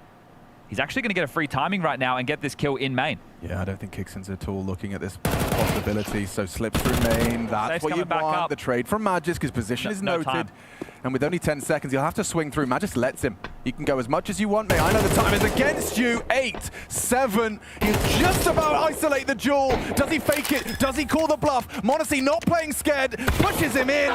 He's actually going to get a free timing right now and get this kill in main. Yeah, I don't think Kixon's at all looking at this possibility. So slips through main. That's what you want. Up. The trade from Magis, because position is noted. And with only 10 seconds, you'll have to swing through. Magis lets him. You can go as much as you want, mate. I know the time is against you. 8, 7. He'll just about isolate the duel. Does he fake it? Does he call the bluff? m0NESY not playing scared. Pushes him in.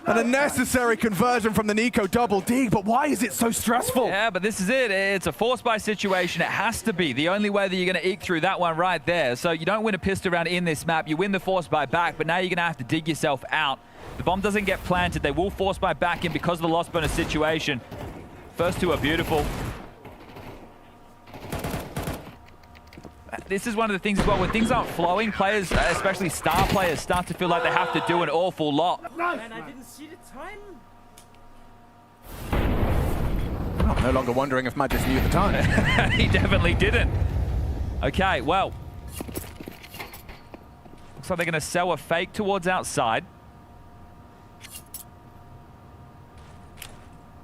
And a necessary conversion from the Nico double D, but why is it so stressful? Yeah, but this is it. It's a force buy situation. It has to be. The only way that you're going to eke through that one right there. So you don't win a pistol round in this map. You win the force buy back, but now you're going to have to dig yourself out. The bomb doesn't get planted. They will force buy back in because of the loss bonus situation. First two are beautiful. This is one of the things as well, when things aren't flowing, players, especially star players, start to feel like they have to do an awful lot. Man, I didn't see the time. Well, no longer wondering if Magis knew the time. He definitely didn't. Okay, well. Looks like they're going to sell a fake towards outside.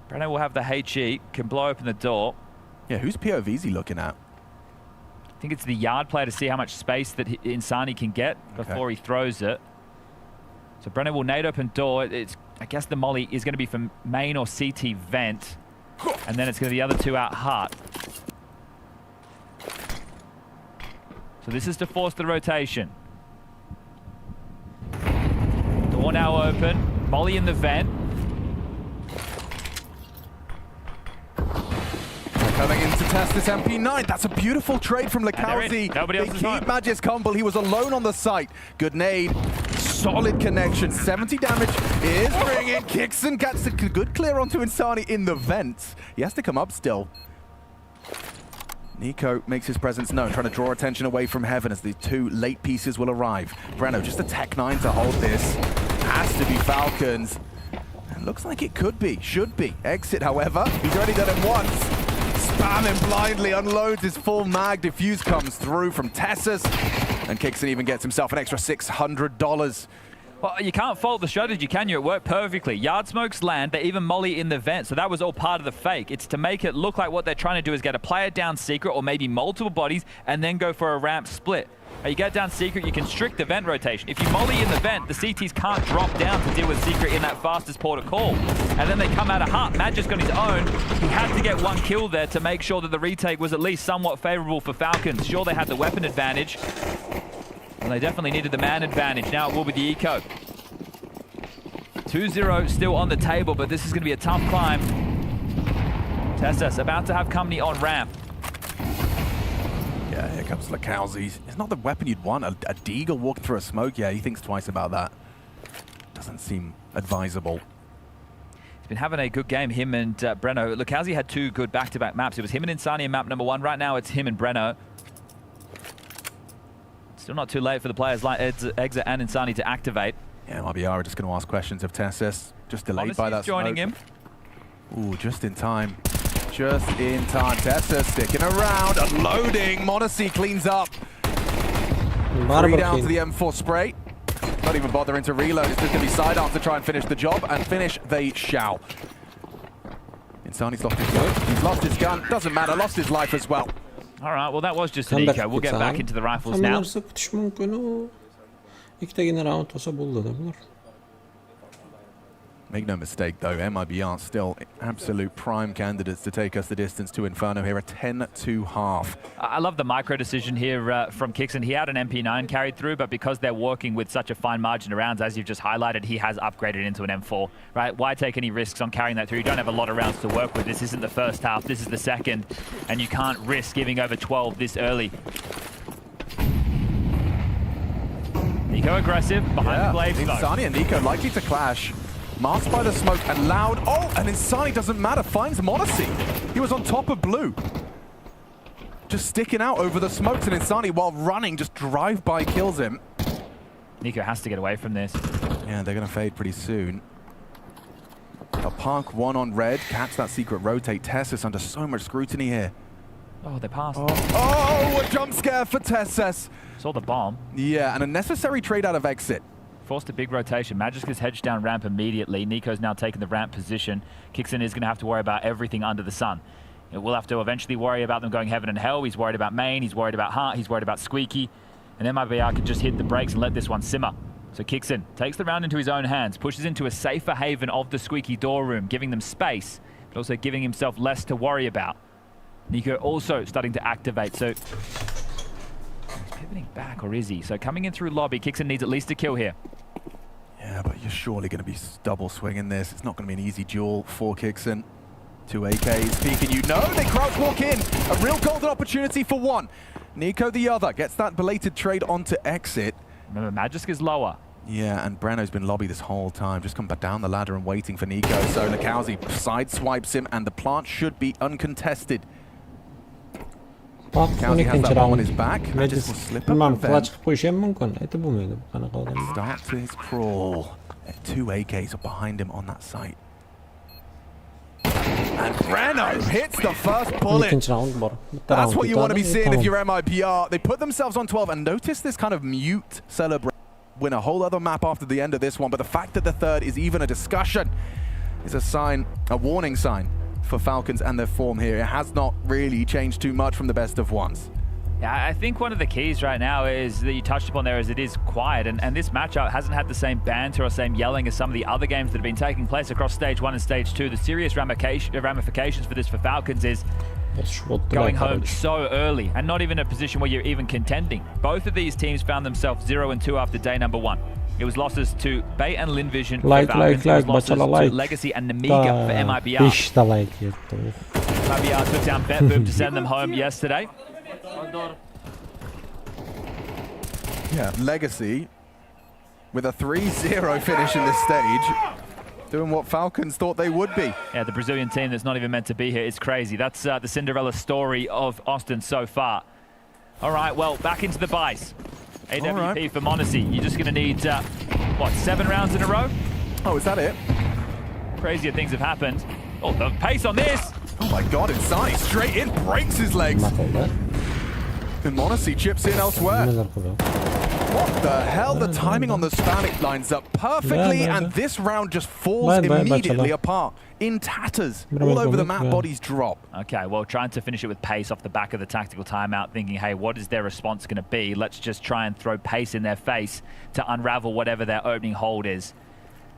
Breno will have the HE, can blow open the door. Yeah, whose POV is he looking at? I think it's the yard player to see how much space that Insani can get before he throws it. So Breno will nade open door. I guess the molly is going to be from main or CT vent. And then it's going to be the other two out hut. So this is to force the rotation. Door now open. Molly in the vent. Coming in to test this MP9. That's a beautiful trade from Lekowski. Nobody else is home. Magis Kumble. He was alone on the site. Good nade. Solid connection. 70 damage is bringing. Kixon gets a good clear onto Insani in the vents. He has to come up still. Nico makes his presence known, trying to draw attention away from Heaven as the two late pieces will arrive. Breno, just a Tech 9 to hold this. Has to be Falcons. And looks like it could be, should be. Exit, however. He's already done it once. Spam him blindly, unloads his full mag. Diffuse comes through from Tessus. And Kixon even gets himself an extra $600. Well, you can't fault the strategy, can you? It worked perfectly. Yard smokes land, they even molly in the vent, so that was all part of the fake. It's to make it look like what they're trying to do is get a player down secret or maybe multiple bodies and then go for a ramp split. You get down secret, you constrict the vent rotation. If you molly in the vent, the CTs can't drop down to deal with secret in that fastest port of call. And then they come out of hut. Magic's got his own. He had to get one kill there to make sure that the retake was at least somewhat favorable for Falcons. Sure, they had the weapon advantage. Well, they definitely needed the man advantage. Now it will be the eco. 2-0 still on the table, but this is going to be a tough climb. Tessus about to have company on ramp. Yeah, here comes Lekowski. It's not the weapon you'd want. A Deagle walking through a smoke. Yeah, he thinks twice about that. Doesn't seem advisable. He's been having a good game, him and Breno. Lekowski had two good back-to-back maps. It was him and Insani in map number 1. Right now, it's him and Breno. Still not too late for the players like Exit and Insani to activate. Yeah, RBR are just going to ask questions of Tessus. Just delayed by that joining smoke. him. Ooh, just in time. Just in time. Tessa sticking around, unloading. Monacy cleans up. 3 down to the M4 spray. Not even bothering to reload. It's just going to be sidearms to try and finish the job, and finish they shall. Insani's lost his gun. He's lost his gun. Doesn't matter. Lost his life as well. All right, well, that was just an eco. We'll get back into the rifles now. Make no mistake, though, MIB are still absolute prime candidates to take us the distance to Inferno here, a 10-2 I love the micro decision here from Kixon. He had an MP9 carried through, but because they're working with such a fine margin of rounds, as you've just highlighted, he has upgraded into an M4, right? Why take any risks on carrying that through? You don't have a lot of rounds to work with. This isn't the first half, this is the second, and you can't risk giving over 12 this early. Nico aggressive, behind the glaive. Insani and Nico likely to clash. Masked by the smoke and loud. Oh, and Insani doesn't matter. Finds Monacy. He was on top of blue. Just sticking out over the smokes, and Insani, while running, just drive-by kills him. Nico has to get away from this. Yeah, they're going to fade pretty soon. They'll park one on red, catch that secret rotate. Tessus under so much scrutiny here. Oh, they passed. Oh, a jump scare for Tessus. Saw the bomb. Yeah, and a necessary trade out of exit. Forced a big rotation. Magisk has hedged down ramp immediately. Nico's now taken the ramp position. Kixon is going to have to worry about everything under the sun. We'll have to eventually worry about them going heaven and hell. He's worried about main. He's worried about heart. He's worried about squeaky. And MIBR could just hit the brakes and let this one simmer. So Kixon takes the round into his own hands, pushes into a safer haven of the squeaky door room, giving them space, but also giving himself less to worry about. Nico also starting to activate. So he's pivoting back, or is he? So coming in through lobby, Kixon needs at least a kill here. Yeah, but you're surely going to be double swinging this. It's not going to be an easy duel for Kixon. 2 AKs peeking, you know, they crouch walk in. A real golden opportunity for one. Nico the other, gets that belated trade onto exit. Remember, Magisk is lower. Yeah, and Breno's been lobby this whole time, just come back down the ladder and waiting for Nico. So Lakowski sideswipes him, and the plant should be uncontested. Lakowski has that bomb on his back. Magisk will slip up and starts his crawl. 2 AKs are behind him on that site. And Breno hits the first bullet. That's what you want to be seeing if you're MIPR. They put themselves on 12, and notice this kind of mute celebration. Win a whole other map after the end of this one, but the fact that the third is even a discussion is a sign, a warning sign for Falcons and their form here. It has not really changed too much from the best of ones. Yeah, I think one of the keys right now is that you touched upon there is it is quiet, and this matchup hasn't had the same banter or same yelling as some of the other games that have been taking place across Stage 1 and Stage 2. The serious ramifications for this for Falcons is going home so early and not even in a position where you're even contending. Both of these teams found themselves 0-2 after day number 1. It was losses to Bay and Lin Vision for Falcons. It was losses to Legacy and Namiga for MIBR. MIBR took down BetBoom to send them home yesterday. Yeah, Legacy with a 3-0 finish in this stage, doing what Falcons thought they would be. Yeah, the Brazilian team that's not even meant to be here. It's crazy. That's the Cinderella story of Austin so far. All right, well, back into the buys. AWP for Monacy. You're just going to need, what, 7 rounds in a row? Oh, is that it? Crazier things have happened. Oh, the pace on this! Oh my god, Insani straight in, breaks his legs. And Monacy chips in elsewhere. What the hell? The timing on the Spanic lines up perfectly, and this round just falls immediately apart. In tatters. All over the map, bodies drop. Okay, well, trying to finish it with pace off the back of the tactical timeout, thinking, hey, what is their response going to be? Let's just try and throw pace in their face to unravel whatever their opening hold is.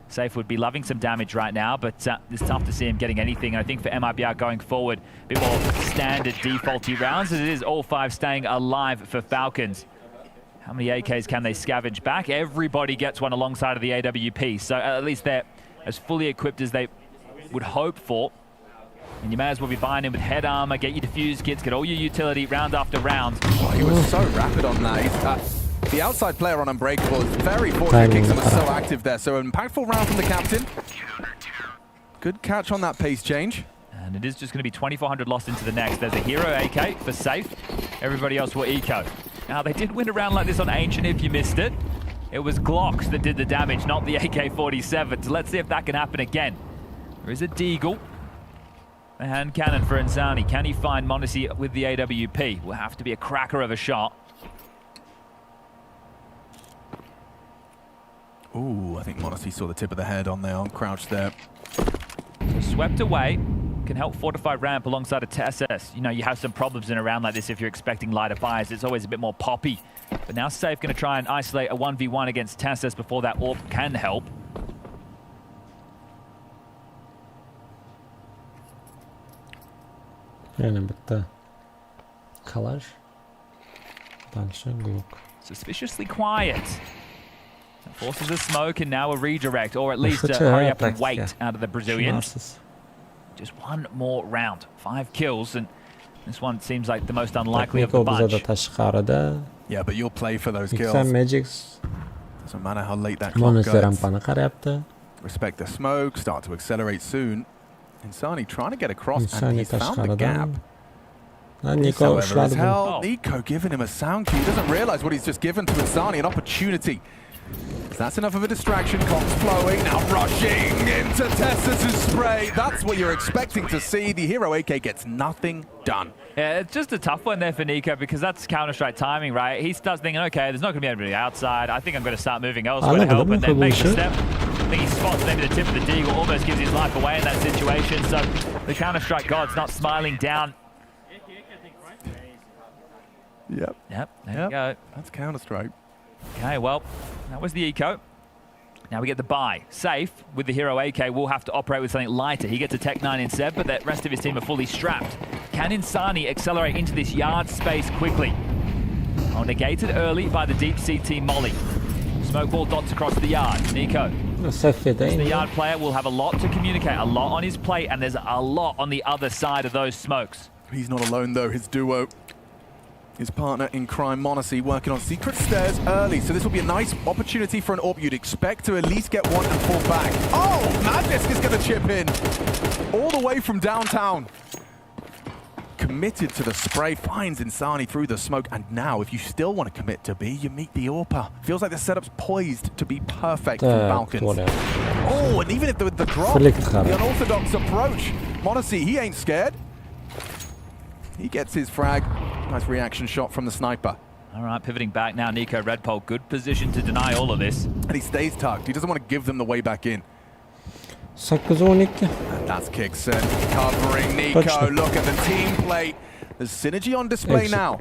Safe would be loving some damage right now, but it's tough to see him getting anything. And I think for MIBR going forward, a bit more standard defaulty rounds, as it is all 5 staying alive for Falcons. How many AKs can they scavenge back? Everybody gets one alongside of the AWP, so at least they're as fully equipped as they would hope for. And you may as well be buying in with head armor, get your defuse kits, get all your utility round after round. Oh, he was so rapid on that. The outside player on Unbreakable is very fortunate. Kixon was so active there. So an impactful round from the captain. Good catch on that pace change. And it is just going to be 2,400 lost into the next. There's a hero AK for safe. Everybody else will eco. Now, they did win a round like this on Ancient if you missed it. It was Glocks that did the damage, not the AK-47. So let's see if that can happen again. There is a Deagle. The hand cannon for Insani. Can he find Monacy with the AWP? Will have to be a cracker of a shot. Ooh, I think Monacy saw the tip of the head on there, on crouch there. So swept away. Can help fortify ramp alongside a TSS. You know, you have some problems in a round like this if you're expecting lighter fires. It's always a bit more poppy. But now Safe going to try and isolate a 1v1 against TSS before that AWP can help. Yani bitti. Kalash. Dalshin Glock. Suspiciously quiet. That forces a smoke and now a redirect, or at least a hurry up and wait out of the Brazilians. Just one more round. 5 kills, and this one seems like the most unlikely of the bunch. Yeah, but you'll play for those kills. Magics. Doesn't matter how late that clock goes. Rampani. Respect the smoke, start to accelerate soon. Insani trying to get across, and he's found the gap. Nico Nico giving him a sound cue. He doesn't realize what he's just given to Insani, an opportunity. That's enough of a distraction. Comms flowing, now rushing into Tessus's spray. That's what you're expecting to see. The hero AK gets nothing done. Yeah, it's just a tough one there for Nico because that's Counter-Strike timing, right? He starts thinking, okay, there's not going to be anybody outside. I think I'm going to start moving elsewhere to help, and then makes a step. I think he spots maybe the tip of the deagle, almost gives his life away in that situation. So the Counter-Strike god's not smiling down. Yep. There you go. That's Counter-Strike. Okay, well, that was the eco. Now we get the buy. Safe with the hero AK will have to operate with something lighter. He gets a Tech 9 instead, but the rest of his team are fully strapped. Can Insani accelerate into this yard space quickly? Oh, negated early by the deep CT molly. Smoke ball dots across the yard. Nico. The yard player will have a lot to communicate, a lot on his plate, and there's a lot on the other side of those smokes. He's not alone though, his duo. His partner in crime, Monacy, working on secret stairs early, so this will be a nice opportunity for an AWP. You'd expect to at least get one and fall back. Oh, Madness is going to chip in all the way from downtown. Committed to the spray, finds Insani through the smoke, and now if you still want to commit to B, you meet the AWPer. Feels like the setup's poised to be perfect for Falcons. Oh, and even if with the drop, the unorthodox approach, Monacy, he ain't scared. He gets his frag. Nice reaction shot from the sniper. All right, pivoting back now, Nico Redpole. Good position to deny all of this. And he stays tucked. He doesn't want to give them the way back in. And that's Kixon covering Nico. Look at the team play. There's synergy on display now.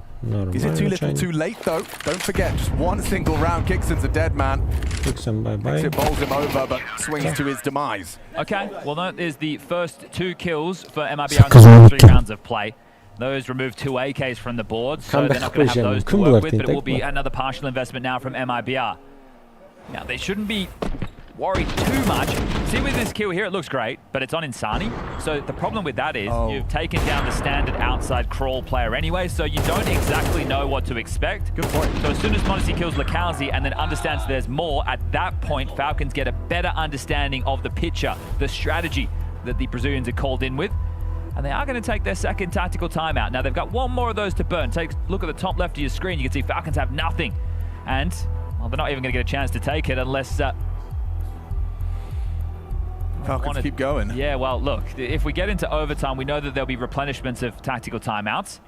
Is it too little too late though? Don't forget, just one single round. Kixon's a dead man. Kixon, bye-bye. It bowls him over, but swings to his demise. Okay, well that is the first 2 kills for MIBR in the first 3 rounds of play. Those remove 2 AKs from the board, so they're not going to have those to work with, but it will be another partial investment now from MIBR. Now, they shouldn't be worried too much. See with this kill here, it looks great, but it's on Insani. So the problem with that is you've taken down the standard outside crawl player anyway, so you don't exactly know what to expect. Good point. So as soon as Monacy kills Lacalzi and then understands there's more, at that point, Falcons get a better understanding of the picture, the strategy that the Brazilians are called in with. And they are going to take their second tactical timeout. Now, they've got one more of those to burn. Take a look at the top left of your screen. You can see Falcons have nothing. And, well, they're not even going to get a chance to take it unless... Falcons keep going. Yeah, well, look, if we get into overtime, we know that there'll be replenishments of tactical timeouts.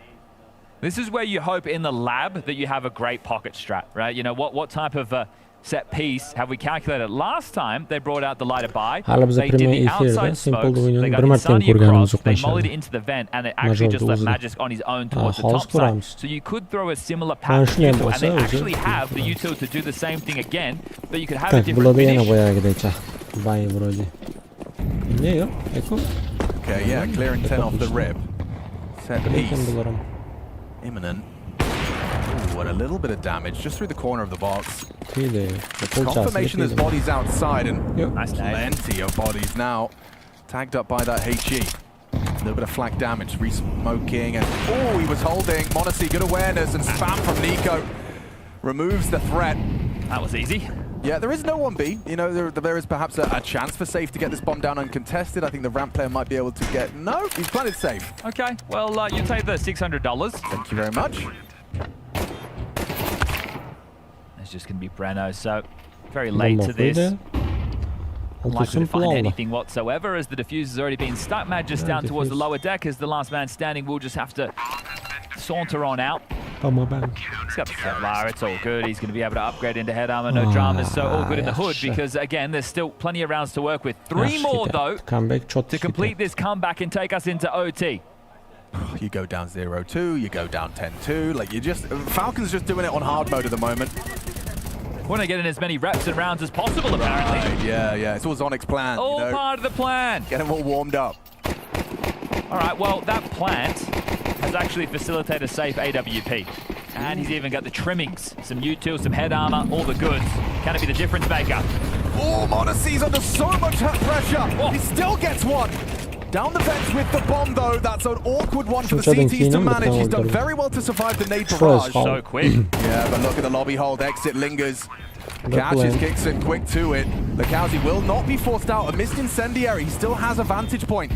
This is where you hope in the lab that you have a great pocket strat, right? You know, what type of... set piece have we calculated? Last time they brought out the lighter buy, they did the outside smokes, they got Insani across, they mollied it into the vent, and it actually just left Magisk on his own towards the top side. So you could throw a similar pattern, and they actually have the util to do the same thing again, but you could have a different finish. Okay, yeah, clearing 10 off the rib. Set piece. Imminent. Ooh, and a little bit of damage just through the corner of the box. Confirmation there's bodies outside, and plenty of bodies now. Tagged up by that HE. A little bit of flak damage, re-smoking, and oh, he was holding. Monacy, good awareness, and spam from Nico. Removes the threat. That was easy. Yeah, there is no 1B. You know, there is perhaps a chance for Safe to get this bomb down uncontested. I think the ramp player might be able to get... No, he's planted Safe. Okay, well, you take the $600. Thank you very much. It's just going to be Breno, so very late to this. Unlikely to find anything whatsoever as the diffuser's already been stuck. Mad just down towards the lower deck as the last man standing will just have to saunter on out. He's got the Kevlar, it's all good. He's going to be able to upgrade into head armor, no dramas, so all good in the hood because, again, there's still plenty of rounds to work with. 3 more, though, to complete this comeback and take us into OT. You go down 0-2, you go down 10-2, like Falcon's just doing it on hard mode at the moment. Want to get in as many reps and rounds as possible, apparently. Yeah, it's all Zonic's plan. All part of the plan. Get him all warmed up. All right, well, that plant has actually facilitated a safe AWP. And he's even got the trimmings, some utils, some head armor, all the goods. Can it be the difference maker? Oh, Monacy's under so much pressure. Oh. He still gets one. Down the fence with the bomb, though. That's an awkward one for the CTs to manage. He's done very well to survive the nade barrage. So quick. Yeah, but look at the lobby hold. Exit lingers. Catches, kicks in quick to it. Lukowski will not be forced out. A missed incendiary. He still has a vantage point.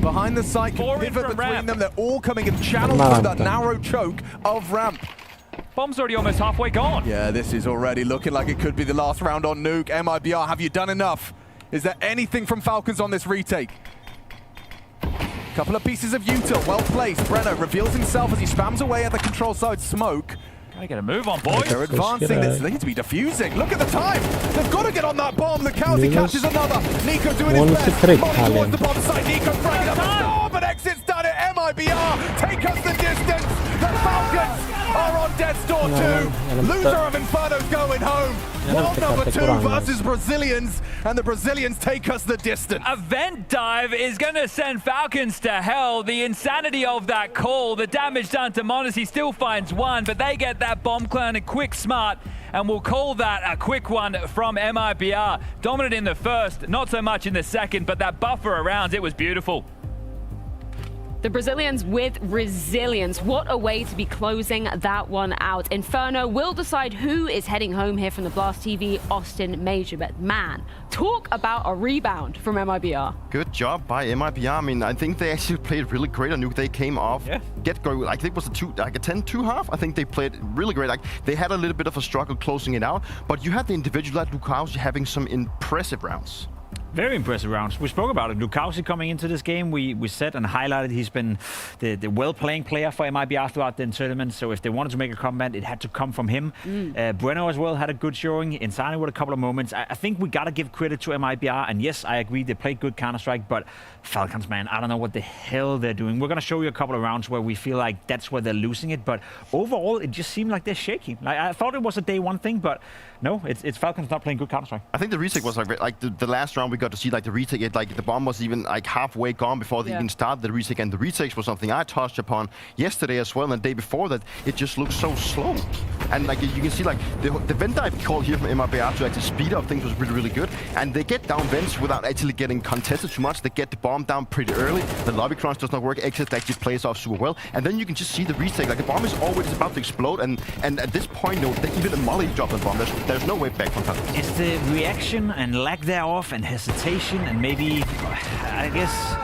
Behind the site, can pivot between them. They're all coming and channeled through that narrow choke of ramp. Bomb's already almost halfway gone. Yeah, this is already looking like it could be the last round on Nuke. MIBR, have you done enough? Is there anything from Falcons on this retake? Couple of pieces of util, well placed. Brenner reveals himself as he spams away at the control side smoke. Gotta get a move on, boys. They're advancing. They need to be diffusing. Look at the time. They've got to get on that bomb. Lukowski catches another. Nico doing his best. Molly towards the bomb site. Nico bringing up a storm, but exit's done it. MIBR take us the distance. The Falcons are on death's door too. Loser of Inferno's going home. World number 2 versus Brazilians, and the Brazilians take us the distance. A vent dive is going to send Falcons to hell. The insanity of that call, the damage done to Monacy, he still finds one, but they get that bomb clan and quick smart, and we'll call that a quick one from MIBR. Dominant in the first, not so much in the second, but that buffer around, it was beautiful. The Brazilians with resilience. What a way to be closing that one out. Inferno will decide who is heading home here from the Blast TV Austin Major. But man, talk about a rebound from MIBR. Good job by MIBR. I mean, I think they actually played really great on Nuke. They came off get-go. I think it was a 10-2 half. I think they played really great. Like, they had a little bit of a struggle closing it out, but you had the individual like Lukowski having some impressive rounds. Very impressive rounds. We spoke about it. Lukowski coming into this game, we said and highlighted he's been the well-playing player for MIBR throughout the tournament. So if they wanted to make a comeback, it had to come from him. Bueno as well had a good showing. Insani with a couple of moments. I think we got to give credit to MIBR. And yes, I agree, they played good Counter-Strike. But Falcons, man, I don't know what the hell they're doing. We're going to show you a couple of rounds where we feel like that's where they're losing it. But overall, it just seemed like they're shaky. Like, I thought it was a day one thing, but no, it's Falcons not playing good Counter-Strike. I think the retake was like the last round we got to see, like the retake, like the bomb was even like halfway gone before they even started the retake, and the retakes was something I touched upon yesterday as well, and the day before that, it just looks so slow. And like you can see, like the vent dive call here from MIBR to actually speed up things was really, really good, and they get down vents without actually getting contested too much. They get the bomb down pretty early. The lobby crunch does not work. Exit actually plays off super well, and then you can just see the retake. Like the bomb is always about to explode, and at this point, no, even a Molly dropped the bomb. There's no way back from that. It's the reaction and lack thereof and hesitation and maybe, I guess,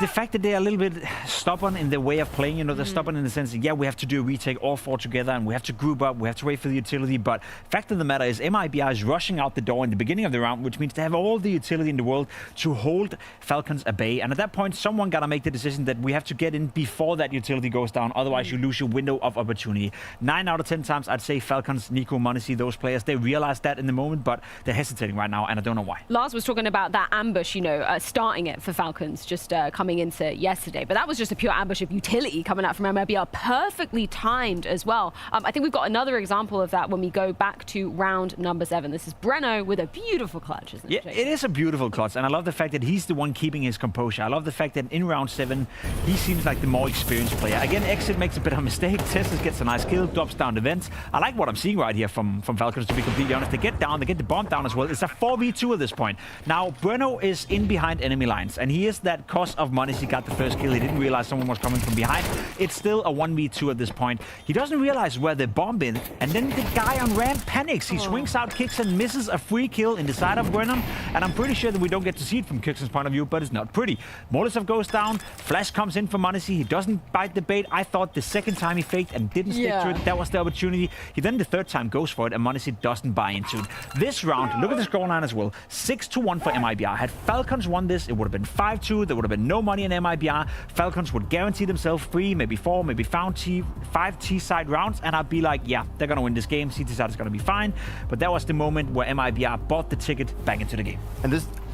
the fact that they're a little bit stubborn in the way of playing. You know, they're stubborn in the sense that, yeah, we have to do a retake all four together and we have to group up, we have to wait for the utility. But fact of the matter is MIBR is rushing out the door in the beginning of the round, which means they have all the utility in the world to hold Falcons at bay. And at that point, someone got to make the decision that we have to get in before that utility goes down. Otherwise, you lose your window of opportunity. 9 out of 10 times, I'd say Falcons, Nico, Monacy, those players, they realize that in the moment, but they're hesitating right now, and I don't know why. Lars was talking about that ambush, you know, starting it for Falcons, just coming into yesterday. But that was just a pure ambush of utility coming out from MIBR, perfectly timed as well. I think we've got another example of that when we go back to round number 7. This is Breno with a beautiful clutch, isn't it? Yeah, it is a beautiful clutch, and I love the fact that he's the one keeping his composure. I love the fact that in round 7, he seems like the more experienced player. Again, Exit makes a bit of a mistake. Tessus gets a nice kill, drops down the vents. I like what I'm seeing right here from Falcons, to be completely honest. They get down, they get the bomb down as well. It's a 4v2 at this point. Now, Breno is in behind enemy lines, and he is that cost of of Monacy got the first kill. He didn't realize someone was coming from behind. It's still a 1v2 at this point. He doesn't realize where the bomb is, and then the guy on ramp panics. He swings out, kicks, and misses a free kill in the side of Brennan, and I'm pretty sure that we don't get to see it from Kixon's point of view, but it's not pretty. Molotov goes down, Flash comes in for Monacy. He doesn't bite the bait. I thought the second time he faked and didn't stick to it, that was the opportunity. He then the third time goes for it, and Monacy doesn't buy into it. This round, look at the scoreline as well. 6-1 for MIBR. Had Falcons won this, it would have been 5-2. There would have been no money in MIBR. Falcons would guarantee themselves 3, maybe 4, maybe 5 T-side rounds, and I'd be like, yeah, they're going to win this game. CT side is going to be fine. But that was the moment where MIBR bought the ticket back into the game.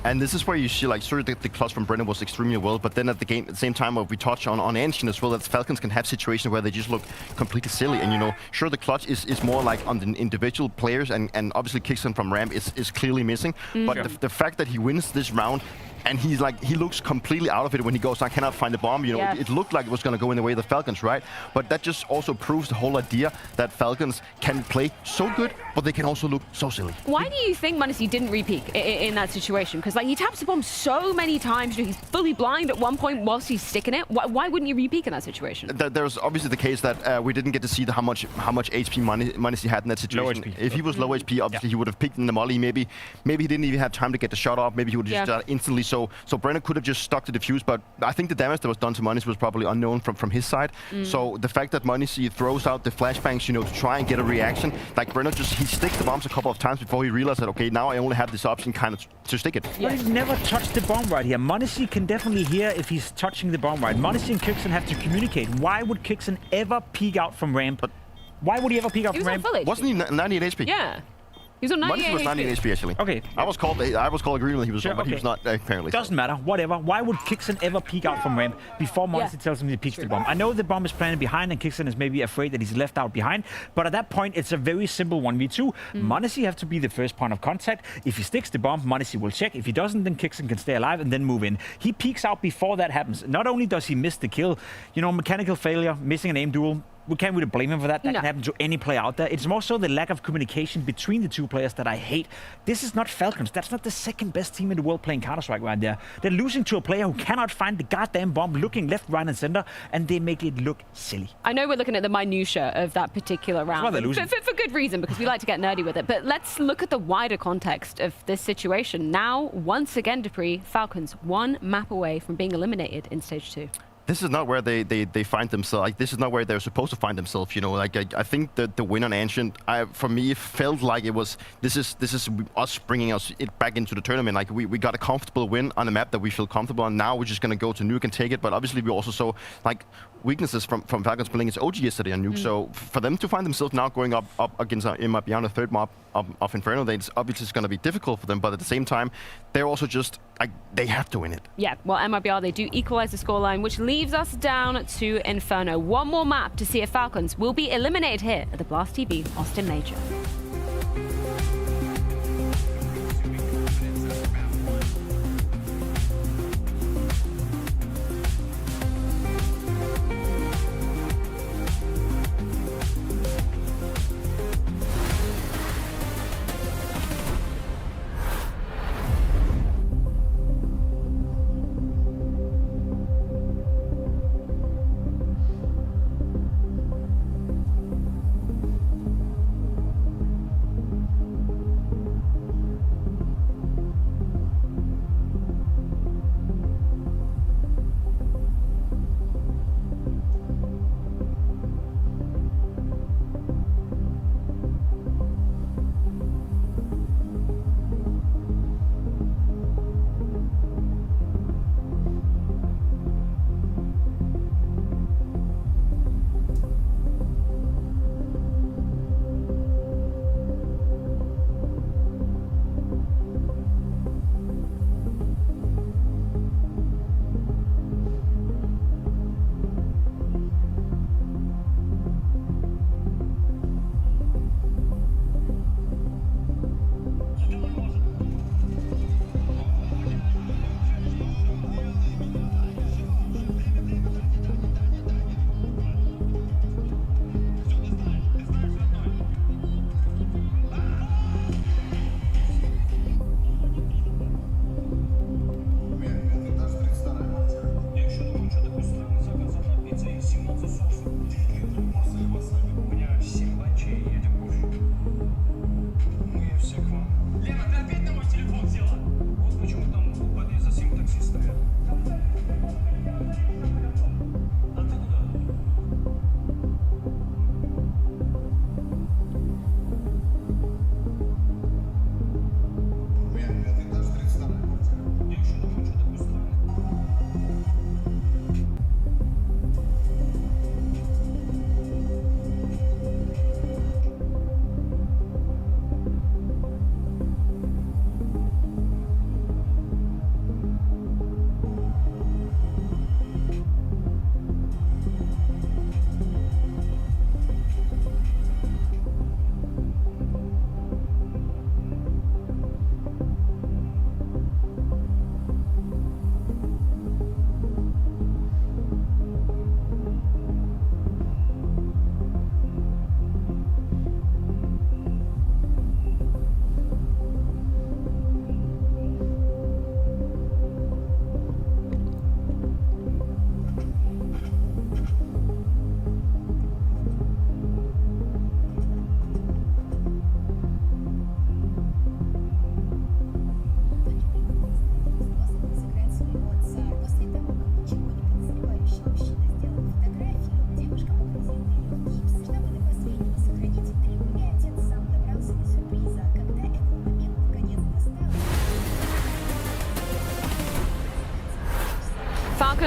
And this is where you see, like, sure, the clutch from Brennan was extremely well, but then at the same time, we touch on Ancient as well, that Falcons can have situations where they just look completely silly. And, you know, sure, the clutch is more like on the individual players, and obviously Kixon from ramp is clearly missing. But the fact that he wins this round, and he looks completely out of it when he goes, I cannot find the bomb. You know, it looked like it was going to go in the way of the Falcons, right? But that just also proves the whole idea that Falcons can play so good, but they can also look so silly. Why do you think Monacy didn't repeat in that situation? Because like he taps the bomb so many times, he's fully blind at one point whilst he's sticking it. Why wouldn't you repeat in that situation? There's obviously the case that we didn't get to see how much HP Monacy had in that situation. Low HP. If he was low HP, obviously he would have picked in the molly. Maybe he didn't even have time to get the shot off. Maybe he would have just done it instantly. So Brennan could have just stuck to the fuse, but I think the damage that was done to Monacy was probably unknown from his side. So the fact that Monacy throws out the flashbangs, you know, to try and get a reaction, like Brennan he sticks the bombs a couple of times before he realized that, okay, now I only have this option kind of to stick it. But he's never touched the bomb right here. Monacy can definitely hear if he's touching the bomb right. Monacy and Kixon have to communicate. Why would Kixon ever peek out from ramp? Why would he ever peek out from ramp? Wasn't he 98 HP? Yeah. He was on 98 Monacy was 98 HP actually. Okay. I was called agreeing that he was on, but he was not apparently. Doesn't matter. Whatever. Why would Kixon ever peek out from ramp before Monacy tells him to peek the bomb? I know the bomb is planted behind and Kixon is maybe afraid that he's left out behind, but at that point it's a very simple 1v2. Monacy have to be the first point of contact. If he sticks the bomb, Monacy will check. If he doesn't, then Kixon can stay alive and then move in. He peeks out before that happens. Not only does he miss the kill, you know, mechanical failure, missing an aim duel. We can't really blame him for that. That can happen to any player out there. It's more so the lack of communication between the two players that I hate. This is not Falcons. That's not the second best team in the world playing Counter-Strike right there. They're losing to a player who cannot find the goddamn bomb, looking left, right, and center, and they make it look silly. I know we're looking at the minutiae of that particular round, for good reason, because we like to get nerdy with it. But let's look at the wider context of this situation. Now, once again, Dupree, Falcons 1 map away from being eliminated in stage 2. This is not where they find themselves. Like, this is not where they're supposed to find themselves. You know, like I think that the win on Ancient, for me, it felt like it was this is us bringing it back into the tournament. Like we got a comfortable win on a map that we feel comfortable on. Now we're just gonna go to Nuke and take it. But obviously we also saw like weaknesses from Falcons playing its OG yesterday on Nuke. So for them to find themselves now going up against beyond the third mob of Inferno, it's obviously going to be difficult for them. But at the same time, they're also just like they have to win it. Yeah, well, MIBR, they do equalize the scoreline, which leaves us down to Inferno. One more map to see if Falcons will be eliminated here at the Blast TV Austin Major.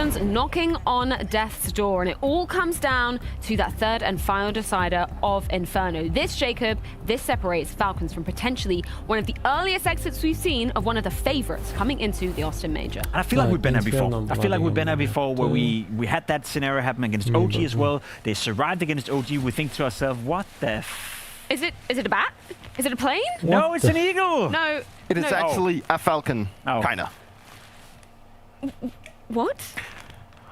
Falcons knocking on death's door, and it all comes down to that third and final decider of Inferno. This, Jacob, this separates Falcons from potentially one of the earliest exits we've seen of one of the favorites coming into the Austin Major. And I feel like we've been there before. I feel like we've been there before where we had that scenario happen against OG as well. They survived against OG. We think to ourselves, what the Is it a bat? Is it a plane? No, it's an eagle. No. It is actually a falcon. Kinda. What?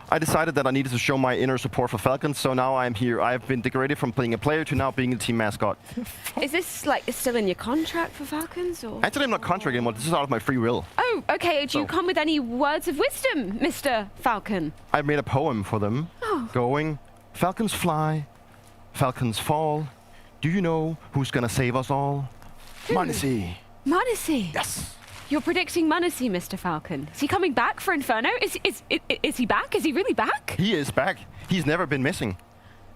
I decided that I needed to show my inner support for Falcons, so now I'm here. I have been degraded from playing a player to now being a team mascot. Is this like still in your contract for Falcons, or? Actually, I'm not contract anymore. This is out of my free will. Oh, okay. Do you come with any words of wisdom, Mr. Falcon? I made a poem for them, going, Falcons fly, Falcons fall. Do you know who's gonna save us all? Manisi. Manisi? Yes. You're predicting Manisi, Mr. Falcon. Is he coming back for Inferno? Is he back? Is he really back? He is back. He's never been missing.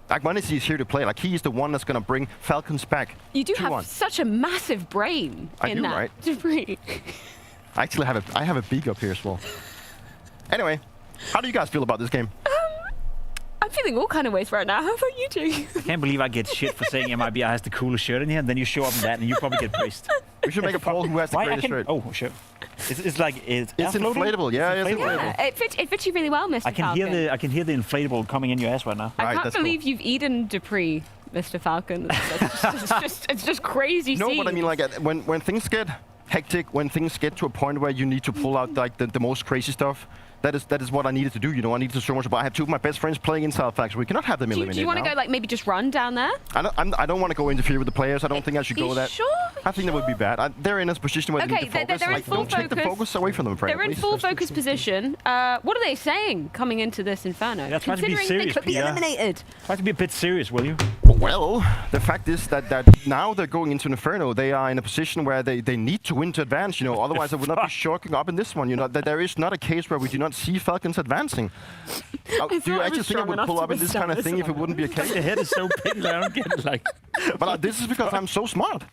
Like, Manisi is here to play. Like, he is the one that's gonna bring Falcons back. You do have such a massive brain in that right? debris. I actually have a beak up here as well. Anyway, how do you guys feel about this game? I'm feeling all kind of ways right now. How about you two? I can't believe I get shit for saying MIBR has the coolest shirt in here, and then you show up in that, and you probably get praised. We should make a poll who has the greatest shirt. Oh, shit. It's like it's inflatable. Yeah, it's inflatable. Yeah, it fits you really well, Mr. Falcon. I can hear the inflatable coming in your ass right now. I can't believe you've eaten Dupree, Mr. Falcon. It's just crazy. No, but I mean, like, when things get hectic, when things get to a point where you need to pull out like the most crazy stuff. That is what I needed to do, you know. I needed to show much, but I have two of my best friends playing in South Factory. We cannot have them eliminated. Do you want to go, like, maybe just run down there? I don't want to go interfere with the players. I don't think I should go that. Sure? I think that would be bad. They're in a position where they need to focus. They're in full don't take the focus away from them, Frank. They're in full focus position. What are they saying coming into this Inferno? Yeah, try to be serious, they could be eliminated. Try to be a bit serious, will you? Well, the fact is that now they're going into Inferno. They are in a position where they need to win to advance, you know. Otherwise, they would not be shocking up in this one, you know. That there is not a case where we do not see Falcons advancing. Do you actually think I would pull up in this kind of thing if it wouldn't be a case? Your head is so big, I don't get it. Like, but this is because I'm so smart.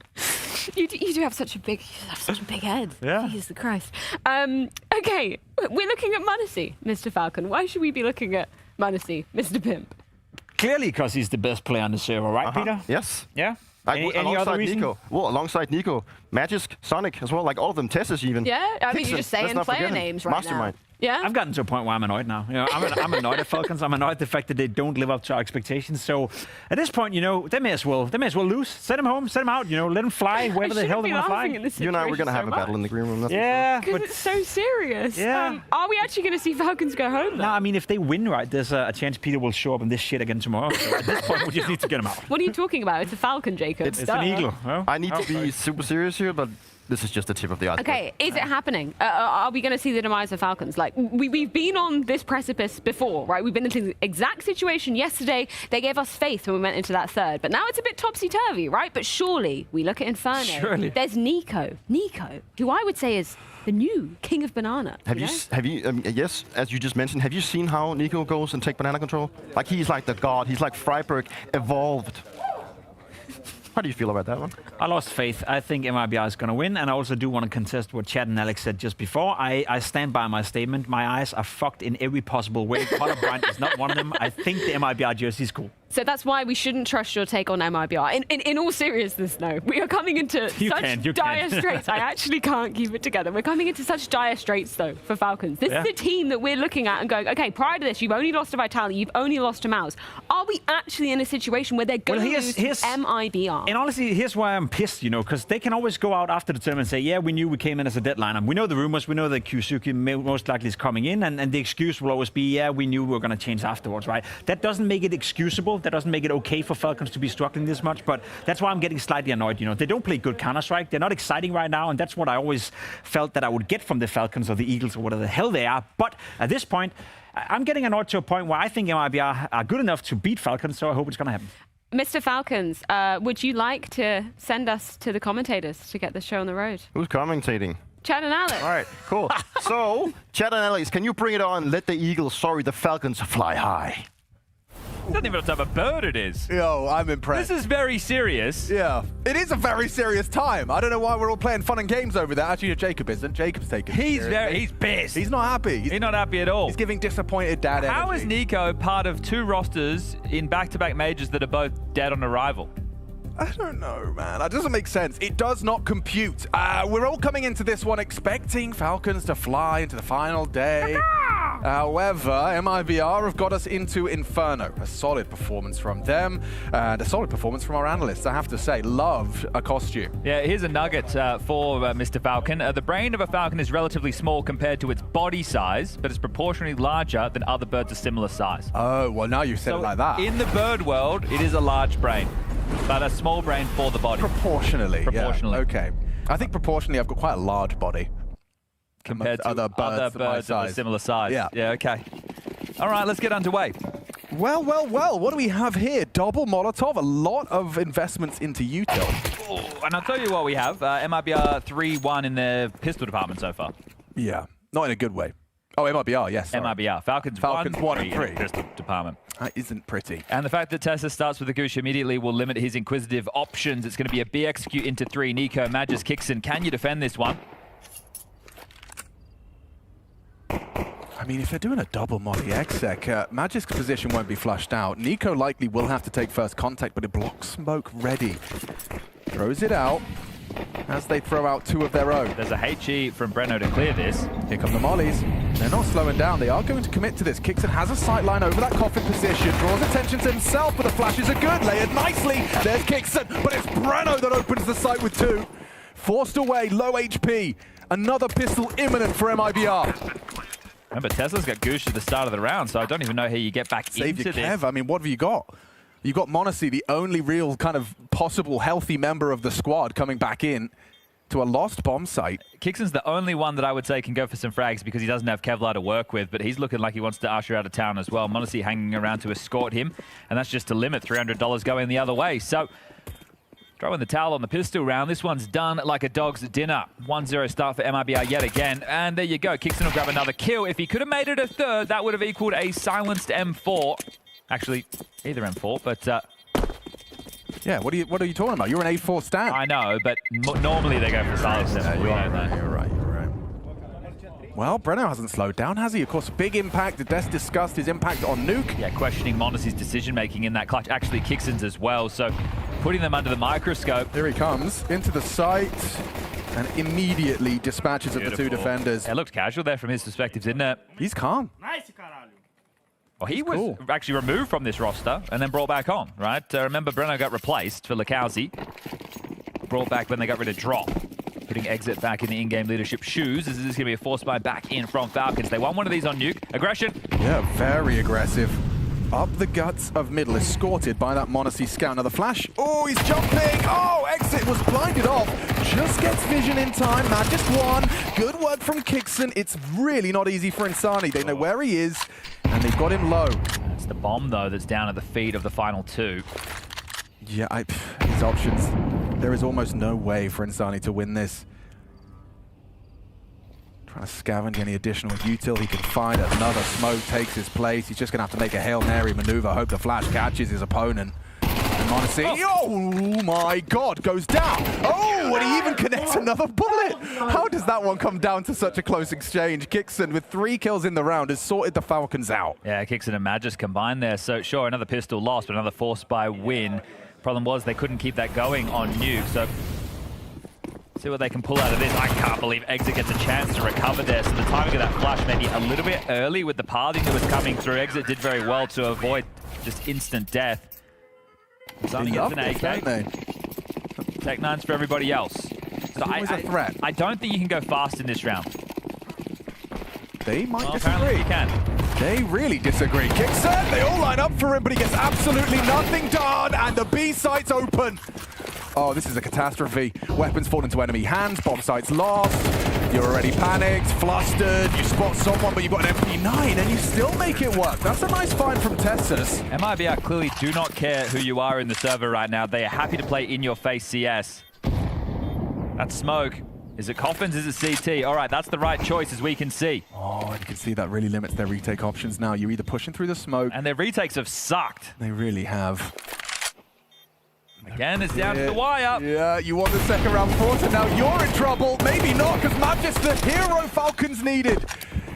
You do have such a big head. Yeah. Jesus Christ. Okay, we're looking at Manisi, Mr. Falcon. Why should we be looking at Manisi, Mr. Pimp? Clearly, because he's the best player on the server, right, Peter? Yes. Yeah. Any other reason? Nico. Well, alongside Nico, Magisk, Sonic as well, like all of them, Tessus even. Yeah, I mean, Hickson, you're just saying player names right Mastermind. now. Yeah. I've gotten to a point where I'm annoyed now. You know, I'm annoyed at Falcons. I'm annoyed at the fact that they don't live up to our expectations. So at this point, you know, they may as well lose. Send them home, send them out. You know, let them fly wherever the hell they want to fly. You and I, we're gonna have a battle in the green room. That's because it's so serious. Yeah. Are we actually gonna see Falcons go home? No, I mean, if they win, right, there's a chance Peter will show up in this shit again tomorrow. So at this point, we just need to get him out. What are you talking about? It's a Falcon, Jacob. It's an eagle. Oh. I need to be super serious here, but this is just the tip of the iceberg. Okay, is it happening? Are we going to see the demise of Falcons? Like, we've been on this precipice before, right? We've been in the exact situation yesterday. They gave us faith when we went into that third, but now it's a bit topsy-turvy, right? But surely, we look at Inferno. Surely. There's Nico, who I would say is the new king of banana. Have you yes, as you just mentioned, have you seen how Nico goes and take banana control? Like, he's like the god. He's like Freiburg evolved. How do you feel about that one? I lost faith. I think MIBR is going to win, and I also do want to contest what Chad and Alex said just before. I stand by my statement. My eyes are fucked in every possible way. Colorblind is not one of them. I think the MIBR jersey is cool. So that's why we shouldn't trust your take on MIBR. In all seriousness, no. We are coming into dire straits. I actually can't keep it together. We're coming into such dire straits, though, for Falcons. This is a team that we're looking at and going, okay, prior to this, you've only lost to Vitali, you've only lost to Mouse. Are we actually in a situation where they're going to lose to MIBR? And honestly, here's why I'm pissed, you know, because they can always go out after the tournament and say, yeah, we knew we came in as a deadline. And we know the rumors, we know that Kyusuke most likely is coming in, and the excuse will always be, yeah, we knew we were going to change afterwards, right? That doesn't make it excusable. That doesn't make it okay for Falcons to be struggling this much, but that's why I'm getting slightly annoyed. You know, they don't play good Counter-Strike. They're not exciting right now, and that's what I always felt that I would get from the Falcons or the Eagles or whatever the hell they are. But at this point, I'm getting annoyed to a point where I think MIBR are good enough to beat Falcons, so I hope it's going to happen. Mr. Falcons, would you like to send us to the commentators to get the show on the road? Who's commentating? Chad and Alex. All right, cool. So, Chad and Alex, can you bring it on? Let the Eagles, the Falcons, fly high. Doesn't even know what type of bird it is. Yo, I'm impressed. This is very serious. Yeah, it is a very serious time. I don't know why we're all playing fun and games over there. Actually, Jacob isn't. Jacob's taking it seriously. He's pissed. He's not happy. He's not happy at all. He's giving disappointed dad energy. How is Nico part of 2 rosters in back-to-back majors that are both dead on arrival? I don't know, man. That doesn't make sense. It does not compute. We're all coming into this one expecting Falcons to fly into the final day. However, MIBR have got us into Inferno. A solid performance from them and a solid performance from our analysts, I have to say. Loved a costume. Yeah, here's a nugget for Mr. Falcon. The brain of a falcon is relatively small compared to its body size, but it's proportionally larger than other birds of similar size. Oh, well, now you said it like that. In the bird world, it is a large brain, but a small brain for the body. Proportionally. Proportionally. Yeah. Okay. I think proportionally I've got quite a large body. Compared to other birds of a similar size. Yeah. Yeah, okay. All right, let's get underway. Well, what do we have here? Double Molotov, a lot of investments into util. Oh, and I'll tell you what we have. MIBR 3-1 in the pistol department so far. Yeah, not in a good way. Oh, MIBR, yes. Sorry. MIBR. Falcons 1 and 3 in the pistol department. That isn't pretty. And the fact that Tessa starts with the Goosh immediately will limit his inquisitive options. It's going to be a B execute into 3. Nico, Magis, Kixon. Can you defend this one? I mean, if they're doing a double molly exec, Magic's position won't be flushed out. Nico likely will have to take first contact, but it blocks smoke ready. Throws it out as they throw out 2 of their own. There's a HE from Breno to clear this. Here come the mollies. They're not slowing down. They are going to commit to this. Kixon has a sight line over that coffin position, draws attention to himself, but the flashes are good. Layered nicely. There's Kixon, but it's Breno that opens the sight with 2. Forced away, low HP. Another pistol imminent for MIBR. Remember, Tesla's got Goosh at the start of the round, so I don't even know how you get back Save into your this. Kev. I mean, what have you got? You got Monacy, the only real kind of possible healthy member of the squad, coming back in to a lost bomb site. Kixon's the only one that I would say can go for some frags because he doesn't have Kevlar to work with, but he's looking like he wants to usher out of town as well. Monacy hanging around to escort him, and that's just a limit, $300 going the other way. So throwing the towel on the pistol round. This one's done like a dog's dinner. 1-0 start for MIBR yet again. And there you go. Kixon will grab another kill. If he could have made it a third, that would have equaled a silenced M4. Actually, either M4, but... yeah, what are you talking about? You're an A4 stand. I know, but normally they go for silenced M4. You're right. Well, Breno hasn't slowed down, has he? Of course, big impact. Des discussed his impact on Nuke. Yeah, questioning Monacy's decision-making in that clutch. Actually, Kixon's as well, so putting them under the microscope. Here he comes, into the site, and immediately dispatches of the 2 defenders. It looked casual there from his perspective, didn't it? He's calm. Well, he was actually removed from this roster and then brought back on, right? Remember, Breno got replaced for Lakowski. Brought back when they got rid of Drop. Putting Exit back in the in-game leadership shoes. This is going to be a force buy back in from Falcons. They won one of these on Nuke. Aggression. Yeah, very aggressive. Up the guts of middle, escorted by that Monacy scout. Another flash. Oh, he's jumping. Oh, Exit was blinded off. Just gets vision in time. Magis 1. Good work from Kixon. It's really not easy for Insani. They know where he is, and they've got him low. It's the bomb, though, that's down at the feet of the final 2. Yeah, his options. There is almost no way for Insani to win this. Trying to scavenge any additional util he can find. Another smoke takes his place. He's just going to have to make a Hail Mary maneuver. Hope the flash catches his opponent. And Monacy, oh my God, goes down. Oh, and he even connects another bullet. How does that one come down to such a close exchange? Kixon, with 3 kills in the round, has sorted the Falcons out. Yeah, Kixon and Magis combined there. So sure, another pistol lost, but another force buy win. Problem was they couldn't keep that going on Nuke, so see what they can pull out of this. I can't believe Exit gets a chance to recover there, so the timing of that flash may be a little bit early with the pathing that was coming through. Exit did very well to avoid just instant death. Something gets an AK. Tech 9's for everybody else. So I don't think you can go fast in this round. They might disagree. Apparently you can. They really disagree. Kixon, they all line up for him, but he gets absolutely nothing done, and the B site's open. Oh, this is a catastrophe. Weapons fall into enemy hands, bomb site's lost. You're already panicked, flustered, you spot someone, but you've got an MP9, and you still make it work. That's a nice find from Tessus. MIBR clearly do not care who you are in the server right now. They are happy to play in-your-face CS. That's smoke. Is it Coffins? Is it CT? All right, that's the right choice, as we can see. Oh, and you can see that really limits their retake options now. You're either pushing through the smoke. And their retakes have sucked. They really have. Again, it's down to the wire. Yeah, you want the second round force, and now you're in trouble. Maybe not, because Magic's the hero Falcons needed.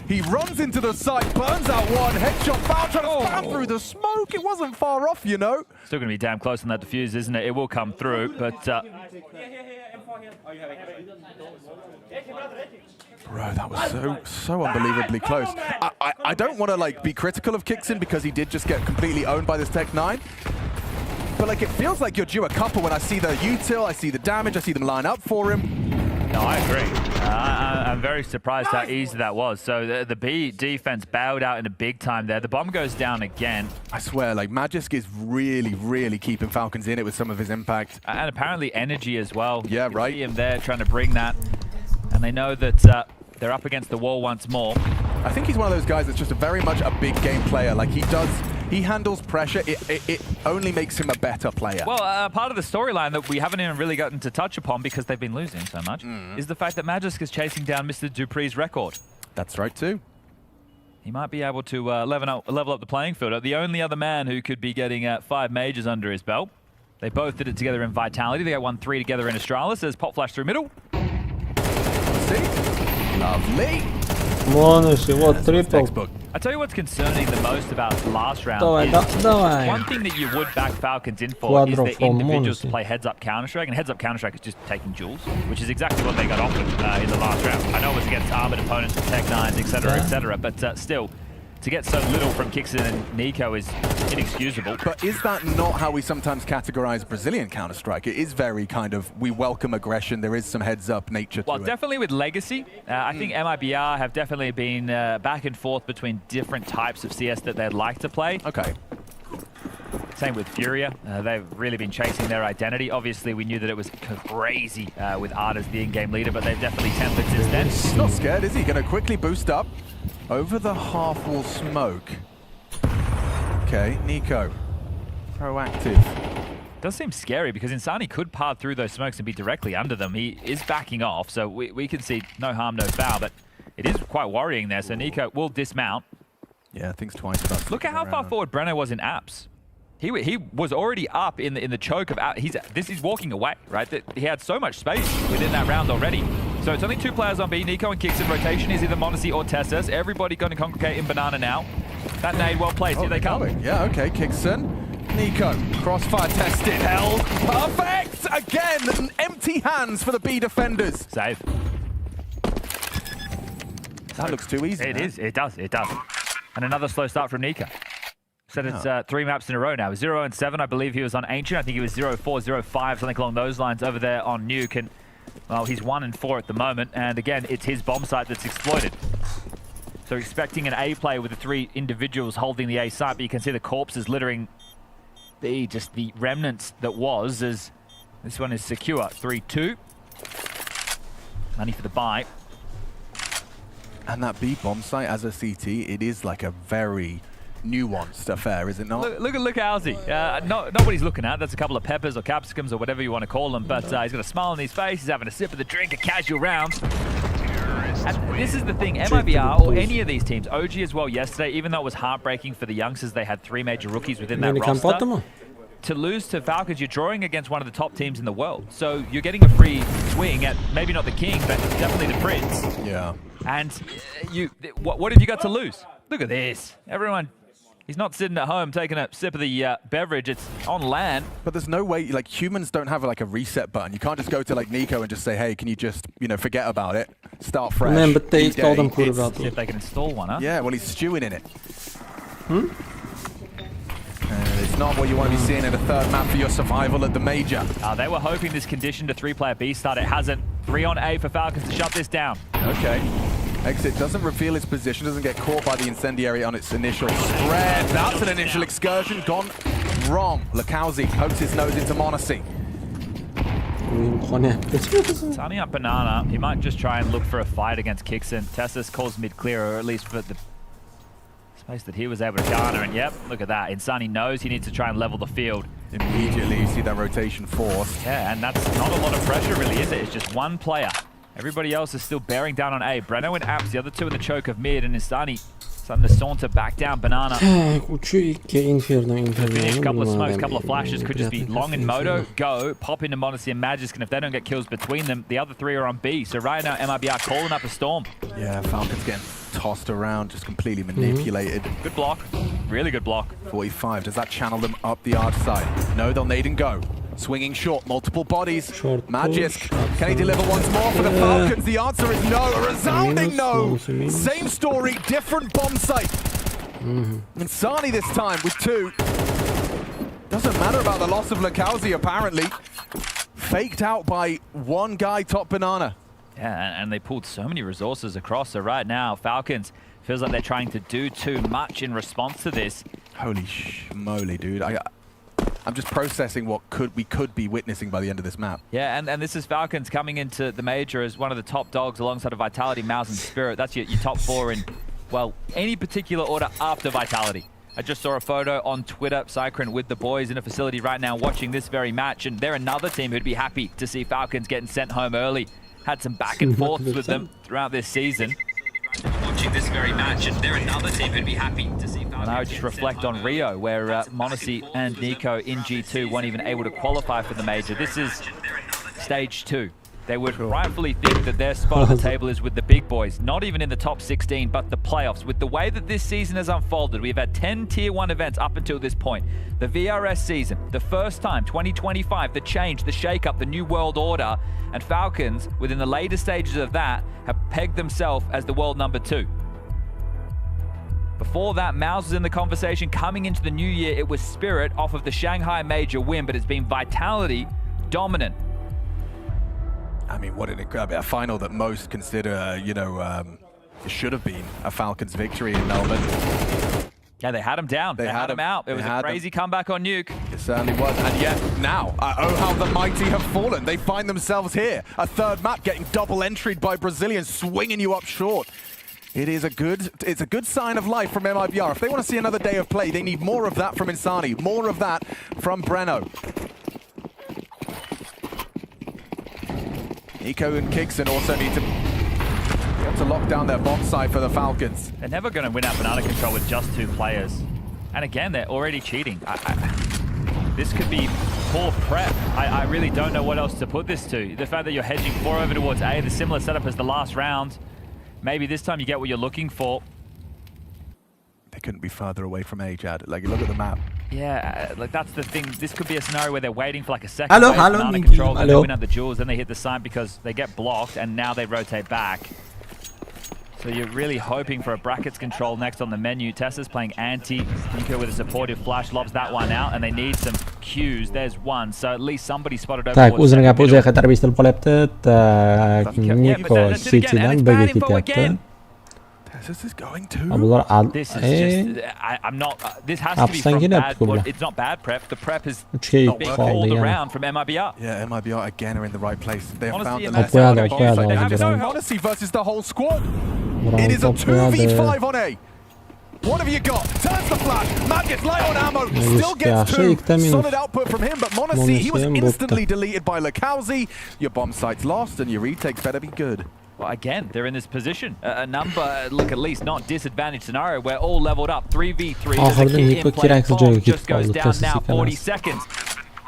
He runs into the site, burns out one, headshot foul, trying to spam through the smoke. It wasn't far off, you know. Still going to be damn close on that defuse, isn't it? It will come through, but... Bro, that was so unbelievably close. I don't want to like be critical of Kixin because he did just get completely owned by this Tech 9. But like it feels like you're due a couple when I see the util, I see the damage, I see them line up for him. No, I agree. I'm very surprised how easy that was. So the B defense bowed out in a big time there. The bomb goes down again. I swear, like Magisk is really keeping Falcons in it with some of his impact. And apparently energy as well. Yeah, right. You see him there trying to bring that. And they know that they're up against the wall once more. I think he's one of those guys that's just very much a big game player. Like he handles pressure. It only makes him a better player. Well, part of the storyline that we haven't even really gotten to touch upon because they've been losing so much is the fact that Magisk is chasing down Mr. Dupree's record. That's right too. He might be able to level up the playing field. The only other man who could be getting 5 majors under his belt. They both did it together in Vitality. They got 1-3 together in Astralis. There's pop flash through middle. Lovely. What triple? I tell you what's concerning the most about last round is one thing that you would back Falcons in for is the individuals to play heads-up Counter-Strike, and heads-up Counter-Strike is just taking duels, which is exactly what they got offered in the last round. I know it was against armored opponents, Tech 9s, etc., but still, to get so little from Kixin and Nico is inexcusable. But is that not how we sometimes categorize Brazilian Counter-Strike? It is very kind of, we welcome aggression, there is some heads-up nature to it. Well, definitely with Legacy. I think MIBR have definitely been back and forth between different types of CS that they'd like to play. Okay. Same with Furia. They've really been chasing their identity. Obviously, we knew that it was crazy with Art as the in-game leader, but they've definitely tempered since then. He's not scared, is he? Going to quickly boost up over the half-wall smoke. Okay, Nico. Proactive. Does seem scary because Insani could part through those smokes and be directly under them. He is backing off, so we can see no harm, no foul, but it is quite worrying there. So Nico will dismount. Yeah, thinks twice about. Look at how far forward Breno was in apps. He was already up in the choke of he's walking away, right? He had so much space within that round already. So it's only 2 players on B. Nico and Kixin. Rotation is either Monacy or Tessus. Everybody going to congregate in Banana now. That nade well placed. Here they come. Yeah, okay, Kixin. Nico, crossfire tested, held. Perfect! Again, empty hands for the B defenders. Save. That looks too easy. It does. And another slow start from Nico. Said it's 3 maps in a row now. 0 and 7, I believe he was on Ancient. I think he was 0-4, 0-5, something along those lines over there on Nuke. And, well, he's 1 and 4 at the moment. And again, it's his bomb site that's exploited. So expecting an A play with the 3 individuals holding the A site, but you can see the corpses littering just the remnants that was, as this one is secure. 3-2. Money for the buy. And that B bomb site as a CT, it is like a very nuanced affair, is it not? Look at Owsy. Not what he's looking at. That's a couple of peppers or capsicums or whatever you want to call them. But he's got a smile on his face. He's having a sip of the drink, a casual round. And this is the thing, MIBR or any of these teams, OG as well yesterday, even though it was heartbreaking for the youngsters, they had 3 major rookies within that roster. To lose to Falcons, you're drawing against one of the top teams in the world. So you're getting a free swing at maybe not the king, but definitely the prince. Yeah. And what have you got to lose? Look at this. Everyone. He's not sitting at home taking a sip of the beverage. It's on land. But there's no way, like, humans don't have like a reset button. You can't just go to like Nico and just say, hey, can you just, forget about it, start fresh. See if they can install one, huh? Yeah, well, he's stewing in it. It's not what you want to be seeing in a 3rd map for your survival at the major. They were hoping this conditioned a 3-player B start. It hasn't. 3 on A for Falcons to shut this down. Okay. Exit doesn't reveal its position, doesn't get caught by the incendiary on its initial spread. That's an initial excursion gone wrong. Lakauzi pokes his nose into Monacy. Sunny up Banana. He might just try and look for a fight against Kixin. Tessus calls mid clear, or at least for the space that he was able to garner. And yep, look at that. Insani knows he needs to try and level the field. Immediately you see that rotation force. Yeah, and that's not a lot of pressure really, is it? It's just 1 player Everybody else is still bearing down on A. Breno and Apps, the other two in the choke of mid, and Insani starting to saunter back down Banana. Finish, couple of smokes, couple of flashes, could just be Long and Moto, go, pop into Modesty and Magisk, and if they don't get kills between them, the other three are on B. So right now, MIBR calling up a storm. Yeah, Falcons getting tossed around, just completely manipulated. Good block, really good block. 45, does that channel them up the arch side? No, they'll nade and go. Swinging short, multiple bodies. Magisk, can he deliver once more for the Falcons? The answer is no, a resounding no. Same story, different bomb site. Insani this time with 2. Doesn't matter about the loss of Lakauzi apparently. Faked out by one guy, top Banana. Yeah, and they pulled so many resources across. So right now, Falcons feels like they're trying to do too much in response to this. Holy moly, dude. I'm just processing what we could be witnessing by the end of this map. Yeah, and this is Falcons coming into the major as one of the top dogs alongside of Vitality, Mouse, and Spirit. That's your top 4 in, well, any particular order after Vitality. I just saw a photo on Twitter, Cycron, with the boys in a facility right now watching this very match, and they're another team who'd be happy to see Falcons getting sent home early. Had some back and forths with them throughout this season. Watching this very match, and they're another team who'd be happy to see Falcons. And I would just reflect on Rio, where Monacy and Nico in G2 weren't even able to qualify for the major. This is stage 2. They would rightfully think that their spot on the table is with the big boys, not even in the top 16, but the playoffs. With the way that this season has unfolded, we've had 10 Tier 1 events up until this point. The VRS season, the first time, 2025, the change, the shake-up, the new world order, and Falcons, within the later stages of that, have pegged themselves as the world number 2. Before that, Mouse was in the conversation. Coming into the new year, it was Spirit off of the Shanghai major win, but it's been Vitality dominant. I mean, what an incredible final that most consider, you know, it should have been a Falcons victory in Melbourne. Yeah, they had him down. They had him out. It was a crazy comeback on Nuke. It certainly was. And yet now, oh, how the mighty have fallen. They find themselves here. A third map getting double entried by Brazilians, swinging you up short. It's a good sign of life from MIBR. If they want to see another day of play, they need more of that from Insani, more of that from Breno. Nico and Kixon also need to lock down their bomb site for the Falcons. They're never going to win out banana control with just 2 players. And again, they're already cheating. This could be poor prep. I really don't know what else to put this to. The fact that you're hedging 4 over towards A, the similar setup as the last round. Maybe this time you get what you're looking for. They couldn't be further away from A, Jad. Like, you look at the map. Yeah, like that's the thing. This could be a scenario where they're waiting for like a second banana control, then they win out the jewels, then they hit the side because they get blocked, and now they rotate back. So you're really hoping for a brackets control next on the menu. Tessa's playing anti. Nico with a supportive flash lobs that one out, and they need some cues. There's one, so at least somebody spotted over. Tak, o'zining gapi o'ziga qaytarib eshitilib qolyapti. Tak, Nico City'dan birga ketyapti. This is going to. This is just. I'm not. This has to be from bad. Well, it's not bad prep. The prep is not being called around from MIBR. Yeah, MIBR again are in the right place. They have found the Honesty versus the whole squad. It is a 2v5 on A. What have you got? Turns the flash. Matt gets light on ammo. Still gets 2. Solid output from him, but Monacy, he was instantly deleted by Lakauzi. Your bomb site's lost, and your retakes better be good. Well, again, they're in this position. A number, look, at least not disadvantaged scenario where all leveled up. 3v3. Just goes down now. 40 seconds.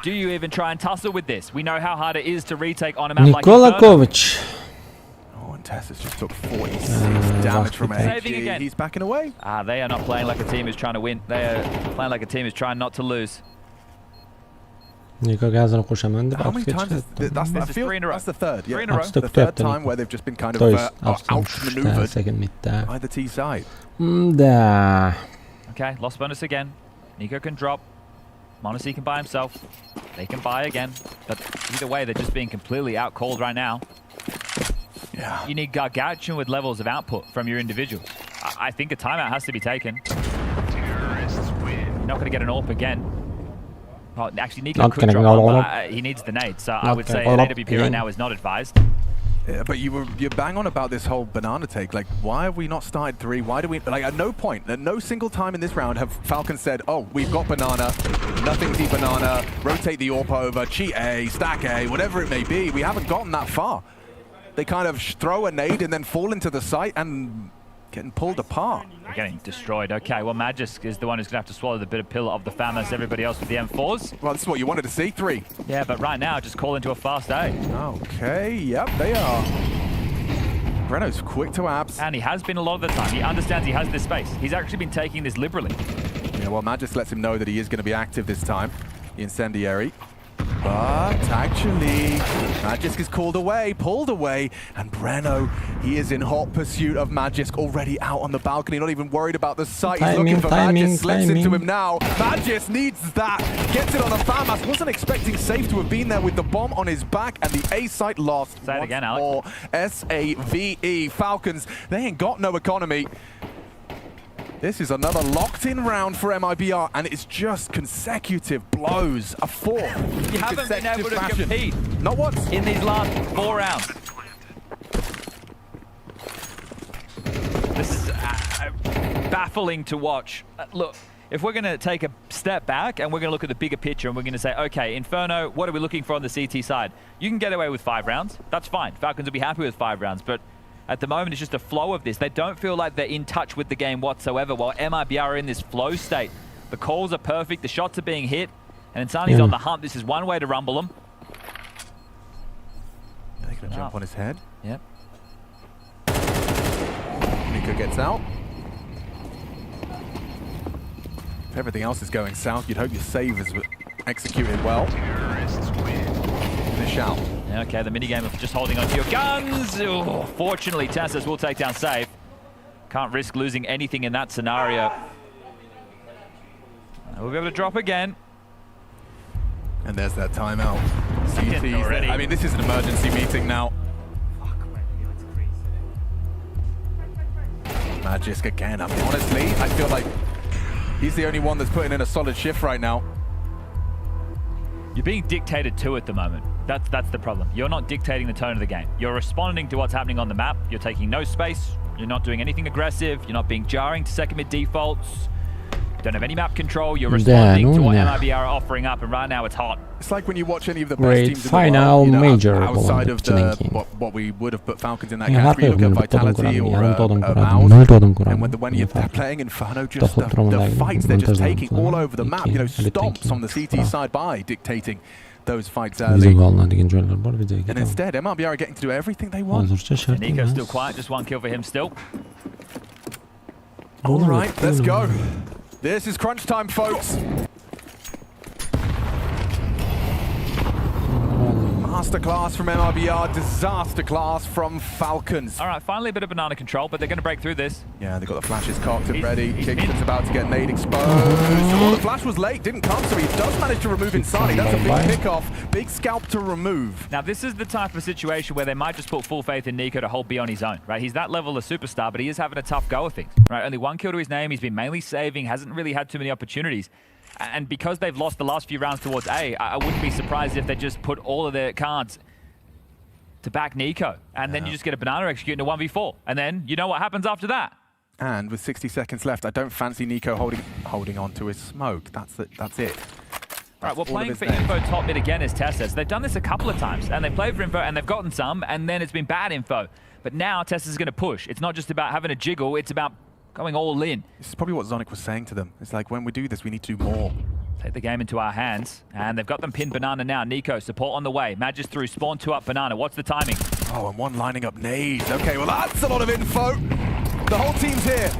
Do you even try and tussle with this? We know how hard it is to retake on a map like Nikolakovic. Oh, and Tess has just took 46 damage from AG. He's backing away. They are not playing like a team who's trying to win. They are playing like a team who's trying not to lose. How many times? That's the third. Yeah, the third time where they've just been kind of outmaneuvered by the T side. Okay, lost bonus again. Nico can drop. Monacy can buy himself. They can buy again. But either way, they're just being completely out-called right now. Yeah. You need gargantuan with levels of output from your individuals. I think a timeout has to be taken. You're not going to get an AWP again. Oh, actually, Nico could drop one, but he needs the nade, so I would say an AWP right now is not advised. Yeah, but you're bang on about this whole banana take. Like, why have we not started 3? Why do we, like, at no point, at no single time in this round have Falcons said, oh, we've got banana, nothing's the banana, rotate the AWP over, cheat A, stack A, whatever it may be. We haven't gotten that far. They kind of throw a nade and then fall into the site and getting pulled apart. They're getting destroyed. Okay, well, Magisk is the one who's going to have to swallow the bitter pill of the FAMAS. Everybody else with the M4s. Well, this is what you wanted to see, 3. Yeah, but right now, just call into a fast A. Okay, yep, they are. Breno's quick to abs. And he has been a lot of the time. He understands he has this space. He's actually been taking this liberally. Yeah, well, Magisk lets him know that he is going to be active this time. The incendiary. But actually, Magisk is called away, pulled away, and Breno, he is in hot pursuit of Magisk, already out on the balcony, not even worried about the site. He's looking for Magisk, slips into him now. Magisk needs that, gets it on the FAMAS. Wasn't expecting Safe to have been there with the bomb on his back, and the A site lost. Say it again, Alex. More S-A-V-E. Falcons, they ain't got no economy. This is another locked-in round for MIBR, and it's just consecutive blows. A 4. You haven't been able to compete. Not once. In these last 4 rounds. This is baffling to watch. Look, if we're going to take a step back and we're going to look at the bigger picture and we're going to say, okay, Inferno, what are we looking for on the CT side? You can get away with 5 rounds. That's fine. Falcons will be happy with 5 rounds, but at the moment, it's just a flow of this. They don't feel like they're in touch with the game whatsoever, while MIBR are in this flow state. The calls are perfect, the shots are being hit, and Insani's on the hunt. This is one way to rumble them. They're going to jump on his head. Yep. Nico gets out. If everything else is going south, you'd hope your save is executed well. Finish out. Okay, the minigame of just holding onto your guns. Oh, fortunately, TaSS will take down Safe. Can't risk losing anything in that scenario. We'll be able to drop again. And there's that timeout. CT's already. I mean, this is an emergency meeting now. Magisk again. I mean, honestly, I feel like he's the only one that's putting in a solid shift right now. You're being dictated to at the moment. That's the problem. You're not dictating the tone of the game. You're responding to what's happening on the map. You're taking no space. You're not doing anything aggressive. You're not being jarring to second mid defaults. You don't have any map control. You're responding to what MIBR are offering up, and right now it's hot. It's like when you watch any of the best teams in the world, you know, major outside of what we would have put Falcons in that category. You look at Vitality or Mouse, and when they're playing Inferno, just the fights they're just taking all over the map. You know, stops on the CT side by dictating those fights early. And instead, MIBR are getting to do everything they want. And Nico's still quiet, just 1 kill for him still. All right, let's go. This is crunch time, folks. Masterclass from MIBR, disaster class from Falcons. All right, finally a bit of banana control, but they're going to break through this. Yeah, they've got the flashes cocked and ready. Kingston's about to get nade exposed. Oh, the flash was late, didn't come, so he does manage to remove Insani. That's a big pick-off, big scalp to remove. Now, this is the type of situation where they might just put full faith in Nico to hold B on his own, right? He's that level of superstar, but he is having a tough go of things, right? Only 1 kill to his name. He's been mainly saving, hasn't really had too many opportunities. And because they've lost the last few rounds towards A, I wouldn't be surprised if they just put all of their cards to back Nico. And then you just get a banana execute in a 1v4. And then you know what happens after that. And with 60 seconds left, I don't fancy Nico holding on to his smoke. That's it. All right, well, playing for info top mid again is TaSS. They've done this a couple of times, and they played for info, and they've gotten some, and then it's been bad info. But now TaSS is going to push. It's not just about having a jiggle, it's about going all in. This is probably what Zonic was saying to them. It's like, when we do this, we need to do more. Take the game into our hands, and they've got them pinned banana now. Nico, support on the way. Magisk through, spawn 2 up banana. What's the timing? Oh, and 1 lining up nades. Okay, well, that's a lot of info. The whole team's here.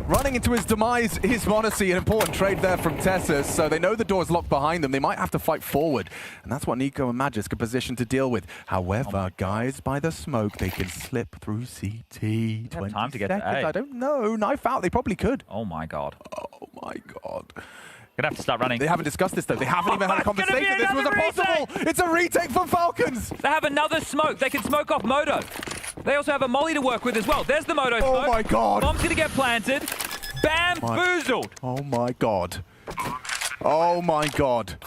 Running into his demise is Monacy, an important trade there from TaSS, so they know the door's locked behind them. They might have to fight forward, and that's what Nico and Magisk are positioned to deal with. However, guys, by the smoke, they can slip through CT. 20 time to get seconds, to A. I don't know. Knife out, they probably could. Oh my god. Oh my god. Gonna have to start running. They haven't discussed this though. They haven't even had a conversation. This was impossible. It's a retake for Falcons. They have another smoke. They can smoke off Moto. They also have a molly to work with as well. There's the Moto smoke. Oh my god. Bomb's gonna get planted. Bamboozled. Oh my god. Oh my god.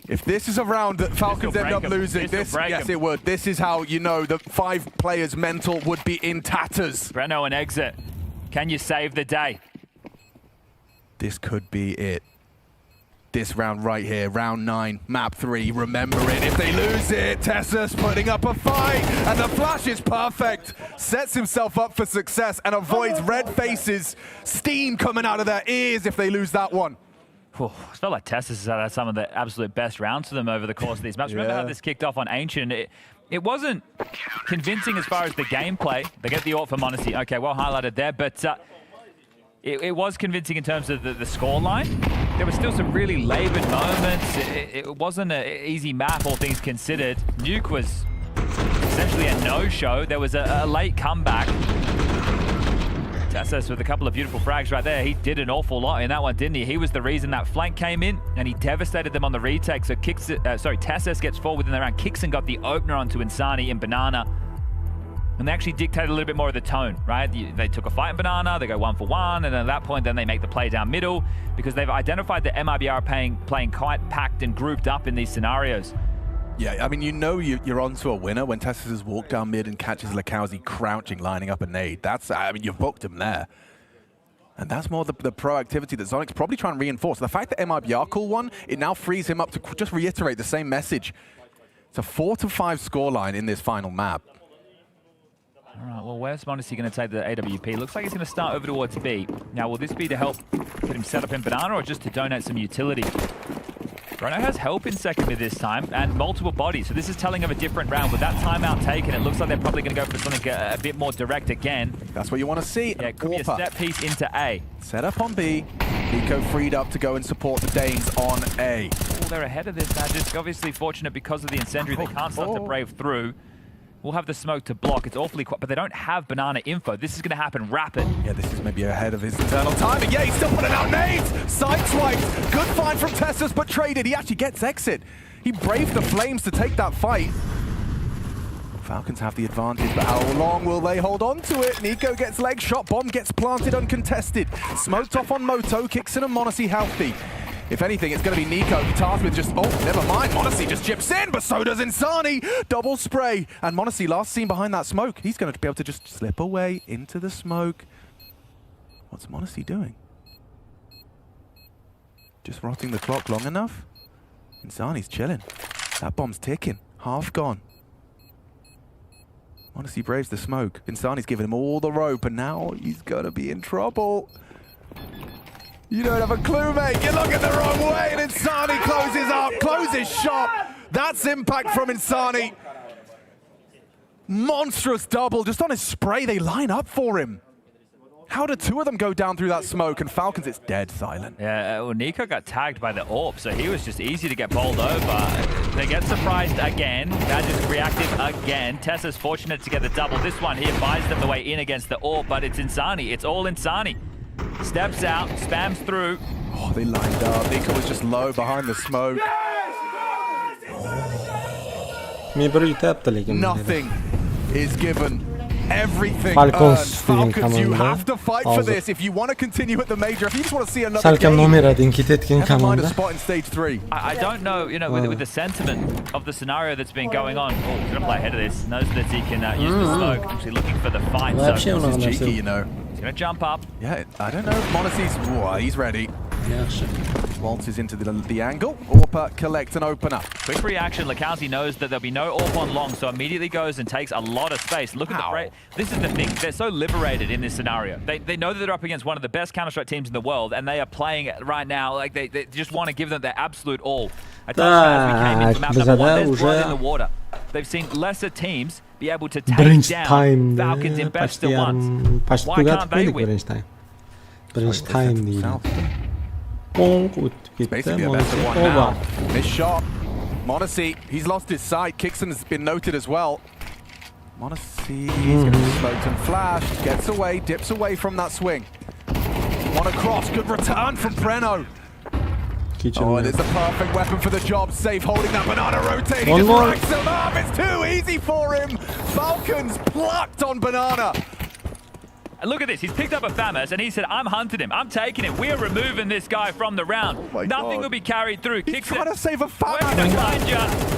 If this is a round that Falcons end up losing, yes, it would. This is how you know the 5 players' mental would be in tatters. Breno and exit. Can you save the day? This could be it. This round right here, round 9, map 3, remember it. If they lose it, Tessa's putting up a fight, and the flash is perfect. Sets himself up for success and avoids red faces, steam coming out of their ears if they lose that one. I felt like Tessus has had some of the absolute best rounds for them over the course of these matches. Remember how this kicked off on Ancient? It wasn't convincing as far as the gameplay. They get the ult for Monacy. Okay, well highlighted there, but it was convincing in terms of the scoreline. There were still some really laboured moments. It wasn't an easy map, all things considered. Nuke was essentially a no-show. There was a late comeback. Tessus with a couple of beautiful frags right there. He did an awful lot in that one, didn't he? He was the reason that flank came in, and he devastated them on the retake. So Tessus gets forward in the round. Kixon got the opener onto Insani in Banana. And they actually dictated a little bit more of the tone, right? They took a fight in Banana, they go 1-for-1, and then at that point, then they make the play down middle because they've identified that MIBR are playing quite packed and grouped up in these scenarios. Yeah, I mean, you know you're onto a winner when Tessus has walked down mid and catches Lakowski crouching, lining up a nade. That's, I mean, you've booked him there. And that's more the proactivity that Zonic's probably trying to reinforce. The fact that MIBR call one, it now frees him up to just reiterate the same message. It's a 4-5 scoreline in this final map. All right, well, where's Monacy going to take the AWP? Looks like he's going to start over towards B. Now, will this be to help get him set up in Banana or just to donate some utility? Bruno has help in second mid this time and multiple bodies, so this is telling of a different round. With that timeout taken, it looks like they're probably going to go for something a bit more direct again. That's what you want to see. Yeah, it could be a step piece into A. Set up on B. Nico freed up to go and support the Danes on A. Oh, they're ahead of this now. Just obviously fortunate because of the incendiary. They can't start to brave through. We'll have the smoke to block. It's awfully quick, but they don't have Banana info. This is going to happen rapid. Yeah, this is maybe ahead of his internal timing. Yeah, he's still putting out nades. Sideswiped. Good find from Tessus, but traded. He actually gets exit. He braved the flames to take that fight. Falcons have the advantage, but how long will they hold on to it? Nico gets leg shot. Bomb gets planted uncontested. Smoked off on Moto. Kixon and Monacy healthy. If anything, it's going to be Nico tasked with just, oh, never mind. Monacy just chips in, but so does Insani. Double spray. And Monacy, last seen behind that smoke. He's going to be able to just slip away into the smoke. What's Monacy doing? Just rotting the clock long enough? Insani's chilling. That bomb's ticking. Half gone. Monacy braves the smoke. Insani's giving him all the rope, and now he's going to be in trouble. You don't have a clue, mate. You're looking the wrong way, and Insani closes shop. That's impact from Insani. Monstrous double, just on his spray. They line up for him. How did two of them go down through that smoke? And Falcons, it's dead silent. Yeah, well, Nico got tagged by the AWP, so he was just easy to get bowled over. They get surprised again. That just reactive again. Tessa's fortunate to get the double. This one here buys them the way in against the AWP, but it's Insani. It's all Insani. Steps out, spams through. Oh, they lined up. Nico was just low behind the smoke. Nothing is given. Everything Falcons, Falcons, you have to fight for this if you want to continue at the major. If you just want to see another Salkam game, never mind a spot in stage 3. I don't know, with the sentiment of the scenario that's been going on. Oh, he's going to play ahead of this. Knows that he can use the smoke. Actually looking for the fight. So this is cheeky, you know. He's going to jump up. Yeah, I don't know. Monacy's, he's ready. Waltzes into the angle. Orpa collects an opener. Quick reaction. Lakowski knows that there'll be no AWP on long, so immediately goes and takes a lot of space. Look at the break. This is the thing. They're so liberated in this scenario. They know that they're up against one of the best Counter-Strike teams in the world, and they are playing it right now like they just want to give them their absolute all. I told you as we came in from map number 1, there's blood in the water. They've seen lesser teams be able to take down Falcons in best of ones. Why can't they win? It's basically a best of one now. Missed shot. Monacy, he's lost his sight. Kixon has been noted as well. Monacy, he's going to be smoked and flashed. Gets away, dips away from that swing. One across, good return from Preno. Oh, and it's a perfect weapon for the job. Safe holding that banana, rotating. Just racks him up. It's too easy for him. Falcons plucked on banana. And look at this, he's picked up a FAMAS and he said, I'm hunting him, I'm taking him, we're removing this guy from the round. Nothing will be carried through. He's trying to save a FAMAS. Where can I find you?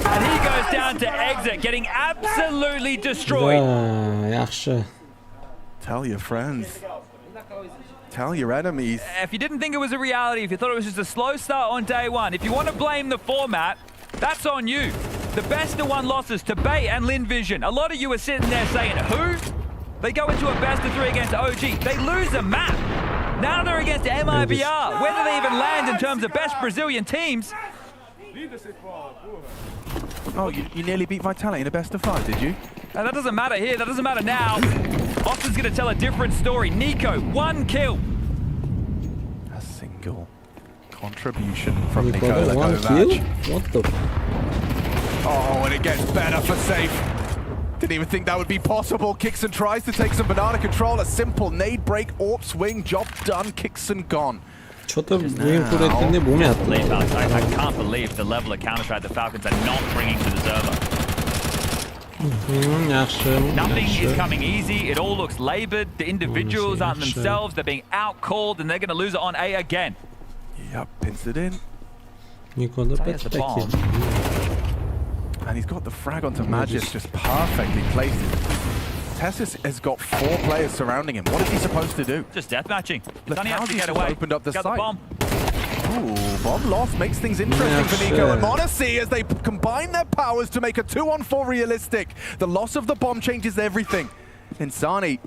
And he goes down to exit, getting absolutely destroyed. Tell your friends. Tell your enemies. If you didn't think it was a reality, if you thought it was just a slow start on day one, if you want to blame the format, that's on you. The best of one losses to Bay and Lin Vision. A lot of you are sitting there saying, who? They go into a best of 3 against OG. They lose a map. Now they're against MIBR. Whether they even land in terms of best Brazilian teams. Oh, you nearly beat Vitality in a best of 5, did you? That doesn't matter here. That doesn't matter now. Austin's going to tell a different story. Nico, 1 kill. A single contribution from Nico. One kill? What the? Oh, and it gets better for Safe. Didn't even think that would be possible. Kixon tries to take some banana control. A simple nade break, AWP swing, job done. Kixon gone. Chota win put it in the boom. I can't believe the level of counter-strike the Falcons are not bringing to the server. Nothing is coming easy. It all looks labored. The individuals aren't themselves. They're being out-called, and they're going to lose it on A again. Yep, pins it in. There's the bomb. And he's got the frag onto Magis just perfectly placed. Tessus has got 4 players surrounding him. What is he supposed to do? Just deathmatch. Sonny has to get away. Opened up the Got site. the bomb. Ooh, bomb loss makes things interesting for Nico and Monacy as they combine their powers to make a 2-on-4 realistic. The loss of the bomb changes everything. Insani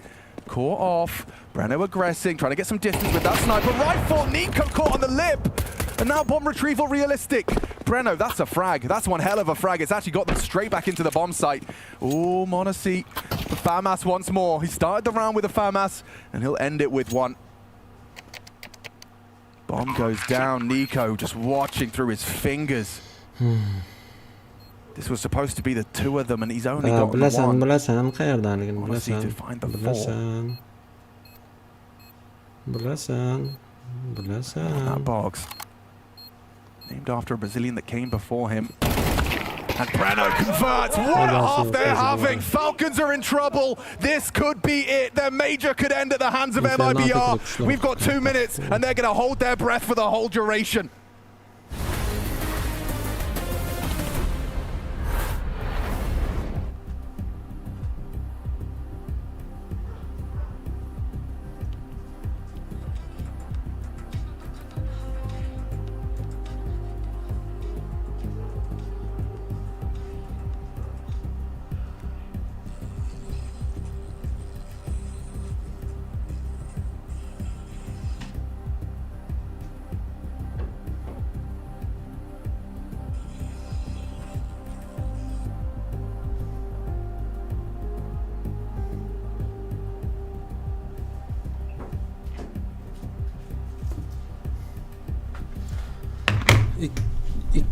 caught off. Breno aggressing, trying to get some distance with that sniper rifle. Nico caught on the lip. And now bomb retrieval realistic. Breno, that's a frag. That's one hell of a frag. It's actually got them straight back into the bomb site. Oh, Monacy, the FAMAS once more. He started the round with a FAMAS, and he'll end it with one. Bomb goes down. Nico just watching through his fingers. This was supposed to be the 2 of them, and he's only got one. Monacy to find the 4. That box. Named after a Brazilian that came before him. And Breno converts. What a half they're having. Falcons are in trouble. This could be it. Their major could end at the hands of MIBR. We've got 2 minutes, and they're going to hold their breath for the whole duration.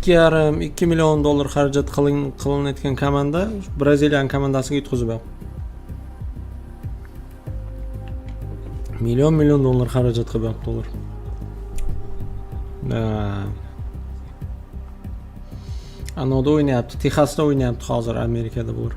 $2,5 million xarajat qilinayotgan komanda Brazilian komandasiga yutqizib million dollar xarajat qilyapti ular. Anoda o'ynayapti, Texasda o'ynayapti hozir Amerikada bu.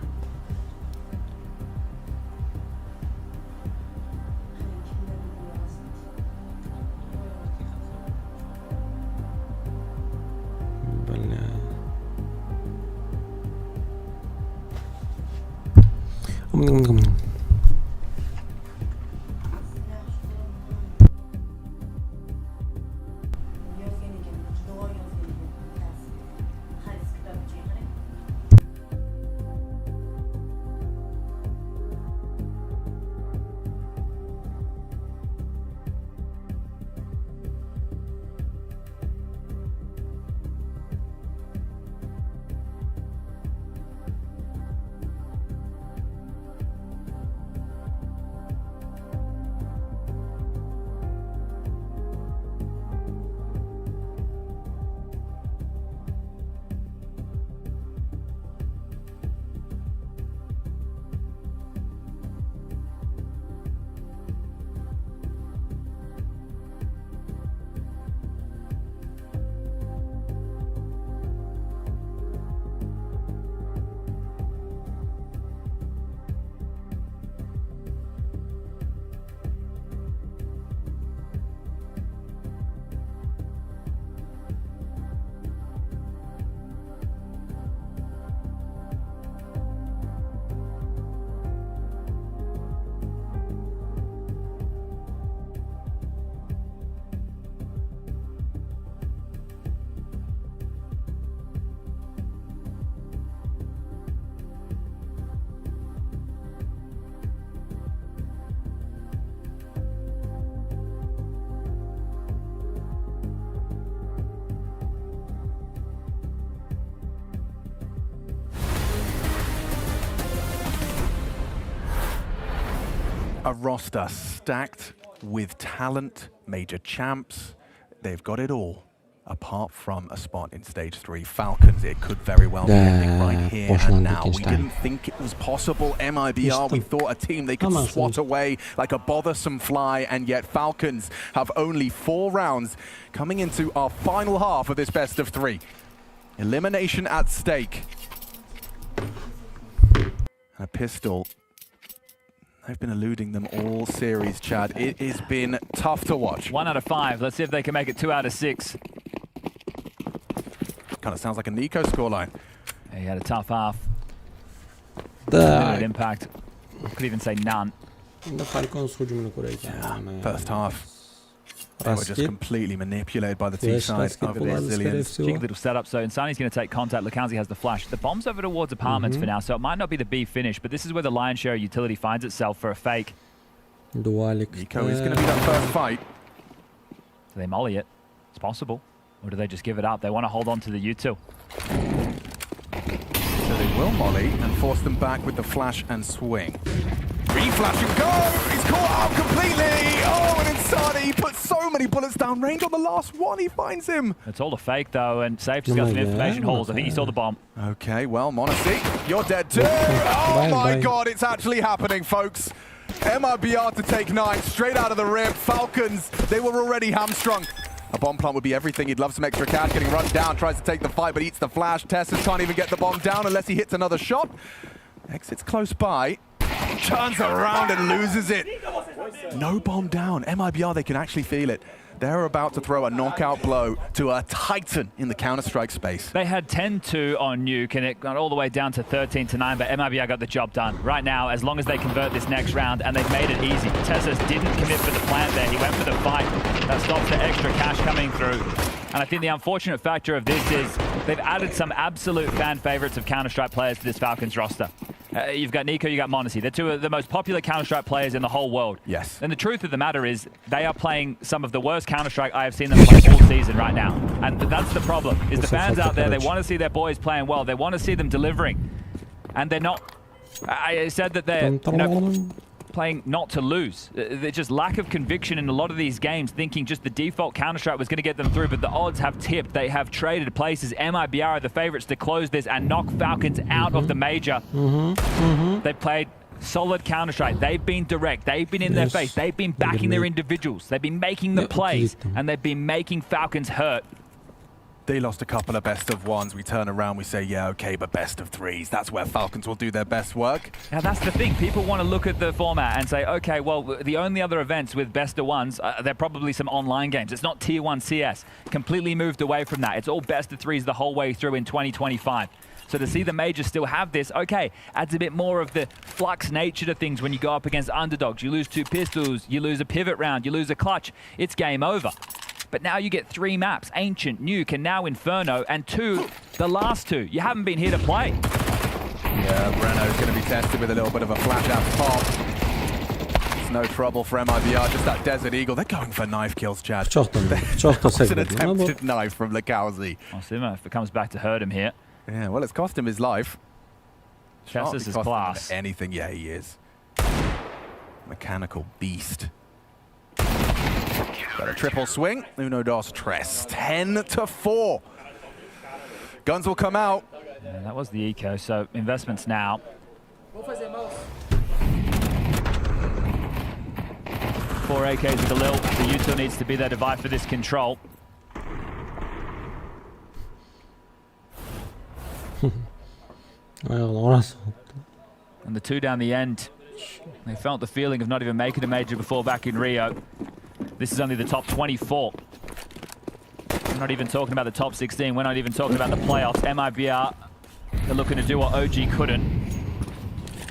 a roster stacked with talent, major champs. They've got it all, apart from a spot in stage 3. Falcons, it could very well be ending right here and now. We didn't think it was possible. MIBR, we thought a team they could swat away like a bothersome fly, and yet Falcons have only 4 rounds coming into our final half of this best of 3. Elimination at stake. A pistol. They've been eluding them all series, Chad. It has been tough to watch. 1 out of 5. Let's see if they can make it 2 out of 6. Kind of sounds like a Nico scoreline. He had a tough half. Limited impact. Could even say none. First half. They were just completely manipulated by the T side of the Brazilians. Cheeky little setup. So Insani's going to take contact. Lukanzi has the flash. The bomb's over towards apartments for now, so it might not be the B finish, but this is where the lion's share of utility finds itself for a fake. Nico is going to be that first fight. Do they molly it? It's possible. Or do they just give it up? They want to hold on to the U2. So they will molly and force them back with the flash and swing. Reflash and go! He's caught out completely! Oh, and Insani puts so many bullets down range on the last one. He finds him. It's all a fake, though, and Safe just got some information holes. I think he saw the bomb. Okay, well, Monacy, you're dead too. Oh my God, it's actually happening, folks. MIBR to take 9 straight out of the rib. Falcons, they were already hamstrung. A bomb plant would be everything. He'd love some extra cash. Getting run down, tries to take the fight, but eats the flash. Tessus can't even get the bomb down unless he hits another shot. Exits close by. Turns around and loses it. No bomb down. MIBR, they can actually feel it. They're about to throw a knockout blow to a titan in the Counter-Strike space. They had 10-2 on Nuke, and it got all the way down to 13-9, but MIBR got the job done. Right now, as long as they convert this next round, and they've made it easy. Tessus didn't commit for the plant there. He went for the fight. That stops the extra cash coming through. And I think the unfortunate factor of this is they've added some absolute fan favorites of Counter-Strike players to this Falcons roster. You've got Nico, you've got Monacy. They're 2 of the most popular Counter-Strike players in the whole world. Yes. And the truth of the matter is, they are playing some of the worst Counter-Strike I have seen them play all season right now. And that's the problem, is the fans out there, they want to see their boys playing well. They want to see them delivering. And they're not... I said that they're playing not to lose. There's just lack of conviction in a lot of these games, thinking just the default Counter-Strike was going to get them through, but the odds have tipped. They have traded places. MIBR are the favorites to close this and knock Falcons out of the major. They've played solid Counter-Strike. They've been direct. They've been in their face. They've been backing their individuals. They've been making the plays, and they've been making Falcons hurt. They lost a couple of best of 1s. We turn around, we say, yeah, okay, but best of 3s. That's where Falcons will do their best work. Now, that's the thing. People want to look at the format and say, okay, well, the only other events with best of 1s, they're probably some online games. It's not Tier 1 CS. Completely moved away from that. It's all best of 3s the whole way through in 2025. So to see the majors still have this, okay, adds a bit more of the flux nature to things when you go up against underdogs. You lose 2 pistols, you lose a pivot round, you lose a clutch. It's game over. But now you get 3 maps, Ancient, Nuke, and now Inferno, and 2, the last 2. You haven't been here to play. Yeah, Breno's going to be tested with a little bit of a flash out pop. It's no trouble for MIBR, just that Desert Eagle. They're going for knife kills, Chad. It's an attempted knife from Lukanzi. I'll see if it comes back to hurt him here. Yeah, well, it's cost him his life. Tessus is class. Anything, yeah, he is. Mechanical beast. Got a triple swing. Uno dos tres. 10-4. Guns will come out. Yeah, that was the eco, so investments now. 4 AKs with the Lil. The U2 needs to be there to vie for this control. And the 2 down the end, they felt the feeling of not even making a major before back in Rio. This is only the top 24. We're not even talking about the top 16. We're not even talking about the playoffs. MIBR, they're looking to do what OG couldn't.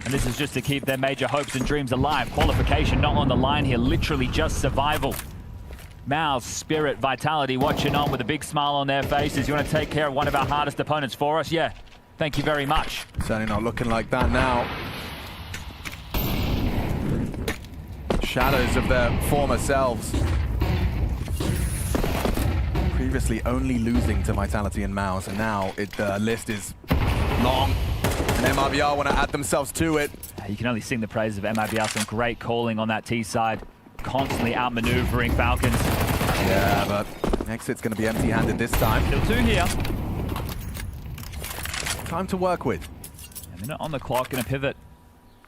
And this is just to keep their major hopes and dreams alive. Qualification not on the line here, literally just survival. Mal's spirit, vitality watching on with a big smile on their faces. You want to take care of one of our hardest opponents for us? Yeah, thank you very much. Certainly not looking like that now. Shadows of their former selves. Previously only losing to Vitality and Mouse, and now the list is long. And MIBR want to add themselves to it. You can only sing the praises of MIBR. Some great calling on that T side. Constantly outmaneuvering Falcons. Yeah, but Exit's going to be empty-handed this time. Still 2 here. Time to work with. A minute on the clock, going to pivot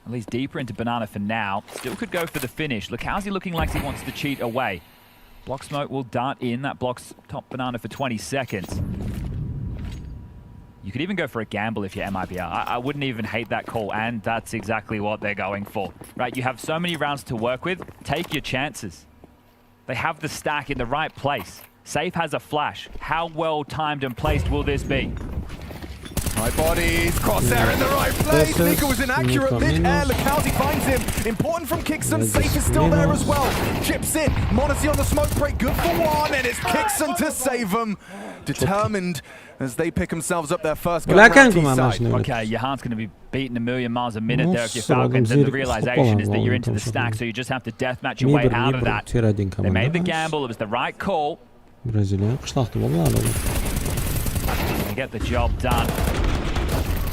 at least deeper into Banana for now. Still could go for the finish. Lukowski looking like he wants to cheat away. Block Smoke will dart in. That blocks top Banana for 20 seconds. You could even go for a gamble if you're MIBR. I wouldn't even hate that call, and that's exactly what they're going for. Right, you have so many rounds to work with. Take your chances. They have the stack in the right place. Safe has a flash. How well timed and placed will this be? Right bodies, crosshair in the right place. Nico was inaccurate mid-air. Lukowski finds him. Important from Kixon. Safe is still there as well. Chips in. Monacy on the smoke break. Good for one. And it's Kixon to save him. Determined as they pick themselves up their first gun round T-side. Okay, your heart's going to be beating a million miles a minute there if you're Falcons, and the realization is that you're into the stack, so you just have to deathmatch your way out of that. They made the gamble. It was the right call. They get the job done.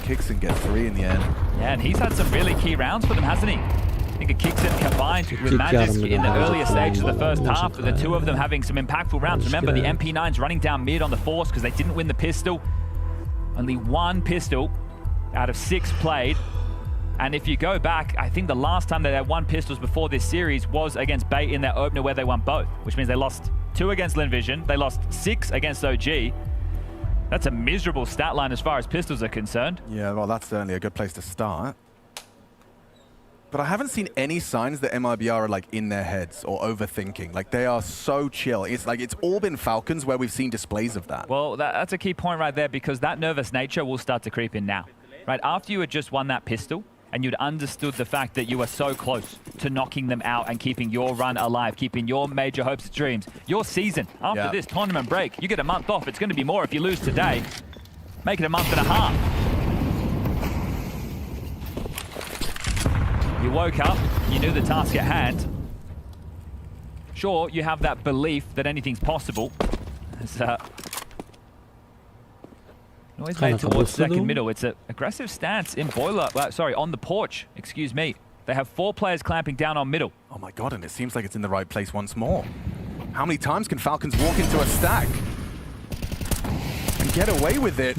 Kixon gets 3 in the end. Yeah, and he's had some really key rounds for them, hasn't he? I think a Kixon combined with Magisk in the earlier stages of the first half, with the two of them having some impactful rounds. Remember, the MP9's running down mid on the force because they didn't win the pistol. Only 1 pistol out of 6 played. And if you go back, I think the last time they had 1 pistols before this series was against Bait in their opener where they won both, which means they lost 2 against Linvision. They lost 6 against OG. That's a miserable stat line as far as pistols are concerned. Yeah, well, that's certainly a good place to start. But I haven't seen any signs that MIBR are like in their heads or overthinking. Like they are so chill. It's like it's all been Falcons where we've seen displays of that. Well, that's a key point right there, because that nervous nature will start to creep in now. Right after you had just won that pistol and you'd understood the fact that you were so close to knocking them out and keeping your run alive, keeping your major hopes and dreams, your season after this tournament break, you get a month off. It's going to be more if you lose today. Make it a month and a half. You woke up, you knew the task at hand. Sure, you have that belief that anything's possible. It's always made towards second middle. It's an aggressive stance in boiler. Sorry, on the porch. Excuse me. They have 4 players clamping down on middle. Oh my god, and it seems like it's in the right place once more. How many times can Falcons walk into a stack and get away with it?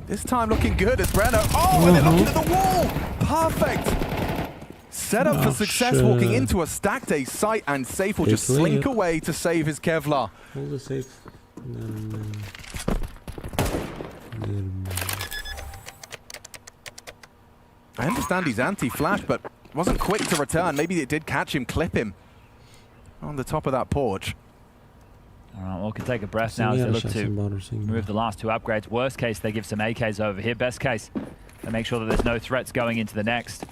This time looking good as Brenner. Oh, and they're looking at the wall. Perfect. Set up for success walking into a stacked A site, and Safe will just slink away to save his Kevlar. I understand he's anti-flash, but wasn't quick to return. Maybe it did catch him, clip him on the top of that porch. All right, well, we can take a breath now as they look to move the last 2 upgrades. Worst case, they give some AKs over here. Best case, they make sure that there's no threats going into the next.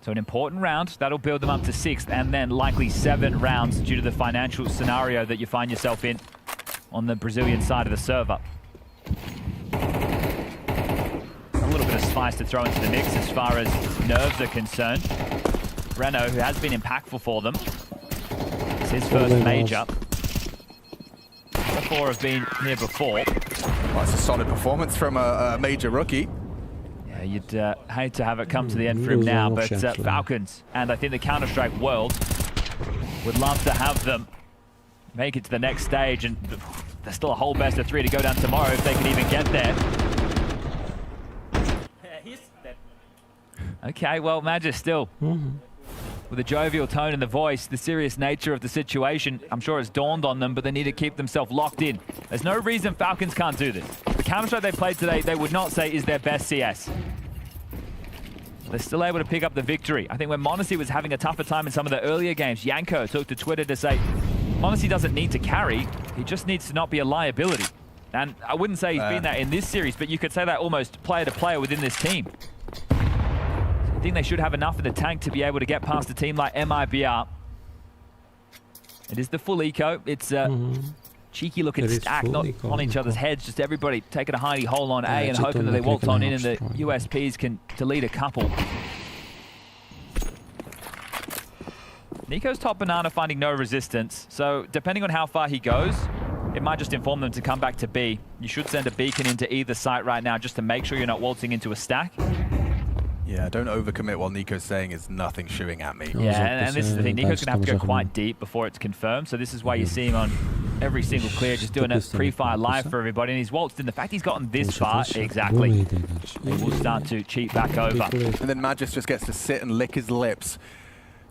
So an important round, that'll build them up to 6th, and then likely 7 rounds due to the financial scenario that you find yourself in on the Brazilian side of the server. A little bit of spice to throw into the mix as far as nerves are concerned. Renault, who has been impactful for them, it's his first major. The 4 have been here before. Well, that's a solid performance from a major rookie. Yeah, you'd hate to have it come to the end for him now, but Falcons, and I think the Counter-Strike world, would love to have them make it to the next stage, and there's still a whole best of 3 to go down tomorrow if they can even get there. Okay, well, Magisk still, with a jovial tone in the voice, the serious nature of the situation, I'm sure it's dawned on them, but they need to keep themselves locked in. There's no reason Falcons can't do this. The Counter-Strike they played today, they would not say is their best CS. They're still able to pick up the victory. I think when Monacy was having a tougher time in some of the earlier games, Yanko took to Twitter to say, Monacy doesn't need to carry, he just needs to not be a liability. And I wouldn't say he's been that in this series, but you could say that almost player to player within this team. I think they should have enough in the tank to be able to get past a team like MIBR. It is the full eco. It's a cheeky looking stack, not on each other's heads, just everybody taking a hidey hole on A and hoping that they walk on in and the USPs can delete a couple. Nico's top Banana finding no resistance, so depending on how far he goes, it might just inform them to come back to B. You should send a beacon into either site right now just to make sure you're not waltzing into a stack. Yeah, don't overcommit while Nico's saying is nothing shooing at me. Yeah, and this is the thing. Nico's going to have to go quite deep before it's confirmed. So this is why you see him on every single clear, just doing a pre-fire live for everybody. And he's waltzed in. The fact he's gotten this far, exactly, he will start to cheat back over. And then Magis just gets to sit and lick his lips,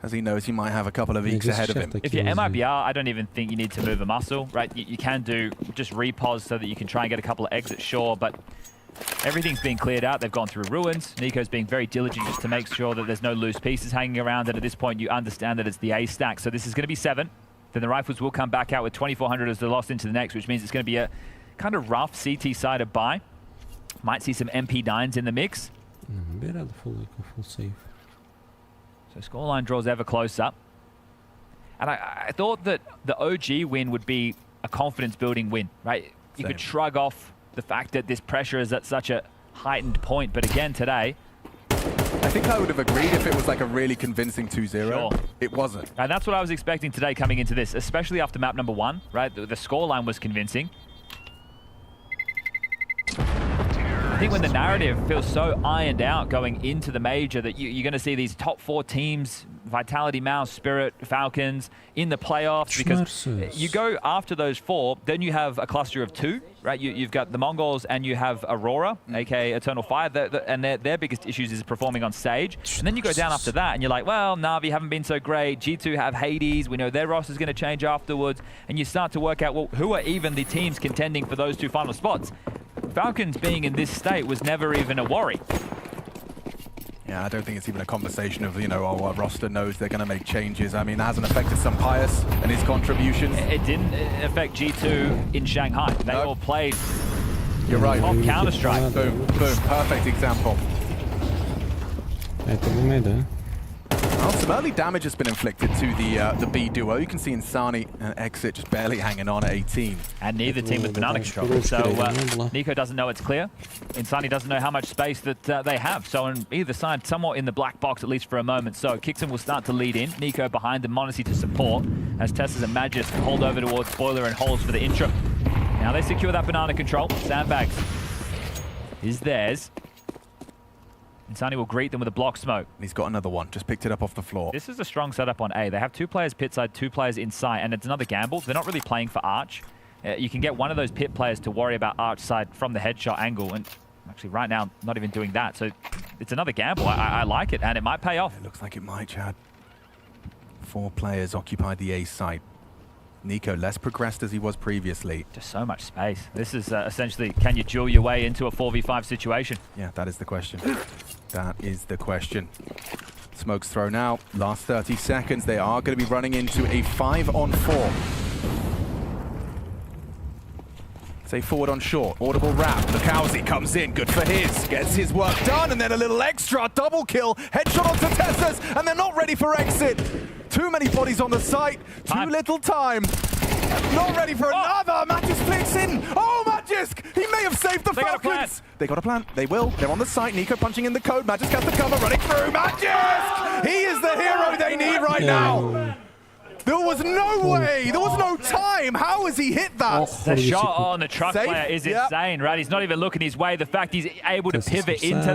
as he knows he might have a couple of eeks ahead of him. If you're MIBR, I don't even think you need to move a muscle, right? You can do just repos so that you can try and get a couple of exits, sure, but everything's been cleared out. They've gone through ruins. Nico's being very diligent just to make sure that there's no loose pieces hanging around, and at this point you understand that it's the A stack. So this is going to be 7. Then the rifles will come back out with 2,400 as they're lost into the next, which means it's going to be a kind of rough CT-sided buy. Might see some MP9s in the mix. Full save. So scoreline draws ever closer. And I thought that the OG win would be a confidence-building win, right? You could shrug off the fact that this pressure is at such a heightened point. But again, today, I think I would have agreed if it was like a really convincing 2-0. Sure. It wasn't. And that's what I was expecting today coming into this, especially after map number 1, right? The scoreline was convincing. I think when the narrative feels so ironed out going into the major that you're going to see these top 4 teams, Vitality, Mouse, Spirit, Falcons, in the playoffs, because you go after those 4, then you have a cluster of 2, right? You've got the Mongols and you have Aurora, aka Eternal Fire, and their biggest issues is performing on stage. And then you go down after that and you're like, well, Na'Vi haven't been so great, G2 have Hades, we know their roster's going to change afterwards, and you start to work out, well, who are even the teams contending for those 2 final spots? Falcons being in this state was never even a worry. Yeah, I don't think it's even a conversation of, you know, our roster knows they're going to make changes. I mean, that hasn't affected some Pius and his contributions. It didn't affect G2 in Shanghai. They all played. You're right. Top Counter-Strike. Boom, boom. Perfect example. Well, some early damage has been inflicted to the B duo. You can see Insani and Exit just barely hanging on at 18. And neither team with banana control. So Nico doesn't know it's clear. Insani doesn't know how much space that they have. So on either side, somewhat in the black box, at least for a moment. So Kixon will start to lead in. Nico behind the Monacy to support as Tessas and Magis hold over towards Spoiler and Holes for the intro. Now they secure that banana control. Sandbags is theirs. Insani will greet them with a block smoke. He's got another one. Just picked it up off the floor. This is a strong setup on A. They have 2 players pit side, 2 players inside, and it's another gamble. They're not really playing for Arch. You can get one of those pit players to worry about Arch side from the headshot angle, and actually right now, not even doing that. So it's another gamble. I like it, and it might pay off. It looks like it might, Chad. 4 players occupy the A site. Nico less progressed as he was previously. Just so much space. This is essentially, can you duel your way into a 4v5 situation? Yeah, that is the question. That is the question. Smoke's thrown out. Last 30 seconds. They are going to be running into a 5-on-4. Say forward on short. Audible wrap. Lukowski comes in. Good for his. Gets his work done. And then a little extra. Double kill. Headshot onto Tessas. And they're not ready for exit. Too many bodies on the site. Too little time. Not ready for another. Magis flicks in. Oh, Magis! He may have saved the Falcons. They got a plan. They will. They're on the site. Nico punching in the code. Magis gets the cover. Running through. Magis! He is the hero they need right now. There was no way. There was no time. How has he hit that? The shot on the truck player is insane, right? He's not even looking his way. The fact he's able to pivot into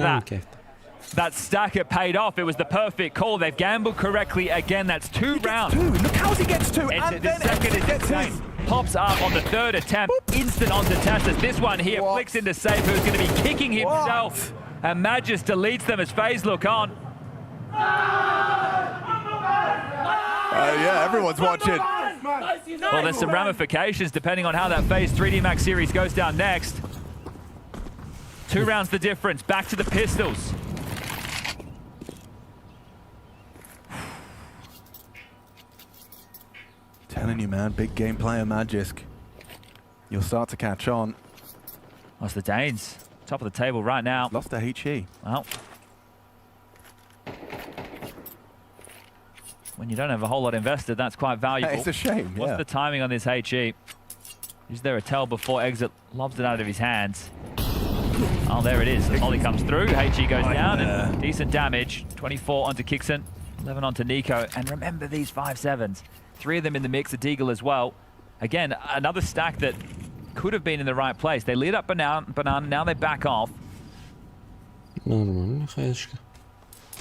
that stack, it paid off. It was the perfect call. They've gambled correctly again. That's 2 rounds. Look how he gets 2. And the second is insane. Pops up on the 3rd attempt. Instant onto Tassus. This one here flicks into Safe, who's going to be kicking himself. And Magis deletes them as FaZe look on. Yeah, everyone's watching. Well, there's some ramifications depending on how that FaZe 3D Max series goes down next. 2 rounds the difference. Back to the pistols. Telling you, man, big game player Magisk. You'll start to catch on. What's the Danes? Top of the table right now. Lost a HE. Well, when you don't have a whole lot invested, that's quite valuable. It's a shame, What's the timing on this HE? Is there a tell before Exit lobs it out of his hands? Oh, there it is. The volley comes through. HE goes down, and decent damage. 24 onto Kixon, 11 onto Nico. And remember these 5-7s. 3 of them in the mix, a Deagle as well. Again, another stack that could have been in the right place. They lit up banana, now they back off.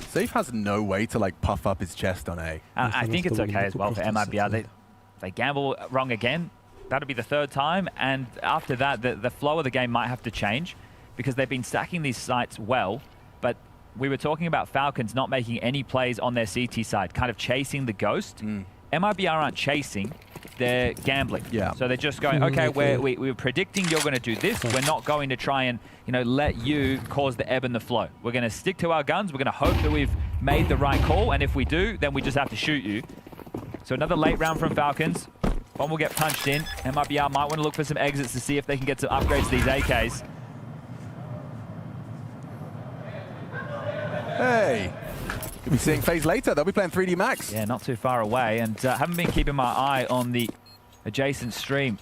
Safe has no way to like puff up his chest on A. I think it's okay as well for MIBR. They gamble wrong again. That'll be the third time, and after that, the flow of the game might have to change because they've been stacking these sites well, but we were talking about Falcons not making any plays on their CT side, kind of chasing the ghost. MIBR aren't chasing, they're gambling. Yeah. So they're just going, okay, we're predicting you're going to do this. We're not going to try and let you cause the ebb and the flow. We're going to stick to our guns. We're going to hope that we've made the right call, and if we do, then we just have to shoot you. So another late round from Falcons. One will get punched in. MIBR might want to look for some exits to see if they can get some upgrades to these AKs. Hey, you'll be seeing FaZe later. They'll be playing 3D Max. Yeah, not too far away, and haven't been keeping my eye on the adjacent stream.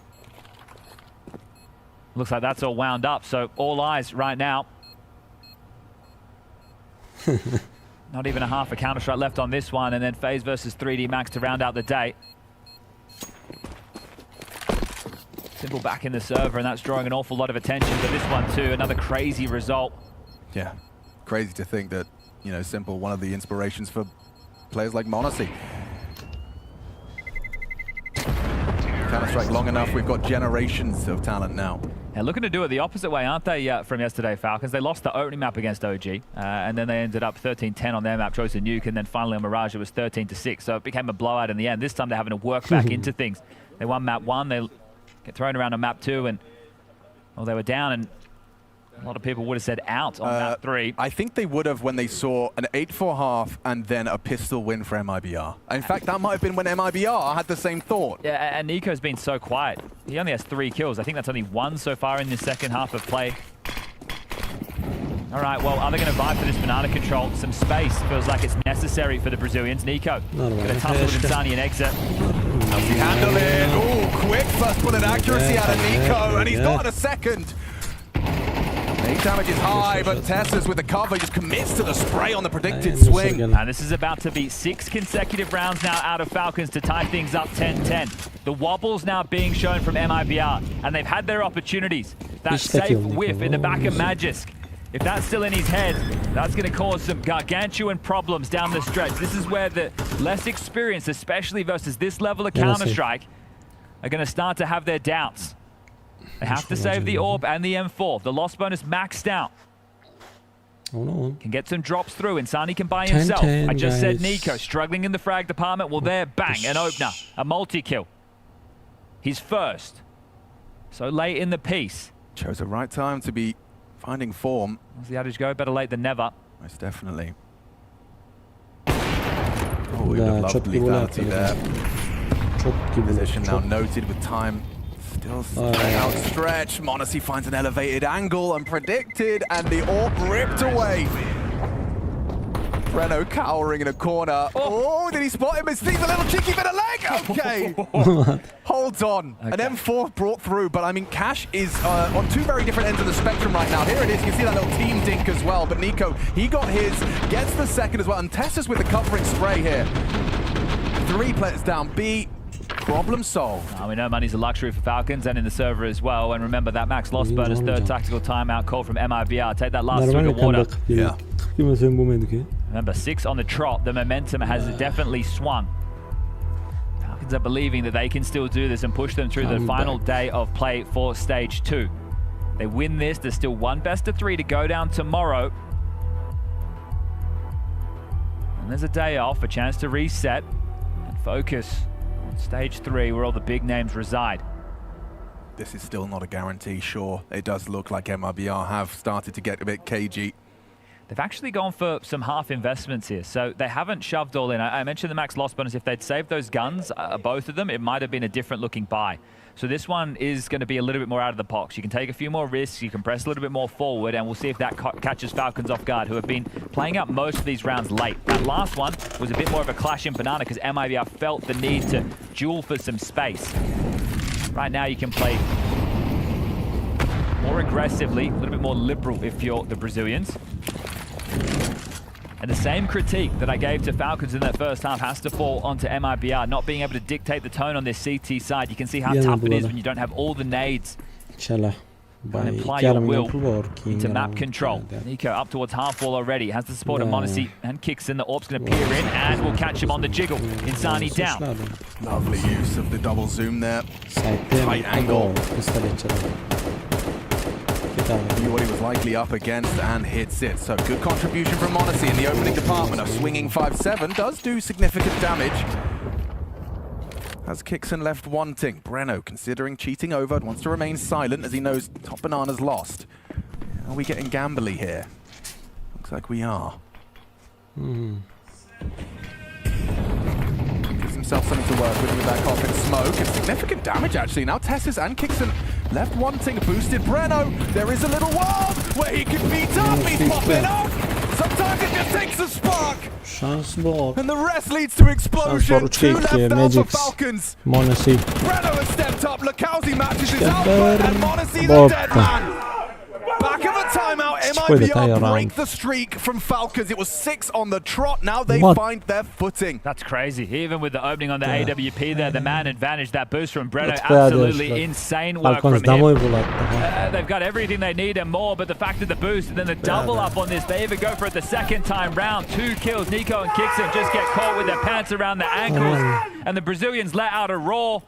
Looks like that's all wound up, so all eyes right now. Not even a half a Counter-Strike left on this one, and then FaZe versus 3D Max to round out the day. Simple back in the server, and that's drawing an awful lot of attention to this one too. Another crazy result. Yeah, crazy to think that, Simple, one of the inspirations for players like Monacy. Counter-Strike long enough, we've got generations of talent now. And looking to do it the opposite way, aren't they, from yesterday, Falcons? They lost the opening map against OG, and then they ended up 13-10 on their map, chose a nuke, and then finally on Mirage it was 13-6. So it became a blowout in the end. This time they're having to work back into things. They won map 1, they get thrown around on map 2, and they were down, and a lot of people would have said out on map 3. I think they would have when they saw an 8-4 half and then a pistol win for MIBR. In fact, that might have been when MIBR had the same thought. Yeah, and Nico's been so quiet. He only has 3 kills. I think that's only 1 so far in the second half of play. All right, well, are they going to vibe for this banana control? Some space feels like it's necessary for the Brazilians. Nico, going to tussle with Insani and exit. How's he handle it? Oh, quick first bullet accuracy out of Nico, and he's got a second. 8 damage is high, but Tessas with the cover just commits to the spray on the predicted swing. And this is about to be 6 consecutive rounds now out of Falcons to tie things up 10-10. The wobbles now being shown from MIBR, and they've had their opportunities. That safe whiff in the back of Magisk. If that's still in his head, that's going to cause some gargantuan problems down the stretch. This is where the less experienced, especially versus this level of Counter-Strike, are going to start to have their doubts. They have to save the orb and the M4. The loss bonus maxed out. Oh no. Can get some drops through. Insani can buy himself. I just said Nico struggling in the frag department. Well, there, bang, an opener. A multi-kill. He's first. So late in the piece. Chose the right time to be finding form. As the adage go, better late than never. Most definitely. Oh, we would have loved lethality there. Position now noted with time. Still outstretched. Monacy finds an elevated angle and predicted, and the orb ripped away. Breno cowering in a corner. Oh, did he spot him? He's a little cheeky bit of leg. Okay. Holds on. Okay. An M4 brought through, but I mean, Cash is on 2 very different ends of the spectrum right now. Here it is. You can see that little team dink as well. But Nico, he got his, gets the second as well. And Tessas with the covering spray here. 3 players down B. Problem solved. We know money's a luxury for Falcons and in the server as well. And remember that max loss bonus, 3rd tactical timeout call from MIBR. Take that last swig of water. Yeah. Remember, 6 on the trot. The momentum has definitely swung. Falcons are believing that they can still do this and push them through the final day of play for stage 2. They win this. There's still 1 best of 3 to go down tomorrow. And there's a day off, a chance to reset and focus. Stage 3, where all the big names reside. This is still not a guarantee, sure. It does look like MIBR have started to get a bit cagey. They've actually gone for some half investments here, so they haven't shoved all in. I mentioned the max loss bonus. If they'd saved those guns, both of them, it might have been a different looking buy. So this one is going to be a little bit more out of the box. You can take a few more risks, you can press a little bit more forward, and we'll see if that catches Falcons off guard, who have been playing up most of these rounds late. That last one was a bit more of a clash in banana because MIBR felt the need to duel for some space. Right now you can play more aggressively, a little bit more liberal if you're the Brazilians. And the same critique that I gave to Falcons in that first half has to fall onto MIBR, not being able to dictate the tone on their CT side. You can see how tough it is when you don't have all the nades. And apply your will into map control. Nico up towards half wall already. Has the support of Monacy and kicks in. The Orp's going to peer in and will catch him on the jiggle. Insani down. Lovely use of the double zoom there. Tight angle. Knew what he was likely up against and hits it. So good contribution from Monacy in the opening department. A swinging 5-7 does do significant damage. Has Kixon left wanting. Breno considering cheating over, wants to remain silent as he knows top banana's lost. Are we getting gambly here? Looks like we are. Gives himself something to work with back off in smoke. And significant damage actually. Now Tessis and Kixon left wanting. Boosted Breno. There is a little world where he can beat up. He's popping up. Sometimes it just takes a spark. And the rest leads to explosion. 2 left out for Falcons. Monacy. Breno has stepped up. Lakowski matches his output. And Monacy the dead man. Back of a timeout. MIBR break the streak from Falcons. It was 6 on the trot. Now they find their footing. That's crazy. Even with the opening on the AWP there, the man advantage, that boost from Breno, absolutely insane work from him. They've got everything they need and more, but the fact of the boost and then the double up on this, they even go for it the second time round. 2 kills. Nico and Kixon just get caught with their pants around their ankles, and the Brazilians let out a roar.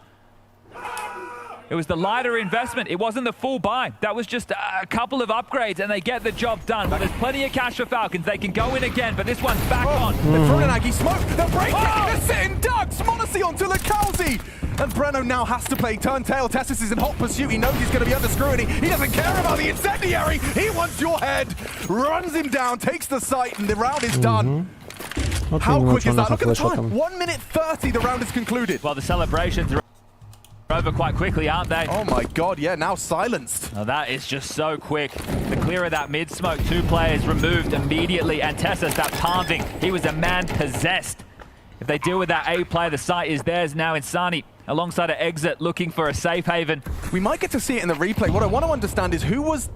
It was the lighter investment. It wasn't the full buy. That was just a couple of upgrades, and they get the job done. Well, there's plenty of cash for Falcons. They can go in again, but this one's back on. They're throwing an Aggie smoke. They're breaking. They're sitting ducks. Monacy onto Lakowski. And Breno now has to play turntail. Tessis is in hot pursuit. He knows he's going to be under scrutiny. He doesn't care about the incendiary. He wants your head. Runs him down, takes the site, and the round is done. How quick is that? Look at the time. 1 minute 30, the round is concluded. Well, the celebrations are over quite quickly, aren't they? Oh my god, yeah, now silenced. Now that is just so quick. The clear of that mid smoke, 2 players removed immediately, and Tessis, that palming, he was a man possessed. If they deal with that A player, the site is theirs now. Insani alongside an exit looking for a safe haven. We might get to see it in the replay. What I want to understand is who was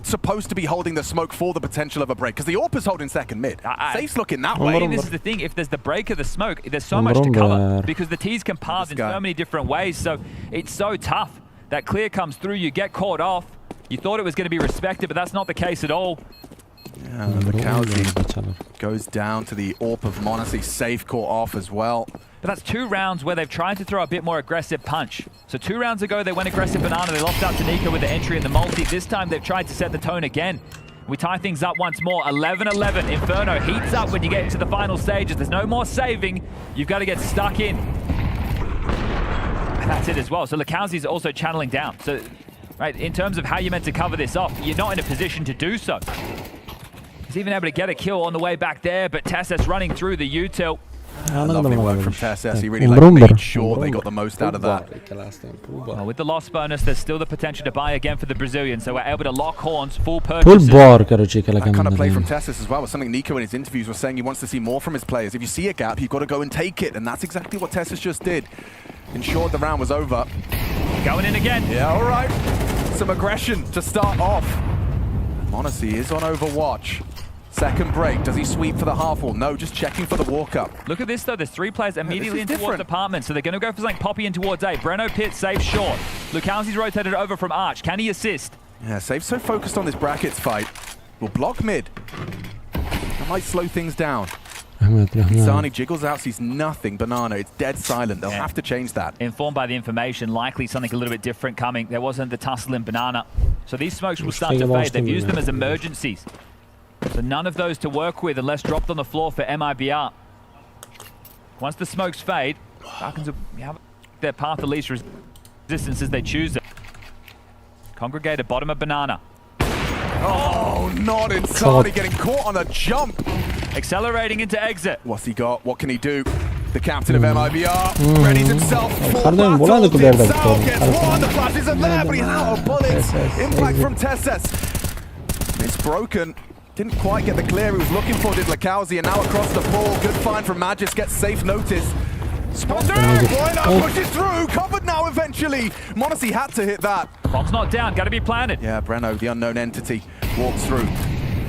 supposed to be holding the smoke for the potential of a break, because the AWP is holding second mid. Safe's looking that way. This is the thing, if there's the break of the smoke, there's so much to cover, because the T's can pass in so many different ways, so it's so tough. That clear comes through, you get caught off. You thought it was going to be respected, but that's not the case at all. Yeah, Lakowski goes down to the AWP of Monacy, safe caught off as well. But that's 2 rounds where they've tried to throw a bit more aggressive punch. So 2 rounds ago, they went aggressive banana. They lost out to Nico with the entry in the multi. This time, they've tried to set the tone again. We tie things up once more. 11-11. Inferno heats up when you get into the final stages. There's no more saving. You've got to get stuck in. And that's it as well. So Lakowski's also channeling down. So, right, in terms of how you're meant to cover this off, you're not in a position to do so. He's even able to get a kill on the way back there, but Tessis running through the U-tilt. Lovely work from Tessis. He really made sure they got the most out of that. Well, with the loss bonus, there's still the potential to buy again for the Brazilians, so we're able to lock horns, full purchases. That kind of play from Tessis as well was something Nico in his interviews was saying he wants to see more from his players. If you see a gap, you've got to go and take it, and that's exactly what Tessis just did. Ensured the round was over. Going in again. Yeah, all right. Some aggression to start off. Monacy is on Overwatch. Second break. Does he sweep for the half wall? No, just checking for the walk up. Look at this though. There's 3 players immediately in towards apartment, so they're going to go for something poppy in towards A. Breno Pitt safe short. Lukowski's rotated over from Arch. Can he assist? Yeah, Save's so focused on this brackets fight. Will block mid. That might slow things down. Insani jiggles out, sees nothing. Banana, it's dead silent. They'll have to change that. Informed by the information, likely something a little bit different coming. There wasn't the tussle in Banana. So these smokes will start to fade. They've used them as emergencies. So none of those to work with unless dropped on the floor for MIBR. Once the smokes fade, Falcons will have their path of least resistance as they choose it. Congregate at bottom of Banana. Oh, not Insani getting caught on a jump. Accelerating into exit. What's he got? What can he do? The captain of MIBR readies himself for battle. Gets one. The flash isn't there, but he's out of bullets. Impact from Tessis. It's broken. Didn't quite get the clear he was looking for, did Lakowski, and now across the ball. Good find from Magis, gets safe notice. Spot pushes through, covered now eventually. Monacy had to hit that. Bomb's not down, gotta be planted. Yeah, Breno, the unknown entity, walks through.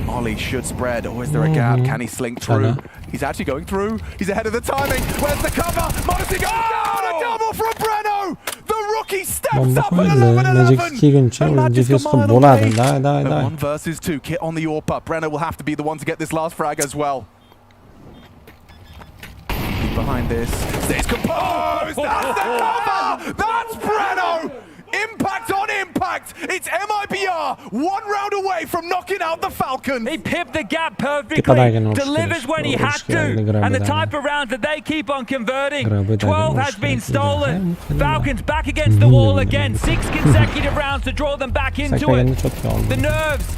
Molly should spread, or is there a gap? Can he slink through? He's actually going through. He's ahead of the timing. Where's the cover? Monacy goes down, a double from Breno! The rookie steps up at 11-11 and Magic a mile away. 1 versus 2, Kit on the AWP. Brenner will have to be the one to get this last frag as well. Behind this, stays composed. That's the cover. That's Breno. Impact on impact. It's MIBR 1 round away from knocking out the Falcons. He pipped the gap perfectly, delivers when he had to, and the type of rounds that they keep on converting. 12 has been stolen. Falcons back against the wall again. 6 consecutive rounds to draw them back into it. The nerves.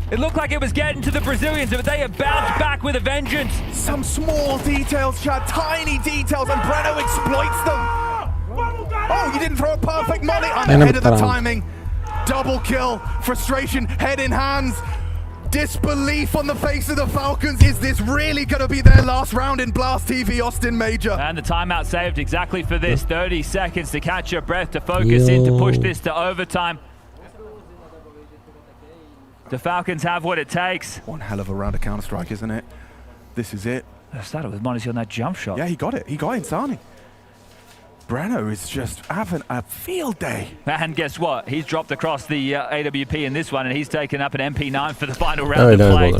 It looked like it was getting to the Brazilians, but they have bounced back with a vengeance. Some small details, Chad, tiny details, and Breno exploits them. Oh, you didn't throw a perfect molly. I'm ahead of the timing. Double kill. Frustration, head in hands. Disbelief on the face of the Falcons. Is this really going to be their last round in Blast TV Austin Major? And the timeout saved exactly for this. 30 seconds to catch your breath, to focus in, to push this to overtime. The Falcons have what it takes. One hell of a round of Counter-Strike, isn't it? This is it. I started with Monacy on that jump shot. Yeah, he got it. He got Insani. Breno is just having a field day. And guess what? He's dropped across the AWP in this one, and he's taken up an MP9 for the final round of play.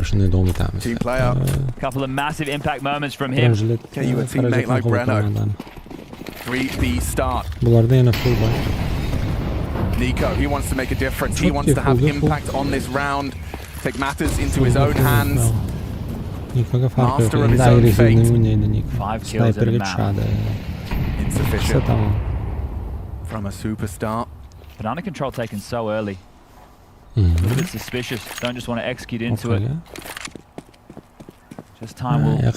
Team player. A couple of massive impact moments from him. Get you a teammate like Breno. 3B start. Nico, he wants to make a difference. He wants to have impact on this round. Take matters into his own hands. Master of his own fate. 5 kills at a map. Insufficient from a superstar. Banana control taken so early. A little bit suspicious. Don't just want to execute into it. Just time will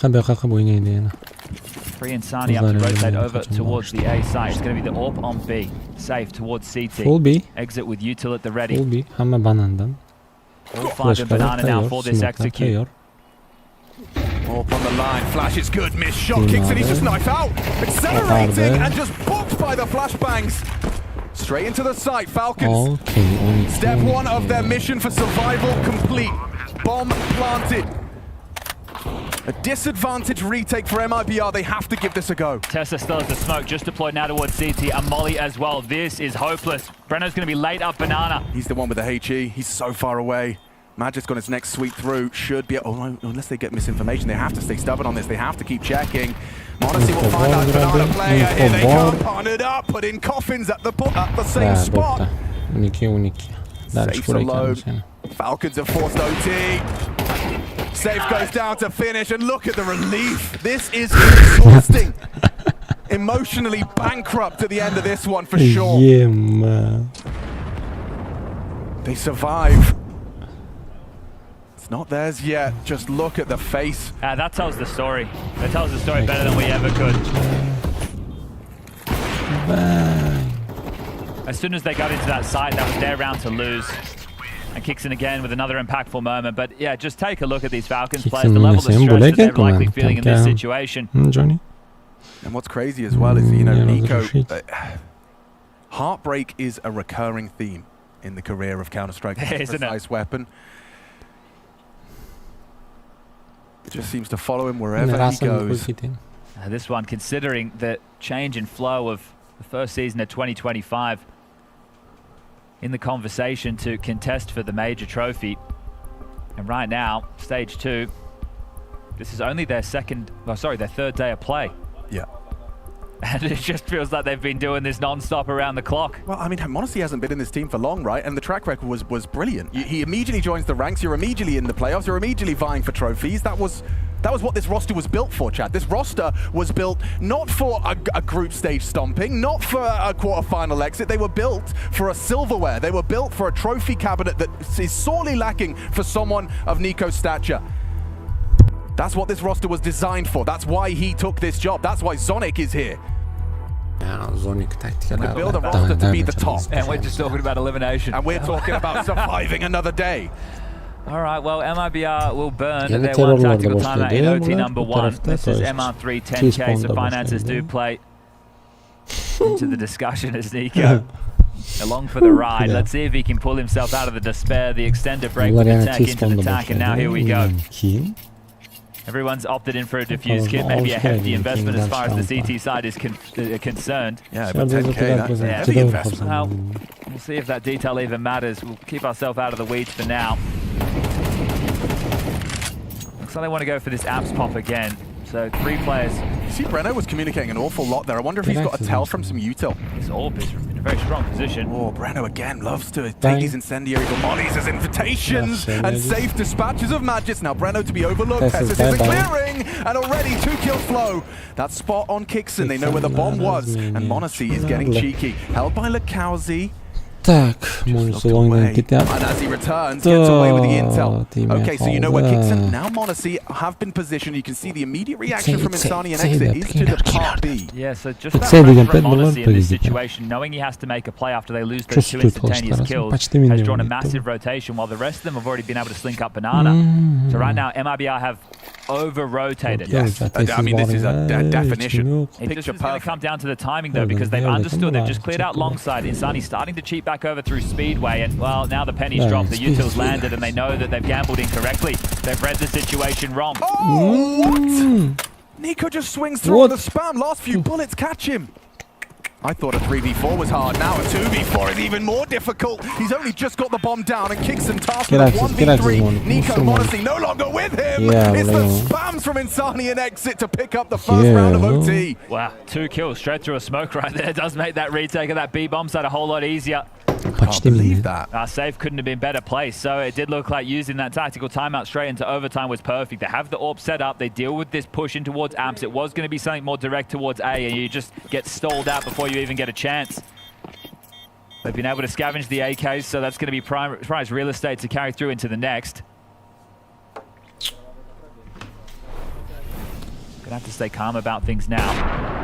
free Insani up to rotate over towards the A site. It's going to be the AWP on B. Safe towards CT. Full B. Exit with util at the ready. Full B. Hamma banandan. All 5 in banana now for this execute. Up on the line, flash is good, miss shot, kicks and he's just knife out, accelerating and just booked by the flashbangs. Straight into the site, Falcons. Step 1 of their mission for survival complete. Bomb planted. A disadvantage retake for MIBR, they have to give this a go. Tessa still has the smoke, just deployed now towards CT, and Molly as well. This is hopeless. Breno's going to be late up banana. He's the one with the HE, he's so far away. Magic's got his next sweep through, should be, oh no, unless they get misinformation, they have to stay stubborn on this, they have to keep checking. Monacy will find out banana player, here they come, partnered up, put in coffins at the same spot. Safe's alone, Falcons have forced OT. Safe goes down to finish, and look at the relief. This is exhausting. Emotionally bankrupt at the end of this one for sure. Yeah, man. They survive. Not theirs yet. Just look at the face. That tells the story. That tells the story better than we ever could. As soon as they got into that site, that was their round to lose. And kicks in again with another impactful moment. But yeah, just take a look at these Falcons players. The level of stress that they're likely feeling in this situation. And what's crazy as well is, you know, Nico, heartbreak is a recurring theme in the career of Counter-Strike. It's a precise weapon. It just seems to follow him wherever he goes. This one, considering the change in flow of the first season of 2025, in the conversation to contest for the major trophy. And right now, stage 2, this is only their third day of play. Yeah. And it just feels like they've been doing this non-stop around the clock. Well, I mean, Monacy hasn't been in this team for long, right? And the track record was brilliant. He immediately joins the ranks. You're immediately in the playoffs. You're immediately vying for trophies. That was what this roster was built for, Chad. This roster was built not for a group stage stomping, not for a quarterfinal exit. They were built for a silverware. They were built for a trophy cabinet that is sorely lacking for someone of Nico's stature. That's what this roster was designed for. That's why he took this job. That's why Zonic is here. We build a roster to be the top. And we're just talking about elimination. And we're talking about surviving another day. All right, well, MIBR will burn their one tactical timeout in OT number 1. This is MR3 10K, so finances do play into the discussion as Nico along for the ride. Let's see if he can pull himself out of the despair, the extended break with the tech into the tack, and now here we go. Everyone's opted in for a diffuse kit, maybe a hefty investment as far as the CT side is concerned. Yeah, but 10K, that's a heavy investment. Well, we'll see if that detail even matters. We'll keep ourselves out of the weeds for now. Looks like they want to go for this apps pop again. So 3 players. You see, Breno was communicating an awful lot there. I wonder if he's got a tell from some util. His orb is in a very strong position. Oh, Breno again loves to take these incendiary mollies as invitations and safe dispatches of maggots. Now Breno to be overlooked. Tessus is clearing, and already 2 kills flow. That spot on Kixon, they know where the bomb was, and Monacy is getting cheeky. Held by Lekauzi. Tak, Monacy long get out. And as he returns, gets away with the intel. Okay, so you know where Kixon, now Monacy have been positioned. You can see the immediate reaction from Insani and Exit is to depart B. Yeah, so just that from Monacy in this situation, knowing he has to make a play after they lose those 2 instantaneous kills, has drawn a massive rotation, while the rest of them have already been able to slink up Banana. So right now, MIBR have over-rotated. Yes, I mean, this is a definition. It just is going to come down to the timing, though, because they've understood. They've just cleared out long side. Insani's starting to cheat back over through Speedway, and, well, now the penny's dropped. The utils landed, and they know that they've gambled incorrectly. They've read the situation wrong. Oh, what? Nico just swings through the spam. Last few bullets catch him. I thought a 3v4 was hard. Now a 2v4 is even more difficult. He's only just got the bomb down, and Kixon tasked with a 1v3. Nico Monacy no longer with him. It's the spams from Insani and Exit to pick up the first round of OT. Wow, 2 kills straight through a smoke right there. Does make that retake of that B-bomb side a whole lot easier. I can't believe that. Our save couldn't have been better placed, so it did look like using that tactical timeout straight into overtime was perfect. They have the AWP set up, they deal with this push in towards amps. It was going to be something more direct towards A, and you just get stalled out before you even get a chance. They've been able to scavenge the AKs, so that's going to be prize real estate to carry through into the next. Gonna have to stay calm about things now.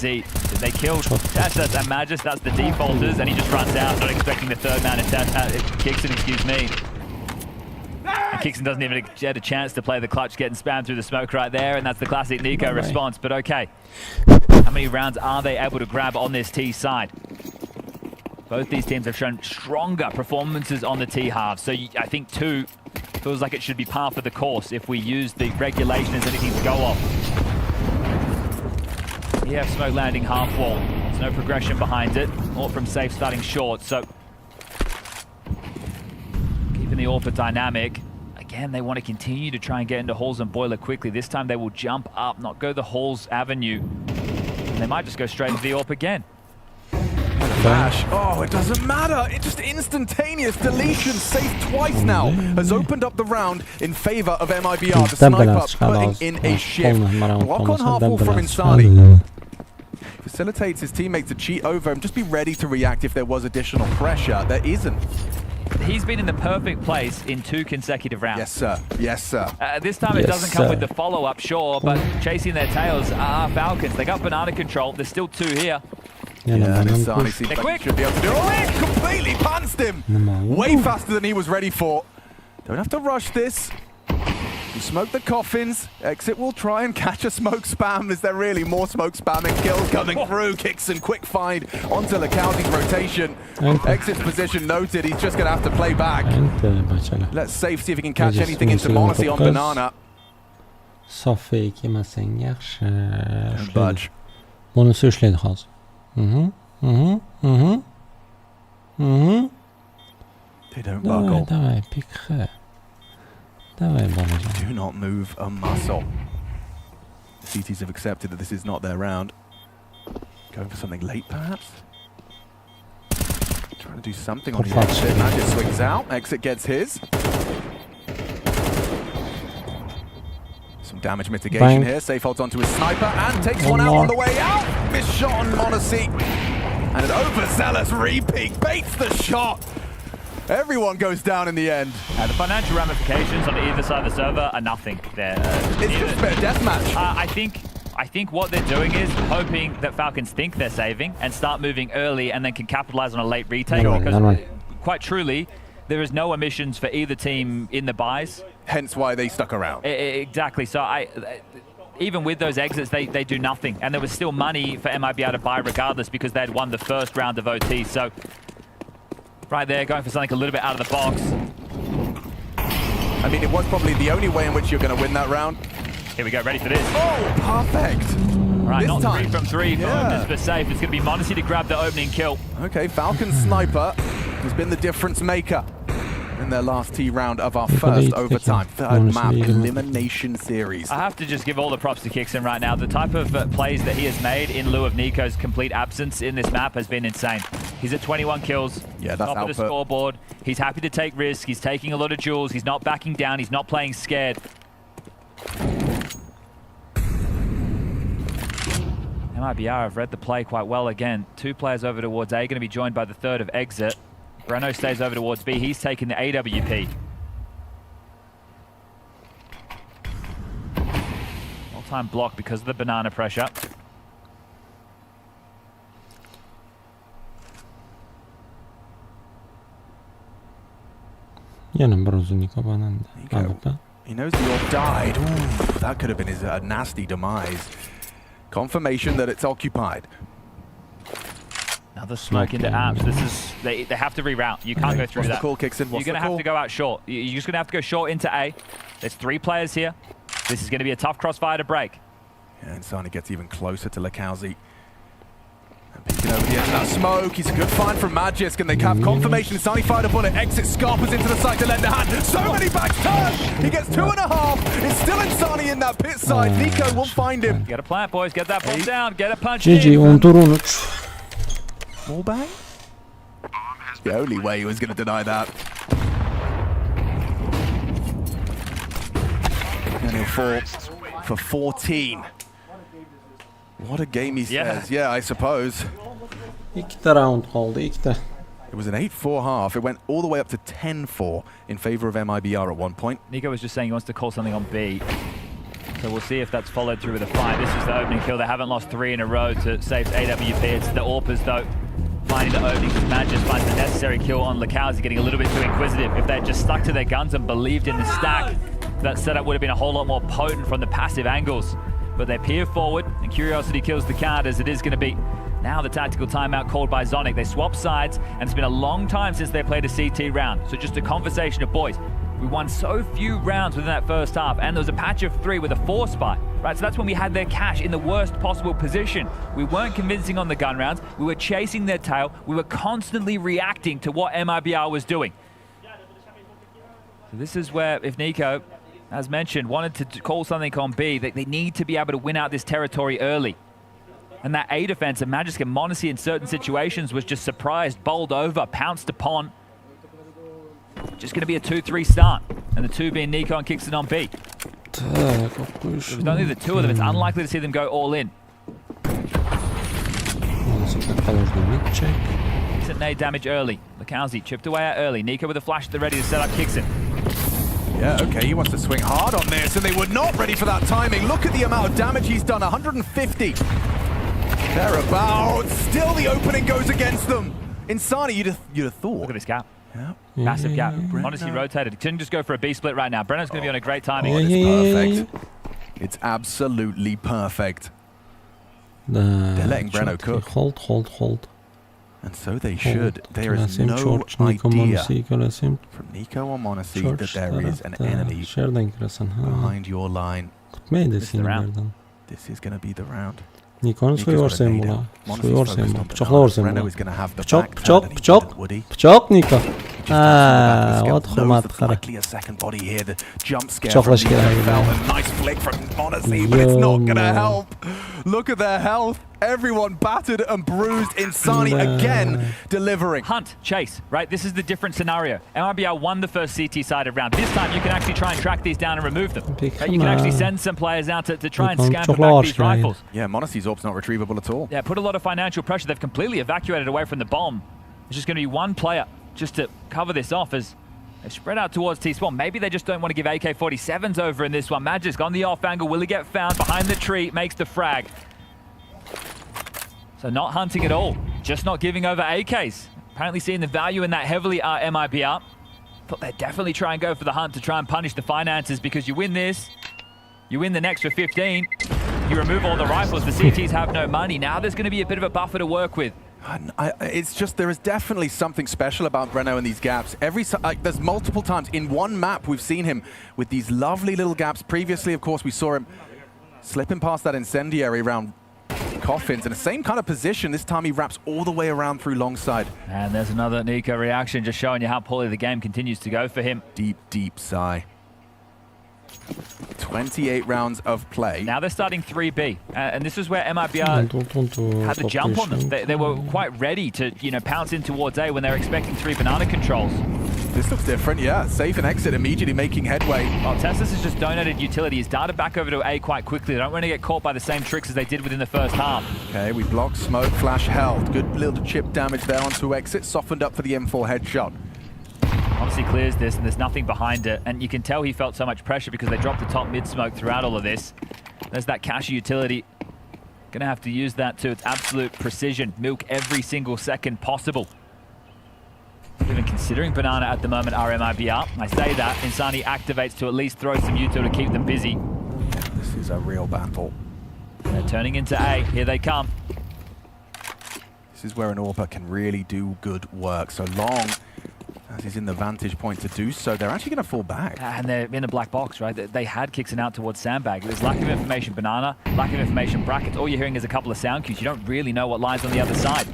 Did they kill Tessus and Magus? That's the defaulters, and he just runs out, not expecting the 3rd man to Kixon, excuse me. And Kixon doesn't even get a chance to play the clutch, getting spammed through the smoke right there, and that's the classic Nico response. But okay, how many rounds are they able to grab on this T side? Both these teams have shown stronger performances on the T half, so I think 2 feels like it should be par for the course if we use the regulation as anything to go off. You have smoke landing half wall. There's no progression behind it. Or from safe starting short, so keeping the AWP dynamic. Again, they want to continue to try and get into halls and boiler quickly. This time they will jump up, not go the halls avenue. And they might just go straight into the AWP again. Flash. Oh, it doesn't matter. It's just instantaneous deletion. Safe twice now. Has opened up the round in favor of MIBR. The sniper putting in a shift. Walk on half wall from Insani. Facilitates his teammates to cheat over him. Just be ready to react if there was additional pressure. There isn't. He's been in the perfect place in 2 consecutive rounds. Yes, sir. Yes, sir. This time it doesn't come with the follow-up, sure, but chasing their tails are Falcons. They got banana control. There's still 2 here. Yeah, Insani seems like he should be able to do it. Oh, it completely pantsed him! Way faster than he was ready for. Don't have to rush this. You smoke the coffins. Exit will try and catch a smoke spam. Is there really more smoke spamming? Kills coming through. Kixon, quick find onto Lekauzi's rotation. Exit's position noted. He's just going to have to play back. Let's safe see if he can catch anything into Monacy on banana. صافي كيما سنيرش budge. Monacy شلين خاص. They don't buckle. داوي بيك Do not move a muscle. The CTs have accepted that this is not their round. Going for something late, perhaps? Trying to do something on the exit. Magic swings out. Exit gets his. Some damage mitigation here. Safe holds onto his sniper and takes one out on the way out. Missed shot on Monacy. And an overzealous repeat baits the shot. Everyone goes down in the end. The financial ramifications on either side of the server are nothing. It's just a bit of deathmatch. I think what they're doing is hoping that Falcons think they're saving and start moving early and then can capitalize on a late retake. Because quite truly, there is no emissions for either team in the buys. Hence why they stuck around. Exactly. So even with those exits, they do nothing. And there was still money for MIBR to buy regardless because they had won the first round of OT. So right there, going for something a little bit out of the box. I mean, it was probably the only way in which you're going to win that round. Here we go, ready for this. Oh, perfect. All right, This not time. 3 from 3, but just for safe. It's going to be m0NESY to grab the opening kill. Okay, Falcon Sniper has been the difference maker in their last T round of our first overtime. Third map elimination series. I have to just give all the props to Kixon right now. The type of plays that he has made in lieu of Nico's complete absence in this map has been insane. He's at 21 kills, yeah, that's top of the scoreboard. He's happy to take risks. He's taking a lot of duels. He's not backing down. He's not playing scared. MIBR have read the play quite well again. 2 players over towards A, going to be joined by the third of Exit. Breno stays over towards B. He's taking the AWP. All-time block because of the banana pressure. Nico. He knows the orb died. Ooh, that could have been a nasty demise. Confirmation that it's occupied. Another smoke into apps. This is they have to reroute. You can't go through What's that. the call, Kixon? You're gonna have to go out short. You're just gonna have to go short into A. There's 3 players here. This is gonna be a tough crossfire to break. Yeah, and Sani gets even closer to Lekowski. And peeking over the edge of that smoke. He's a good find from Magisk, and they have confirmation. Sani fired a bullet. Exit Scarpers into the side to lend a hand. So many backs turn. He gets 2.5. It's still Insani in that pit side. Nico will find him. You gotta plant, boys. Get that bomb down. Get a punch GG, in. 10 tur 13. More bang? The only way he was going to deny that. And he'll fall for 14. What a game he says. Yeah, I suppose. round oldu, 2. It was an 8-4 half. It went all the way up to 10-4 in favor of MIBR at one point. Nico was just saying he wants to call something on B. So we'll see if that's followed through with a fight. This is the opening kill. They haven't lost 3 in a row to save AWP. It's the AWPers, though, finding the opening. Magisk finds the necessary kill on Lekowski, getting a little bit too inquisitive. If they'd just stuck to their guns and believed in the stack, that setup would have been a whole lot more potent from the passive angles. But they peer forward, and Curiosity kills the card, as it is going to be now the tactical timeout called by Zonic. They swap sides, and it's been a long time since they played a CT round. So just a conversation of, boys, we won so few rounds within that first half, and there was a patch of 3 with a 4 spy, right? So that's when we had their cash in the worst possible position. We weren't convincing on the gun rounds. We were chasing their tail. We were constantly reacting to what MIBR was doing. So this is where, if Nico, as mentioned, wanted to call something on B, they need to be able to win out this territory early. And that A defense of Magisk and m0NESY in certain situations was just surprised, bowled over, pounced upon. Just going to be a 2-3 start, and the 2 being Nico and Kixon on B. With only the 2 of them, it's unlikely to see them go all in. Decent nade damage early. Lekowski chipped away out early. Nico with a flash at the ready to set up Kixon. Yeah, okay, he wants to swing hard on this, and they were not ready for that timing. Look at the amount of damage he's done, 150. Thereabouts. Still the opening goes against them. Insani, you'd have thought. Look at this gap. Yeah. Massive gap. m0NESY rotated. He couldn't just go for a B split right now. Brenno's going to be on a great timing. It's perfect. It's absolutely perfect. They're letting Breno cook. Hold. And so they should. There is no idea from Nico or m0NESY that there is an enemy behind your line. This is going to be the round. Nikon'u soyuyorsun buna. Soyuyorsun buna. Bıçaklıyorsun buna. Bıçak. Bıçak Niko. What hurmat xara. Bıçaklaş kerak. Nice flick from m0NESY, but it's not going to help. Look at their health. Everyone battered and bruised. Insani again delivering. Hunt, chase, right? This is the different scenario. MIBR won the first CT-sided round. This time you can actually try and track these down and remove them. Right? You can actually send some players out to try and scamper back these rifles. Yeah, m0NESY's orb's not retrievable at all. Yeah, put a lot of financial pressure. They've completely evacuated away from the bomb. There's just going to be one player just to cover this off as they spread out towards T-spawn. Maybe they just don't want to give AK-47s over in this one. Magisk on the off angle. Will he get found? Behind the tree, makes the frag. So not hunting at all, just not giving over AKs. Apparently seeing the value in that heavily are MIBR. But they definitely try and go for the hunt to try and punish the finances, because you win this, you win the next for 15, you remove all the rifles, the CTs have no money. Now there's going to be a bit of a buffer to work with. It's just, there is definitely something special about Breno in these gaps. There's multiple times in one map we've seen him with these lovely little gaps. Previously, of course, we saw him slipping past that incendiary around coffins in the same kind of position. This time he wraps all the way around through long side. And there's another Nico reaction, just showing you how poorly the game continues to go for him. Deep, deep sigh. 28 rounds of play. Now they're starting 3B, and this is where MIBR had the jump on them. They were quite ready to, pounce in towards A when they were expecting 3 banana controls. This looks different, yeah. Safe and exit, immediately making headway. Well, Tessus has just donated utility. He's darted back over to A quite quickly. They don't want to get caught by the same tricks as they did within the first half. Okay, we blocked smoke, flash held. Good little chip damage there onto exit, softened up for the M4 headshot. Obviously clears this, and there's nothing behind it. And you can tell he felt so much pressure because they dropped the top mid smoke throughout all of this. There's that cache utility. Gonna have to use that to its absolute precision. Milk every single second possible. Even considering banana at the moment, RMIBR. I say that, Insani activates to at least throw some util to keep them busy. This is a real battle. They're turning into A. Here they come. This is where an AWPer can really do good work. So long as he's in the vantage point to do so, they're actually going to fall back. And they're in a black box, right? They had Kixen out towards Sandbag. There's lack of information banana, lack of information brackets. All you're hearing is a couple of sound cues. You don't really know what lies on the other side.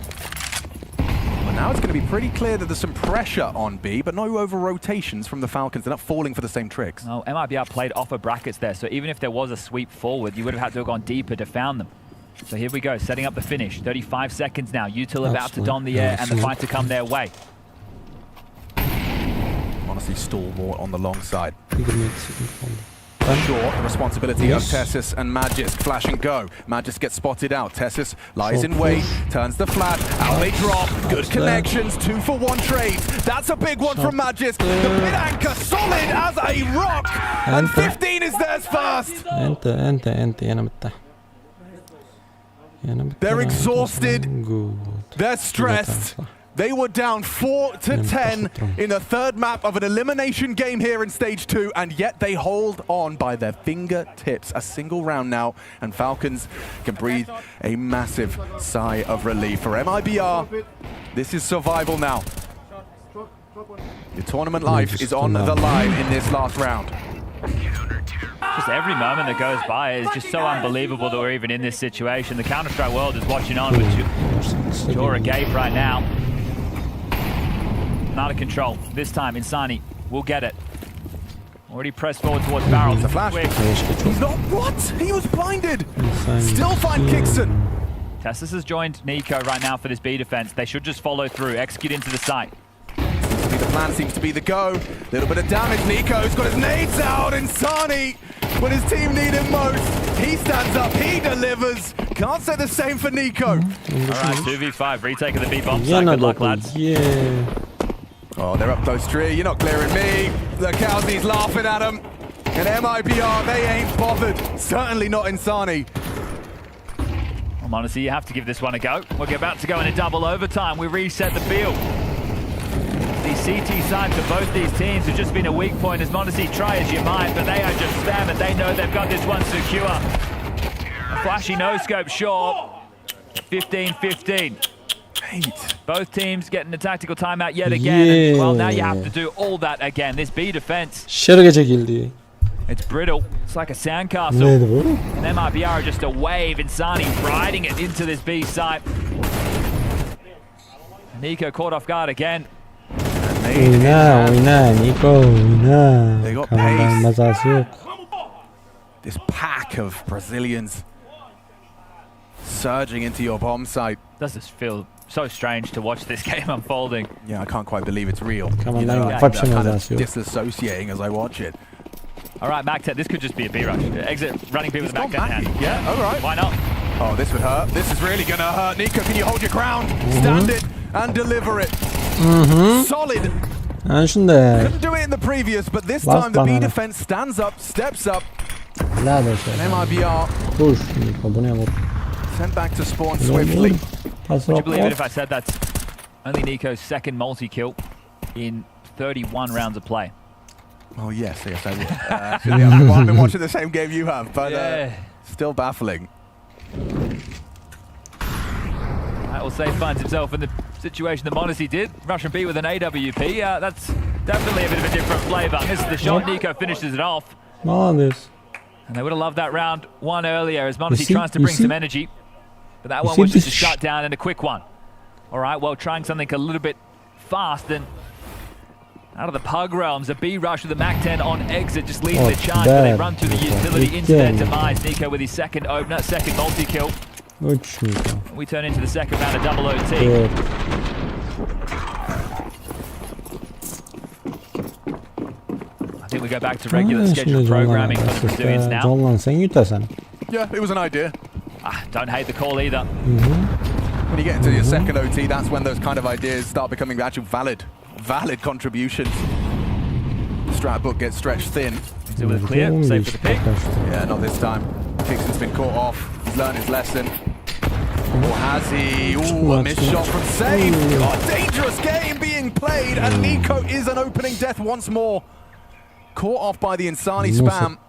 Well, now it's going to be pretty clear that there's some pressure on B, but no over-rotations from the Falcons. They're not falling for the same tricks. No, MIBR played off of brackets there, so even if there was a sweep forward, you would have had to have gone deeper to found them. So here we go, setting up the finish. 35 seconds now. Util about to don the air and the fight to come their way. Honestly, stall more on the long side. Short, the responsibility of Tessus and Magisk. Flash and go. Magisk gets spotted out. Tessus lies in wait, turns the flat. Out they drop. Good connections. 2-for-1 trades. That's a big one from Magisk. The mid anchor solid as a rock. And 15 is theirs first. They're exhausted. They're stressed. They were down 4-10 in the third map of an elimination game here in Stage 2, and yet they hold on by their fingertips. A single round now, and Falcons can breathe a massive sigh of relief. For MIBR, this is survival now. Your tournament life is on the line in this last round. Just every moment that goes by is just so unbelievable that we're even in this situation. The Counter-Strike world is watching on with jaw agape right now. Not a control. This time, Insani will get it. Already pressed forward towards barrels. The flash. He's not. What? He was blinded. Still find Kixen. Tessus has joined Nico right now for this B defense. They should just follow through, execute into the site. The plan seems to be the go. Little bit of damage. Nico's got his nades out. Insani, when his team need him most, he stands up. He delivers. Can't say the same for Nico. All right, 2v5. Retake of the B bomb site. Good luck, lads. Oh, they're up those three. You're not clearing me. The Cowsies laughing at him. And MIBR, they ain't bothered. Certainly not Insani. Well, honestly, you have to give this one a go. We're about to go into double overtime. We reset the field. The CT side for both these teams have just been a weak point. As Mondesi, try as you might, but they are just spamming. They know they've got this one secure. A flashy no-scope short. 15-15. Both teams getting a tactical timeout yet again. And, well, now you have to do all that again. This B defense. It's brittle. It's like a sandcastle. And MIBR are just a wave. Insani riding it into this B site. Nico caught off guard again. They got pace. This pack of Brazilians surging into your bomb site. Does this feel so strange to watch this game unfolding? Yeah, I can't quite believe it's real. I'm kind of disassociating as I watch it. All right, MacTech, this could just be a B rush. Exit running B with a MacTech hand. Yeah, all right. Why not? Oh, this would hurt. This is really going to hurt. Nico, can you hold your ground? Stand it and deliver it. Solid. Couldn't do it in the previous, but this time the B defense stands up, steps up. And MIBR sent back to spawn swiftly. Would you believe it if I said that's only Nico's second multi-kill in 31 rounds of play? Oh, yes, I would. I've been watching the same game you have, but still baffling. Well, Safe finds himself in the situation that Monacy did. Russian B with an AWP. That's definitely a bit of a different flavour. Misses the shot. Nico finishes it off. Nice. And they would have loved that round one earlier as Monacy tries to bring some energy. But that one was just a shutdown and a quick one. All right, well, trying something a little bit fast and out of the pug realms. A B rush with the MAC-10 on exit, just leading the charge, but they run through the utility into their demise. Nico with his second opener, second multi-kill. We turn into the second round of double OT. I think we go back to regular scheduled programming for the Brazilians now. Yeah, it was an idea. Don't hate the call either. When you get into your second OT, that's when those kind of ideas start becoming actual valid contributions. Strat book gets stretched thin. So with a clear, safe for the pick. Yeah, not this time. Kingston's been caught off. He's learned his lesson. Or has he? Ooh, a missed shot from Safe. Oh, dangerous game being played, and Nico is an opening death once more. Caught off by the Insani spam.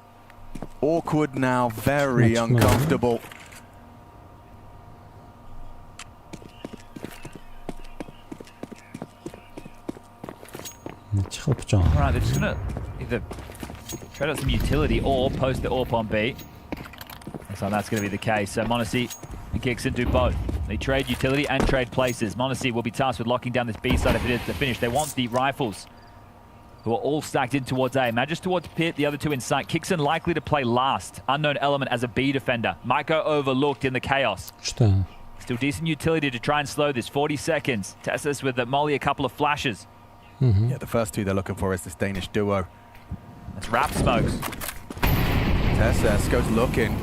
Awkward now, very uncomfortable. Right, they're just gonna either trade out some utility or post the AWP on B. Looks like that's gonna be the case. So Monacy and Kickson do both. They trade utility and trade places. Monacy will be tasked with locking down this B side if it is the finish. They want the rifles, who are all stacked in towards A. Magus towards Pit, the other two in sight. Kickson likely to play last. Unknown element as a B defender. Might go overlooked in the chaos. Still decent utility to try and slow this. 40 seconds. Test this with the Molly, a couple of flashes. Yeah, the first two they're looking for is this Danish duo. That's Rap Smokes. Tesses goes looking. I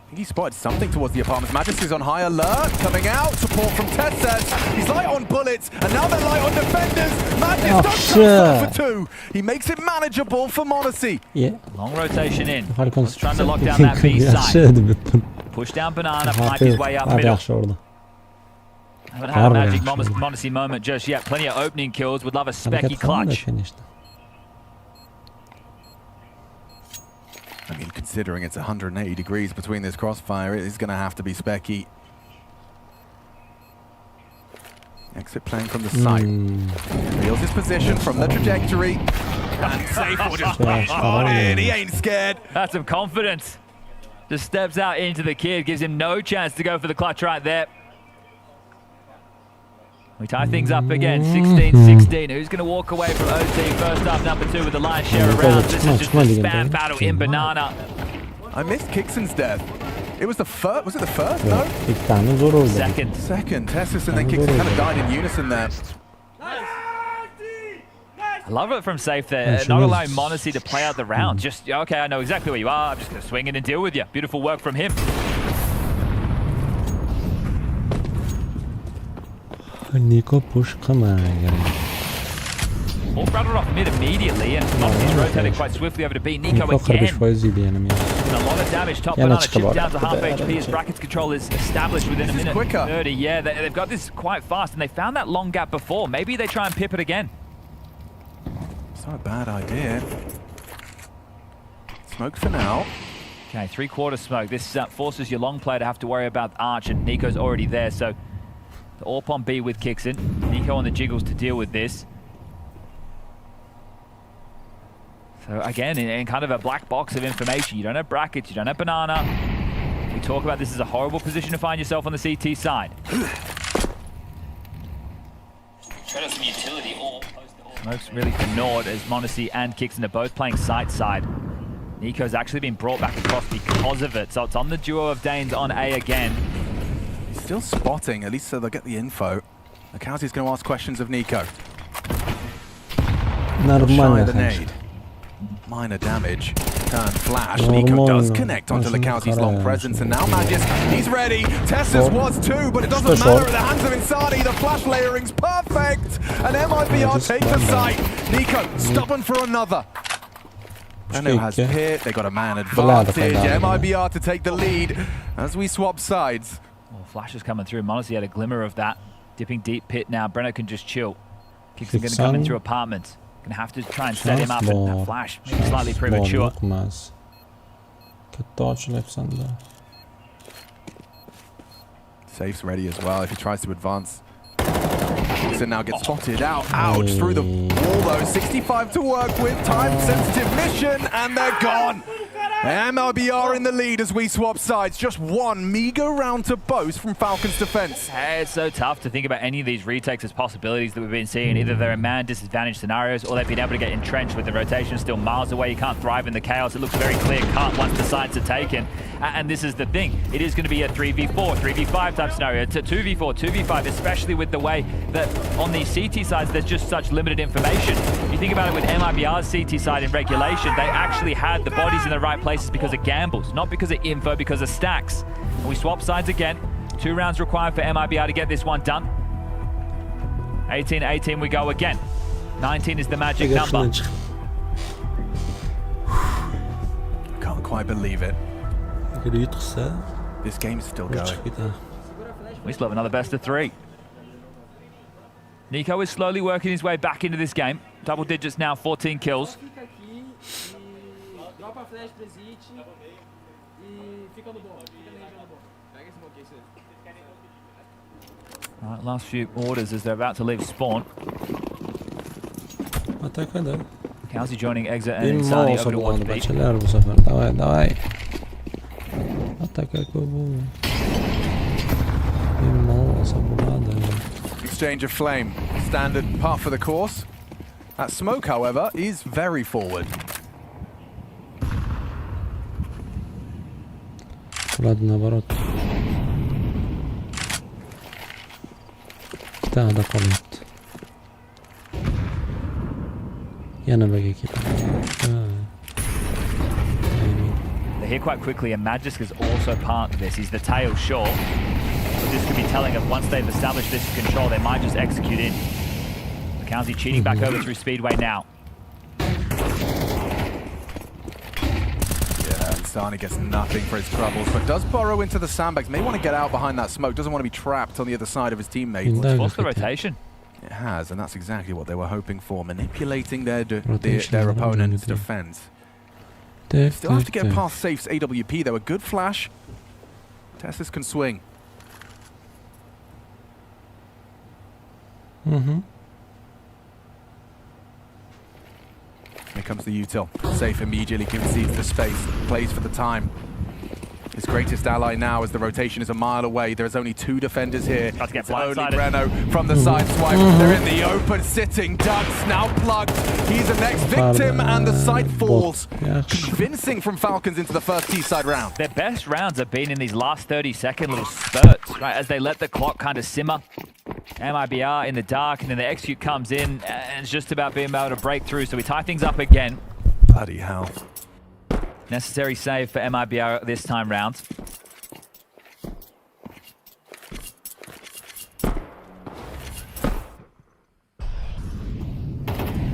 think he spotted something towards the apartments. Magus is on high alert. Coming out. Support from Tesses. He's light on bullets, and now they're light on defenders. Magus does go for two. He makes it manageable for Monacy. Yeah. Long rotation in. Trying to lock down that B side. Push down Banana. Pipe his way up middle. Haven't had a magic Monacy moment just yet. Plenty of opening kills. Would love a specky clutch. I mean, considering it's 180 degrees between this crossfire, it is going to have to be specky. Exit playing from the side. Feels his position from the trajectory. And Safe will just push on in. He ain't scared. That's some confidence. Just steps out into the kid. Gives him no chance to go for the clutch right there. We tie things up again, 16-16. Who's going to walk away from OT first half number 2 with the lion's share of rounds? This is just a spam battle in Banana. I missed Kickson's death. It was the first, was it the first? No? Second. Second. Tessus and then Kickson kind of died in unison there. I love it from Safe there, not allowing Monacy to play out the round. Just, okay, I know exactly where you are. I'm just going to swing in and deal with you. Beautiful work from him. Nico push qilmagan. All rattled off mid immediately, and Monacy's rotated quite swiftly over to B. Nico again. And a lot of damage. Top Banana chipped down to half HP as brackets control is established within a minute 30. Yeah, they've got this quite fast, and they found that long gap before. Maybe they try and pip it again. It's not a bad idea. Smoke for now. Okay, 3/4 smoke. This forces your long player to have to worry about Arch, and Nico's already there, so the AWP on B with Kickson. Nico on the jiggles to deal with this. So again, in kind of a black box of information. You don't have brackets, you don't have Banana. We talk about this as a horrible position to find yourself on the CT side. Smoke's really for naught as Monacy and Kickson are both playing side. Nico's actually been brought back across because of it. So it's on the duo of Danes on A again. Still spotting, at least so they'll get the info. Akauzi's going to ask questions of Nico. Shy the nade. Minor damage. Turn flash. Nico does connect onto Lakauzi's long presence, and now Magus, he's ready. Tessus was too, but it doesn't matter at the hands of Insani. The flash layering's perfect, and MIBR take the site. Nico, stubborn for another. Benno has hit, they got a man advantage. MIBR to take the lead as we swap sides. Flashes coming through. Monacy had a glimmer of that. Dipping deep pit now. Brenno can just chill. Kickson going to come in through apartments. Going to have to try and set him up. And that flash maybe slightly premature. Safe's ready as well if he tries to advance. Kingston now gets spotted out. Ouch, through the wall though. 65 to work with. Time-sensitive mission, and they're gone. MRBR in the lead as we swap sides. Just one meager round to boast from Falcons defense. Hey, it's so tough to think about any of these retakes as possibilities that we've been seeing. Either they're in man disadvantaged scenarios or they've been able to get entrenched with the rotation still miles away. You can't thrive in the chaos. It looks very clear cut once the sides are taken. And this is the thing. It is going to be a 3v4, 3v5 type scenario. It's a 2v4, 2v5, especially with the way that on these CT sides, there's just such limited information. You think about it with MIBR's CT side in regulation, they actually had the bodies in the right places because of gambles, not because of info, because of stacks. And we swap sides again. 2 rounds required for MIBR to get this one done. 18-18 we go again. 19 is the magic number. Can't quite believe it. This game is still going. We still have another best of 3. Nico is slowly working his way back into this game. Double digits now, 14 kills. All right, last few orders as they're about to leave spawn. Kowsey joining exit and Insani over to watch beat. Exchange of flame, standard part for the course. That smoke, however, is very forward. They're here quite quickly, and Magisk is also part of this. He's the tail short. This could be telling of once they've established this control, they might just execute in. Kowsey cheating back over through Speedway now. Insani gets nothing for his troubles, but does burrow into the sandbags. May want to get out behind that smoke. Doesn't want to be trapped on the other side of his teammates. Force the rotation. It has, and that's exactly what they were hoping for. Manipulating their opponent's defense. Still have to get past Safe's AWP, though. A good flash. Tessus can swing. Here comes the util. Safe immediately concedes the space, plays for the time. His greatest ally now as the rotation is a mile away. There's only 2 defenders here. About to get only Breno from the side swipe. They're in the open, sitting. Ducks now plugged. He's the next victim, and the site falls. Convincing from Falcons into the first T-side round. Their best rounds have been in these last 30-second little spurts, right, as they let the clock kind of simmer. MIBR in the dark, and then the execute comes in, and it's just about being able to break through. So we tie things up again. Bloody hell. Necessary save for MIBR this time round.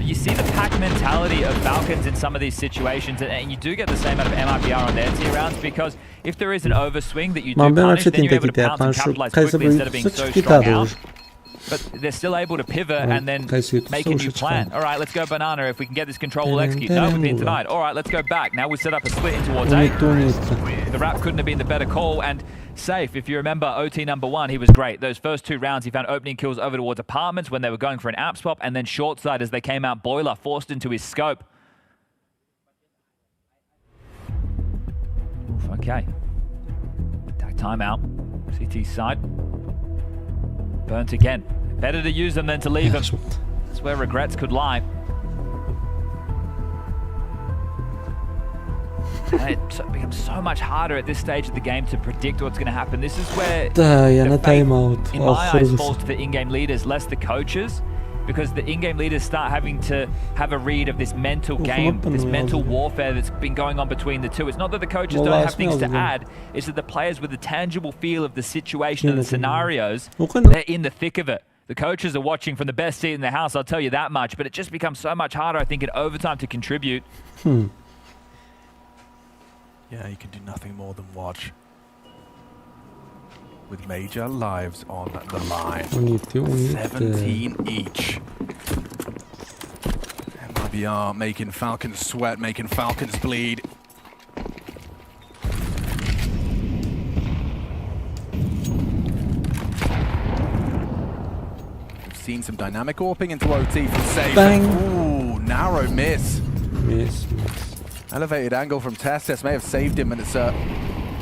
You see the pack mentality of Falcons in some of these situations, and you do get the same out of MIBR on their tier rounds, because if there is an overswing that you do punish, then you're able to pounce and capitalize quickly instead of being so strong out. But they're still able to pivot and then make a new plan. All right, let's go banana. If we can get this control, we'll execute. No, we've been denied. All right, let's go back. Now we set up a split in towards A. The wrap couldn't have been the better call. And Safe, if you remember OT number 1, he was great. Those first 2 rounds, he found opening kills over towards apartments when they were going for an app swap, and then short side as they came out boiler, forced into his scope. Oof, okay. Attack timeout. CT side. Burnt again. Better to use them than to leave them. That's where regrets could lie. And it becomes so much harder at this stage of the game to predict what's going to happen. This is where the fate, in my eyes, falls to the in-game leaders, less the coaches, because the in-game leaders start having to have a read of this mental game, this mental warfare that's been going on between the two. It's not that the coaches don't have things to add, it's that the players with the tangible feel of the situation and the scenarios, they're in the thick of it. The coaches are watching from the best seat in the house, I'll tell you that much, but it just becomes so much harder, I think, in overtime to contribute. Yeah, you can do nothing more than watch. With major lives on the line. 17 each. MIBR making Falcons sweat, making Falcons bleed. seen some dynamic warping into OT from Save. Bang. Ooh, narrow miss. Miss. Elevated angle from Testes may have saved him, and it's a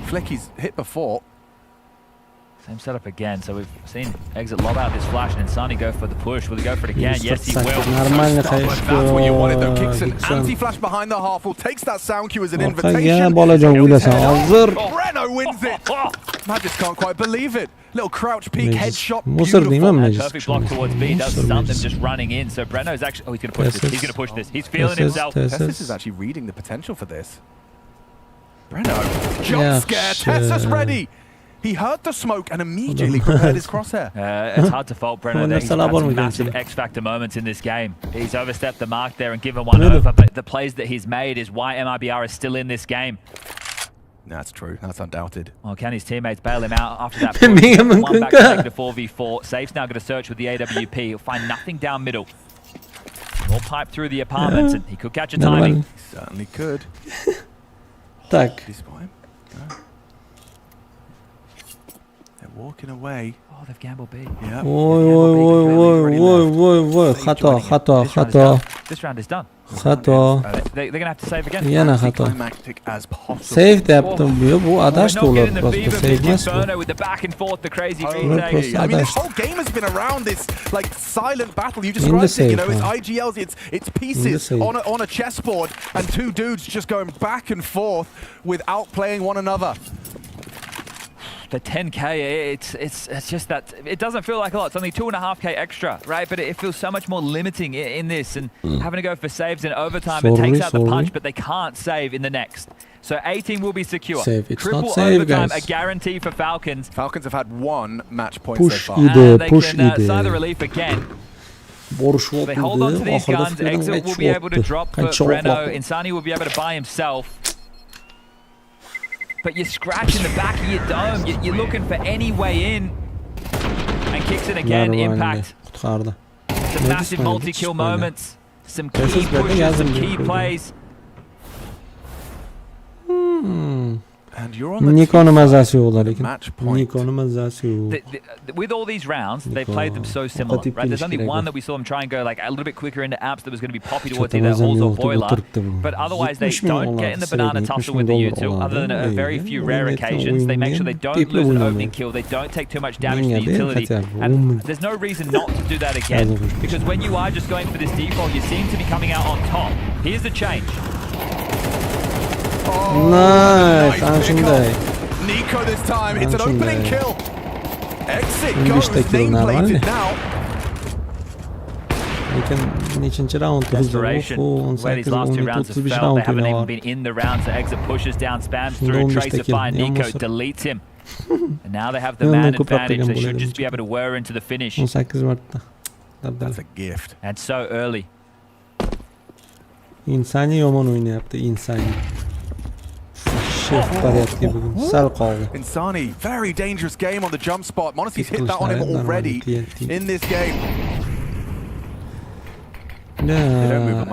flick he's hit before. Same setup again, so we've seen Exit lob out this flash and Insani go for the push. Will he go for it again? Yes, he will. That's what you wanted though. Kicks an anti-flash behind the half wall, takes that sound cue as an invitation. Breno wins it. Magis can't quite believe it. Little crouch peek headshot. Beautiful. Perfect block towards B. Does something just running in. So Breno's actually... Oh, he's going to push this. He's going to push this. He's feeling himself. Testes is actually reading the potential for this. Breno, jump scare. Testes ready. He heard the smoke and immediately prepared his crosshair. It's hard to fault Breno there. He's had some massive X-Factor moments in this game. He's overstepped the mark there and given one over, but the plays that he's made is why MIBR is still in this game. That's true. That's undoubted. Well, can his teammates bail him out after that? One back to 4v4. Safe's now going to search with the AWP. He'll find nothing down middle. All pipe through the apartments, and he could catch a timing. He certainly could. Tak. Walking away. Oh, they've gambled B. Yeah. Xato. This round is done. Xato. They're going to have to save again. Yana xato. Save yaptım diyor. Bu adaş da olur. Sevmez bu. With the back and forth, the crazy I mean, this whole game has been around this like silent battle. You described it, you know, it's IGLs, it's pieces on a chessboard, and two dudes just going back and forth without playing one another. The 10k, it's just that it doesn't feel like a lot. It's only 2.5k extra, right? But it feels so much more limiting in this, and having to go for saves in overtime, it takes out the punch, but they can't save in the next. So 18 will be secure. Save. It's Triple not save, overtime, guys. a guarantee for Falcons. Falcons have had one match point Push so far. ide, push They can ide. sign the relief again. Borush They hold on to these guns. Exit will be able to drop for Breno. Insani will be able to buy himself. But you're scratching the back of your dome. You're looking for any way in. And kicks it again. Impact. Some massive multi-kill moments. Some key pushes, some key plays. And you're on the With all these rounds, they played them so similar, right? There's only one that we saw them try and go like a little bit quicker into apps that was going to be poppy towards either Halls or Boiler. But otherwise, they don't get in the banana tussle with the U2, other than a very few rare occasions. They make sure they don't lose an opening kill. They don't take too much damage to the utility. And there's no reason not to do that again. Because when you are just going for this default, you seem to be coming out on top. Here's the change. Oh, nice. Nico this time, it's an opening kill. Exit goes, nameplated now. Desperation. Where these last two rounds have fell, they haven't even been in the round, so Exit pushes down, spams through, Tracerfire, Nico deletes him. And now they have the man advantage, they should just be able to whir into the finish. That's a gift. And so early. İnsani yomon oynayaptı, insani. Insani, very dangerous game on the jump spot. Monesi's hit that on him already in this game.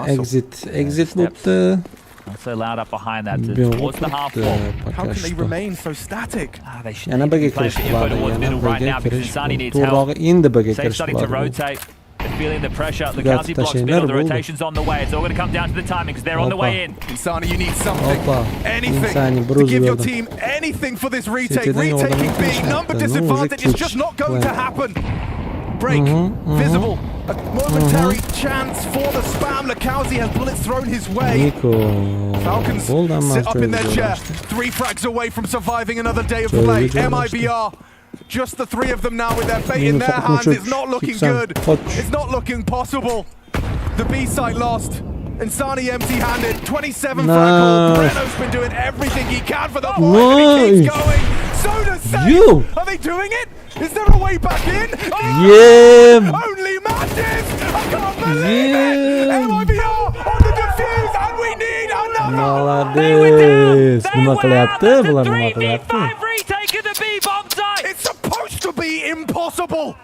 Exit loop'ta. Also loud up behind that towards the half wall. How can they remain so static? They should be playing for info towards middle right now because Insani needs help. Safe starting to rotate. They're feeling the pressure. The county blocks middle. The rotation's on the way. It's all going to come down to the timing because they're on the way in. Insani, you need something. Anything to give your team anything for this retake. Retaking B. Number disadvantage is just not going to happen. Break. Visible. A momentary chance for the spam. Lakauzi has bullets thrown his way. Falcons sit up in their chair. 3 frags away from surviving another day of play. MIBR. Just the 3 of them now with their fate in their hands. It's not looking good. It's not looking possible. The B side lost. Insani empty-handed. 27 frag. Breno's been doing everything he can for the point, and he keeps going. So does Safe. Are they doing it? Is there a way back in? Oh, only Madness! I can't believe it! MIBR on the defuse, and we need another! Молодец! Nima qilyapti? Bular nima qilyapti? Retake of the B bomb site! It's supposed to be impossible!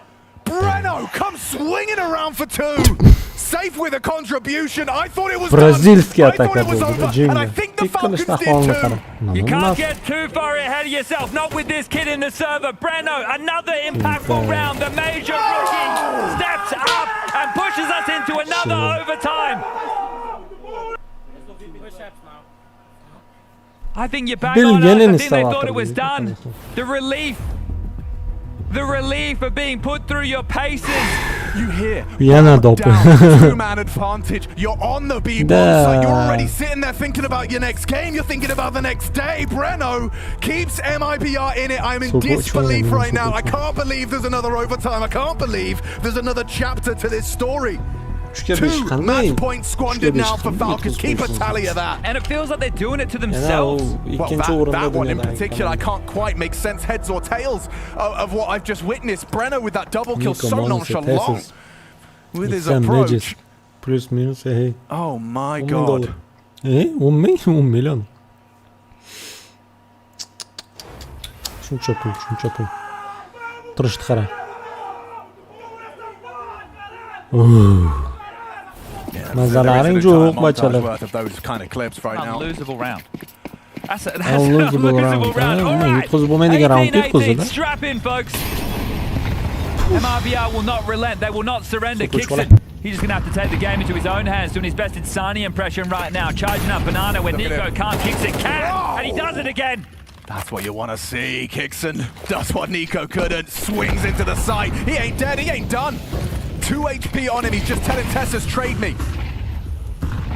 Breno comes swinging around for 2. Safe safe with a contribution. I thought it was Brazilski done. I thought ataklar it was bo'ldi. over. Jimmy. And I think the Falcons did too. You can't get too far ahead of yourself, not with this kid in the server. Breno, another impactful round. The major rookie steps up and pushes us into another overtime. I think you're bang on us. I think they thought it was done. The relief of being put through your paces. You hear? Yana down, two-man advantage. You're on the B bolsa. You're already sitting there thinking about your next game. You're thinking about the next day. Breno keeps MIBR in it. I'm in disbelief right now. I can't believe there's another overtime. I can't believe there's another chapter to this story. 2 match points squandered now for Falcons. Keep a tally of that. And it feels like they're doing it to themselves. Well, that one in particular, I can't quite make sense heads or tails of what I've just witnessed. Breno with that double kill, so nonchalant with his approach. Plus minus, hey. Oh my God. Hey, 1 milyon. Shuncha pul. Turishdi qara. Mazalaring yo'q, bachalar. Of those kind of clips right now. Unlosable round. That's an unlosable round. Yutqazib bo'lmaydigan round yutqazdi. Strap in, folks. MRBR will not relent. They will not surrender. Kixon. He's just going to have to take the game into his own hands, doing his best Insani impression right now. Charging up Banana when Nico can't. Kixon can, and he does it again. That's what you want to see. Kixon does what Nico couldn't. Swings into the side. He ain't dead. He ain't done. 2 HP on him. He's just telling Tessas, trade me.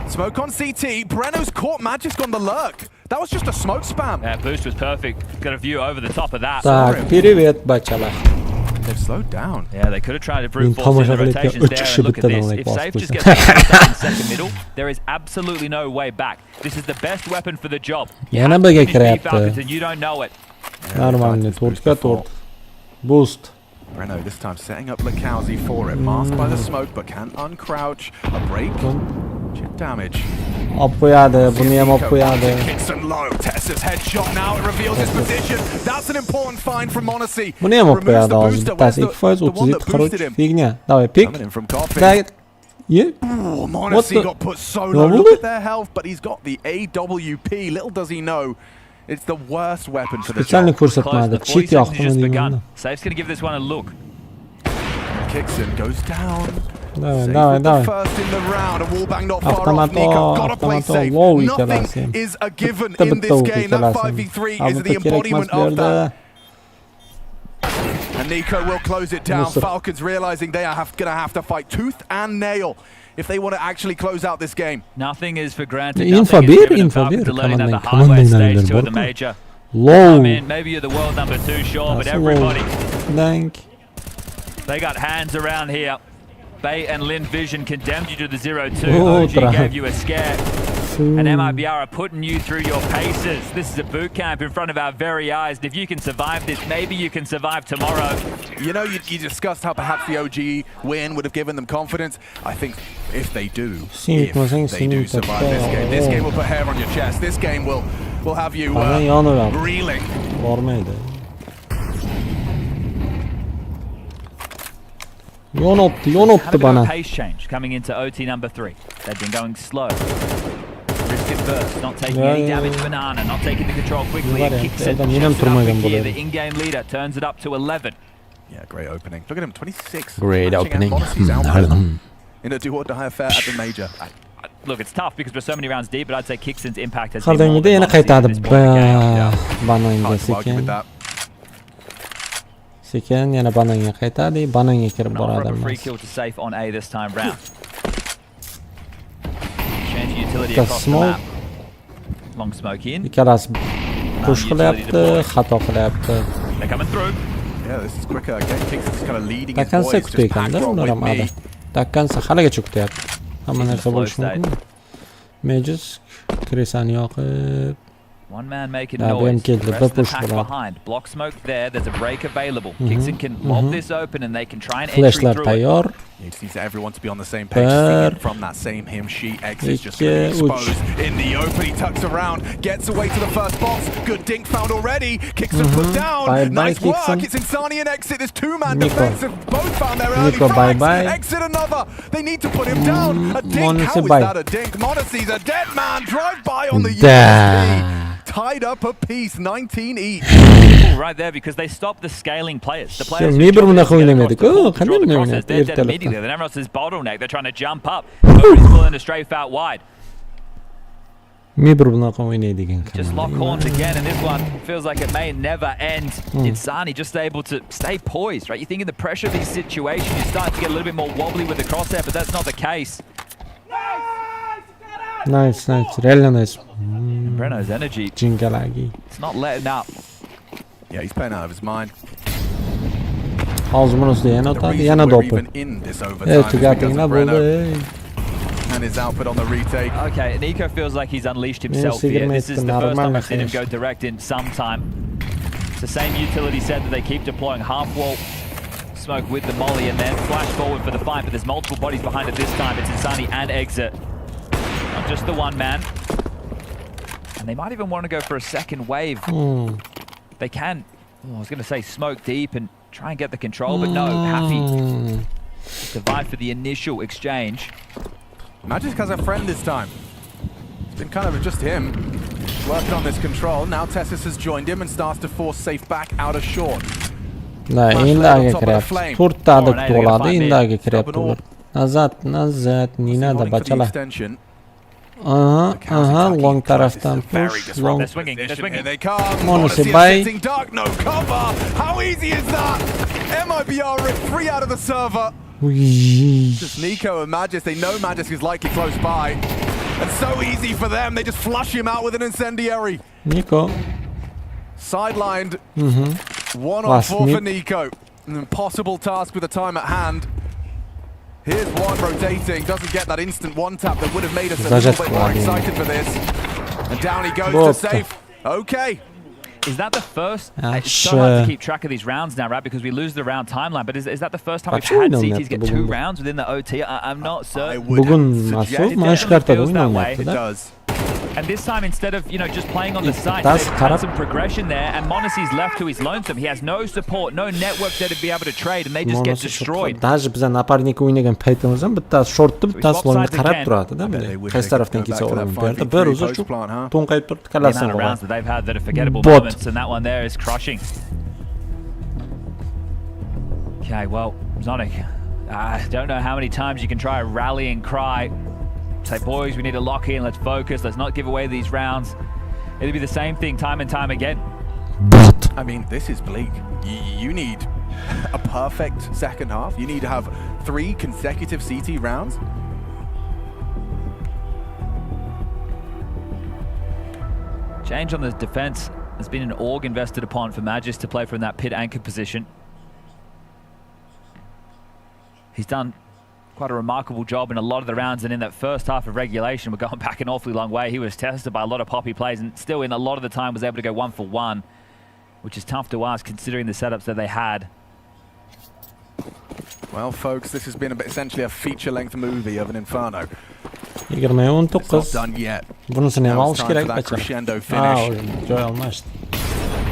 Smoke on CT. Breno's caught Magisk on the lurk. That was just a smoke spam. That boost was perfect. Got a view over the top of that. Так, привет, bachalar. They've slowed down. Yeah, they could have tried to brute force in the rotations there, and look at this. If Safe just gets in second middle, there is absolutely no way back. This is the best weapon for the job. Yana birga kiryapti. And you don't know it. Normalniy, to'rtga to'rt. Boost. Breno this time setting up Lakowski for it. Masked by the smoke, but can't uncrouch. A break. Check damage. Olib qo'yadi, buni ham olib qo'yadi. Kixon low. Tessa's headshot now. It reveals his position. That's an important find from Monacy. Buni ham olib qo'yadi hozir. Bittasi 2%, 37, 40. Figня. Давай, pik. Oh, Monacy got put so low. Look at their health, but he's got the AWP. Little does he know. It's the worst weapon for the job. Ko'rsatmadi. Cheat yoqdimi deyman. Safe's going to give this one a look. Kixon goes down. Давай. First in the round, a wall bang not far off. Nico gotta play safe. Nothing is a given in this game. That 5v3 is the embodiment of that. And Nico will close it down. Falcons realizing they are going to have to fight tooth and nail if they want to actually close out this game. Nothing is for granted. Infabir. Low. Maybe you're the world number 2, sure, but everybody. They got hands around here. Bay and Lin Vision condemned you to the 0-2. OG gave you a scare. And MIBR are putting you through your paces. This is a boot camp in front of our very eyes. And if you can survive this, maybe you can survive tomorrow. You know, you discussed how perhaps the OG win would have given them confidence. I think if they do survive this game will put hair on your chest. This game will have you reeling. Yonopti bana. Pace change coming into OT number 3. They've been going slow. Risk it first, not taking any damage. Banana, not taking the control quickly. Kicks it. The in-game leader turns it up to 11. Yeah, great opening. Look at him, 26. Great opening. In a do-or-die affair at the major. Look, it's tough because we're so many rounds deep, but I'd say Kixon's impact has been more than Sekin yana bananga qaytadi, bananga kirib boradi. Free kill to Safe on A this time round. Change utility across the map. Long smoke in. Ikkalasi push qilyapti, xato qilyapti. They're coming through. Yeah, this is quicker. Again, Kixon's kind of leading his boys. Just packed on with me. Takkansa haligacha kutyapti. Hamma narsa bo'lishi mumkin. Magisk Krisani yoqib One man making Ya, noise. benim The rest of the push pack bulan. behind. Block smoke there. There's a break available. Kixon can lob this open and they can try and entry Flashlar through it. tayyor. It seems to everyone to be on the same page. Seeing it from that same hymn sheet. Exit's just going to be exposed in the open. He tucks around, gets away to the first box. Good dink found already. Kixon put down. Nice work. It's Insani and Exit. There's two-man defense. Both found their early frags. Exit another. They need to put him down. A dink. How is that a dink? Monacy's a dead man. Drive by on the USP. Tied up a piece, 19 each. Right there because they stopped the scaling players. The Sen players niye bir buna oynamaydık? who Qanday draw the crosses, oynadik? they're dead Ertalab. immediately. Then everyone else is bottleneck. They're trying to jump up. Nobody's pulling a strafe out wide. Niye bir bunaqa o'ynaydigan? Just lock horns again, and this one feels like it may never end. Insani just able to stay poised, right? You think in the pressure of these situations, you start to get a little bit more wobbly with the crosshair, but that's not the case. Nice. Really nice. Breno's energy. Jingalagi. It's not letting up. Yeah, he's playing out of his mind. Hozir buni ustida yana o'tadi, yana do'ppi. Tugatinglar bo'ldi. And his output on the retake. Okay, Nico feels like he's unleashed himself here. This is the first time I've seen him go direct in some time. It's the same utility set that they keep deploying. Half wall smoke with the molly and then flash forward for the fight, but there's multiple bodies behind it this time. It's Insani and Exit. Not just the one man. And they might even want to go for a second wave. They can, I was going to say smoke deep and try and get the control, but no, Happy divide for the initial exchange. Magisk has a friend this time. It's been kind of just him working on this control. Now Tessus has joined him and starts to force Safe back out of short. Da, endi Agar kiryapti. 4 ta adib tug'iladi, endi Agar kiryapti ular. Nazat, Ninada bachalar. Long tarafdan push, long. They're swinging. Here they come. Monacy bay. Dark, no cover. How easy is that? MIBR ripped 3 out of the server. Just Nico and Magisk. They know Magisk is likely close by. And so easy for them. They just flush him out with an incendiary. Nico. Sidelined. 1-on-4 for Nico. An impossible task with the time at hand. Here's one rotating, doesn't get that instant one tap that would have made us a little bit more excited for this. And down he goes to Safe. Okay. Is that the first? It's so hard to keep track of these rounds now, right? Because we lose the round timeline. But is that the first time we've had CTs get 2 rounds within the OT? I'm not certain. Bugun mas'ul mana shu kartada o'ynalmayapti-da. And this time, instead of just playing on the side, they've had some progression there. And Monacy's left to his lonesome. He has no support, no network there to be able to trade, and they just get destroyed. Даже bizlar naparnik o'ynagan paytimizda bittasi shortda, bittasi longga qarab turadi-da. Qaysi tarafdan kelsa o'raman bu yerda bir o'zi shu to'nqayib turibdi, kallasini rounds that they've had that are forgettable moments, and that one there is crushing. Okay, well, Zonic, I don't know how many times you can try a rallying cry. Say, boys, we need to lock in, let's focus, let's not give away these rounds. It'll be the same thing time and time again. But I mean, this is bleak. You need a perfect second half. You need to have 3 consecutive CT rounds. Change on the defense. There's been an org invested upon for Magisk to play from that pit anchor position. He's done quite a remarkable job in a lot of the rounds, and in that first half of regulation, we're going back an awfully long way. He was tested by a lot of poppy plays, and still in a lot of the time was able to go 1 for 1, which is tough to ask considering the setups that they had. Well, folks, this has been essentially a feature-length movie of an Inferno. 20-19. It's not done yet. Bunisini ham Now olish it's time kerak for that bacha. crescendo finish. Joy olmashdi.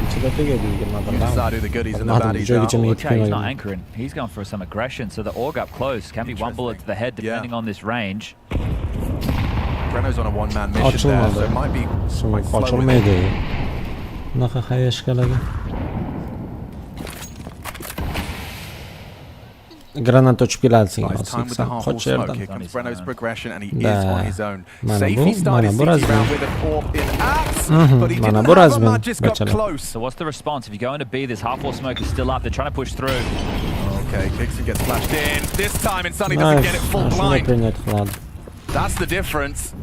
Ichida tegadi 20 Decide who the goodies and the baddies are. Okay, he's not anchoring. He's going for some aggression, so the org up close can be 1 bullet to the head depending on this range. Breno's on a one-man mission there, so it might be quite slow with it. Bunaqa xayash qiladi. Granat uchib keladi senga. Time with the half wall smoke. Here comes Breno's progression, and he is on his own. Mana Safe, bu, he started mana bu CT round razmi. with a AWP in apps, but he Mana didn't bu have a razmi, Magisk up bachalar. close. So what's the response? If you go into B, this half wall smoke is still up. They're trying to push through. Okay, Kixon gets flashed in. This time, Insani doesn't get it full blind. That's the difference.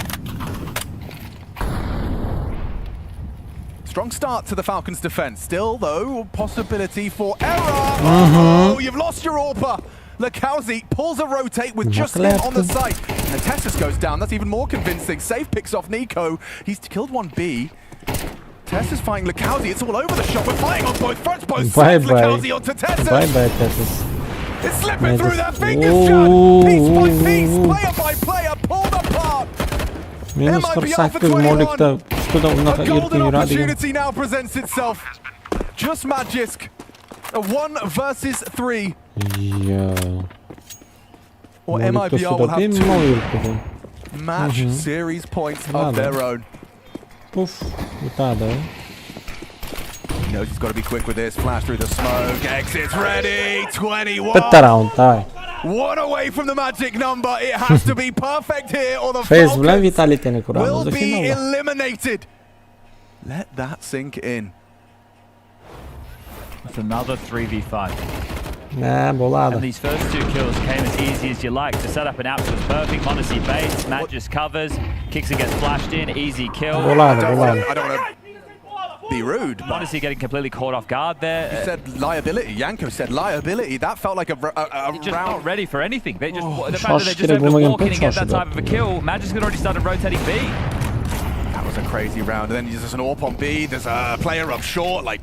Strong start to the Falcons' defense. Still, though, possibility for error. Oh, you've lost your AWPer. Lakauzi pulls a rotate with just him on the site. And Tessus goes down. That's even more convincing. Safe picks off Nico. He's killed 1B. Tessa's fighting Lacauzi. It's all over the shop. We're fighting on both fronts. Both Bye sides. bye. Lacauzi onto Tessa. Bye bye Tessus. It's slipping through their fingers, John. Piece by piece, player by player, pulled apart. Minus 48 mo'likda ustida unaqa A golden erkin yuradigan. opportunity now presents itself. Just Magisk. A 1 versus 3. Yo. Or MIBR will have 2 match series points of their own. Poof, yutadi. He knows he's got to be quick with this. Flash through the smoke. Exits ready. 21. Bitta round, давай. 1 away from the magic number. It has to be perfect here or the Face bilan Falcons Vitalitini kuramiz. will be Finalda. eliminated. Let that sink in. That's another 3v5. Nah, bo'ladi. And these first 2 kills came as easy as you like. To set up an absolute perfect. Monacy baits, Matt just covers, kicks and gets flashed in, easy kill. Bo'ladi, I bo'ladi. don't want to be rude. But Monacy getting completely caught off guard there. he said liability. Yanko said liability. That felt like a Just round. not ready for anything. They just the fact that Shosh they just kerak able to bo'lmagan walk in and get that shoshida. type of a kill. Magic had already started rotating B. That was a crazy round. And then there's an AWP on B. There's a player up short. Like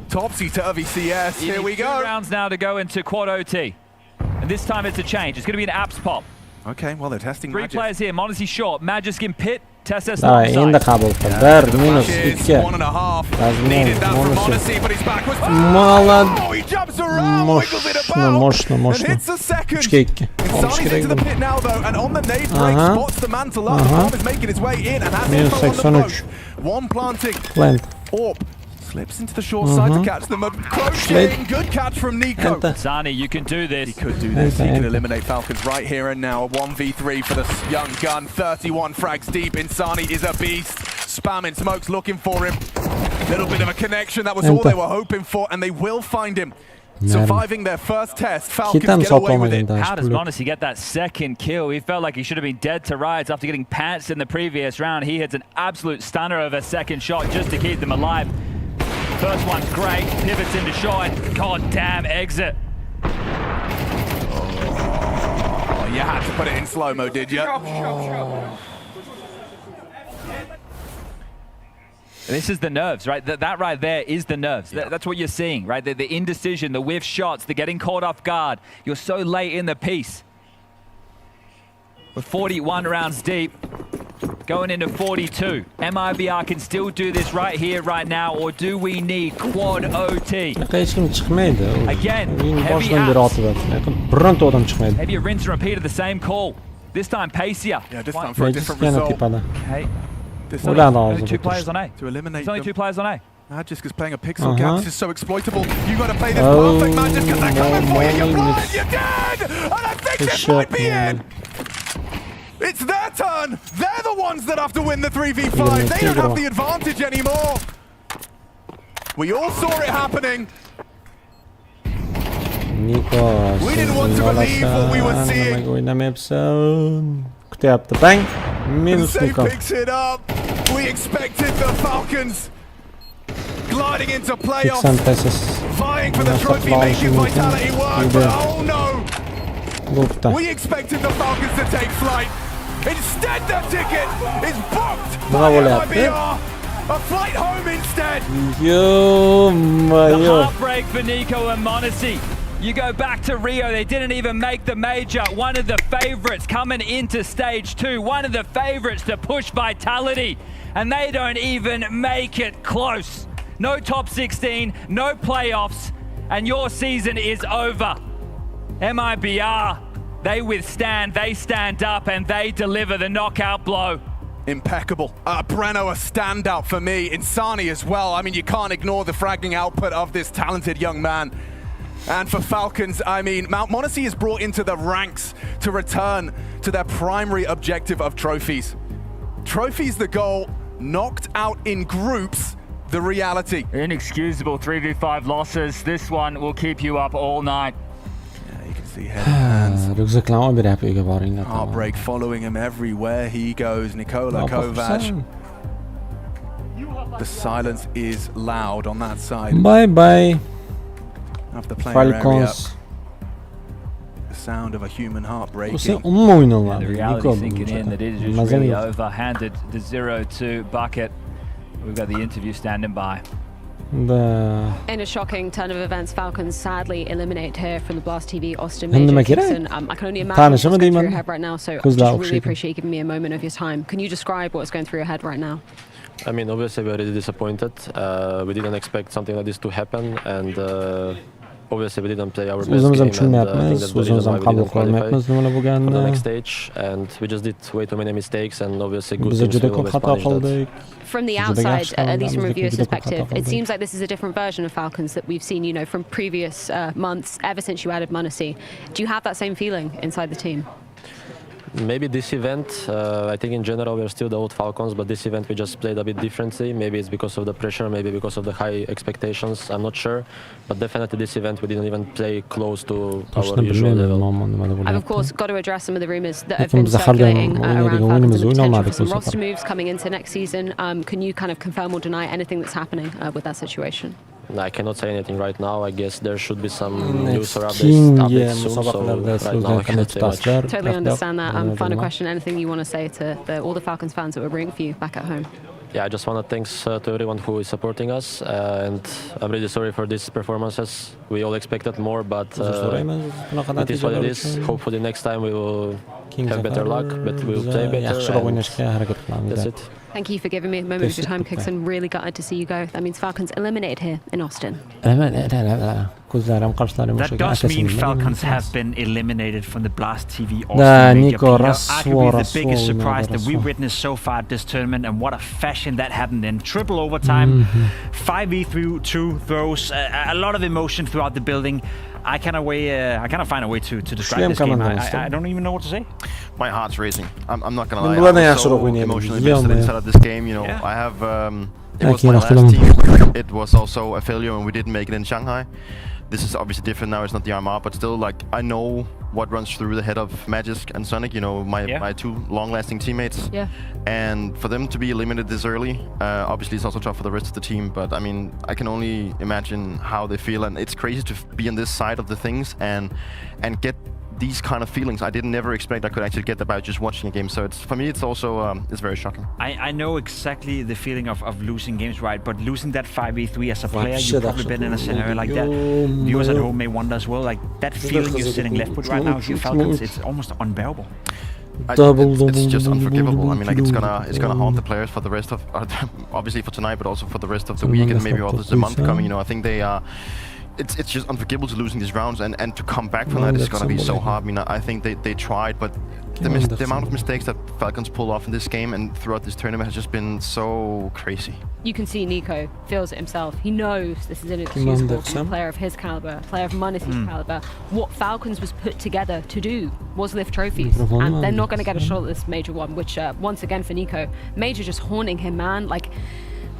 topsy-turvy CS. You Here need we 2 go. rounds now to go into quad OT. And this time it's a change. It's going to be an apps pop. Okay, well they're testing 3 Magic. players here. Monacy short. Magic in pit. Tessa Давай, endi qabul qil. 1 minus 2. 1.5. Lazim Needed that from Monacy. Monacy, but he's back with Молодец. Oh, he jumps around, wiggles it about, and hits a second. 3-2. Insani's into the pit now though, and on the nade break, spots the mantle up. The bomb is making its way in and has Minus info on them 83. both. One planting. Plant. AWP slips into the short side to catch them. Crocheting, good catch from Nico. Sani, you can do this. He could do this. He can eliminate Falcons right here and now. A 1v3 for the young gun. 31 frags deep. Insani is a beast. Spamming smokes, looking for him. Little bit of a connection. That was all they were hoping for, and they will find him. Surviving their first test. Falcons get away with it. How does Monacy get that second kill? He felt like he should have been dead to rights after getting pantsed in the previous round. He hits an absolute stunner of a second shot just to keep them alive. First one's great, pivots into shot. God damn, exit. Oh, you had to put it in slow-mo, did you? This is the nerves, right? That right there is the nerves. That's what you're seeing, right? The indecision, the whiff shots, the getting caught off guard. You're so late in the piece. We're 41 rounds deep. Going into 42. MIBR can still do this right here, right now, or do we need quad OT? Again, heavy apps. Maybe a rinse and repeat of the same call. This time Pacia. Yeah, this time for a different result. Okay. There's only 2 players on A. To eliminate There's only 2 players on A. Magisk is playing a pixel gap. This is so exploitable. You got to play this perfect, Magisk, because they're coming for you. You're blind. You're dead. And I think this might be it. It's their turn. They're the ones that have to win the 3v5. They don't have the advantage anymore. We all saw it happening. Nico, we didn't want to believe what we were seeing. Bang. Minus Safe Nico. picks it up. We expected the Falcons gliding into playoffs, vying for the trophy, making vitality work, but oh no! We expected the Falcons to take flight. Instead, their ticket is booked by MIBR. A flight home instead. The heartbreak for Nico and Monacy. You go back to Rio, they didn't even make the major. One of the favorites coming into stage 2. One of the favorites to push vitality. And they don't even make it close. No top 16, no playoffs, and your season is over. MIBR, they withstand, they stand up, and they deliver the knockout blow. Impeccable. Breno, a standout for me. Insani as well. I mean, you can't ignore the fragging output of this talented young man. And for Falcons, I mean, Mount Monacy is brought into the ranks to return to their primary objective of trophies. Trophies the goal, knocked out in groups, the reality. Inexcusable 3v5 losses. This one will keep you up all night. Yeah, you can see head and hands. Heartbreak following him everywhere he goes. Nikola Kovac. The silence is loud on that side. Bye-bye. Of the player area. The sound of a human heart breaking. The reality sinking in that it is just really over. Handed the 0-2 bucket We've got the interview standing by. In a shocking turn of events, Falcons sadly eliminate here from the Blast TV Austin Major Kickson. I can only imagine what's going through your head right now, so I just really appreciate you giving me a moment of your time. Can you describe what's going through your head right now? I mean, obviously we're really disappointed. We didn't expect something like this to happen, and obviously we didn't play our best game, and I think that's the reason why we didn't qualify for the next stage, and we just did way too many mistakes, and obviously good teams will always punish that. From the outside, at least from a viewer's perspective, it seems like this is a different version of Falcons that we've seen, you know, from previous months, ever since you added Munacy. Do you have that same feeling inside the team? Maybe this event, I think in general we're still the old Falcons, but this event we just played a bit differently. Maybe it's because of the pressure, maybe because of the high expectations, I'm not sure. But definitely this event we didn't even play close to our usual level. I've of course got to address some of the rumours that have been circulating around Falcons and the potential for some roster moves coming into next season. Can you kind of confirm or deny anything that's happening with that situation? I cannot say anything right now. I guess there should be some news or updates soon, so right now I cannot say much. Totally understand that. Final question, anything you want to say to all the Falcons fans that were rooting for you back at home? Yeah, I just want to thanks to everyone who is supporting us, and I'm really sorry for these performances. We all expected more, but it is what it is. Hopefully next time we will have better luck, but we will play better. That's it. Thank you for giving me a moment of your time, Kickson. Really gutted to see you go. That means Falcons eliminated here in Austin. That does mean Falcons have been eliminated from the Blast TV Austin Major. Arguably the biggest surprise that we witnessed so far at this tournament, and what a fashion that happened in. Triple overtime, 5v2 throws, a lot of emotion throughout the building. I cannot find a way to describe this game. I don't even know what to say. My heart's racing. I'm not gonna lie. I'm so emotionally invested inside of this game. You know, I have. It was my last team. It was also a failure, and we didn't make it in Shanghai. This is obviously different now. It's not the RMR, but still, like, I know what runs through the head of Magisk and Sonic. You know, my two long-lasting teammates. Yeah. And for them to be eliminated this early, obviously it's also tough for the rest of the team. But I mean, I can only imagine how they feel, and it's crazy to be on this side of the things and get these kind of feelings. I didn't never expect I could actually get that by just watching a game. So it's, for me, it's also it's very shocking. I know exactly the feeling of losing games, right? But losing that 5v3 as a player, you've probably been in a scenario like that. Viewers at home may wonder as well, like that feeling you're sitting left with right now if you're Falcons, it's almost unbearable. It's just unforgivable. I mean, like, it's gonna haunt the players for the rest of, obviously for tonight, but also for the rest of the week and maybe also the month coming. You know, I think they are. It's just unforgivable to losing these rounds, and to come back from that is going to be so hard. I mean, I think they tried, but the amount of mistakes that Falcons pull off in this game and throughout this tournament has just been so crazy. You can see Nico feels it himself. He knows this is inexcusable from a player of his caliber, a player of Munacy's caliber. What Falcons was put together to do was lift trophies, and they're not going to get a shot at this major one, which once again for Nico, Major just haunting him, man. Like,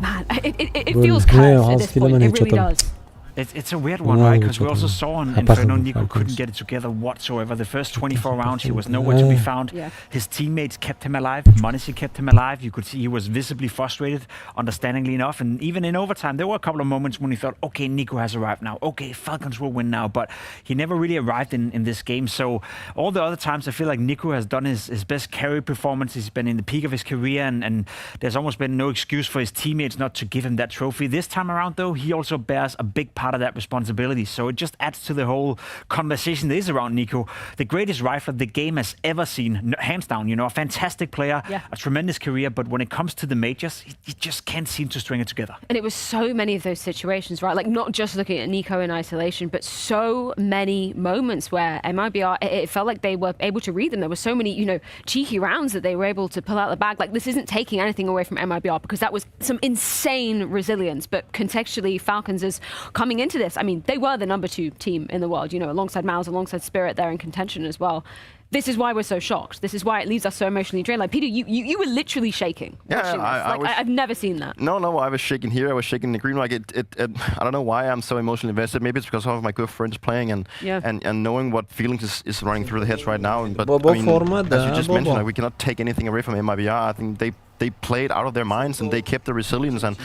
man, it feels cursed at this point. It really does. It's a weird one, right? Because we also saw on Inferno, Nico couldn't get it together whatsoever. The first 24 rounds, he was nowhere to be found. His teammates kept him alive. Munacy kept him alive. You could see he was visibly frustrated, understandingly enough. And even in overtime, there were a couple of moments when he thought, okay, Nico has arrived now. Okay, Falcons will win now. But he never really arrived in this game. So all the other times, I feel like Nico has done his best carry performance. He's been in the peak of his career, and there's almost been no excuse for his teammates not to give him that trophy. This time around, though, he also bears a big part of that responsibility, so it just adds to the whole conversation that is around Nico. The greatest rifler the game has ever seen, hands down. You know, a fantastic player, a tremendous career, but when it comes to the majors, he just can't seem to string it together. And it was so many of those situations, right? Like, not just looking at Nico in isolation, but so many moments where MIBR, it felt like they were able to read them. There were so many, you know, cheeky rounds that they were able to pull out the bag. Like, this isn't taking anything away from MIBR, because that was some insane resilience, but contextually, Falcons is coming into this. I mean, they were the #2 team in the world, you know, alongside Mouse, alongside Spirit, they're in contention as well. This is why we're so shocked. This is why it leaves us so emotionally drained. Like, Peter, you were literally shaking. Yeah, I've never seen that. No, I was shaking here. I was shaking in the green. Like, I don't know why I'm so emotionally invested. Maybe it's because some of my good friends playing and knowing what feelings is running through the heads right now. But I mean, as you just mentioned, like, we cannot take anything away from MIBR. I think they they played out of their minds and they kept the resilience and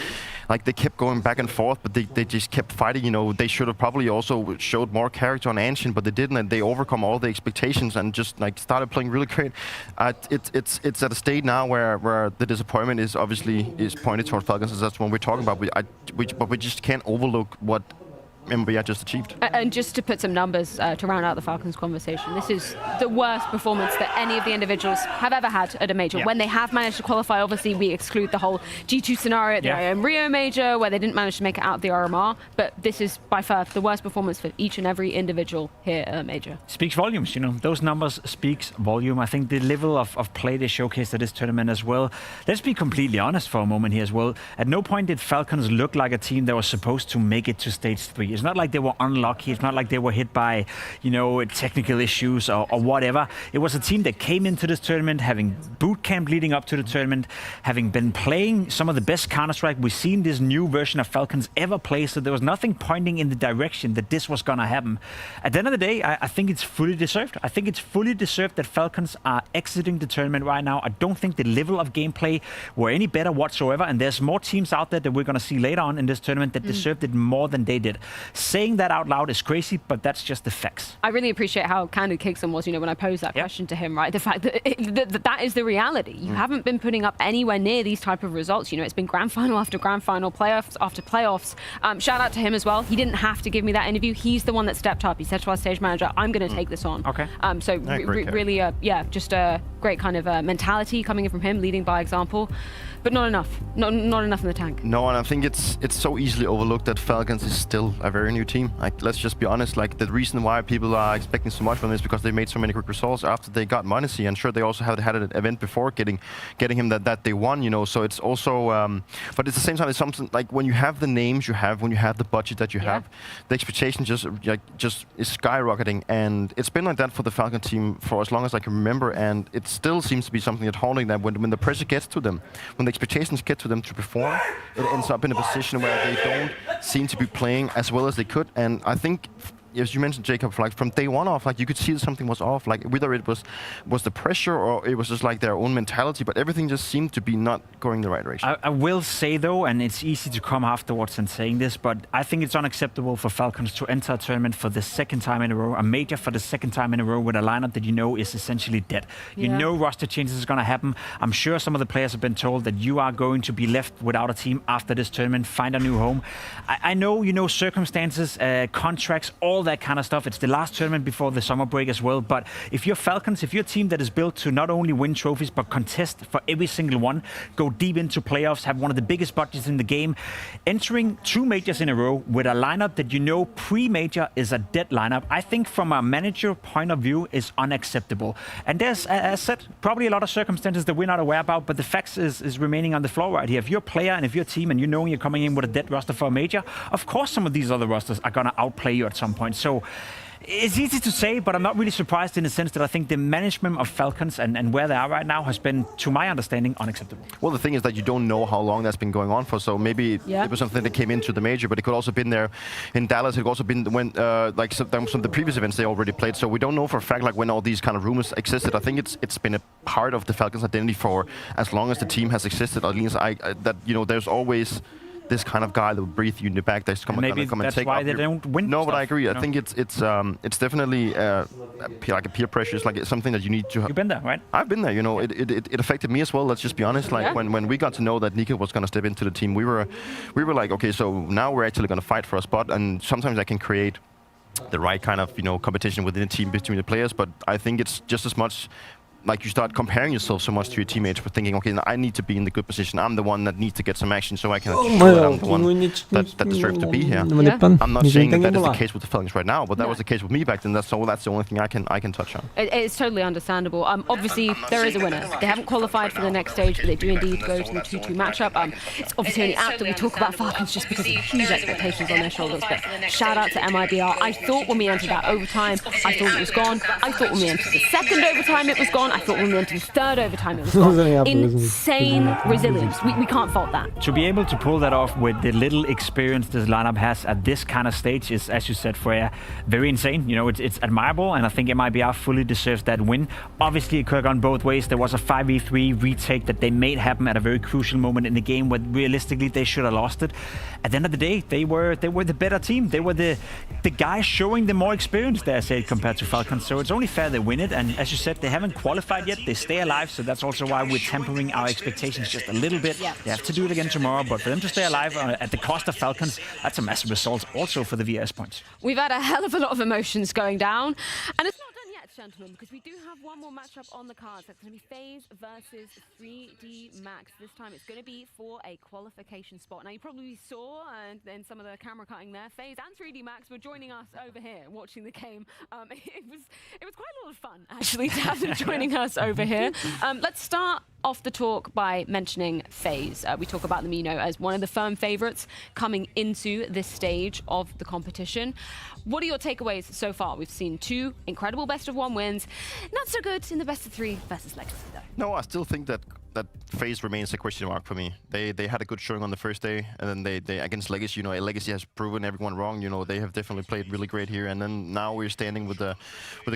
like they kept going back and forth, but they just kept fighting. You know, they should have probably also showed more character on Ancient, but they didn't, and they overcome all the expectations and just like started playing really great. It's at a state now where the disappointment is obviously pointed toward Falcons, as that's what we're talking about. But we just can't overlook what MBR just achieved. And just to put some numbers to round out the Falcons conversation, this is the worst performance that any of the individuals have ever had at a major. Yeah. When they have managed to qualify, obviously we exclude the whole G2 scenario at the Rio major where they didn't manage to make it out of the RMR, but this is by far the worst performance for each and every individual here at a major. Speaks volumes, you know, those numbers speaks volume. I think the level of play they showcased at this tournament as well. Let's be completely honest for a moment here as well. At no point did Falcons look like a team that was supposed to make it to stage 3. It's not like they were unlucky. It's not like they were hit by, you know, technical issues or whatever. It was a team that came into this tournament having boot camp leading up to the tournament, having been playing some of the best Counter-Strike we've seen this new version of Falcons ever play. So there was nothing pointing in the direction that this was going to happen. At the end of the day, I think it's fully deserved. I think it's fully deserved that Falcons are exiting the tournament right now. I don't think the level of gameplay were any better whatsoever. And there's more teams out there that we're going to see later on in this tournament that deserved it more than they did. Saying that out loud is crazy, but that's just the facts. I really appreciate how candid Kickson was, you know, when I posed that question to him, right? The fact that that is the reality. You haven't been putting up anywhere near these type of results. You know, it's been grand final after grand final, playoffs after playoffs. Shout out to him as well. He didn't have to give me that interview. He's the one that stepped up. He said to our stage manager, I'm going to take this on. Okay. So really, just a great kind of mentality coming in from him, leading by example. But not enough. Not enough in the tank. No, and I think it's so easily overlooked that Falcons is still a very new team. Like, let's just be honest. Like, the reason why people are expecting so much from this is because they made so many quick results after they got Monacy. And sure, they also had an event before getting him that they won. You know, so it's also. But at the same time, it's something like when you have the names you have, when you have the budget that you have, the expectation just is skyrocketing. And it's been like that for the Falcon team for as long as I can remember. And it still seems to be something that's haunting them when the pressure gets to them, when the expectations get to them to perform, it ends up in a position where they don't seem to be playing as well as they could. And I think, as you mentioned, Jacob, like from day one off, like you could see that something was off. Like whether it was the pressure or it was just like their own mentality, but everything just seemed to be not going the right direction. I will say though, and it's easy to come afterwards and saying this, but I think it's unacceptable for Falcons to enter a tournament for the second time in a row, a major for the second time in a row with a lineup that you know is essentially dead. You know roster changes is going to happen. I'm sure some of the players have been told that you are going to be left without a team after this tournament, find a new home. I know, you know, circumstances, contracts, all that kind of stuff. It's the last tournament before the summer break as well. But if you're Falcons, if you're a team that is built to not only win trophies, but contest for every single one, go deep into playoffs, have one of the biggest budgets in the game, entering 2 majors in a row with a lineup that you know pre-major is a dead lineup, I think from a manager point of view is unacceptable. And there's, as said, probably a lot of circumstances that we're not aware about, but the facts is remaining on the floor right here. If you're a player and if you're a team and you know you're coming in with a dead roster for a major, of course some of these other rosters are going to outplay you at some point. So it's easy to say, but I'm not really surprised in the sense that I think the management of Falcons and where they are right now has been, to my understanding, unacceptable. Well, the thing is that you don't know how long that's been going on for, so maybe it was something that came into the major, but it could also have been there in Dallas. It could also been when, like some of the previous events they already played, so we don't know for a fact like when all these kind of rumors existed. I think it's been a part of the Falcons' identity for as long as the team has existed. At least that, you know, there's always this kind of guy that will breathe you in the back that's come and take that's why they don't win. No, but I agree. I think it's definitely like a peer pressure. It's like it's something that you need to. You've been there, right? I've been there. You know, it affected me as well. Let's just be honest. Like when we got to know that Nico was going to step into the team, we were like, okay, so now we're actually going to fight for a spot. And sometimes I can create the right kind of, you know, competition within the team between the players. But I think it's just as much. Like you start comparing yourself so much to your teammates for thinking, okay, I need to be in the good position. I'm the one that needs to get some action so I can show that I'm the one that deserves to be here. I'm not saying that is the case with the Falcons right now, but that was the case with me back then. That's the only thing I can touch on. It's totally understandable. Obviously, there is a winner. They haven't qualified for the next stage, but they do indeed go to the 2-2 matchup. It's obviously only apt that we talk about Falcons just because of the huge expectations on their shoulders. But shout out to MIBR. I thought when we entered that overtime, I thought it was gone. I thought when we entered the second overtime, it was gone. one. I thought when we went to the third overtime, it was insane resilience. We can't fault that. To be able to pull that off with the little experience this lineup has at this kind of stage is, as you said, Freya, very insane. You know, it's admirable, and I think MIBR fully deserves that win. Obviously, it could have gone both ways. There was a 5v3 retake that they made happen at a very crucial moment in the game where realistically they should have lost it. At the end of the day, they were the better team. They were the guys showing the more experience there, say, compared to Falcons. So it's only fair they win it. And as you said, they haven't qualified yet. They stay alive. So that's also why we're tempering our expectations just a little bit. Yeah. They have to do it again tomorrow. But for them to stay alive at the cost of Falcons, that's a massive result also for the VS points. We've had a hell of a lot of emotions going down. And it's not done yet, gentlemen, because we do have one more matchup on the cards. That's going to be FaZe versus 3D Max. This time it's going to be for a qualification spot. Now, you probably saw in some of the camera cutting there, FaZe and 3D Max were joining us over here watching the game. It was quite a lot of fun, actually, to have them joining us over here. Let's start off the talk by mentioning FaZe. We talk about them, you know, as one of the firm favorites coming into this stage of the competition. What are your takeaways so far? We've seen 2 incredible best-of-1 wins. Not so good in the best-of-3 versus Legacy, though. No, I still think that FaZe remains a question mark for me. They had a good showing on the first day, and then they against Legacy, you know, Legacy has proven everyone wrong. You know, they have definitely played really great here, and then now we're standing with the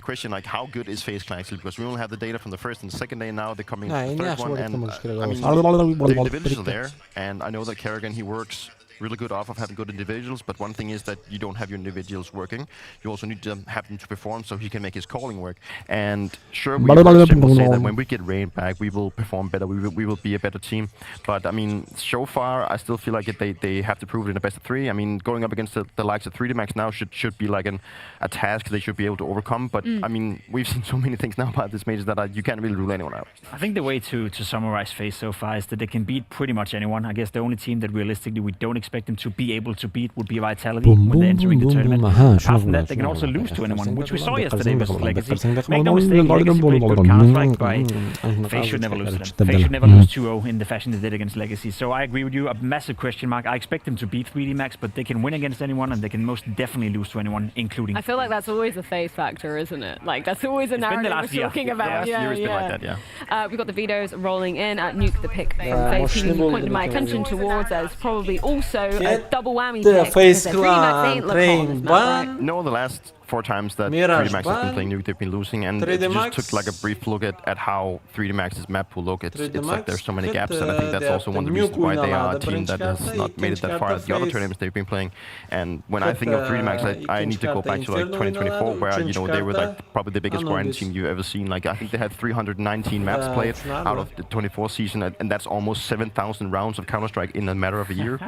question like, how good is FaZe actually? Because we only have the data from the first and second day. Now they're coming to the third one, and I mean, the individuals are there, and I know that Kerrigan, he works really good off of having good individuals, but one thing is that you don't have your individuals working. You also need to have them to perform so he can make his calling work. And sure, we will say that when we get Rain back, we will perform better. We will be a better team. But I mean, so far, I still feel like they have to prove it in the best of 3. I mean, going up against the likes of 3D Max now should be like a task they should be able to overcome. But I mean, we've seen so many things now about this major that you can't really rule anyone out. I think the way to summarize FaZe so far is that they can beat pretty much anyone. I guess the only team that realistically we don't expect them to be able to beat would be Vitality when they're entering the tournament. Apart from that, they can also lose to anyone, which we saw yesterday versus Legacy. Make no mistake, Legacy played good Counter-Strike, but FaZe should never lose to them. FaZe should never lose 2-0 in the fashion they did against Legacy. So I agree with you, a massive question mark. I expect them to beat 3D Max, but they can win against anyone, and they can most definitely lose to anyone, including... I feel like that's always a FaZe factor, isn't it? Like, that's always a narrative we're talking about. Yeah, it's been like that, yeah. We've got the vetoes rolling in at Nuke, the pick from FaZe, who you pointed my attention towards as probably also a double whammy pick. FaZe clan, No, the last 4 times that 3D Max has been playing Nuke, they've been losing, and it just took like a brief look at how 3D Max's map will look. It's like there's so many gaps, and I think that's also one of the reasons why they are a team that has not made it that far at the other tournaments they've been playing. And when I think of 3D Max, I need to go back to like 2024, where you know they were like probably the biggest grind team you've ever seen. Like I think they had 319 maps played out of the 24 season, and that's almost 7,000 rounds of Counter-Strike in a matter of a year,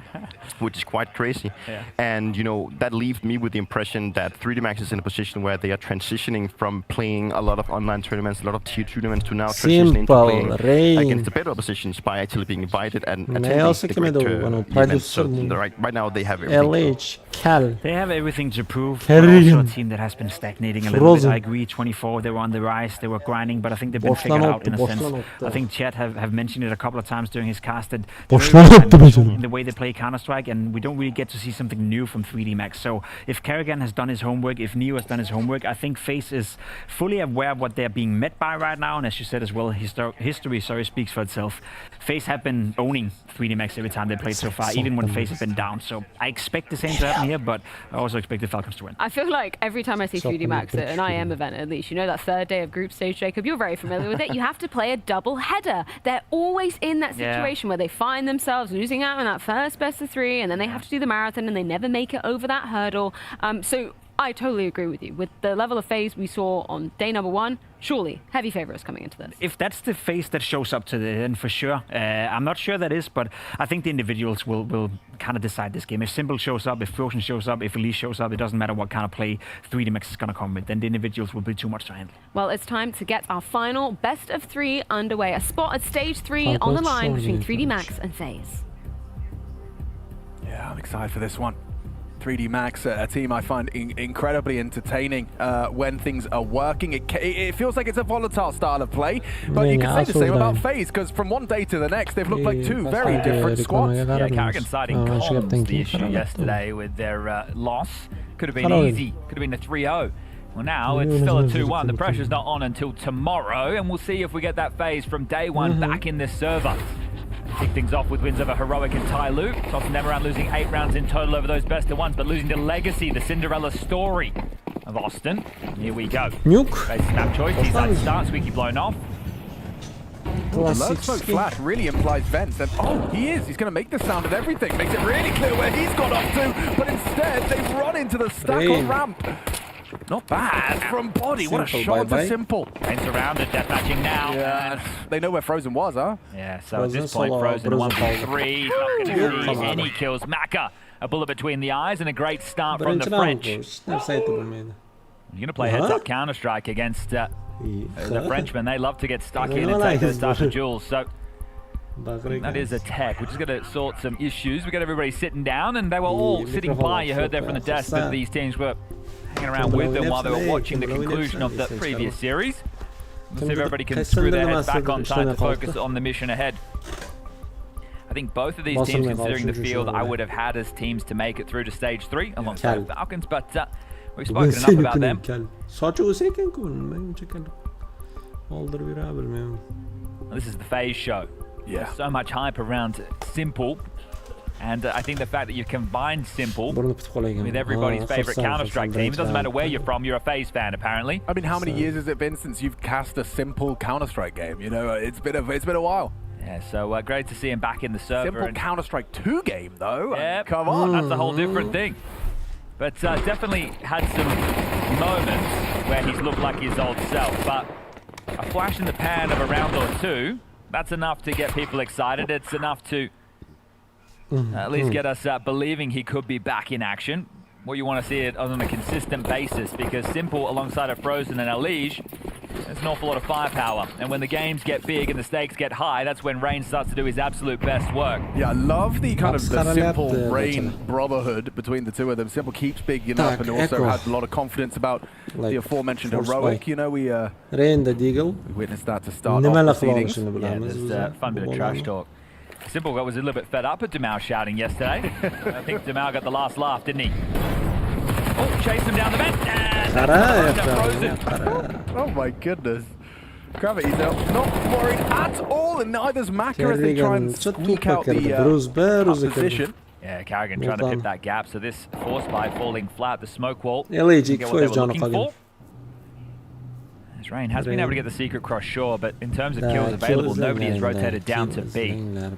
which is quite crazy. And you know that leaves me with the impression that 3D Max is in a position where they are transitioning from playing a lot of online tournaments, a lot of tier 2 tournaments, to now transitioning to playing against the better oppositions by actually being invited and attending the great events. So right now they have everything. They have everything to prove. They're also a team that has been stagnating a little bit. I agree, 24, they were on the rise, they were grinding, but I think they've been figured out in a sense. I think Chad have mentioned it a couple of times during his cast that in the way they play Counter-Strike, and we don't really get to see something new from 3D Max. So if Kerrigan has done his homework, if Neo has done his homework, I think FaZe is fully aware of what they're being met by right now, and as you said as well, history speaks for itself. FaZe have been owning 3D Max every time they played so far, even when FaZe has been down. So I expect the same to happen here, but I also expect the Falcons to win. I feel like every time I see 3D Max at an IM event, at least, you know that third day of group stage, Jacob, you're very familiar with it. You have to play a double header. They're always in that situation where they find themselves losing out on that first best of 3, and then they have to do the marathon, and they never make it over that hurdle. So I totally agree with you. With the level of FaZe we saw on day number 1, surely heavy favorites coming into this. If that's the FaZe that shows up to the end, for sure. I'm not sure that is, but I think the individuals will kind of decide this game. If Simple shows up, if Frozen shows up, if Elise shows up, it doesn't matter what kind of play 3D Max is going to come with, then the individuals will be too much to handle. Well, it's time to get our final best of 3 underway. A spot at stage 3 on the line between 3D Max and FaZe. Yeah, I'm excited for this one. 3D Max, a team I find incredibly entertaining when things are working. It feels like it's a volatile style of play, but you can say the same about FaZe, because from one day to the next, they've looked like 2 very different squads. Yeah, Kerrigan siding calms the issue yesterday with their loss. Could have been easy, could have been a 3-0. Well, now it's still a 2-1. The pressure's not on until tomorrow, and we'll see if we get that phase from day one back in this server. Kick things off with wins over Heroic and Tyloo. Tossing them around, losing 8 rounds in total over those best of ones, but losing to Legacy, the Cinderella story of Austin. Here we go. Nuke. Base snap choice. He's that start. Squeaky blown off. The lurk smoke flash really implies vents, and he is. He's going to make the sound of everything. Makes it really clear where he's got off to, but instead they've run into the stack on ramp. Not bad from Body. What a shot to Simple. And surrounded, deathmatching now. Yeah, they know where Frozen was, huh? Yeah, so at this point, Frozen 1v3. Not going to see any kills. Maka, a bullet between the eyes, and a great start from the French. You're going to play heads-up Counter-Strike against the Frenchmen. They love to get stuck in and take those types of duels. So that is a tech. We're just going to sort some issues. We got everybody sitting down, and they were all sitting by. You heard there from the desk that these teams were hanging around with them while they were watching the conclusion of the previous series. We'll see if everybody can screw their heads back on time to focus on the mission ahead. I think both of these teams, considering the field, I would have had as teams to make it through to stage 3 alongside Falcons, but we've spoken enough about them. This is the phase show. Yeah. So much hype around Simple. And I think the fact that you've combined Simple with everybody's favorite Counter-Strike team, it doesn't matter where you're from, you're a FaZe fan apparently. I mean, how many years has it been since you've cast a Simple Counter-Strike game? You know, it's been a while. Yeah, so great to see him back in the server. Simple Counter-Strike 2 game though. Yeah, come on, that's a whole different thing. But definitely had some moments where he's looked like his old self. But a flash in the pan of a round or two, that's enough to get people excited. It's enough to at least get us believing he could be back in action. What you want to see it on a consistent basis, because Simple alongside of Frozen and Alige, there's an awful lot of firepower. And when the games get big and the stakes get high, that's when Rain starts to do his absolute best work. Yeah, I love the kind of the Simple Rain brotherhood between the two of them. Simple keeps bigging up and also had a lot of confidence about the aforementioned Heroic. You know, we witnessed that to start off proceedings. Yeah, there's a fun bit of trash talk. Simple was a little bit fed up at Demau shouting yesterday. I think Demau got the last laugh, didn't he? Oh, chased him down the vent. Oh my goodness. Gravity not worried at all, and neither's Maka as they try and squeak out the position. Yeah, Carrigan trying to pip that gap, so this force by falling flat, the smoke wall. Get what they were looking for. Rain has been able to get the secret cross, sure, but in terms of kills available, nobody has rotated down to B. The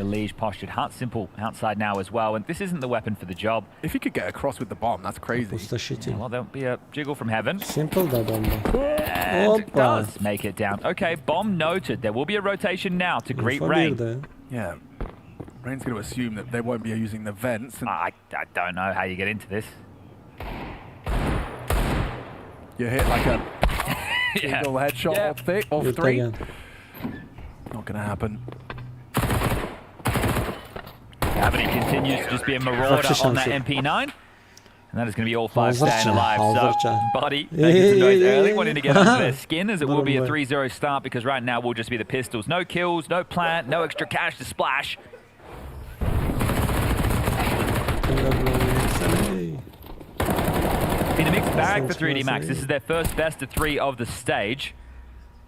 Alige postured Heart Simple outside now as well, and this isn't the weapon for the job. If he could get across with the bomb, that's crazy. Yeah, well, there'll be a jiggle from heaven. Simple da bomba. And it does make it down. Okay, bomb noted. There will be a rotation now to greet Rain. Yeah, Rain's going to assume that they won't be using the vents. And I don't know how you get into this. You hit like a single headshot off 3. Not going to happen. Gravity continues to just be a marauder on that MP9. And that is going to be all 5 staying alive. So, Buddy making some noise early, wanting to get under their skin, as it will be a 3-0 start, because right now will just be the pistols. No kills, no plant, no extra cash to splash. Been a mixed bag for 3D Max. This is their first best of 3 of the stage.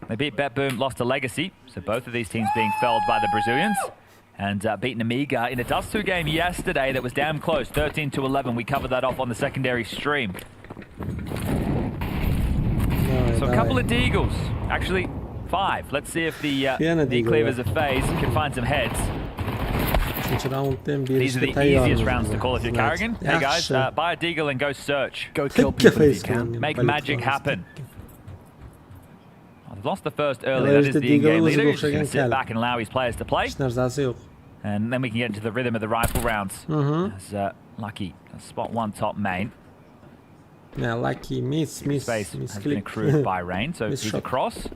They beat BetBoom, lost to Legacy, so both of these teams being felled by the Brazilians. And beaten Amiga in a Dust 2 game yesterday that was damn close, 13-11. We covered that off on the secondary stream. So a couple of Deagles, actually 5. Let's see if the knee cleavers of FaZe can find some heads. These are the easiest rounds to call if you're Carrigan. Hey guys, buy a Deagle and go search. Go kill people if you can. Make magic happen. Well, they've lost the first early, that is the in-game leader. He's just going to sit back and allow his players to play. And then we can get into the rhythm of the rifle rounds. As Lucky, spot 1 top main. Yeah, Lucky, miss. Space has been accrued by Rain, so he's across.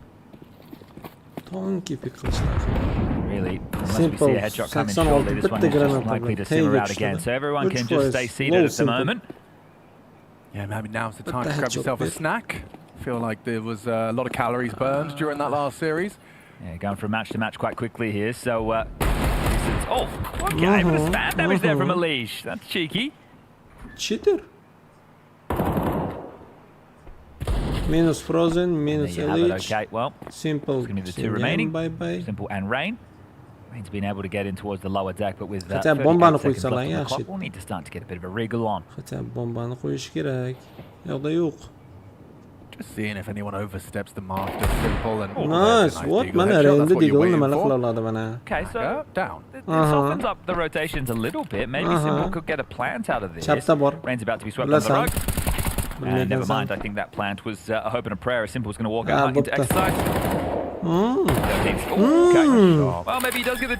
Really, unless we see a headshot coming shortly, this one is just likely to simmer out again. So everyone can just stay seated at the moment. Yeah, maybe now's the time to grab yourself a snack. I feel like there was a lot of calories burned during that last series. Yeah, going from match to match quite quickly here. So, okay, but a spam damage there from Alige. That's cheeky. Cheater. Minus Frozen, minus Elite. Okay, well, Simple. it's going to be the two remaining. Bye. Simple and Rain. Rain's been able to get in towards the lower deck, but with that Хотя 38 bombani seconds qo'ysalar left on the yaxshi. clock, we'll need to start to get a bit of a wriggle on. Хотя bombani qo'yish kerak. Yo'qda yo'q. Just seeing if anyone oversteps the mark. Just simple and Nice. What? Mana endi Deagle nimalar qila oladi mana. Okay, so down. It softens up the rotations a little bit. Maybe Simple could get a plant out of this. Chapta bor. Rain's about to be swept on the rug. Never mind, I think that plant was a hope and a prayer. Simple was going to walk out into exercise. Okay. Well, maybe he does get the...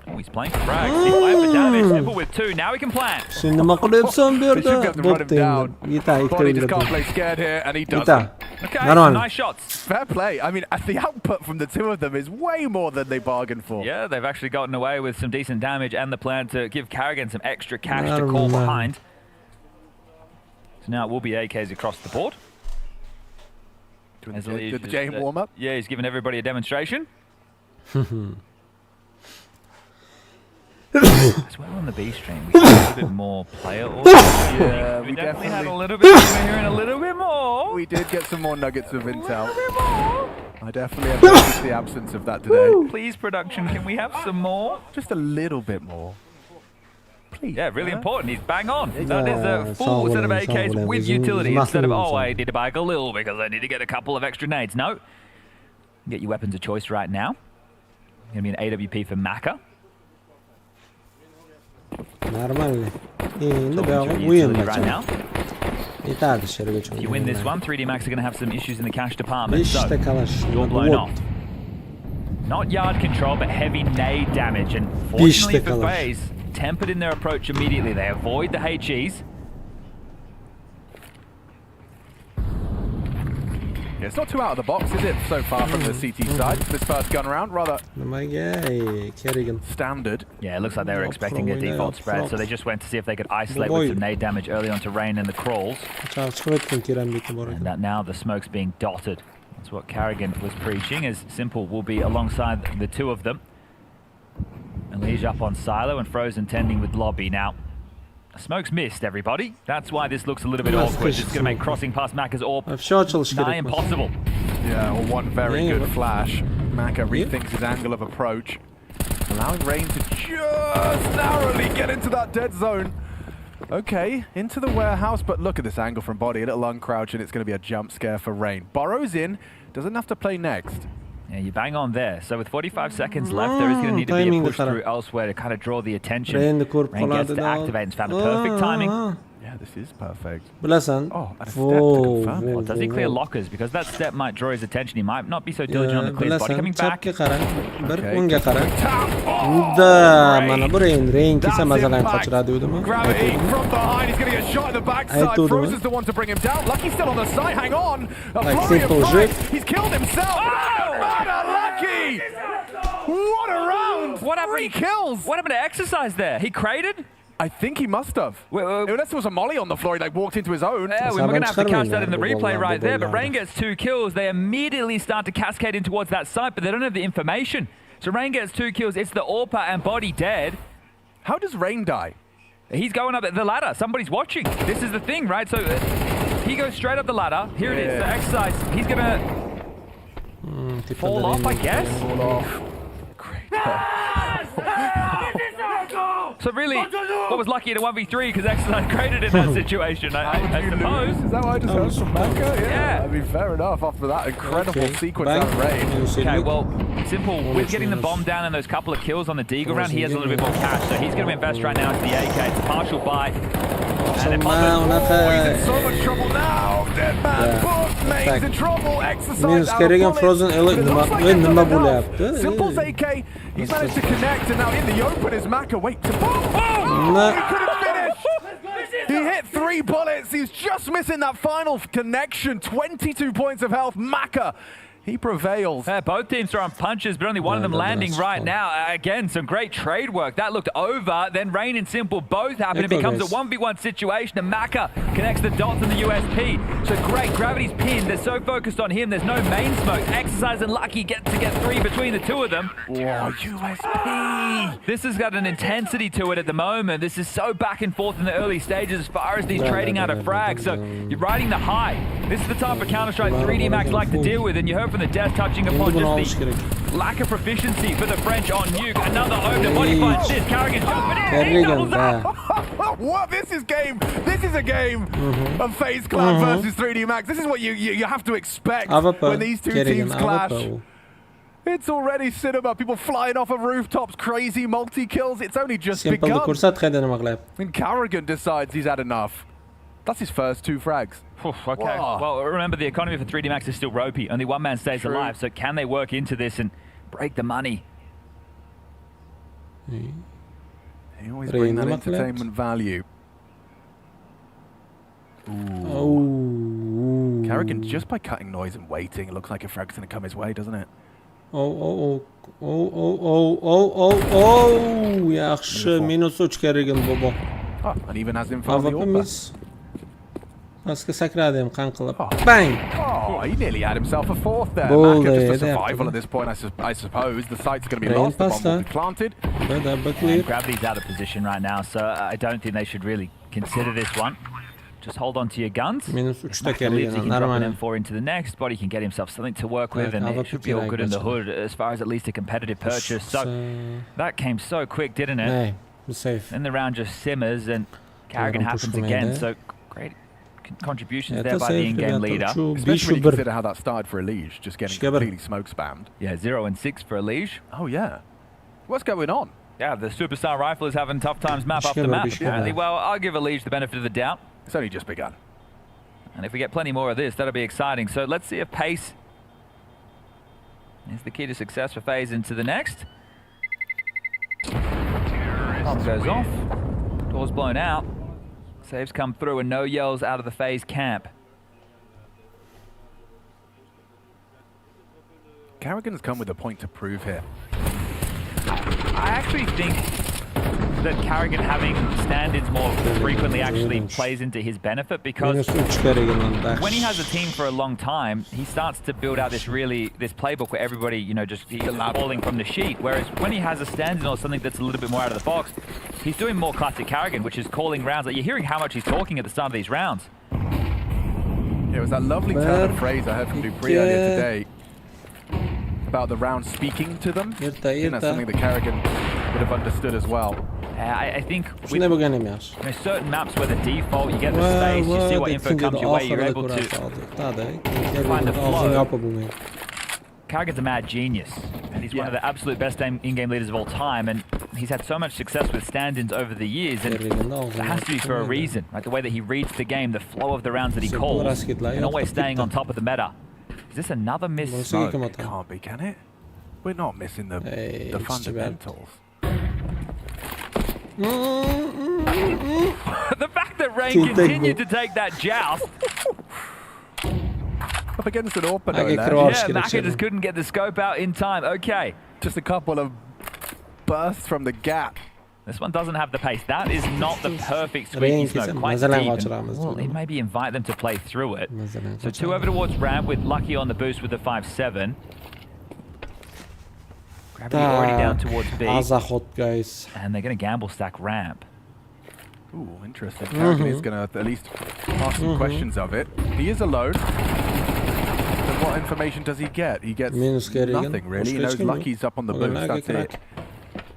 Oh, he's playing for frags. He's playing for damage. Simple with 2. Now he can plant. Sen nima qilyapsan bu They should be able to run him down. Body just can't play scared here, and he doesn't. Okay, nice shots. Fair play. I mean, the output from the two of them is way more than they bargained for. Yeah, they've actually gotten away with some decent damage and the plan to give Carrigan some extra cash to call behind. So now it will be AKs across the board. Did the Jane warm up? Yeah, he's giving everybody a demonstration. As well on the B stream, we had a little bit more player order. Yeah, we definitely had a little bit. We're hearing a little bit more. We did get some more nuggets of intel. I definitely have noticed the absence of that today. Please, production, can we have some more? Just a little bit more. Please. Yeah, really important. He's bang on. That is a full set of AKs with utility instead of, oh, I need to buy a Galil because I need to get a couple of extra nades. No. Get your weapons of choice right now. Going to be an AWP for Maka. Нормально. Endi bog'i o'yin right now. Yetadi sherga If you win this one, 3D Max are going to have some issues in the cash department. 5 So, ta kalash. you're blown off. Not yard control, but heavy nade damage. And fortunately for FaZe, tempered in their approach immediately. They avoid the HEs. Yeah, it's not too out of the box, is it, so far from the CT side? This first gun round, rather standard. Yeah, it looks like they were expecting a default spread, so they just went to see if they could isolate with some nade damage early onto Rain and the crawls. And that now the smoke's being dotted. That's what Carrigan was preaching, as Simple will be alongside the two of them. And Liege up on Silo and Frozen tending with Lobby. Now, smoke's missed, everybody. That's why this looks a little bit awkward. It's going to make crossing past Maka's orb nigh impossible. Yeah, well, one very good flash. Maka rethinks his angle of approach, allowing Rain to just narrowly get into that dead zone. Okay, into the warehouse, but look at this angle from Body. A little uncrouch, and it's going to be a jump scare for Rain. Burrows in, doesn't have to play next. Yeah, you bang on there. So with 45 seconds left, there is going to need to be a push through elsewhere to kind of draw the attention. Rain gets to activate and found the perfect timing. Yeah, this is perfect. Bilasan. Oh, and a step to confirm it. Well, does he clear lockers? Because that step might draw his attention. He might not be so diligent on the clear. Body coming back. Unga qara. Mana bu Rain kelsa mazalan qochiradi dedim. Gravity from behind. He's going to get shot in the backside. Frozen's the one to bring him down. Lucky still on the side. Hang on. A flurry of price. He's killed himself. Lucky! What a round! What happened? 3 kills! What happened to exercise there? He crated? I think he must have. Unless there was a molly on the floor, he like walked into his own. Yeah, we're going to have to catch that in the replay right there, but Rain gets 2 kills. They immediately start to cascade in towards that site, but they don't have the information. So Rain gets 2 kills. It's the Orpa and Body dead. How does Rain die? He's going up the ladder. Somebody's watching. This is the thing, right? So he goes straight up the ladder. Here it is, the exercise. He's going to fall off, I guess. Fall off. So really, what was lucky in a 1v3 because Exercise created in that situation, I suppose. Is that why I just heard from Maka? Yeah. I mean, fair enough after that incredible sequence out of Rain. Okay, well, Simple, with getting the bomb down and those couple of kills on the Deagle round, he has a little bit more cash, so he's going to invest right now into the AK. It's a partial buy. And then he's in so much trouble now. Dead man, both mains in trouble. Exercise out of Frozen Simple's AK, he's managed to connect, and now in the open is Maka. Wait, he couldn't finish. He hit 3 bullets. He's just missing that final connection. 22 points of health. Maka He prevails. Both teams throwing punches, but only one of them landing right now. Again, some great trade work. That looked over. Then Rain and Simple both happen. It becomes a 1v1 situation, and Maka connects the dots on the USP. So great. Gravity's pinned. They're so focused on him. There's no main smoke. Exercise and Lucky get to get 3 between the two of them. Whoa, USP. This has got an intensity to it at the moment. This is so back and forth in the early stages as far as these trading out of frags. So you're riding the high. This is the type of Counter-Strike 3D Max like to deal with, and you heard from the desk touching upon just the lack of proficiency for the French on Nuke. Another opener. Body finds this. Carrigan jumping in. He doubles up. What? This is game. This is a game of FaZe Clan versus 3D Max. This is what you have to expect when these two teams clash. It's already cinema. People flying off of rooftops, crazy multi-kills. It's only just begun. When Carrigan decides he's had enough. That's his first 2 frags. Okay. Whoa. Well, remember, the economy for 3D Max is still ropey. Only one man stays alive. So can they work into this and break the money? They always bring that entertainment value. Ooh. Carrigan, just by cutting noise and waiting, it looks like a frag's going to come his way, doesn't it? Yaxshi, minus 3 Carrigan bobo. Oh, and even has him for the orb. Pastga sakradi ham qanqilib. Bang! Oh, he nearly had himself a 4th there. Maka just a survival at this point, I suppose. The site's going to be lost. The bomb will be planted. Gravity's out of position right now, so I don't think they should really consider this one. Just hold on to your guns. Minus 3 He can drop an M4 into the next, but he can get himself something to work with, and it should be all good in the hood as far as at least a competitive purchase. So that came so quick, didn't it? Safe. Then the round just simmers, and Carrigan happens again. So great contributions there by the in-game leader. Especially when you consider how that started for Elige, just getting completely smoke spammed. Yeah, 0 and 6 for Elige. Oh yeah. What's going on? Yeah, the Superstar Rifle is having tough times map after map, apparently. Well, I'll give Elige the benefit of the doubt. It's only just begun. And if we get plenty more of this, that'll be exciting. So let's see if pace is the key to success for FaZe into the next. Bomb goes off. Door's blown out. Saves come through and no yells out of the FaZe camp. Carrigan's come with a point to prove here. I actually think that Carrigan having stand-ins more frequently actually plays into his benefit, because when he has a team for a long time, he starts to build out this playbook where everybody, just falling from the sheet. Whereas when he has a stand-in or something that's a little bit more out of the box, he's doing more classic Carrigan, which is calling rounds. Like, you're hearing how much he's talking at the start of these rounds. Yeah, it was that lovely turn of phrase I heard from Dupree earlier today about the round speaking to them. I think that's something that Carrigan would have understood as well. I think there's certain maps where the default, you get the space, you see what info comes your way, you're able to find the flow. Carrigan's a mad genius, and he's one of the absolute best in-game leaders of all time, and he's had so much success with stand-ins over the years, and it has to be for a reason. Like the way that he reads the game, the flow of the rounds that he calls, and always staying on top of the meta. Is this another miss? It can't be, can it? We're not missing the fundamentals. The fact that Rain continued to take that joust. Up against an opener. Yeah, Maka just couldn't get the scope out in time. Okay. Just a couple of bursts from the gap. This one doesn't have the pace. That is not the perfect squeaky smoke. Quite deep. Well, it maybe invite them to play through it. So 2 over towards ramp with Lucky on the boost with the 5-7. Gravity already down towards B. Guys. And they're going to gamble stack ramp. Ooh, interesting. Carrigan is going to at least ask some questions of it. He is alone. But what information does he get? He gets nothing, really. He knows Lucky's up on the boost. That's it.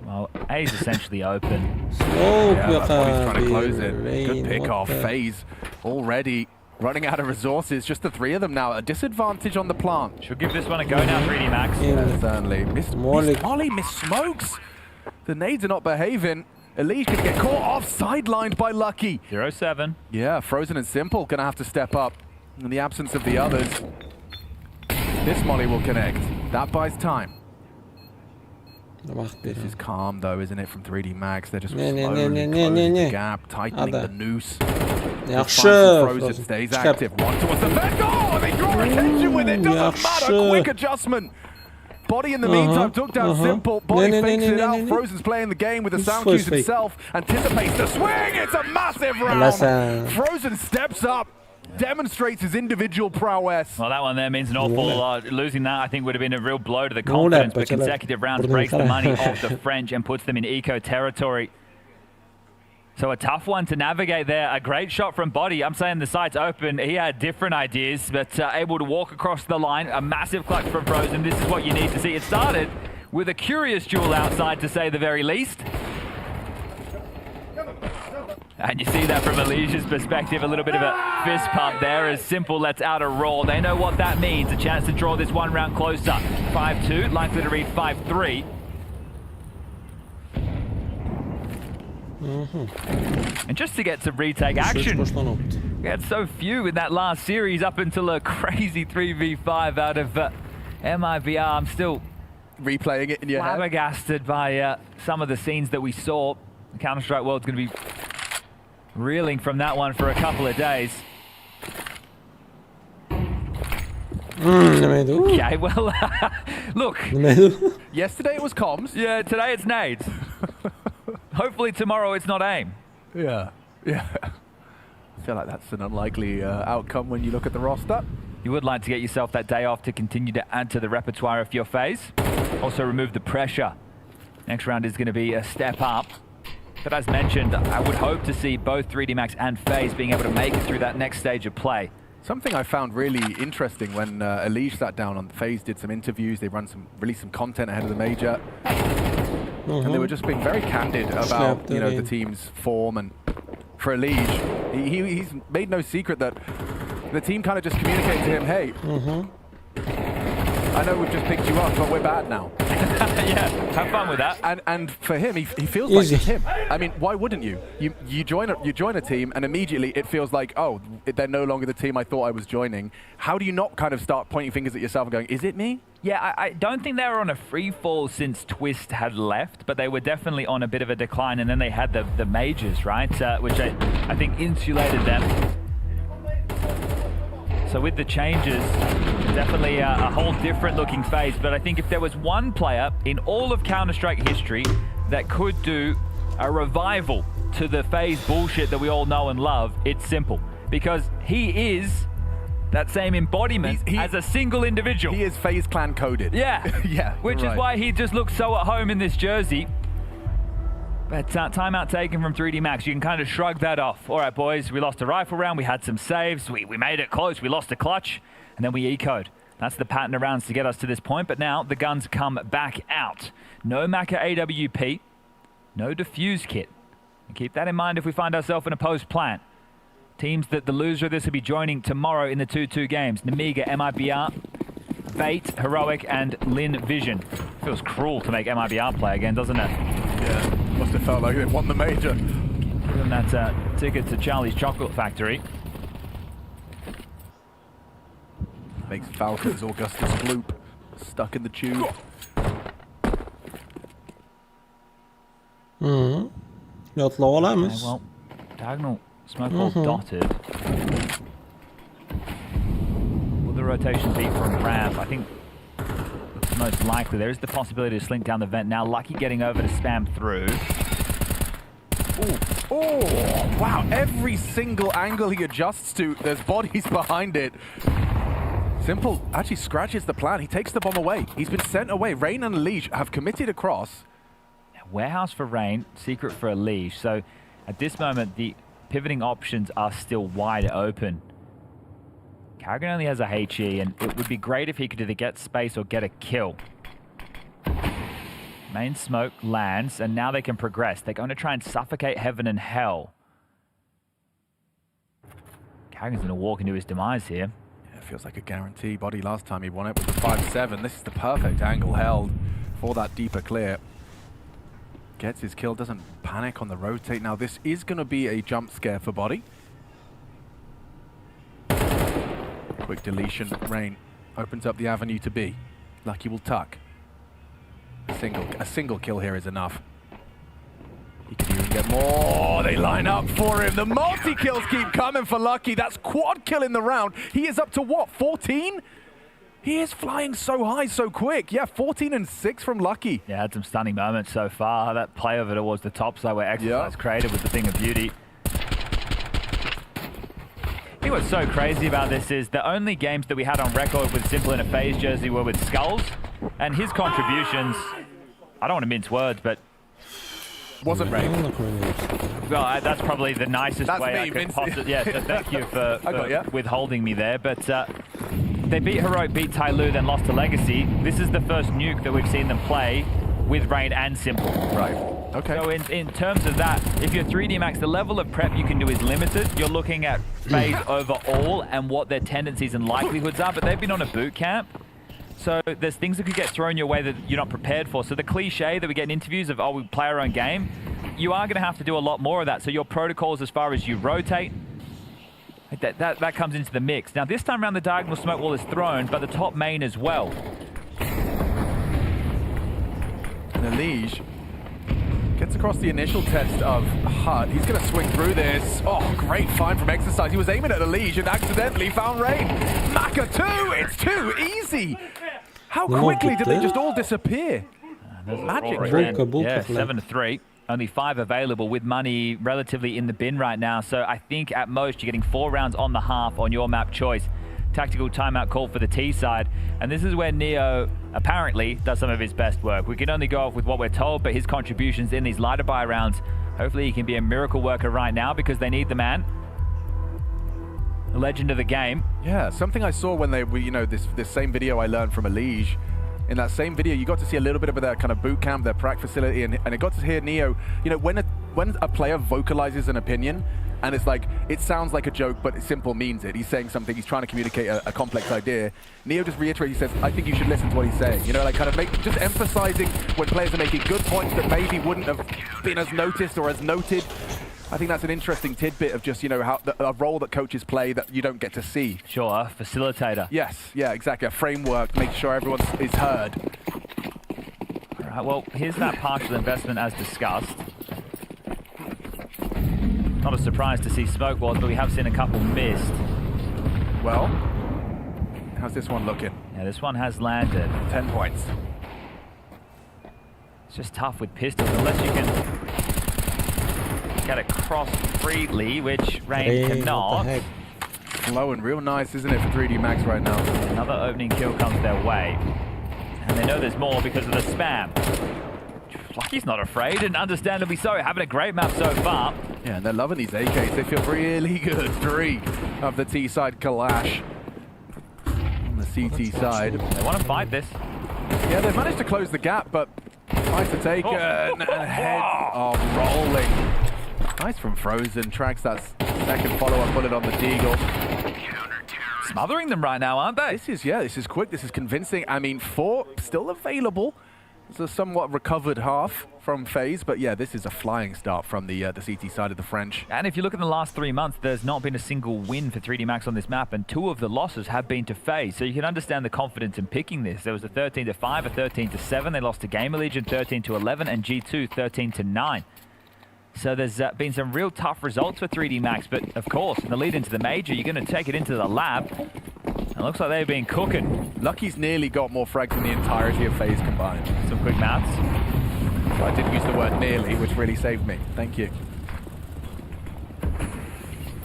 Well, A's essentially open. Yeah, that's why he's trying to close it. Good pick off. FaZe already running out of resources. Just the 3 of them now. A disadvantage on the plant. Should give this one a go now, 3D Max. Yeah, certainly. Miss Molly, Miss Smokes. The nades are not behaving. Elige could get caught off, sidelined by Lucky. 0-7. Yeah, Frozen and Simple going to have to step up in the absence of the others. This Molly will connect. That buys time. This is calm though, isn't it, from 3D Max? They're just slowly closing the gap, tightening the noose. Frozen stays active. One towards the back. Oh, they draw attention with it. Doesn't matter. Quick adjustment. Body in the meantime took down Simple. Body fakes it out. Frozen's playing the game with the sound cues himself. Anticipates the swing. It's a massive round. Frozen steps up. Demonstrates his individual prowess. Well, that one there means an awful lot. Losing that, I think, would have been a real blow to the confidence, but consecutive rounds breaks the money off the French and puts them in eco territory. So a tough one to navigate there. A great shot from Body. I'm saying the sight's open. He had different ideas, but able to walk across the line. A massive clutch from Frozen. This is what you need to see. It started with a curious duel outside, to say the very least. And you see that from Alicia's perspective, a little bit of a fist pump there as Simple lets out a roar. They know what that means. A chance to draw this one round closer. 5-2, likely to read 5-3. And just to get some retake action, we had so few in that last series up until a crazy 3v5 out of MIBR. I'm still replaying it in your head. Flabbergasted by some of the scenes that we saw. The Counter-Strike world's going to be reeling from that one for a couple of days. Okay, well, look. Yesterday it was comms. Yeah, today it's nades. Hopefully tomorrow it's not aim. Yeah. I feel like that's an unlikely outcome when you look at the roster. You would like to get yourself that day off to continue to add to the repertoire of your phase. Also remove the pressure. Next round is going to be a step up. But as mentioned, I would hope to see both 3D Max and FaZe being able to make it through that next stage of play. Something I found really interesting when Elige sat down on FaZe, did some interviews, they released some content ahead of the major. And they were just being very candid about, the team's form. And for Elige, he's made no secret that the team kind of just communicated to him, hey, I know we've just picked you up, but we're bad now. Yeah, have fun with that. And for him, he feels like it's him. I mean, why wouldn't you? You join a team, and immediately it feels like, oh, they're no longer the team I thought I was joining. How do you not kind of start pointing fingers at yourself and going, is it me? Yeah, I don't think they were on a free fall since Twist had left, but they were definitely on a bit of a decline, and then they had the majors, right? Which I think insulated them. So with the changes, definitely a whole different looking phase. But I think if there was one player in all of Counter-Strike history that could do a revival to the phase bullshit that we all know and love, it's Simple. Because he is that same embodiment as a single individual. He is FaZe Clan coded. Yeah. Yeah. Which is why he just looks so at home in this jersey. But timeout taken from 3D Max. You can kind of shrug that off. All right, boys, we lost a rifle round. We had some saves. We made it close. We lost a clutch. And then we ecoed. That's the pattern of rounds to get us to this point. But now the guns come back out. No Maka AWP. No defuse kit. And keep that in mind if we find ourselves in a post-plant. Teams that the loser of this will be joining tomorrow in the 2-2 games. Namiga, MIBR, Bait, Heroic, and Lin Vision. Feels cruel to make MIBR play again, doesn't it? Yeah. Must have felt like they won the major. Give them that ticket to Charlie's Chocolate Factory. Makes Falcons Augustus Bloop stuck in the tube. Yotla olamiz. Well, diagonal smoke all dotted. Will the rotation be from ramp? I think it's most likely. There is the possibility to slink down the vent now. Lucky getting over to spam through. Oh, wow. Every single angle he adjusts to, there's bodies behind it. Simple actually scratches the plan. He takes the bomb away. He's been sent away. Rain and Elige have committed across. Warehouse for Rain, secret for Elige. So at this moment, the pivoting options are still wide open. Karrigan only has a HE, and it would be great if he could either get space or get a kill. Main smoke lands, and now they can progress. They're going to try and suffocate Heaven and Hell. Karrigan's going to walk into his demise here. Yeah, it feels like a guarantee. Body last time he won it with the 5-7. This is the perfect angle held for that deeper clear. Gets his kill, doesn't panic on the rotate. Now this is going to be a jump scare for Body. Quick deletion. Rain opens up the avenue to B. Lucky will tuck. A single kill here is enough. He can even get more. They line up for him. The multi-kills keep coming for Lucky. That's quad kill in the round. He is up to what, 14? He is flying so high so quick. Yeah, 14 and 6 from Lucky. Yeah, had some stunning moments so far. That play over towards the top side where Exercise created was the thing of beauty. I think what's so crazy about this is the only games that we had on record with Simple in a FaZe jersey were with Skulls, and his contributions, I don't want to mince words, but wasn't right. Well, that's probably the nicest way I could possibly. Yeah, so thank you for withholding me there. But they beat Heroic, beat Tyloo, then lost to Legacy. This is the first nuke that we've seen them play with Rain and Simple. Right. Okay. So in terms of that, if you're 3D Max, the level of prep you can do is limited. You're looking at FaZe overall and what their tendencies and likelihoods are, but they've been on a boot camp. So there's things that could get thrown your way that you're not prepared for. So the cliche that we get in interviews of, oh, we play our own game, you are going to have to do a lot more of that. So your protocols as far as you rotate, that comes into the mix. Now this time around the diagonal smoke wall is thrown, but the top main as well. And Elige gets across the initial test of HUD. He's going to swing through this. Oh, great find from Exercise. He was aiming at Elige and accidentally found Rain. Maka 2, it's too easy. How quickly did they just all disappear? Magic. Yeah, 7-3. Only 5 available with money relatively in the bin right now. So I think at most you're getting 4 rounds on the half on your map choice. Tactical timeout call for the T side. And this is where Neo apparently does some of his best work. We can only go off with what we're told, but his contributions in these lighter buy rounds, hopefully he can be a miracle worker right now because they need the man. The legend of the game. Yeah, something I saw when they were, this same video I learned from Elige. In that same video, you got to see a little bit of their kind of boot camp, their prac facility, and it got to hear Neo, when a player vocalizes an opinion, and it's like, it sounds like a joke, but Simple means it. He's saying something, he's trying to communicate a complex idea. Neo just reiterates, he says, I think you should listen to what he's saying. Just emphasizing when players are making good points that maybe wouldn't have been as noticed or as noted. I think that's an interesting tidbit of just, how a role that coaches play that you don't get to see. Sure, facilitator. Yes, yeah, exactly. A framework, make sure everyone is heard. All right, well, here's that partial investment as discussed. Not a surprise to see smoke walls, but we have seen a couple missed. Well, how's this one looking? Yeah, this one has landed. 10 points. It's just tough with pistols, unless you can get across freely, which Rain cannot. Flowing real nice, isn't it, for 3D Max right now? Another opening kill comes their way. And they know there's more because of the spam. Lucky's not afraid, and understandably so, having a great map so far. Yeah, and they're loving these AKs. They feel really good. 3 of the T side Kalash. On the CT side. They want to fight this. Yeah, they've managed to close the gap, but tries to take and head rolling. Nice from Frozen. Tracks that second follow-up bullet on the Deagle. Smothering them right now, aren't they? This is quick. This is convincing. I mean, 4 still available. It's a somewhat recovered half from FaZe, but yeah, this is a flying start from the CT side of the French. And if you look at the last 3 months, there's not been a single win for 3D Max on this map, and 2 of the losses have been to FaZe. So you can understand the confidence in picking this. There was a 13-5, a 13-7. They lost to Gamer Legion 13-11, and G2 13-9. So there's been some real tough results for 3D Max, but of course, in the lead into the major, you're going to take it into the lab. It looks like they've been cooking. Lucky's nearly got more frags than the entirety of FaZe combined. Some quick maths. I did use the word nearly, which really saved me. Thank you.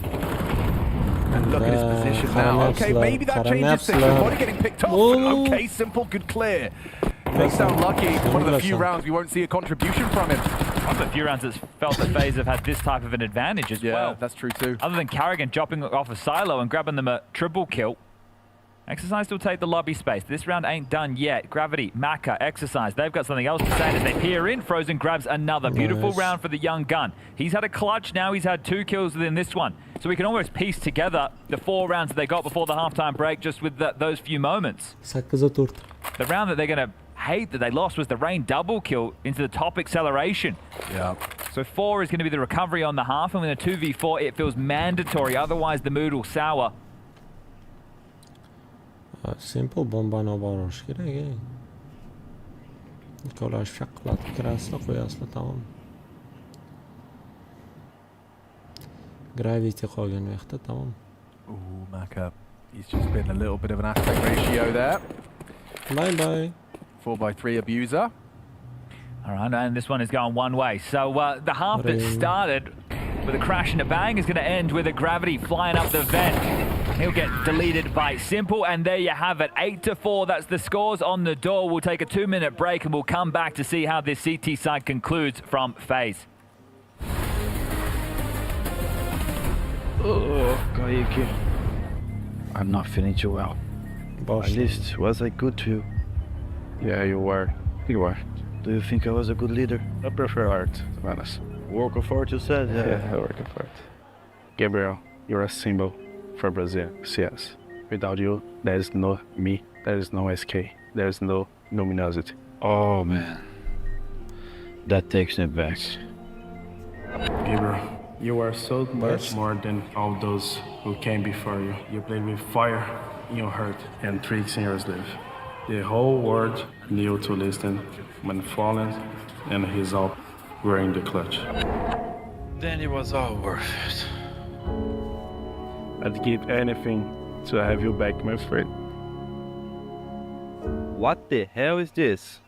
And look at his position now. Okay, maybe that changes things. Body getting picked off. Okay, Simple, good clear. Makes sound Lucky. One of the few rounds we won't see a contribution from him. One of the few rounds that's felt that FaZe have had this type of an advantage as well. Yeah, that's true too. Other than Carrigan dropping off a silo and grabbing them a triple kill. Exercise will take the lobby space. This round ain't done yet. Gravity, Maka, Exercise, they've got something else to say as they peer in. Frozen grabs another beautiful round for the young gun. He's had a clutch now. He's had 2 kills within this one. So we can almost piece together the 4 rounds that they got before the halftime break just with those few moments. The round that they're going to hate that they lost was the Rain double kill into the top acceleration. Yeah. So 4 is going to be the recovery on the half, and with a 2v4 it feels mandatory, otherwise the mood will sour. Simple bomba nabarosh kerak. ikkovlashib shaqillatib kirasizlar, qo'yasizlar, tamom. Gravity qolgan vaqtda, tamom. Ooh, Maka. He's just been a little bit of an aspect ratio there. Bye bye. 4x3 abuser. All right, and this one is going one way. So the half that started with a crash and a bang is going to end with a gravity flying up the vent. He'll get deleted by Simple, and there you have it, 8-4. That's the scores on the door. We'll take a 2-minute break, and we'll come back to see how this CT side concludes from FaZe. Oh, Kaiki. I'm not feeling too well. Bosh. At least, was I good to you? Yeah, you were. You were. Do you think I was a good leader? I prefer art, to be honest. Work of art, you said? Yeah, work of art. Gabriel, you're a symbol for Brazil, CS. Without you, there is no me, there is no SK, there is no luminosity. Oh, man. That takes me back. Gabriel, you are so much more than all those who came before you. You played with fire in your heart and tricks in your sleeve. The whole world knew to listen when fallen and his up were in the clutch. Then it was all worth it. I'd give anything to have you back, my friend. What the hell is this?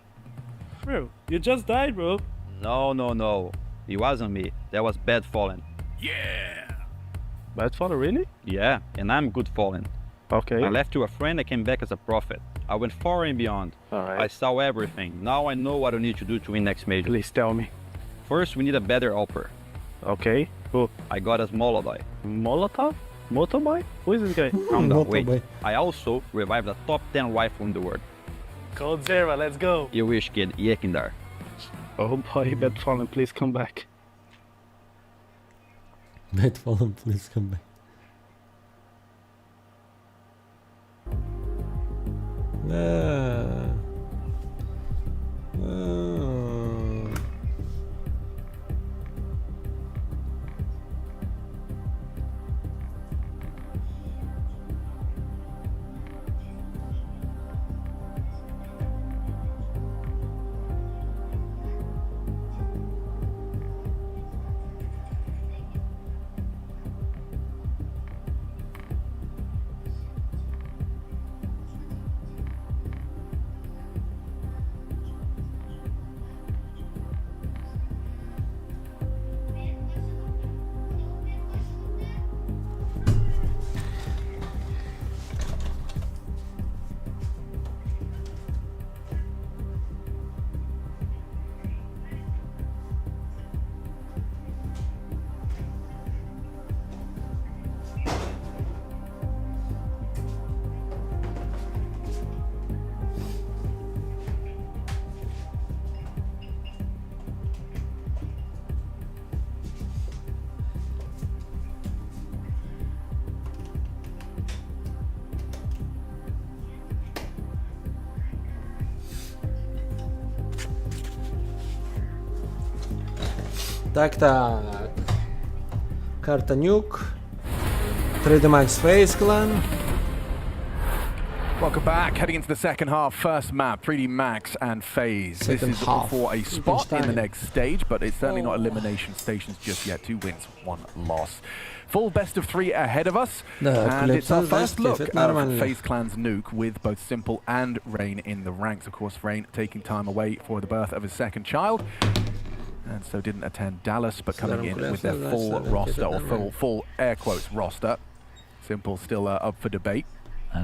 Bro, you just died, bro. No. It wasn't me. That was Bad Fallen. Yeah. Bad Fallen, really? Yeah, and I'm Good Fallen. Okay. I left to a friend, I came back as a prophet. I went far and beyond. Alright. I saw everything. Now I know what I need to do to win next major. Please tell me. First, we need a better upper. Okay. Who? I got a Molotov. Molotov? Motoboy? Who is this guy? Calm down, wait. I also revived a top 10 rifle in the world. Cold Zero, let's go. You wish, kid. Yekindar. Oh boy, Bad Fallen, please come back. Bad Fallen, please come back. Tak. Karta Nuke. 3D Max FaZe Clan. Welcome back. Heading into the second half. First map, 3D Max and FaZe. This is for a spot in the next stage, but it's certainly not elimination stations just yet. 2 wins, 1 loss. Full best of 3 ahead of us. And it's our first look at FaZe Clan's Nuke with both Simple and Rain in the ranks. Of course, Rain taking time away for the birth of his second child. And so didn't attend Dallas, but coming in with their full roster, or full air quotes roster. Simple still up for debate.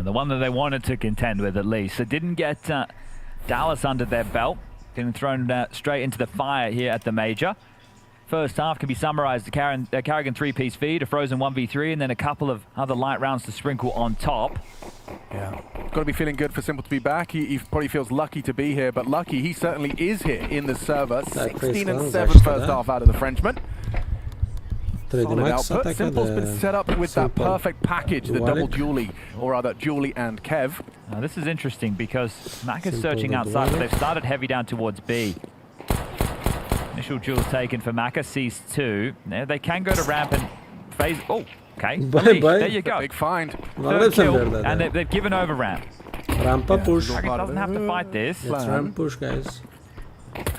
The one that they wanted to contend with, at least. So didn't get Dallas under their belt. Getting thrown straight into the fire here at the major. First half can be summarized: a Carrigan 3-piece feed, a Frozen 1v3, and then a couple of other light rounds to sprinkle on top. Yeah, got to be feeling good for Simple to be back. He probably feels lucky to be here, but lucky he certainly is here in the server. 16-7 first half out of the Frenchman. Solid output. Simple's been set up with that perfect package, the double Julie, or rather Julie and Kev. Now this is interesting because Mac is searching outside, but they've started heavy down towards B. Initial duels taken for Maka, sees 2. Now they can go to ramp and FaZe. Oh, okay. There you go. Big find. Third kill, and they've given over ramp. Rampa push. Dragon doesn't have to fight this. Let's ramp push, guys.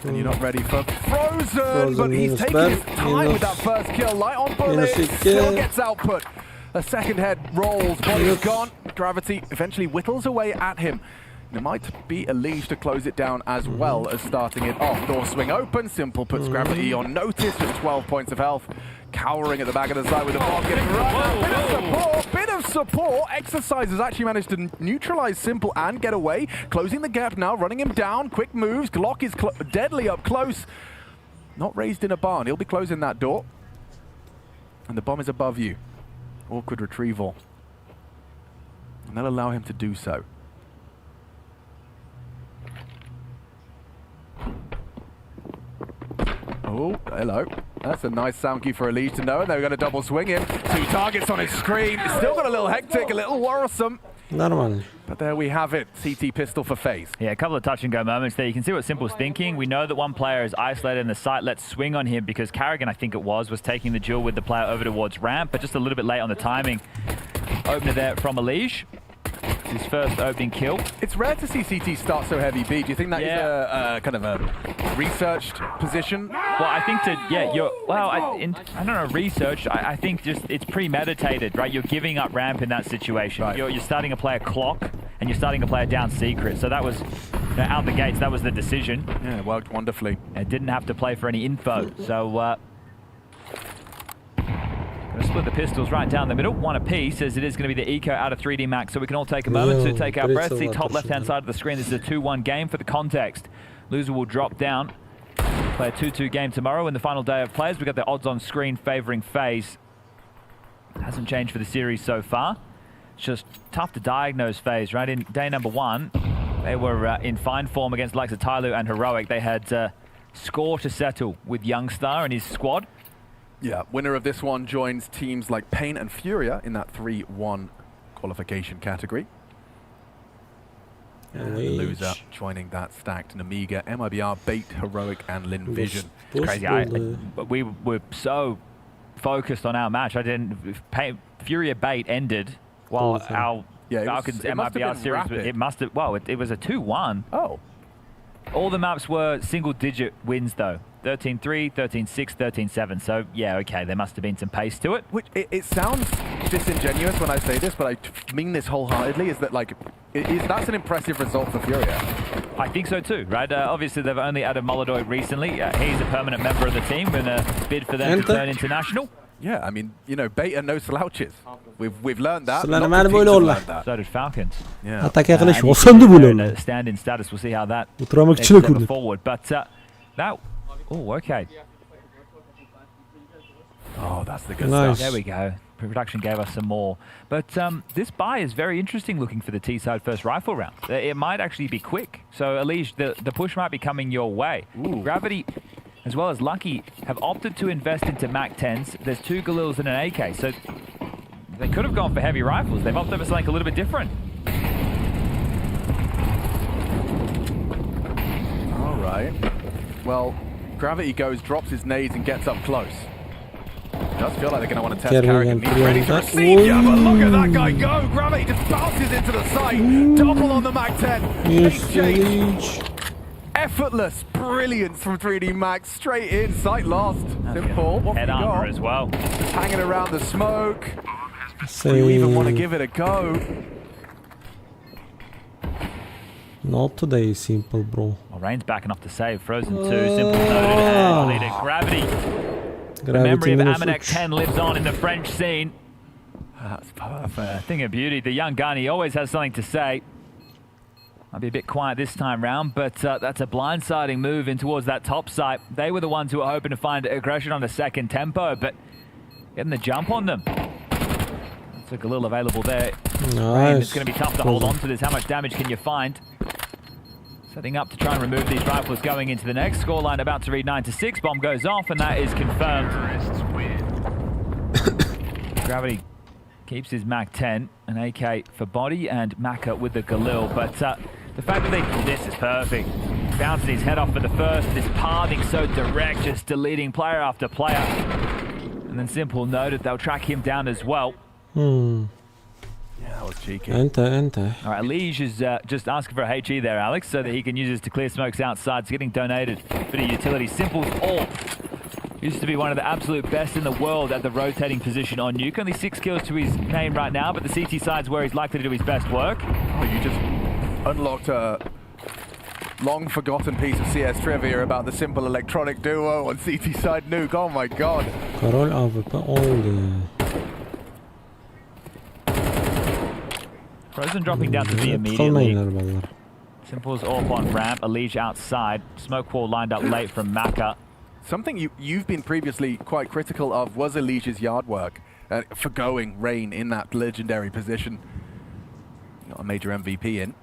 And you're not ready for Frozen, but he's taking his time with that first kill. Light on bullet, still gets output. A second head rolls, body's gone. Gravity eventually whittles away at him. There might be a leash to close it down as well as starting it off. Door swing open, Simple puts Gravity on notice, just 12 points of health. Cowering at the back of the side with a bomb, getting bit of support. Exercise has actually managed to neutralize Simple and get away. Closing the gap now, running him down, quick moves. Glock is deadly up close. Not raised in a barn, he'll be closing that door. And the bomb is above you. Awkward retrieval. And they'll allow him to do so. Oh, hello. That's a nice sound cue for Elise to know, and they're going to double swing him. 2 targets on his screen. Still got a little hectic, a little worrisome. Normal. But there we have it. CT pistol for FaZe. Yeah, a couple of touch and go moments there. You can see what Simple's thinking. We know that one player is isolated in the site. Let's swing on him because Carrigan, I think it was taking the duel with the player over towards ramp, but just a little bit late on the timing. Opener there from Elige. His first opening kill. It's rare to see CT start so heavy B. Do you think that is a kind of a researched position? Well, I think I don't know, research. I think just it's premeditated, right? You're giving up ramp in that situation. Right. You're starting a player clock and you're starting a player down secret. So that was out the gates. That was the decision. Yeah, it worked wonderfully. And didn't have to play for any info. So. Gonna split the pistols right down the middle, one apiece, as it is going to be the eco out of 3D Max. So we can all take a moment to take our breath. See top left-hand side of the screen. This is a 2-1 game for the context. Loser will drop down. Play a 2-2 game tomorrow in the final day of players. We've got the odds on screen favoring FaZe. Hasn't changed for the series so far. It's just tough to diagnose FaZe, right? In day number 1, they were in fine form against the likes of Tyloo and Heroic. They had score to settle with Youngstar and his squad. Yeah, winner of this one joins teams like Pain and Furia in that 3-1 qualification category. And the loser joining that stacked Namiga, MIBR, Bait, Heroic, and Lin Vision. It's crazy. But we were so focused on our match. Furia Bait ended while our Falcons MIBR series. It must have. Well, it was a 2-1. Oh. All the maps were single-digit wins, though. 13-3, 13-6, 13-7. So, yeah, okay, there must have been some pace to it. Which, it sounds disingenuous when I say this, but I mean this wholeheartedly, is that, like, that's an impressive result for Furia. I think so, too, right? Obviously, they've only added Molodoy recently. He's a permanent member of the team. We're going to bid for them to turn international. Yeah, I mean, you know, Bait are no slouches. We've learned that. So did Falcons. Yeah. Stand-in status. We'll see how that forward. But now, okay. Oh, that's the good stuff. There we go. Production gave us some more. But this buy is very interesting looking for the T-side first rifle round. It might actually be quick. So, Elige, the push might be coming your way. Ooh. Gravity, as well as Lucky, have opted to invest into MAC-10s. There's 2 Galils and an AK. So, they could have gone for heavy rifles. They've opted for something a little bit different. All right. Well, Gravity drops his nades and gets up close. It does feel like they're going to want to test Carrigan. He's ready to receive. Yeah, but look at that guy go. Gravity just bounces into the site. Double on the MAC-10. Effortless brilliance from 3D Max. Straight in, sight lost. Simple. What head armor as well. Just hanging around the smoke. Do you even want to give it a go? Not today, Simple, bro. Well, Rain's backing off to save. Frozen 2, Simple noted, and Gravity. The memory of Amanek 10 lives on in the French scene. That's perfect. Thing of beauty. The young gunny always has something to say. Might be a bit quiet this time round, but that's a blindsiding move in towards that top site. They were the ones who were hoping to find aggression on the second tempo, but getting the jump on them. Took a little available there. Nice. It's going to be tough to hold on to this. How much damage can you find? Setting up to try and remove these rifles going into the next scoreline, about to read 9-6. Bomb goes off, and that is confirmed. Gravity keeps his MAC-10, an AK for body, and Maka with the Galil. But the fact that this is perfect. Bouncing his head off for the first. This pathing so direct, just deleting player after player. And then Simple noted they'll track him down as well. Yeah, that was cheeky. Enter. All right, Lige is just asking for a HE there, Alex, so that he can use this to clear smokes outside. It's getting donated. Bit of utility. Simple's all. Used to be one of the absolute best in the world at the rotating position on Nuke. Only 6 kills to his name right now, but the CT side's where he's likely to do his best work. Oh, you just unlocked a long-forgotten piece of CS trivia about the simple electronic duo on CT side Nuke. Oh my god. Karol AWP oldu. Frozen dropping down to B immediately. Simple's off on ramp, a Lige outside. Smoke wall lined up late from Maka. Something you've been previously quite critical of was Elige's yard work, forgoing Rain in that legendary position. Not a major MVP in.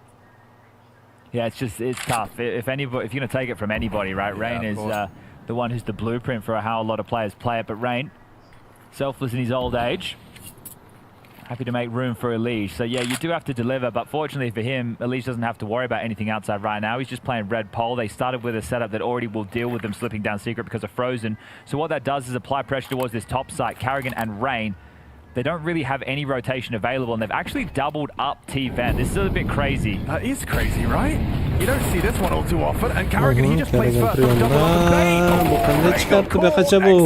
Yeah, it's tough. If you're going to take it from anybody, right? Yeah, Rain is the one who's the blueprint for how a lot of players play it. But Rain, selfless in his old age, happy to make room for Elige. So yeah, you do have to deliver, but fortunately for him, Elige doesn't have to worry about anything outside right now. He's just playing red pole. They started with a setup that already will deal with them slipping down secret because of Frozen. So what that does is apply pressure towards this top site, Carrigan and Rain. They don't really have any rotation available, and they've actually doubled up T-Vent. This is a bit crazy. That is crazy, right? You don't see this one all too often, and Carrigan, he just plays first on double up the Bane.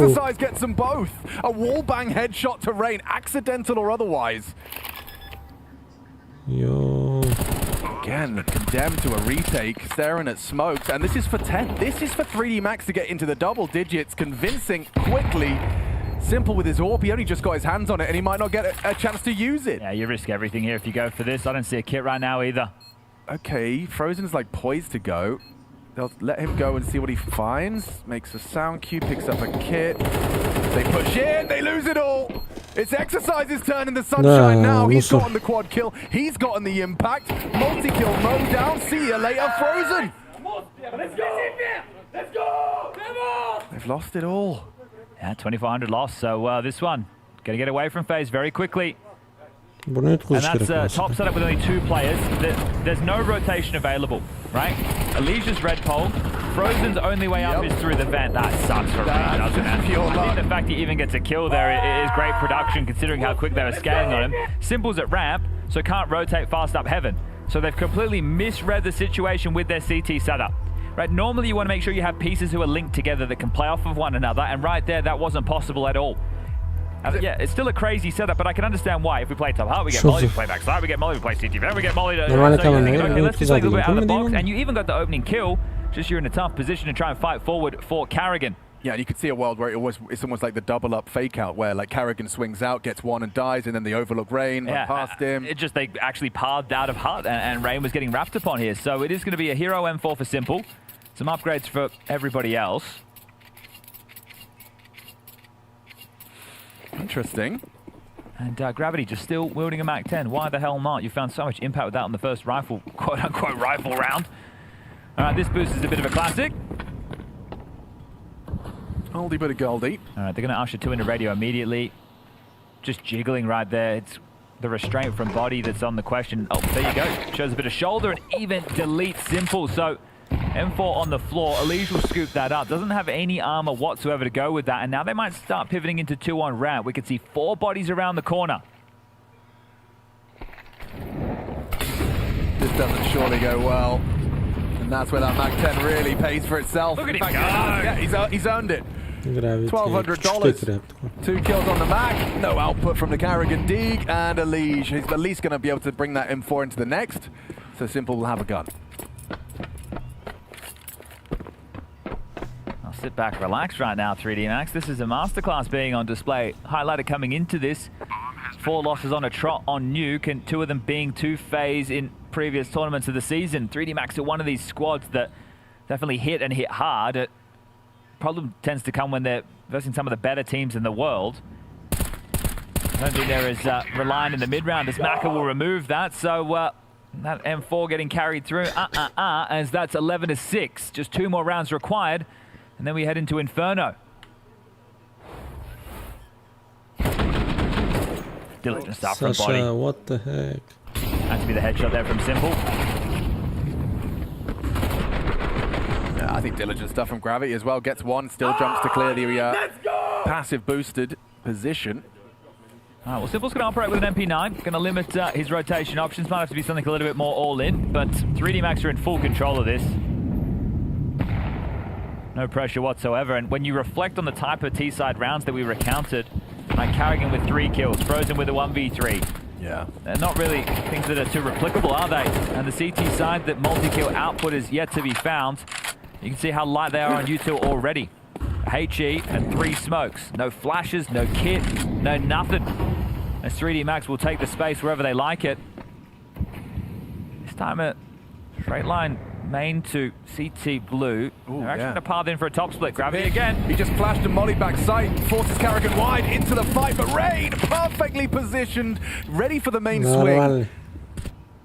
Exercise gets them both. A wallbang headshot to Rain, accidental or otherwise. Yo. Again, condemned to a retake, staring at smokes, and this is for 10. This is for 3D Max to get into the double digits, convincing quickly. Simple with his AWP, he only just got his hands on it and he might not get a chance to use it. Yeah, you risk everything here if you go for this. I don't see a kit right now either. Okay, Frozen's like poised to go. They'll let him go and see what he finds. Makes a sound cue, picks up a kit. They push in, they lose it all. It's Exercise's turn in the sunshine now. He's gotten the quad kill, he's gotten the impact. Multi-kill, Mo down, see you later, Frozen. Let's go! Let's go! They've lost it all. Yeah, 2,400 lost, so this one, going to get away from FaZe very quickly. And that's top setup with only 2 players. There's no rotation available, right? Elige's red pole. Frozen's only way up is through the vent. That sucks for me, doesn't it? I think the fact he even gets a kill there is great production, considering how quick they were scaling on him. Simple's at ramp, so can't rotate fast up heaven. So they've completely misread the situation with their CT setup. Right, normally you want to make sure you have pieces who are linked together that can play off of one another, and right there, that wasn't possible at all. Yeah, it's still a crazy setup, but I can understand why. If we play top heart, we get Molly, we play backside, we get Molly, we play CTV, we get Molly. So okay, let's just play a little bit out of the box, and you even got the opening kill, just you're in a tough position to try and fight forward for Carrigan. Yeah, and you could see a world where it's almost like the double up fake out, where like Carrigan swings out, gets one and dies, and then they overlook Rain, run past him. It just, they actually parred out of Hut, and Rain was getting wrapped upon here. So it is going to be a hero M4 for Simple. Some upgrades for everybody else. Interesting. And Gravity just still wielding a Mac-10. Why the hell not? You found so much impact with that on the first rifle, quote-unquote rifle round. All right, this boost is a bit of a classic. Oldie but a goldie. All right, they're going to usher 2 into radio immediately. Just jiggling right there. It's the restraint from body that's on the question. Oh, there you go. Shows a bit of shoulder and even delete Simple. So M4 on the floor. Elige will scoop that up. Doesn't have any armor whatsoever to go with that. And now they might start pivoting into 2 on ramp. We could see 4 bodies around the corner. This doesn't surely go well. And that's where that Mac-10 really pays for itself. Look at him go! Yeah, he's earned it. $1,200. 2 kills on the Mac. No output from the Carrigan Deeg. And Elige. He's at least going to be able to bring that M4 into the next. So Simple will have a gun. Sit back, relax right now, 3D Max. This is a masterclass being on display. Highlighted coming into this. 4 losses on a trot on Nuke, and 2 of them being 2 FaZe in previous tournaments of the season. 3D Max are one of these squads that definitely hit and hit hard. Problem tends to come when they're versing some of the better teams in the world. I don't think they're as reliant in the mid-round as Maka will remove that. So that M4 getting carried through. As that's 11-6. Just 2 more rounds required. And then we head into Inferno. Diligent start from body. What the heck? Had to be the headshot there from Simple. Yeah, I think diligent stuff from Gravity as well. Gets 1, still jumps to clear the passive boosted position. All right, well, Simple's going to operate with an MP9. Going to limit his rotation options. Might have to be something a little bit more all-in, but 3D Max are in full control of this. No pressure whatsoever. And when you reflect on the type of T-side rounds that we recounted, like Carrigan with 3 kills, Frozen with a 1v3. Yeah. They're not really things that are too replicable, are they? And the CT side, that multi-kill output is yet to be found. You can see how light they are on U2 already. HE and 3 smokes. No flashes, no kit, no nothing. As 3D Max will take the space wherever they like it. This time a straight line main to CT blue. They're actually going to path in for a top split. Gravity again. He just flashed a molly back sight, forces Carrigan wide into the fight, but Rain perfectly positioned, ready for the main swing.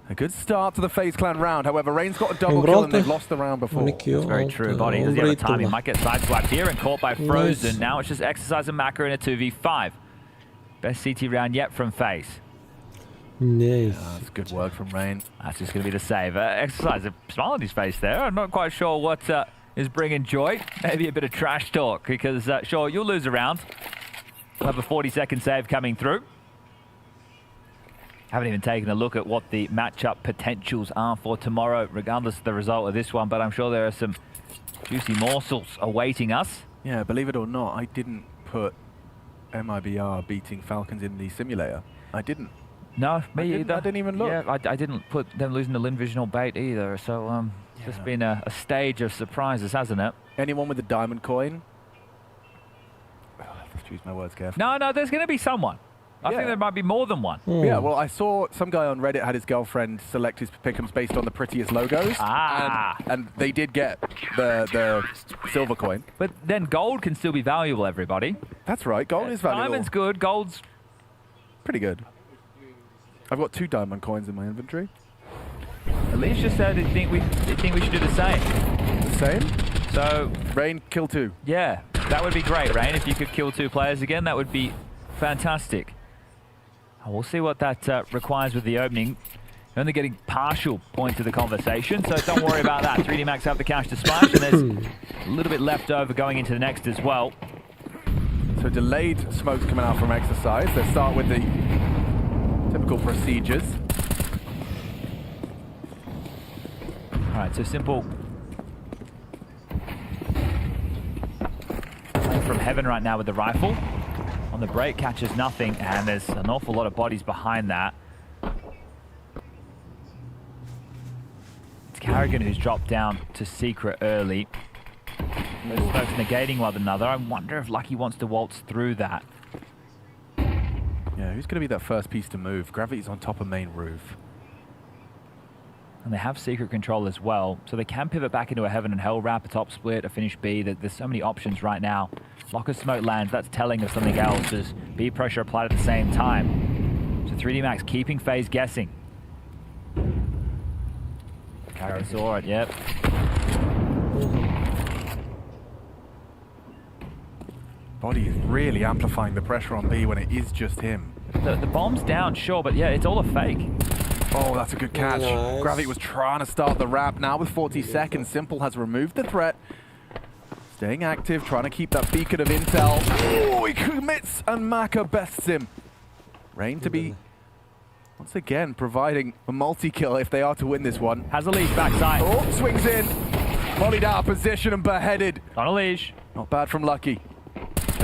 A good start to the FaZe Clan round. However, Rain's got a double kill and they've lost the round before. It's very true, Body. Does he have a time? He might get sideswiped here and caught by Frozen. Now it's just Exercise and Maka in a 2v5. Best CT round yet from FaZe. Nice. That's good work from Rain. That's just going to be the save. Exercise, a smile on his face there. I'm not quite sure what is bringing joy. Maybe a bit of trash talk, because sure, you'll lose a round. We'll have a 40-second save coming through. Haven't even taken a look at what the matchup potentials are for tomorrow, regardless of the result of this one, but I'm sure there are some juicy morsels awaiting us. Yeah, believe it or not, I didn't put MIBR beating Falcons in the simulator. I didn't. No, me either. I didn't even look. Yeah, I didn't put them losing the Linvisional bait either, so it's just been a stage of surprises, hasn't it? Anyone with a diamond coin? Oh, let's choose my words carefully. No, there's going to be someone. I think there might be more than one. Yeah, well, I saw some guy on Reddit had his girlfriend select his pick'ems based on the prettiest logos. And they did get the silver coin. But then gold can still be valuable, everybody. That's right, gold is valuable. Diamond's good, gold's pretty good. I've got 2 diamond coins in my inventory. Elise just said they think we should do the same. The same? So Rain, kill 2. Yeah, that would be great, Rain. If you could kill 2 players again, that would be fantastic. We'll see what that requires with the opening. You're only getting partial points of the conversation, so don't worry about that. 3D Max have the cash to splash, and there's a little bit left over going into the next as well. So delayed smokes coming out from Exercise. Let's start with the typical procedures. All right, so Simple from heaven right now with the rifle. On the break, catches nothing, and there's an awful lot of bodies behind that. It's Carrigan who's dropped down to secret early. Those smokes negating one another. I wonder if Lucky wants to waltz through that. Yeah, who's going to be that first piece to move? Gravity's on top of main roof. And they have secret control as well, so they can pivot back into a Heaven and Hell wrap, a top split, a finish B. There's so many options right now. Locker smoke lands, that's telling of something else. There's B pressure applied at the same time. So 3D Max keeping FaZe guessing. Carrigan saw it, yep. Body is really amplifying the pressure on B when it is just him. The bomb's down, sure, but yeah, it's all a fake. Oh, that's a good catch. Nice. Gravity was trying to start the wrap. Now with 40 seconds, Simple has removed the threat. Staying active, trying to keep that beacon of intel. Oh, he commits, and Maka bests him. Rain to be, once again, providing a multi-kill if they are to win this one. Has a leash backside. Oh, swings in. Volleyed out of position and beheaded. On a leash. Not bad from Lucky.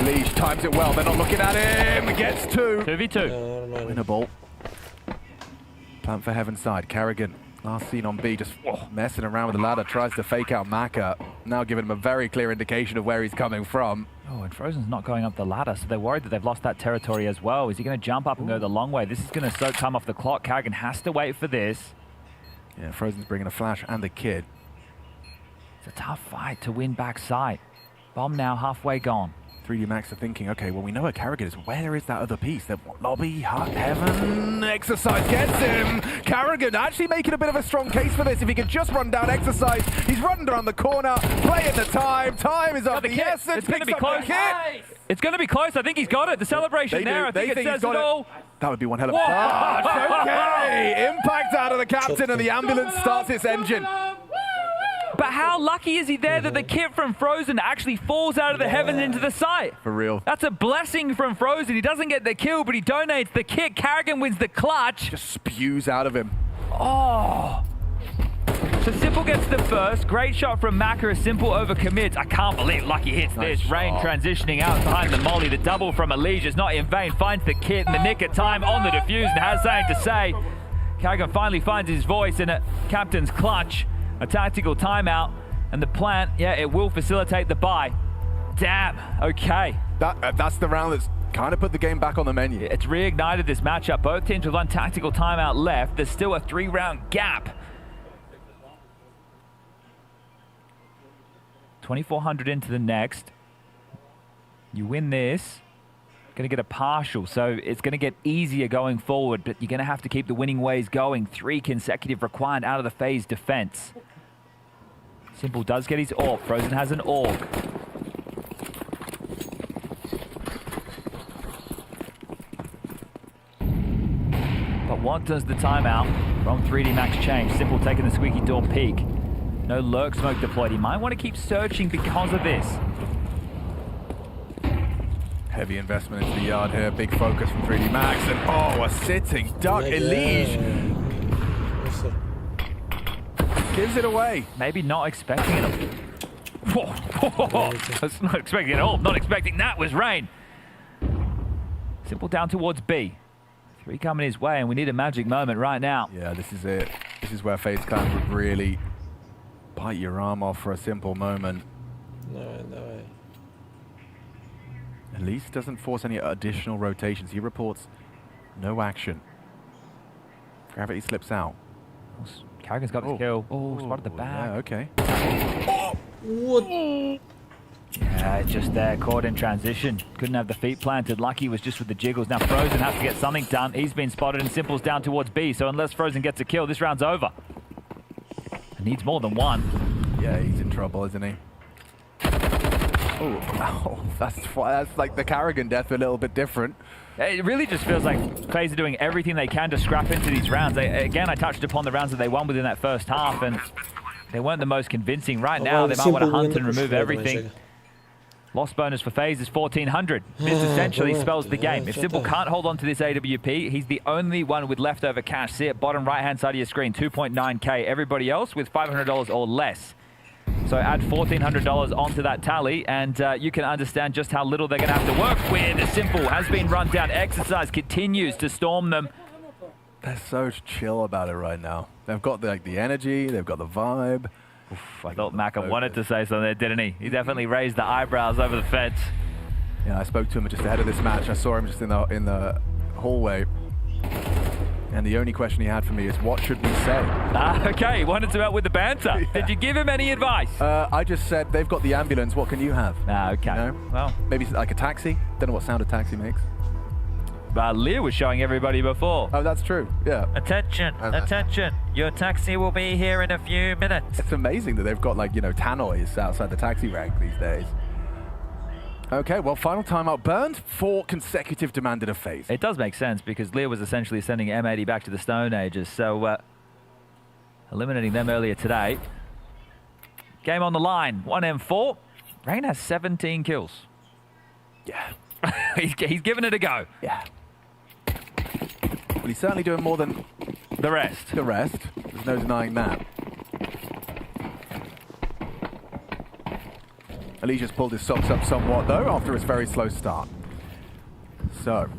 Leash times it well. They're not looking at him. Gets 2. 2v2. Winnable. Plant for Heaven side. Carrigan, last seen on B, just messing around with the ladder. Tries to fake out Maka. Now giving him a very clear indication of where he's coming from. Oh, and Frozen's not going up the ladder, so they're worried that they've lost that territory as well. Is he going to jump up and go the long way? This is going to soak time off the clock. Carrigan has to wait for this. Yeah, Frozen's bringing a flash and a kid. It's a tough fight to win backside. Bomb now halfway gone. 3D Max are thinking, okay, well, we know where Carrigan is. Where is that other piece? Lobby, hut, Heaven, Exercise gets him. Carrigan actually making a bit of a strong case for this. If he could just run down Exercise, he's running around the corner, playing the time. Time is up. Yes, it's going to be close. It's going to be close. I think he's got it. The celebration there, I think it says it all. That would be one hell of a pass. Okay, impact out of the captain, and the ambulance starts its engine. But how lucky is he there that the kit from Frozen actually falls out of the heavens into the site? For real. That's a blessing from Frozen. He doesn't get the kill, but he donates the kit. Carrigan wins the clutch. Just spews out of him. Oh. So Simple gets the first. Great shot from Maka. Simple overcommits. I can't believe Lucky hits this. Rain transitioning out behind the molly. The double from Elijah is not in vain. Finds the kit in the nick of time on the defuse and has something to say. Carrigan finally finds his voice in a captain's clutch. A tactical timeout. And the plant, yeah, it will facilitate the buy. Damn. Okay. That's the round that's kind of put the game back on the menu. It's reignited this matchup. Both teams with one tactical timeout left. There's still a 3-round gap. 2,400 into the next. You win this, going to get a partial, so it's going to get easier going forward, but you're going to have to keep the winning ways going. 3 consecutive required out of the phase defense. Simple does get his AUG. Frozen has an AUG. But what does the timeout from 3D Max change? Simple taking the squeaky door peek. No lurk smoke deployed. He might want to keep searching because of this. Heavy investment into the yard here. Big focus from 3D Max. And a sitting duck. Elige gives it away. Maybe not expecting it. Whoa. That's not expecting it at all. Not expecting that was Rain. Simple down towards B. 3 coming his way, and we need a magic moment right now. Yeah, this is it. This is where FaZe Clan would really bite your arm off for a simple moment. No way. Elise doesn't force any additional rotations. He reports no action. Gravity slips out. Carrigan's got the kill. Oh, spotted the back. Yeah, okay. What? Yeah, just there, caught in transition. Couldn't have the feet planted. Lucky was just with the jiggles. Now Frozen has to get something done. He's been spotted and Simple's down towards B. So unless Frozen gets a kill, this round's over. Needs more than one. Yeah, he's in trouble, isn't he? Oh, that's like the Carrigan death, a little bit different. It really just feels like FaZe are doing everything they can to scrap into these rounds. Again, I touched upon the rounds that they won within that first half, and they weren't the most convincing. Right now, they might want to hunt and remove everything. Loss bonus for FaZe is 1,400. This essentially spells the game. If Simple can't hold on to this AWP, he's the only one with leftover cash. See it, bottom right-hand side of your screen, 2.9K. Everybody else with $500 or less. So add $1,400 onto that tally, and you can understand just how little they're going to have to work with. Simple has been run down. Exercise continues to storm them. They're so chill about it right now. They've got the energy, they've got the vibe. I thought Maka wanted to say something there, didn't he? He definitely raised the eyebrows over the fence. Yeah, I spoke to him just ahead of this match. I saw him just in the hallway. And the only question he had for me is, what should we say? Okay, he wanted to out with the banter. Yeah. Did you give him any advice? I just said, they've got the ambulance, what can you have? Okay. You know? Well, maybe like a taxi? Don't know what sound a taxi makes. Leah was showing everybody before. Oh, that's true, yeah. Attention, attention. Your taxi will be here in a few minutes. It's amazing that they've got, like, you know, tannoys outside the taxi rank these days. Okay, well, final timeout burned. 4 consecutive demanded a FaZe. It does make sense because Leah was essentially sending M80 back to the Stone Ages, so eliminating them earlier today. Game on the line, 1M4. Rain has 17 kills. Yeah. he's giving it a go. Yeah. Well, he's certainly doing more than the rest. There's no denying that. Elijah's pulled his socks up somewhat, though, after his very slow start. So,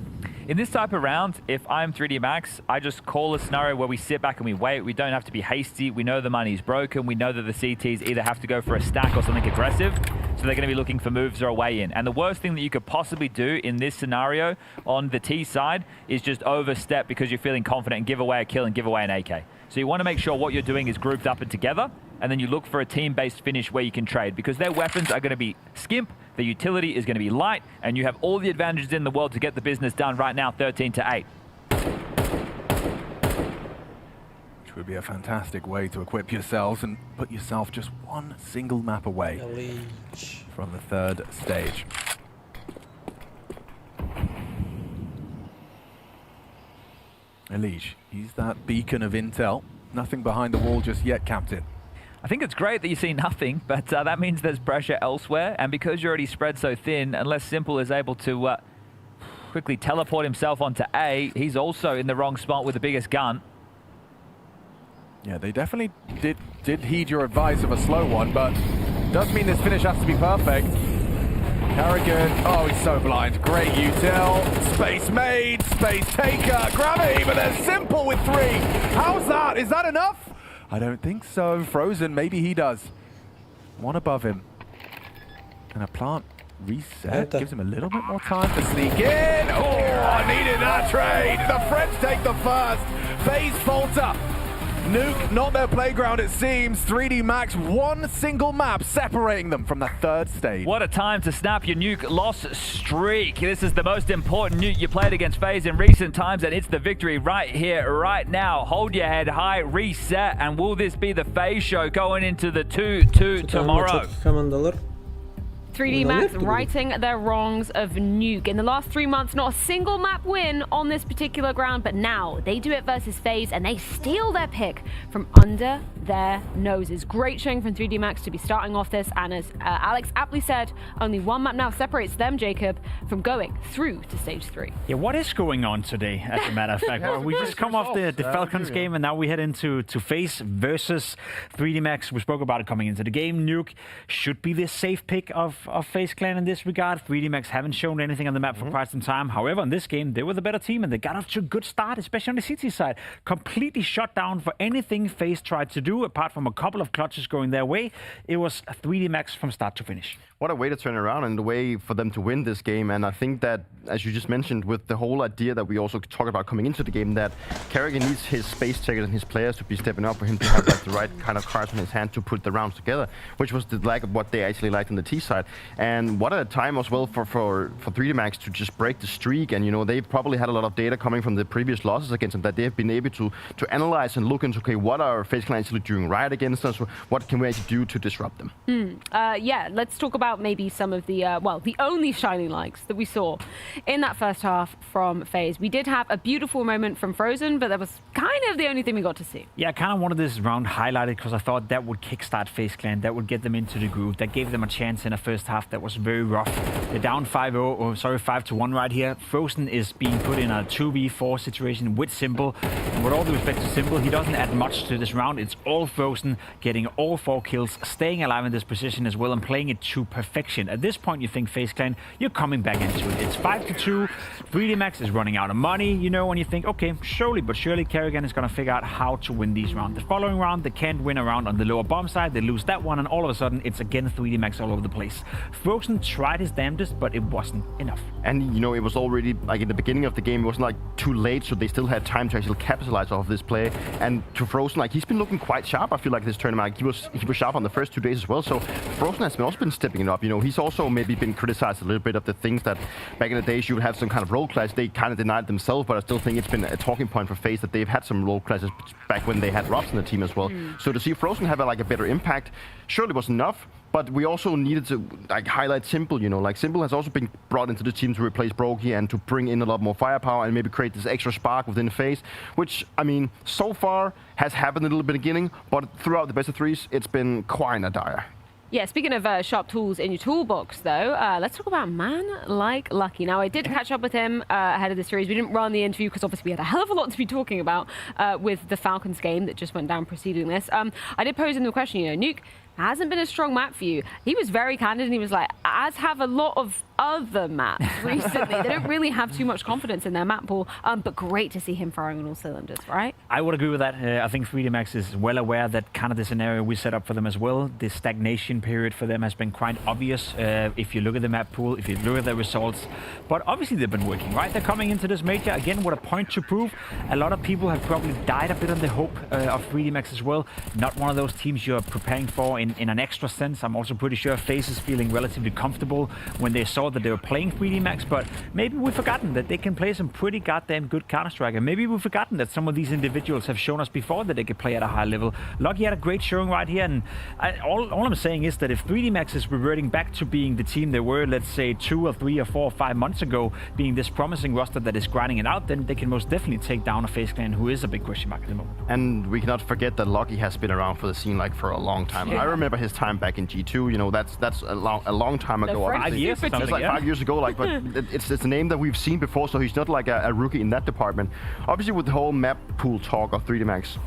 in this type of round, if I'm 3D Max, I just call a scenario where we sit back and we wait. We don't have to be hasty. We know the money's broken. We know that the CTs either have to go for a stack or something aggressive. So they're going to be looking for moves or a way in. And the worst thing that you could possibly do in this scenario on the T side is just overstep because you're feeling confident and give away a kill and give away an AK. So you want to make sure what you're doing is grouped up and together, and then you look for a team-based finish where you can trade because their weapons are going to be skimp, their utility is going to be light, and you have all the advantages in the world to get the business done right now, 13-8. Which would be a fantastic way to equip yourselves and put yourself just one single map away from the 3rd stage. Elige, he's that beacon of intel. Nothing behind the wall just yet, Captain. I think it's great that you see nothing, but that means there's pressure elsewhere. And because you're already spread so thin, unless Simple is able to quickly teleport himself onto A, he's also in the wrong spot with the biggest gun. Yeah, they definitely did heed your advice of a slow one, but does mean this finish has to be perfect. Carrigan, oh, he's so blind. Great util, space made, space taker, gravity, but there's Simple with 3. How's that? Is that enough? I don't think so. Frozen, maybe he does. One above him. And a plant reset gives him a little bit more time to sneak in. Oh, I needed that trade. The French take the first. FaZe falter. Nuke, not their playground it seems. 3D Max, one single map separating them from the 3rd stage. What a time to snap your Nuke loss streak. This is the most important Nuke you played against FaZe in recent times, and it's the victory right here, right now. Hold your head high, reset, and will this be the FaZe show going into the 2-2 tomorrow? 3D Max righting their wrongs of Nuke. In the last 3 months, not a single map win on this particular ground, but now they do it versus FaZe and they steal their pick from under their noses. Great showing from 3D Max to be starting off this, and as Alex aptly said, only one map now separates them, Jacob, from going through to stage 3. Yeah, what is going on today, as a matter of fact? Well, we just come off the Falcons game, and now we head into FaZe versus 3D Max. We spoke about it coming into the game. Nuke should be the safe pick of FaZe Clan in this regard. 3D Max haven't shown anything on the map for quite some time. However, in this game, they were the better team, and they got off to a good start, especially on the CT side. Completely shut down for anything FaZe tried to do, apart from a couple of clutches going their way. It was 3D Max from start to finish. What a way to turn around and the way for them to win this game. And I think that, as you just mentioned, with the whole idea that we also talked about coming into the game, that Carrigan needs his space takers and his players to be stepping up for him to have like, the right kind of cards in his hand to put the rounds together, which was the lack of what they actually liked on the T side. And what a time as well for 3D Max to just break the streak. And, you know, they've probably had a lot of data coming from the previous losses against them that they have been able to analyze and look into, okay, what are FaZe Clan actually doing right against us? What can we actually do to disrupt them? Yeah, let's talk about maybe some of the, the only shining lights that we saw in that first half from FaZe. We did have a beautiful moment from Frozen, but that was kind of the only thing we got to see. Yeah, I kind of wanted this round highlighted because I thought that would kickstart FaZe Clan, that would get them into the groove, that gave them a chance in a first half that was very rough. They're down 5-1 right here. Frozen is being put in a 2v4 situation with Simple. And with all due respect to Simple, he doesn't add much to this round. It's all Frozen, getting all 4 kills, staying alive in this position as well, and playing it to perfection. At this point, you think FaZe Clan, you're coming back into it. It's 5-2. 3D Max is running out of money, you know, and you think, okay, slowly but surely, Carrigan is going to figure out how to win these rounds. The following round, they can't win a round on the lower bomb side. They lose that one, and all of a sudden, it's again 3D Max all over the place. Frozen tried his damnedest, but it wasn't enough. And, you know, it was already, like, in the beginning of the game, it wasn't, like, too late, so they still had time to actually capitalize off this play. And to Frozen, like, he's been looking quite sharp, I feel like, this tournament. Like, he was sharp on the first 2 days as well, so Frozen has also been stepping it up. You know, he's also maybe been criticized a little bit of the things that back in the days you would have some kind of role clash. They kind of denied themselves, but I still think it's been a talking point for FaZe that they've had some role clashes back when they had Robs in the team as well. So to see Frozen have a better impact surely was enough, but we also needed to highlight Simple, you know, like Simple has also been brought into the team to replace Brokey and to bring in a lot more firepower and maybe create this extra spark within FaZe, which, I mean, so far has happened a little bit beginning, but throughout the best of threes, it's been quite a dire. Yeah, speaking of sharp tools in your toolbox, though, let's talk about man like Lucky. Now, I did catch up with him ahead of the series. We didn't run the interview because obviously we had a hell of a lot to be talking about with the Falcons game that just went down preceding this. I did pose him the question, you know, Nuke hasn't been a strong map for you. He was very candid and he was like, as have a lot of other maps recently. They don't really have too much confidence in their map pool, but great to see him firing on all cylinders, right? I would agree with that. I think 3D Max is well aware that kind of the scenario we set up for them as well. The stagnation period for them has been quite obvious if you look at the map pool, if you look at the results. But obviously they've been working, right? They're coming into this major, again, with a point to prove. A lot of people have probably died a bit on the hope of 3D Max as well. Not one of those teams you're preparing for in an extra sense. I'm also pretty sure FaZe is feeling relatively comfortable when they saw that they were playing 3D Max, but maybe we've forgotten that they can play some pretty goddamn good Counter-Strike, and maybe we've forgotten that some of these individuals have shown us before that they could play at a high level. Lucky had a great showing right here, and all I'm saying is that if 3D Max is reverting back to being the team they were, let's say 2 or 3 or 4 or 5 months ago, being this promising roster that is grinding it out, then they can most definitely take down a FaZe clan who is a big question mark at the moment. And we cannot forget that Lucky has been around for the scene like for a long time. I remember his time back in G2. You know, that's a long time ago. 5 years or something. It's like 5 years ago. Like, but it's a name that we've seen before, so he's not like a rookie in that department. Obviously, with the whole map pool talk of 3D Max,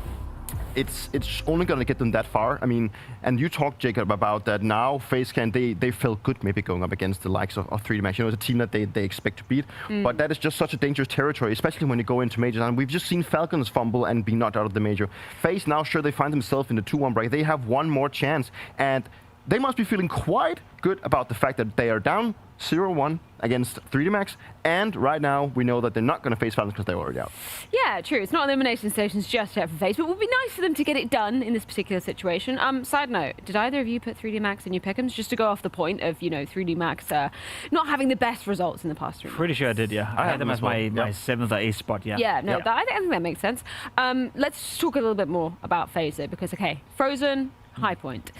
it's only going to get them that far. I mean, and you talked, Jacob, about that now FaZe clan, they felt good maybe going up against the likes of 3D Max. You know, it's a team that they expect to beat. But that is just such a dangerous territory, especially when you go into majors. And we've just seen Falcons fumble and be knocked out of the major. FaZe now, sure, they find themselves in the 2-1 break. They have one more chance, and they must be feeling quite good about the fact that they are down 0-1 against 3D Max, and right now we know that they're not going to face Falcons because they're already out. Yeah, true. It's not elimination stations just yet for FaZe, but it would be nice for them to get it done in this particular situation. Side note, did either of you put 3D Max in your pick'ems, just to go off the point of, 3D Max not having the best results in the past 3 months? Pretty sure I did, yeah. I had them as my 7th or 8th spot, yeah. Yeah, no, I think that makes sense. Let's talk a little bit more about FaZe, though, because, okay, Frozen, High Point.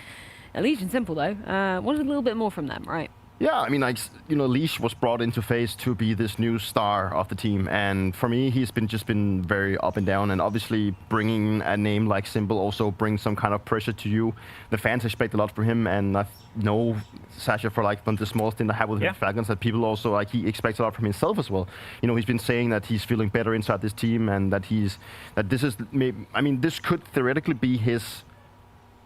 Leash and Simple, though, wanted a little bit more from them, right? Yeah, I mean, like, Leash was brought into FaZe to be this new star of the team, and for me, he's just been very up and down, and obviously bringing a name like Simple also brings some kind of pressure to you. The fans expect a lot from him, and I know Sasha from the small stint I have with Falcons, that people also, he expects a lot from himself as well. You know, he's been saying that he's feeling better inside this team, and that this is, this could theoretically be his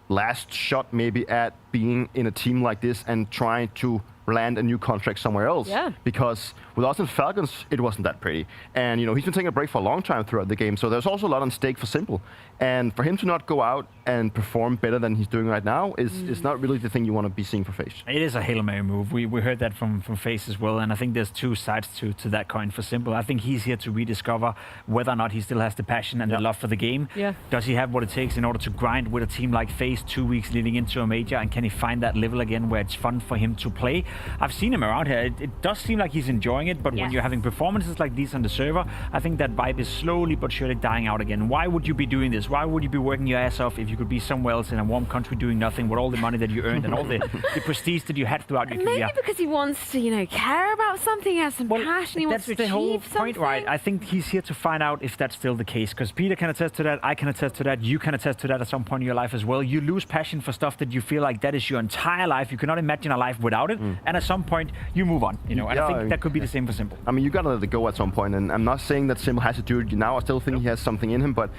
last shot maybe at being in a team like this and trying to land a new contract somewhere else. Yeah. Because with us in Falcons, it wasn't that pretty. And, he's been taking a break for a long time throughout the game, so there's also a lot on stake for Simple. And for him to not go out and perform better than he's doing right now is not really the thing you want to be seeing for FaZe. It is a Hail Mary move. We heard that from FaZe as well, and I think there's two sides to that coin for Simple. I think he's here to rediscover whether or not he still has the passion and the love for the game. Yeah. Does he have what it takes in order to grind with a team like FaZe 2 weeks leading into a major, and can he find that level again where it's fun for him to play? I've seen him around here. It does seem like he's enjoying it, but when you're having performances like these on the server, I think that vibe is slowly but surely dying out again. Why would you be doing this? Why would you be working your ass off if you could be somewhere else in a warm country doing nothing with all the money that you earned and all the prestige that you had throughout your career? Maybe because he wants to, care about something, has some passion, he wants to achieve something. That's the whole point, right? I think he's here to find out if that's still the case, because Peter can attest to that, I can attest to that, you can attest to that at some point in your life as well. You lose passion for stuff that you feel like that is your entire life. You cannot imagine a life without it, and at some point you move on, and I think that could be the same for Simple. I mean, you gotta let it go at some point, and I'm not saying that Simple has to do it now. I still think he has something in him, but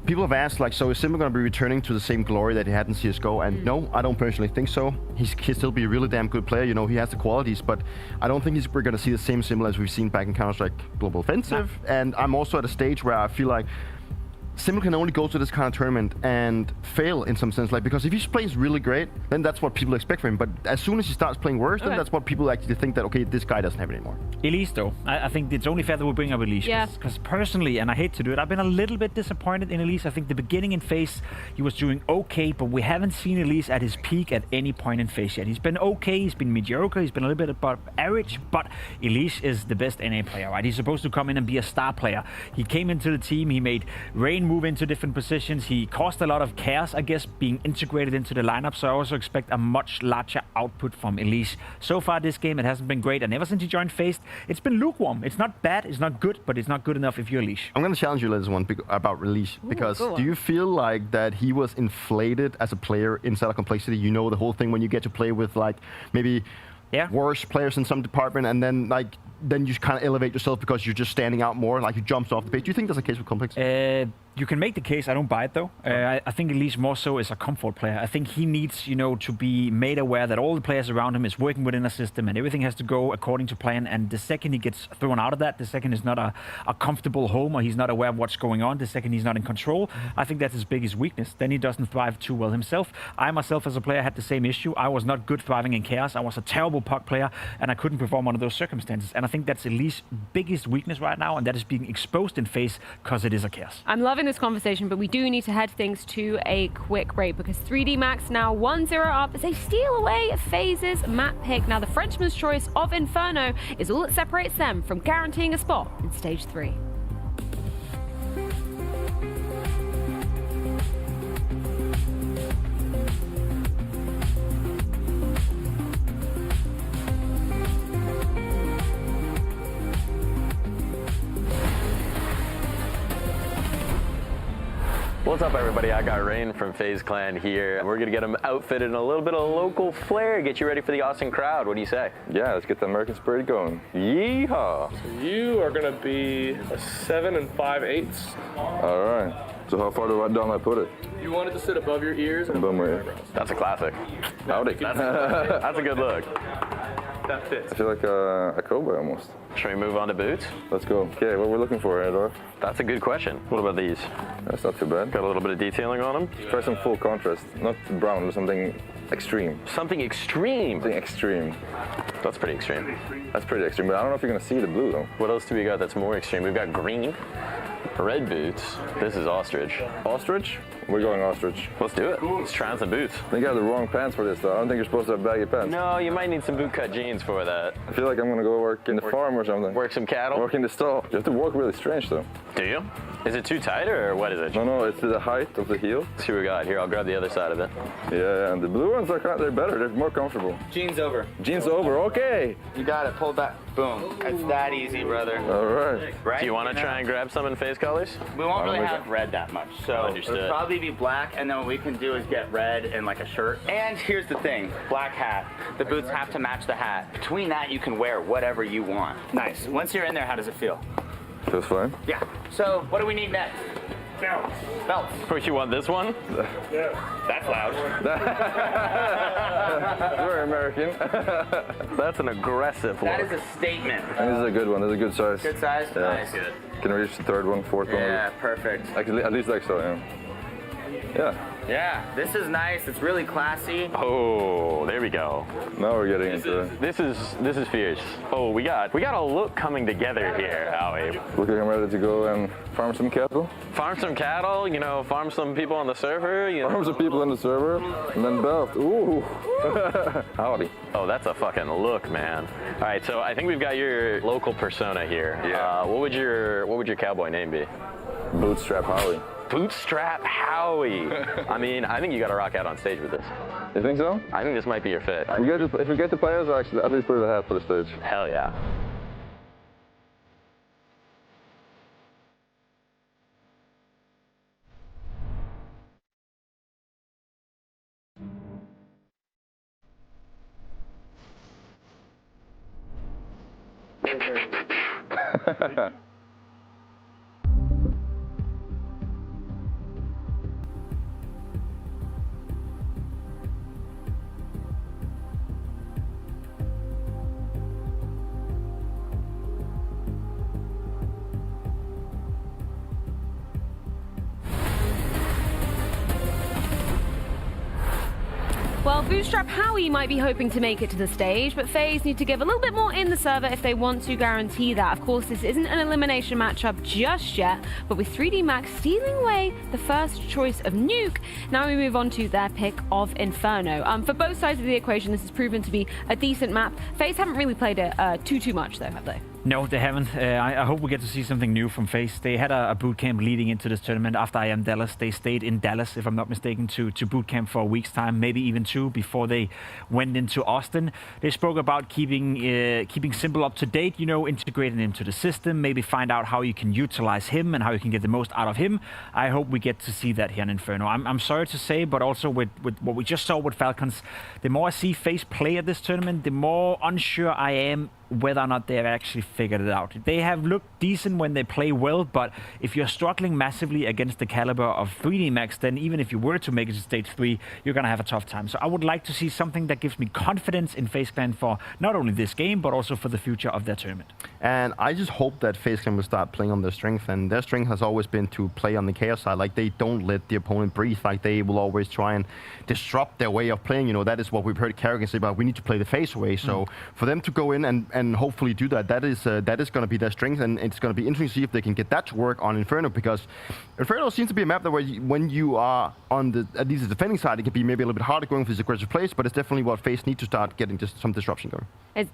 people have asked, so is Simple going to be returning to the same glory that he had in CSGO? And no, I don't personally think so. He'll still be a really damn good player. He has the qualities, but I don't think we're going to see the same Simple as we've seen back in Counter-Strike Global Offensive. No. And I'm also at a stage where I feel like Simple can only go to this kind of tournament and fail in some sense, because if he plays really great, then that's what people expect from him. But as soon as he starts playing worse, then that's what people actually think that, okay, this guy doesn't have it anymore. Elise, though, I think it's only fair that we bring up Elise. Because personally, and I hate to do it, I've been a little bit disappointed in Elise. I think the beginning in FaZe, he was doing okay, but we haven't seen Elise at his peak at any point in FaZe yet. He's been okay, he's been mediocre, he's been a little bit above average, but Elise is the best NA player, right? He's supposed to come in and be a star player. He came into the team, he made Rain move into different positions. He caused a lot of chaos, I guess, being integrated into the lineup, so I also expect a much larger output from Elise. So far this game, it hasn't been great, and ever since he joined FaZe, it's been lukewarm. It's not bad, it's not good, but it's not good enough if you're Elise. I'm going to challenge you on this one about Elise, because do you feel like that he was inflated as a player inside of Complexity? The whole thing when you get to play with, maybe worse players in some department, and then you kind of elevate yourself because you're just standing out more, you jumped off the page. Do you think that's the case with Complexity? You can make the case. I don't buy it, though. I think Elise more so is a comfort player. I think he needs, to be made aware that all the players around him is working within a system and everything has to go according to plan. And the second he gets thrown out of that, the second is not a comfortable home, or he's not aware of what's going on, the second he's not in control, I think that's his biggest weakness. Then he doesn't thrive too well himself. I myself as a player had the same issue. I was not good thriving in chaos. I was a terrible puck player and I couldn't perform under those circumstances. And I think that's Elise's biggest weakness right now, and that is being exposed in FaZe because it is a chaos. I'm loving join this conversation, but we do need to head things to a quick break because 3D Max now 1-0 up as they steal away FaZe's map pick. Now the Frenchman's choice of Inferno is all that separates them from guaranteeing a spot in Stage 3. What's up, everybody? Agar from FaZe Clan here. We're gonna get them outfitted in a little bit of local flair, get you ready for the Austin crowd. What do you say? Yeah, let's get the American spirit going. Yeehaw! So you are gonna be a 7 5/8. All right. So how far down I put it? You want it to sit above your ears and above my ears. That's a classic. Howdy. That's a good look. That fits. I feel like a cowboy almost. Should we move on to boots? Let's go. Okay, what we're looking for, Adolf? That's a good question. What about these? That's not too bad. Got a little bit of detailing on them? Try some full contrast. Not brown, but something extreme. Something extreme? Something extreme. That's pretty extreme. That's pretty extreme, but I don't know if you're gonna see the blue though. What else do we got that's more extreme? We've got green, red boots. This is ostrich. Ostrich? We're going ostrich. Let's do it. Let's try on some boots. I think I have the wrong pants for this though. I don't think you're supposed to have baggy pants. No, you might need some bootcut jeans for that. I feel like I'm gonna go work in the farm or something. Work some cattle? Work in the stall. You have to walk really strange though. Do you? Is it too tight or what is it? No, it's the height of the heel. Let's see what we got. Here, I'll grab the other side of it. Yeah, and the blue ones they're better. They're more comfortable. Jeans over. Jeans over, okay. You got it, pull back. Boom. It's that easy, brother. All right. Right? Do you want to try and grab some in FaZe colors? We won't really have red that much, so Understood. it'll probably be black, and then what we can do is get red and like a shirt. And here's the thing, black hat. The boots have to match the hat. Between that, you can wear whatever you want. Nice. Once you're in there, how does it feel? Feels fine. Yeah. So what do we need next? Belts. Belts. You want this one? Yeah. That's loud. Very American. That's an aggressive one. That is a statement. And this is a good one. This is a good size. Good size? Yeah. Nice. Good. Can reach the third one, fourth one. Yeah, perfect. Actually, at least like so, yeah. Yeah. Yeah, this is nice. It's really classy. Oh, there we go. Now we're getting into it. This is fierce. Oh, we got a look coming together here, Howie. Look like I'm ready to go and farm some cattle. Farm some cattle, you know, farm some people on the server. You know. Farm some people on the server, and then belt. Ooh. Howdy. Oh, that's a fucking look, man. All right, so I think we've got your local persona here. Yeah. What would your cowboy name be? Bootstrap Howie. Bootstrap Howie. I mean, I think you got to rock out on stage with this. You think so? I think this might be your fit. If we get to play us, actually, at least put a hat for the stage. Hell yeah. Well, Bootstrap Howie might be hoping to make it to the stage, but FaZe need to give a little bit more in the server if they want to guarantee that. Of course, this isn't an elimination matchup just yet, but with 3D Max stealing away the first choice of Nuke, now we move on to their pick of Inferno. For both sides of the equation, this has proven to be a decent map. FaZe haven't really played it too much, though, have they? No, they haven't. I hope we get to see something new from FaZe. They had a boot camp leading into this tournament after I Am Dallas. They stayed in Dallas, if I'm not mistaken, to boot camp for a week's time, maybe even two, before they went into Austin. They spoke about keeping Simple up to date, you know, integrating into the system, maybe find out how you can utilize him and how you can get the most out of him. I hope we get to see that here in Inferno. I'm sorry to say, but also with what we just saw with Falcons, the more I see FaZe play at this tournament, the more unsure I am whether or not they've actually figured it out. They have looked decent when they play well, but if you're struggling massively against the caliber of 3D Max, then even if you were to make it to stage 3, you're going to have a tough time. So I would like to see something that gives me confidence in FaZe Clan for not only this game, but also for the future of their tournament. And I just hope that FaZe Clan will start playing on their strength, and their strength has always been to play on the chaos side. Like, they don't let the opponent breathe. Like, they will always try and disrupt their way of playing. You know, that is what we've heard Karrigan say about, we need to play the FaZe way. So for them to go in and hopefully do that, that is going to be their strength, and it's going to be interesting to see if they can get that to work on Inferno, because Inferno seems to be a map that when you are on the, at least the defending side, it can be maybe a little bit harder going for these aggressive plays, but it's definitely what FaZe need to start getting just some disruption going.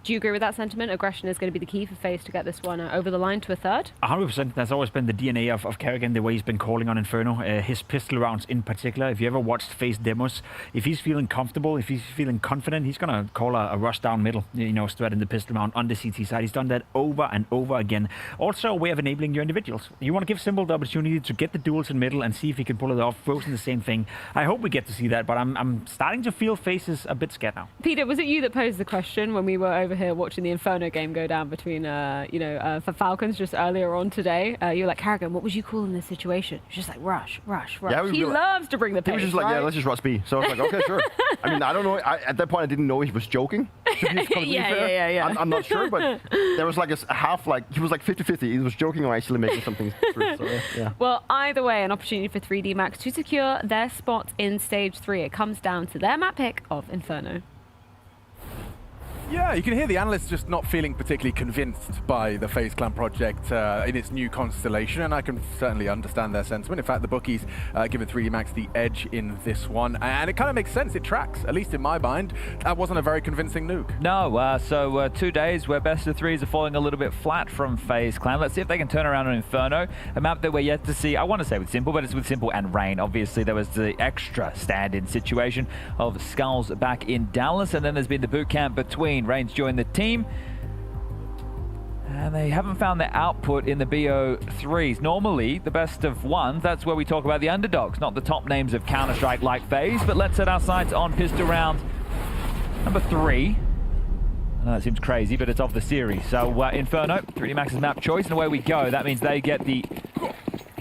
Do you agree with that sentiment? Aggression is going to be the key for FaZe to get this one over the line to a third? 100%. That's always been the DNA of Karrigan, the way he's been calling on Inferno. His pistol rounds in particular. If you ever watched FaZe demos, if he's feeling comfortable, if he's feeling confident, he's going to call a rush down middle, you know, thread in the pistol round on the CT side. He's done that over and over again. Also a way of enabling your individuals. You want to give Simple the opportunity to get the duels in middle and see if he can pull it off. Frozen the same thing. I hope we get to see that, but I'm starting to feel FaZe is a bit scared now. Peter, was it you that posed the question when we were over here watching the Inferno game go down between, for Falcons just earlier on today? You were like, Karrigan, what would you call in this situation? It's just like rush. Yeah, he loves to bring the pace. He was just like, right? yeah, let's just rush B. So I was like, okay, sure. I mean, I don't know. At that point, I didn't know he was joking. Yeah. I'm not sure, but there was like a half, like, he was like 50-50. He was joking or actually making something true. So, yeah. Well, either way, an opportunity for 3D Max to secure their spot in Stage 3. It comes down to their map pick of Inferno. Yeah, you can hear the analysts just not feeling particularly convinced by the FaZe Clan project in its new constellation, and I can certainly understand their sentiment. In fact, the bookies given 3D Max the edge in this one, and it kind of makes sense. It tracks, at least in my mind. That wasn't a very convincing nuke. No, so 2 days where best of threes are falling a little bit flat from FaZe Clan. Let's see if they can turn around on Inferno, a map that we're yet to see. I want to say with Simple, but it's with Simple and Rain. Obviously, there was the extra stand-in situation of Skulls back in Dallas, and then there's been the boot camp between. Rain's joined the team, and they haven't found their output in the BO3s. Normally, the best of ones, that's where we talk about the underdogs, not the top names of Counter-Strike like FaZe, but let's set our sights on pistol round number 3. I know that seems crazy, but it's of the series. So Inferno, 3D Max's map choice, and away we go. That means they get the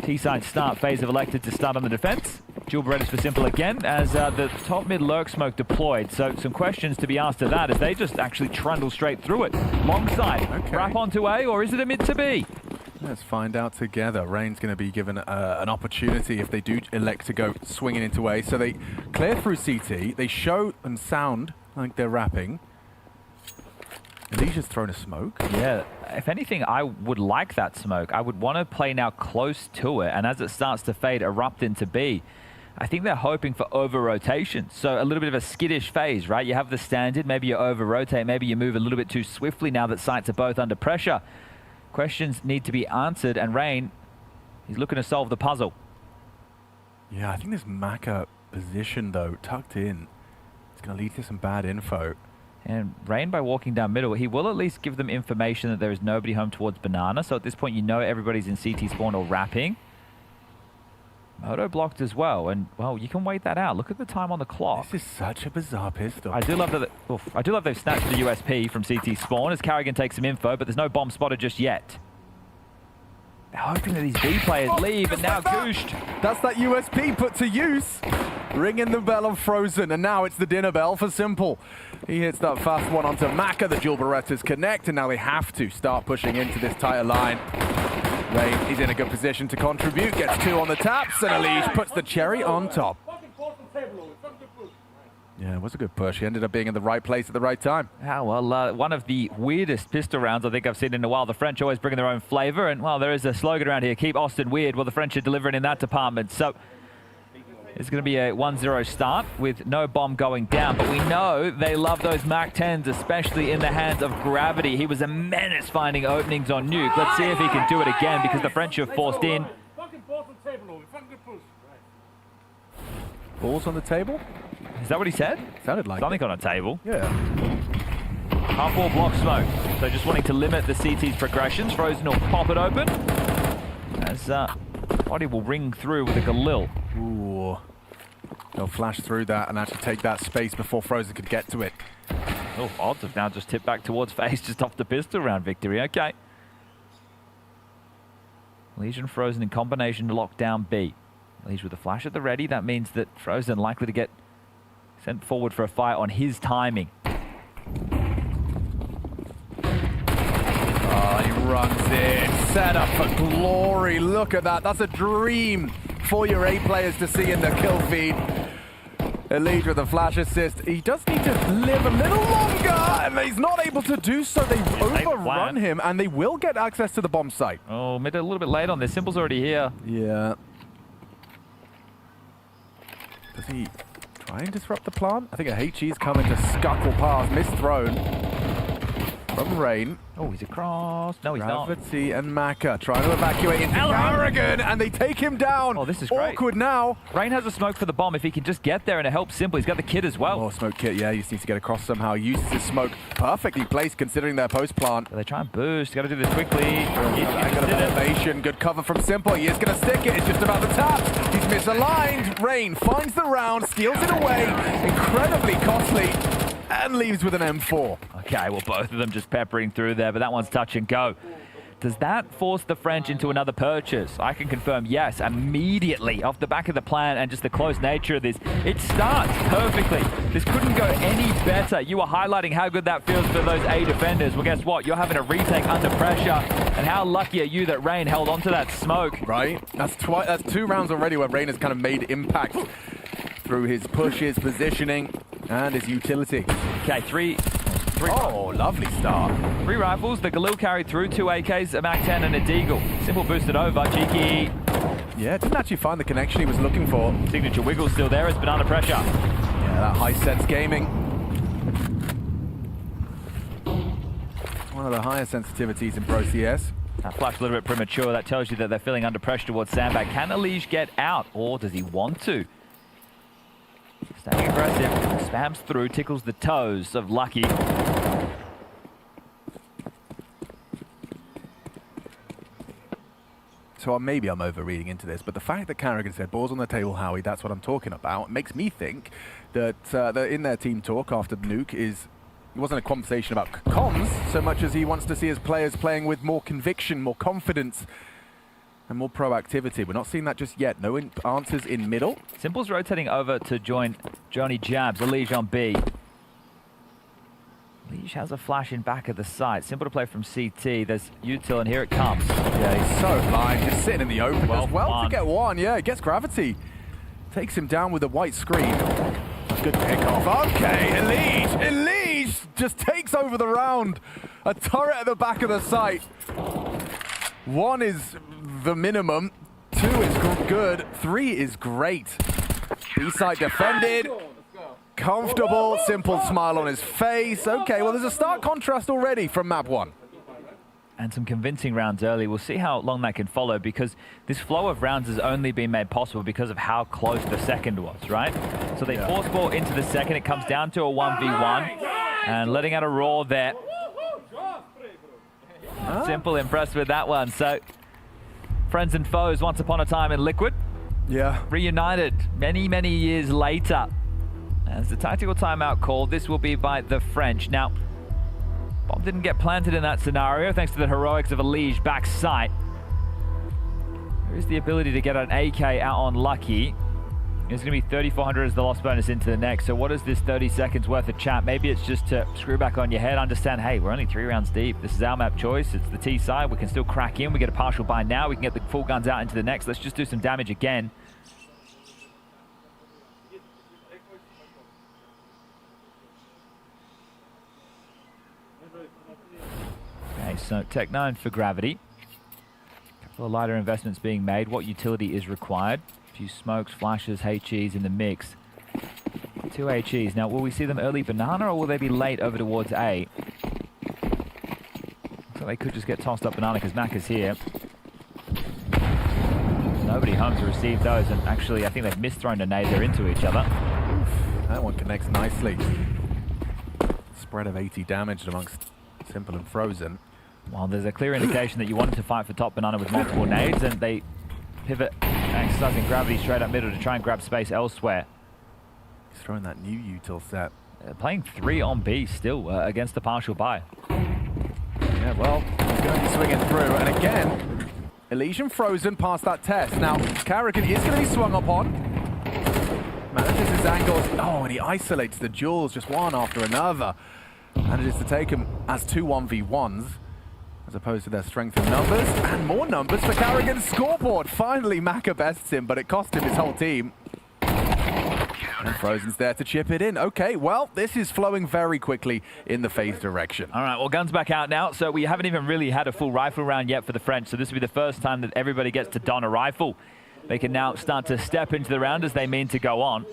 T-side start. FaZe have elected to start on the defense. Dual Berettas for Simple again as the top mid lurk smoke deployed. So some questions to be asked of that as they just actually trundle straight through it. Long side, wrap onto A, or is it a mid to B? Let's find out together. Rain's going to be given an opportunity if they do elect to go swinging into A. So they clear through CT. They show and sound like they're wrapping. Alicia's thrown a smoke. Yeah, if anything, I would like that smoke. I would want to play now close to it, and as it starts to fade, erupt into B. I think they're hoping for over-rotation. So a little bit of a skittish phase, right? You have the standard, maybe you over-rotate, maybe you move a little bit too swiftly now that sights are both under pressure. Questions need to be answered, and Rain, he's looking to solve the puzzle. Yeah, I think this Maka position, though, tucked in, it's going to lead to some bad info. And Rain, by walking down middle, he will at least give them information that there is nobody home towards Banana. So at this point, you know everybody's in CT spawn or wrapping. Moto blocked as well, and well, you can wait that out. Look at the time on the clock. This is such a bizarre pistol. I do love that. I do love they've snatched the USP from CT spawn as Karrigan takes some info, but there's no bomb spotted just yet. They're hoping that these B players leave, and now Gooshed. That's that USP put to use. Ringing the bell of Frozen, and now it's the dinner bell for Simple. He hits that fast one onto Maka. The dual Berettas connect, and now they have to start pushing into this tighter line. Rain is in a good position to contribute, gets 2 on the taps, and Alish puts the cherry on top. Yeah, it was a good push. He ended up being in the right place at the right time. Yeah, well, one of the weirdest pistol rounds I think I've seen in a while. The French always bringing their own flavor, and well, there is a slogan around here, keep Austin weird. Well, the French are delivering in that department. So it's going to be a 1-0 start with no bomb going down, but we know they love those Mac-10s, especially in the hands of Gravity. He was a menace finding openings on Nuke. Let's see if he can do it again, because the French have forced in. Balls on the table? Is that what he said? Sounded like something on a table. Yeah. Half-wall block smoke. So just wanting to limit the CT's progressions. Frozen will pop it open. As Body will ring through with a Galil. Ooh. They'll flash through that and actually take that space before Frozen could get to it. Oh, odds have now just tipped back towards FaZe just off the pistol round victory. Okay. Legion Frozen in combination to lock down B. Legion with a flash at the ready. That means that Frozen likely to get sent forward for a fight on his timing. He runs in. Set up for glory. Look at that. That's a dream for your A players to see in the kill feed. Elite with a flash assist. He does need to live a little longer, and he's not able to do so. They overrun him, and they will get access to the bomb site. Oh, mid a little bit late on this. Simple's already here. Yeah. Does he try and disrupt the plant? I think a HE's coming to scuttle past. Misthrown from Rain. Oh, he's across. No, he's not. Gravity and Maka trying to evacuate into Carrigan, and they take him down. Oh, this is great. Awkward now. Rain has a smoke for the bomb. If he can just get there and it helps Simple, he's got the kit as well. Oh, smoke kit, yeah, he just needs to get across somehow. Uses his smoke perfectly placed considering their post plant. They try and boost. Got to do this quickly. Angle of elevation. Good cover from Simple. He is going to stick it. It's just about the tap. He's misaligned. Rain finds the round, steals it away. Incredibly costly. And leaves with an M4. Okay, well, both of them just peppering through there, but that one's touch and go. Does that force the French into another purchase? I can confirm yes, immediately off the back of the plan and just the close nature of this. It starts perfectly. This couldn't go any better. You were highlighting how good that feels for those A defenders. Well, guess what? You're having a retake under pressure. And how lucky are you that Rain held onto that smoke? Right. That's 2 rounds already where Rain has kind of made impact through his pushes, positioning, and his utility. Okay, three. Oh, lovely start. 3 rifles. The Galil carried through 2 AKs, a MAC-10 and a Deagle. Simple boosted over. Cheeky. Yeah, didn't actually find the connection he was looking for. Signature wiggle still there. It's been under pressure. Yeah, that high sense gaming. One of the higher sensitivities in Pro CS. That flash a little bit premature. That tells you that they're feeling under pressure towards Sandbag. Can Elige get out, or does he want to? Staying aggressive, spams through, tickles the toes of Lucky. So maybe I'm overreading into this, but the fact that Carrigan said, balls on the table, Howie, that's what I'm talking about, makes me think that in their team talk after the nuke it wasn't a conversation about comms so much as he wants to see his players playing with more conviction, more confidence, and more proactivity. We're not seeing that just yet. No answers in middle. Simple's rotating over to join Johnny Jabs. Elige on B. Elige has a flash in back of the site. Simple to play from CT. There's util, and here it comes. Yeah, he's so blind. Just sitting in the open. Well to get one. Yeah, he gets gravity. Takes him down with a white screen. Good pickoff. Okay, Elige just takes over the round. A turret at the back of the site. 1 is the minimum, 2 is good, 3 is great. B-side defended, comfortable, Simple smile on his face. Okay, well there's a stark contrast already from map 1. And some convincing rounds early. We'll see how long that can follow, because this flow of rounds has only been made possible because of how close the second was, right? So they force ball into the second, it comes down to a 1v1, and letting out a roar there. Simple impressed with that one. So friends and foes once upon a time in Liquid. Yeah. Reunited many years later. As the tactical timeout called, this will be by the French. Now, bomb didn't get planted in that scenario thanks to the heroics of Elige back sight. There is the ability to get an AK out on Lucky. It's going to be 3,400 as the loss bonus into the next. So what is this 30 seconds worth of chat? Maybe it's just to screw back on your head, understand, hey, we're only 3 rounds deep. This is our map choice. It's the T side. We can still crack in. We get a partial buy now. We can get the full guns out into the next. Let's just do some damage again. Okay, so Tech9 for gravity. A couple of lighter investments being made. What utility is required? Few smokes, flashes, HEs in the mix. 2 HEs. Now, will we see them early banana, or will they be late over towards A? So they could just get tossed up banana because Mac is here. Nobody home to receive those, and actually, I think they've misthrown a nade. They're into each other. That one connects nicely. Spread of 80 damaged amongst Simple and Frozen. Well, there's a clear indication that you wanted to fight for top banana with multiple nades, and they pivot, exercising gravity straight up middle to try and grab space elsewhere. He's throwing that new util set. Playing 3 on B still against the partial buy. Yeah, well, he's going to be swinging through. And again, Elysian Frozen past that test. Now, Carrigan is going to be swung upon. Manages his angles. Oh, and he isolates the duels just one after another. Manages to take him as 2 1v1s. as opposed to their strength in numbers. And more numbers for Carrigan's scoreboard. Finally, Maka bests him, but it cost him his whole team. And Frozen's there to chip it in. Okay, well, this is flowing very quickly in the FaZe direction. All right, well, guns back out now. So we haven't even really had a full rifle round yet for the French. So this will be the first time that everybody gets to don a rifle. They can now start to step into the round as they mean to go on.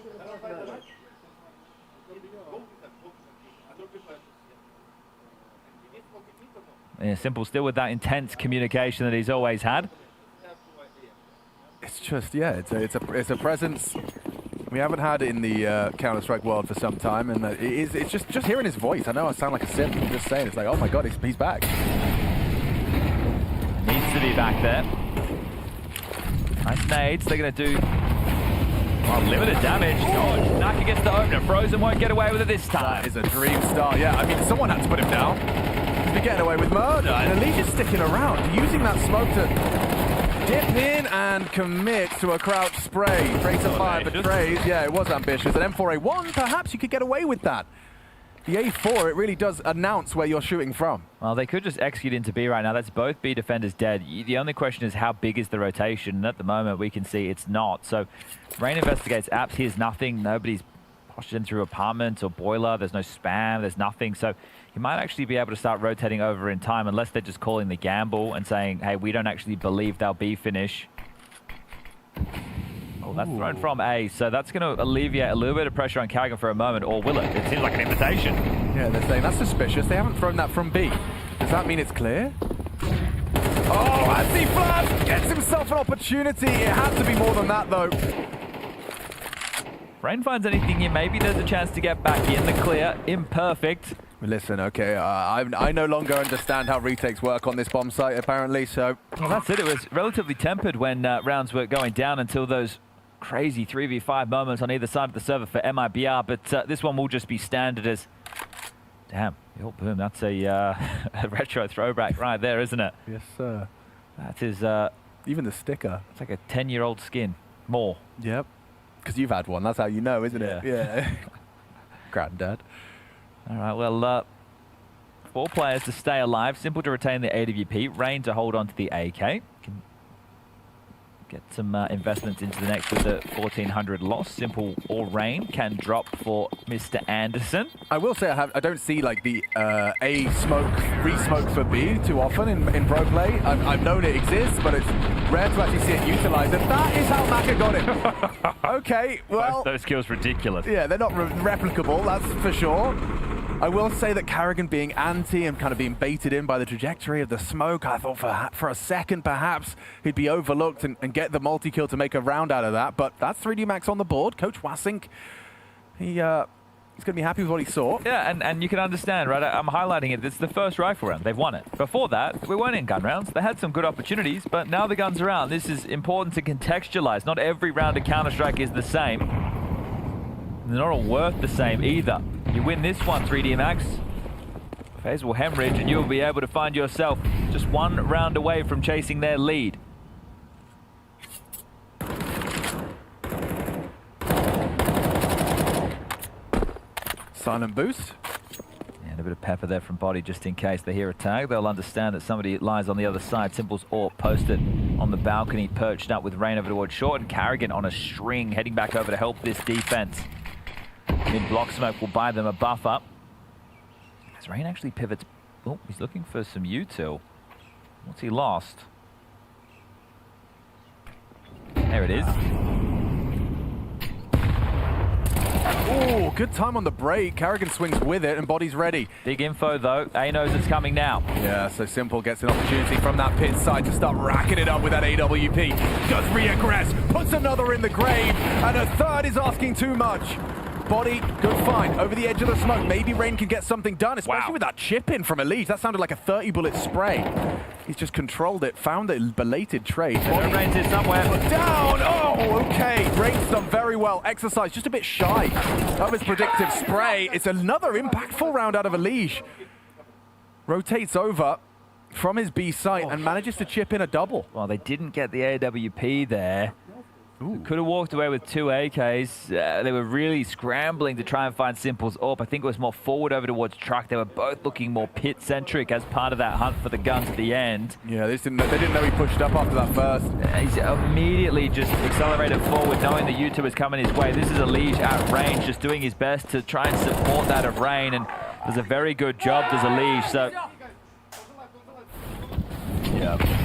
Yeah, Simple still with that intense communication that he's always had. It's just, yeah, it's a presence we haven't had in the Counter-Strike world for some time, and it's just hearing his voice. I know I sound like a simp. I'm just saying, it's like, oh my god, he's back. Needs to be back there. Nice nades. They're going to do limited damage. Oh, Naka gets the opener. Frozen won't get away with it this time. That is a dream start. Yeah, I mean, someone had to put him down. He's been getting away with murder, and Elise is sticking around, using that smoke to dip in and commit to a crouch spray. Trace of fire betrays. Yeah, it was ambitious. At M4A1, perhaps you could get away with that. The A4, it really does announce where you're shooting from. Well, they could just execute into B right now. That's both B defenders dead. The only question is how big is the rotation? And at the moment, we can see it's not. So Rain investigates apps. Here's nothing. Nobody's pushed in through apartment or boiler. There's no spam. There's nothing. So he might actually be able to start rotating over in time unless they're just calling the gamble and saying, hey, we don't actually believe they'll B finish. Oh, that's thrown from A, so that's going to alleviate a little bit of pressure on Carrigan for a moment, or will it? It seems like an invitation. Yeah, they're saying that's suspicious. They haven't thrown that from B. Does that mean it's clear? Oh, as he flash gets himself an opportunity. It had to be more than that, though. Rain finds anything here. Maybe there's a chance to get back in the clear. Imperfect. Listen, okay, I no longer understand how retakes work on this bomb site, apparently, so... Well, that's it. It was relatively tempered when rounds were going down until those crazy 3v5 moments on either side of the server for MIBR, but this one will just be standard as... Damn, oh, boom, that's a retro throwback right there, isn't it? Yes, sir. That is... even the sticker. It's like a 10-year-old skin. More. Yep. Because you've had one, that's how you know, isn't it? Yeah. Granddad. All right, well, 4 players to stay alive. Simple to retain the AWP. Rain to hold on to the AK. Can get some investments into the next with the 1400 loss. Simple or Rain can drop for Mr. Anderson. I will say I don't see like the A smoke, re-smoke for B too often in pro play. I've known it exists, but it's rare to actually see it utilized. And that is how Maka got it. Okay, well... Those skills ridiculous. Yeah, they're not replicable, that's for sure. I will say that Carrigan being anti and kind of being baited in by the trajectory of the smoke, I thought for a second perhaps he'd be overlooked and get the multi-kill to make a round out of that. But that's 3D Max on the board. Coach Wasink, he's going to be happy with what he saw. Yeah, and you can understand, right? I'm highlighting it. It's the first rifle round. They've won it. Before that, we weren't in gun rounds. They had some good opportunities, but now the gun's around. This is important to contextualize. Not every round of Counter-Strike is the same. They're not all worth the same either. You win this one, 3D Max. FaZe will hemorrhage, and you'll be able to find yourself just 1 round away from chasing their lead. Silent boost. And a bit of pepper there from Body just in case they hear a tag. They'll understand that somebody lies on the other side. Simple's AWP posted on the balcony, perched up with Rain over towards short, and Carrigan on a string, heading back over to help this defense. Mid-block smoke will buy them a buff up. As Rain actually pivots. Oh, he's looking for some util. What's he lost? There it is. Oh, good time on the break. Carrigan swings with it and Body's ready. Big info though. A knows it's coming now. Yeah, so Simple gets an opportunity from that pit side to start racking it up with that AWP. Does re-aggress, puts another in the grave, and a third is asking too much. Body, good find. Over the edge of the smoke. Maybe Rain can get something done, especially with that chip in from Elise. That sounded like a 30-bullet spray. He's just controlled it, found a belated trade. Rain's here somewhere. Down! Oh, okay. Rain's done very well. Exercise, just a bit shy of his predictive spray. It's another impactful round out of Elise. Rotates over from his B site and manages to chip in a double. Well, they didn't get the AWP there. Could have walked away with 2 AKs. They were really scrambling to try and find Simple's up. I think it was more forward over towards truck. They were both looking more pit-centric as part of that hunt for the guns at the end. Yeah, they didn't know he pushed up after that first. He's immediately just accelerated forward, knowing the U2 is coming his way. This is a Liege at range, just doing his best to try and support that of Rain, and does a very good job, does a Liege. So, yeah.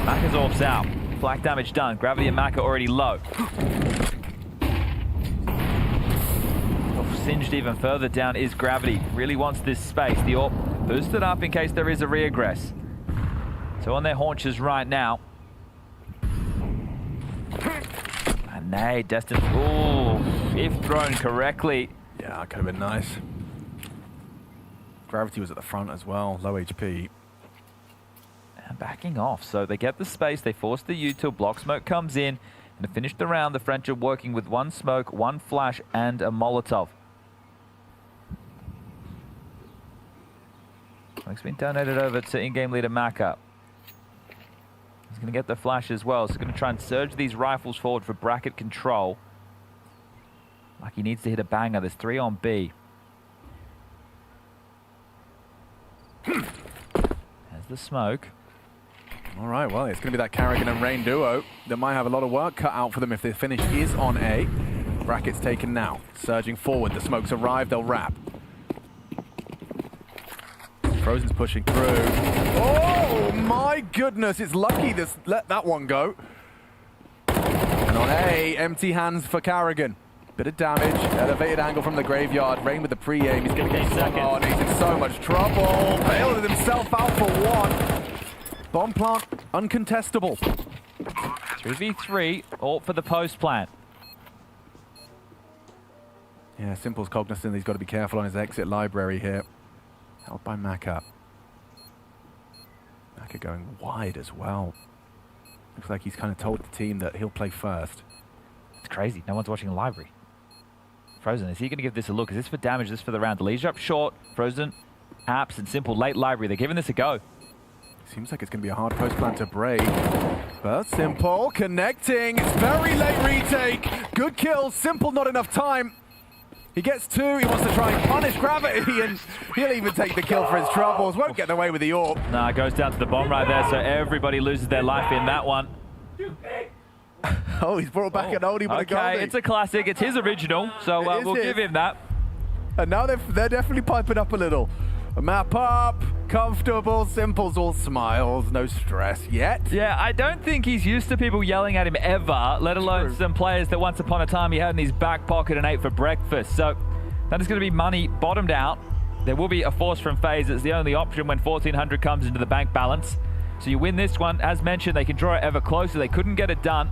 Maka's orbs out. Flak damage done. Gravity and Maka already low. Singed even further down is Gravity. Really wants this space. The orb boosted up in case there is a reaggress. So on their haunches right now. And nay, destined. Ooh, if thrown correctly. Yeah, that could have been nice. Gravity was at the front as well. Low HP. And backing off, so they get the space, they force the U till block smoke comes in, and to finish the round, the French are working with 1 smoke, 1 flash, and a Molotov. Smoke's been donated over to in-game leader Maka. He's going to get the flash as well, so he's going to try and surge these rifles forward for bracket control. Like he needs to hit a banger, there's 3 on B. There's the smoke. All right, well, it's going to be that Carrigan and Rain duo that might have a lot of work cut out for them if the finish is on A. Bracket's taken now. Surging forward, the smokes arrive, they'll wrap. Frozen's pushing through. Oh, my goodness, it's lucky this let that one go. And on A, empty hands for Carrigan. Bit of damage, elevated angle from the graveyard. Rain with the pre-aim, he's going to get stuck on. He's in so much trouble. Bailed himself out for 1. Bomb plant, uncontestable. 3v3, all for the post plant. Yeah, Simple's cognizant he's got to be careful on his exit library here. Held by Maka. Maka going wide as well. Looks like he's kind of told the team that he'll play first. It's crazy, no one's watching the library. Frozen, is he going to give this a look? Is this for damage, is this for the round? The Leisure up short, Frozen, Apps, and Simple late library. They're giving this a go. Seems like it's going to be a hard post plant to break. But Simple connecting. It's very late retake. Good kill. Simple, not enough time. He gets 2. He wants to try and punish Gravity, and he'll even take the kill for his troubles. Won't get away with the orb. Nah, goes down to the bomb right there, so everybody loses their life in that one. Oh, he's brought back an oldie but a goldie. Okay, it's a classic. It's his original, so we'll give him that. And now they're definitely piping up a little. A map up, comfortable, Simple's all smiles, no stress yet. Yeah, I don't think he's used to people yelling at him ever, let alone some players that once upon a time he had in his back pocket and ate for breakfast. So that is going to be money bottomed out. There will be a force from FaZe. It's the only option when 1400 comes into the bank balance. So you win this one. As mentioned, they can draw it ever closer. They couldn't get it done.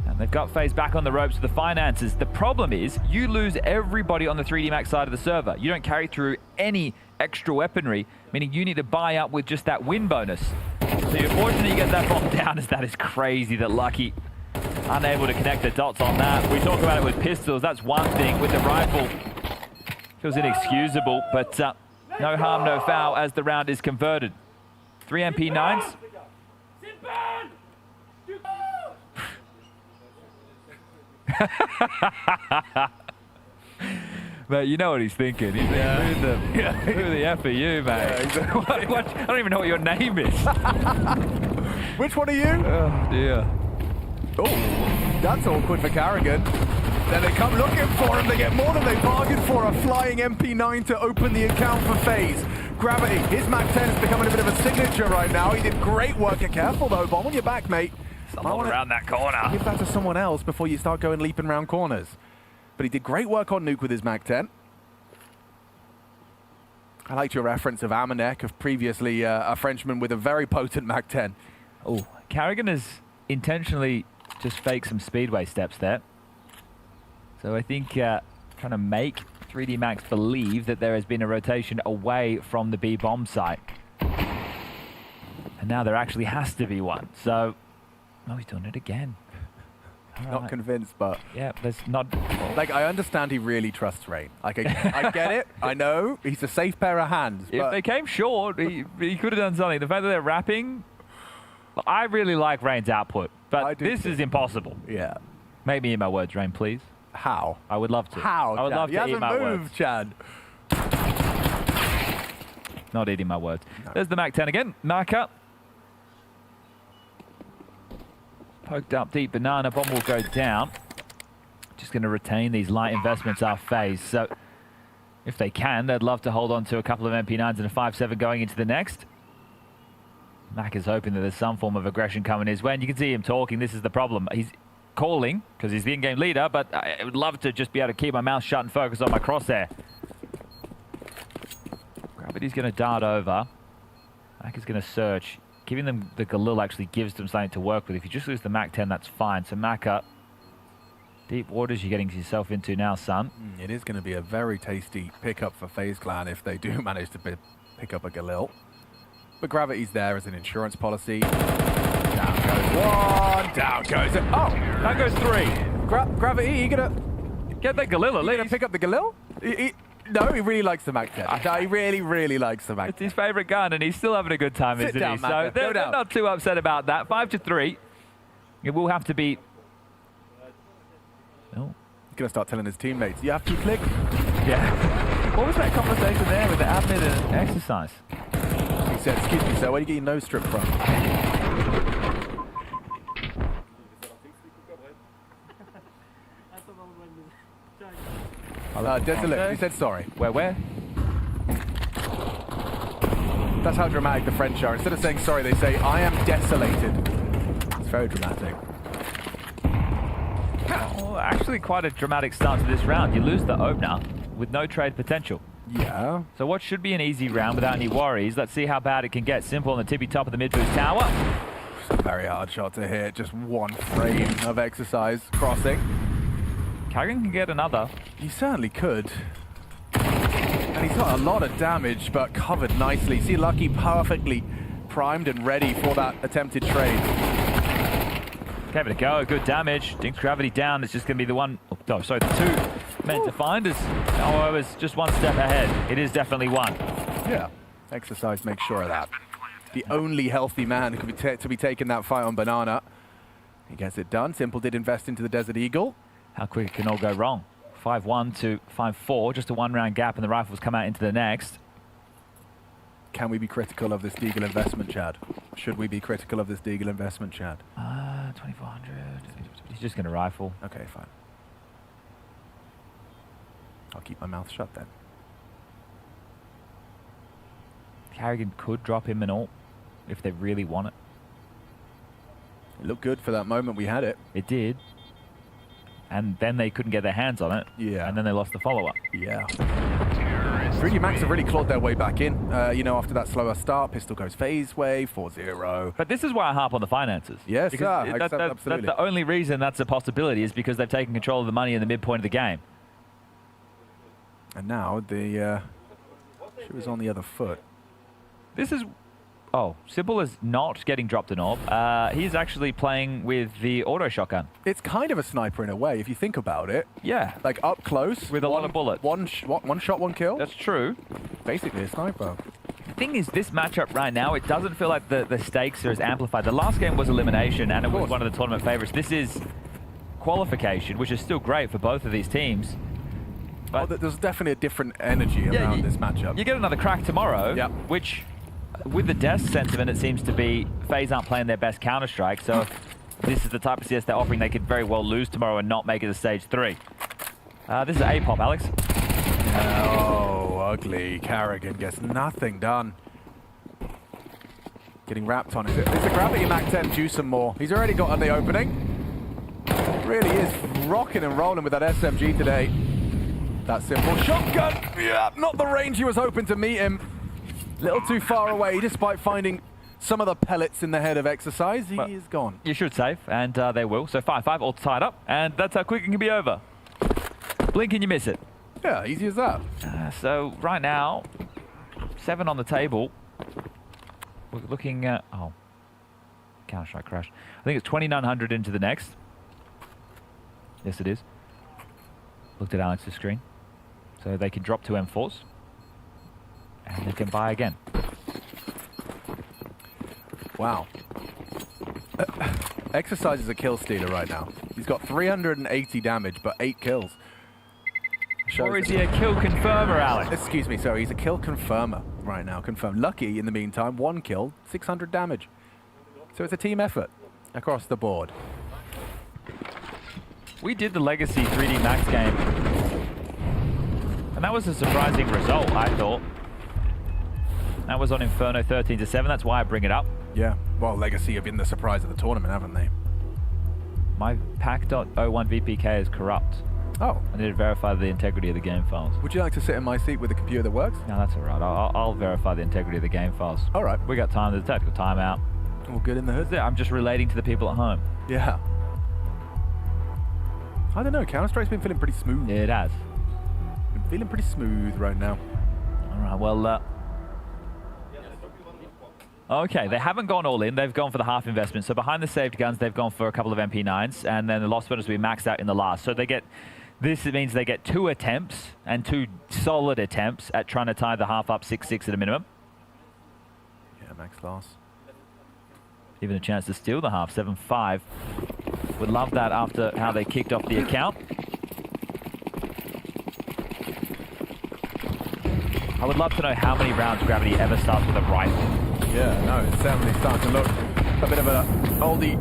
And they've got FaZe back on the ropes with the finances. The problem is you lose everybody on the 3D Max side of the server. You don't carry through any extra weaponry, meaning you need to buy up with just that win bonus. So you're fortunate you get that bomb down, as that is crazy that Lucky unable to connect the dots on that. We talk about it with pistols, that's one thing. With the rifle, feels inexcusable, but no harm, no foul as the round is converted. 3 MP9s. Mate, you know what he's thinking. He's thinking, who the F are you, mate? I don't even know what your name is. Which one are you? Oh, dear. Oh, that's awkward for Carrigan. Then they come looking for him. They get more than they bargained for. A flying MP9 to open the account for FaZe. Gravity, his Mac 10 is becoming a bit of a signature right now. He did great work. Get careful, though. Bomb on your back, mate. Someone around that corner. Give that to someone else before you start going leaping around corners. But he did great work on Nuke with his Mac 10. I liked your reference of Amanek, of previously a Frenchman with a very potent Mac 10. Oh, Carrigan has intentionally just faked some speedway steps there. So I think trying to make 3D Max believe that there has been a rotation away from the B bomb site. And now there actually has to be one. So, oh, he's doing it again. Not convinced, but yeah, there's not. Like, I understand he really trusts Rain. Like, I get it. I know he's a safe pair of hands. If they came short, he could have done something. The fact that they're wrapping, I really like Rain's output, but this is impossible. Yeah. Make me eat my words, Rain, please. How? I would love to. How? I would love to eat my words. Chad. Not eating my words. No. There's the Mac 10 again. Marker. Poked up deep. Banana bomb will go down. Just going to retain these light investments off phase. So if they can, they'd love to hold on to a couple of MP9s and a 5.7 going into the next. Mac is hoping that there's some form of aggression coming his way. And you can see him talking. This is the problem. He's calling because he's the in-game leader, but I would love to just be able to keep my mouth shut and focus on my crosshair. Gravity's going to dart over. Mac is going to search. Giving them the Galil actually gives them something to work with. If you just lose the Mac 10, that's fine. So Macca, deep waters you're getting yourself into now, son. It is going to be a very tasty pickup for FaZe Clan if they do manage to pick up a Galil. But Gravity's there as an insurance policy. Down goes one, down goes it. Oh, that goes three. Gravity, you going to get that Galil? You going to pick up the Galil? No, he really likes the Mac 10. No, he really, really likes the Mac 10. It's his favorite gun, and he's still having a good time, isn't he? So they're not too upset about that. 5-3. It will have to be... Oh. He's going to start telling his teammates, you have to click. Yeah. What was that conversation there with the admin and exercise? He said, excuse me, sir, where do you get your nose strip from? Desolate. He said sorry. Where? That's how dramatic the French are. Instead of saying sorry, they say, I am desolated. It's very dramatic. Well, actually quite a dramatic start to this round. You lose the opener with no trade potential. Yeah. So what should be an easy round without any worries. Let's see how bad it can get. Simple on the tippy top of the mid-boost tower. It's a very hard shot to hit. Just one frame of exercise crossing. Kagan can get another. He certainly could. And he's got a lot of damage, but covered nicely. See, Lucky perfectly primed and ready for that attempted trade. Gave it a go. Good damage. Dinks Gravity down. It's just going to be the one... Oh, sorry, the two meant to find us. Oh, it was just one step ahead. It is definitely one. Yeah. Exercise makes sure of that. The only healthy man who could be taking that fight on Banana. He gets it done. Simple did invest into the Desert Eagle. How quick it can all go wrong. 5-1 to 5-4, just a one-round gap, and the rifles come out into the next. Can we be critical of this Deagle investment, Chad? Should we be critical of this Deagle investment, Chad? 2400. He's just going to rifle. Okay, fine. I'll keep my mouth shut then. Carrigan could drop him and all, if they really want it. It looked good for that moment we had it. It did. And then they couldn't get their hands on it. Yeah. And then they lost the follow-up. Yeah. 3D Max have really clawed their way back in. You know, after that slower start, Pistol goes FaZe way, 4-0. But this is why I harp on the finances. Yes, sir. Absolutely. That's the only reason that's a possibility, is because they've taken control of the money in the midpoint of the game. And now the shoe is on the other foot. This is... Oh, Simple is not getting dropped an orb. He's actually playing with the auto shotgun. It's kind of a sniper in a way, if you think about it. Yeah. Like up close. With a lot of bullets. One shot, one kill. That's true. Basically a sniper. The thing is, this matchup right now, it doesn't feel like the stakes are as amplified. The last game was elimination, and it was one of the tournament favorites. This is qualification, which is still great for both of these teams. But there's definitely a different energy around this matchup. You get another crack tomorrow, which... With the death sentiment, it seems to be FaZe aren't playing their best Counter-Strike, so if this is the type of CS they're offering, they could very well lose tomorrow and not make it to stage 3. This is A-pop, Alex. Oh, ugly. Carrigan gets nothing done. Getting wrapped on. Is the Gravity Mac 10 juice some more? He's already got on the opening. Really is rocking and rolling with that SMG today. That Simple shotgun. Yeah, not the range he was hoping to meet him. Little too far away, despite finding some of the pellets in the head of exercise. He is gone. You should save, and they will. So 5-5, all tied up, and that's how quick it can be over. Blink and you miss it. Yeah, easy as that. So right now, 7 on the table. We're looking at... Oh. Counter-Strike crash. I think it's 2900 into the next. Yes, it is. Looked at Alex's screen. So they can drop 2 M4s. And they can buy again. Wow. Exercise is a kill stealer right now. He's got 380 damage, but 8 kills. Or is he a kill confirmer, Alex? Excuse me, sorry, he's a kill confirmer right now. Confirmed. Lucky, in the meantime, 1 kill, 600 damage. So it's a team effort across the board. We did the Legacy 3D Max game. And that was a surprising result, I thought. That was on Inferno 13-7. That's why I bring it up. Yeah, well, Legacy have been the surprise of the tournament, haven't they? My pack.01 VPK is corrupt. Oh. I need to verify the integrity of the game files. Would you like to sit in my seat with a computer that works? No, that's all right. I'll verify the integrity of the game files. All right. We got time. There's a tactical timeout. All good in the hood? I'm just relating to the people at home. Yeah. I don't know. Counter-Strike's been feeling pretty smooth. Yeah, it has. Been feeling pretty smooth right now. All right, well... Okay, they haven't gone all in. They've gone for the half investment. So behind the saved guns, they've gone for a couple of MP9s, and then the lost bonus will be maxed out in the last. So they get... This means they get 2 attempts, and 2 solid attempts at trying to tie the half up 6-6 at a minimum. Yeah, max loss. Even a chance to steal the half, 7-5. Would love that after how they kicked off the account. I would love to know how many rounds Gravity ever starts with a rifle. Yeah, no, it's certainly starting to look a bit of a oldie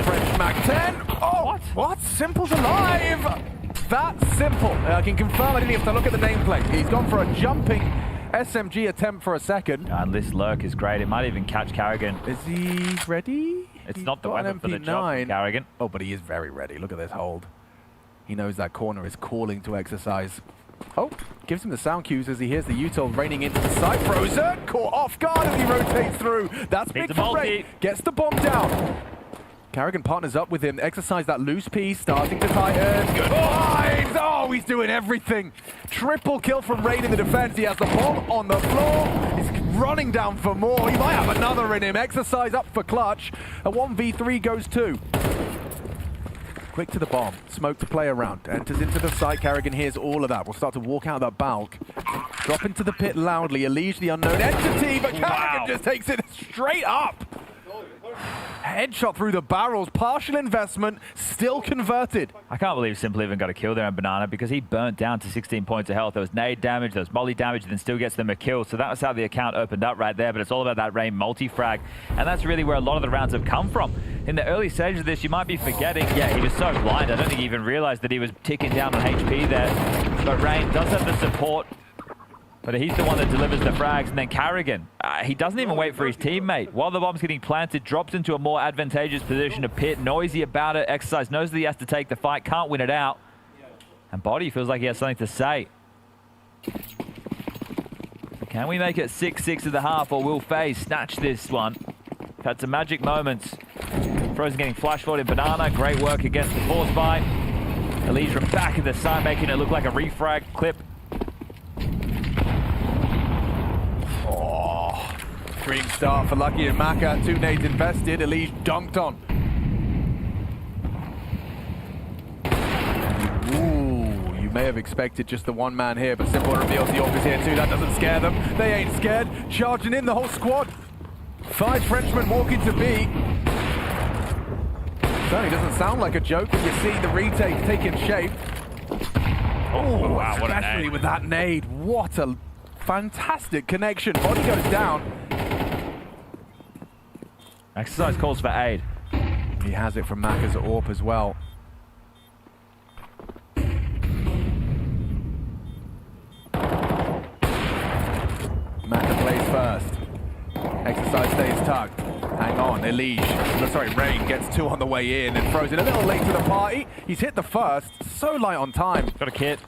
French Mac-10. Oh, what? Simple's alive! That Simple. I can confirm I didn't have to look at the nameplate. He's gone for a jumping SMG attempt for a second. And this lurk is great. It might even catch Carrigan. Is he ready? It's not the weapon for the job from Carrigan. Oh, but he is very ready. Look at this hold. He knows that corner is calling to exercise. Oh, gives him the sound cues as he hears the util raining into the side. Frozen, caught off guard as he rotates through. That's big for Ray. Gets the bomb down. Carrigan partners up with him. Exercise that loose piece, starting to tighten. Good lines! Oh, he's doing everything. Triple kill from Rain in the defense. He has the bomb on the floor. He's running down for more. He might have another in him. Exercise up for clutch. A 1v3 goes 2. Quick to the bomb. Smoke to play around. Enters into the site. Carrigan hears all of that. Will start to walk out that bulk. Drop into the pit loudly. Elige the unknown entity, but Carrigan just takes it straight up. Headshot through the barrels, partial investment, still converted. I can't believe Simple even got a kill there on Banana because he burnt down to 16 points of health. There was nade damage, there was molly damage, then still gets them a kill. So that was how the account opened up right there, but it's all about that Rain multi-frag. And that's really where a lot of the rounds have come from. In the early stages of this, you might be forgetting, yeah, he was so blind, I don't think he even realized that he was ticking down on HP there. But Rain does have the support. But he's the one that delivers the frags, and then Carrigan, he doesn't even wait for his teammate. While the bomb's getting planted, drops into a more advantageous position to pit, noisy about it, Exercise knows that he has to take the fight, can't win it out. And Body feels like he has something to say. Can we make it 6-6 at the half, or will FaZe snatch this one? We've had some magic moments. Frozen getting flash forward in Banana, great work against the force buy. Elige from back of the side, making it look like a refrag clip. Oh, dream start for Lucky and Maka. 2 nades invested. Elige dunked on. Ooh, you may have expected just the one man here, but Simple reveals the AWP is here too. That doesn't scare them. They ain't scared. Charging in the whole squad. 5 Frenchmen walking to B. Certainly doesn't sound like a joke when you see the retake taking shape. Oh, wow, what a nade. Especially with that nade. What a fantastic connection. Body goes down. Exercise calls for aid. He has it from Maka's AWP as well. Maka plays first. Exercise stays tucked. Hang on, Elige. Sorry, Rain gets 2 on the way in and throws it a little late to the party. He's hit the first. So light on time. Got a kit.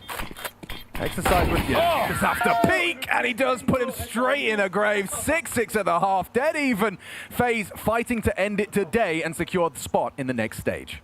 Exercise with you. Oh, just after peak, and he does put him straight in a grave. 6-6 at the half, dead even. FaZe fighting to end it today and secure the spot in the next stage.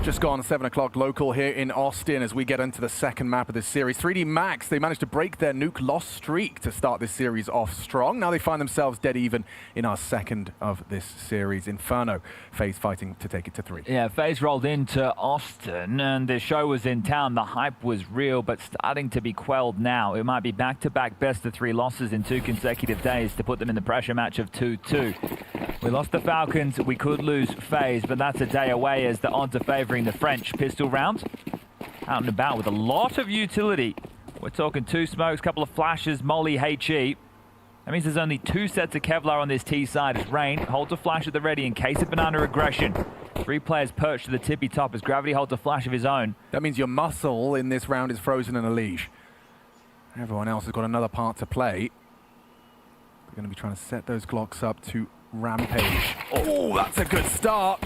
Just gone 7 o'clock local here in Austin as we get into the second map of this series. 3D Max, they managed to break their nuke loss streak to start this series off strong. Now they find themselves dead even in our second of this series. Inferno, FaZe fighting to take it to 3. Yeah, FaZe rolled into Austin and the show was in town. The hype was real, but starting to be quelled now. It might be back-to-back best-of-3 losses in 2 consecutive days to put them in the pressure match of 2-2. We lost the Falcons, we could lose FaZe, but that's a day away as the odds are favoring the French. Pistol round out and about with a lot of utility. We're talking 2 smokes, couple of flashes, molly, HE. That means there's only 2 sets of Kevlar on this T side as Rain holds a flash at the ready in case of banana aggression. 3 players perched to the tippy top as Gravity holds a flash of his own. That means your muscle in this round is frozen in a leash. Everyone else has got another part to play. We're going to be trying to set those clocks up to rampage. Oh, that's a good start.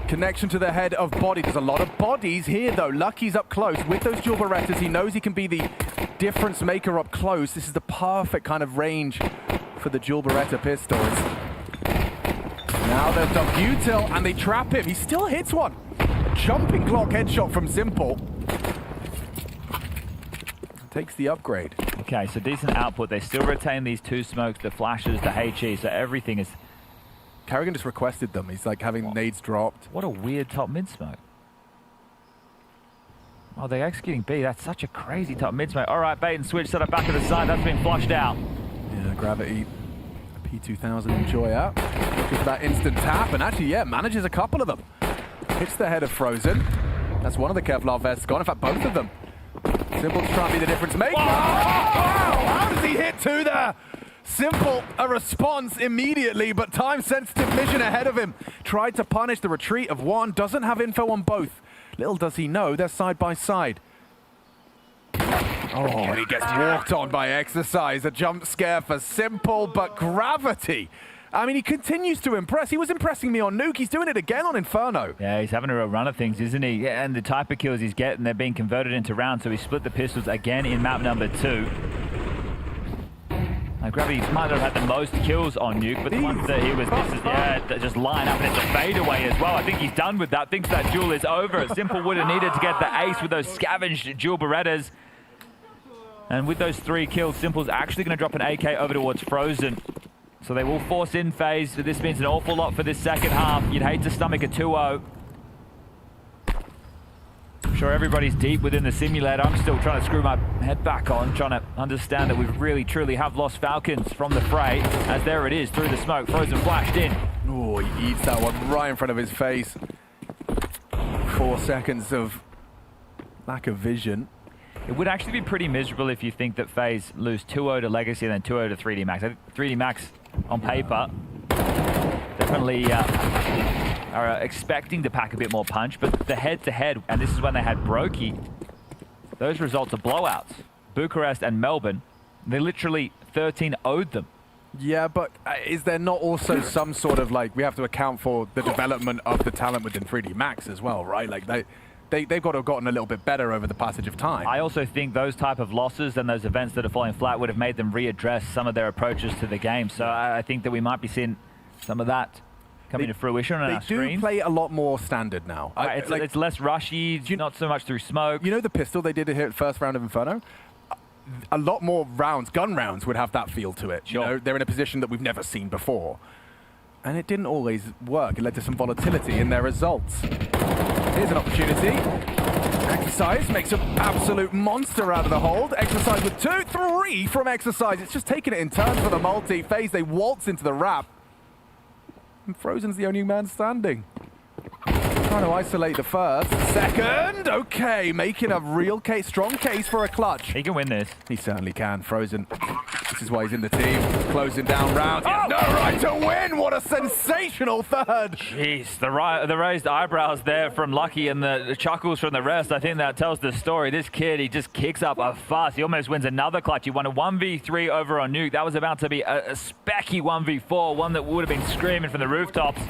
Connection to the head of Body. There's a lot of bodies here, though. Lucky's up close with those dual Berettas. He knows he can be the difference maker up close. This is the perfect kind of range for the dual Beretta pistols. Now there's the Butil, and they trap him. He still hits one. A jumping clock headshot from Simple. Takes the upgrade. Okay, so decent output. They still retain these 2 smokes, the flashes, the HE, so everything is... Carrigan just requested them. He's like having nades dropped. What a weird top mid smoke. Oh, they're executing B. That's such a crazy top mid smoke. All right, bait and switch set up back to the side. That's been flushed out. Yeah, Gravity, P2000 enjoyer. Looking for that instant tap, and actually, yeah, manages a couple of them. Hits the head of Frozen. That's one of the Kevlar vests gone. In fact, both of them. Simple to try and be the difference maker. Wow! How does he hit 2 there? Simple, a response immediately, but time-sensitive vision ahead of him. Tried to punish the retreat of 1, doesn't have info on both. Little does he know, they're side by side. Oh, and he gets walked on by Exercise. A jump scare for Simple, but Gravity. I mean, he continues to impress. He was impressing me on Nuke. He's doing it again on Inferno. Yeah, he's having a real run of things, isn't he? Yeah, and the type of kills he's getting, they're being converted into rounds, so he split the pistols again in map number 2. Gravity might not have had the most kills on Nuke, but the ones that he was missing, yeah, just line up and it's a fadeaway as well. I think he's done with that. Thinks that duel is over. Simple would have needed to get the ace with those scavenged dual Berettas. And with those 3 kills, Simple's actually going to drop an AK over towards Frozen. So they will force in FaZe. This means an awful lot for this second half. You'd hate to stomach a 2-0. I'm sure everybody's deep within the simulator. I'm still trying to screw my head back on, trying to understand that we really, truly have lost Falcons from the fray. As there it is, through the smoke, Frozen flashed in. Oh, he eats that one right in front of his face. 4 seconds of lack of vision. It would actually be pretty miserable if you think that FaZe lose 2-0 to Legacy and then 2-0 to 3D Max. I think 3D Max, on paper, definitely are expecting to pack a bit more punch, but the head-to-head, and this is when they had Brokey, those results are blowouts. Bucharest and Melbourne, they literally 13-0'd them. Yeah, but is there not also some sort of, like, we have to account for the development of the talent within 3D Max as well, right? Like, they've got to have gotten a little bit better over the passage of time. I also think those type of losses and those events that are falling flat would have made them readdress some of their approaches to the game. So I think that we might be seeing some of that coming to fruition on our screens. They do play a lot more standard now. It's less rushy, not so much through smoke. You know the pistol they did here at first round of Inferno? A lot more rounds, gun rounds, would have that feel to it. Sure. You know, they're in a position that we've never seen before. And it didn't always work. It led to some volatility in their results. Here's an opportunity. Exercise makes an absolute monster out of the hold. Exercise with 2, 3 from Exercise. It's just taking it in turns for the multi. FaZe, they waltz into the wrap. And Frozen's the only man standing. Trying to isolate the first. Second, okay, making a real case, strong case for a clutch. He can win this. He certainly can. Frozen, this is why he's in the team. Closing down rounds. He has no right to win. What a sensational third. Jeez, the raised eyebrows there from Lucky and the chuckles from the rest. I think that tells the story. This kid, he just kicks up a fuss. He almost wins another clutch. He won a 1v3 over on Nuke. That was about to be a specky 1v4, one that would have been screaming from the rooftops.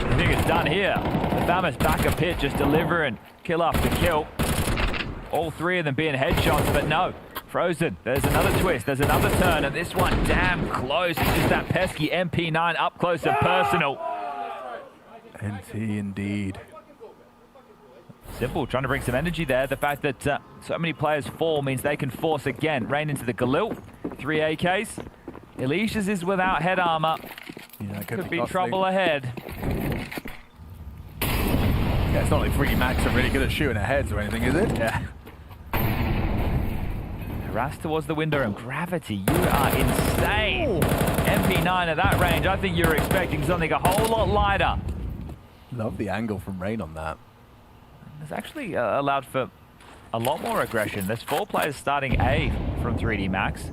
I think it's done here. The famous backer pit just delivering kill after kill. All 3 of them being headshots, but no. Frozen, there's another twist, there's another turn, and this one damn close. It's just that pesky MP9 up close and personal. NT indeed. Simple, trying to bring some energy there. The fact that so many players fall means they can force again. Rain into the Galil. 3 AKs. Elysia's is without head armor. Yeah, could be trouble ahead. Yeah, it's not like 3D Max are really good at shooting at heads or anything, is it? Yeah. Harassed towards the window, and Gravity, you are insane. MP9 at that range, I think you're expecting something a whole lot lighter. Love the angle from Rain on that. It's actually allowed for a lot more aggression. There's 4 players starting A from 3D Max.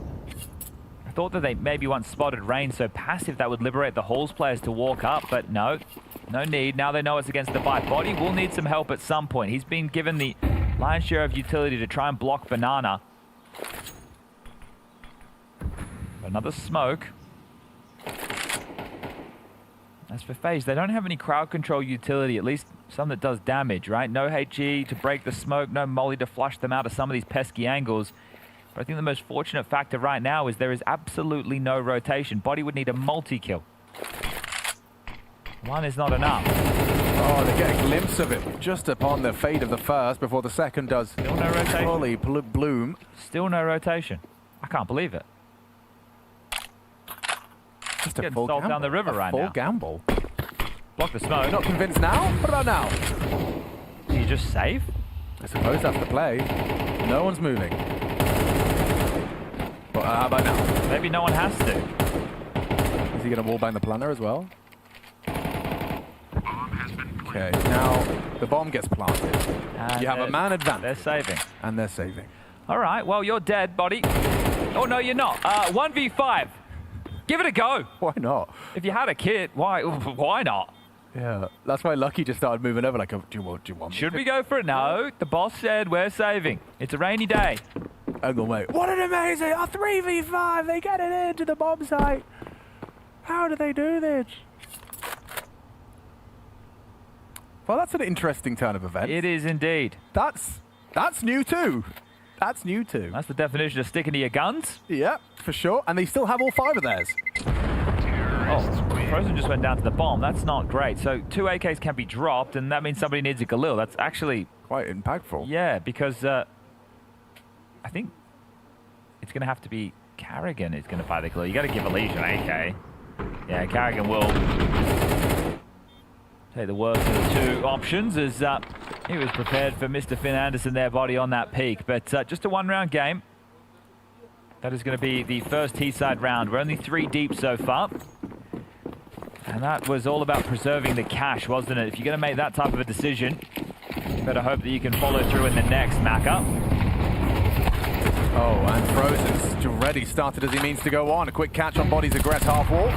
I thought that they maybe once spotted Rain so passive that would liberate the Halls players to walk up, but no need. Now they know it's against the bite. Body will need some help at some point. He's been given the lion's share of utility to try and block Banana. Another smoke. As for FaZe, they don't have any crowd control utility, at least some that does damage, right? No HE to break the smoke, no molly to flush them out of some of these pesky angles. But I think the most fortunate factor right now is there is absolutely no rotation. Body would need a multi-kill. One is not enough. Oh, they get a glimpse of it just upon the fade of the first before the second does Still no rotation. fully bloom. Still no rotation. I can't believe it. Just getting sold down the river right now. Full gamble. Block the smoke. Not convinced now? What about now? Do you just save? I suppose that's the play. No one's moving. But how about now? Maybe no one has to. Is he going to wallbang the planner as well? Okay, now the bomb gets planted. And you have a man advantage. They're saving. And they're saving. All right, well, you're dead, Body. Oh, no, you're not. 1v5. Give it a go. Why not? If you had a kit, why not? Yeah, that's why Lucky just started moving over like, do you want me? Should we go for it? No, the boss said we're saving. It's a rainy day. Hang on, wait. What an amazing 3v5. They get it into the bomb site. How do they do this? Well, that's an interesting turn of events. It is indeed. That's new too. That's new too. That's the definition of sticking to your guns. Yeah, for sure. And they still have all 5 of theirs. Oh, Frozen just went down to the bomb. That's not great. So 2 AKs can be dropped, and that means somebody needs a Galil. That's actually quite impactful. Yeah, because I think it's going to have to be Carrigan who's going to fire the Galil. You got to give Elysia an AK. Yeah, Carrigan will take the worst of the 2 options as he was prepared for Mr. Finn Anderson, their Body on that peak. But just a 1-round game. That is going to be the first T-side round. We're only 3 deep so far. And that was all about preserving the cash, wasn't it? If you're going to make that type of a decision, you better hope that you can follow through in the next, Macca. Oh, and Frozen's already started as he means to go on. A quick catch on Body's aggress half wall.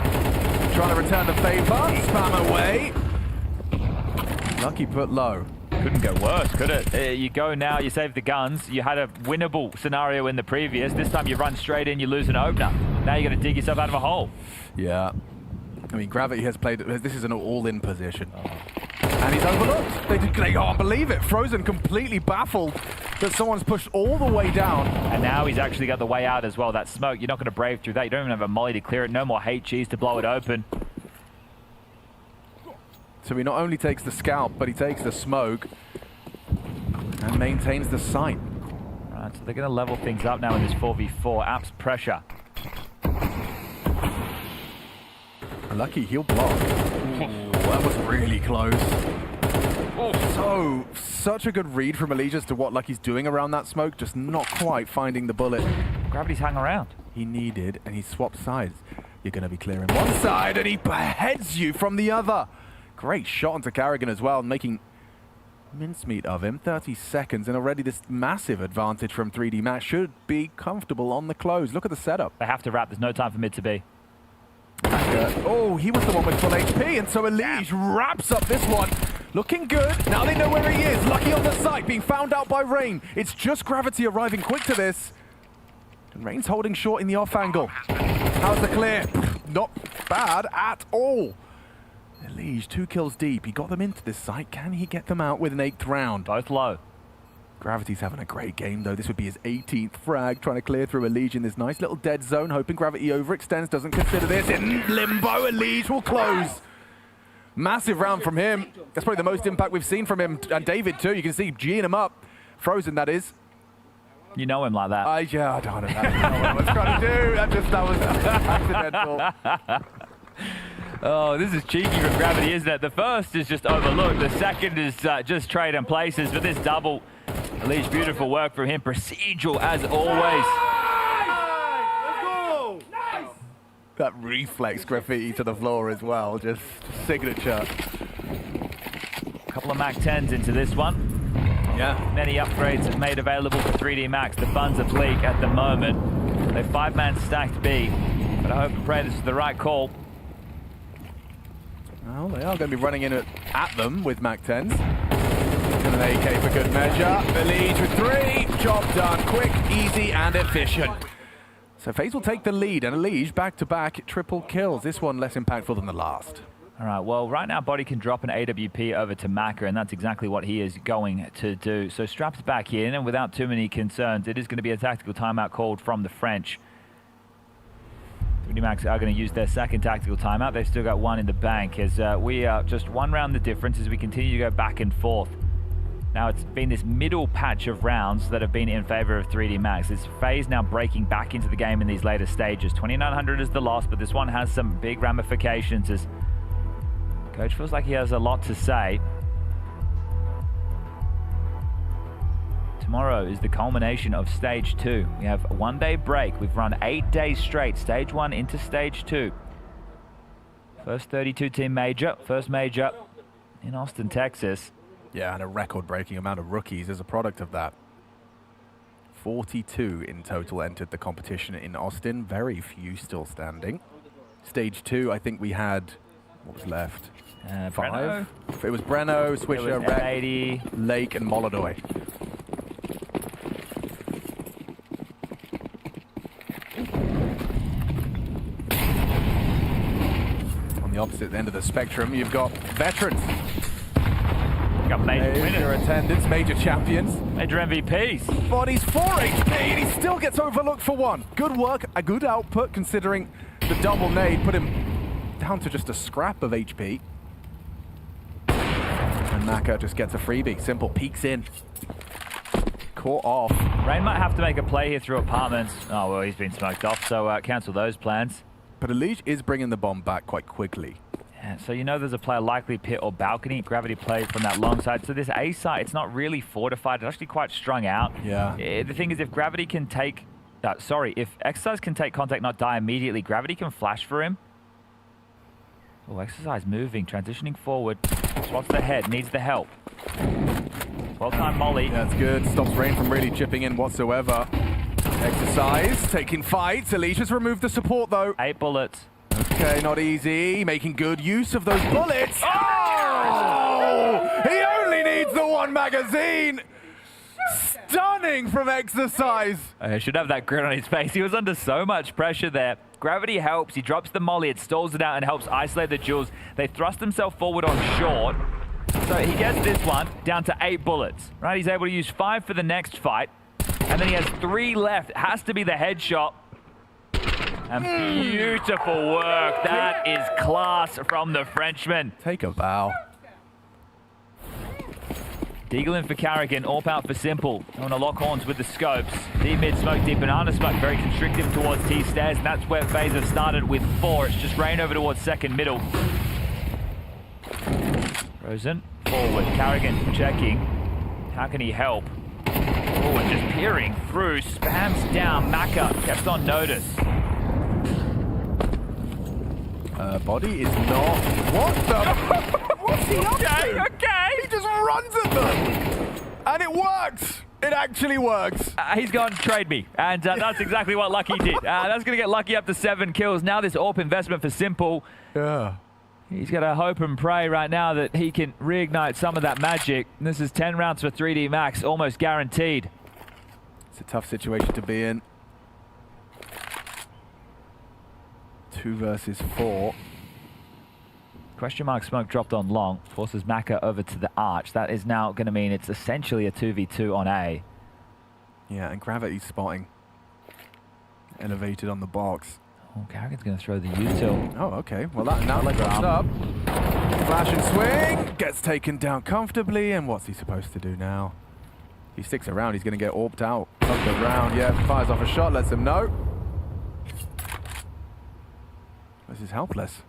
Trying to return the favor. Spam away. Lucky put low. Couldn't go worse, could it? You go now, you save the guns. You had a winnable scenario in the previous. This time you run straight in, you lose an opener. Now you're going to dig yourself out of a hole. Yeah. I mean, Gravity has played... This is an all-in position. Oh. And he's overlooked. They can't believe it. Frozen completely baffled that someone's pushed all the way down. And now he's actually got the way out as well. That smoke, you're not going to brave through that. You don't even have a molly to clear it. No more HGs to blow it open. So he not only takes the scalp, but he takes the smoke and maintains the sight. Right, so they're going to level things up now in this 4v4. Apps pressure. Lucky, he'll block. Ooh, that was really close. Oh, such a good read from Elysia as to what Lucky's doing around that smoke, just not quite finding the bullet. Gravity's hang around. He needed, and he swapped sides. You're going to be clearing one side, and he beheads you from the other. Great shot onto Carrigan as well, making mincemeat of him. 30 seconds, and already this massive advantage from 3D Max should be comfortable on the close. Look at the setup. They have to wrap. There's no time for mid to be. Oh, he was the one with full HP, and so Elysia wraps up this one. Looking good. Now they know where he is. Lucky on the site, being found out by Rain. It's just Gravity arriving quick to this. And Rain's holding short in the off angle. How's the clear? Not bad at all. Elysia, 2 kills deep. He got them into this site. Can he get them out with an 8th round? Both low. Gravity's having a great game, though. This would be his 18th frag, trying to clear through Elysia in this nice little dead zone, hoping Gravity overextends, doesn't consider this. In limbo, Elysia will close. Massive round from him. That's probably the most impact we've seen from him, and David too. You can see G'ing him up. Frozen, that is. You know him like that. Yeah, I don't know what I was trying to do. That was accidental. Oh, this is cheeky from Gravity, isn't it? The first is just overlooked. The second is just trading places. But this double, at least beautiful work from him. Procedural as always. That reflex graffiti to the floor as well, just signature. A couple of Mac 10s into this one. Yeah. Many upgrades made available for 3D Max. The funds are bleak at the moment. They're 5-man stacked B, but I hope and pray this is the right call. Well, they are going to be running in at them with Mac 10s. And an AK for good measure. The lead with 3. Job done. Quick, easy, and efficient. So FaZe will take the lead, and Elige back-to-back triple kills. This one less impactful than the last. All right, well, right now, Body can drop an AWP over to Maka, and that's exactly what he is going to do. So Straps back in, and without too many concerns, it is going to be a tactical timeout called from the French. 3D Max are going to use their second tactical timeout. They've still got one in the bank, as we are just one round the difference as we continue to go back and forth. Now, it's been this middle patch of rounds that have been in favor of 3D Max. It's FaZe now breaking back into the game in these later stages. 2,900 is the loss, but this one has some big ramifications as Coach feels like he has a lot to say. Tomorrow is the culmination of Stage 2. We have a one-day break. We've run 8 days straight, Stage 1 into Stage 2. First 32-team major, first major in Austin, Texas. Yeah, and a record-breaking amount of rookies as a product of that. 42 in total entered the competition in Austin. Very few still standing. Stage 2, I think we had... What was left? 5. Breno. It was Breno, Swisher, M80, Lake, and Molodoy. On the opposite end of the spectrum, you've got veterans. You've got major attendance, major champions. Major MVPs. Body's 4 HP, and he still gets overlooked for 1. Good work, a good output, considering the double nade put him down to just a scrap of HP. And Maka just gets a freebie. Simple, peeks in. Caught off. Rain might have to make a play here through apartments. Oh, well, he's been smoked off, so cancel those plans. But Elige is bringing the bomb back quite quickly. Yeah, so you know there's a player likely pit or balcony. Gravity play from that long side. So this A side, it's not really fortified. It's actually quite strung out. Yeah. The thing is, if Gravity can take... if Exercise can take contact, not die immediately, Gravity can flash for him. Oh, Exercise moving, transitioning forward. Spots the head, needs the help. Well-timed molly. That's good. Stops Rain from really chipping in whatsoever. Exercise, taking fights. Alicia's removed the support, though. 8 bullets. Okay, not easy. Making good use of those bullets. Oh! He only needs the 1 magazine. Stunning from Exercise. I should have that grin on his face. He was under so much pressure there. Gravity helps. He drops the molly. It stalls it out and helps isolate the jewels. They thrust themselves forward on short. So he gets this one down to 8 bullets. Right? He's able to use 5 for the next fight. And then he has 3 left. It has to be the headshot. And beautiful work. That is class from the Frenchman. Take a bow. Deagle in for Carrigan, AWP out for Simple. On to lock horns with the scopes. Deep mid smoke, deep banana smoke, very constrictive towards T stairs, and that's where FaZe have started with 4. It's just Rain over towards second middle. Rosen, forward. Carrigan checking. How can he help? Oh, and just peering through, spams down. Maka kept on notice. Body is not... What the... What's he up to? Okay. He just runs at them. And it works. It actually works. He's gone, trade me. And that's exactly what Lucky did. That's going to get Lucky up to 7 kills. Now this AWP investment for Simple. Yeah. He's got to hope and pray right now that he can reignite some of that magic. And this is 10 rounds for 3D Max, almost guaranteed. It's a tough situation to be in. 2 versus 4. Question mark smoke dropped on long. Forces Maka over to the arch. That is now going to mean it's essentially a 2v2 on A. Yeah, and Gravity's spotting. Elevated on the box. Oh, Carrigan's going to throw the util. Oh, okay. Well, that now let's up. Flash and swing. Gets taken down comfortably. And what's he supposed to do now? He sticks around. He's going to get orbed out of the round. Yeah, fires off a shot. Lets him know. This is helpless.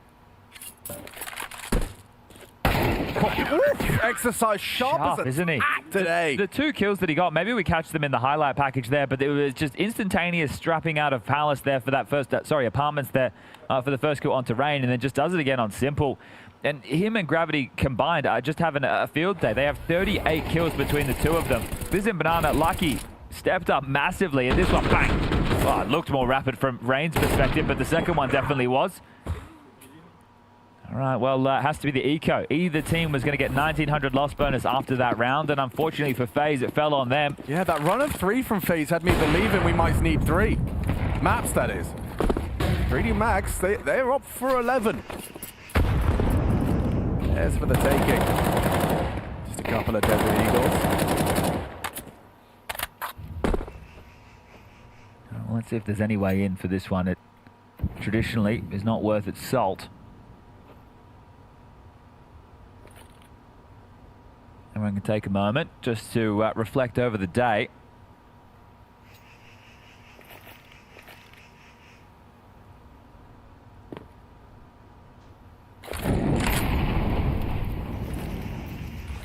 Exercise sharp as isn't he? Today. The 2 kills that he got, maybe we catch them in the highlight package there, but it was just instantaneous strapping out of Palace there for that first, Apartments there for the first kill onto Rain, and then just does it again on Simple. And him and Gravity combined are just having a field day. They have 38 kills between the 2 of them. This in Banana, Lucky stepped up massively, and this one, bang! Oh, it looked more rapid from Rain's perspective, but the second one definitely was. All right, well, it has to be the eco. Either team was going to get 1900 loss bonus after that round, and unfortunately for FaZe, it fell on them. Yeah, that run of 3 from FaZe had me believing we might need 3. Maps, that is. 3D Max, they're up for 11. There's for the taking. Just a couple of Desert Eagles. Well, let's see if there's any way in for this one. It traditionally is not worth its salt. Everyone can take a moment just to reflect over the day.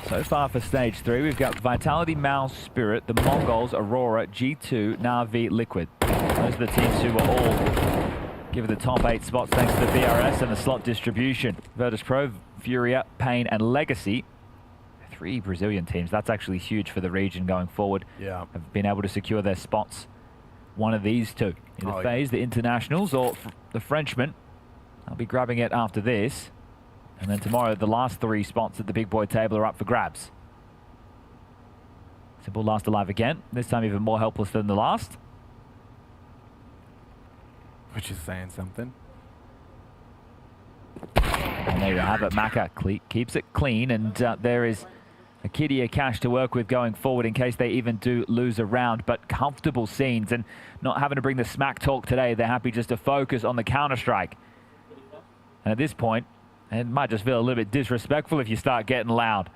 So far for stage 3, we've got Vitality, Mouse, Spirit, the Mongols, Aurora, G2, Na'Vi, Liquid. Those are the teams who were all given the top 8 spots thanks to the BRS and the slot distribution. Virtus Pro, Furia, Pain, and Legacy. 3 Brazilian teams. That's actually huge for the region going forward. Yeah. Have been able to secure their spots. One of these 2. Either FaZe, the Internationals, or the Frenchmen. I'll be grabbing it after this. And then tomorrow, the last 3 spots at the big boy table are up for grabs. Simple last alive again. This time even more helpless than the last. Which is saying something. And there you have it. Maka keeps it clean, and there is a kitty of cash to work with going forward in case they even do lose a round. But comfortable scenes and not having to bring the smack talk today. They're happy just to focus on the Counter-Strike. And at this point, it might just feel a little bit disrespectful if you start getting loud.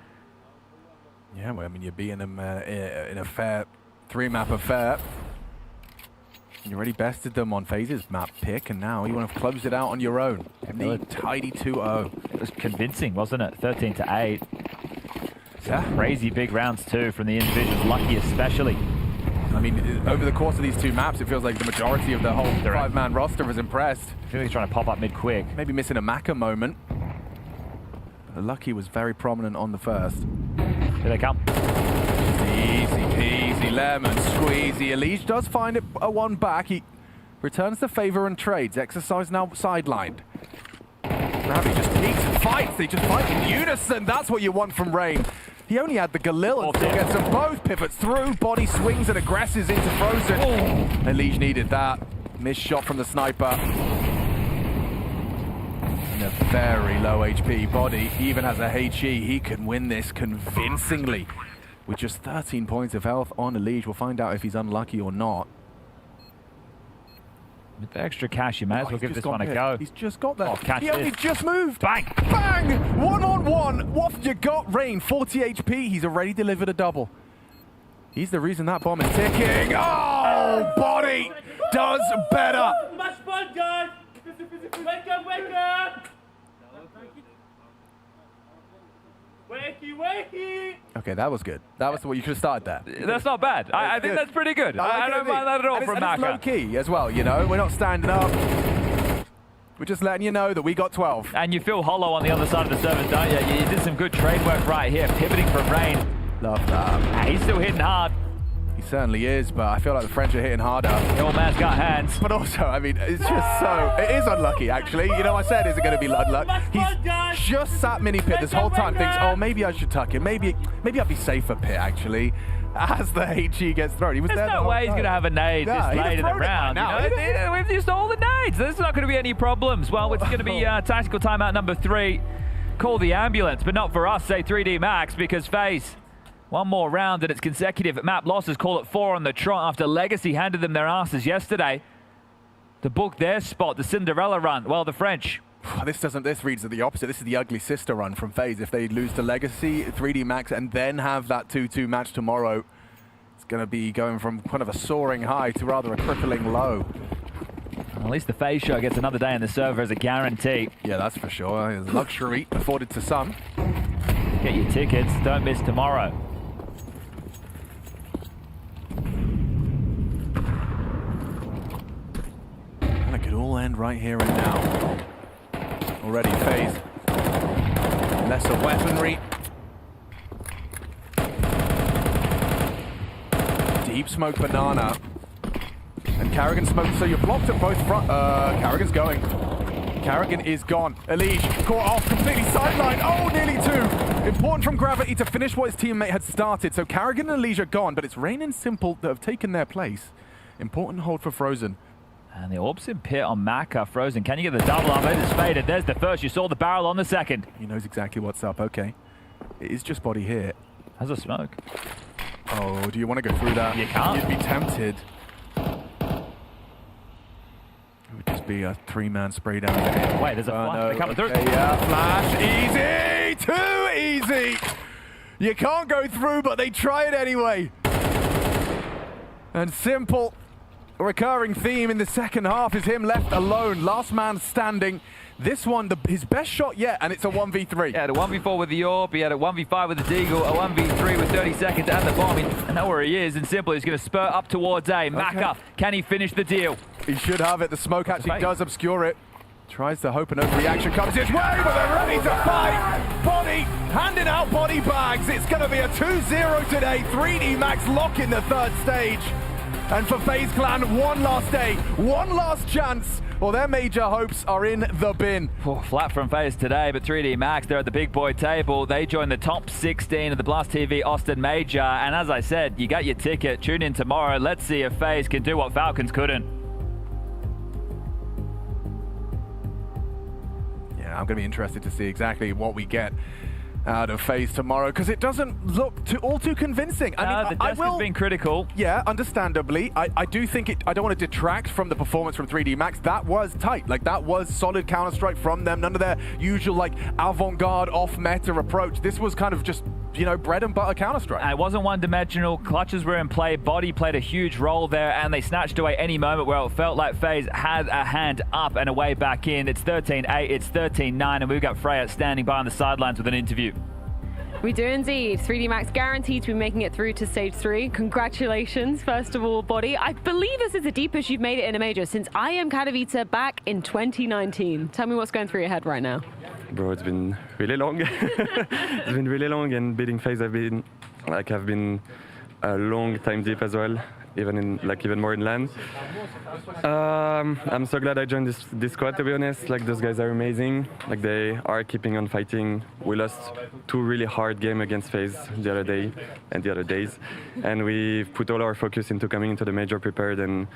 Yeah, well, I mean, you're beating them in a fair 3-map affair. You already bested them on FaZe's map pick, and now you want to close it out on your own. Neat, tidy 2-0. It was convincing, wasn't it? 13-8. Some crazy big rounds too from the individuals, Lucky especially. I mean, over the course of these 2 maps, it feels like the majority of the whole 5-man roster is impressed. I feel like he's trying to pop up mid-quick. Maybe missing a Maka moment. Lucky was very prominent on the first. Here they come. Easy peasy, lemon squeezy. Elige does find it a 1 back. He returns the favor and trades. Exercise now sidelined. Gravity just peeks and fights. They just fight in unison. That's what you want from Rain. He only had the Galil and still gets them both. Pivots through, body swings and aggresses into Frozen. Elige needed that. Missed shot from the sniper. And a very low HP body. Even has a HE. He can win this convincingly. With just 13 points of health on Elige. We'll find out if he's unlucky or not. With the extra cash, you may as well give this one a go. He's just got that. Oh, catch he this. only just moved. Bang! Bang! 1-on-1. What have you got, Rain? 40 HP. He's already delivered a double. He's the reason that bomb is ticking. Oh, body does better. Much fun, guys. Wake up, wake up. Wakey, wakey. Okay, that was good. That was what you could have started there. That's not bad. I think that's pretty good. I don't mind that at all from Maka. Low key as well, you know. We're not standing up. We're just letting you know that we got 12. And you feel hollow on the other side of the server, don't you? You did some good trade work right here, pivoting from Rain. Love that. He's still hitting hard. He certainly is, but I feel like the French are hitting harder. The old man's got hands. But also, I mean, it's just so... It is unlucky, actually. You know, I said, is it going to be luck? He's just sat mini pit this whole time, thinks, oh, maybe I should tuck him. Maybe I'll be safer pit, actually. As the HE gets thrown. He was There's no way he's going to have a nade this late in the round. We've used all the nades. There's not going to be any problems. Well, it's going to be tactical timeout number 3. Call the ambulance, but not for us, say 3D Max, because FaZe... One more round and it's consecutive map losses. Call it 4 on the trot after Legacy handed them their asses yesterday to book their spot, the Cinderella run. Well, the French This reads the opposite. This is the ugly sister run from FaZe. If they lose to Legacy, 3D Max, and then have that 2-2 match tomorrow, it's going to be going from kind of a soaring high to rather a crippling low. At least the FaZe show gets another day in the server as a guarantee. Yeah, that's for sure. It's luxury afforded to some. Get your tickets. Don't miss tomorrow. And it could all end right here and now. Already FaZe. Lesser weaponry. Deep smoke banana. And Carrigan smoked, so you're blocked at both front. Carrigan's going. Carrigan is gone. Elige caught off, completely sidelined. Oh, nearly two. Important from Gravity to finish what his teammate had started. So Carrigan and Elige are gone, but it's Rain and Simple that have taken their place. Important hold for Frozen. And the orbs in pit on Maka. Frozen, can you get the double arm? It is faded. There's the first. You saw the barrel on the second. He knows exactly what's up. Okay. It is just body here. Has a smoke. Oh, do you want to go through that? You can't. You'd be tempted. It would just be a three-man spray down there. Wait, there's a flash. No. They're coming through. Yeah, flash. Easy! Too easy! You can't go through, but they try it anyway. And Simple. A recurring theme in the second half is him left alone. Last man standing. This one, his best shot yet, and it's a 1v3. Yeah, a 1v4 with the orb, he had a 1v5 with the deagle, a 1v3 with 30 seconds and the bomb. I know where he is, and Simple is going to spur up towards A. Maka, can he finish the deal? He should have it. The smoke actually does obscure it. Tries to hope an overreaction comes his way, but they're ready to fight. Body, handing out body bags. It's going to be a 2-0 today. 3D Max lock in the third stage. And for FaZe Clan, one last day, one last chance. Well, their major hopes are in the bin. Flat from FaZe today, but 3D Max, they're at the big boy table. They join the top 16 of the Blast TV Austin Major. And as I said, you got your ticket. Tune in tomorrow. Let's see if FaZe can do what Falcons couldn't. Yeah, I'm going to be interested to see exactly what we get out of FaZe tomorrow, because it doesn't look all too convincing. I mean, the desk has been critical. Yeah, understandably. I do think I don't want to detract from the performance from 3D Max. That was tight. Like, that was solid Counter-Strike from them. None of their usual, like, avant-garde, off-meta approach. This was kind of just, you know, bread and butter Counter-Strike. It wasn't one-dimensional. Clutches were in play. Body played a huge role there, and they snatched away any moment where it felt like FaZe had a hand up and a way back in. It's 13-8, it's 13-9, and we've got Freya standing by on the sidelines with an interview. We do indeed. 3D Max guaranteed to be making it through to stage 3. Congratulations, first of all, Body. I believe this is the deepest you've made it in a major since I Am Katowice back in 2019. Tell me what's going through your head right now. Bro, it's been really long. It's been really long, and beating FaZe I've been a long time deep as well, even more in LAN. I'm so glad I joined this squad, to be honest. Like, those guys are amazing. Like, they are keeping on fighting. We lost 2 really hard games against FaZe the other day and the other days, and we put all our focus into coming into the major prepared and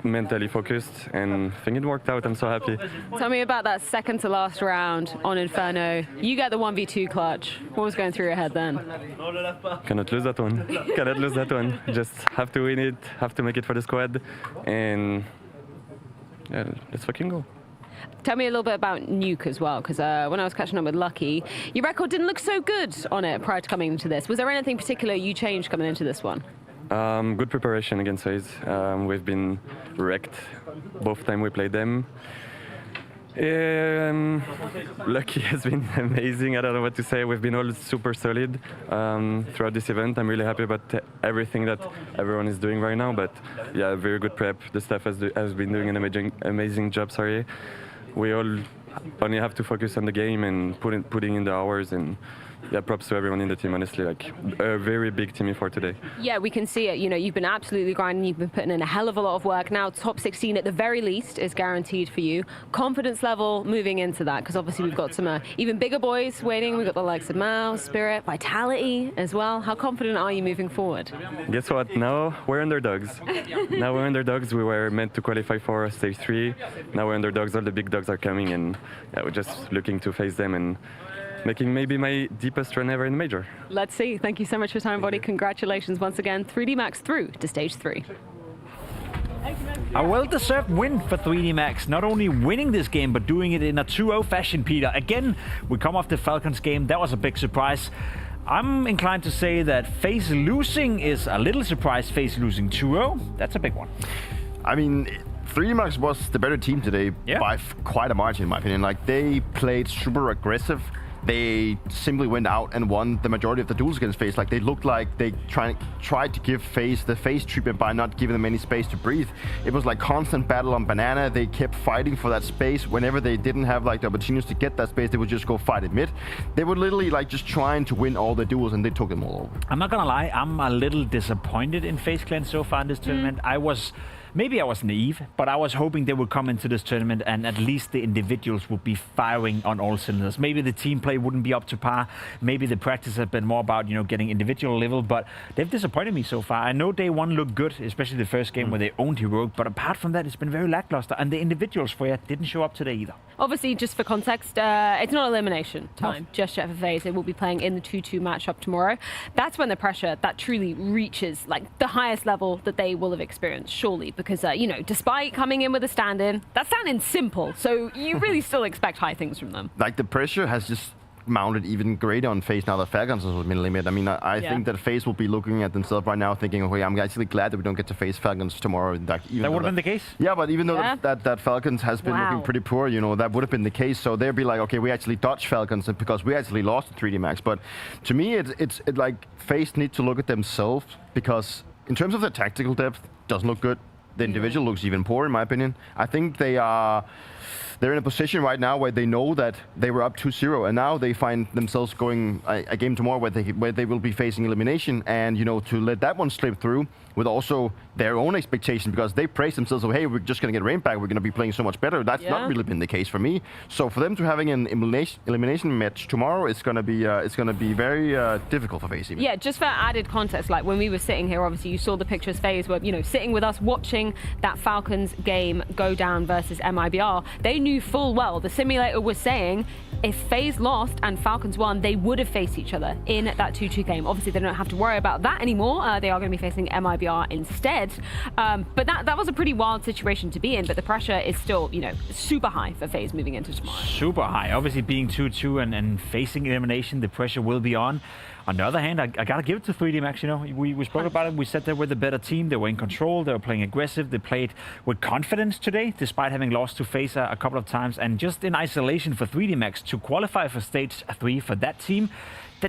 mentally focused, and I think it worked out. I'm so happy. Tell me about that second to last round on Inferno. You get the 1v2 clutch. What was going through your head then? Cannot lose that one. Cannot lose that one. Just have to win it, have to make it for the squad, and yeah, let's fucking go. Tell me a little bit about Nuke as well, because when I was catching up with Lucky, your record didn't look so good on it prior to coming into this. Was there anything particular you changed coming into this one? Good preparation against FaZe. We've been wrecked both times we played them. Lucky has been amazing. I don't know what to say. We've been all super solid throughout this event. I'm really happy about everything that everyone is doing right now. But yeah, very good prep. The staff has been doing an amazing job. Sorry, we all only have to focus on the game and putting in the hours, and yeah, props to everyone in the team, honestly. Like, a very big team effort today. Yeah, we can see it. You know, you've been absolutely grinding. You've been putting in a hell of a lot of work. Now, top 16 at the very least is guaranteed for you. Confidence level moving into that, because obviously we've got some even bigger boys waiting. We've got the likes of Mao, Spirit, Vitality as well. How confident are you moving forward? Guess what? Now we're underdogs. Now we're underdogs. We were meant to qualify for stage 3. Now we're underdogs. All the big dogs are coming, and yeah, we're just looking to face them and making maybe my deepest run ever in the major. Let's see. Thank you so much for your time, Body. Congratulations once again. 3D Max through to stage 3. A well-deserved win for 3D Max. Not only winning this game, but doing it in a 2-0 fashion, Peter. Again, we come off the Falcons game. That was a big surprise. I'm inclined to say that FaZe losing is a little surprise. FaZe losing 2-0, that's a big one. I mean, 3D Max was the better team today by quite a margin, in my opinion. Like, they played super aggressive. They simply went out and won the majority of the duels against FaZe. Like, they looked like they tried to give FaZe the FaZe treatment by not giving them any space to breathe. It was like constant battle on banana. They kept fighting for that space. Whenever they didn't have like the opportunities to get that space, they would just go fight it mid. They were literally like just trying to win all the duels, and they took them all over. I'm not gonna lie, I'm a little disappointed in FaZe Clan so far in this tournament. Maybe I was naive, but I was hoping they would come into this tournament and at least the individuals would be firing on all cylinders. Maybe the team play wouldn't be up to par. Maybe the practice has been more about, you know, getting individual level, but they've disappointed me so far. I know day one looked good, especially the first game where they owned Heroic, but apart from that, it's been very lackluster, and the individuals for you didn't show up today either. Obviously, just for context, it's not elimination time just yet for FaZe. They will be playing in the 2-2 matchup tomorrow. That's when the pressure that truly reaches like the highest level that they will have experienced, surely, because you know, despite coming in with a stand-in, that stand-in's simple, so you really still expect high things from them. Like, the pressure has just mounted even greater on FaZe now that Falcons is middle limit. I mean, I think that FaZe will be looking at themselves right now thinking, okay, I'm actually glad that we don't get to face Falcons tomorrow. Like, even that would have been the case? Yeah, but even though that Falcons has been looking pretty poor, you know, that would have been the case. So they'll be like, okay, we actually dodged Falcons because we actually lost to 3D Max. But to me, it's like FaZe need to look at themselves, because in terms of the tactical depth, doesn't look good. The individual looks even poor, in my opinion. I think they're in a position right now where they know that they were up 2-0, and now they find themselves going a game tomorrow where they will be facing elimination, and you know, to let that one slip through with also their own expectation, because they praise themselves, so hey, we're just going to get rain back, we're going to be playing so much better. That's not really been the case for me. So for them to having an elimination match tomorrow, it's going to be very difficult for FaZe. Yeah, just for added context, like when we were sitting here, obviously you saw the pictures FaZe were, you know, sitting with us watching that Falcons game go down versus MIBR. They knew full well, the simulator was saying if FaZe lost and Falcons won, they would have faced each other in that 2-2 game. Obviously, they don't have to worry about that anymore. They are going to be facing MIBR instead. But that was a pretty wild situation to be in, but the pressure is still, you know, super high for FaZe moving into tomorrow. Super high. Obviously, being 2-2 and facing elimination, the pressure will be on. On the other hand, I gotta give it to 3D Max. You know, we spoke about it. We said they were the better team. They were in control. They were playing aggressive. They played with confidence today, despite having lost to FaZe a couple of times. And just in isolation for 3D Max to qualify for stage 3 for that team,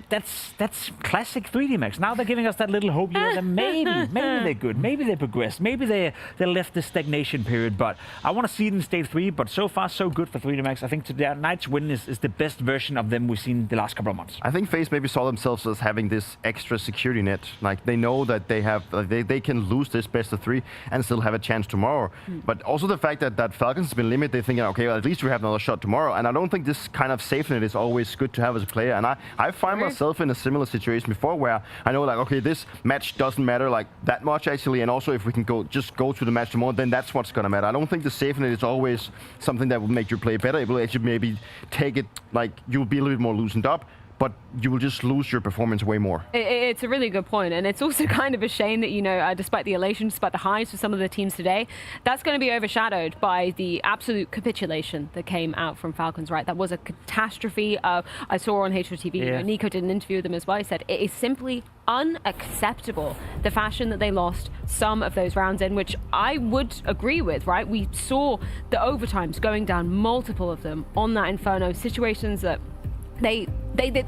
that's classic 3D Max. Now they're giving us that little hope here that maybe they're good, maybe they progressed, maybe they left the stagnation period. But I want to see it in stage 3. But so far, so good for 3D Max. I think tonight's win is the best version of them we've seen the last couple of months. I think FaZe maybe saw themselves as having this extra security net. Like, they know that they have, they can lose this best of 3 and still have a chance tomorrow. But also the fact that Falcons has been limited, they're thinking, okay, well, at least we have another shot tomorrow. And I don't think this kind of safety net is always good to have as a player. And I find myself in a similar situation before, where I know, like, okay, this match doesn't matter like that much actually, and also if we can go to the match tomorrow, then that's what's gonna matter. I don't think the safety net is always something that will make you play better. It will actually maybe take it, like, you'll be a little bit more loosened up, but you will just lose your performance way more. It's a really good point, and it's also kind of a shame that, you know, despite the elation, despite the highs for some of the teams today, that's going to be overshadowed by the absolute capitulation that came out from Falcons, right? That was a catastrophe. I saw on HOTV, you know, Nico did an interview with them as well. He said, it is simply unacceptable, the fashion that they lost some of those rounds in, which I would agree with, right? We saw the overtimes going down, multiple of them on that Inferno, situations that they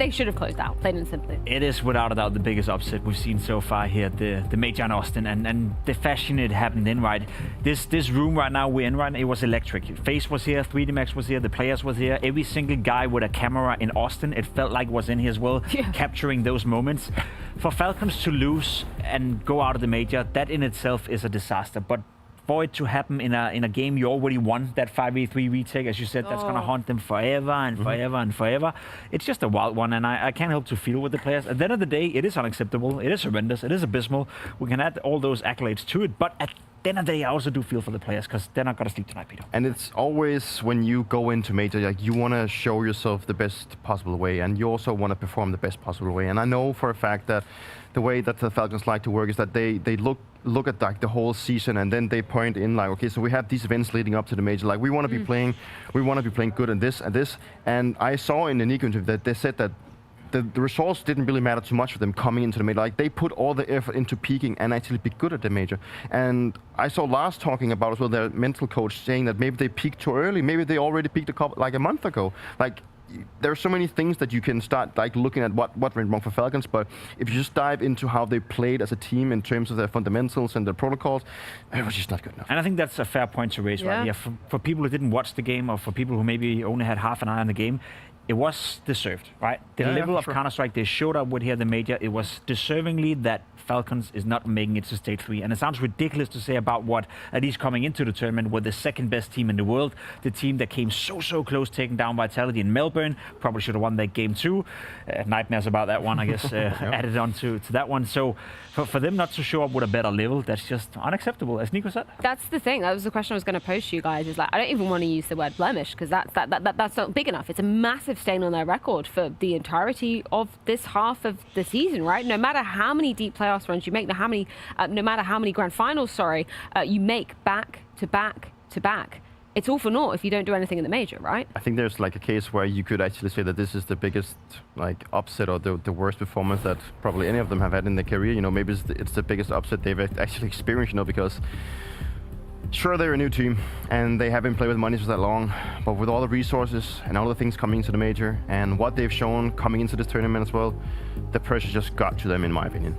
should have closed out, plain and simply. It is without a doubt the biggest upset we've seen so far here at the Major in Austin, and the fashion it happened in, right? This room right now we're in right now, it was electric. FaZe was here, 3D Max was here, the players was here, every single guy with a camera in Austin, it felt like was in here as well, capturing those moments. For Falcons to lose and go out of the Major, that in itself is a disaster. But for it to happen in a game you already won, that 5v3 retake, as you said, that's going to haunt them forever and forever and forever. It's just a wild one, and I can't help to feel with the players. At the end of the day, it is unacceptable, it is horrendous, it is abysmal. We can add all those accolades to it, but then of the day, I also do feel for the players because they're not going to sleep tonight, Peter. And it's always when you go into major, like you want to show yourself the best possible way, and you also want to perform the best possible way. And I know for a fact that the way that the Falcons like to work is that they look at like the whole season, and then they point in like, okay, so we have these events leading up to the major. Like we want to be playing good in this and this. And I saw in the Nico interview that they said that the results didn't really matter too much for them coming into the major. Like they put all the effort into peaking and actually be good at the major. And I saw Lars talking about as well, their mental coach, saying that maybe they peaked too early. Maybe they already peaked a month ago. Like there are so many things that you can start like looking at what went wrong for Falcons. But if you just dive into how they played as a team in terms of their fundamentals and their protocols, it was just not good enough. And I think that's a fair point to raise, right? Yeah, for people who didn't watch the game, or for people who maybe only had half an eye on the game, it was deserved, right? The level of Counter-Strike they showed up with here at the major, it was deservingly that Falcons is not making it to stage 3. And it sounds ridiculous to say about what, at least coming into the tournament, were the second best team in the world. The team that came so close, taking down Vitality in Melbourne. Probably should have won that game too. Nightmares about that one, I guess, added on to that one. So for them not to show up with a better level, that's just unacceptable, as Nico said. That's the thing. That was the question I was going to pose to you guys. Is like, I don't even want to use the word blemish because that's not big enough. It's a massive stain on their record for the entirety of this half of the season, right? No matter how many deep playoff runs you make, no matter how many grand finals, you make back to back to back, it's all for naught if you don't do anything in the major, right? I think there's like a case where you could actually say that this is the biggest like upset or the worst performance that probably any of them have had in their career. You know, maybe it's the biggest upset they've actually experienced, you know, because sure, they're a new team and they haven't played with money for that long, but with all the resources and all the things coming into the major and what they've shown coming into this tournament as well, the pressure just got to them, in my opinion.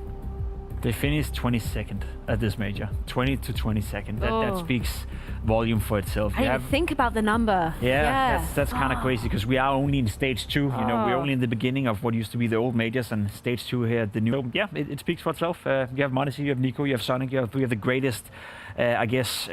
They finished 22nd at this major, 20 to 22nd. That speaks volume for itself. I didn't think about the number. Yeah. That's kind of crazy because we are only in stage 2. You know, we're only in the beginning of what used to be the old majors, and stage 2 here at the new. So, yeah, it speaks for itself. You have Monacy, you have Nico, you have Sonic, you have 3 of the greatest, I guess,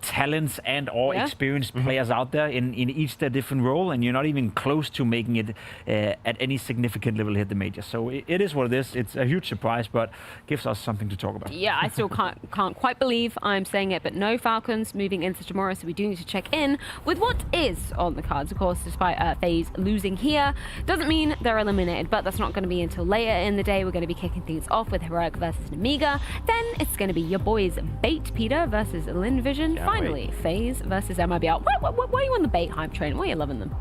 talents and or experienced players out there in each their different role, and you're not even close to making it at any significant level here at the major. So it is what it is. It's a huge surprise, but gives us something to talk about. Yeah, I still can't quite believe I'm saying it, but no Falcons moving into tomorrow, so we do need to check in with what is on the cards. Of course, despite FaZe losing here, doesn't mean they're eliminated, but that's not going to be until later in the day. We're going to be kicking things off with Heroic versus Namiga. Then it's going to be your boys Bait Peter versus Lin Vision. Finally, FaZe versus MIBR. Why are you on the bait hype train? Why are you loving them?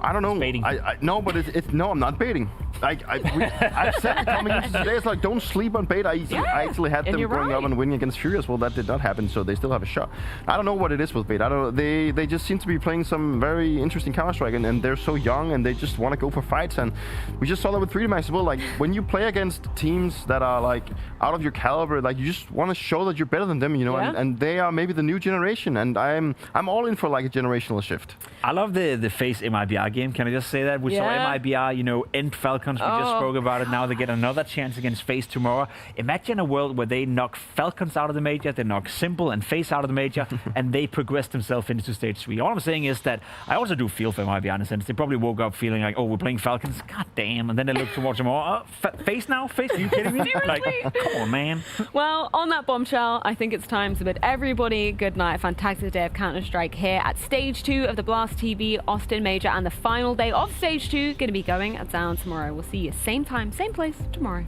I don't know. Baiting. No, but it's no, I'm not baiting. I've said it coming into today. It's like, don't sleep on bait. I actually had them going up and winning against Furious. Well, that did not happen, so they still have a shot. I don't know what it is with bait. I don't know. They just seem to be playing some very interesting Counter-Strike, and they're so young, and they just want to go for fights. And we just saw that with 3D Max as well. Like, when you play against teams that are like out of your caliber, like you just want to show that you're better than them, you know. And they are maybe the new generation, and I'm all in for like a generational shift. I love the FaZe MIBR game. Can I just say that? We saw MIBR, you know, end Falcons. We just spoke about it. Now they get another chance against FaZe tomorrow. Imagine a world where they knock Falcons out of the major, they knock Simple and FaZe out of the major, and they progress themselves into stage 3. All I'm saying is that I also do feel for MIBR in a sense. They probably woke up feeling like, oh, we're playing Falcons? God damn. And then they look towards them all. FaZe now? FaZe? Are you kidding me? Like, come on, man. Well, on that bombshell, I think it's time to bid everybody good night. Fantastic day of Counter-Strike here at stage 2 of the Blast TV Austin Major, and the final day of stage 2 going to be going down tomorrow. We'll see you same time, same place tomorrow.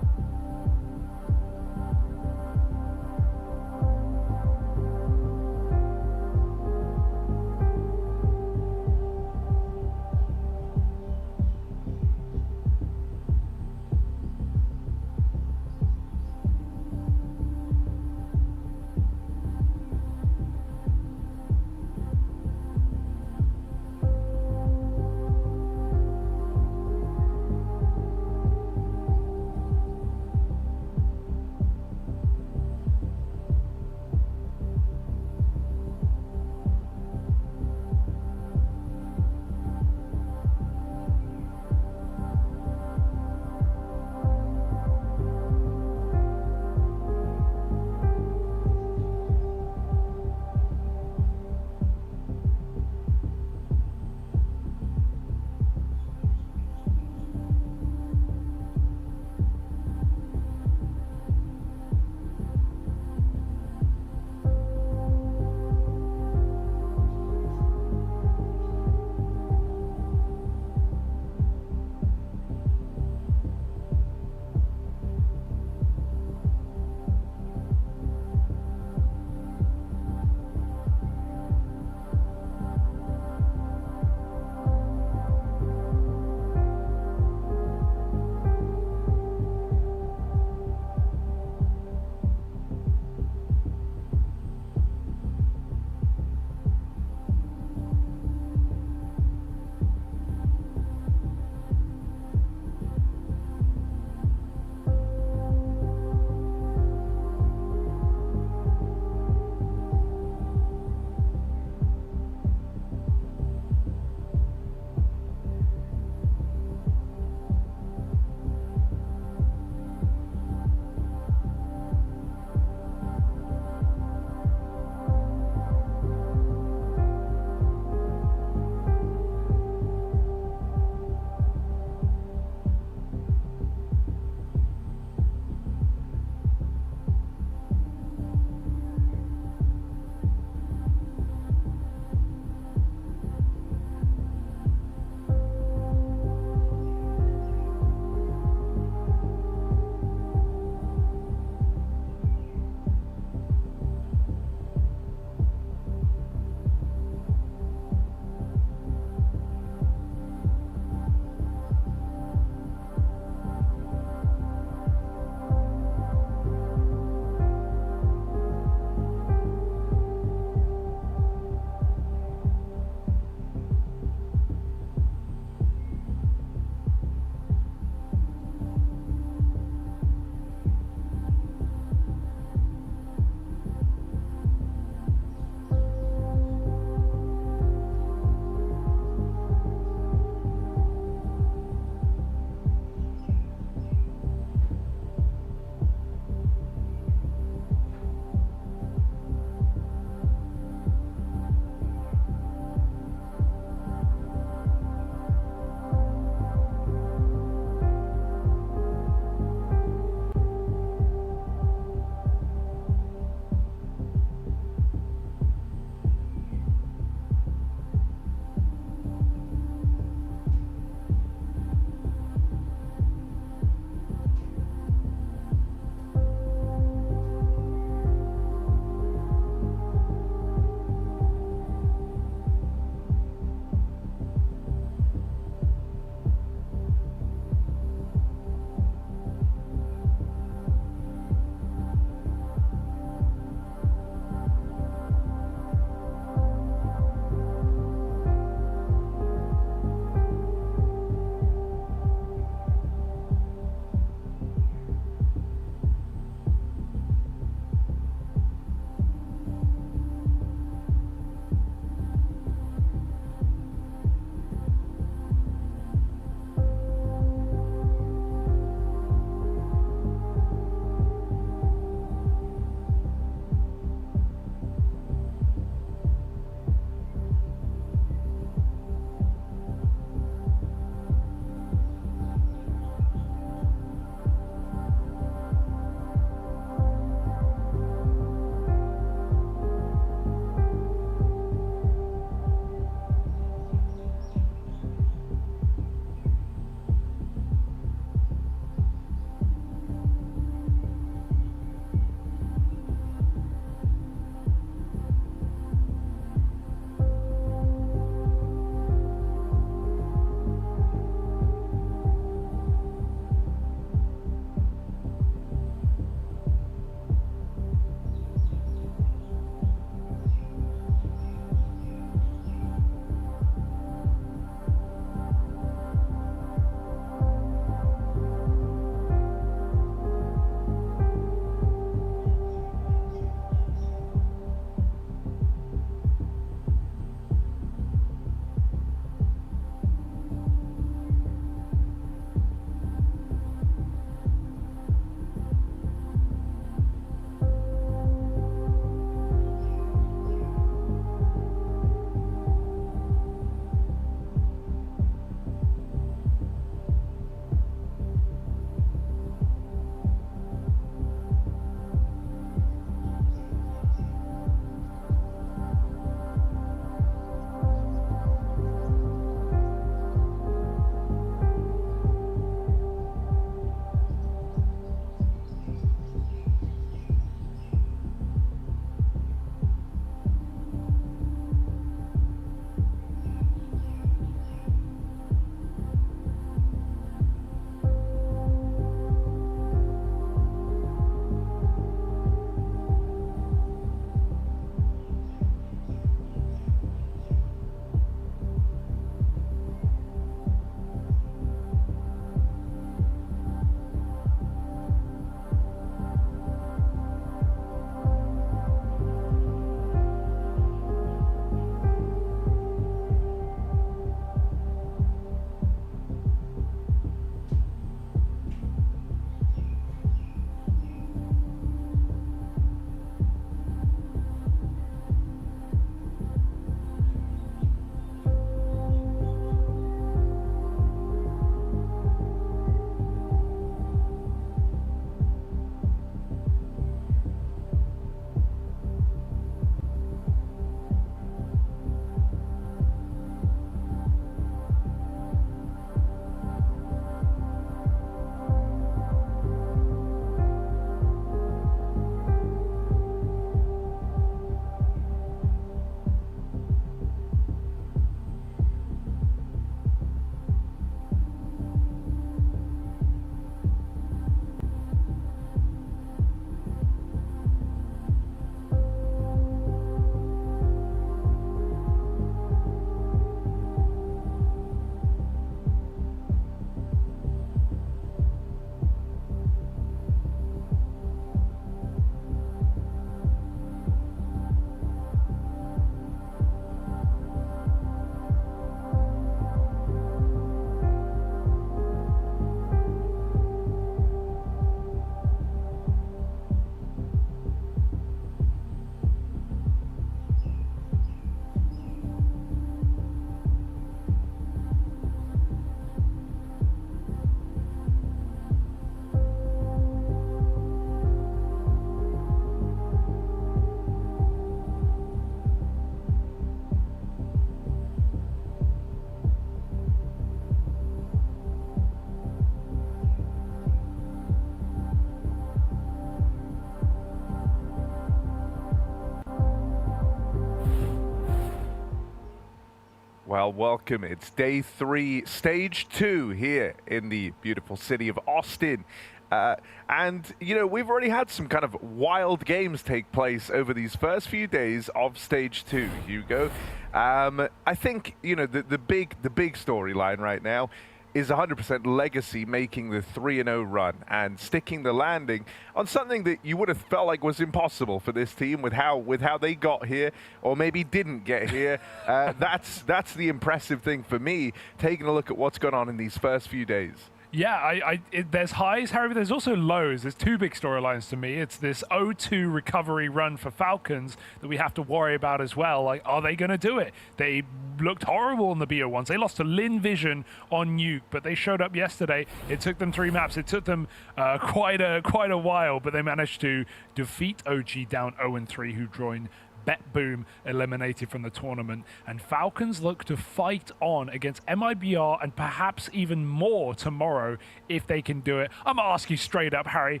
Well, welcome. It's day 3, stage 2 here in the beautiful city of Austin. And, you know, we've already had some kind of wild games take place over these first few days of stage 2, Hugo. I think, you know, the big storyline right now is 100% Legacy making the 3-0 run and sticking the landing on something that you would have felt like was impossible for this team with how they got here, or maybe didn't get here. That's the impressive thing for me, taking a look at what's gone on in these first few days. Yeah, there's highs, however, there's also lows. There's 2 big storylines to me. It's this 0-2 recovery run for Falcons that we have to worry about as well. Like, are they going to do it? They looked horrible in the BO1s. They lost to Lin Vision on Nuke, but they showed up yesterday. It took them 3 maps. It took them quite a while, but they managed to defeat OG down 0-3, who joined Bet Boom eliminated from the tournament, and Falcons look to fight on against MIBR and perhaps even more tomorrow if they can do it. I'm gonna ask you straight up, Harry.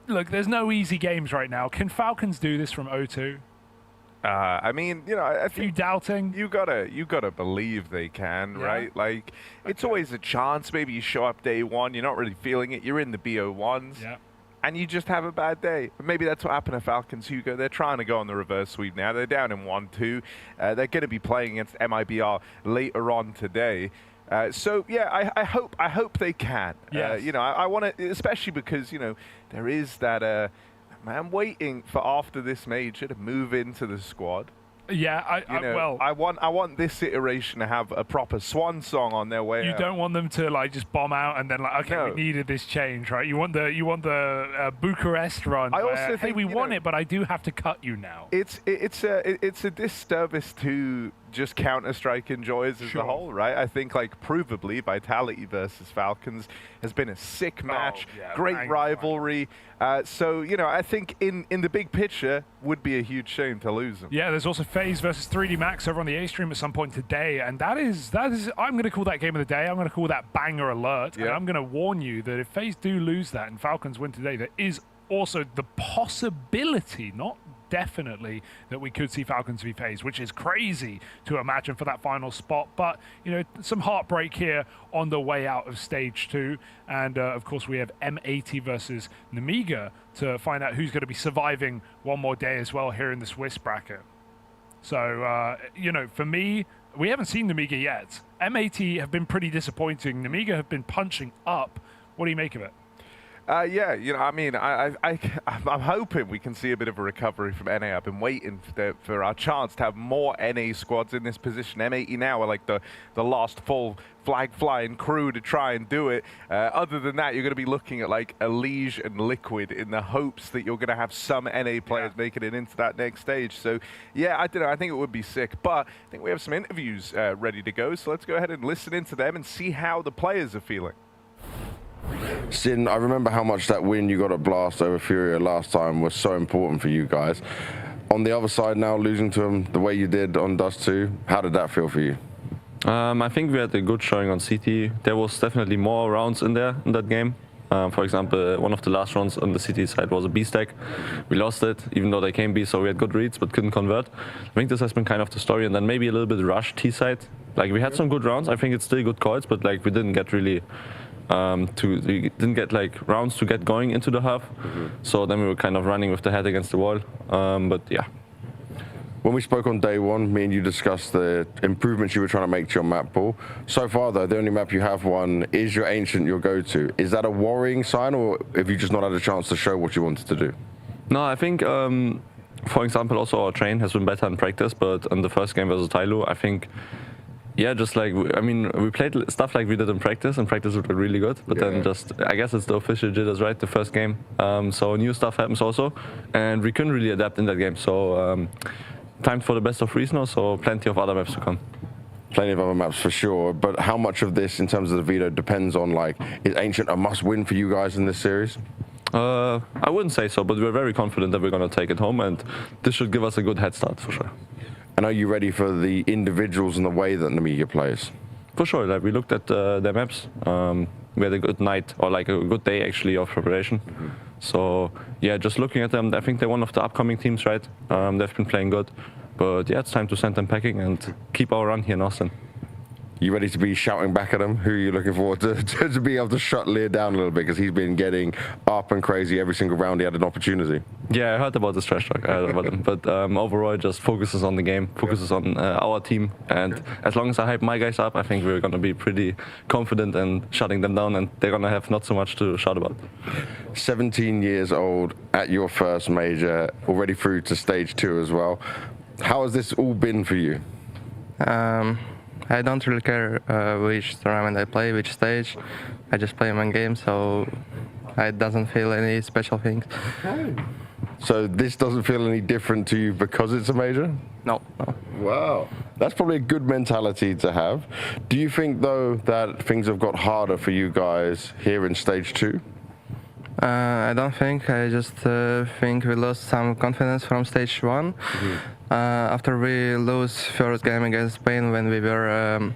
Look, there's no easy games right now. Can Falcons do this from 0-2? I mean, you know, I think are you doubting? You gotta believe they can, right? Like, it's always a chance. Maybe you show up day 1, you're not really feeling it. You're in the BO1s. Yeah. And you just have a bad day. Maybe that's what happened to Falcons, Hugo. They're trying to go on the reverse sweep now. They're down in 1-2. They're going to be playing against MIBR later on today. So yeah, I hope they can. Yes. You know, I want to, especially because, you know, there is that. I'm waiting for after this major to move into the squad. Yeah, I want this iteration to have a proper swan song on their way. You out. don't want them to like just bomb out and then like, okay, we needed this change, right? You want the Bucharest run. I also where, think hey, we won it, but I do have to cut you now. It's a disservice to just Counter-Strike enjoyers as a whole, right? I think, like, provably, Vitality versus Falcons has been a sick match, great rivalry. So, you know, I think in the big picture, would be a huge shame to lose them. Yeah, there's also FaZe versus 3D Max over on the A stream at some point today, and that is I'm going to call that game of the day. I'm going to call that banger alert, and I'm going to warn you that if FaZe do lose that and Falcons win today, there is also the possibility, not definitely, that we could see Falcons v FaZe, which is crazy to imagine for that final spot. But, you know, some heartbreak here on the way out of stage 2. And, of course, we have M80 versus Nemiga to find out who's going to be surviving one more day as well here in the Swiss bracket. So, you know, for me, we haven't seen Nemiga yet. M80 have been pretty disappointing. Nemiga have been punching up. What do you make of it? Yeah, you know, I mean, I'm hoping we can see a bit of a recovery from NA. I've been waiting for our chance to have more NA squads in this position. M80 now are like the last full flag-flying crew to try and do it. Other than that, you're going to be looking at like Elige and Liquid in the hopes that you're going to have some NA players making it into that next stage. So, yeah, I don't know. I think it would be sick. But I think we have some interviews ready to go. So let's go ahead and listen into them and see how the players are feeling. Sin, I remember how much that win you got at Blast over Furia last time was so important for you guys. On the other side now, losing to them the way you did on Dust 2, how did that feel for you? I think we had a good showing on CT. There was definitely more rounds in there in that game. For example, one of the last rounds on the CT side was a B stack. We lost it, even though they came B, so we had good reads but couldn't convert. I think this has been kind of the story, and then maybe a little bit rush T side. Like, we had some good rounds. I think it's still good calls, but like we didn't get really we didn't get like rounds to get going into the half. So then we were kind of running with the head against the wall. But yeah. When we spoke on day 1, me and you discussed the improvements you were trying to make to your map pool. So far, though, the only map you have won is your Ancient, your go-to. Is that a worrying sign, or have you just not had a chance to show what you wanted to do? No, I think, for example, also our train has been better in practice, but in the first game versus Tyloo, I think, yeah, just like, I mean, we played stuff like we did in practice, and practice was really good, but then just, I guess it's the official jitters, right, the first game. So new stuff happens also, and we couldn't really adapt in that game. So time for the best of Reese now, so plenty of other maps to come. Plenty of other maps for sure, but how much of this, in terms of the veto, depends on, like, is Ancient a must-win for you guys in this series? I wouldn't say so, but we're very confident that we're going to take it home, and this should give us a good head start for sure. And are you ready for the individuals and the way that Nemiga plays? For sure, like we looked at their maps. We had a good night, or like a good day actually, of preparation. So yeah, just looking at them, I think they're one of the upcoming teams, right? They've been playing good. But yeah, it's time to send them packing and keep our run here in Austin. You ready to be shouting back at him? Who are you looking forward to be able to shut Lear down a little bit, because he's been getting up and crazy every single round he had an opportunity. Yeah, I heard about this trash talk. I heard about him. But overall, it just focuses on the game, focuses on our team. And as long as I hype my guys up, I think we're going to be pretty confident in shutting them down, and they're going to have not so much to shout about. 17 years old at your first major, already through to stage 2 as well. How has this all been for you? I don't really care which tournament I play, which stage. I just play one game, so it doesn't feel any special things. So this doesn't feel any different to you because it's a major? No. Wow. That's probably a good mentality to have. Do you think, though, that things have got harder for you guys here in stage 2? I don't think. I just think we lost some confidence from stage 1. After we lose first game against Spain, when we were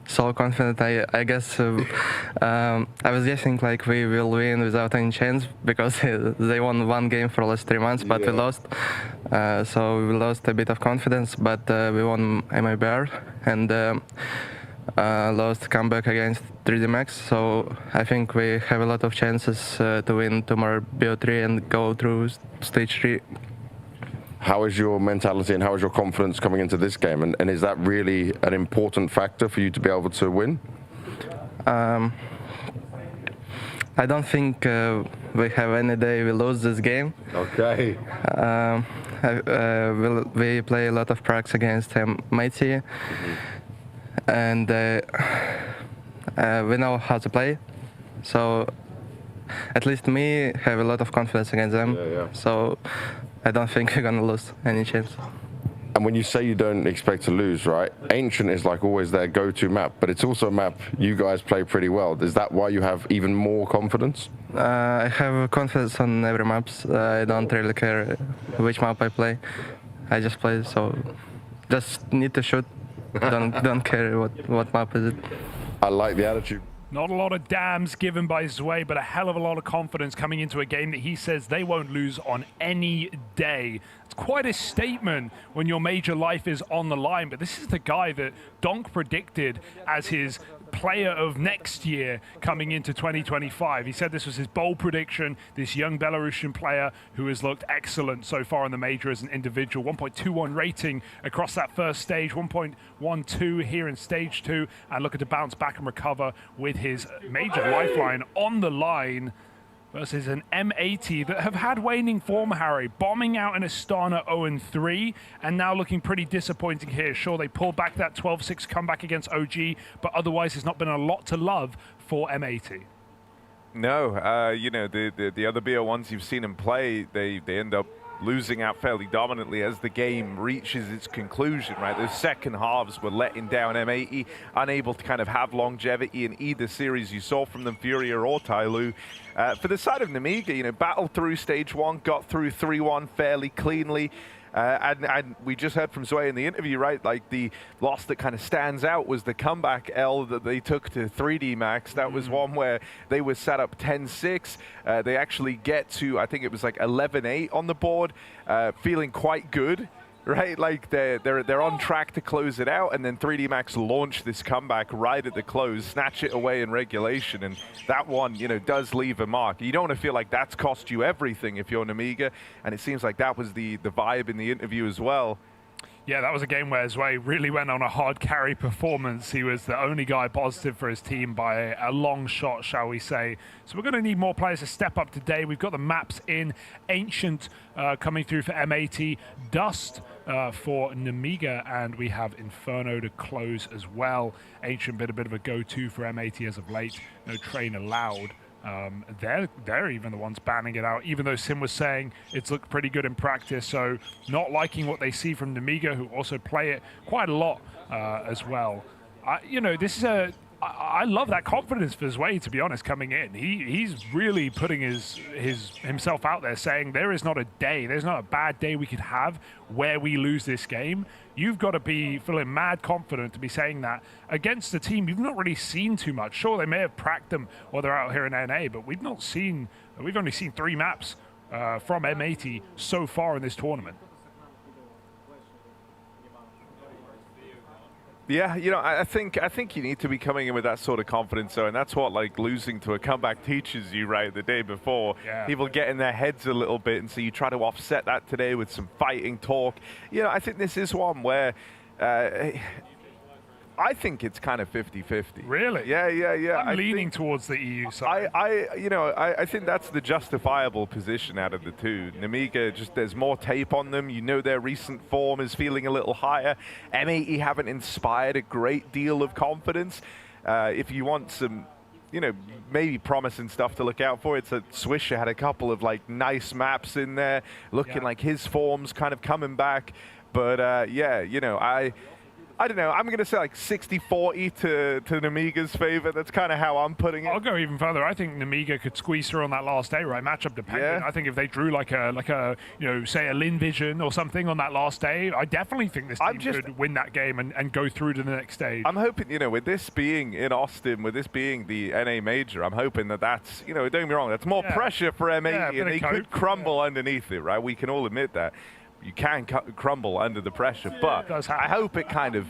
so confident, I guess I was guessing like we will win without any chance, because they won one game for the last 3 months, but we lost. So we lost a bit of confidence, but we won MIBR and lost comeback against 3D Max. So I think we have a lot of chances to win tomorrow BO3 and go through stage 3. How is your mentality and how is your confidence coming into this game? And is that really an important factor for you to be able to win? I don't think we have any day we lose this game. Okay. We play a lot of pracs against MIT, and we know how to play. So at least me have a lot of confidence against them. So I don't think we're gonna lose any chance. And when you say you don't expect to lose, right? Ancient is like always their go-to map, but it's also a map you guys play pretty well. Is that why you have even more confidence? I have confidence on every map. I don't really care which map I play. I just play, so just need to shoot. Don't care what map is it. I like the attitude. Not a lot of dams given by Zwei, but a hell of a lot of confidence coming into a game that he says they won't lose on any day. It's quite a statement when your major life is on the line, but this is the guy that Donk predicted as his player of next year coming into 2025. He said this was his bold prediction, this young Belarusian player who has looked excellent so far in the major as an individual. 1.21 rating across that first stage, 1.12 here in stage 2, and looking to bounce back and recover with his major lifeline on the line versus an M80 that have had waning form, Harry, bombing out in Astana 0-3, and now looking pretty disappointing here. Sure, they pulled back that 12-6 comeback against OG, but otherwise there's not been a lot to love for M80. No, you know, the other BO1s you've seen him play, they end up losing out fairly dominantly as the game reaches its conclusion, right? Those second halves were letting down M80, unable to kind of have longevity in either series you saw from them, Furia or Tyloo. For the side of Nemiga, you know, battled through stage 1, got through 3-1 fairly cleanly. And we just heard from Zwei in the interview, right? Like the loss that kind of stands out was the comeback L that they took to 3D Max. That was one where they were set up 10-6. They actually get to, I think it was like 11-8 on the board, feeling quite good. Right, like they're on track to close it out, and then 3D Max launch this comeback right at the close, snatch it away in regulation, and that one, you know, does leave a mark. You don't want to feel like that's cost you everything if you're Nemiga, and it seems like that was the vibe in the interview as well. Yeah, that was a game where Zwei really went on a hard carry performance. He was the only guy positive for his team by a long shot, shall we say. So we're going to need more players to step up today. We've got the maps in. Ancient coming through for M80, Dust for Nemiga, and we have Inferno to close as well. Ancient been a bit of a go-to for M80 as of late. No train allowed. They're even the ones banning it out, even though Sim was saying it's looked pretty good in practice. So not liking what they see from Nemiga, who also play it quite a lot as well. You know, this is I love that confidence for Zwei, to be honest, coming in. He's really putting himself out there, saying there is not a day, there's not a bad day we could have where we lose this game. You've got to be feeling mad confident to be saying that against the team you've not really seen too much. Sure, they may have pracked them while they're out here in NA, but we've only seen 3 maps from M80 so far in this tournament. Yeah, you know, I think you need to be coming in with that sort of confidence, though, and that's what like losing to a comeback teaches you, right? The day before, people get in their heads a little bit, and so you try to offset that today with some fighting talk. You know, I think this is one where. I think it's kind of 50-50. Really? Yeah. I'm leaning towards the EU side. I think that's the justifiable position out of the two. Nemiga, just there's more tape on them. You know their recent form is feeling a little higher. M80 haven't inspired a great deal of confidence. If you want some, you know, maybe promising stuff to look out for, it's that Swisher had a couple of like nice maps in there, looking like his form's kind of coming back. But yeah, you know, I don't know. I'm going to say like 60-40 to Nemiga's favor. That's kind of how I'm putting it. I'll go even further. I think Nemiga could squeeze through on that last day, right? Matchup dependent. I think if they drew like a you know, say a Lin Vision or something on that last day, I definitely think this team could win that game and go through to the next stage. I'm hoping, you know, with this being in Austin, with this being the NA major, I'm hoping that's, you know, don't get me wrong, that's more pressure for M80 and they could crumble underneath it, right? We can all admit that. You can crumble under the pressure, but I hope it kind of,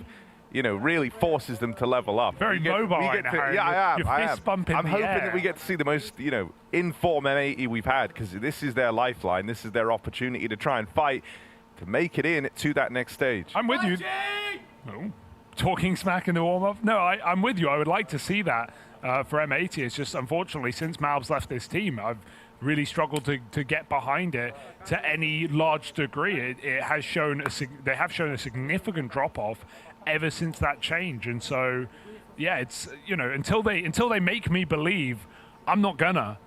you know, really forces them to level up. Very mobile right now. Yeah, I am. I'm hoping that we get to see the most, you know, in-form M80 we've had, because this is their lifeline. This is their opportunity to try and fight to make it in to that next stage. I'm with you. Oh, talking smack in the warm-up? No, I'm with you. I would like to see that for M80. It's just, unfortunately, since Malb's left this team, I've really struggled to get behind it to any large degree. It has shown they have shown a significant drop-off ever since that change, and so yeah, it's, you know, until they make me believe, I'm gonna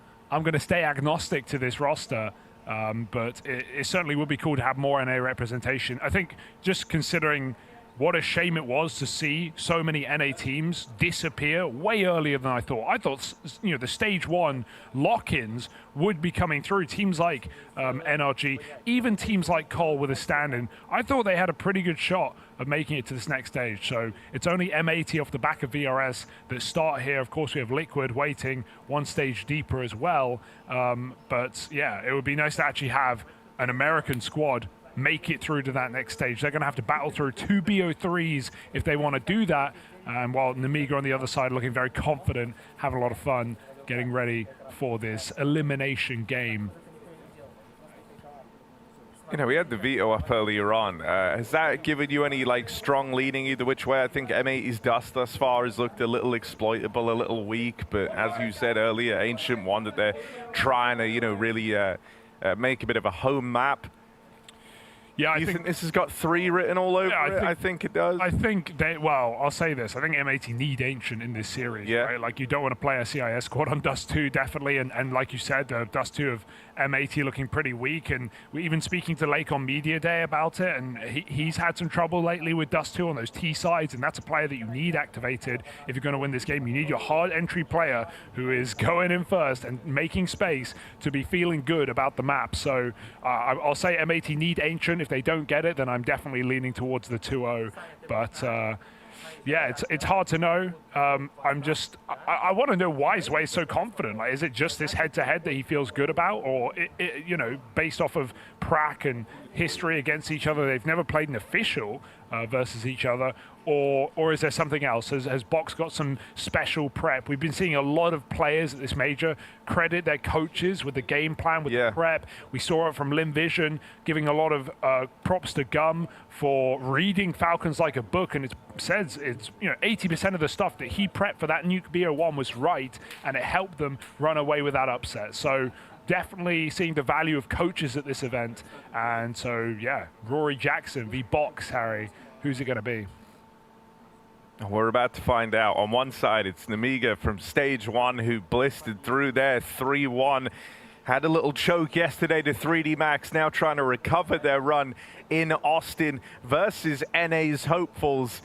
stay agnostic to this roster. But it certainly would be cool to have more NA representation. I think just considering what a shame it was to see so many NA teams disappear way earlier than I thought. I thought, you know, the stage 1 lock-ins would be coming through. Teams like NRG, even teams like Cole with a stand-in, I thought they had a pretty good shot of making it to this next stage. So it's only M80 off the back of VRS that start here. Of course, we have Liquid waiting one stage deeper as well. But yeah, it would be nice to actually have an American squad make it through to that next stage. They're going to have to battle through 2 BO3s if they want to do that, while Nemiga on the other side looking very confident, having a lot of fun, getting ready for this elimination game. You know, we had the veto up earlier on. Has that given you any like strong leaning either which way? I think M80's dust thus far has looked a little exploitable, a little weak, but as you said earlier, Ancient one that they're trying to, you know, really make a bit of a home map. Yeah, I think this has got 3 written all over it? I think it does. I think well, I'll say this. I think M80 need Ancient in this series. Yeah. Right? Like, you don't want to play a CIS squad on Dust 2, definitely. And like you said, Dust 2 of M80 looking pretty weak. And we're even speaking to Lake on Media Day about it. And he's had some trouble lately with Dust 2 on those T sides. And that's a player that you need activated if you're going to win this game. You need your hard entry player who is going in first and making space to be feeling good about the map. So I'll say M80 need Ancient. If they don't get it, then I'm definitely leaning towards the 2-0. But yeah, it's hard to know. I want to know why Zway's so confident. Like, is it just this head-to-head that he feels good about, or you know, based off of prac and history against each other, they've never played an official versus each other, or is there something else? Has Box got some special prep? We've been seeing a lot of players at this major credit their coaches with the game plan, with the prep. We saw it from Lin Vision, giving a lot of props to Gum for reading Falcons like a book, and it says it's, you know, 80% of the stuff that he prepped for that Nuke BO1 was right, and it helped them run away with that upset. So definitely seeing the value of coaches at this event. And so, yeah, Rory Jackson v Box, Harry. Who's it going to be? We're about to find out. On one side, it's Nemiga from stage 1 who blistered through there 3-1. Had a little choke yesterday to 3D Max, now trying to recover their run in Austin versus NA's hopefuls.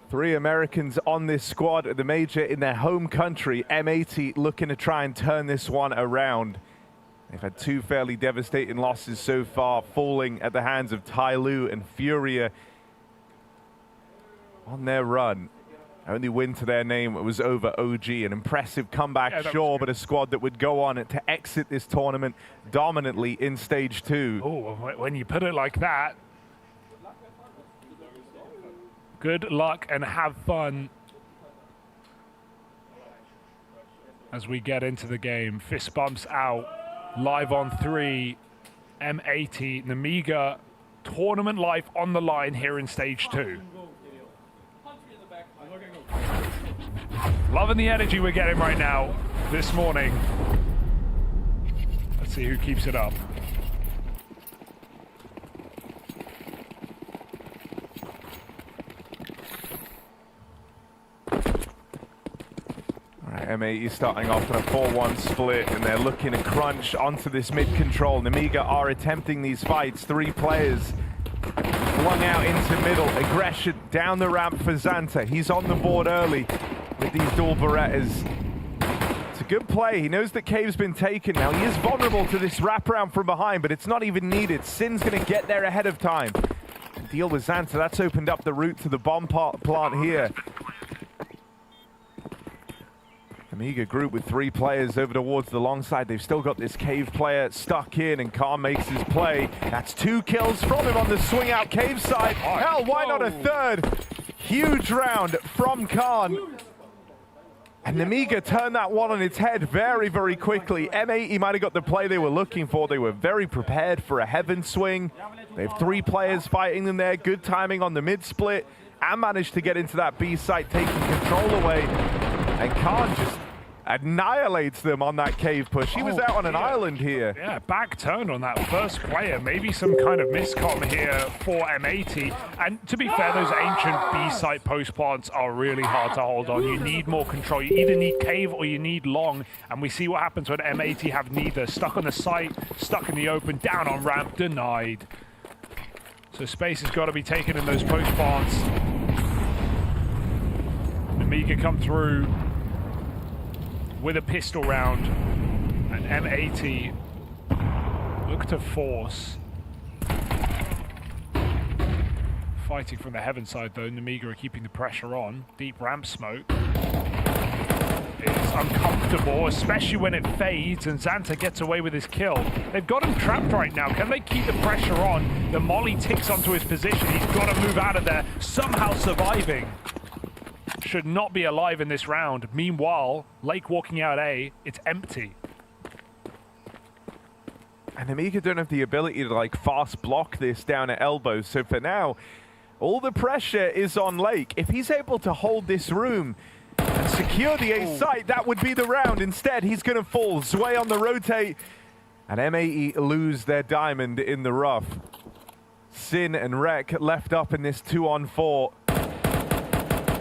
3 Americans on this squad at the major in their home country. M80 looking to try and turn this one around. They've had 2 fairly devastating losses so far, falling at the hands of Tyloo and Furia. On their run, only win to their name was over OG. An impressive comeback, sure, but a squad that would go on to exit this tournament dominantly in stage 2. Oh, when you put it like that. Good luck and have fun as we get into the game. Fist bumps out, live on 3, M80, Nemiga, tournament life on the line here in stage 2. Loving the energy we're getting right now this morning. Let's see who keeps it up. M80 starting off on a 4-1 split, and they're looking to crunch onto this mid-control. Nemiga are attempting these fights. 3 players flung out into middle. Aggression down the ramp for Xanta. He's on the board early with these dual Berettas. It's a good play. He knows that Cave's been taken now. He is vulnerable to this wraparound from behind, but it's not even needed. Sin's going to get there ahead of time. Deal with Xanta. That's opened up the route to the bomb plant here. Amiga group with 3 players over towards the long side. They've still got this Cave player stuck in, and Khan makes his play. That's 2 kills from him on the swing out Cave side. Hell, why not a third? Huge round from Khan. And Nemiga turned that one on its head very, very quickly. M80 might have got the play they were looking for. They were very prepared for a heaven swing. They have 3 players fighting them there. Good timing on the mid split, and managed to get into that B site, taking control away. And Khan just annihilates them on that Cave push. He was out on an island here. Yeah, back turn on that first player. Maybe some kind of miscom here for M80. And to be fair, those ancient B-site post plants are really hard to hold on. You need more control. You either need Cave or you need long. And we see what happens when M80 have neither. Stuck on the site, stuck in the open, down on ramp, denied. So space has got to be taken in those post plants. Nemiga come through with a pistol round, and M80 look to force. Fighting from the heaven side though, Nemiga are keeping the pressure on. Deep ramp smoke. It's uncomfortable, especially when it fades and Xanta gets away with his kill. They've got him trapped right now. Can they keep the pressure on? The molly ticks onto his position. He's got to move out of there, somehow surviving. Should not be alive in this round. Meanwhile, Lake walking out A, it's empty. And Amiga don't have the ability to like fast block this down at elbow. So for now, all the pressure is on Lake. If he's able to hold this room and secure the A site, that would be the round. Instead, he's going to fall. Zwei on the rotate. And M80 lose their diamond in the rough. Sin and Rek left up in this 2-on-4.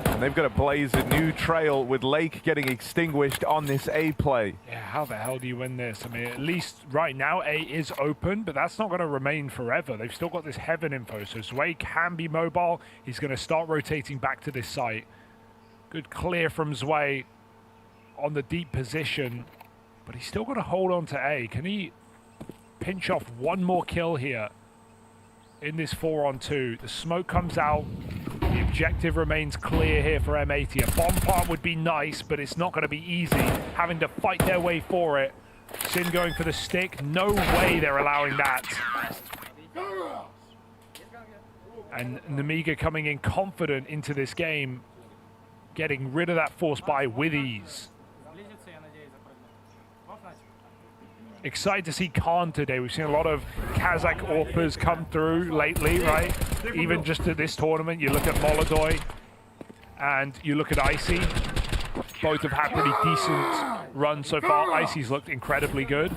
And they've got to blaze a new trail with Lake getting extinguished on this A play. Yeah, how the hell do you win this? I mean, at least right now A is open, but that's not going to remain forever. They've still got this heaven info, so Zwei can be mobile. He's going to start rotating back to this site. Good clear from Zwei on the deep position, but he's still got to hold on to A. Can he pinch off one more kill here in this 4-on-2? The smoke comes out. The objective remains clear here for M80. A bomb plant would be nice, but it's not going to be easy. Having to fight their way for it. Sin going for the stick. No way they're allowing that. And Nemiga coming in confident into this game. Getting rid of that force buy with ease. Excited to see Khan today. We've seen a lot of Kazakh AWPers come through lately, right? Even just at this tournament, you look at Molodoy and you look at Icy. Both have had pretty decent runs so far. Icy's looked incredibly good.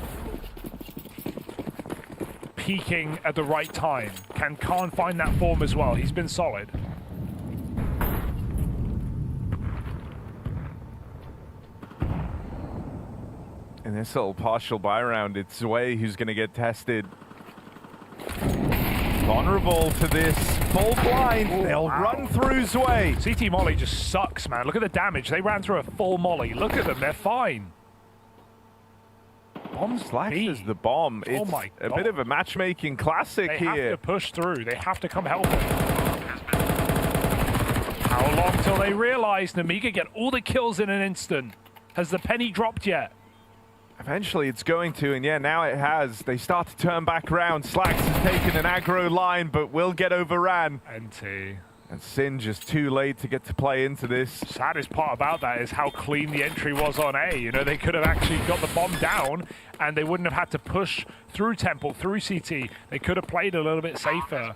Peaking at the right time. Can Khan find that form as well? He's been solid. In this little partial buy round, it's Zwei who's going to get tested. Vulnerable to this full blind. They'll run through Zwei. CT Molly just sucks, man. Look at the damage. They ran through a full Molly. Look at them. They're fine. Bomb slashes the bomb. It's oh my God. A bit of a matchmaking classic here. They have to push through. They have to come help them. How long till they realize Nemiga get all the kills in an instant? Has the penny dropped yet? Eventually it's going to, and yeah, now it has. They start to turn back around. Slacks has taken an aggro line, but will get overran. NT. And Sin just too late to get to play into this. Saddest part about that is how clean the entry was on A. You know, they could have actually got the bomb down and they wouldn't have had to push through Temple, through CT. They could have played a little bit safer.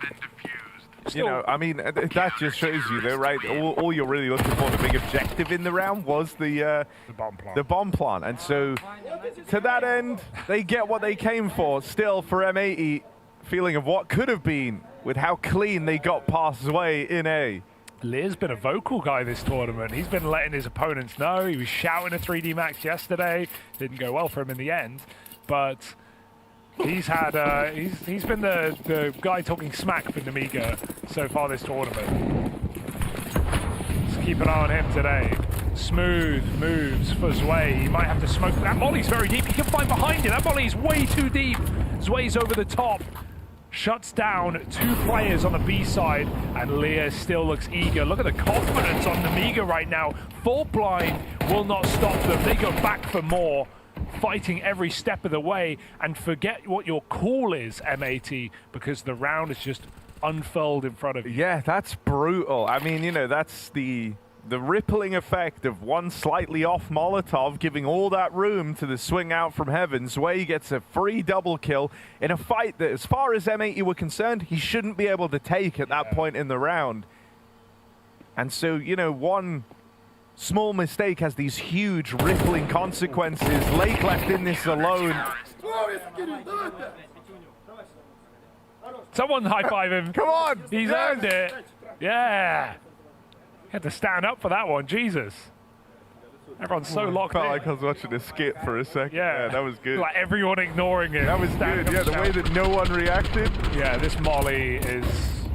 You know, I mean, that just shows you, though, right? All you're really looking for, the big objective in the round was the bomb plant. And so, to that end, they get what they came for. Still, for M80, feeling of what could have been with how clean they got past Zwei in A. Lear's been a vocal guy this tournament. He's been letting his opponents know. He was shouting a 3D Max yesterday. Didn't go well for him in the end, but he's had he's been the guy talking smack for Nemiga so far this tournament. Let's keep an eye on him today. Smooth moves for Zwei. He might have to smoke. That molly's very deep. He can find behind it. That molly is way too deep. Zwei's over the top. Shuts down 2 players on the B side, and Lear still looks eager. Look at the confidence on Nemiga right now. Full blind will not stop them. They go back for more, fighting every step of the way, and forget what your call is, M80, because the round is just unfurled in front of you. Yeah, that's brutal. I mean, you know, that's the rippling effect of one slightly off Molotov, giving all that room to the swing out from heaven. Zwei gets a free double kill in a fight that, as far as M80 were concerned, he shouldn't be able to take at that point in the round. And so, you know, one small mistake has these huge rippling consequences. Lake left in this alone. Someone high-five him. Come on! He's earned it. Yeah. Had to stand up for that one, Jesus. Everyone's so locked Felt in. like I was watching a skit for a second. Yeah, that was good. Like everyone ignoring it. That was good, yeah, the way that no one reacted. Yeah, this molly is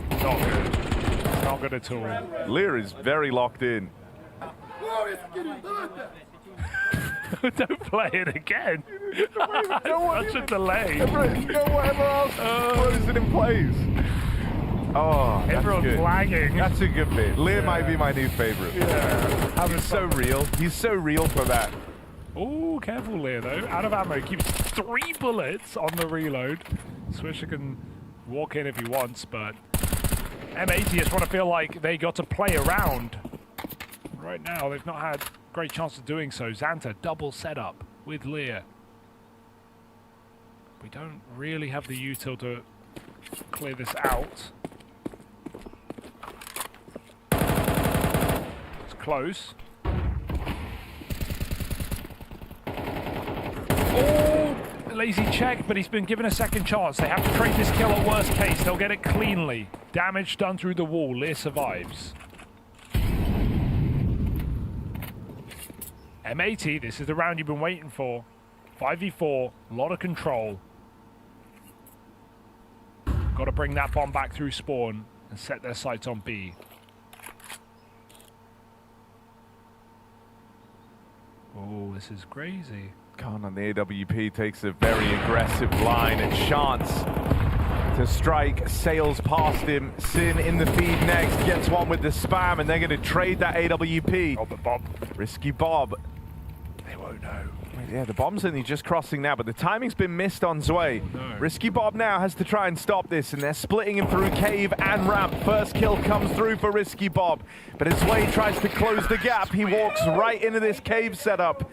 not good. It's not good at all. Lear is very locked in. Don't play it again. Such a delay. Whatever else throws it in place. Oh, everyone's flagging. That's a good bit. Lear might be my new favorite. Yeah. He's so real. He's so real for that. Oh, careful Lear though. Out of ammo. Keeps 3 bullets on the reload. Swisher can walk in if he wants, but M80 just want to feel like they got to play around. Right now, they've not had great chance of doing so. Xanta, double setup with Lear. We don't really have the util to clear this out. It's close. Oh, lazy check, but he's been given a second chance. They have to trade this kill at worst case. They'll get it cleanly. Damage done through the wall. Lear survives. M80, this is the round you've been waiting for. 5v4, a lot of control. Got to bring that bomb back through spawn and set their sights on B. Oh, this is crazy. Khan on the AWP takes a very aggressive line. A chance to strike, sails past him. Sin in the feed next, gets one with the spam, and they're going to trade that AWP. Oh, the Bob. Risky Bob. They won't know. Yeah, the bomb's only just crossing now, but the timing's been missed on Zwei. No. Risky Bob now has to try and stop this, and they're splitting him through cave and ramp. First kill comes through for Risky Bob, but as Zwei tries to close the gap, he walks right into this cave setup.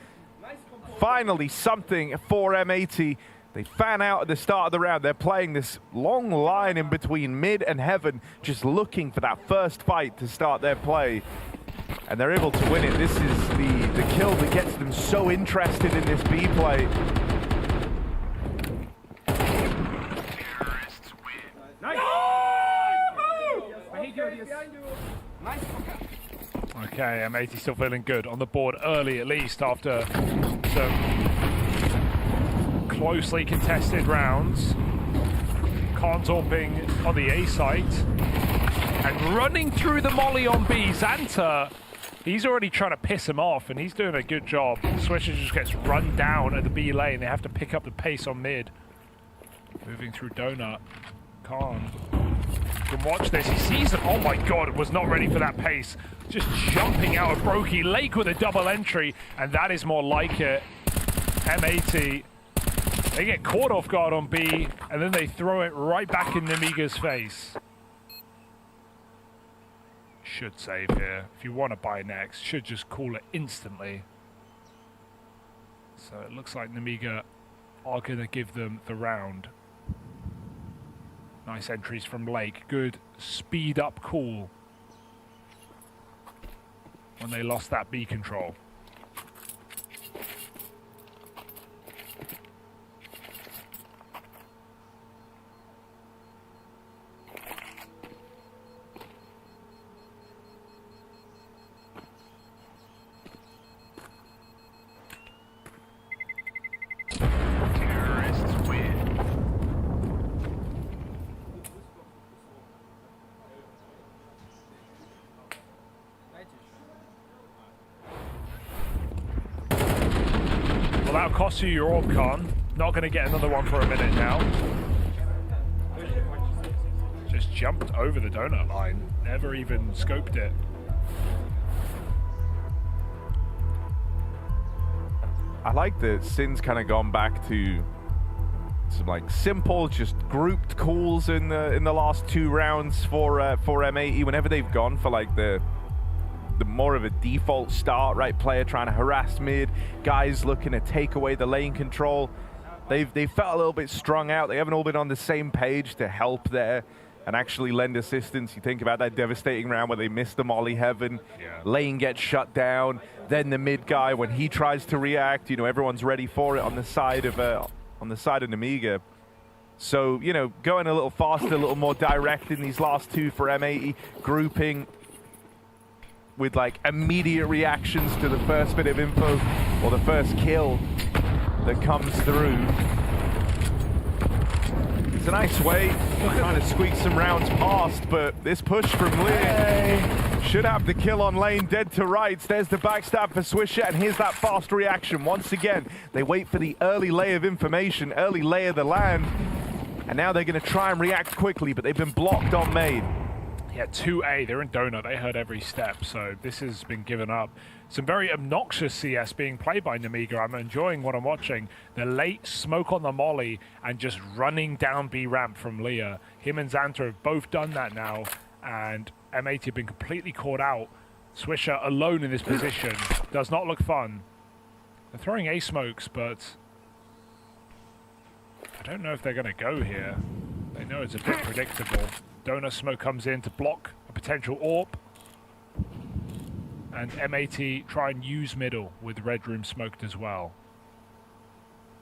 Finally, something for M80. They fan out at the start of the round. They're playing this long line in between mid and heaven, just looking for that first fight to start their play. And they're able to win it. This is the kill that gets them so interested in this B play. Okay, M80 still feeling good. On the board early at least after some closely contested rounds. Contorping on the A site. And running through the molly on B, Xanta, he's already trying to piss him off, and he's doing a good job. Swisher just gets run down at the B lane. They have to pick up the pace on mid. Moving through Donut. Khan can watch this. He sees it. Oh my god, was not ready for that pace. Just jumping out of Brokey. Lake with a double entry, and that is more like it. M80. They get caught off guard on B, and then they throw it right back in Nemiga's face. should save here. If you want to buy next, should just call it instantly. So it looks like Nemiga are going to give them the round. Nice entries from Lake. Good speed up call when they lost that B control. That'll cost you your orb con. Not going to get another one for a minute now. Just jumped over the donut line. Never even scoped it. I like that Sin's kind of gone back to some like simple, just grouped calls in the last 2 rounds for M80. Whenever they've gone for like the more of a default start, right? Player trying to harass mid, guys looking to take away the lane control. They felt a little bit strung out. They haven't all been on the same page to help there and actually lend assistance. You think about that devastating round where they missed the molly heaven, lane gets shut down, then the mid guy, when he tries to react, you know, everyone's ready for it on the side of Nemiga. So, you know, going a little faster, a little more direct in these last 2 for M80, grouping with like immediate reactions to the first bit of info or the first kill that comes through. It's a nice way to kind of squeak some rounds past, but this push from Lear should have the kill on lane, dead to rights. There's the backstab for Swisher, and here's that fast reaction. Once again, they wait for the early lay of information, early lay of the land, and now they're going to try and react quickly, but they've been blocked on main. Yeah, 2A, they're in donut, they heard every step, so this has been given up. Some very obnoxious CS being played by Nemiga. I'm enjoying what I'm watching. The late smoke on the molly and just running down B ramp from Leah. Him and Xanta have both done that now, and M80 have been completely caught out. Swisher alone in this position. Does not look fun. They're throwing A smokes, but I don't know if they're going to go here. They know it's a bit predictable. Donut smoke comes in to block a potential AWP. And M80 try and use middle with red room smoked as well.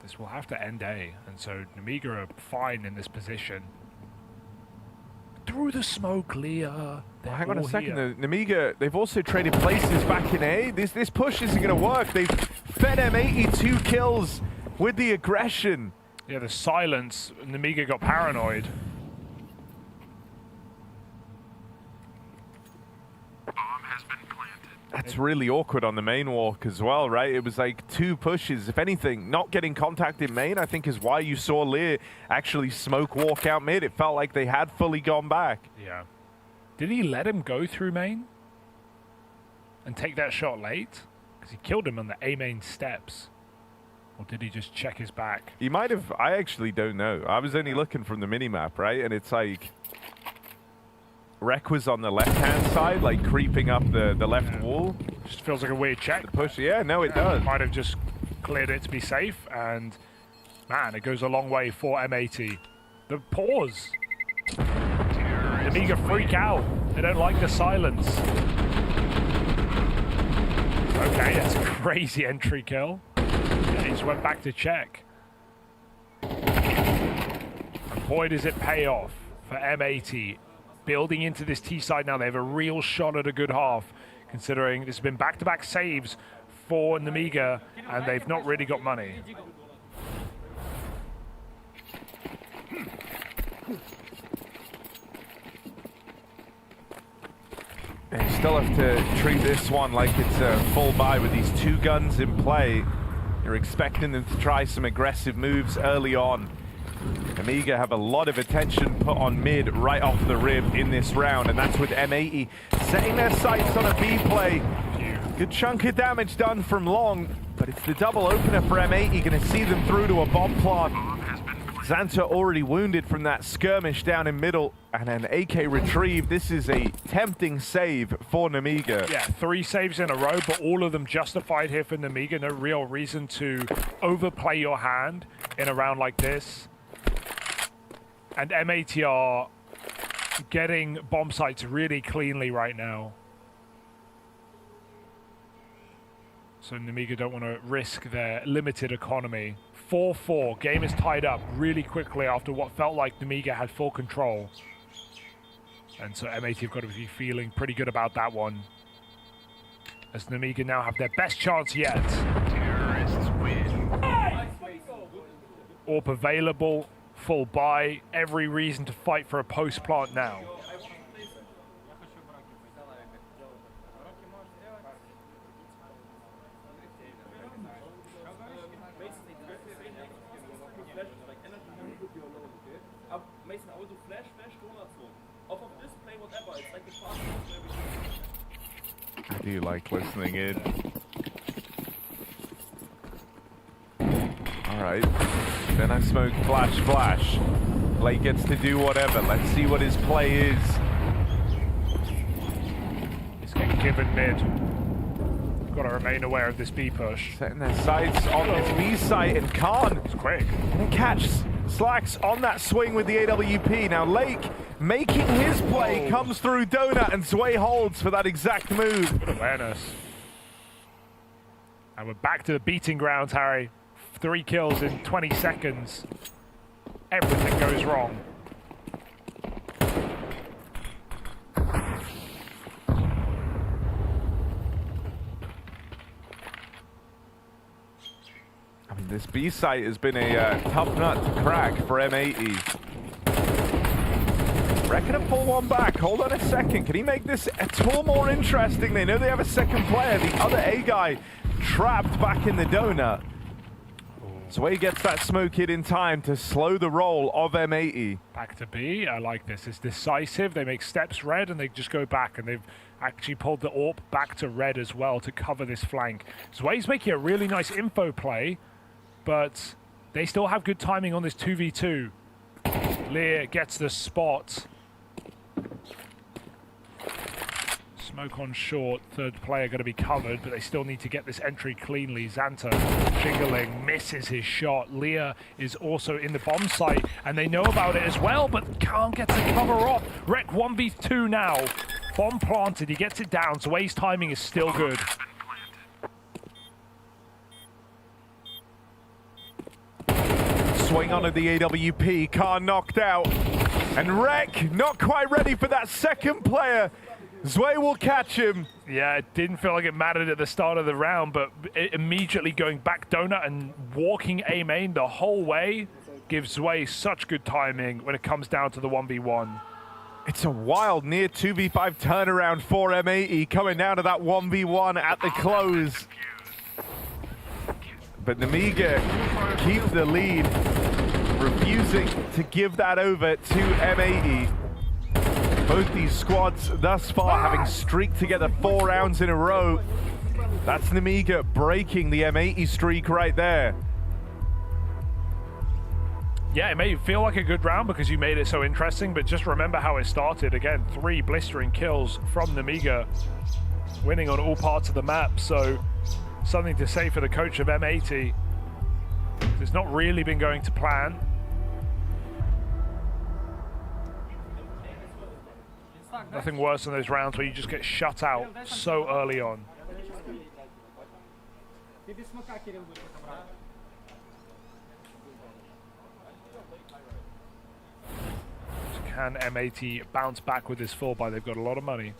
This will have to end A, and so Nemiga are fine in this position. Through the smoke, Leah. Well, hang on a second. Nemiga, they've also traded places back in A. This push isn't going to work. They've fed M80 2 kills with the aggression. Yeah, the silence. Nemiga got paranoid. That's really awkward on the main walk as well, right? It was like 2 pushes. If anything, not getting contact in main, I think, is why you saw Lear actually smoke walk out mid. It felt like they had fully gone back. Yeah. Did he let him go through main and take that shot late? Because he killed him on the A main steps. Or did he just check his back? He might have. I actually don't know. I was only looking from the minimap, right? And it's like Rek was on the left-hand side, like creeping up the left wall. Just feels like a weird check. The push, yeah, no, it does. Might have just cleared it to be safe, and man, it goes a long way for M80. The pause. Nemiga freak out. They don't like the silence. Okay, that's a crazy entry kill. And he just went back to check. And boy, does it pay off for M80. Building into this T side now, they have a real shot at a good half, considering this has been back-to-back saves for Nemiga, and they've not really got money. They still have to treat this one like it's a full buy with these 2 guns in play. You're expecting them to try some aggressive moves early on. Nemiga have a lot of attention put on mid right off the rib in this round, and that's with M80 setting their sights on a B play. Good chunk of damage done from long, but it's the double opener for M80, going to see them through to a bomb plant. Xanta already wounded from that skirmish down in middle, and an AK retrieve. This is a tempting save for Nemiga. Yeah, 3 saves in a row, but all of them justified here for Nemiga. No real reason to overplay your hand in a round like this. And MAT are getting bomb sites really cleanly right now. So Nemiga don't want to risk their limited economy. 4-4, game is tied up really quickly after what felt like Nemiga had full control. And so MAT have got to be feeling pretty good about that one. As Nemiga now have their best chance yet. Terrorists win. AWP available, full buy, every reason to fight for a post plant now. I do like listening in. Alright. Then I smoke flash flash. Blake gets to do whatever. Let's see what his play is. It's getting given mid. Got to remain aware of this B push. Setting their sights on this B site, and Khan. It's quick. And catch Slacks on that swing with the AWP. Now Lake making his play, comes through Donut, and Sway holds for that exact move. Good awareness. And we're back to the beating grounds, Harry. 3 kills in 20 seconds. Everything goes wrong. I mean, this B site has been a tough nut to crack for M80. Reckon to pull one back. Hold on a second. Can he make this at all more interesting? They know they have a second player. The other A guy trapped back in the donut. Sway gets that smoke hit in time to slow the roll of M80. Back to B. I like this. It's decisive. They make steps red and they just go back, and they've actually pulled the AWP back to red as well to cover this flank. Sway's making a really nice info play, but they still have good timing on this 2v2. Lear gets the spot. Smoke on short, third player going to be covered, but they still need to get this entry cleanly. Xanta jiggling, misses his shot. Lear is also in the bomb site, and they know about it as well, but can't get to cover off. Rek 1v2 now. Bomb planted, he gets it down, so Sway's timing is still good. Swing onto the AWP, car knocked out. And Rek not quite ready for that second player. Zway will catch him. Yeah, it didn't feel like it mattered at the start of the round, but immediately going back donut and walking A main the whole way gives Zway such good timing when it comes down to the 1v1. It's a wild near 2v5 turnaround for M80 coming down to that 1v1 at the close. But Nemiga keeps the lead, refusing to give that over to M80. Both these squads thus far having streaked together 4 rounds in a row. That's Nemiga breaking the M80 streak right there. Yeah, it may feel like a good round because you made it so interesting, but just remember how it started. Again, 3 blistering kills from Nemiga, winning on all parts of the map. So something to say for the coach of M80. It's not really been going to plan. Nothing worse than those rounds where you just get shut out so early on. Can M80 bounce back with this full buy? They've got a lot of money.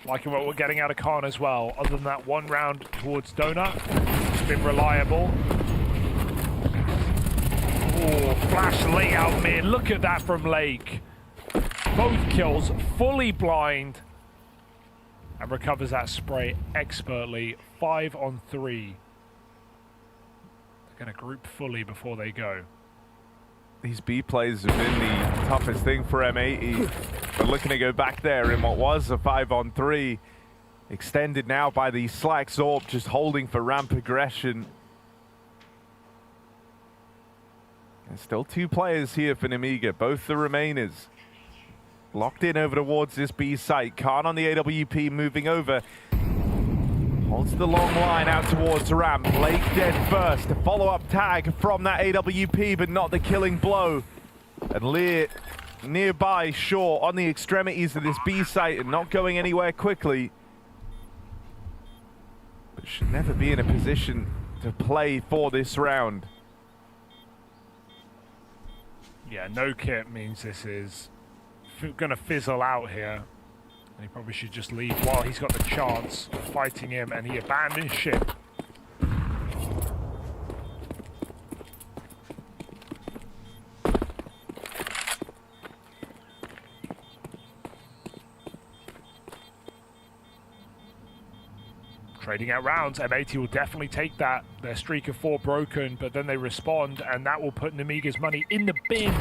Liking what we're getting out of Khan as well. Other than that one round towards Donut, it's been reliable. Oh, flash layout mid. Look at that from Lake. Both kills fully blind. And recovers that spray expertly. 5 on 3. They're going to group fully before they go. These B plays have been the toughest thing for M80. But looking to go back there in what was a 5 on 3. Extended now by the Slack Zorb, just holding for ramp aggression. There's still 2 players here for Nemiga, both the remainers. Locked in over towards this B site. Khan on the AWP moving over. Holds the long line out towards ramp. Blake dead first. A follow-up tag from that AWP, but not the killing blow. And Lear nearby, sure, on the extremities of this B site and not going anywhere quickly. But should never be in a position to play for this round. Yeah, no kit means this is going to fizzle out here. And he probably should just leave while he's got the chance of fighting him, and he abandons ship. Trading out rounds, M80 will definitely take that. Their streak of 4 broken, but then they respond, and that will put Nemiga's money in the bin.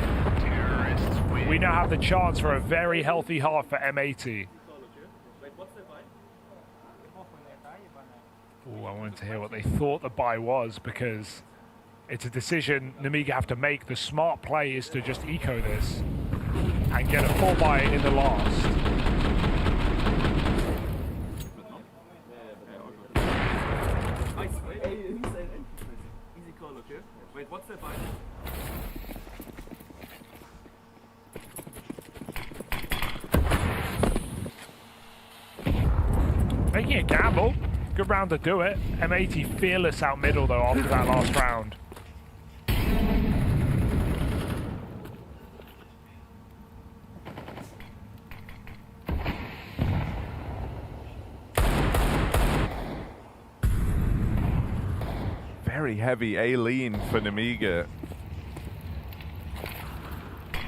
We now have the chance for a very healthy half for M80. Oh, I wanted to hear what they thought the buy was, because it's a decision Nemiga have to make. The smart play is to just eco this and get a full buy in the last. Wait, what's the buy? Making a gamble. Good round to do it. M80 fearless out middle though after that last round. Very heavy A-lean for Nemiga.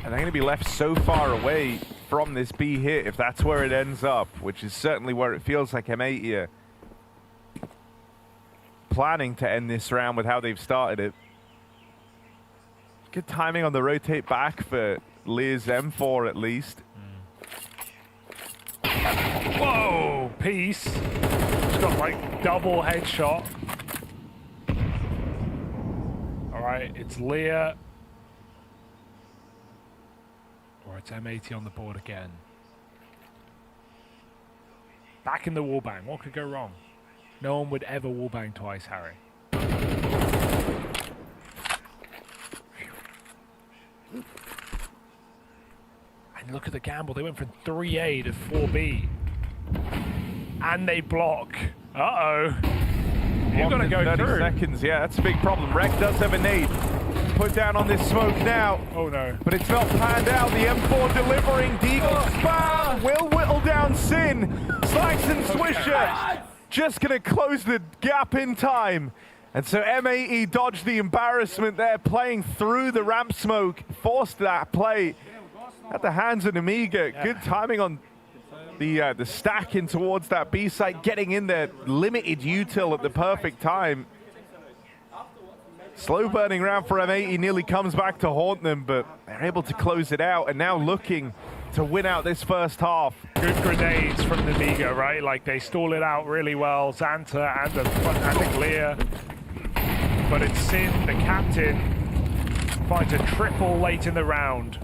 And they're going to be left so far away from this B hit if that's where it ends up, which is certainly where it feels like M80 are planning to end this round with how they've started it. Good timing on the rotate back for Lear's M4 at least. Whoa, Peace. He's got like double headshot. All right, it's Lear. Or it's M80 on the board again. Back in the wallbang. What could go wrong? No one would ever wallbang twice, Harry. And look at the gamble. They went from 3A to 4B. And they block. Uh-oh. You're going to go 30 through. seconds, yeah, that's a big problem. Rek does have a nade. Put down on this smoke now. Oh no. But it's not planned out. The M4 delivering. Deagle spam will whittle down Sin. Slacks and Swisher just going to close the gap in time. And so M80 dodged the embarrassment there, playing through the ramp smoke. Forced that play at the hands of Nemiga. Yeah. Good timing on the stack in towards that B site, getting in there. Limited util at the perfect time. Slow burning round for M80 nearly comes back to haunt them, but they're able to close it out and now looking to win out this first half. Good grenades from Nemiga, right? Like they stall it out really well. Xanta and I think Lear. But it's Sin, the captain, finds a triple late in the round.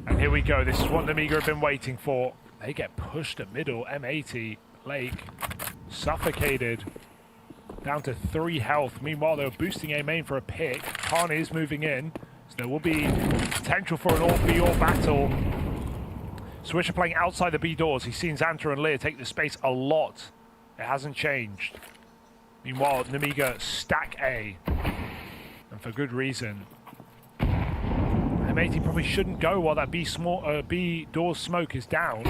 And here we go. This is what Nemiga have been waiting for. They get pushed at middle. M80, Lake, suffocated. Down to 3 health. Meanwhile, they're boosting A main for a pick. Khan is moving in. So there will be potential for an all-B-all battle. Swisher playing outside the B doors. He's seen Xanta and Lear take the space a lot. It hasn't changed. Meanwhile, Nemiga stack A. And for good reason. M80 probably shouldn't go while that B door smoke is down.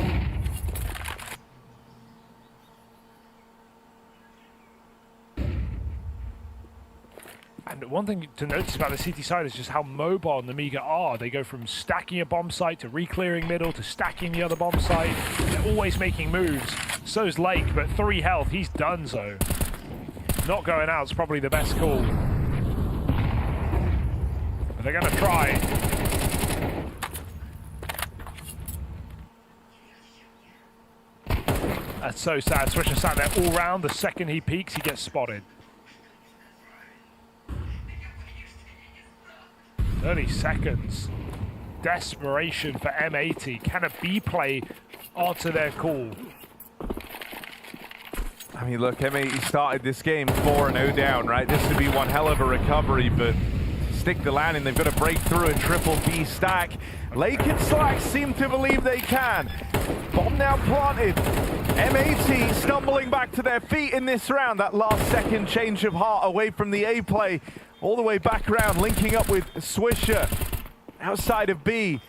And one thing to notice about the CT side is just how mobile Nemiga are. They go from stacking a bomb site to re-clearing middle to stacking the other bomb site. They're always making moves. So's Lake, but 3 health. He's done so. Not going out is probably the best call. But they're going to try. That's so sad. Swisher sat there all round. The second he peeks, he gets spotted. 30 seconds. Desperation for M80. Can a B play answer their call? I mean, look, M80 started this game 4-0 down, right? This would be one hell of a recovery, but to stick the landing, they've got to break through a triple B stack. Lake and Slack seem to believe they can. Bomb now planted. M80 stumbling back to their feet in this round. That last second change of heart away from the A play, all the way back around, linking up with Swisher outside of B.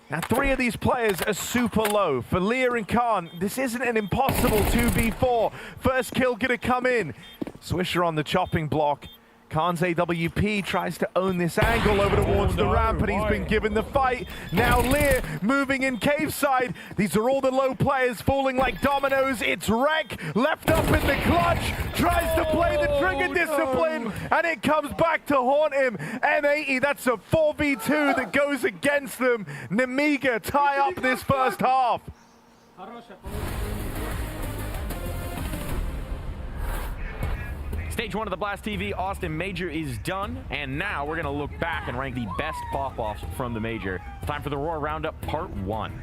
Now, 3 of these players are super low. For Lear and Khan, this isn't an impossible 2v4. First kill gonna come in. Swisher on the chopping block. Khan's AWP tries to own this angle over towards the ramp, and he's been given the fight. Now Lear moving in cave side. These are all the low players falling like dominoes. It's Rek left up in the clutch, tries to play the trigger discipline, and it comes back to haunt him. M80, that's a 4v2 that goes against them. Nemiga tie up this first half. Stage 1 of the Blast TV Austin Major is done, and now we're going to look back and rank the best pop-offs from the Major. Time for the Roar Roundup Part 1.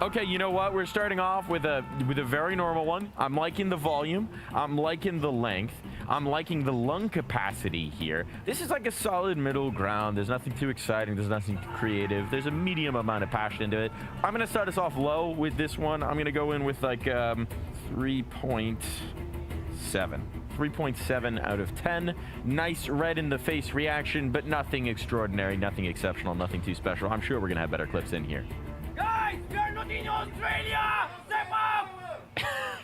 Okay, you know what? We're starting off with a very normal one. I'm liking the volume. I'm liking the length. I'm liking the lung capacity here. This is like a solid middle ground. There's nothing too exciting. There's nothing too creative. There's a medium amount of passion into it. I'm going to start us off low with this one. I'm going to go in with like 3.7. 3.7 out of 10. Nice red in the face reaction, but nothing extraordinary, nothing exceptional, nothing too special. I'm sure we're going to have better clips in here. Guys, we are not in Australia! Step up!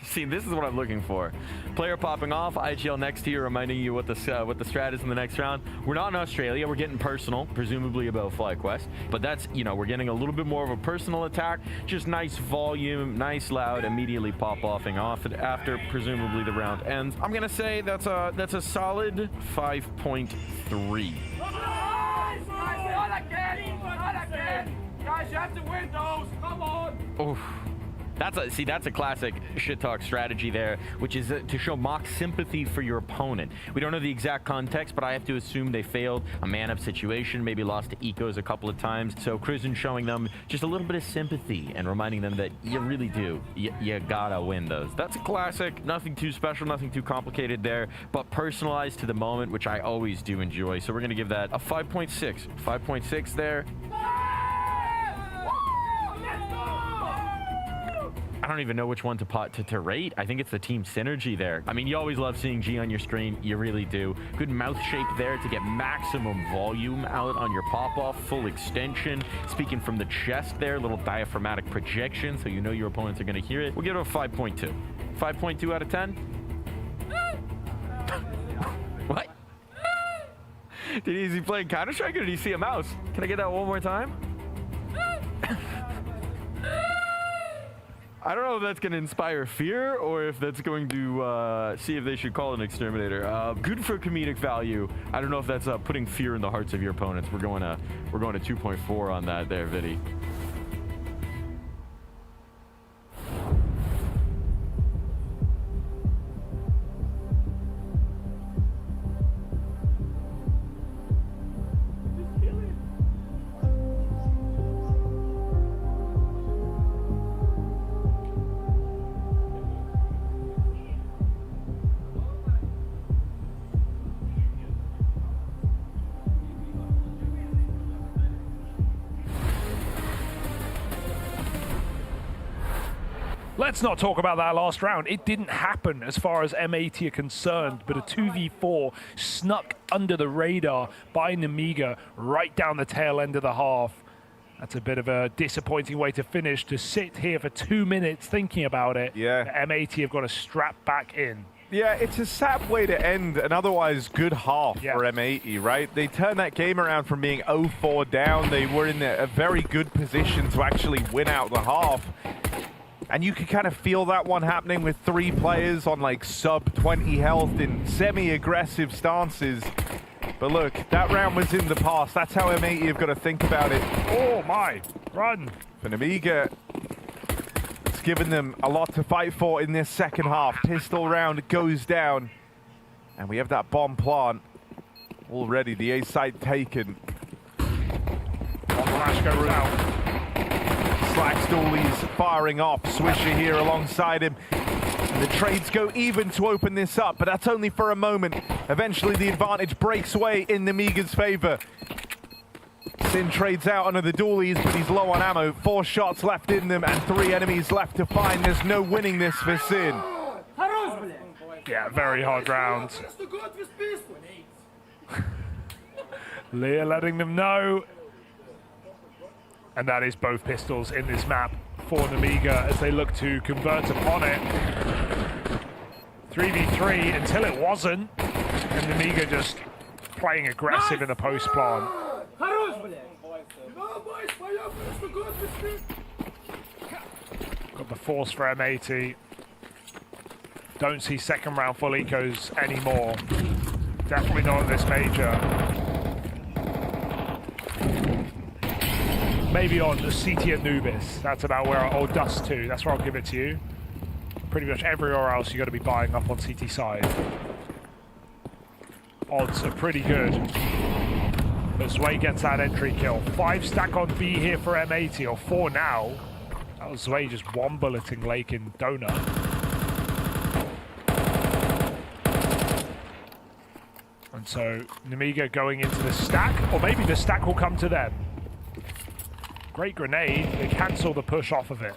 See, this is what I'm looking for. Player popping off, IGL next to you, reminding you what the strat is in the next round. We're not in Australia. We're getting personal, presumably about FlyQuest. But that's, you know, we're getting a little bit more of a personal attack. Just nice volume, nice loud, immediately pop-offing off after presumably the round ends. I'm going to say that's a solid 5.3. Guys, you have to win those. Come on. Oof. That's a classic shit talk strategy there, which is to show mock sympathy for your opponent. We don't know the exact context, but I have to assume they failed a man-up situation, maybe lost to ecos a couple of times. So Cruisin showing them just a little bit of sympathy and reminding them that you really do. You gotta win those. That's a classic. Nothing too special, nothing too complicated there, but personalized to the moment, which I always do enjoy. So we're gonna give that a 5.6. 5.6 there. I don't even know which one to rate. I think it's the team synergy there. I mean, you always love seeing G on your screen. You really do. Good mouth shape there to get maximum volume out on your pop-off. Full extension. Speaking from the chest there, little diaphragmatic projection, so you know your opponents are going to hear it. We'll give it a 5.2. 5.2 out of 10. What? Is he playing Counter-Strike or did he see a mouse? Can I get that one more time? I don't know if that's going to inspire fear or if that's going to see if they should call an exterminator. Good for comedic value. I don't know if that's putting fear in the hearts of your opponents. We're going to 2.4 on that there, Viddy. Let's not talk about that last round. It didn't happen as far as M80 are concerned, but a 2v4 snuck under the radar by Nemiga right down the tail end of the half. That's a bit of a disappointing way to finish, to sit here for 2 minutes thinking about it. Yeah. M80 have got to strap back in. Yeah, it's a sad way to end an otherwise good half for M80, right? They turned that game around from being 0-4 down. They were in a very good position to actually win out the half. And you could kind of feel that one happening with 3 players on like sub 20 health in semi-aggressive stances. But look, that round was in the past. That's how M80 have got to think about it. Oh my, run. For Nemiga, let's given them a lot to fight for in this second half. Pistol round goes down. And we have that bomb plant already. The A site taken. Flash goes out. Slacks Dooley's firing off. Swisher here alongside him. And the trades go even to open this up, but that's only for a moment. Eventually the advantage breaks away in Nemiga's favor. Sin trades out under the Doolies, but he's low on ammo. 4 shots left in them and 3 enemies left to find. There's no winning this for Sin. Yeah, very hard round. Leah letting them know. And that is both pistols in this map for Nemiga as they look to convert upon it. 3v3 until it wasn't. And Nemiga just playing aggressive in the post plant. Got the force for M80. Don't see second round full ecos anymore. Definitely not at this major. Maybe on the CT Anubis. That's about where, or Dust 2. That's where I'll give it to you. Pretty much everywhere else you got to be buying up on CT side. Odds are pretty good. But Zwei gets that entry kill. 5 stack on B here for M80, or 4 now. That was Zwei just one bulleting Lake in Donut. And so Nemiga going into the stack, or maybe the stack will come to them. Great grenade, they cancel the push off of it.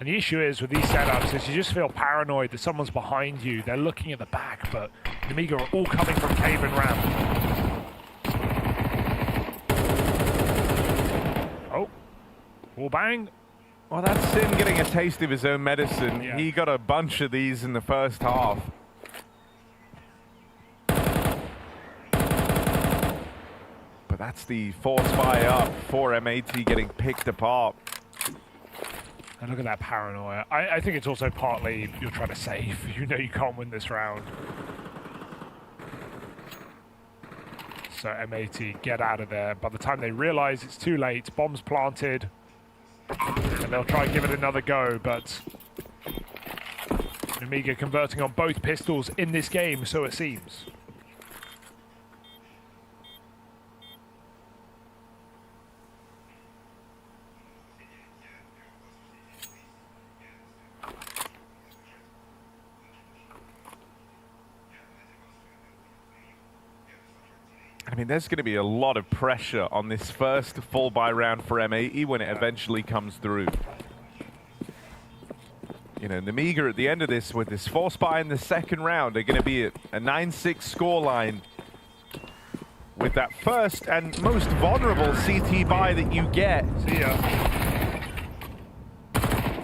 And the issue is with these setups is you just feel paranoid that someone's behind you. They're looking at the back, but Nemiga are all coming from cave and ramp. Oh, wall bang. Well, that's Sin getting a taste of his own medicine. Yeah. He got a bunch of these in the first half. But that's the force fire up for M80 getting picked apart. And look at that paranoia. I think it's also partly you're trying to save. You know you can't win this round. So M80 get out of there. By the time they realize it's too late, bombs planted. And they'll try and give it another go, but Nemiga converting on both pistols in this game, so it seems. I mean, there's going to be a lot of pressure on this first full buy round for M80 when it eventually comes through. You know, Nemiga at the end of this with this force buy in the second round are going to be at a 9-6 scoreline with that first and most vulnerable CT buy that you get. See ya.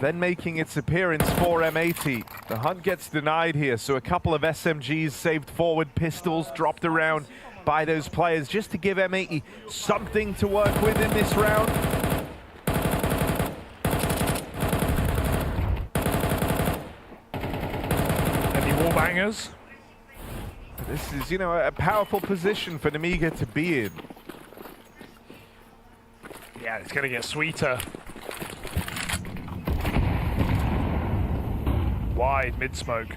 Then making its appearance for M80. The hunt gets denied here, so a couple of SMGs saved forward, pistols dropped around by those players just to give M80 something to work with in this round. Any wallbangers? This is, you know, a powerful position for Nemiga to be in. Yeah, it's going to get sweeter. Wide mid-smoke.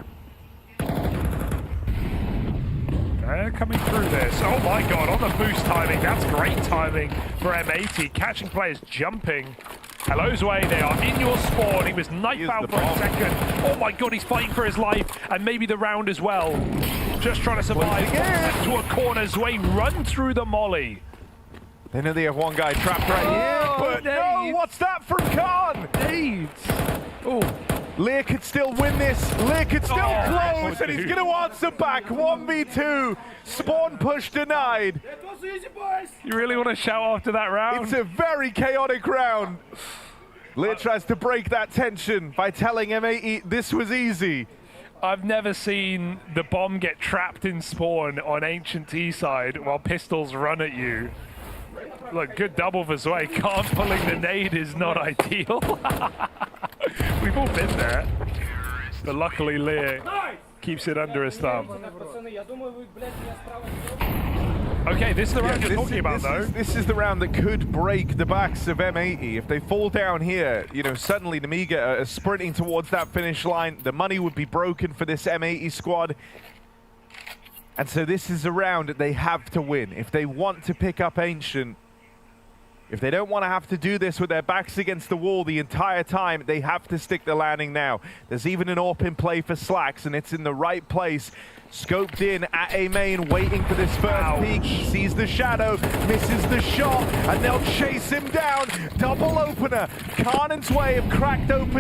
They're coming through this. Oh my god, on the boost timing. That's great timing for M80. Catching players jumping. Hello, Zwei. They are in your spawn. He was knife out for a second. Oh my god, he's fighting for his life. And maybe the round as well. Just trying to survive. To a corner. Zwei run through the molly. They know they have one guy trapped right here. But no, what's that from Khan? Oh. Lear could still win this. Lear could still close, and he's going to answer back. 1v2. Spawn push denied. You really want to shout after that round? It's a very chaotic round. Lear tries to break that tension by telling M80 this was easy. I've never seen the bomb get trapped in spawn on Ancient T side while pistols run at you. Look, good double for Zwei. Khan pulling the nade is not ideal. We've all been there. But luckily Lear keeps it under his thumb. Okay, this is the round you're talking about, though. This is the round that could break the backs of M80. If they fall down here, you know, suddenly Namiga are sprinting towards that finish line. The money would be broken for this M80 squad. And so this is a round that they have to win. If they want to pick up Ancient, if they don't want to have to do this with their backs against the wall the entire time, they have to stick the landing now. There's even an AWP in play for Slacks, and it's in the right place. Scoped in at A main, waiting for this first peek. He sees the shadow, misses the shot, and they'll chase him down. Double opener. Karnan's way have cracked open